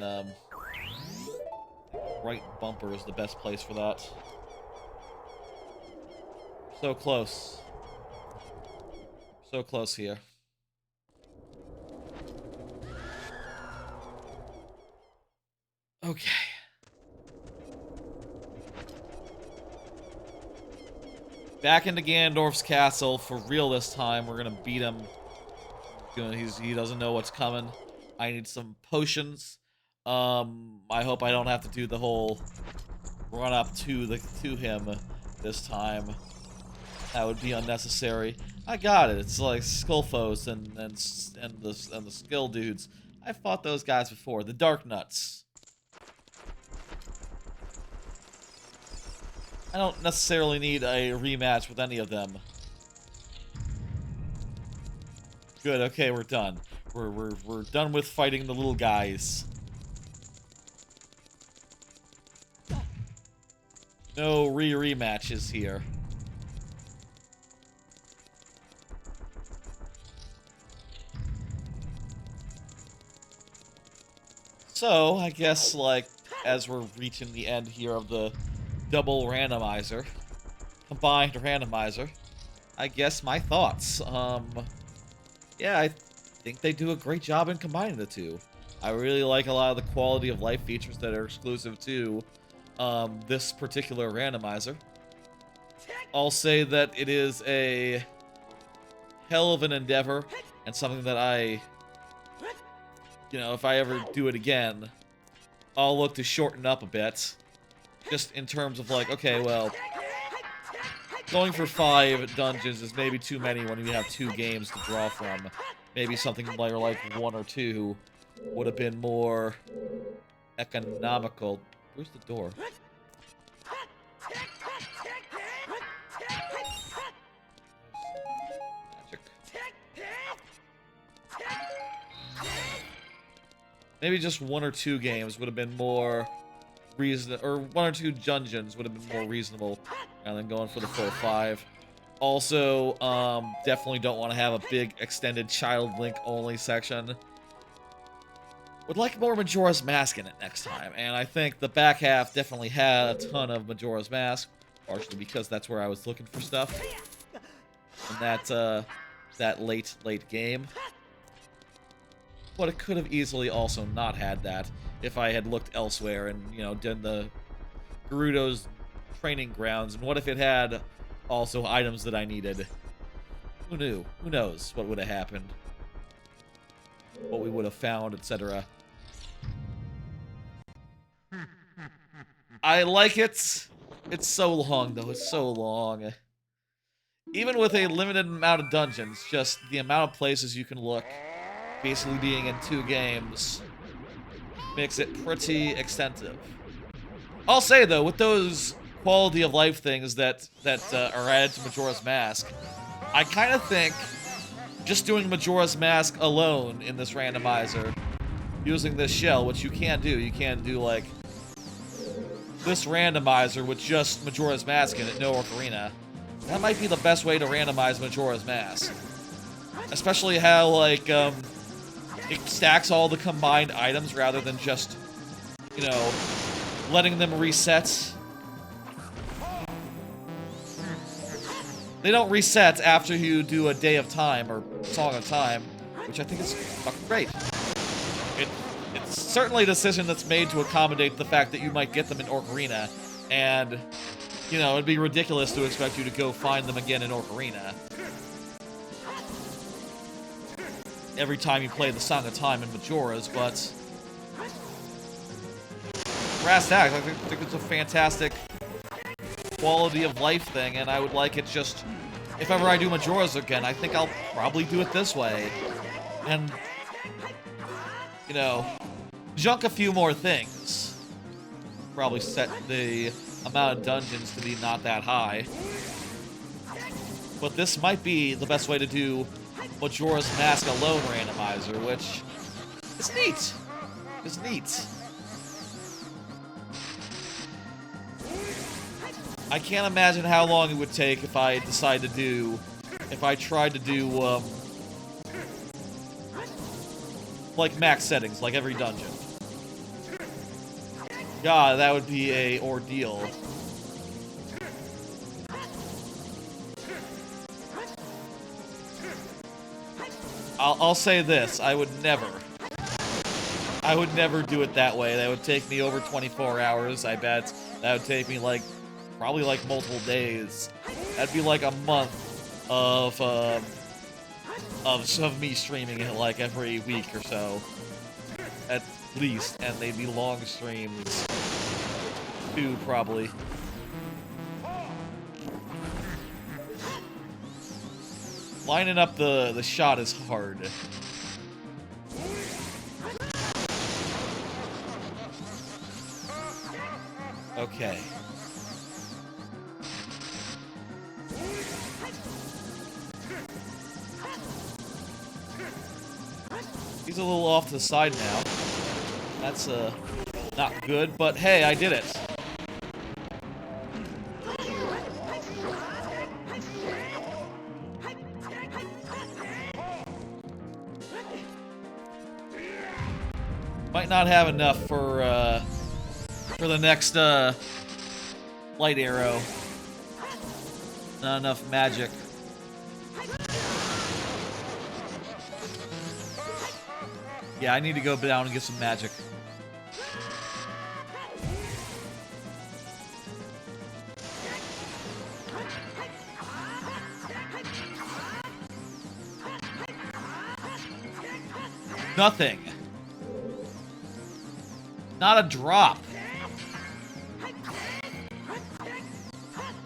Speaker 1: right bumper is the best place for that. So close. So close here. Okay. Back into Ganondorf's castle for real this time. We're gonna beat him. He doesn't know what's coming. I need some potions. I hope I don't have to do the whole run up to him this time. That would be unnecessary. I got it. It's like Skullfoes and the skill dudes. I've fought those guys before. The Dark Nuts. I don't necessarily need a rematch with any of them. Good, okay, we're done. We're done with fighting the little guys. No rematches here. So, I guess, like, as we're reaching the end here of the double randomizer, combined randomizer, I guess my thoughts. Yeah, I think they do a great job in combining the two. I really like a lot of the quality of life features that are exclusive to this particular randomizer. I'll say that it is a hell of an endeavor and something that you know, if I ever do it again, I'll look to shorten up a bit. Just in terms of like, okay, well, going for 5 dungeons is maybe too many when you have 2 games to draw from. Maybe something like 1 or 2 would have been more economical. Where's the door? Magic. Maybe just 1 or 2 games would have been more reasonable, or 1 or 2 dungeons would have been more reasonable, rather than going for the full 5. Also, definitely don't want to have a big extended Child Link only section. Would like more Majora's Mask in it next time, and I think the back half definitely had a ton of Majora's Mask, partially because that's where I was looking for stuff in that late game. But it could have easily also not had that if I had looked elsewhere and, you know, done the Gerudo's training grounds. And what if it had also items that I needed? Who knew? Who knows what would have happened? What we would have found, etc. I like it. It's so long, though. It's so long. Even with a limited amount of dungeons, just the amount of places you can look, basically being in 2 games, makes it pretty extensive. I'll say, though, with those quality of life things that are added to Majora's Mask, I kind of think just doing Majora's Mask alone in this randomizer, using this shell, which you can't do. You can't do, like, this randomizer with just Majora's Mask in it, no Ocarina. That might be the best way to randomize Majora's Mask. Especially how, like, it stacks all the combined items rather than just, you know, letting them reset. They don't reset after you do a Day of Time or Song of Time, which I think is fucking great. It's certainly a decision that's made to accommodate the fact that you might get them in Ocarina, and, you know, it'd be ridiculous to expect you to go find them again in Ocarina. every time you play the Song of Time in Majora's, but brass tacks, I think it's a fantastic quality of life thing, and I would like it just, if ever I do Majora's again, I think I'll probably do it this way. And, you know, junk a few more things. Probably set the amount of dungeons to be not that high. But this might be the best way to do Majora's Mask alone randomizer, which is neat. It's neat. I can't imagine how long it would take if I tried to do, like max settings, like every dungeon. God, that would be a ordeal. I'll say this, I would never do it that way. That would take me over 24 hours, I bet. That would take me probably multiple days. That'd be like a month of me streaming it like every week or so. At least, and they'd be long streams. Too, probably. Lining up the shot is hard. Okay. He's a little off to the side now. That's not good, but hey, I did it. Might not have enough for the next light arrow. Not enough magic. Yeah, I need to go down and get some magic. Nothing. Not a drop.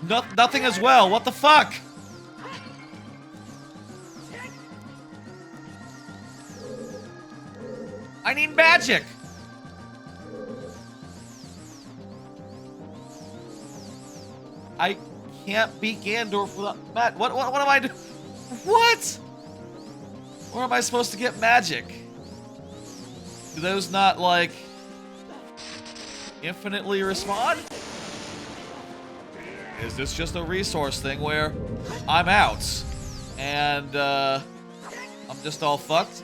Speaker 1: Nothing as well. What the fuck? I need magic. I can't beat Ganondorf without magic. What am I doing? What? Where am I supposed to get magic? Do those not, like, infinitely respawn? Is this just a resource thing where I'm out and I'm just all fucked?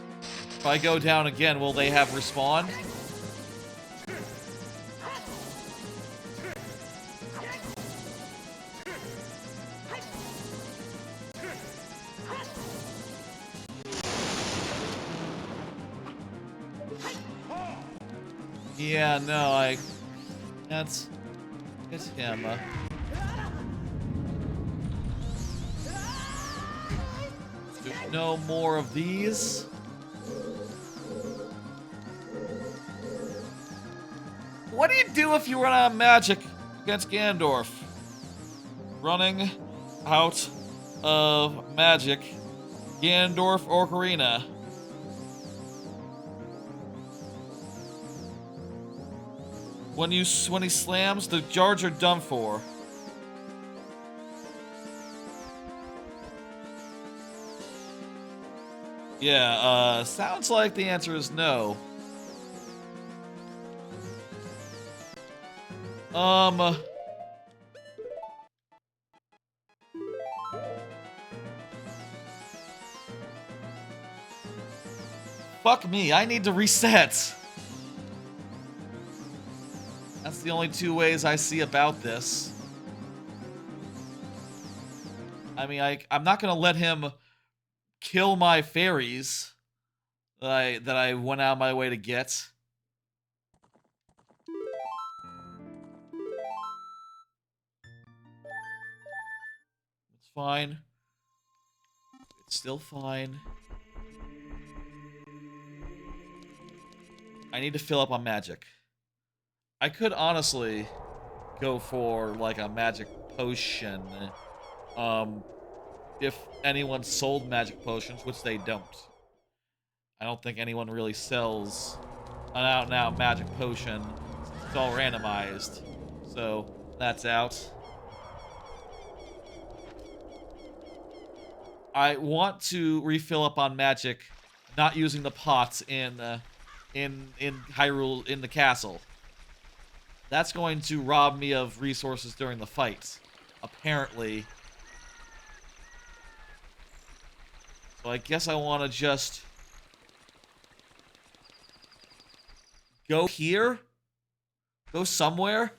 Speaker 1: If I go down again, will they have respawn? Yeah, no, it's him. There's no more of these. What do you do if you run out of magic against Ganondorf? Running out of magic. Ganondorf Ocarina. When he slams, the jars are done for. Yeah, sounds like the answer is no. Fuck me, I need to reset. That's the only two ways I see about this. I mean, I'm not gonna let him kill my fairies that I went out of my way to get. It's fine. It's still fine. I need to fill up on magic. I could honestly go for like a magic potion. If anyone sold magic potions, which they don't. I don't think anyone really sells an out-and-out magic potion. It's all randomized. So, that's out. I want to refill up on magic, not using the pots in Hyrule, in the castle. That's going to rob me of resources during the fight, apparently. So I guess I want to just go here? Go somewhere?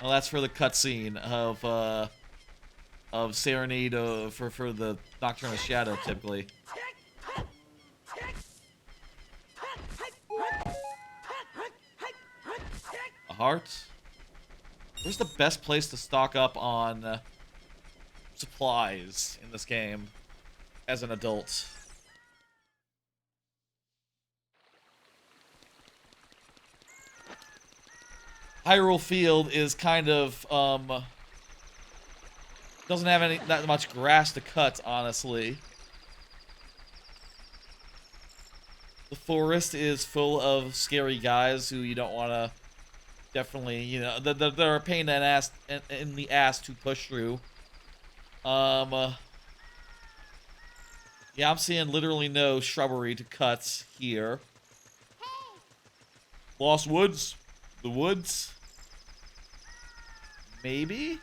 Speaker 1: Well, that's for the cutscene of Serenade for the Nocturne of Shadow, typically. A heart? Where's the best place to stock up on supplies in this game as an adult? Hyrule Field is kind of, doesn't have that much grass to cut, honestly. The forest is full of scary guys who you don't want to, definitely, you know, they're a pain in the ass to push through. Yeah, I'm seeing literally no shrubbery to cut here. Lost Woods? The woods? Maybe?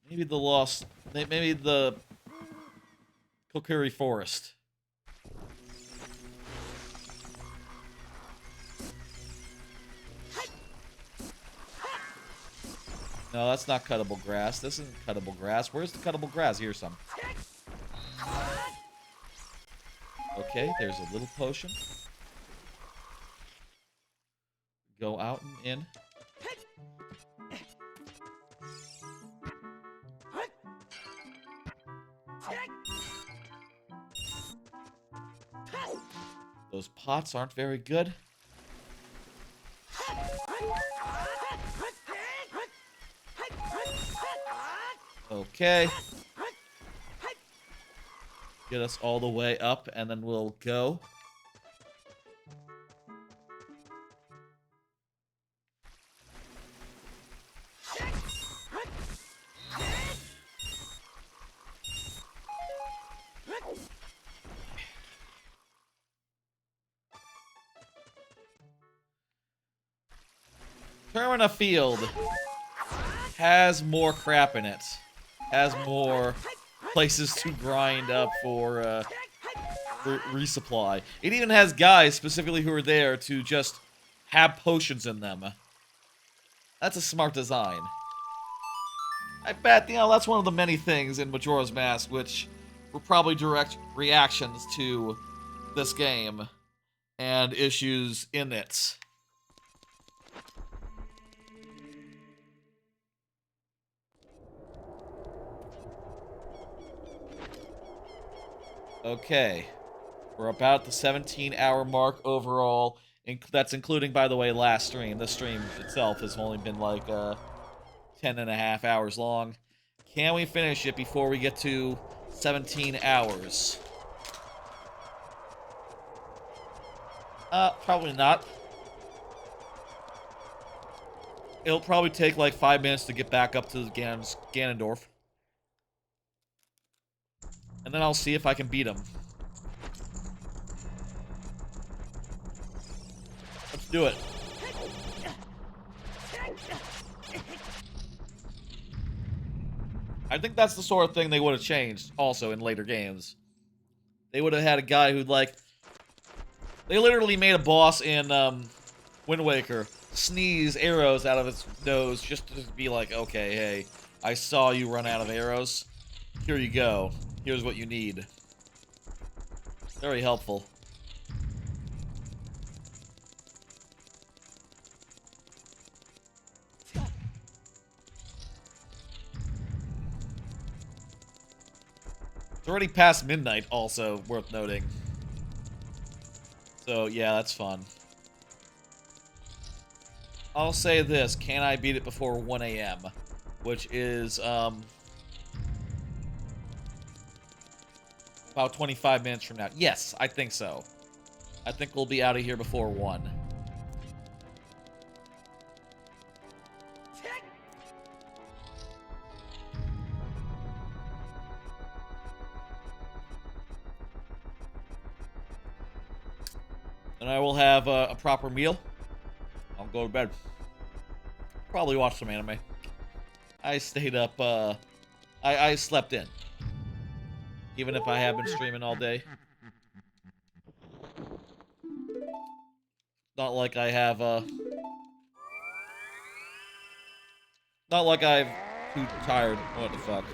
Speaker 1: Maybe the Kokiri Forest. No, that's not cuttable grass. This isn't cuttable grass. Where's the cuttable grass? Here's some. Okay, there's a little potion. Go out and in. Those pots aren't very good. Okay. Get us all the way up, and then we'll go. Termina Field has more crap in it. Has more places to grind up for resupply. It even has guys specifically who are there to just have potions in them. That's a smart design. I bet, you know, that's one of the many things in Majora's Mask which were probably direct reactions to this game and issues in it. Okay, we're about the 17-hour mark overall. That's including, by the way, last stream. This stream itself has only been like 10.5 hours long. Can we finish it before we get to 17 hours? Probably not. It'll probably take like 5 minutes to get back up to Ganondorf. And then I'll see if I can beat him. Let's do it. I think that's the sort of thing they would have changed also in later games. They would have had a guy who'd like... They literally made a boss in Wind Waker sneeze arrows out of its nose just to be like, okay, hey, I saw you run out of arrows. Here you go. Here's what you need. Very helpful. already past midnight, also worth noting. So, yeah, that's fun. I'll say this, can I beat it before 1 a.m.? Which is, about 25 minutes from now. Yes, I think so. I think we'll be out of here before 1. And I will have a proper meal. I'll go to bed. Probably watch some anime. I stayed up, I slept in. Even if I have been streaming all day. Not like I have, not like I'm too tired. What the fuck?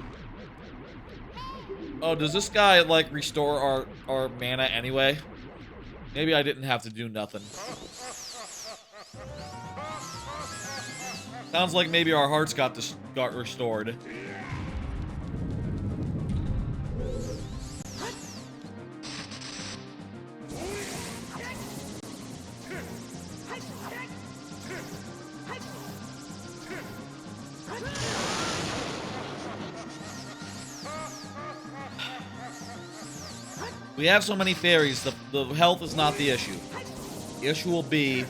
Speaker 1: Oh, does this guy, like, restore our mana anyway? Maybe I didn't have to do nothing. Sounds like maybe our hearts got restored. We have so many fairies, the health is not the issue. The issue will be,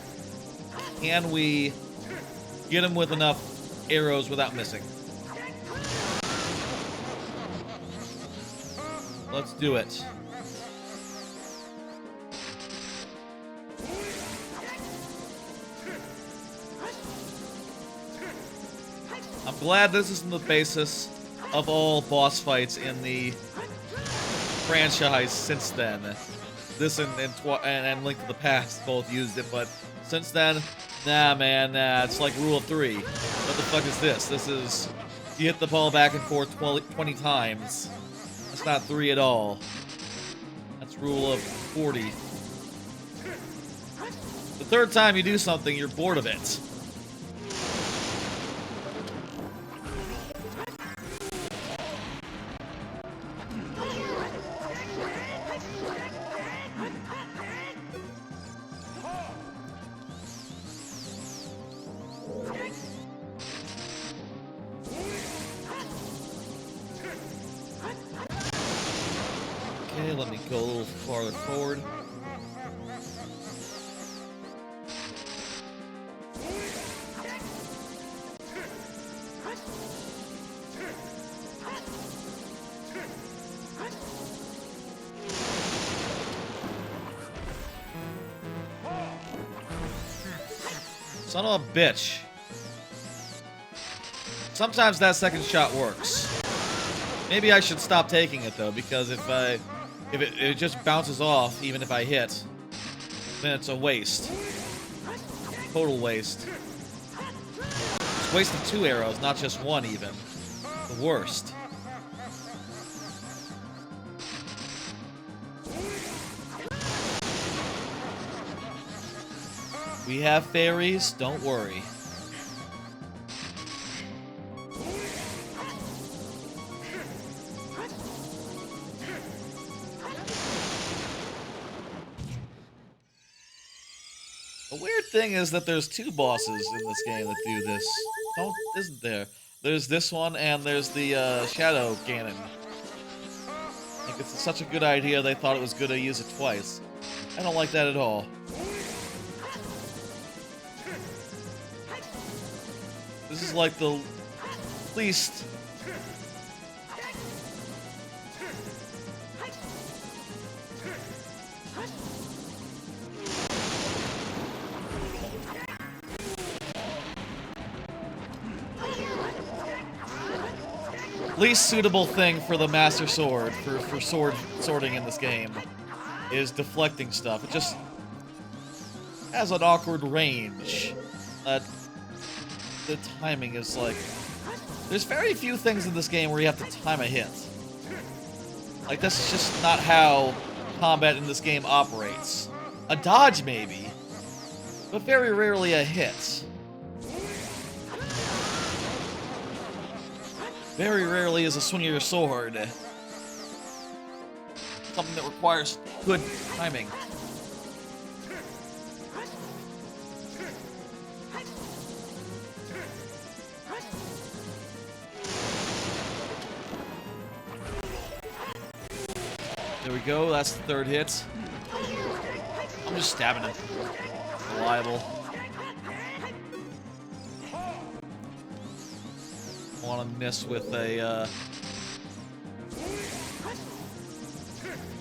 Speaker 1: can we get him with enough arrows without missing? Let's do it. I'm glad this isn't the basis of all boss fights in the franchise since then. This and Link to the Past both used it, but since then, nah, man, nah. It's like rule of 3. What the fuck is this? This is, you hit the ball back and forth 20 times. That's not 3 at all. That's rule of 40. The third time you do something, you're bored of it. Let me go a little farther forward. Son of a bitch. Sometimes that second shot works. Maybe I should stop taking it though, because if it just bounces off, even if I hit, then it's a waste. Total waste. It's a waste of 2 arrows, not just 1 even. The worst. We have fairies, don't worry. The weird thing is that there's 2 bosses in this game that do this. Isn't there? There's this one and there's the Shadow Ganon. Like, it's such a good idea they thought it was good to use it twice. I don't like that at all. This is like the least... least suitable thing for the Master Sword, for sorting in this game, is deflecting stuff. It just has an awkward range. The timing is like... There's very few things in this game where you have to time a hit. Like, that's just not how combat in this game operates. A dodge, maybe, but very rarely a hit. Very rarely is a swing of your sword. something that requires good timing. There we go, that's the third hit. I'm just stabbing him. Reliable. Want to miss with a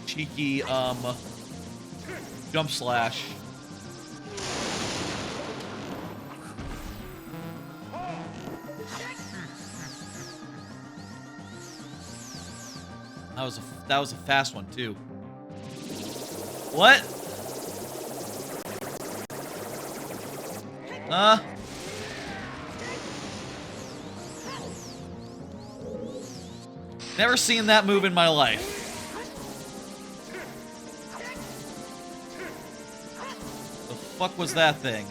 Speaker 1: cheeky jump slash. That was a fast one too. What? Never seen that move in my life. The fuck was that thing?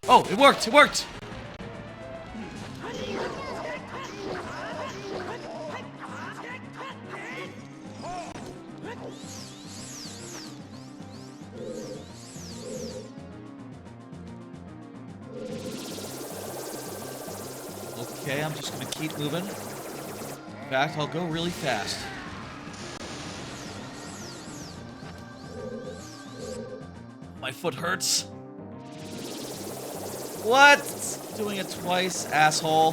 Speaker 1: Oh, it worked! It worked! Okay, I'm just gonna keep moving. In fact, I'll go really fast. My foot hurts. What? Doing it twice, asshole.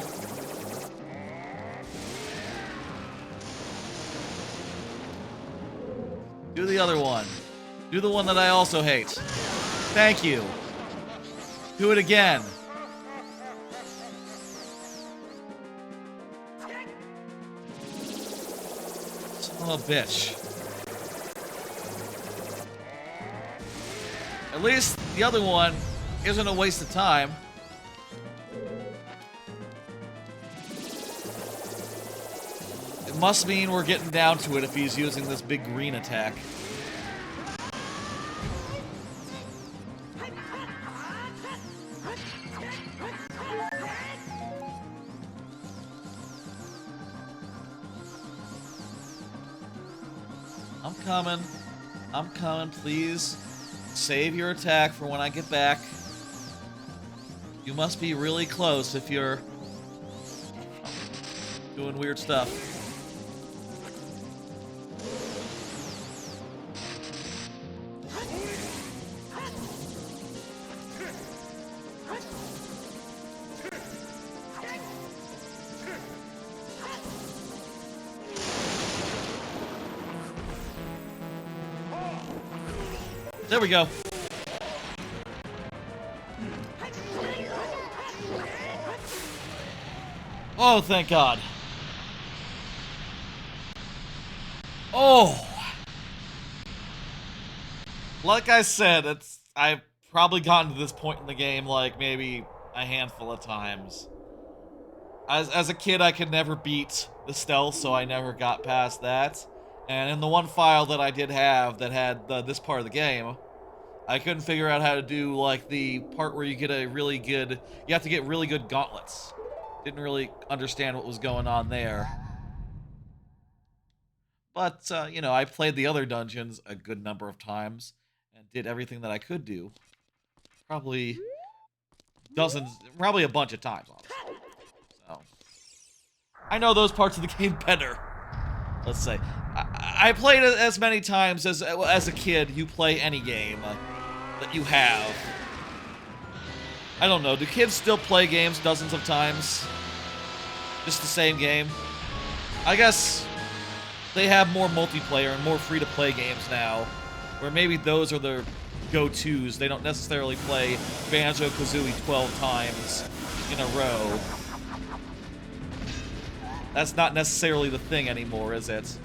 Speaker 1: Do the other one. Do the one that I also hate. Thank you. Do it again. Son of a bitch. At least the other one isn't a waste of time. It must mean we're getting down to it if he's using this big green attack. I'm coming. I'm coming, please. Save your attack for when I get back. You must be really close if you're doing weird stuff. There we go. Oh, thank God. Oh! Like I said, I've probably gotten to this point in the game like maybe a handful of times. As a kid, I could never beat the stealth, so I never got past that. And in the one file that I did have that had this part of the game, I couldn't figure out how to do, like, the part where you get a really good... You have to get really good gauntlets. Didn't really understand what was going on there. But, you know, I played the other dungeons a good number of times and did everything that I could do. Probably probably a bunch of times, honestly. So, I know those parts of the game better. Let's say. I played it as many times as a kid you play any game that you have. I don't know, do kids still play games dozens of times? Just the same game? I guess they have more multiplayer and more free-to-play games now, where maybe those are their go-tos. They don't necessarily play Banjo-Kazooie 12 times in a row. That's not necessarily the thing anymore, is it?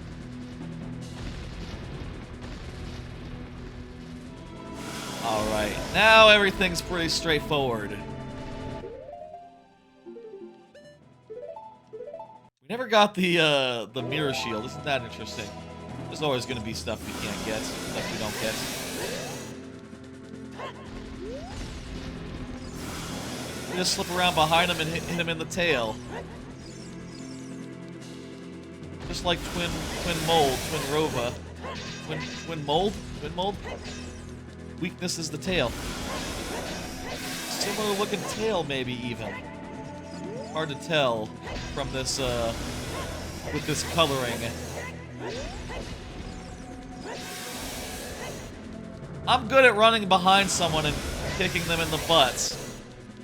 Speaker 1: Alright, now everything's pretty straightforward. We never got the mirror shield. Isn't that interesting? There's always going to be stuff we can't get, stuff we don't get. We just slip around behind him and hit him in the tail. Just like Twin Mold, Twin Rova. Twin Mold? Weakness is the tail. Similar looking tail, maybe even. Hard to tell from this, with this coloring. I'm good at running behind someone and kicking them in the butts.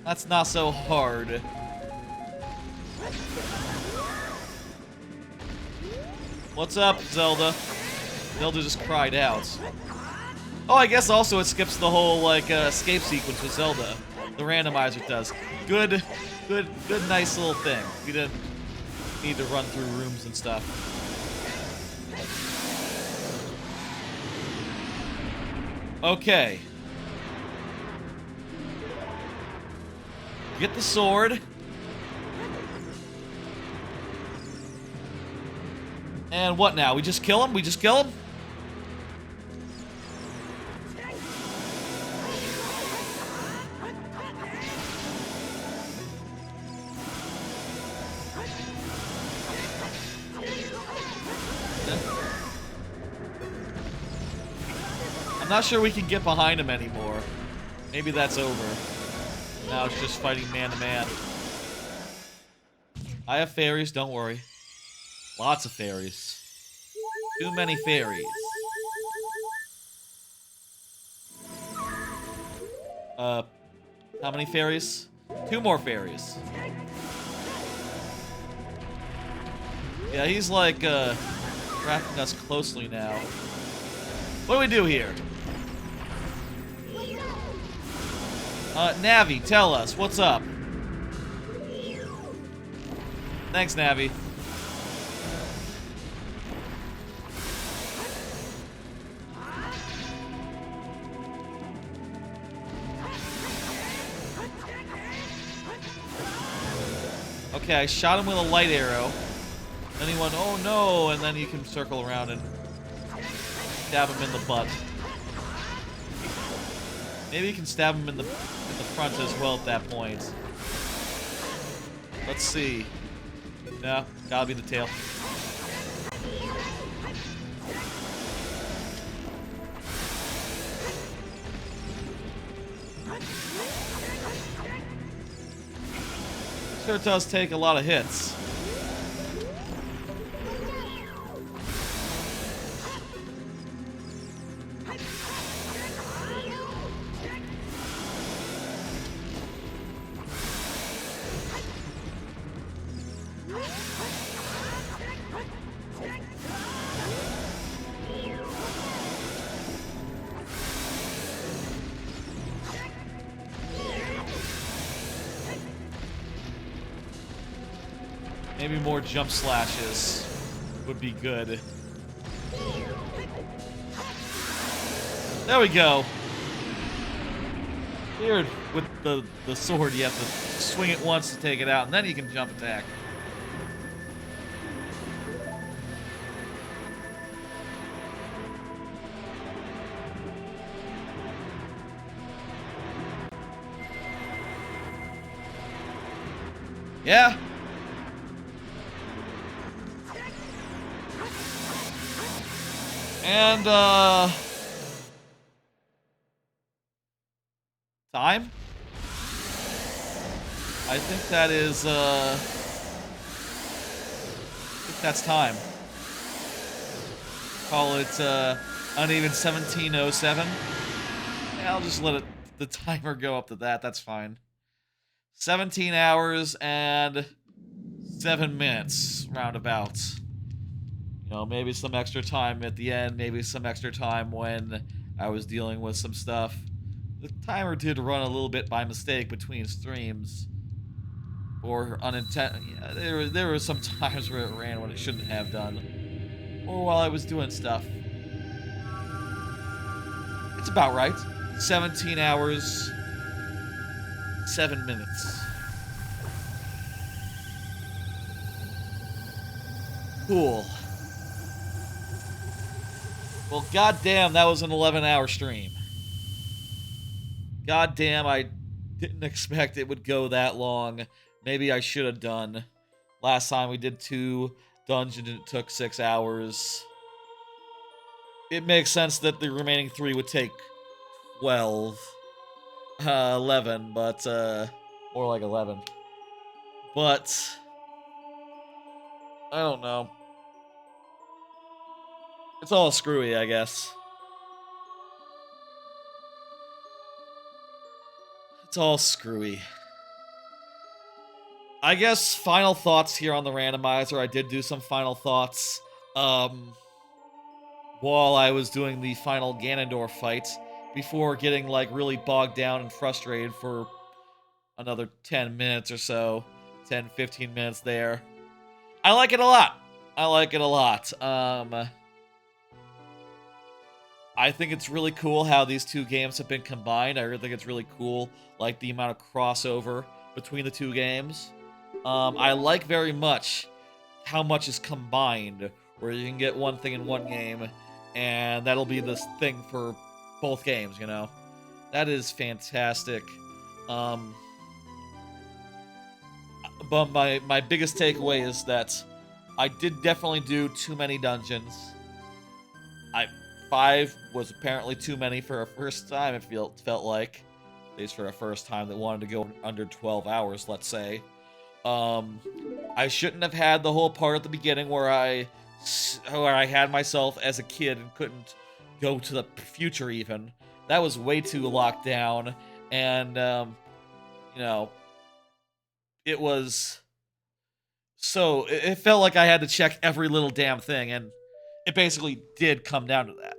Speaker 1: That's not so hard. What's up, Zelda? Zelda just cried out. Oh, I guess also it skips the whole, like, escape sequence with Zelda. The randomizer does. Good, nice little thing. We didn't need to run through rooms and stuff. Okay. Get the sword. And what now? We just kill him? We just kill him? I'm not sure we can get behind him anymore. Maybe that's over. Now it's just fighting man to man. I have fairies, don't worry. Lots of fairies. Too many fairies. How many fairies? 2 more fairies. Yeah, he's like, tracking us closely now. What do we do here? Navi, tell us, what's up? Thanks, Navi. Okay, I shot him with a light arrow. Then he went, oh no, and then you can circle around and stab him in the butt. Maybe you can stab him in the front as well at that point. Let's see. No, gotta be the tail. Sure does take a lot of hits. Maybe more jump slashes would be good. There we go. Weird, with the sword, you have to swing it once to take it out, and then you can jump attack. Yeah. And, time? I think that is, I think that's time. Call it, uneven 17:07. Yeah, I'll just let the timer go up to that, that's fine. 17 hours and 7 minutes, roundabout. You know, maybe some extra time at the end, maybe some extra time when I was dealing with some stuff. The timer did run a little bit by mistake between streams. Or unintentional. Yeah, there were some times where it ran when it shouldn't have done. Or while I was doing stuff. It's about right. 17 hours, 7 minutes. Cool. Well, goddamn, that was an 11-hour stream. Goddamn, I didn't expect it would go that long. Maybe I should have done. Last time we did 2 dungeons and it took 6 hours. It makes sense that the remaining 3 would take 12. 11, but, more like 11. But, I don't know. It's all screwy, I guess. It's all screwy. I guess final thoughts here on the randomizer. I did do some final thoughts while I was doing the final Ganondorf fight before getting like really bogged down and frustrated for another 10 minutes or so. 10, 15 minutes there. I like it a lot. I like it a lot. I think it's really cool how these 2 games have been combined. I really think it's really cool, like, the amount of crossover between the 2 games. I like very much how much is combined, where you can get one thing in one game, and that'll be this thing for both games, you know? That is fantastic. But my biggest takeaway is that I did definitely do too many dungeons. 5 was apparently too many for a first time, it felt like. At least for a first time that wanted to go under 12 hours, let's say. I shouldn't have had the whole part at the beginning where I had myself as a kid and couldn't go to the future even. That was way too locked down, and, you know, it was... So, it felt like I had to check every little damn thing, and it basically did come down to that.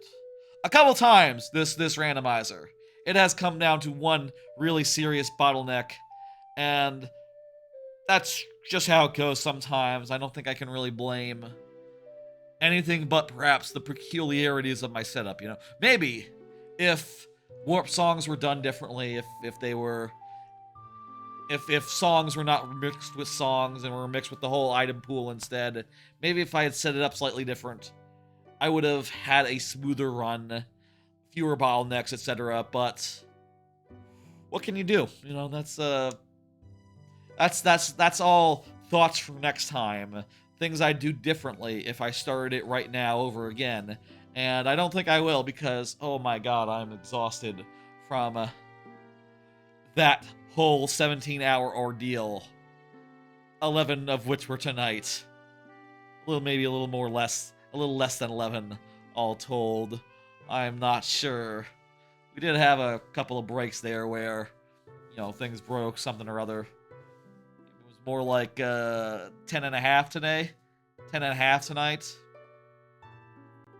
Speaker 1: A couple times, this randomizer. It has come down to one really serious bottleneck, and that's just how it goes sometimes. I don't think I can really blame anything but perhaps the peculiarities of my setup, you know? Maybe if warp songs were done differently, if they were... If songs were not mixed with songs and were mixed with the whole item pool instead, maybe if I had set it up slightly different, I would have had a smoother run, fewer bottlenecks, etc. But what can you do? You know, that's all thoughts for next time. Things I'd do differently if I started it right now over again. And I don't think I will because, oh my god, I'm exhausted from that whole 17-hour ordeal. 11 of which were tonight. Maybe a little less than 11, all told. I'm not sure. We did have a couple of breaks there where, you know, things broke, something or other. It was more like 10.5 today. 10.5 tonight.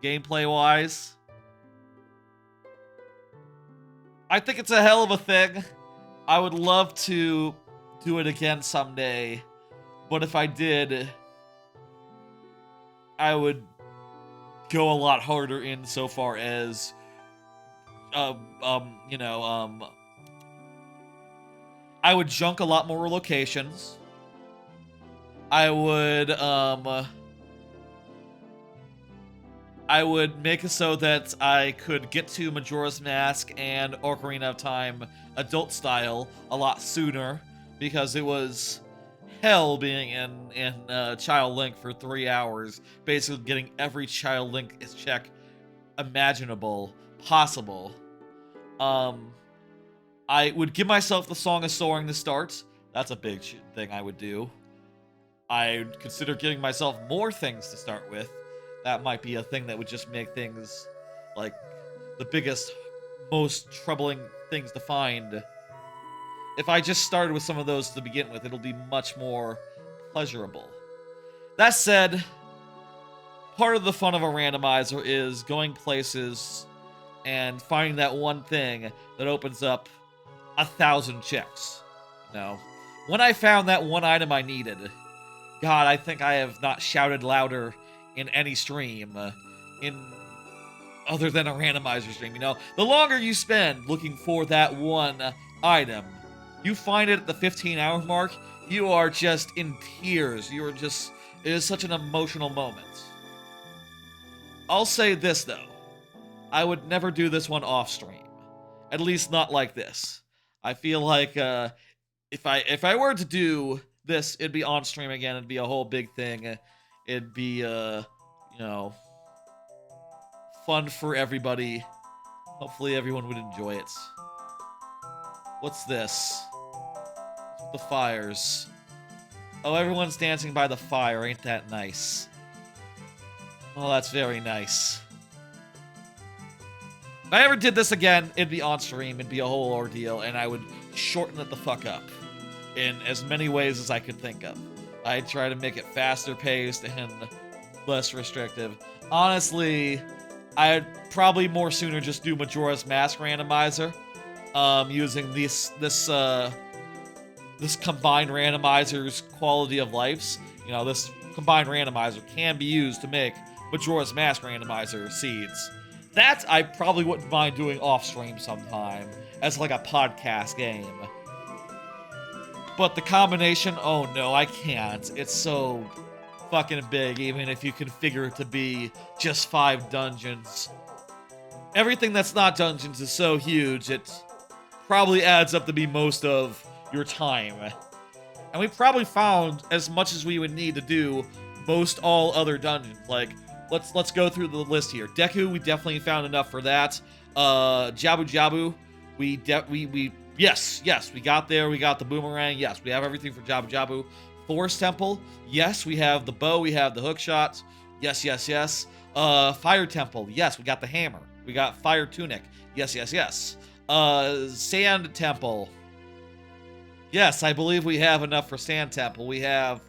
Speaker 1: Gameplay-wise. I think it's a hell of a thing. I would love to do it again someday. But if I did, I would go a lot harder insofar as, you know, I would junk a lot more locations. I would make it so that I could get to Majora's Mask and Ocarina of Time adult style a lot sooner, because it was hell being in Child Link for 3 hours, basically getting every Child Link check imaginable, possible. I would give myself the Song of Soaring to start. That's a big thing I would do. I'd consider giving myself more things to start with. That might be a thing that would just make things, like, the biggest, most troubling things to find. If I just started with some of those to begin with, it'll be much more pleasurable. That said, part of the fun of a randomizer is going places and finding that one thing that opens up 1,000 checks. You know, when I found that one item I needed, God, I think I have not shouted louder in any stream, other than a randomizer stream, you know? The longer you spend looking for that one item, you find it at the 15-hour mark, you are just in tears. You are just... It is such an emotional moment. I'll say this, though. I would never do this one off stream. At least not like this. I feel like if I were to do this, it'd be on stream again. It'd be a whole big thing. It'd be you know, fun for everybody. Hopefully everyone would enjoy it. What's this? What's with the fires? Oh, everyone's dancing by the fire. Ain't that nice? Oh, that's very nice. If I ever did this again, it'd be on stream, it'd be a whole ordeal, and I would shorten it the fuck up in as many ways as I could think of. I'd try to make it faster paced and less restrictive. Honestly, I'd probably more sooner just do Majora's Mask randomizer, using this combined randomizer's quality of lives. You know, this combined randomizer can be used to make Majora's Mask randomizer seeds. That I probably wouldn't mind doing off stream sometime as like a podcast game. But the combination, oh no, I can't. It's so fucking big, even if you configure it to be just 5 dungeons. Everything that's not dungeons is so huge, it probably adds up to be most of your time. And we probably found as much as we would need to do most all other dungeons. Like, let's go through the list here. Deku, we definitely found enough for that. Jabu Jabu, yes, we got there. We got the boomerang. Yes, we have everything for Jabu Jabu. Forest Temple, yes, we have the bow. We have the hook shots. Yes. Fire Temple, yes, we got the hammer. We got Fire Tunic. Yes. Sand Temple. Yes, I believe we have enough for Sand Temple. We have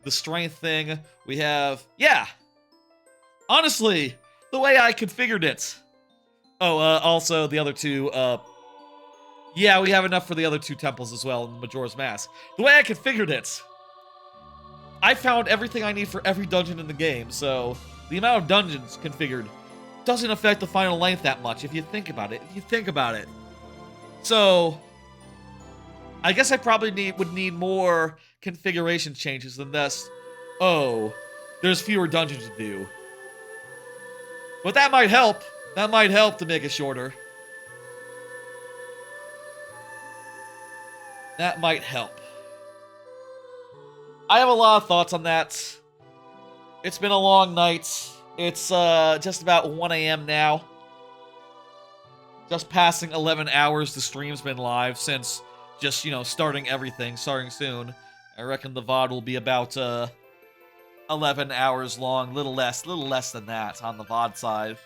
Speaker 1: the strength thing. We have, yeah. Honestly, the way I configured it. Oh, also the other two, yeah, we have enough for the other 2 temples as well in Majora's Mask. The way I configured it, I found everything I need for every dungeon in the game, so the amount of dungeons configured doesn't affect the final length that much if you think about it. So, I guess I probably would need more configuration changes than this. Oh, there's fewer dungeons to do. But that might help. That might help to make it shorter. That might help. I have a lot of thoughts on that. It's been a long night. It's just about 1 a.m. now. Just passing 11 hours the stream's been live since just, you know, starting soon. I reckon the VOD will be about 11 hours long, little less than that on the VOD side.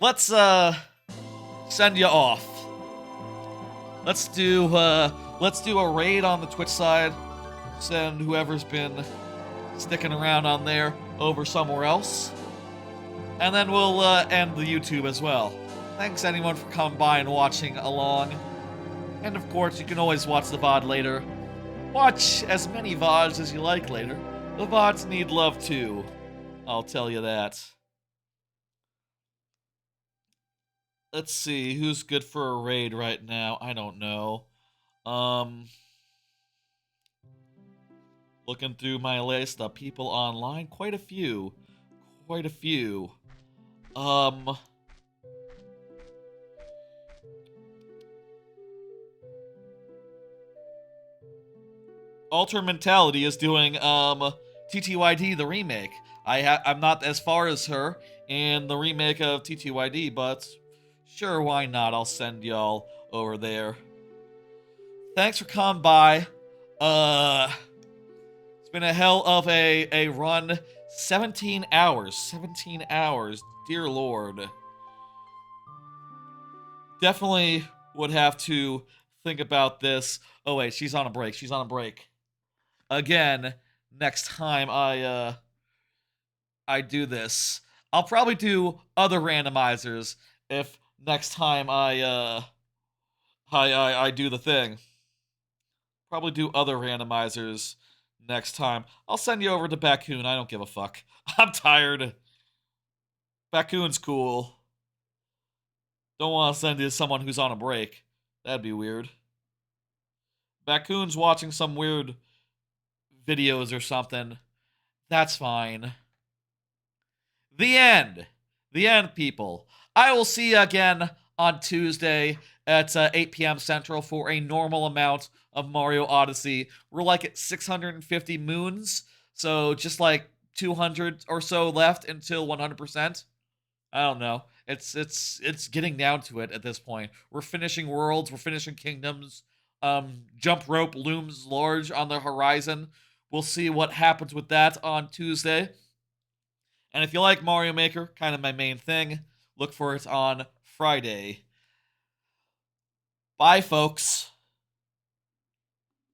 Speaker 1: Let's send you off. Let's do a raid on the Twitch side. Send whoever's been sticking around on there over somewhere else. And then we'll end the YouTube as well. Thanks anyone for coming by and watching along. And of course, you can always watch the VOD later. Watch as many VODs as you like later. The VODs need love too. I'll tell you that. Let's see, who's good for a raid right now? I don't know. Looking through my list of people online, quite a few. Alter Mentality is doing TTYD the remake. I'm not as far as her in the remake of TTYD, but sure, why not? I'll send y'all over there. Thanks for coming by. It's been a hell of a run. 17 hours. Dear Lord. Definitely would have to think about this. Oh wait, she's on a break. Again, next time I do this. I'll probably do other randomizers if next time I do the thing. Probably do other randomizers next time. I'll send you over to Bakun. I don't give a fuck. I'm tired. Bakun's cool. Don't want to send you to someone who's on a break. That'd be weird. Bakun's watching some weird videos or something. That's fine. The end. the end, people. I will see you again on Tuesday at 8 p.m. Central for a normal amount of Mario Odyssey. We're like at 650 moons, so just like 200 or so left until 100%. I don't know. It's getting down to it at this point. We're finishing worlds, we're finishing kingdoms. Jump rope looms large on the horizon. We'll see what happens with that on Tuesday. And if you like Mario Maker, kind of my main thing, look for it on Friday. Bye, folks.